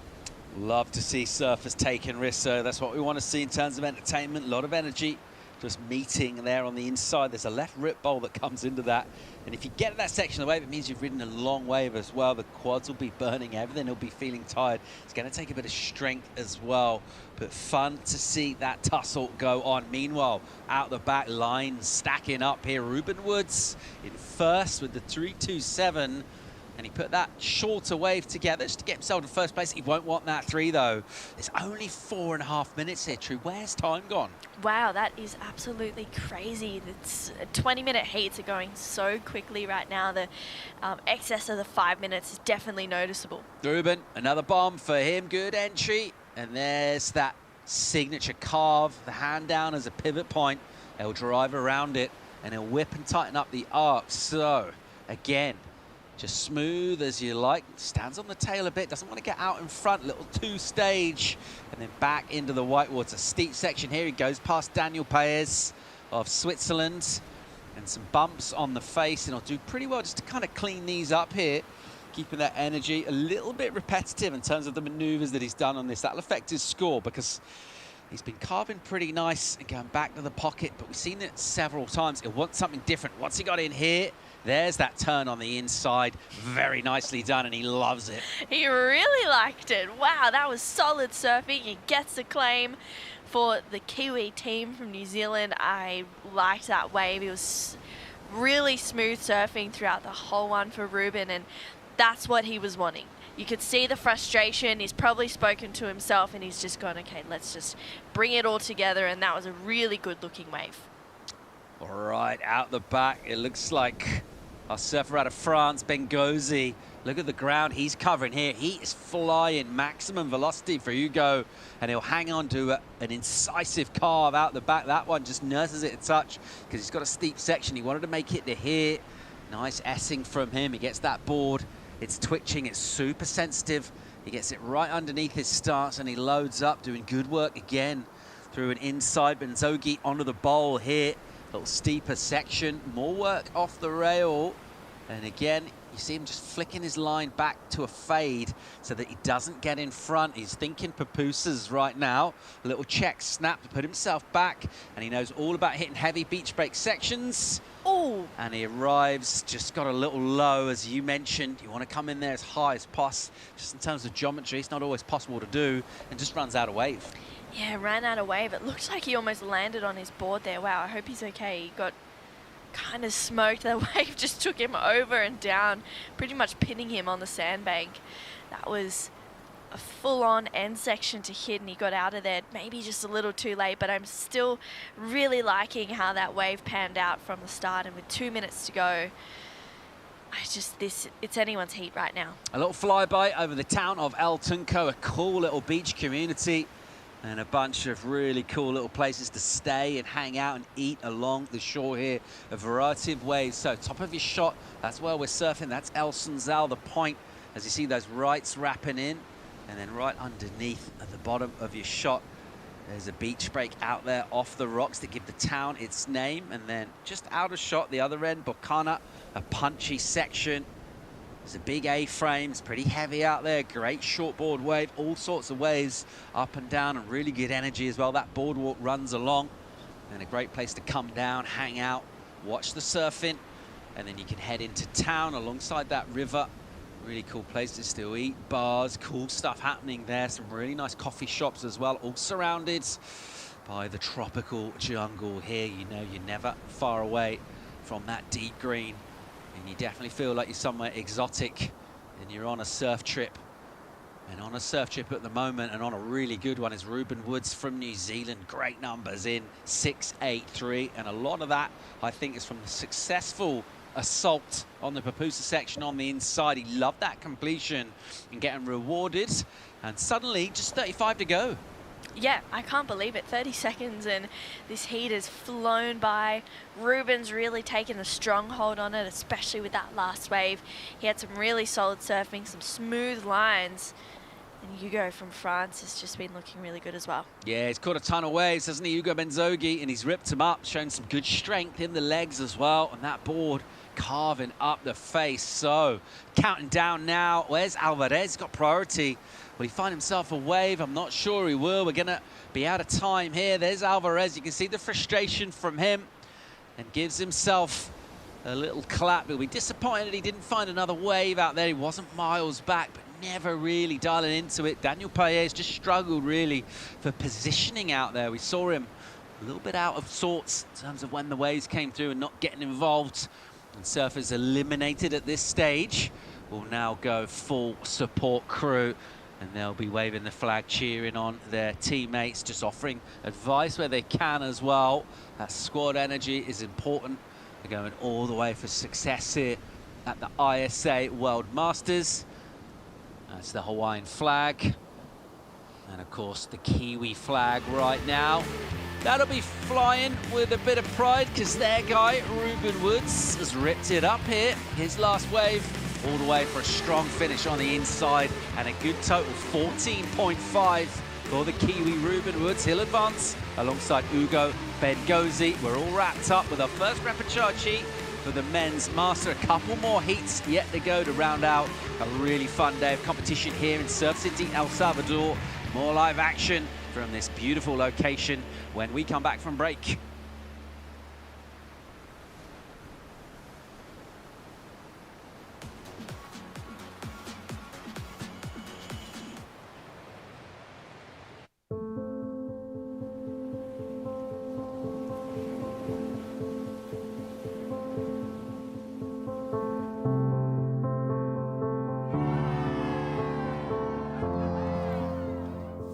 Love to see surfers taking risks, so that's what we want to see in terms of entertainment. A lot of energy just meeting there on the inside. There's a left rip bowl that comes into that, and if you get that section of the wave, it means you've ridden a long wave as well. The quads will be burning, everything will be feeling tired. It's going to take a bit of strength as well, but fun to see that tussle go on. Meanwhile, out the back line stacking up here, Ruben Woods in first with the 3.27. And he put that shorter wave together just to get himself to first place. He won't want that 3, though. It's only 4.5 minutes here, True. Where's time gone? Wow, that is absolutely crazy. It's 20-minute heats are going so quickly right now. The excess of the 5 minutes is definitely noticeable. Ruben, another bomb for him. Good entry. And there's that signature carve. The hand down as a pivot point. He'll drive around it, and he'll whip and tighten up the arc. So, again, just smooth as you like, stands on the tail a bit, doesn't want to get out in front, little 2-stage, and then back into the whitewater. Steep section here, he goes past Daniel Paez of Switzerland, and some bumps on the face, and he'll do pretty well just to kind of clean these up here, keeping that energy a little bit repetitive in terms of the maneuvers that he's done on this. That'll affect his score because he's been carving pretty nice and going back to the pocket, but we've seen it several times. He'll want something different. Once he got in here, there's that turn on the inside. Very nicely done, and he loves it. He really liked it. Wow, that was solid surfing. He gets the claim for the Kiwi team from New Zealand. I liked that wave. It was really smooth surfing throughout the whole one for Ruben, and that's what he was wanting. You could see the frustration. He's probably spoken to himself, and he's just gone, okay, let's just bring it all together, and that was a really good-looking wave. All right, out the back, it looks like our surfer out of France, Bengozi. Look at the ground he's covering here. He is flying maximum velocity for Hugo, and he'll hang on to an incisive carve out the back. That one just nurses it a touch because he's got a steep section. He wanted to make it to here. Nice S-ing from him. He gets that board. It's twitching. It's super sensitive. He gets it right underneath his stance, and he loads up, doing good work again through an inside Benzogi onto the bowl here. Little steeper section, more work off the rail. And again, you You see him just flicking his line back to a fade so that he doesn't get in front. He's thinking pupusas right now. A little check snap to put himself back, and he knows all about hitting heavy beach break sections. Oh! And he arrives, just got a little low, as you mentioned. You want to come in there as high as possible. Just in terms of geometry, it's not always possible to do, and just runs out of wave. Yeah, ran out of wave. It looked like he almost landed on his board there. Wow, I hope he's okay. He got kind of smoked. The wave just took him over and down, pretty much pinning him on the sandbank. That was a full-on end section to hit, and he got out of there maybe just a little too late, but I'm still really liking how that wave panned out from the start, and with 2 minutes to go, it's anyone's heat right now. A little flyby over the town of El Tunco, a cool little beach community, and a bunch of really cool little places to stay and hang out and eat along the shore here. A variety of waves. So top of your shot, that's where we're surfing. That's El Sunzal, the point, as you see those rights wrapping in. And then right underneath at the bottom of your shot, there's a beach break out there off the rocks that give the town its name. And then just out of shot, the other end, Bocana, a punchy section. It's a big A-frame, it's pretty heavy out there, great shortboard wave, all sorts of waves up and down, and really good energy as well. That boardwalk runs along, and a great place to come down, hang out, watch the surfing, and then you can head into town alongside that river. Really cool places to eat, bars, cool stuff happening there, some really nice coffee shops as well, all surrounded by the tropical jungle here. You know you're never far away from that deep green. And you definitely feel like you're somewhere exotic, and you're on a surf trip. And on a surf trip at the moment, and on a really good one, is Ruben Woods from New Zealand. Great numbers in 6.83, and a lot of that, I think, is from the successful assault on the Papusa section on the inside. He loved that completion and getting rewarded, and suddenly just 35 to go. Yeah, I can't believe it. 30 seconds and this heat has flown by. Ruben's really taken a stronghold on it, especially with that last wave. He had some really solid surfing, some smooth lines. And Hugo from France has just been looking really good as well. Yeah, he's caught a ton of waves, hasn't he, Hugo Benzogi? And he's ripped him up, shown some good strength in the legs as well. And that board carving up the face. So, counting down now. Where's Alvarez? Got priority. Will he find himself a wave? I'm not sure he will. We're going to be out of time here. There's Alvarez. You can see the frustration from him, and gives himself a little clap. He'll be disappointed he didn't find another wave out there. He wasn't miles back, but never really dialing into it. Daniel Paez just struggled really for positioning out there. We saw him a little bit out of sorts in terms of when the waves came through and not getting involved. And surfers eliminated at this stage will now go full support crew. And they'll be waving the flag, cheering on their teammates, just offering advice where they can as well. That squad energy is important. They're going all the way for success here at the ISA World Masters. That's the Hawaiian flag. And of course, the Kiwi flag right now. That'll be flying with a bit of pride, because their guy, Ruben Woods, has ripped it up here. His last wave, all the way for a strong finish on the inside, and a good total 14.5 for the Kiwi Ruben Woods. He'll advance alongside Hugo Bengozi. We're all wrapped up with our first repechage heat for the men's master. A couple more heats yet to go to round out a really fun day of competition here in Surf City, El Salvador. More live action from this beautiful location when we come back from break.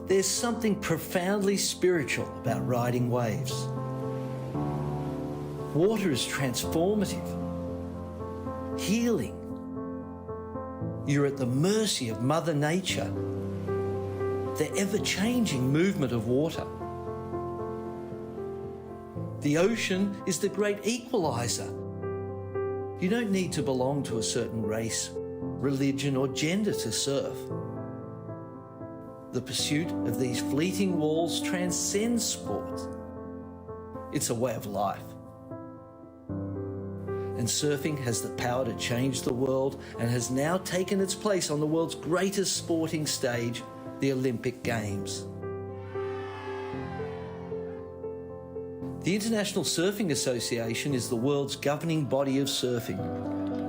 There's something profoundly spiritual about riding waves. Water is transformative, healing. You're at the mercy of Mother Nature, the ever-changing movement of water. The ocean is the great equalizer. You don't need to belong to a certain race, religion, or gender to surf. The pursuit of these fleeting walls transcends sport. It's a way of life. and surfing has the power to change the world and has now taken its place on the world's greatest sporting stage, the Olympic Games. The International Surfing Association is the world's governing body of surfing,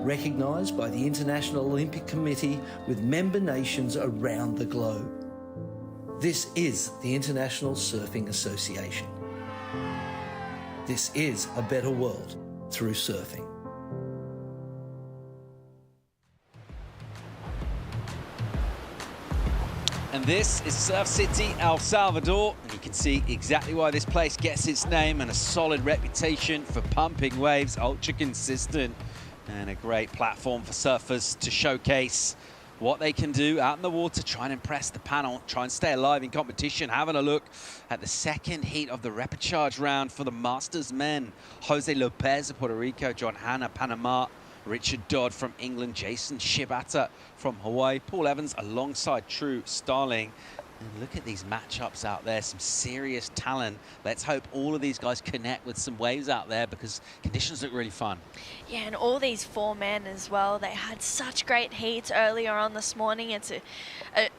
recognised by the International Olympic Committee with member nations around the globe. This is the International Surfing Association. This is a better world through surfing. And this is Surf City, El Salvador, and you can see exactly why this place gets its name and a solid reputation for pumping waves, ultra consistent, and a great platform for surfers to showcase what they can do out in the water, try and impress the panel, try and stay alive in competition. Having a look at the second heat of the repechage round for the Masters men. Jose Lopez of Puerto Rico, John Hanna, Panama, Richard Dodd from England, Jason Shibata from Hawaii, Paul Evans alongside True Starling. And look at these matchups out there, some serious talent. Let's hope all of these guys connect with some waves out there because conditions look really fun. Yeah, and all these 4 men as well, they had such great heats earlier on this morning. It's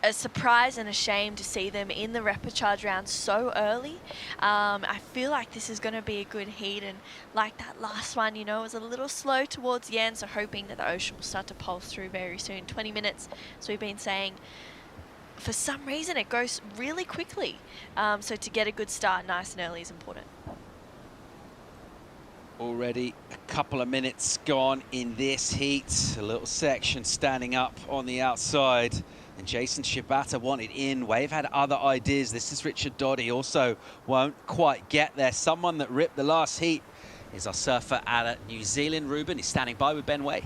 a surprise and a shame to see them in the repechage round so early. I feel like this is going to be a good heat, and like that last one, you know, it was a little slow towards the end, so hoping that the ocean will start to pulse through very soon. 20 minutes, so we've been saying. For some reason, it goes really quickly. So to get a good start nice and early is important. Already a couple of minutes gone in this heat. A little section standing up on the outside. And Jason Shibata wanted in. Wave had other ideas. This is Richard Dodd. He also won't quite get there. Someone that ripped the last heat is our surfer out of New Zealand. Ruben is standing by with Ben Way.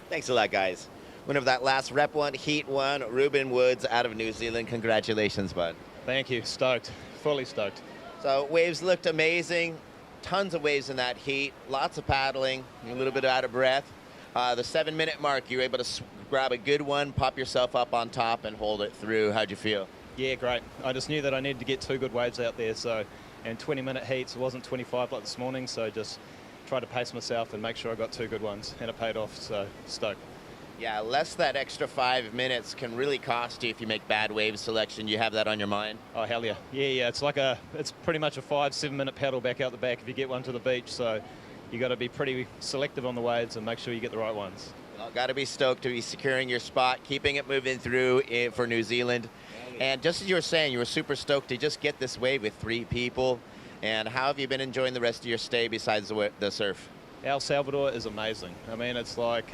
Thanks a lot, guys. Winner of that last Rep 1, Heat 1, Ruben Woods out of New Zealand. Congratulations, bud. Thank you. Stoked. Fully stoked. So waves looked amazing. Tons of waves in that heat. Lots of paddling. A little bit out of breath. The 7-minute mark, you were able to grab a good one, pop yourself up on top, and hold it through. How'd you feel? Yeah, great. I just knew that I needed to get 2 good waves out there. So, and 20-minute heats. It wasn't 25 like this morning. So just tried to pace myself and make sure I got 2 good ones. And it paid off. So stoked. Yeah, less that extra 5 minutes can really cost you if you make bad wave selection. You have that on your mind? Oh, hell yeah. Yeah, it's pretty much a 5-7 minute paddle back out the back if you get one to the beach. So you got to be pretty selective on the waves and make sure you get the right ones. Well, got to be stoked to be securing your spot, keeping it moving through for New Zealand. And just as you were saying, you were super stoked to just get this wave with 3 people. And how have you been enjoying the rest of your stay besides the surf? El Salvador is amazing. I mean, it's like...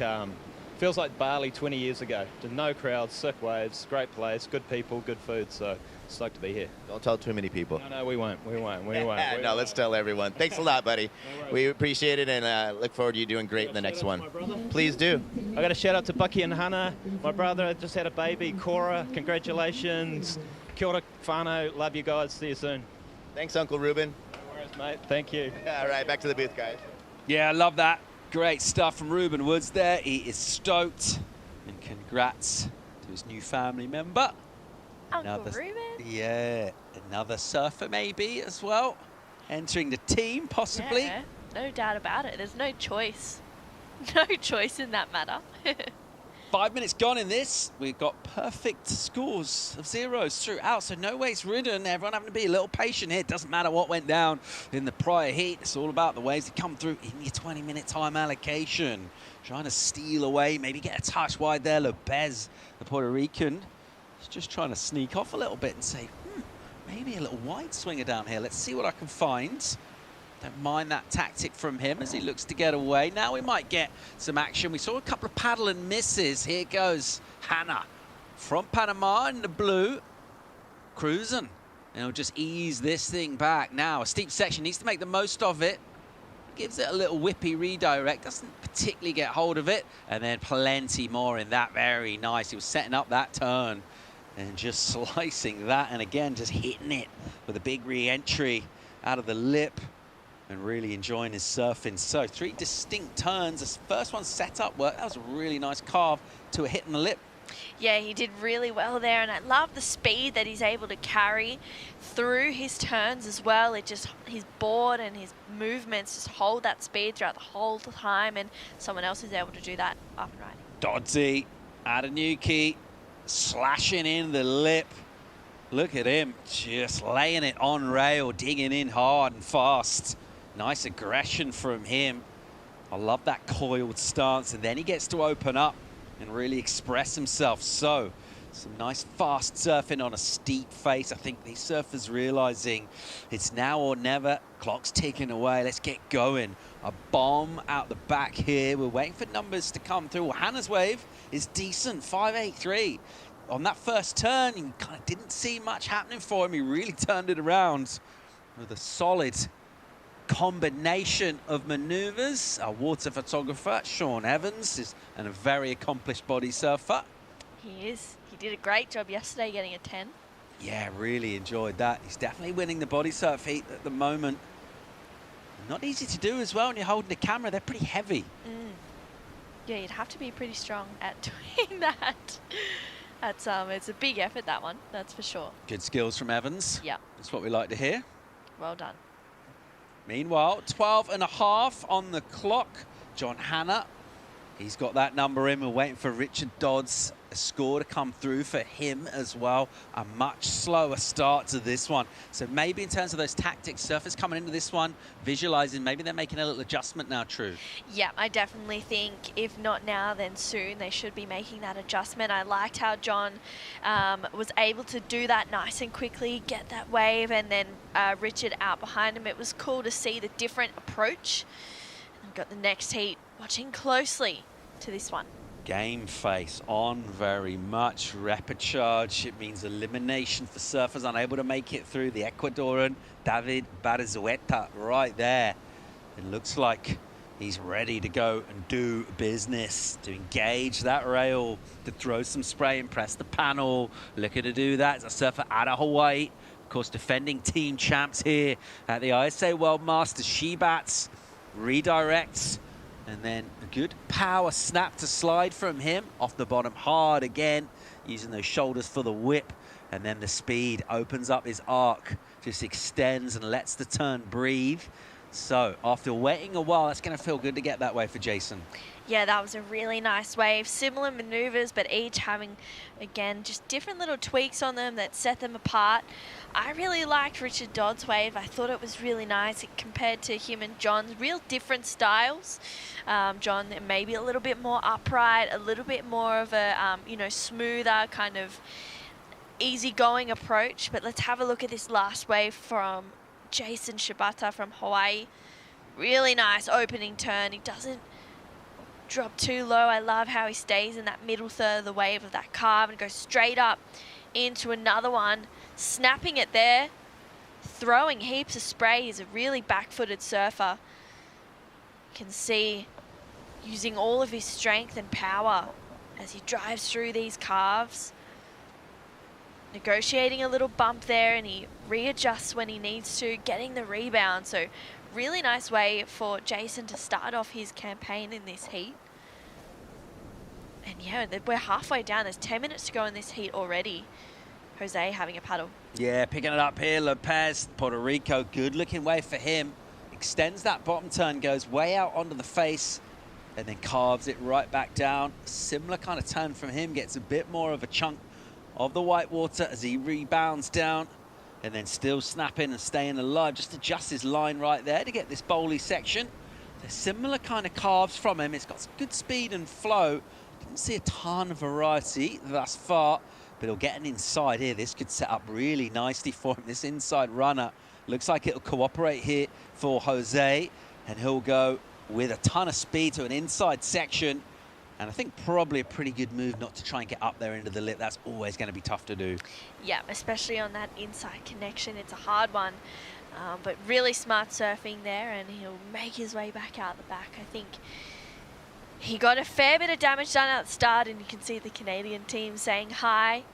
feels like Bali 20 years ago. No crowds, sick waves, great place, good people, good food, so stoked to be here. Don't tell too many people. No, we won't. No, let's tell everyone. Thanks a lot, buddy. We appreciate it and look forward to you doing great in the next one. Please do. I got a shout out to Bucky and Hannah. My brother just had a baby, Cora. Congratulations. Kia ora, whānau. Love you guys. See you soon. Thanks, Uncle Ruben. No worries, mate. Thank you. All right, back to the booth, guys. Yeah, I love that. Great stuff from Ruben Woods there. He is stoked. And congrats to his new family member. Uncle Ruben. Yeah, another surfer maybe as well. Entering the team, possibly. Yeah, no doubt about it. There's no choice. No choice in that matter. 5 minutes gone in this. We've got perfect scores of zeros throughout, so no waves ridden. Everyone having to be a little patient here. It doesn't matter what went down in the prior heat. It's all about the waves that come through in your 20-minute time allocation. Trying to steal away, maybe get a touch wide there. Lopez, the Puerto Rican, is just trying to sneak off a little bit and say, maybe a little wide swinger down here. Let's see what I can find. Don't mind that tactic from him as he looks to get away. Now we might get some action. We saw a couple of paddle and misses. Here goes Hannah from Panama in the blue. Cruising. And he'll just ease this thing back. Now a steep section, needs to make the most of it. Gives it a little whippy redirect. Doesn't particularly get hold of it. And then plenty more in that. Very nice. He was setting up that turn and just slicing that. And again, just hitting it with a big re-entry out of the lip. And really enjoying his surfing. So 3 distinct turns. The first one set up work. That was a really nice carve to a hit in the lip. Yeah, he did really well there, and I love the speed that he's able to carry through his turns as well. His board and his movements just hold that speed throughout the whole time, and someone else is able to do that up and right. Doddsy, Adanuki, slashing in the lip. Look at him, just laying it on rail, digging in hard and fast. Nice aggression from him. I love that coiled stance, and then he gets to open up and really express himself. So, some nice fast surfing on a steep face. I think these surfers realizing it's now or never. Clock's ticking away. Let's get going. A bomb out the back here. We're waiting for numbers to come through. Well, Hannah's wave is decent, 5.83. On that first turn, you kind of didn't see much happening for him. He really turned it around with a solid combination of maneuvers. Our water photographer, Sean Evans, and a very accomplished body surfer. He is. He did a great job yesterday getting a 10. Yeah, really enjoyed that. He's definitely winning the body surf heat at the moment. Not easy to do as well when you're holding the camera. They're pretty heavy. Yeah, you'd have to be pretty strong at doing that. It's a big effort, that one, that's for sure. Good skills from Evans. Yeah. That's what we like to hear. Well done. Meanwhile, 12.5 on the clock. John Hannah, he's got that number in. We're waiting for Richard Dodds, a score to come through for him as well. A much slower start to this one. So maybe in terms of those tactics, surfers coming into this one, visualizing, maybe they're making a little adjustment now, True. Yeah, I definitely think if not now, then soon they should be making that adjustment. I liked how John was able to do that nice and quickly, get that wave, and then Richard out behind him. It was cool to see the different approach. And we've got the next heat, watching closely to this one. Game face on very much. Rapid charge. It means elimination for surfers unable to make it through. The Ecuadorian David Barzueta right there. It looks like he's ready to go and do business, to engage that rail, to throw some spray and press the panel. Looking to do that. It's a surfer out of Hawaii. Of course, defending team champs here at the ISA World Masters. She bats, redirects, and then a good power snap to slide from him. Off the bottom hard again, using those shoulders for the whip. And then the speed opens up his arc, just extends and lets the turn breathe. So after waiting a while, that's going to feel good to get that way for Jason. Yeah, that was a really nice wave. Similar maneuvers, but each having, again, just different little tweaks on them that set them apart. I really liked Richard Dodd's wave. I thought it was really nice compared to him and John's. Real different styles. John maybe a little bit more upright, a little bit more of a, smoother kind of easygoing approach. But let's have a look at this last wave from Jason Shibata from Hawaii. Really nice opening turn. He doesn't drop too low. I love how he stays in that middle third of the wave of that carve and goes straight up into another one, snapping it there, throwing heaps of spray. He's a really back-footed surfer. You can see using all of his strength and power as he drives through these carves, negotiating a little bump there, and he readjusts when he needs to, getting the rebound. So really nice way for Jason to start off his campaign in this heat. And yeah, we're halfway down. There's 10 minutes to go in this heat already. Jose having a paddle. Yeah, picking it up here. Lopez, Puerto Rico, good looking wave for him. Extends that bottom turn, goes way out onto the face, and then carves it right back down. Similar kind of turn from him, gets a bit more of a chunk of the white water as he rebounds down, and then still snapping and staying alive. Just adjusts his line right there to get this bowly section. They're similar kind of carves from him. It's got good speed and flow. Didn't see a ton of variety thus far, but he'll get an inside here. This could set up really nicely for him. This inside runner looks like it'll cooperate here for Jose, and he'll go with a ton of speed to an inside section. And I think probably a pretty good move not to try and get up there into the lip. That's always going to be tough to do. Yeah, especially on that inside connection. It's a hard one, but really smart surfing there, and he'll make his way back out the back. I think he got a fair bit of damage done at the start, and you can see the Canadian team saying hi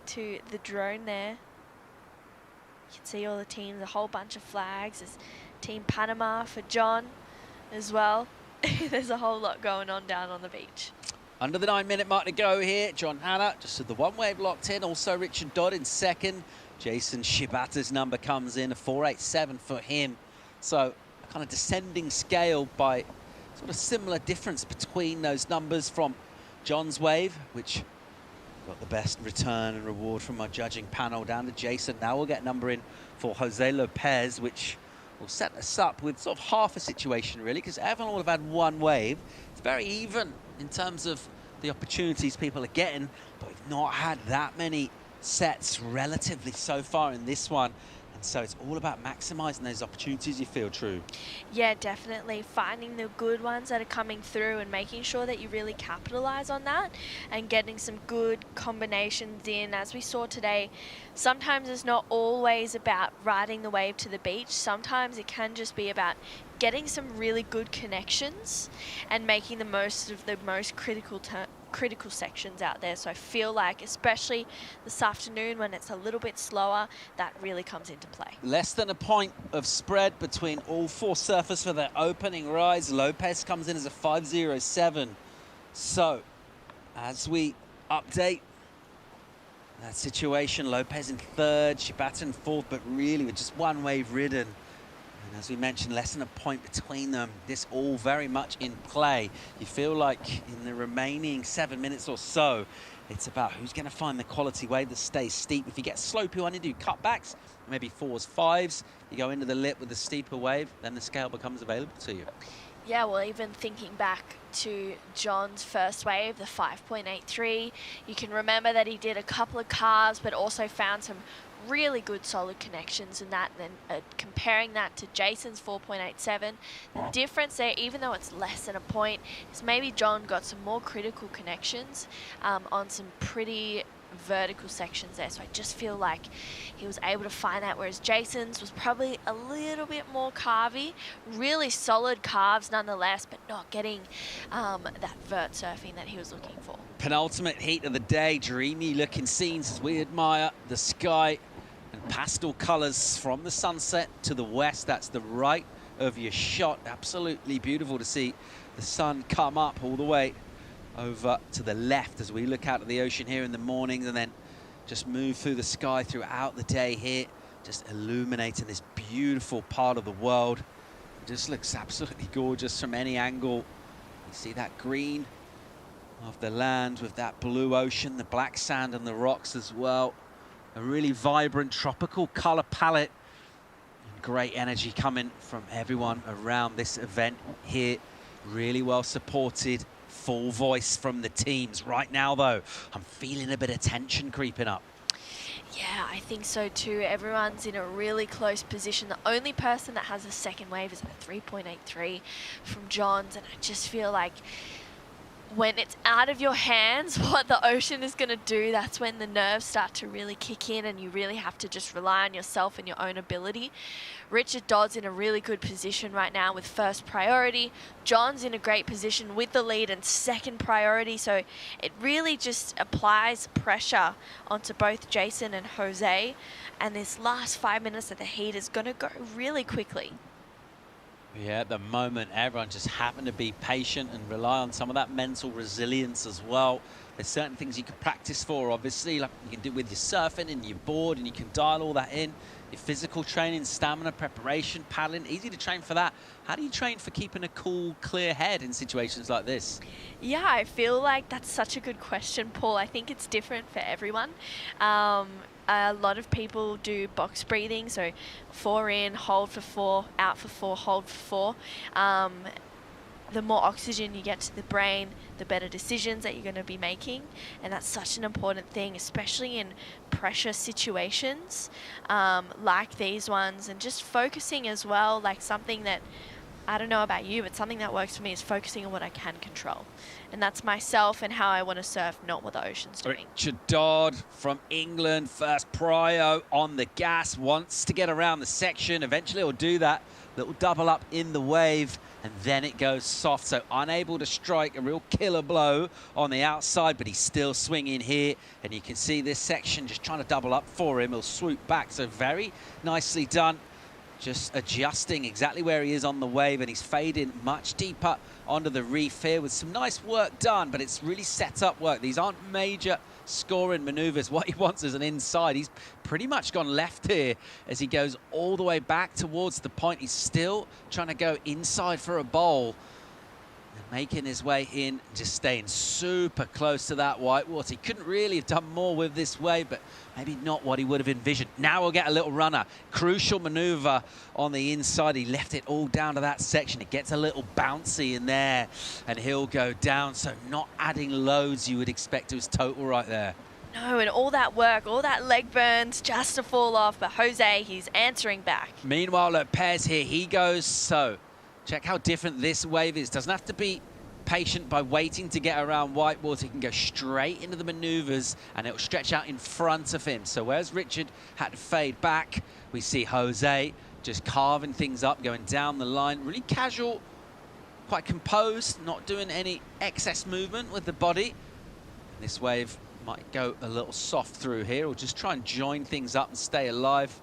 to the drone there. You can see all the teams, a whole bunch of flags. There's Team Panama for John as well. There's a whole lot going on down on the beach. Under the 9-minute mark to go here. John Hanna just with the one wave locked in. Also Richard Dodd in second. Jason Shibata's number comes in, a 4.87 for him. So a kind of descending scale by sort of similar difference between those numbers from John's wave, which got the best return and reward from our judging panel, down to Jason. Now we'll get a number in for Jose Lopez, which will set us up with sort of half a situation, really, because everyone will have had one wave. It's very even in terms of the opportunities people are getting, but we've not had that many sets relatively so far in this one. So it's all about maximising those opportunities, you feel, True? Yeah, definitely. Finding the good ones that are coming through and making sure that you really capitalise on that and getting some good combinations in. As we saw today, sometimes it's not always about riding the wave to the beach. Sometimes it can just be about getting some really good connections and making the most of the most critical sections out there. So I feel like, especially this afternoon when it's a little bit slower, that really comes into play. Less than a point of spread between all four surfers for their opening rise. Lopez comes in as a 5.07. So as we update that situation, Lopez in third, Shibata in fourth, but really with just one wave ridden. And as we mentioned, less than a point between them. This all very much in play. You feel like in the remaining 7 minutes or so, it's about who's going to find the quality wave that stays steep. If you get slopey one, you do cutbacks, maybe 4s, 5s. You go into the lip with the steeper wave, then the scale becomes available to you. Yeah, well, even thinking back to John's first wave, the 5.83, you can remember that he did a couple of carves, but also found some really good solid connections in that. And then comparing that to Jason's 4.87, the difference there, even though it's less than a point, is maybe John got some more critical connections on some pretty vertical sections there. So I just feel like he was able to find that, whereas Jason's was probably a little bit more carvy, really solid carves nonetheless, but not getting that vert surfing that he was looking for. Penultimate heat of the day, dreamy looking scenes as we admire the sky and pastel colors from the sunset to the west. That's the right of your shot. Absolutely beautiful to see the sun come up all the way over to the left as we look out at the ocean here in the mornings, and then just move through the sky throughout the day here, just illuminating this beautiful part of the world. It just looks absolutely gorgeous from any angle. You see that green of the land with that blue ocean, the black sand and the rocks as well. A really vibrant tropical color palette and great energy coming from everyone around this event here. Really well supported, full voice from the teams. Right now though, I'm feeling a bit of tension creeping up. Yeah, I think so too. Everyone's in a really close position. The only person that has a second wave is at a 3.83 from Johns, and I just feel like when it's out of your hands what the ocean is going to do, that's when the nerves start to really kick in and you really have to just rely on yourself and your own ability. Richard Dodd's in a really good position right now with first priority. John's in a great position with the lead and second priority, so it really just applies pressure onto both Jason and Jose, and this last 5 minutes of the heat is going to go really quickly. Yeah, at the moment, everyone just having to be patient and rely on some of that mental resilience as well. There's certain things you can practice for, obviously, like you can do with your surfing and your board, and you can dial all that in. Your physical training, stamina, preparation, paddling, easy to train for that. How do you train for keeping a cool, clear head in situations like this? Yeah, I feel like that's such a good question, Paul. I think it's different for everyone. A lot of people do box breathing, so 4 in, hold for 4, out for 4, hold for 4. The more oxygen you get to the brain, the better decisions that you're going to be making, and that's such an important thing, especially in pressure situations like these ones, and just focusing as well. Like something that, I don't know about you, but something that works for me is focusing on what I can control. And that's myself and how I want to surf, not what the ocean's doing. Richard Dodd from England, first prio on the gas, wants to get around the section. Eventually he'll do that. Little double up in the wave, and then it goes soft. So unable to strike a real killer blow on the outside, but he's still swinging here. And you can see this section just trying to double up for him. He'll swoop back. So very nicely done. just adjusting exactly where he is on the wave, and he's fading much deeper onto the reef here with some nice work done, but it's really set up work. These aren't major scoring maneuvers. What he wants is an inside. He's pretty much gone left here as he goes all the way back towards the point. He's still trying to go inside for a bowl. And making his way in, just staying super close to that white water. He couldn't really have done more with this wave, but maybe not what he would have envisioned. Now we'll get a little runner. Crucial maneuver on the inside. He left it all down to that section. It gets a little bouncy in there, and he'll go down. So not adding loads you would expect to his total right there. No, and all that work, all that leg burns just to fall off. But Jose, he's answering back. Meanwhile, Lopez here, he goes so. Check how different this wave is. Doesn't have to be patient by waiting to get around whitewater. He can go straight into the maneuvers and it'll stretch out in front of him. So whereas Richard had to fade back, we see Jose just carving things up, going down the line. Really casual, quite composed, not doing any excess movement with the body. This wave might go a little soft through here, or just try and join things up and stay alive.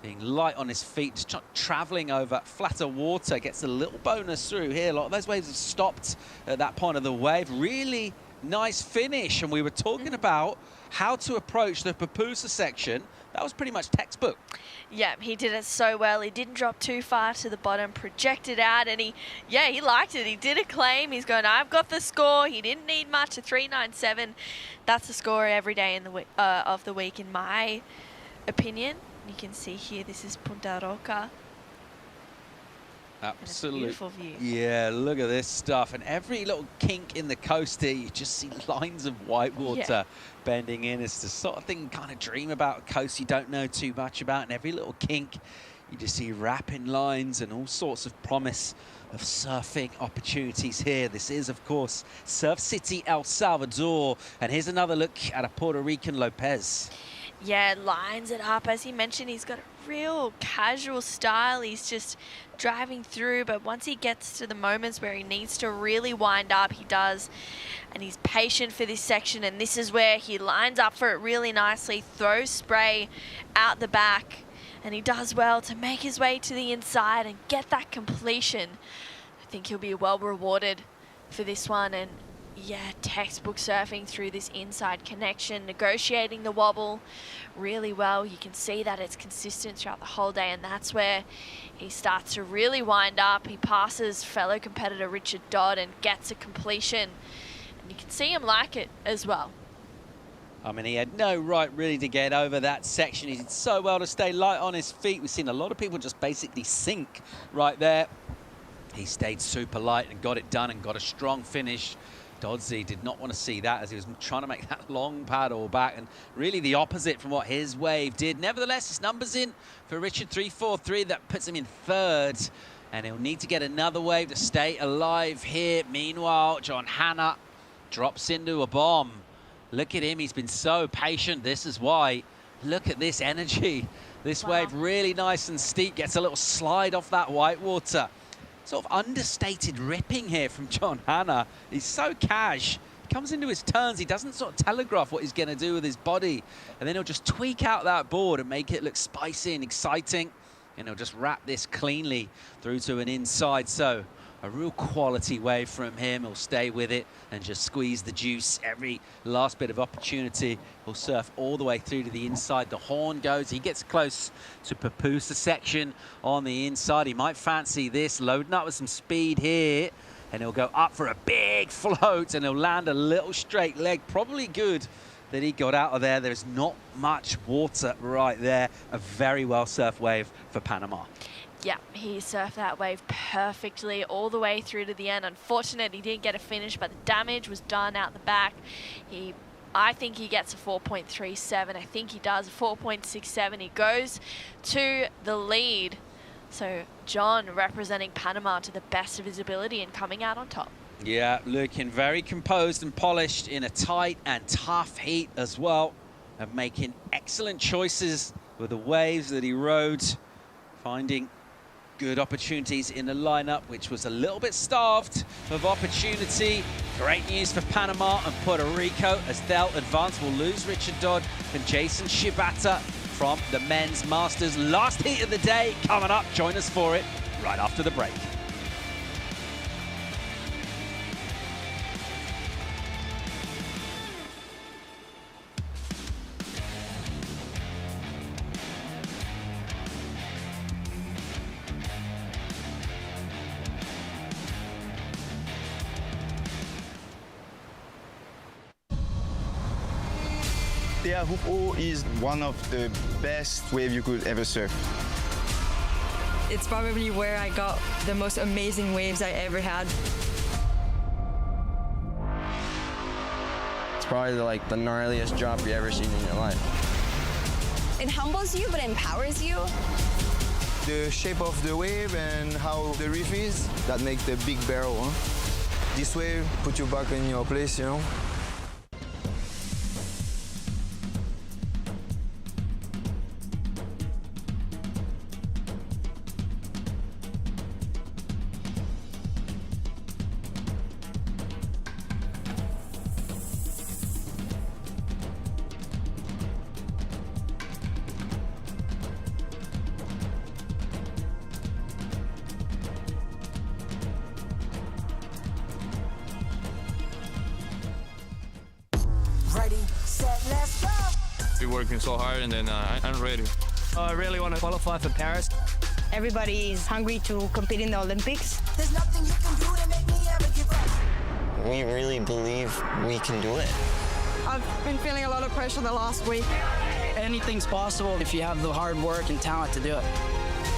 Being light on his feet, just traveling over flatter water, gets a little bonus through here. A lot of those waves have stopped at that point of the wave. Really nice finish, and we were talking about how to approach the Papusa section. That was pretty much textbook. Yeah, he did it so well. He didn't drop too far to the bottom, projected out, and he liked it. He did a claim. He's going, I've got the score. He didn't need much, a 3.97. That's the score every day in the of the week, in my opinion. You can see here, this is Punta Roca. Absolutely. Beautiful view. Yeah, look at this stuff. And every little kink in the coast here, you just see lines of white water bending in. It's the sort of thing you kind of dream about, a coast you don't know too much about. And every little kink, you just see wrapping lines and all sorts of promise of surfing opportunities here. This is, of course, Surf City, El Salvador. And here's another look at a Puerto Rican Lopez. Yeah, lines it up. As he mentioned, he's got a real casual style. He's just driving through, but once he gets to the moments where he needs to really wind up, he does. And he's patient for this section, and this is where he lines up for it really nicely, throws spray out the back, and he does well to make his way to the inside and get that completion. I think he'll be well rewarded for this one. And yeah, textbook surfing through this inside connection, negotiating the wobble really well. You can see that it's consistent throughout the whole day, and that's where he starts to really wind up. He passes fellow competitor Richard Dodd and gets a completion, and you can see him like it as well. I mean, he had no right really to get over that section. He did so well to stay light on his feet. We've seen a lot of people just basically sink right there. He stayed super light and got it done and got a strong finish. Dodsey did not want to see that as he was trying to make that long paddle back, and really the opposite from what his wave did. Nevertheless, his numbers in for Richard 343. That puts him in third, and he'll need to get another wave to stay alive here. Meanwhile, John Hanna drops into a bomb. Look at him. He's been so patient. This is why. Look at this energy. This wave really nice and steep. Gets a little slide off that white water. Sort of understated ripping here from John Hanna. He's so cash. He comes into his turns. He doesn't sort of telegraph what he's going to do with his body. And then he'll just tweak out that board and make it look spicy and exciting. And he'll just wrap this cleanly through to an inside. So a real quality wave from him. He'll stay with it and just squeeze the juice. Every last bit of opportunity, he'll surf all the way through to the inside. The horn goes. He gets close to Papusa section on the inside. He might fancy this, loading up with some speed here. And he'll go up for a big float, and he'll land a little straight leg. Probably good that he got out of there. There's not much water right there. A very well surfed wave for Panama. Yeah, he surfed that wave perfectly all the way through to the end. Unfortunately, he didn't get a finish, but the damage was done out the back. I think he gets a 4.37. I think he does, a 4.67. He goes to the lead. So John representing Panama to the best of his ability and coming out on top. Yeah, looking very composed and polished in a tight and tough heat as well, and making excellent choices with the waves that he rode, finding good opportunities in the lineup, which was a little bit starved of opportunity. Great news for Panama and Puerto Rico as they'll advance. We'll lose Richard Dodd and Jason Shibata from the men's masters. Last heat of the day coming up. Join us for it right after the break. Teahupo is one of the best waves you could ever surf. It's probably where I got the most amazing waves I ever had. It's probably like the gnarliest drop you ever seen in your life. It humbles you, but empowers you. The shape of the wave and how the reef is, that makes the big barrel. Huh? This wave put you back in your place, you know. Ready, set, let's go. We're working so hard, and then I'm ready. I really want to qualify for Paris. Everybody is hungry to compete in the Olympics. There's nothing you can do to make me ever give up. We really believe we can do it. I've been feeling a lot of pressure the last week. Anything's possible if you have the hard work and talent to do it.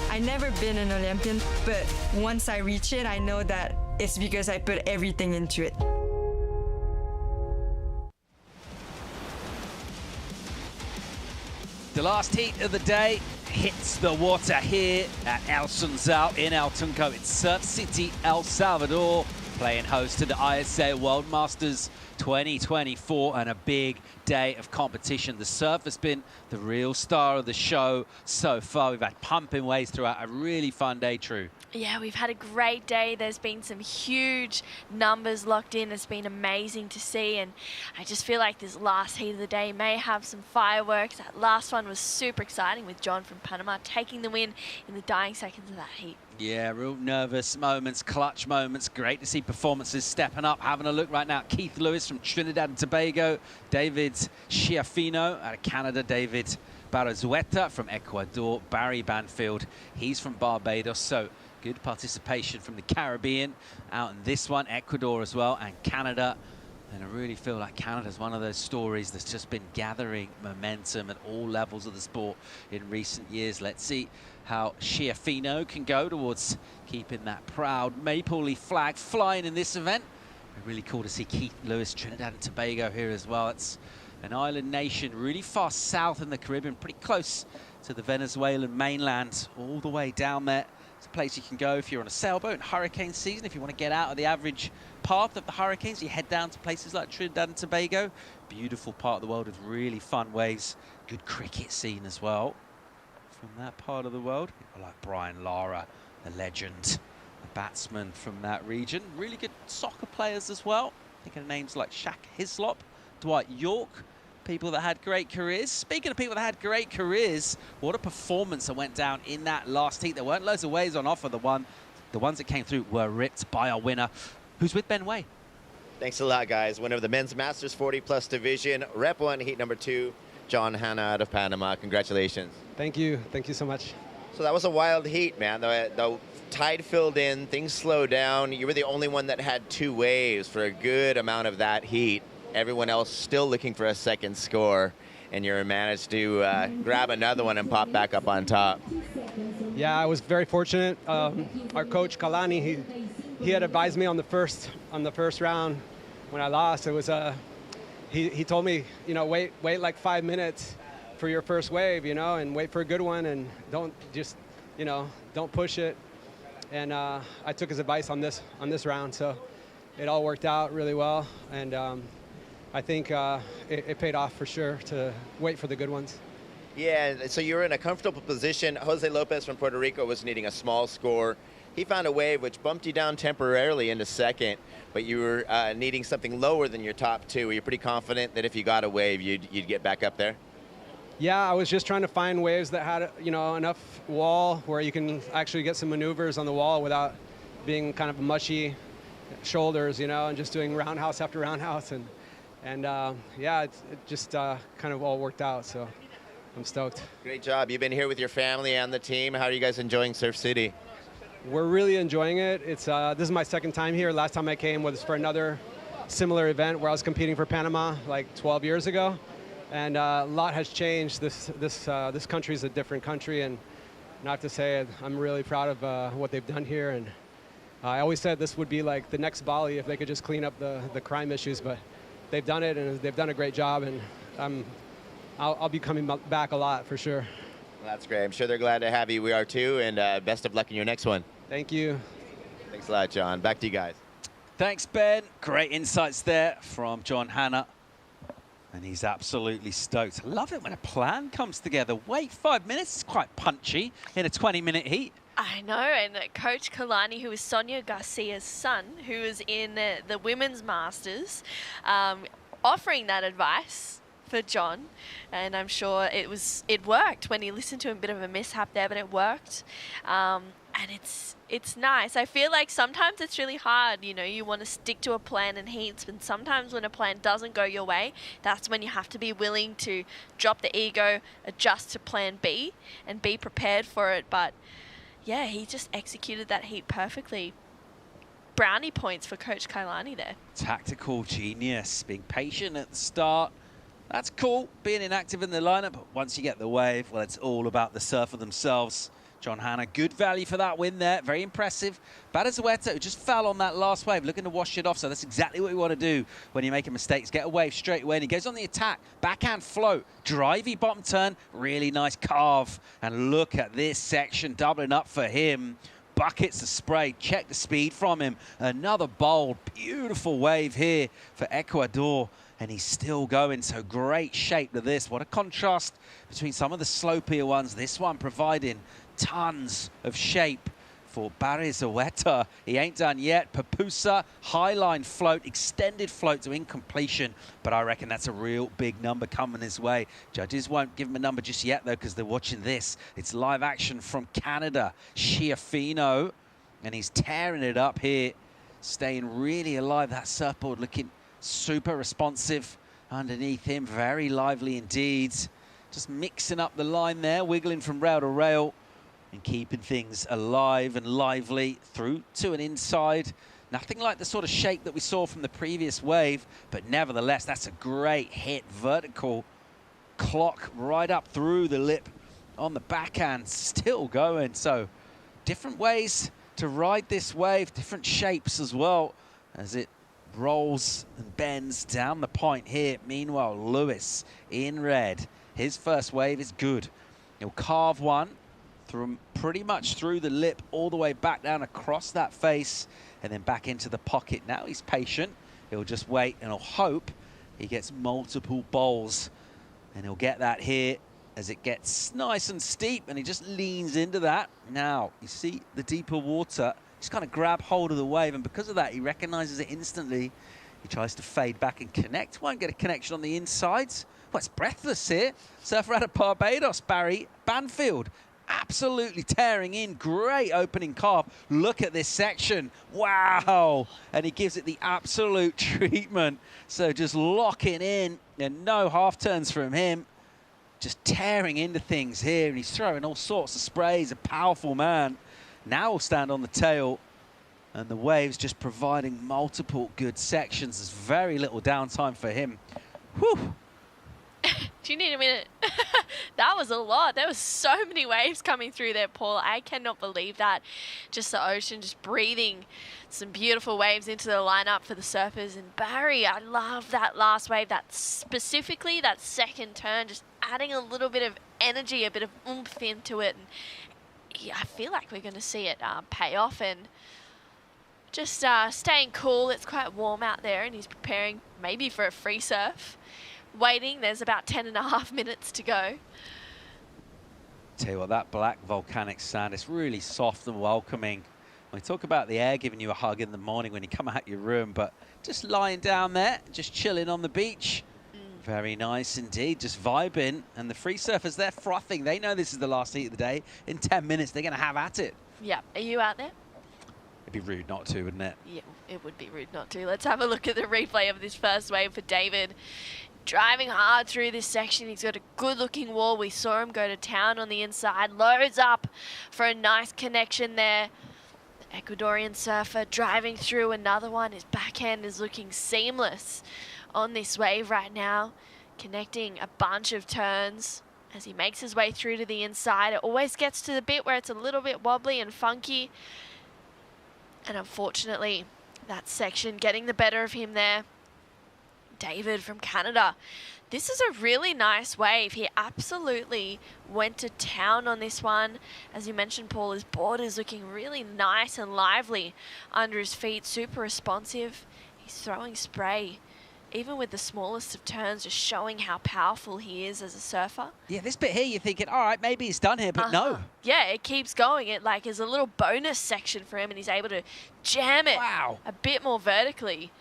I've never been an Olympian, but once I reach it, I know that it's because I put everything into it. The last heat of the day hits the water here at El Sunzal in El Tunco. It's Surf City, El Salvador, playing host to the ISA World Masters 2024, and a big day of competition. The surf has been the real star of the show so far. We've had pumping waves throughout. A really fun day, True. Yeah, we've had a great day. There's been some huge numbers locked in. It's been amazing to see, and I just feel like this last heat of the day may have some fireworks. That last one was super exciting with John from Panama taking the win in the dying seconds of that heat. Yeah, real nervous moments, clutch moments. Great to see performances stepping up. Having a look right now, Keith Lewis from Trinidad and Tobago, David Schiaffino out of Canada, David Barrazueta from Ecuador, Barry Banfield, he's from Barbados. So good participation from the Caribbean out in this one, Ecuador as well, and Canada. And I really feel like Canada's one of those stories that's just been gathering momentum at all levels of the sport in recent years. Let's see how Schiaffino can go towards keeping that proud maple leaf flag flying in this event. Really cool to see Keith Lewis, Trinidad and Tobago here as well. It's an island nation really far south in the Caribbean, pretty close to the Venezuelan mainland, all the way down there. It's a place you can go if you're on a sailboat in hurricane season. If you want to get out of the average path of the hurricanes, you head down to places like Trinidad and Tobago. Beautiful part of the world with really fun waves. Good cricket scene as well from that part of the world. People like Brian Lara, the legend, the batsman from that region. Really good soccer players as well. Thinking of names like Shaq Hislop, Dwight York, people that had great careers. Speaking of people that had great careers, what a performance that went down in that last heat. There weren't loads of waves on offer. The ones that came through were ripped by our winner, who's with Ben Way. Thanks a lot, guys. Winner of the men's Masters 40+ division, Rep 1, heat number 2, John Hanna out of Panama. Congratulations. Thank you. Thank you so much. So that was a wild heat, man. The tide filled in, things slowed down. You were the only one that had 2 waves for a good amount of that heat. Everyone else still looking for a second score, and you managed to grab another one and pop back up on top. Yeah, I was very fortunate. Our coach Kalani, he had advised me on the first round when I lost. It was he told me, you know, wait like 5 minutes for your first wave, you know, and wait for a good one, and don't just, you know, don't push it. And I took his advice on this round, so it all worked out really well, and I think it paid off for sure to wait for the good ones. Yeah, so you were in a comfortable position. Jose Lopez from Puerto Rico was needing a small score. He found a wave which bumped you down temporarily into second, but you were needing something lower than your top 2. Were you pretty confident that if you got a wave, you'd get back up there? Yeah, I was just trying to find waves that had, enough wall where you can actually get some maneuvers on the wall without being kind of mushy shoulders, and just doing roundhouse after roundhouse. And yeah, it just kind of all worked out, so I'm stoked. Great job. You've been here with your family and the team. How are you guys enjoying Surf City? We're really enjoying it. It's this is my second time here. Last time I came was for another similar event where I was competing for Panama like 12 years ago. And a lot has changed. This country is a different country, and not to say it, I'm really proud of what they've done here. And I always said this would be like the next Bali if they could just clean up the crime issues, but they've done it, and they've done a great job. And I'll be coming back a lot for sure. Well, that's great. I'm sure they're glad to have you. We are too, and best of luck in your next one. Thank you. Thanks a lot, John. Back to you guys. Thanks, Ben. Great insights there from John Hannah. And he's absolutely stoked. I love it when a plan comes together. Wait 5 minutes, it's quite punchy in a 20-minute heat. I know, and Coach Kalani, who is Sonia Garcia's son, who is in the Women's Masters, offering that advice for John, and I'm sure it worked when he listened to him. A bit of a mishap there, but it worked. And it's nice. I feel like sometimes it's really hard, you want to stick to a plan in heats, and sometimes when a plan doesn't go your way, that's when you have to be willing to drop the ego, adjust to plan B, and be prepared for it. But yeah, he just executed that heat perfectly. Brownie points for Coach Kailani there. Tactical genius, being patient at the start. That's cool, being inactive in the lineup, but once you get the wave, well, it's all about the surfer themselves. John Hannah, good value for that win there. Very impressive. Badazueta, who just fell on that last wave, looking to wash it off. So that's exactly what we want to do when you're making mistakes. Get a wave straight away. And he goes on the attack. Backhand float. Drivey bottom turn. Really nice carve. And look at this section doubling up for him. Buckets of spray. Check the speed from him. Another bold, beautiful wave here for Ecuador. And he's still going, so great shape to this. What a contrast between some of the slopier ones. This one providing tons of shape for Badazueta. He ain't done yet. Papusa, highline float, extended float to incompletion. But I reckon that's a real big number coming his way. Judges won't give him a number just yet, though, because they're watching this. It's live action from Canada. Schiaffino, and he's tearing it up here, staying really alive. That surfboard looking super responsive underneath him. Very lively indeed. Just mixing up the line there, wiggling from rail to rail and keeping things alive and lively through to an inside. Nothing like the sort of shake that we saw from the previous wave, but nevertheless, that's a great hit. Vertical clock right up through the lip on the backhand, still going. So different ways to ride this wave, different shapes as well as it rolls and bends down the point here. Meanwhile, Lewis in red. His first wave is good. He'll carve one from pretty much through the lip all the way back down across that face and then back into the pocket. Now he's patient. He'll just wait and he'll hope he gets multiple bowls, and he'll get that here as it gets nice and steep, and he just leans into that. Now, you see the deeper water. He's kind of grab hold of the wave, and because of that, he recognizes it instantly. He tries to fade back and connect. Won't get a connection on the insides. Well, it's breathless here. Surfer out of Barbados, Barry Banfield. Absolutely tearing in. Great opening carve. Look at this section. Wow. And he gives it the absolute treatment. So just locking in, and no half turns from him. Just tearing into things here, and he's throwing all sorts of sprays. A powerful man. Now he'll stand on the tail, and the waves just providing multiple good sections. There's very little downtime for him. Whew. Do you need a minute? That was a lot. There was so many waves coming through there, Paul. I cannot believe that. Just the ocean, just breathing some beautiful waves into the lineup for the surfers. And Barry, I love that last wave, that specifically that second turn, just adding a little bit of energy, a bit of oomph into it. And yeah, I feel like we're going to see it pay off, and just staying cool. It's quite warm out there, and he's preparing maybe for a free surf. Waiting, there's about 10.5 minutes to go. Tell you what, that black volcanic sand is really soft and welcoming. We talk about the air giving you a hug in the morning when you come out your room, but just lying down there, just chilling on the beach, Very nice indeed, just vibing. And the free surfers, they're frothing. They know this is the last heat of the day. In 10 minutes, they're going to have at it. Yeah. Are you out there? It'd be rude not to, wouldn't it? Yeah, it would be rude not to. Let's have a look at the replay of this first wave for David. Driving hard through this section. He's got a good-looking wall. We saw him go to town on the inside. Loads up for a nice connection there. The Ecuadorian surfer driving through another one. His backhand is looking seamless on this wave right now, connecting a bunch of turns as he makes his way through to the inside. It always gets to the bit where it's a little bit wobbly and funky, and unfortunately that section getting the better of him there. David from Canada. This is a really nice wave. He absolutely went to town on this one. As you mentioned, Paul, his board is looking really nice and lively under his feet, super responsive. He's throwing spray even with the smallest of turns, just showing how powerful he is as a surfer. Yeah, this bit here, you're thinking, all right, maybe he's done here, but no. Yeah, it keeps going. It like is a little bonus section for him, and he's able to jam it a bit more vertically.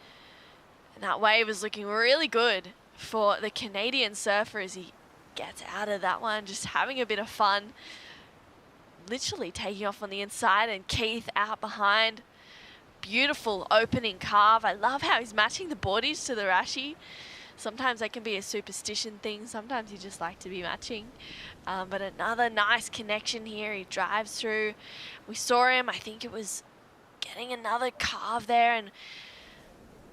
And that wave is looking really good for the Canadian surfer as he gets out of that one, just having a bit of fun. Literally taking off on the inside, and Keith out behind. Beautiful opening carve. I love how he's matching the boardies to the Rashi. Sometimes that can be a superstition thing. Sometimes you just like to be matching. But another nice connection here. He drives through. We saw him, I think it was getting another carve there. And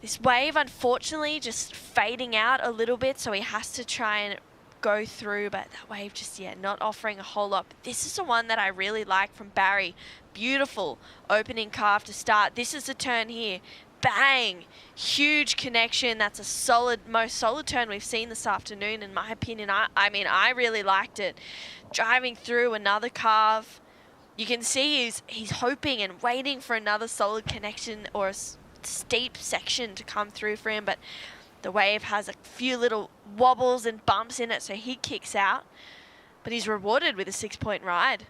this wave, unfortunately, just fading out a little bit. So he has to try and go through. But that wave just, not offering a whole lot. But this is the one that I really like from Barry. Beautiful opening carve to start. This is the turn here. Bang! Huge connection. That's a solid, most solid turn we've seen this afternoon, in my opinion. I mean, I really liked it. Driving through another carve. You can see he's hoping and waiting for another solid connection or a steep section to come through for him, but the wave has a few little wobbles and bumps in it, so he kicks out. But he's rewarded with a 6-point ride.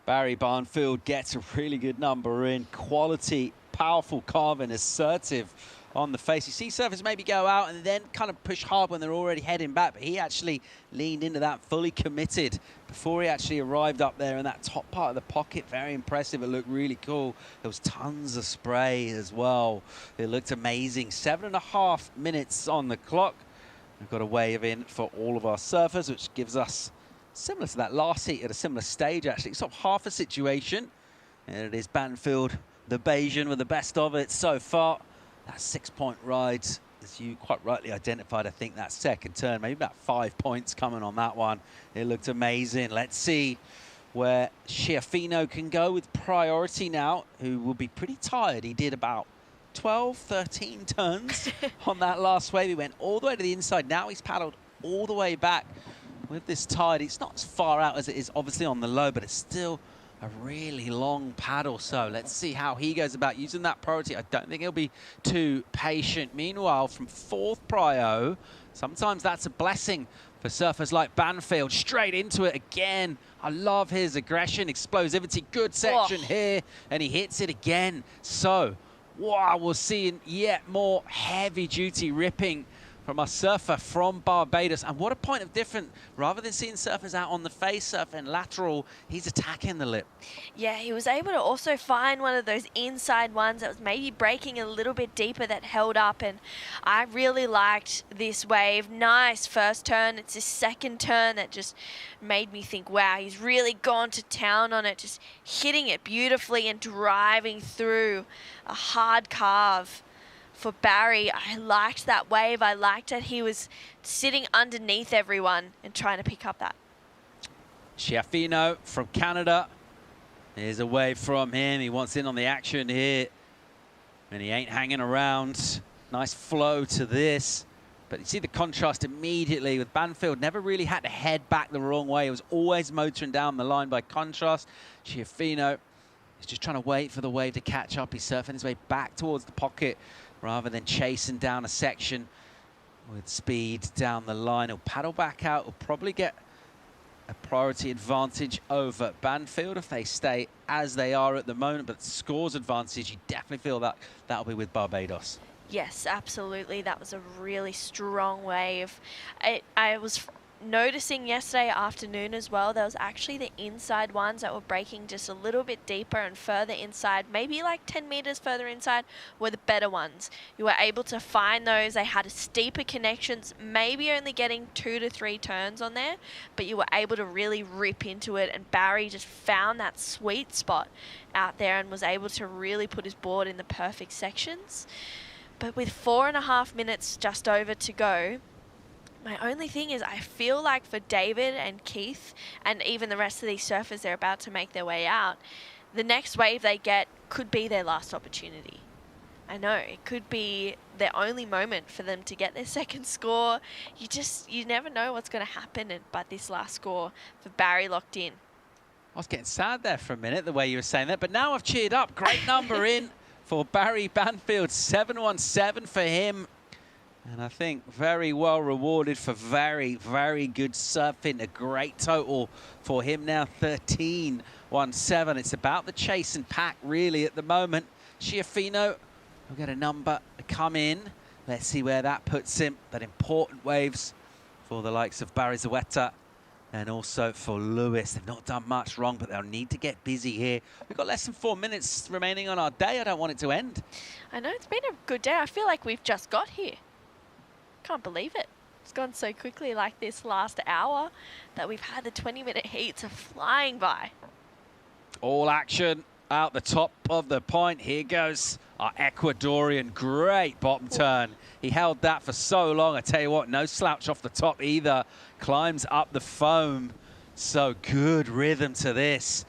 Barry Barnfield gets a really good number in. Quality, powerful carve and assertive on the face. You see surfers maybe go out and then kind of push hard when they're already heading back, but he actually leaned into that, fully committed before he actually arrived up there in that top part of the pocket. Very impressive. It looked really cool. There was tons of spray as well. It looked amazing. 7.5 minutes on the clock. We've got a wave in for all of our surfers, which gives us, similar to that last heat at a similar stage, actually, sort of half a situation. And it is Banfield, the Bayesian, with the best of it so far. That 6-point ride, as you quite rightly identified, I think that second turn, maybe about 5 points coming on that one. It looked amazing. Let's see where Schiaffino can go with priority now, who will be pretty tired. He did about 12, 13 turns on that last wave. He went all the way to the inside. Now he's paddled all the way back. With this tide, it's not as far out as it is obviously on the low, but it's still a really long paddle. So let's see how he goes about using that priority. I don't think he'll be too patient. Meanwhile, from 4th prio, sometimes that's a blessing for surfers like Banfield. Straight into it again. I love his aggression, explosivity. Good section here, and he hits it again. So, wow, we're seeing yet more heavy-duty ripping from our surfer from Barbados. And what a point of difference. Rather than seeing surfers out on the face surfing lateral, he's attacking the lip. Yeah, he was able to also find one of those inside ones that was maybe breaking a little bit deeper that held up. And I really liked this wave. Nice first turn. It's his second turn that just made me think, wow, he's really gone to town on it. Just hitting it beautifully and driving through a hard carve. For Barry, I liked that wave. I liked that he was sitting underneath everyone and trying to pick up that. Schiaffino from Canada. Here's a wave from him. He wants in on the action here. And he ain't hanging around. Nice flow to this. But you see the contrast immediately with Banfield. Never really had to head back the wrong way. It was always motoring down the line by contrast. Schiaffino is just trying to wait for the wave to catch up. He's surfing his way back towards the pocket, rather than chasing down a section with speed down the line. He'll paddle back out. He'll probably get a priority advantage over Banfield if they stay as they are at the moment, but scores advantage, you definitely feel that that'll be with Barbados. Yes, absolutely. That was a really strong wave. I was noticing yesterday afternoon as well, there was actually the inside ones that were breaking just a little bit deeper and further inside, maybe like 10 meters further inside, were the better ones. You were able to find those. They had steeper connections, maybe only getting 2 to 3 turns on there, but you were able to really rip into it, and Barry just found that sweet spot out there and was able to really put his board in the perfect sections. But with 4.5 minutes just over to go, my only thing is I feel like for David and Keith and even the rest of these surfers they're about to make their way out, the next wave they get could be their last opportunity. I know, it could be their only moment for them to get their second score. You never know what's going to happen, but this last score for Barry locked in. I was getting sad there for a minute, the way you were saying that, but now I've cheered up. Great number in for Barry Banfield, 717 for him. And I think very well rewarded for very, very good surfing. A great total for him now, 13.17. It's about the chase and pack, really, at the moment. Schiaffino will get a number come in. Let's see where that puts him. That important waves for the likes of Barry Zuetta and also for Lewis. They've not done much wrong, but they'll need to get busy here. We've got less than 4 minutes remaining on our day. I don't want it to end. I know, it's been a good day. I feel like we've just got here. Can't believe it. It's gone so quickly, like this last hour that we've had. The 20-minute heats are flying by. All action out the top of the point. Here goes our Ecuadorian. Great bottom turn. He held that for so long. I tell you what, no slouch off the top either. Climbs up the foam. So good rhythm to this.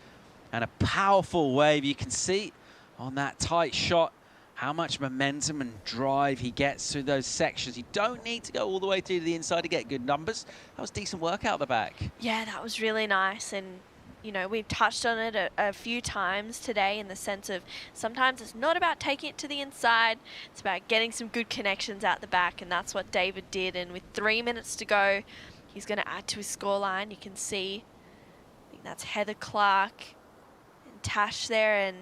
And a powerful wave. You can see on that tight shot how much momentum and drive he gets through those sections. You don't need to go all the way through the inside to get good numbers. That was decent work out the back. Yeah, that was really nice. And, you know, we've touched on it a few times today in the sense of sometimes it's not about taking it to the inside. It's about getting some good connections out the back. And that's what David did. And with 3 minutes to go, he's going to add to his scoreline. You can see, I think that's Heather Clark and Tash there, and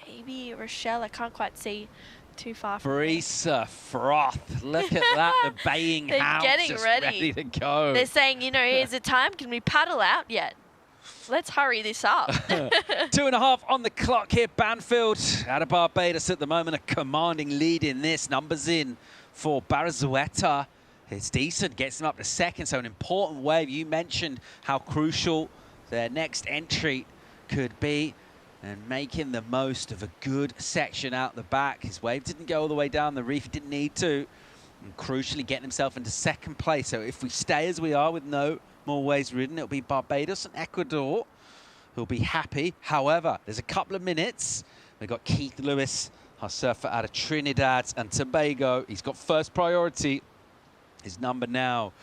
maybe Rochelle. I can't quite see too far from Brisa Froth. Look at that. The baying They're hounds getting just ready. to go. They're saying, you know, here's the time. Can we paddle out yet? Let's hurry this up. 2.5 on the clock here. Banfield out of Barbados at the moment. A commanding lead in this. Numbers in for Barzueta. It's decent. Gets them up to second. So an important wave. You mentioned how crucial their next entry could be, and making the most of a good section out the back. His wave didn't go all the way down the reef. He didn't need to. And crucially getting himself into second place. So if we stay as we are with no more waves ridden, it'll be Barbados and Ecuador who'll be happy. However, there's a couple of minutes. We've got Keith Lewis, our surfer out of Trinidad and Tobago. He's got first priority. His number now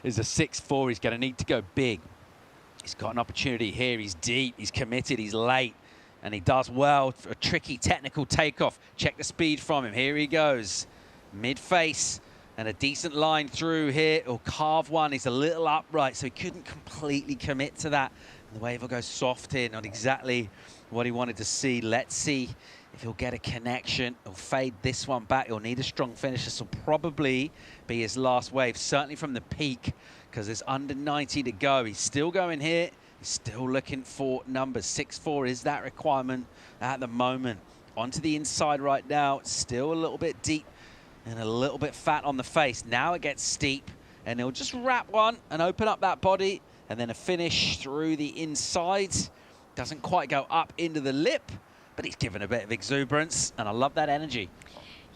is a 6-4. He's going to need to go big. He's got an opportunity here. He's deep. He's committed. He's late. And he does well for a tricky technical takeoff. Check the speed from him. Here he goes. Mid-face and a decent line through here. He'll carve one. He's a little upright, so he couldn't completely commit to that. And the wave will go soft here. Not exactly what he wanted to see. Let's see if he'll get a connection. He'll fade this one back. He'll need a strong finish. This will probably be his last wave, certainly from the peak, because there's under 90 to go. He's still going here. Still looking for numbers. 6-4 is that requirement at the moment. Onto the inside right now. Still a little bit deep and a little bit fat on the face. Now it gets steep, and he'll just wrap one and open up that body, and then a finish through the inside. Doesn't quite go up into the lip, but he's given a bit of exuberance, and I love that energy.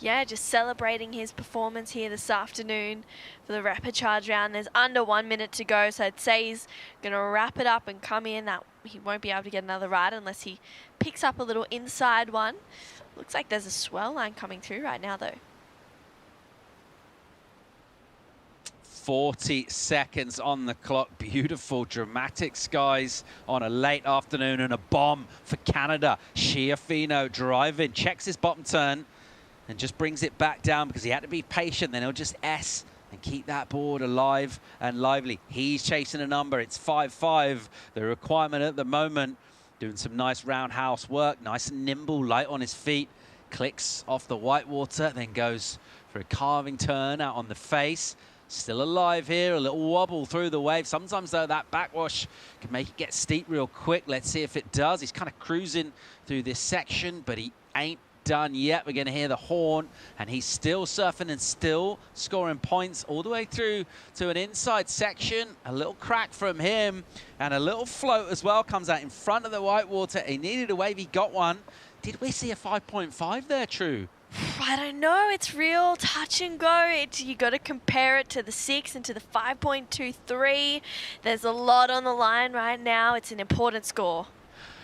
Yeah, just celebrating his performance here this afternoon for the rapid charge round. There's under 1 minute to go, so I'd say he's going to wrap it up and come in. That he won't be able to get another ride unless he picks up a little inside one. Looks like there's a swell line coming through right now, though. 40 seconds on the clock. Beautiful, dramatic skies on a late afternoon, and a bomb for Canada. Schiaffino driving, checks his bottom turn, and just brings it back down because he had to be patient. Then he'll just S and keep that board alive and lively. He's chasing a number. It's 5-5, the requirement at the moment. Doing some nice roundhouse work, nice and nimble, light on his feet. Clicks off the whitewater, then goes for a carving turn out on the face. Still alive here, a little wobble through the wave. Sometimes, though, that backwash can make it get steep real quick. Let's see if it does. He's kind of cruising through this section, but he ain't done yet. We're going to hear the horn, and he's still surfing and still scoring points all the way through to an inside section. A little crack from him, and a little float as well comes out in front of the whitewater. He needed a wave. He got one. Did we see a 5.5 there, True? I don't know. It's real touch and go. You got to compare it to the 6 and to the 5.23. There's a lot on the line right now. It's an important score.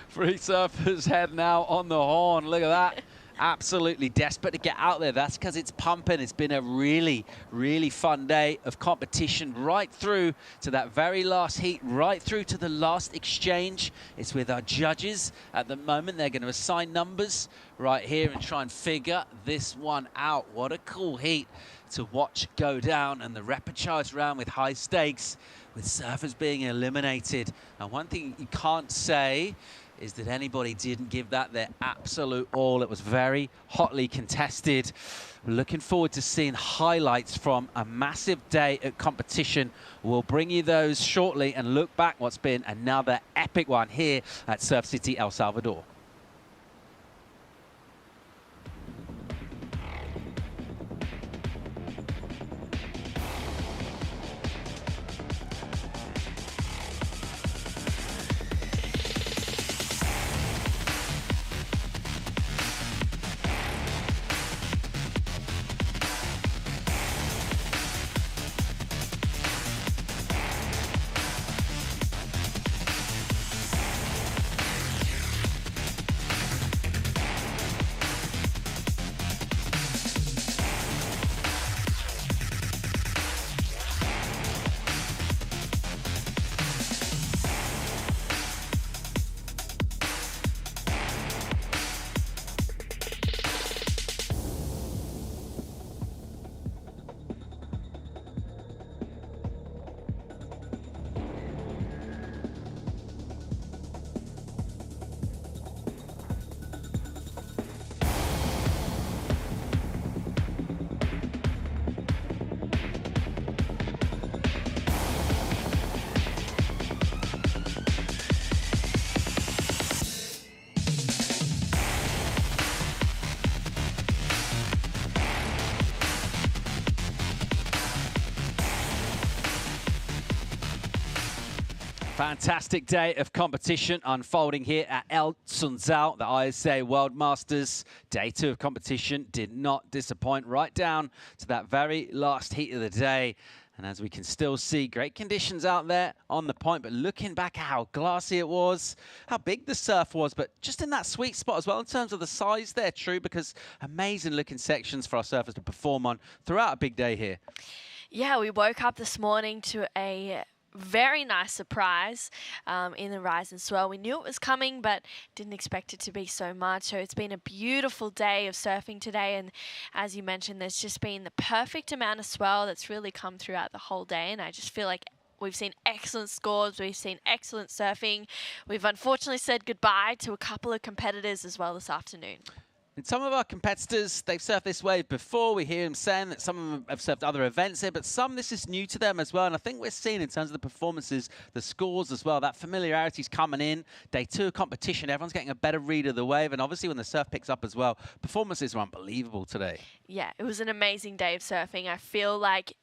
Free surfers head now on the horn. Look at that. Absolutely desperate to get out there. That's because it's pumping. It's been a really, really fun day of competition right through to that very last heat, right through to the last exchange. It's with our judges at the moment. They're going to assign numbers right here and try and figure this one out. What a cool heat to watch go down, and the repechage round with high stakes, with surfers being eliminated. And one thing you can't say is that anybody didn't give that their absolute all. It was very hotly contested. Looking forward to seeing highlights from a massive day at competition. We'll bring you those shortly and look back what's been another epic one here at Surf City, El Salvador. Fantastic day of competition unfolding here at El Sunzal, the ISA World Masters. Day 2 of competition did not disappoint, right down to that very last heat of the day. And as we can still see, great conditions out there on the point, but looking back at how glassy it was, how big the surf was, but just in that sweet spot as well in terms of the size there, True, because amazing looking sections for our surfers to perform on throughout a big day here. Yeah, we woke up this morning to a very nice surprise in the rise and swell. We knew it was coming, but didn't expect it to be so much. So it's been a beautiful day of surfing today, and as you mentioned, there's just been the perfect amount of swell that's really come throughout the whole day, and I just feel like we've seen excellent scores, we've seen excellent surfing. We've unfortunately said goodbye to a couple of competitors as well this afternoon. And some of our competitors, they've surfed this wave before. We hear them saying that some of them have surfed other events here, but some, this is new to them as well. And I think we're seeing in terms of the performances, the scores as well, that familiarity's coming in. Day 2 of competition, everyone's getting a better read of the wave. And obviously when the surf picks up as well, performances are unbelievable today. Yeah, it was an amazing day of surfing. I feel like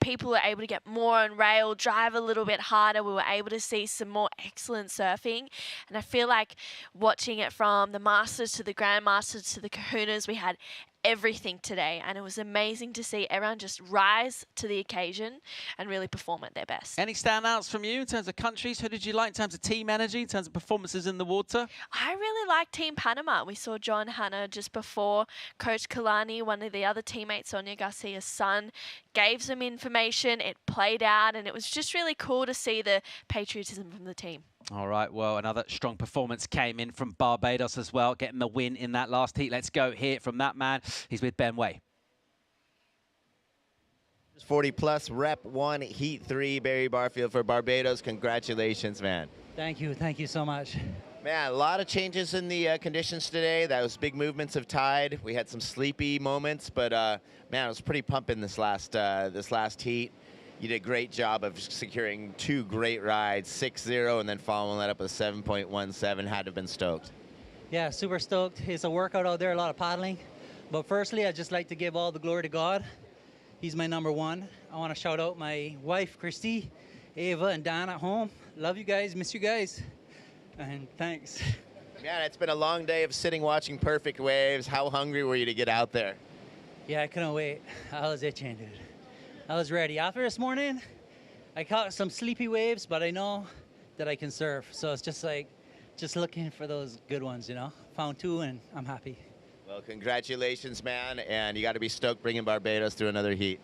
people were able to get more on rail, drive a little bit harder. We were able to see some more excellent surfing. And I feel like watching it from the Masters to the Grandmasters to the Kahunas, we had everything today, and it was amazing to see everyone just rise to the occasion and really perform at their best. Any standouts from you in terms of countries? Who did you like in terms of team energy, in terms of performances in the water? I really like Team Panama. We saw John Hanna just before. Coach Kalani, one of the other teammates, Sonia Garcia's son, gave some information. It played out, and it was just really cool to see the patriotism from the team. All right, well, another strong performance came in from Barbados as well, getting the win in that last heat. Let's go hear from that man. He's with Ben Way. 40 plus, rep 1, heat 3, Barry Barfield for Barbados. Congratulations, man. Thank you so much. Man, a lot of changes in the conditions today. That was big movements of tide. We had some sleepy moments, but man, it was pretty pumping this last heat. You did a great job of securing 2 great rides, 6-0, and then following that up with 7.17. Had to have been stoked. Yeah, super stoked. It's a workout out there, a lot of paddling. But firstly, I'd just like to give all the glory to God. He's my number one. I want to shout out my wife, Christy, Ava, and Don at home. Love you guys, miss you guys. And thanks. Man, it's been a long day of sitting watching perfect waves. How hungry were you to get out there? Yeah, I couldn't wait. I was itching, dude. I was ready. After this morning, I caught some sleepy waves, but I know that I can surf. So it's just like, just looking for those good ones, you know? Found 2 and I'm happy. Well, congratulations, man. And you got to be stoked bringing Barbados through another heat.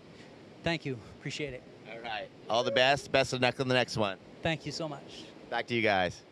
Thank you. Appreciate it. All right. All the best. Best of luck on the next one. Thank you so much. Back to you guys.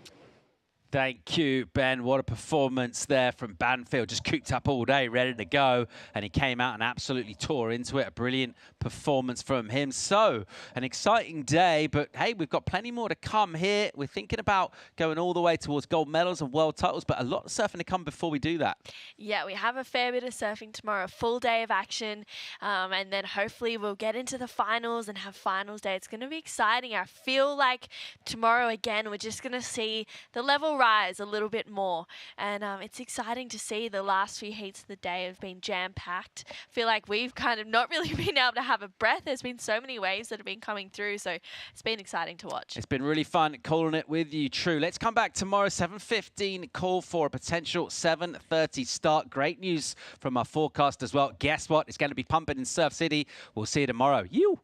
Thank you, Ben. What a performance there from Banfield. Just cooked up all day, ready to go. And he came out and absolutely tore into it. A brilliant performance from him. So, an exciting day. But, hey, we've got plenty more to come here. We're thinking about going all the way towards gold medals and world titles. But a lot of surfing to come before we do that. Yeah, we have a fair bit of surfing tomorrow. A full day of action. And then hopefully we'll get into the finals and have finals day. It's going to be exciting. I feel like tomorrow, again, we're just going to see the level rise a little bit more, and it's exciting to see. The last few heats of the day have been jam-packed. I feel like we've kind of not really been able to have a breath. There's been so many waves that have been coming through, so it's been exciting to watch. It's been really fun calling it with you, True. Let's come back tomorrow, 7:15, call for a potential 7:30 start. Great news from our forecast as well. Guess what? It's going to be pumping in Surf City. We'll see you tomorrow. You.